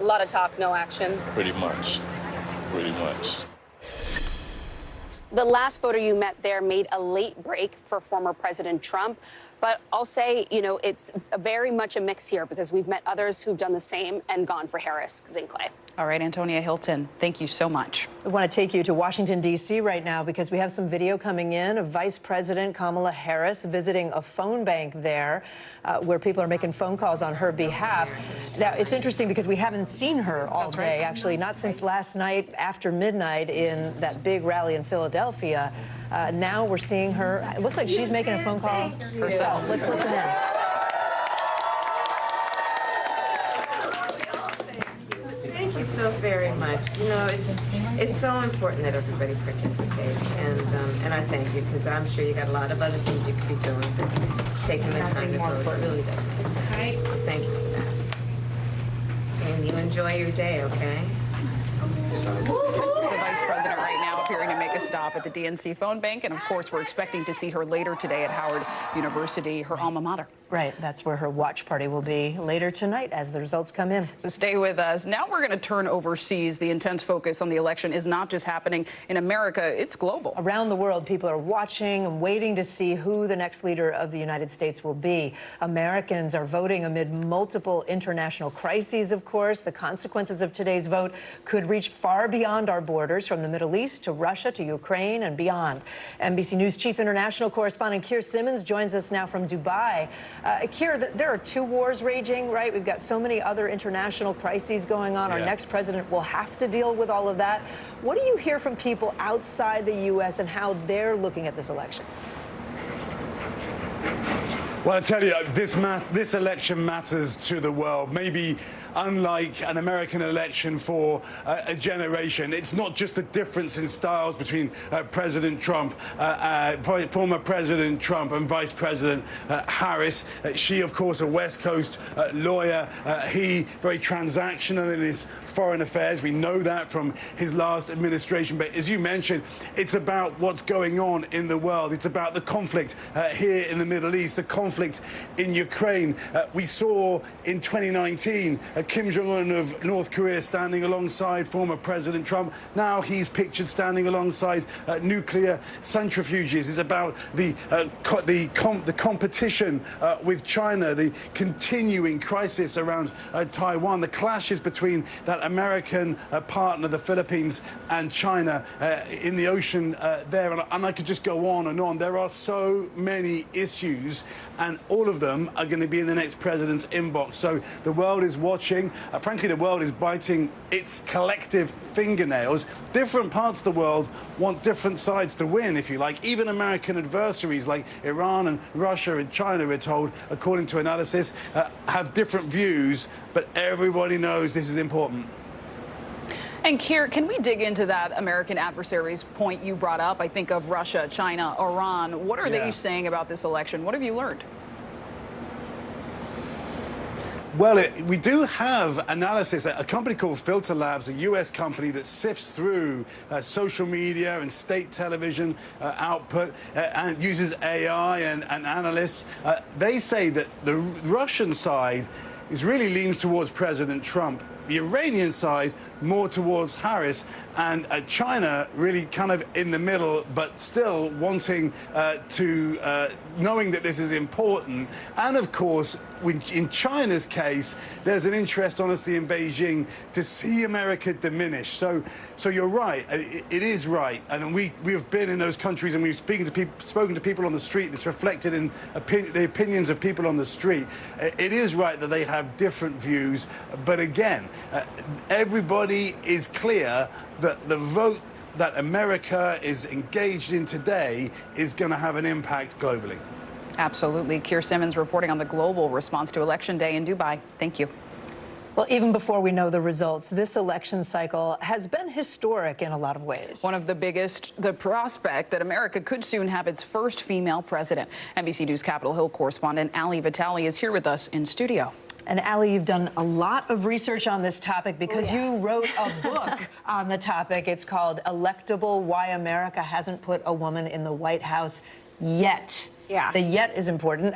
A lot of talk, no action. Pretty much. The last voter you met there made a late break for former President Trump. But I'll say, it's very much a mix here because we've met others who've done the same and gone for Harris. Zinkley. All right, Antonia Hilton, thank you so much. We want to take you to Washington, D.C. right now because we have some video coming in of Vice President Kamala Harris visiting a phone bank there where people are making phone calls on her behalf. Now, it's interesting because we haven't seen her all day, actually, not since last night after midnight in that big rally in Philadelphia. Now we're seeing her. It looks like she's making a phone call herself. Let's listen in. Thank you so very much. It's so important that everybody participates, and I thank you because I'm sure you got a lot of other things you could be doing, but taking the time to vote really does make a difference. So thank you for that. And you enjoy your day, okay? The vice president right now appearing to make a stop at the DNC phone bank, and of course we're expecting to see her later today at Howard University, her alma mater. Right, that's where her watch party will be later tonight as the results come in. So stay with us. Now we're going to turn overseas. The intense focus on the election is not just happening in America, it's global. Around the world, people are watching and waiting to see who the next leader of the United States will be. Americans are voting amid multiple international crises, of course. The consequences of today's vote could reach far beyond our borders, from the Middle East to Russia to Ukraine and beyond. NBC News chief international correspondent Keir Simmons joins us now from Dubai. Keir, there are two wars raging, right? We've got so many other international crises going on. Yeah. Our next president will have to deal with all of that. What do you hear from people outside the U.S. and how they're looking at this election? Well, I tell you, this election matters to the world. Maybe unlike an American election for a generation. It's not just the difference in styles between President Trump, former President Trump and Vice President Harris. She, of course, a West Coast lawyer. He very transactional in his foreign affairs. We know that from his last administration. But as you mentioned, it's about what's going on in the world. It's about the conflict here in the Middle East, the conflict in Ukraine. We saw in 2019 Kim Jong-un of North Korea standing alongside former President Trump. Now he's pictured standing alongside nuclear centrifuges. It's about the competition with China, the continuing crisis around Taiwan, the clashes between that American partner, the Philippines, and China in the ocean there. And I could just go on and on. There are so many issues, and all of them are going to be in the next president's inbox. So the world is watching watching. Frankly, the world is biting its collective fingernails. Different parts of the world want different sides to win, if you like. Even American adversaries like Iran and Russia and China, we're told, according to analysis, have different views, but everybody knows this is important. And Keir, can we dig into that American adversaries point you brought up? I think of Russia, China, Iran. What are they saying about this election? What have you learned? Well, we do have analysis. A company called Filter Labs, a U.S. company that sifts through social media and state television output and uses AI and analysts. They say that the Russian side really leans towards President Trump. The Iranian side more towards Harris, and China really kind of in the middle, but still wanting knowing that this is important. And of course, in China's case, there's an interest, honestly, in Beijing to see America diminish. So you're right. It is right. And we have been in those countries, and we've spoken to people on the street. It's reflected in the opinions of people on the street. It is right that they have different views. But again, everybody is clear that the vote that America is engaged in today is going to have an impact globally. Absolutely. Keir Simmons reporting on the global response to Election Day in Dubai. Thank you. Well, even before we know the results, this election cycle has been historic in a lot of ways. One of the biggest, the prospect that America could soon have its first female president. NBC News Capitol Hill correspondent Ali Vitale is here with us in studio. And Ali, you've done a lot of research on this topic because you wrote a book on the topic. It's called Electable: Why America Hasn't Put a Woman in the White House Yet. Yeah. The yet is important.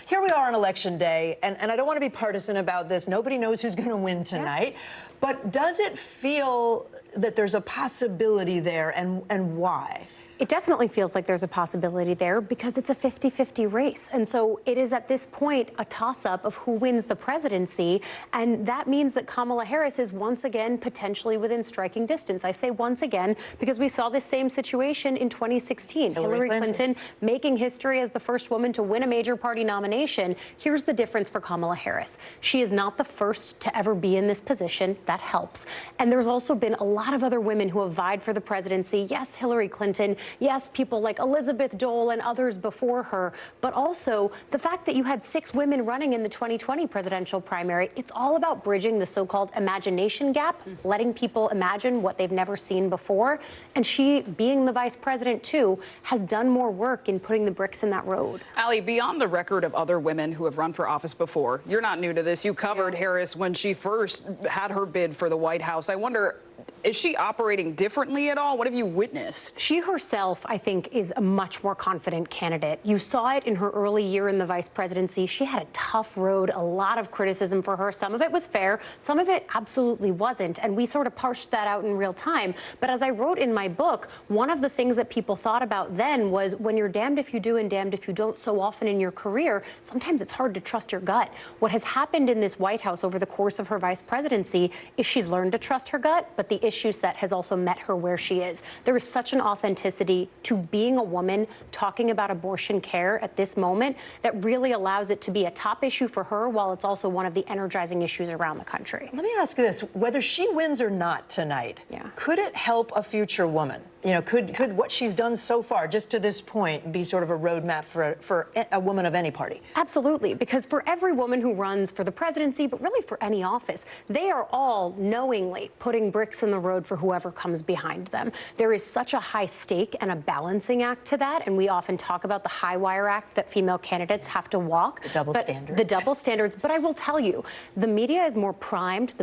Here we are on Election Day, and I don't want to be partisan about this. Nobody knows who's going to win tonight. But does it feel that there's a possibility there, and why? It definitely feels like there's a possibility there because it's a 50-50 race. And so it is at this point a toss-up of who wins the presidency. And that means that Kamala Harris is once again potentially within striking distance. I say once again because we saw this same situation in 2016. Hillary Clinton making history as the first woman to win a major party nomination. Here's the difference for Kamala Harris. She is not the first to ever be in this position. That helps. And there's also been a lot of other women who have vied for the presidency. Yes, Hillary Clinton. Yes, people like Elizabeth Dole and others before her, but also the fact that you had 6 women running in the 2020 presidential primary. It's all about bridging the so-called imagination gap, letting people imagine what they've never seen before. And she, being the vice president too, has done more work in putting the bricks in that road. Ali, beyond the record of other women who have run for office before, you're not new to this. You covered Harris when she first had her bid for the White House. I wonder, is she operating differently at all? What have you witnessed? She herself, I think, is a much more confident candidate. You saw it in her early year in the vice presidency. She had a tough road, a lot of criticism for her. Some of it was fair, some of it absolutely wasn't. And we sort of parsed that out in real time. But as I wrote in my book, one of the things that people thought about then was when you're damned if you do and damned if you don't so often in your career, sometimes it's hard to trust your gut. What has happened in this White House over the course of her vice presidency is she's learned to trust her gut, but the issue set has also met her where she is. There is such an authenticity to being a woman talking about abortion care at this moment that really allows it to be a top issue for her while it's also one of the energizing issues around the country. Let me ask you this, whether she wins or not tonight, could it help a future woman? You know, could what she's done so far, just to this point, be sort of a roadmap for a woman of any party? Absolutely, because for every woman who runs for the presidency, but really for any office, they are all knowingly putting bricks in the road for whoever comes behind them. There is such a high stake and a balancing act to that, and we often talk about the high wire act that female candidates have to walk. The double standards. The double standards. But I will tell you, the media is more primed,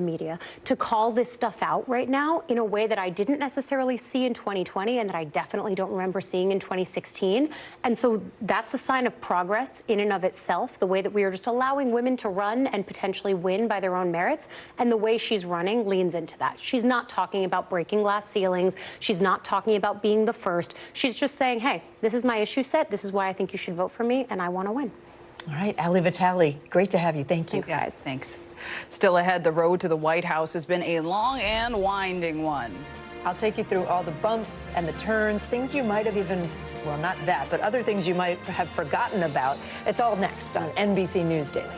to call this stuff out right now in a way that I didn't necessarily see in 2020 and that I definitely don't remember seeing in 2016. And so that's a sign of progress in and of itself, the way that we are just allowing women to run and potentially win by their own merits. And the way she's running leans into that. She's not talking about breaking glass ceilings. She's not talking about being the first. She's just saying, hey, this is my issue set. This is why I think you should vote for me, and I want to win. All right, Ali Vitale, great to have you. Thank you. Thanks, guys. Thanks. Still ahead, the road to the White House has been a long and winding one. I'll take you through all the bumps and the turns, things you might have even, well, not that, but other things you might have forgotten about. It's all next on NBC News Daily.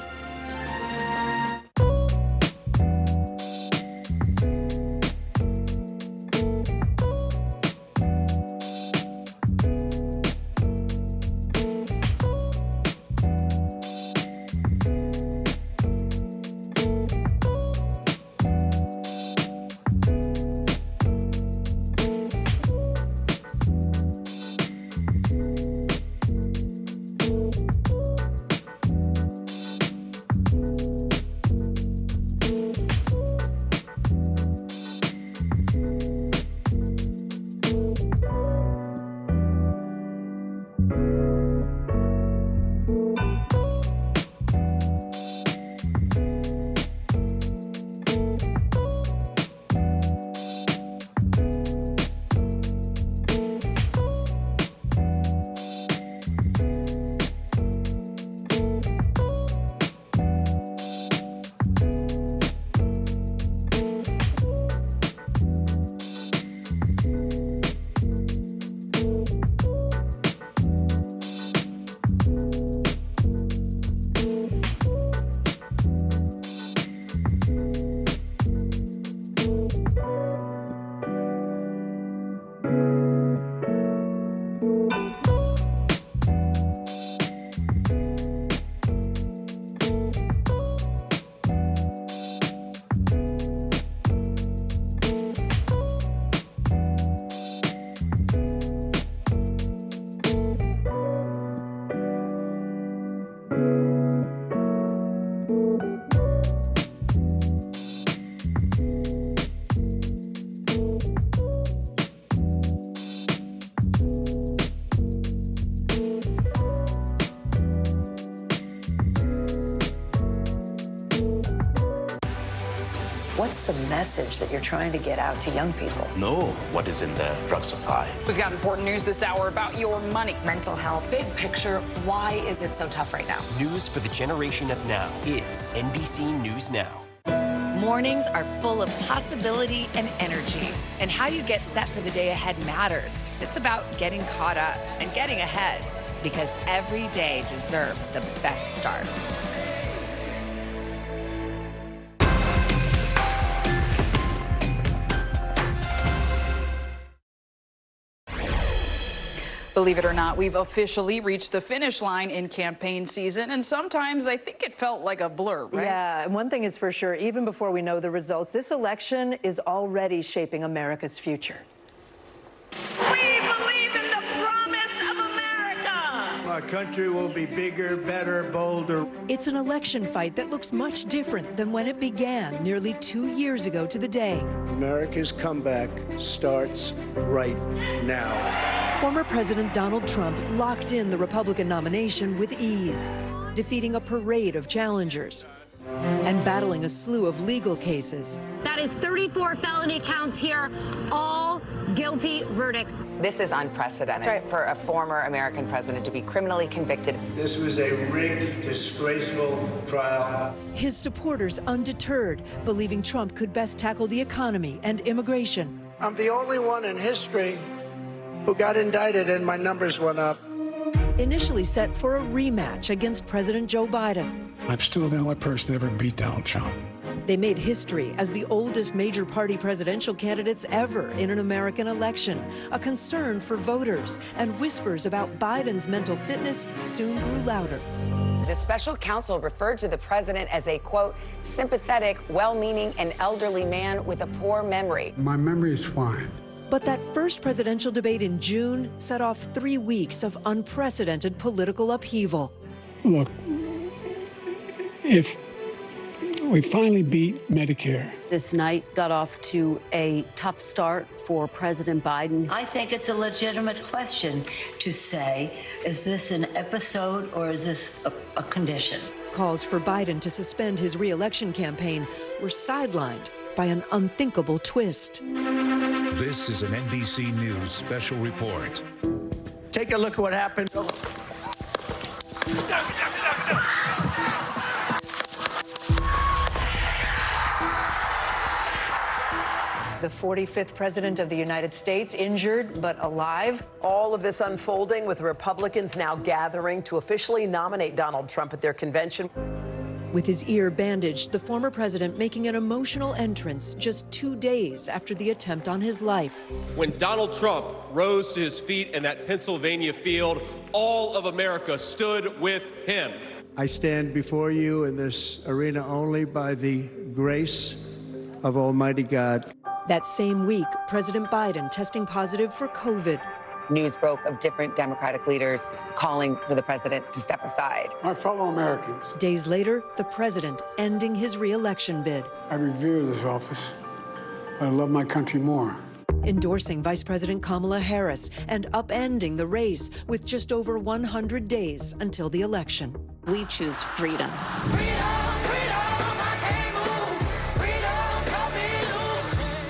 What's the message that you're trying to get out to young people? Know what is in the drug supply. We've got important news this hour about your money. Mental health, big picture, why is it so tough right now? News for the generation of now is NBC News Now. Mornings are full of possibility and energy, and how you get set for the day ahead matters. It's about getting caught up and getting ahead, because every day deserves the best start. Believe it or not, we've officially reached the finish line in campaign season, and sometimes I think it felt like a blur, right? Yeah, and one thing is for sure, even before we know the results, this election is already shaping America's future. We believe in the promise of America. Our country will be bigger, better, bolder. It's an election fight that looks much different than when it began nearly 2 years ago to the day. America's comeback starts right now. Former President Donald Trump locked in the Republican nomination with ease, defeating a parade of challengers and battling a slew of legal cases. That is 34 felony counts here, all guilty verdicts. This is unprecedented for a former American president to be criminally convicted. This was a rigged, disgraceful trial. His supporters undeterred, believing Trump could best tackle the economy and immigration. I'm the only one in history who got indicted and my numbers went up. Initially set for a rematch against President Joe Biden. I'm still the only person to ever beat Donald Trump. They made history as the oldest major party presidential candidates ever in an American election. A concern for voters and whispers about Biden's mental fitness soon grew louder. The special counsel referred to the president as a, quote, sympathetic, well-meaning, and elderly man with a poor memory. My memory is fine. But that first presidential debate in June set off 3 weeks of unprecedented political upheaval. Look, if we finally beat Medicare. This night got off to a tough start for President Biden. I think it's a legitimate question to say, is this an episode or is this a condition? Calls for Biden to suspend his re-election campaign were sidelined by an unthinkable twist. This is an NBC News special report. Take a look at what happened. The 45th president of the United States, injured but alive. All of this unfolding with Republicans now gathering to officially nominate Donald Trump at their convention. With his ear bandaged, the former president making an emotional entrance just 2 days after the attempt on his life. When Donald Trump rose to his feet in that Pennsylvania field, all of America stood with him. I stand before you in this arena only by the grace of Almighty God. That same week, President Biden testing positive for COVID. News broke of different Democratic leaders calling for the president to step aside. My fellow Americans. Days later, the president ending his re-election bid. I revere this office, but I love my country more. Endorsing Vice President Kamala Harris and upending the race with just over 100 days until the election. We choose freedom.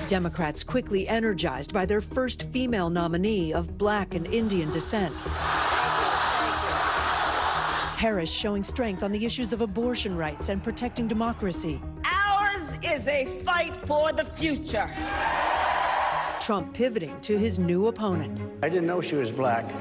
Democrats quickly energized by their first female nominee of Black and Indian descent. Harris showing strength on the issues of abortion rights and protecting democracy. Ours is a fight for the future. Trump pivoting to his new opponent. I didn't know she was black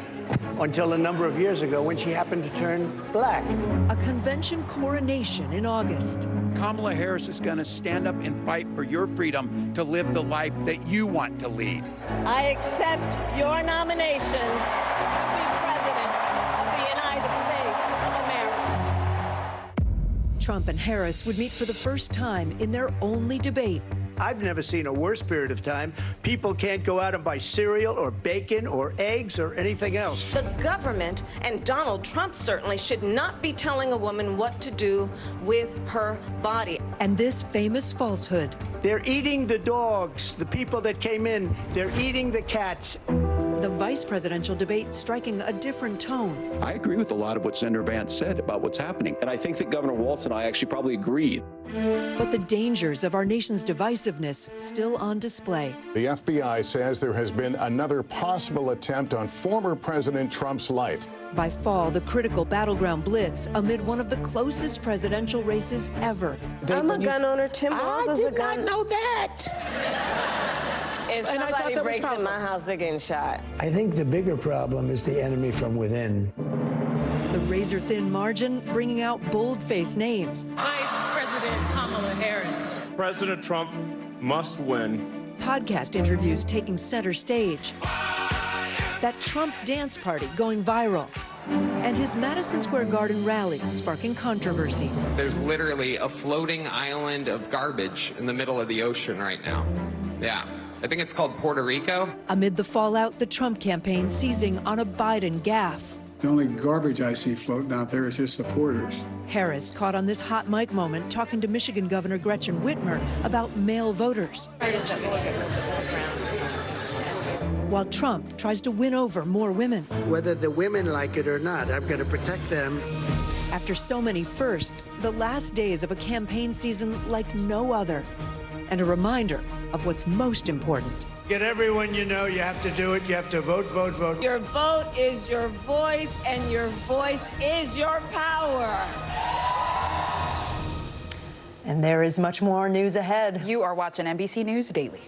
until a number of years ago when she happened to turn black. A convention coronation in August. Kamala Harris is going to stand up and fight for your freedom to live the life that you want to lead. I accept your nomination to be President of the United States of America. Trump and Harris would meet for the first time in their only debate. I've never seen a worse period of time. People can't go out and buy cereal or bacon or eggs or anything else. The government and Donald Trump certainly should not be telling a woman what to do with her body. And this famous falsehood. They're eating the dogs, the people that came in. They're eating the cats. the vice presidential debate striking a different tone. I agree with a lot of what Senator Vance said about what's happening. And I think that Governor Walz and I actually probably agreed. But the dangers of our nation's divisiveness still on display. The FBI says there has been another possible attempt on former President Trump's life. By fall, the critical battleground blitz amid one of the closest presidential races ever. I'm a gun owner. Tim Walz is a gun. I did not know that. If somebody breaks in my house, they're getting shot. I think the bigger problem is the enemy from within. The razor-thin margin bringing out bold-faced names. Vice President Kamala Harris. President Trump must win. Podcast interviews taking center stage. That Trump dance party going viral. And his Madison Square Garden rally sparking controversy. There's literally a floating island of garbage in the middle of the ocean right now. Yeah. I think it's called Puerto Rico. Amid the fallout, the Trump campaign seizing on a Biden gaffe. The only garbage I see floating out there is his supporters. Harris caught on this hot mic moment talking to Michigan Governor Gretchen Whitmer about male voters. While Trump tries to win over more women. Whether the women like it or not, I'm going to protect them. After so many firsts, the last days of a campaign season like no other. And a reminder of what's most important. Get everyone you know, you have to do it. You have to vote, vote, vote. Your vote is your voice, and your voice is your power. And there is much more news ahead. You are watching NBC News Daily.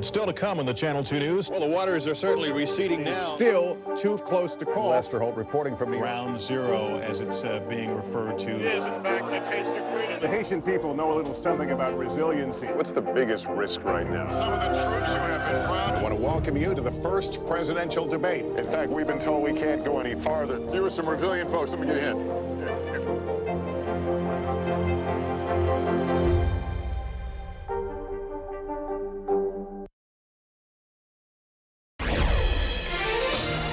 Still to come on the Channel 2 News. Well, the waters are certainly receding now. Still too close to call. Lester Holt reporting from Ground Zero, as it's being referred to. It is, in fact, a taste of freedom. The Haitian people know a little something about resiliency. What's the biggest risk right now? Some of the troops who have been proud. I want to welcome you to the first presidential debate. In fact, we've been told we can't go any farther. Here are some resilient folks. Let me get a hint.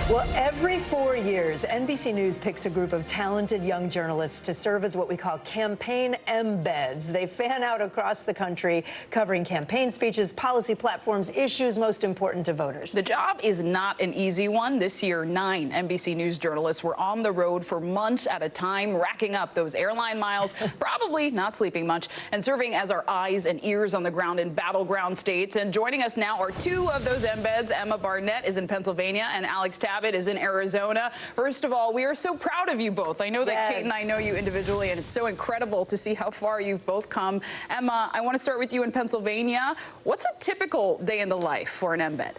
Well, every 4 years, NBC News picks a group of talented young journalists to serve as what we call campaign embeds. They fan out across the country, covering campaign speeches, policy platforms, issues most important to voters. The job is not an easy one. This year, 9 NBC News journalists were on the road for months at a time, racking up those airline miles, probably not sleeping much, and serving as our eyes and ears on the ground in battleground states. And joining us now are 2 of those embeds. Emma Barnett is in Pennsylvania, and Alex Tabbitt is in Arizona. First of all, we are so proud of you both. I know that Kate and I know you individually, and it's so incredible to see how far you've both come. Emma, I want to start with you in Pennsylvania. What's a typical day in the life for an embed?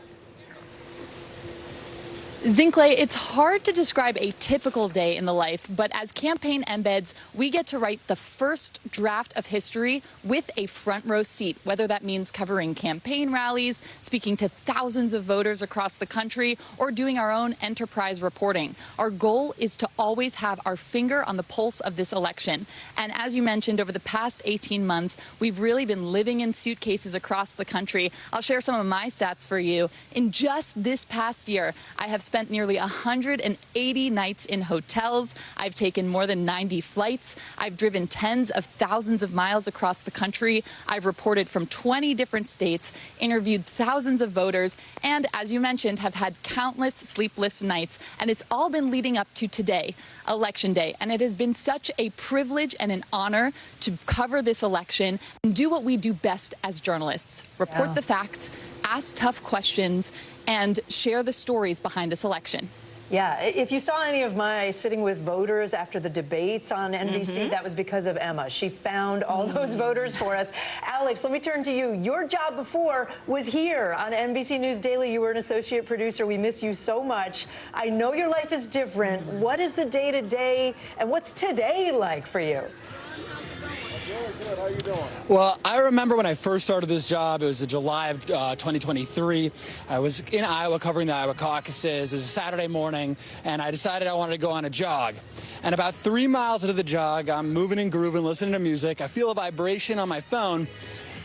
Zinkley, it's hard to describe a typical day in the life, but as campaign embeds, we get to write the first draft of history with a front row seat, whether that means covering campaign rallies, speaking to thousands of voters across the country, or doing our own enterprise reporting. Our goal is to always have our finger on the pulse of this election. And as you mentioned, over the past 18 months, we've really been living in suitcases across the country. I'll share some of my stats for you. In just this past year, I have spent nearly 180 nights in hotels. I've taken more than 90 flights. I've driven tens of thousands of miles across the country. I've reported from 20 different states, interviewed thousands of voters, and as you mentioned, have had countless sleepless nights. And it's all been leading up to today, Election Day. And it has been such a privilege and an honor to cover this election and do what we do best as journalists, report the facts, ask tough questions, and share the stories behind this election. Yeah, if you saw any of my sitting with voters after the debates on NBC, that was because of Emma. She found all those voters for us. Alex, let me turn to you. Your job before was here on NBC News Daily. You were an associate producer. We miss you so much. I know your life is different. What is the day-to-day, and what's today like for you? Good. How you doing? Well, I remember when I first started this job, it was July of 2023. I was in Iowa covering the Iowa caucuses. It was a Saturday morning, and I decided I wanted to go on a jog. And about 3 miles into the jog, I'm moving and grooving, listening to music. I feel a vibration on my phone,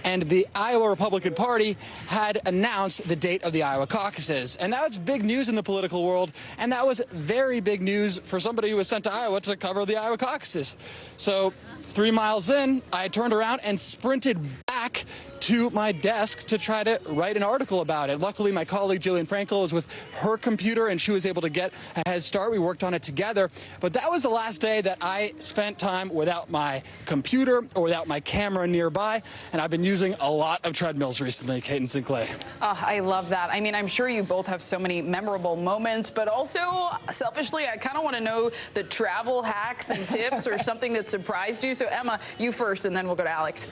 and the Iowa Republican Party had announced the date of the Iowa caucuses. And that was big news in the political world, and that was very big news for somebody who was sent to Iowa to cover the Iowa caucuses. So 3 miles in, I turned around and sprinted back to my desk to try to write an article about it. Luckily, my colleague Jillian Frankel was with her computer, and she was able to get a head start. We worked on it together. But that was the last day that I spent time without my computer or without my camera nearby, and I've been using a lot of treadmills recently, Kate and Sinclair. Oh, I love that. I mean, I'm sure you both have so many memorable moments, but also, selfishly, I kind of want to know the travel hacks and tips or something that surprised you. So, Emma, you first, and then we'll go to Alex.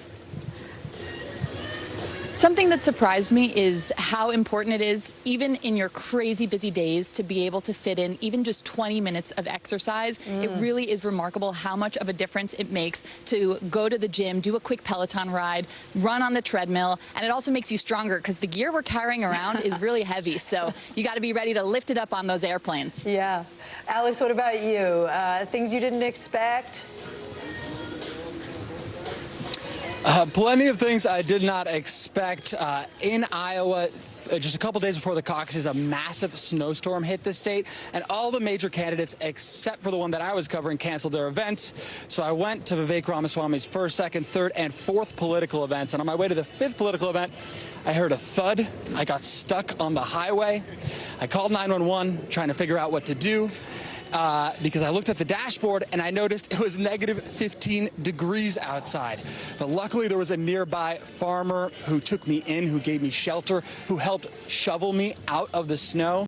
Something that surprised me is how important it is, even in your crazy busy days, to be able to fit in even just 20 minutes of exercise. It really is remarkable how much of a difference it makes to go to the gym, do a quick Peloton ride, run on the treadmill, and it also makes you stronger because the gear we're carrying around is really heavy. So you got to be ready to lift it up on those airplanes. Yeah. Alex, what about you? Things you didn't expect? Plenty of things I did not expect. In Iowa, just a couple days before the caucuses, a massive snowstorm hit the state, and all the major candidates, except for the one that I was covering, canceled their events. So I went to Vivek Ramaswamy's first, second, third, and fourth political events, and on my way to the fifth political event, I heard a thud. I got stuck on the highway. I called 911, trying to figure out what to do. Because I looked at the dashboard and I noticed it was negative 15 degrees outside. But luckily there was a nearby farmer who took me in, who gave me shelter, who helped shovel me out of the snow.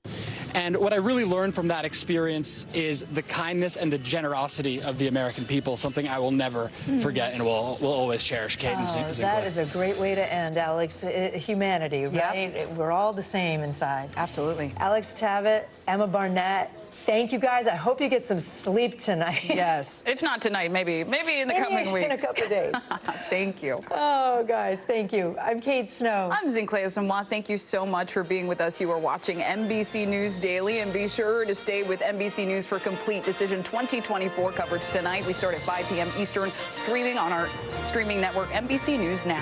And what I really learned from that experience is the kindness and the generosity of the American people, something I will never forget and will always cherish, Kate and Sinclair. That is a great way to end, Alex. Humanity, right? Yep. We're all the same inside. Absolutely. Alex Tabbitt, Emma Barnett, thank you guys. I hope you get some sleep tonight. Yes. If not tonight, maybe in the coming weeks. In a couple of days. Thank you. Oh, guys, thank you. I'm Kate Snow. I'm Zinkley Asamoah. Thank you so much for being with us. You are watching NBC News Daily, and be sure to stay with NBC News for complete Decision 2024 coverage tonight. We start at 5 p.m. Eastern, streaming on our streaming network, NBC News Now.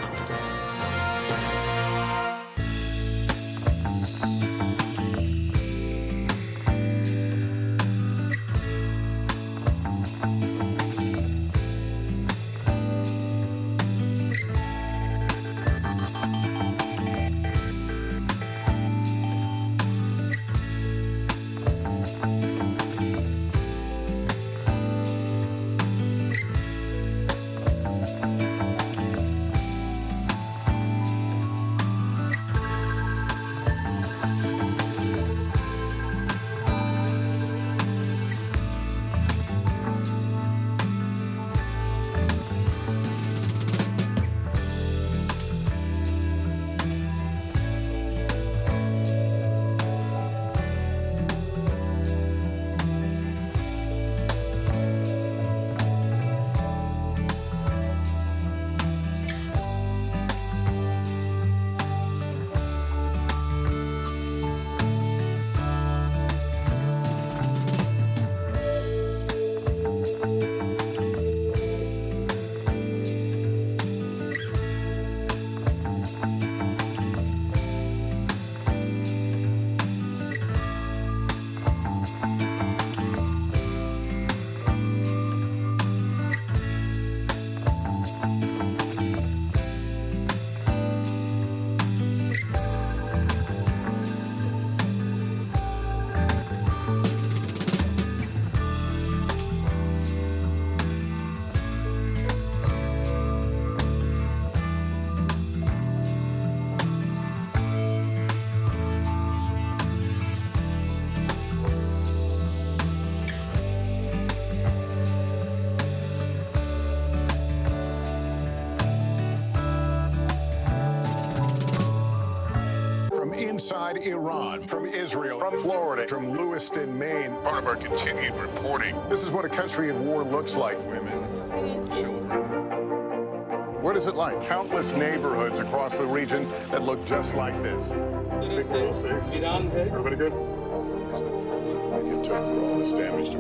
inside Iran, from Israel, from Florida, from Lewiston, Maine. Part of our continued reporting. This is what a country at war looks like. Women, children. What is it like? Countless neighborhoods across the region that look just like this. Everybody good? I get took for all this damage to